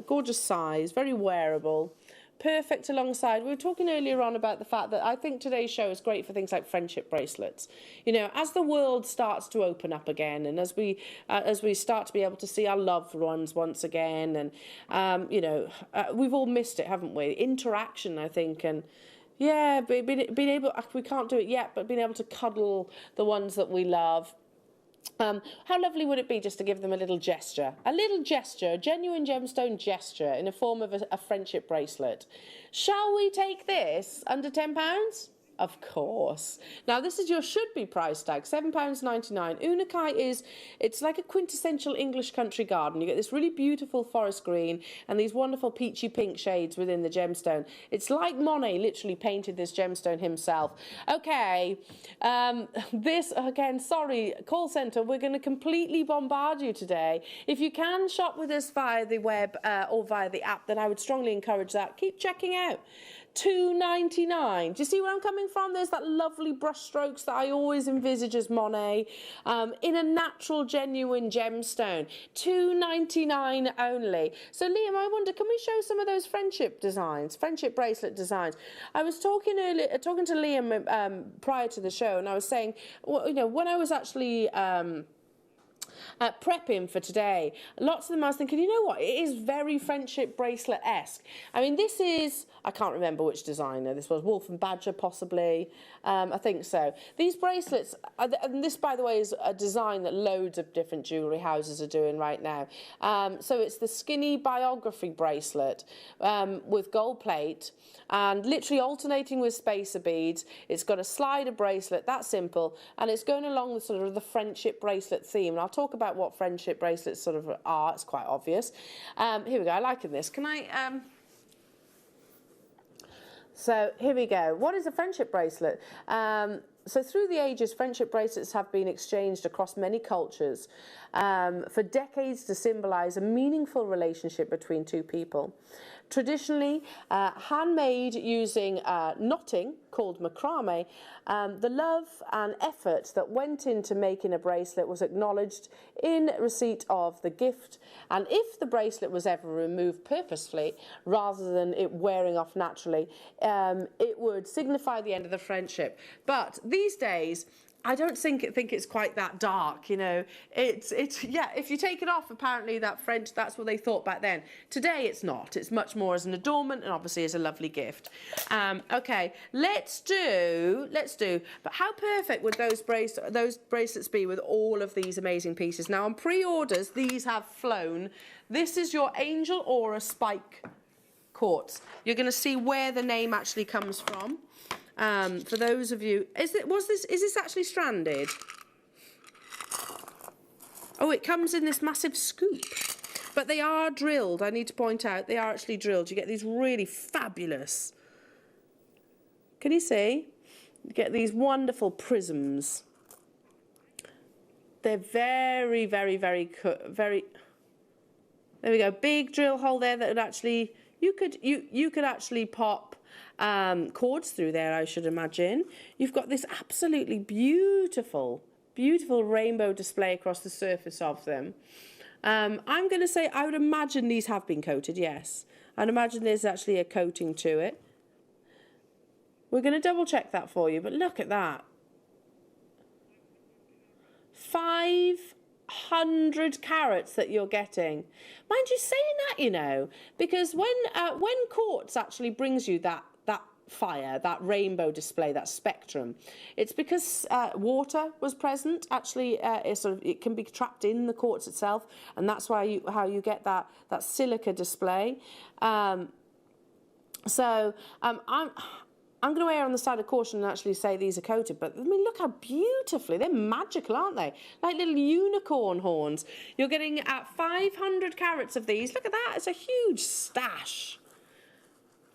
Speaker 3: gorgeous size, very wearable. Perfect alongside. We were talking earlier on about the fact that I think today's show is great for things like friendship bracelets. You know, as the world starts to open up again, and as we start to be able to see our loved ones once again, and you know, we've all missed it, haven't we? Interaction, I think, and yeah, being able, we can't do it yet, but being able to cuddle the ones that we love. How lovely would it be just to give them a little gesture, a genuine gemstone gesture in the form of a friendship bracelet. Shall we take this under £10? Of course. Now this is your should-be price tag, £7.99. Unakite it's like a quintessential English country garden. You get this really beautiful forest green and these wonderful peachy pink shades within the gemstone. It's like Monet literally painted this gemstone himself. Okay, this, again, sorry, call centre, we're going to completely bombard you today. If you can shop with us via the web or via the app, then I would strongly encourage that. Keep checking out. £2.99. Do you see where I'm coming from? There's that lovely brush strokes that I always envisage as Monet in a natural, genuine gemstone. £2.99 only. So Liam, I wonder, can we show some of those friendship designs, friendship bracelet designs? I was talking to Liam prior to the show, and I was saying, well, you know, when I was actually prepping for today, lots of them I was thinking, you know what, it is very friendship bracelet-esque. I mean, this is, I can't remember which designer this was, Wolf and Badger possibly, I think so. These bracelets, and this by the way is a design that loads of different jewellery houses are doing right now. So it's the skinny biography bracelet with gold plate and literally alternating with spacer beads. It's got a slider bracelet, that's simple, and it's going along with sort of the friendship bracelet theme. And I'll talk about what friendship bracelets sort of are, it's quite obvious. Here we go, I like this. Can I... So here we go. What is a friendship bracelet? So through the ages, friendship bracelets have been exchanged across many cultures for decades to symbolise a meaningful relationship between two people. Traditionally, handmade using knotting, called macrame, the love and effort that went into making a bracelet was acknowledged in receipt of the gift, and if the bracelet was ever removed purposefully, rather than it wearing off naturally, it would signify the end of the friendship. But these days, I don't think it's quite that dark, you know. It's yeah, if you take it off, apparently that's what they thought back then. Today it's not. It's much more as an adornment and obviously as a lovely gift. Okay, let's do. But how perfect would those bracelets be with all of these amazing pieces? Now on pre-orders, these have flown. This is your Angel Aura Spike quartz. You're going to see where the name actually comes from. For those of you, is this actually stranded? Oh, it comes in this massive scoop. But they are drilled, I need to point out, they are actually drilled. You get these really fabulous, can you see? You get these wonderful prisms. They're very, very, very, there we go, big drill hole there that would actually, you could actually pop cords through there, I should imagine. You've got this absolutely beautiful, beautiful rainbow display across the surface of them. I'm going to say, I would imagine these have been coated, yes. I'd imagine there's actually a coating to it. We're going to double check that for you, but look at that. 500 carats that you're getting. Mind you, saying that, you know, because when quartz actually brings you that fire, that rainbow display, that spectrum, it's because water was present. Actually, it can be trapped in the quartz itself, and that's why how you get that silica display. I'm going to err on the side of caution and actually say these are coated, but I mean, look how beautifully, they're magical, aren't they? Like little unicorn horns. You're getting 500 carats of these. Look at that, it's a huge stash.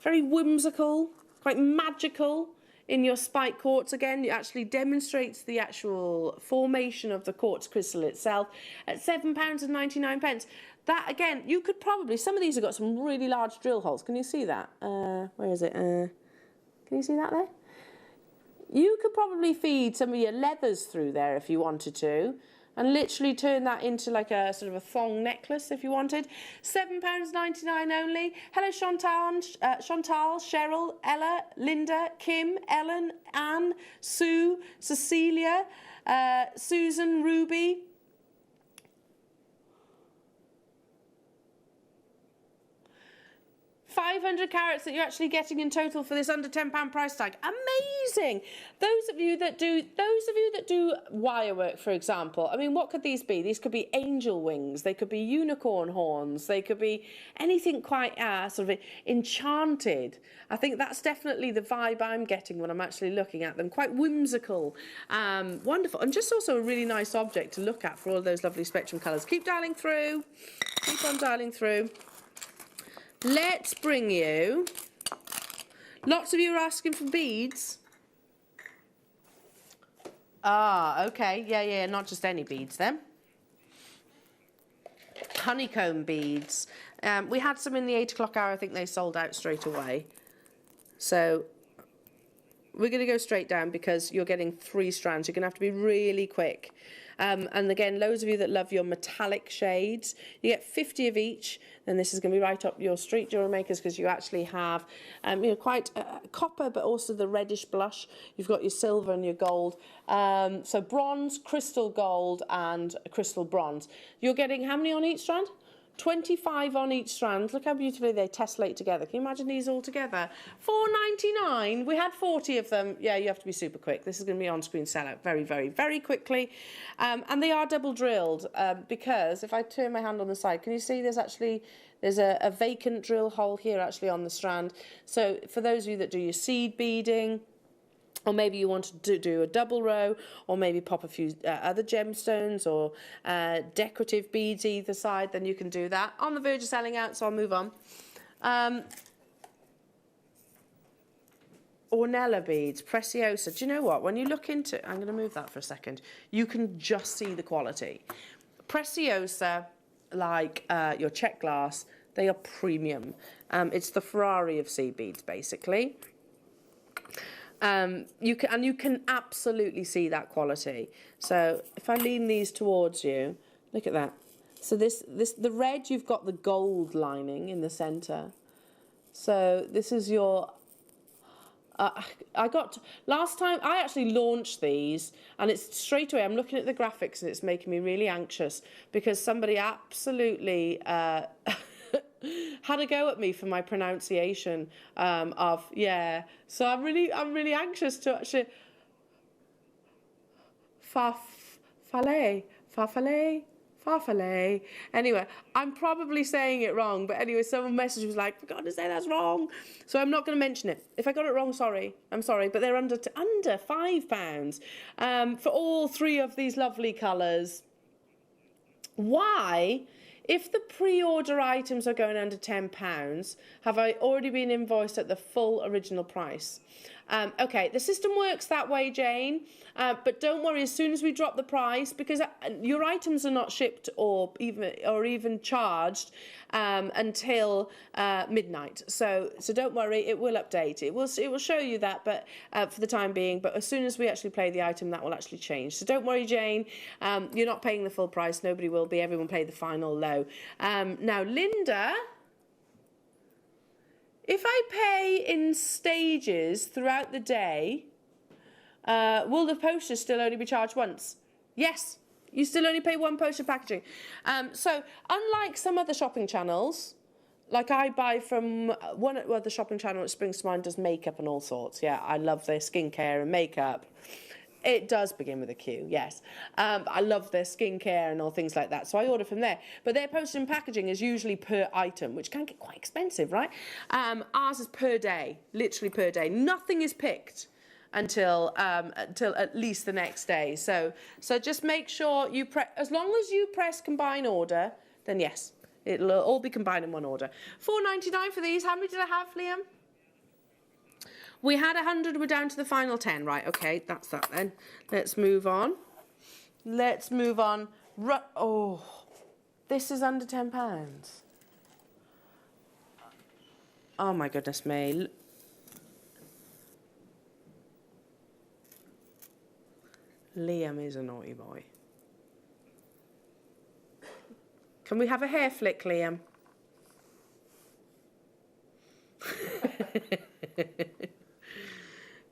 Speaker 3: Very whimsical, quite magical in your spike quartz. Again, it actually demonstrates the actual formation of the quartz crystal itself at £7.99. That, again, you could probably, some of these have got some really large drill holes. Can you see that? Where is it? Can you see that there? You could probably feed some of your leathers through there if you wanted to, and literally turn that into like a sort of a thong necklace if you wanted. £7.99 only. Hello Chantal, Cheryl, Ella, Linda, Kim, Ellen, Anne, Sue, Cecilia, Susan, Ruby. £500 carats that you're actually getting in total for this under £10 price tag. Amazing! Those of you that do wire work, for example, I mean, what could these be? These could be angel wings, they could be unicorn horns, they could be anything quite sort of enchanted. I think that's definitely the vibe I'm getting when I'm actually looking at them. Quite whimsical, wonderful, and just also a really nice object to look at for all those lovely spectrum colours. Keep dialing through. Keep on dialing through. Let's bring you, lots of you are asking for beads. Ah, okay, yeah, not just any beads then. Honeycomb beads. We had some in the 8 o'clock hour, I think they sold out straight away. So we're going to go straight down because you're getting 3 strands. You're going to have to be really quick. And again, loads of you that love your metallic shades, you get 50 of each. Then this is going to be right up your street, Jewellery Makers, because you actually have, quite copper, but also the reddish blush. You've got your silver and your gold. So bronze, crystal gold, and crystal bronze. You're getting how many on each strand? 25 on each strand. Look how beautifully they tessellate together. Can you imagine these all together? £4.99. We had 40 of them. Yeah, you have to be super quick. This is going to be on-screen sellout very, very, very quickly. And they are double drilled because if I turn my hand on the side, can you see there's a vacant drill hole here actually on the strand. So for those of you that do your seed beading, or maybe you want to do a double row, or maybe pop a few other gemstones or decorative beads either side, then you can do that. On the verge of selling out, so I'll move on. Ornella beads, Preciosa. Do you know what? When you look into, I'm going to move that for a second, you can just see the quality. Preciosa, like your check glass, they are premium. It's the Ferrari of seed beads, basically. You can absolutely see that quality. So if I lean these towards you, look at that. So the red, you've got the gold lining in the centre. So this is your. Last time I actually launched these, and it's straight away. I'm looking at the graphics, and it's making me really anxious because somebody absolutely. Had a go at me for my pronunciation of so I'm really anxious to actually farfalle Farfalle. Anyway, I'm probably saying it wrong, but anyway, someone messaged was like, forgot to say that's wrong. So I'm not going to mention it. If I got it wrong, sorry. I'm sorry, but they're under £5 for all three of these lovely colours. Why, if the pre-order items are going under £10, have I already been invoiced at the full original price? Okay, the system works that way, Jane, but don't worry, as soon as we drop the price, because your items are not shipped or even charged until midnight. So don't worry, it will update. It will show you that, but for the time being. But as soon as we actually play the item, that will actually change. So don't worry, Jane. You're not paying the full price. Nobody will be. Everyone paid the final low. Now, Linda. If I pay in stages throughout the day, will the poster still only be charged once? Yes, you still only pay one poster packaging. So unlike some other shopping channels, like I buy from one other shopping channel that springs to mind does makeup and all sorts. Yeah, I love their skincare and makeup. It does begin with a Q, yes. I love their skincare and all things like that, so I order from there. But their postage and packaging is usually per item, which can get quite expensive, right? Ours is per day, literally per day. Nothing is picked until at least the next day. So just make sure you as long as you press combine order, then yes, it'll all be combined in one order. £4.99 for these. How many did I have, Liam? We had 100, we're down to the final 10. Right, okay, that's that then. Let's move on. Let's move on. Oh, this is under £10. Oh my goodness me. Liam is a naughty boy. Can we have a hair flick, Liam?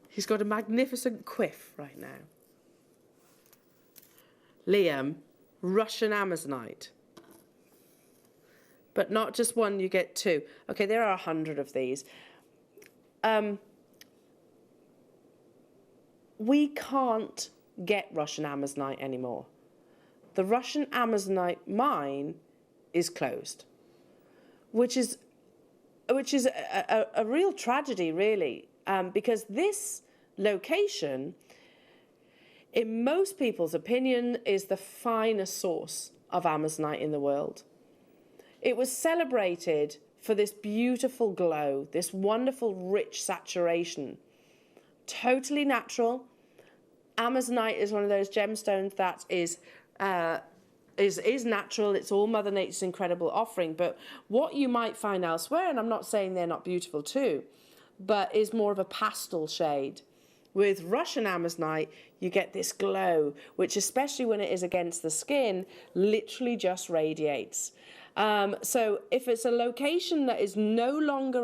Speaker 3: He's got a magnificent quiff right now. Liam, Russian Amazonite. But not just one, you get two. Okay, there are 100 of these. We can't get Russian Amazonite anymore. The Russian Amazonite mine is closed, which is a real tragedy, really. Because this location, in most people's opinion, is the finest source of Amazonite in the world. It was celebrated for this beautiful glow, this wonderful rich saturation. Totally natural. Amazonite is one of those gemstones that is natural. It's all Mother Nature's incredible offering. But what you might find elsewhere, and I'm not saying they're not beautiful too, but is more of a pastel shade. With Russian Amazonite, you get this glow, which especially when it is against the skin, literally just radiates. So if it's a location that is no longer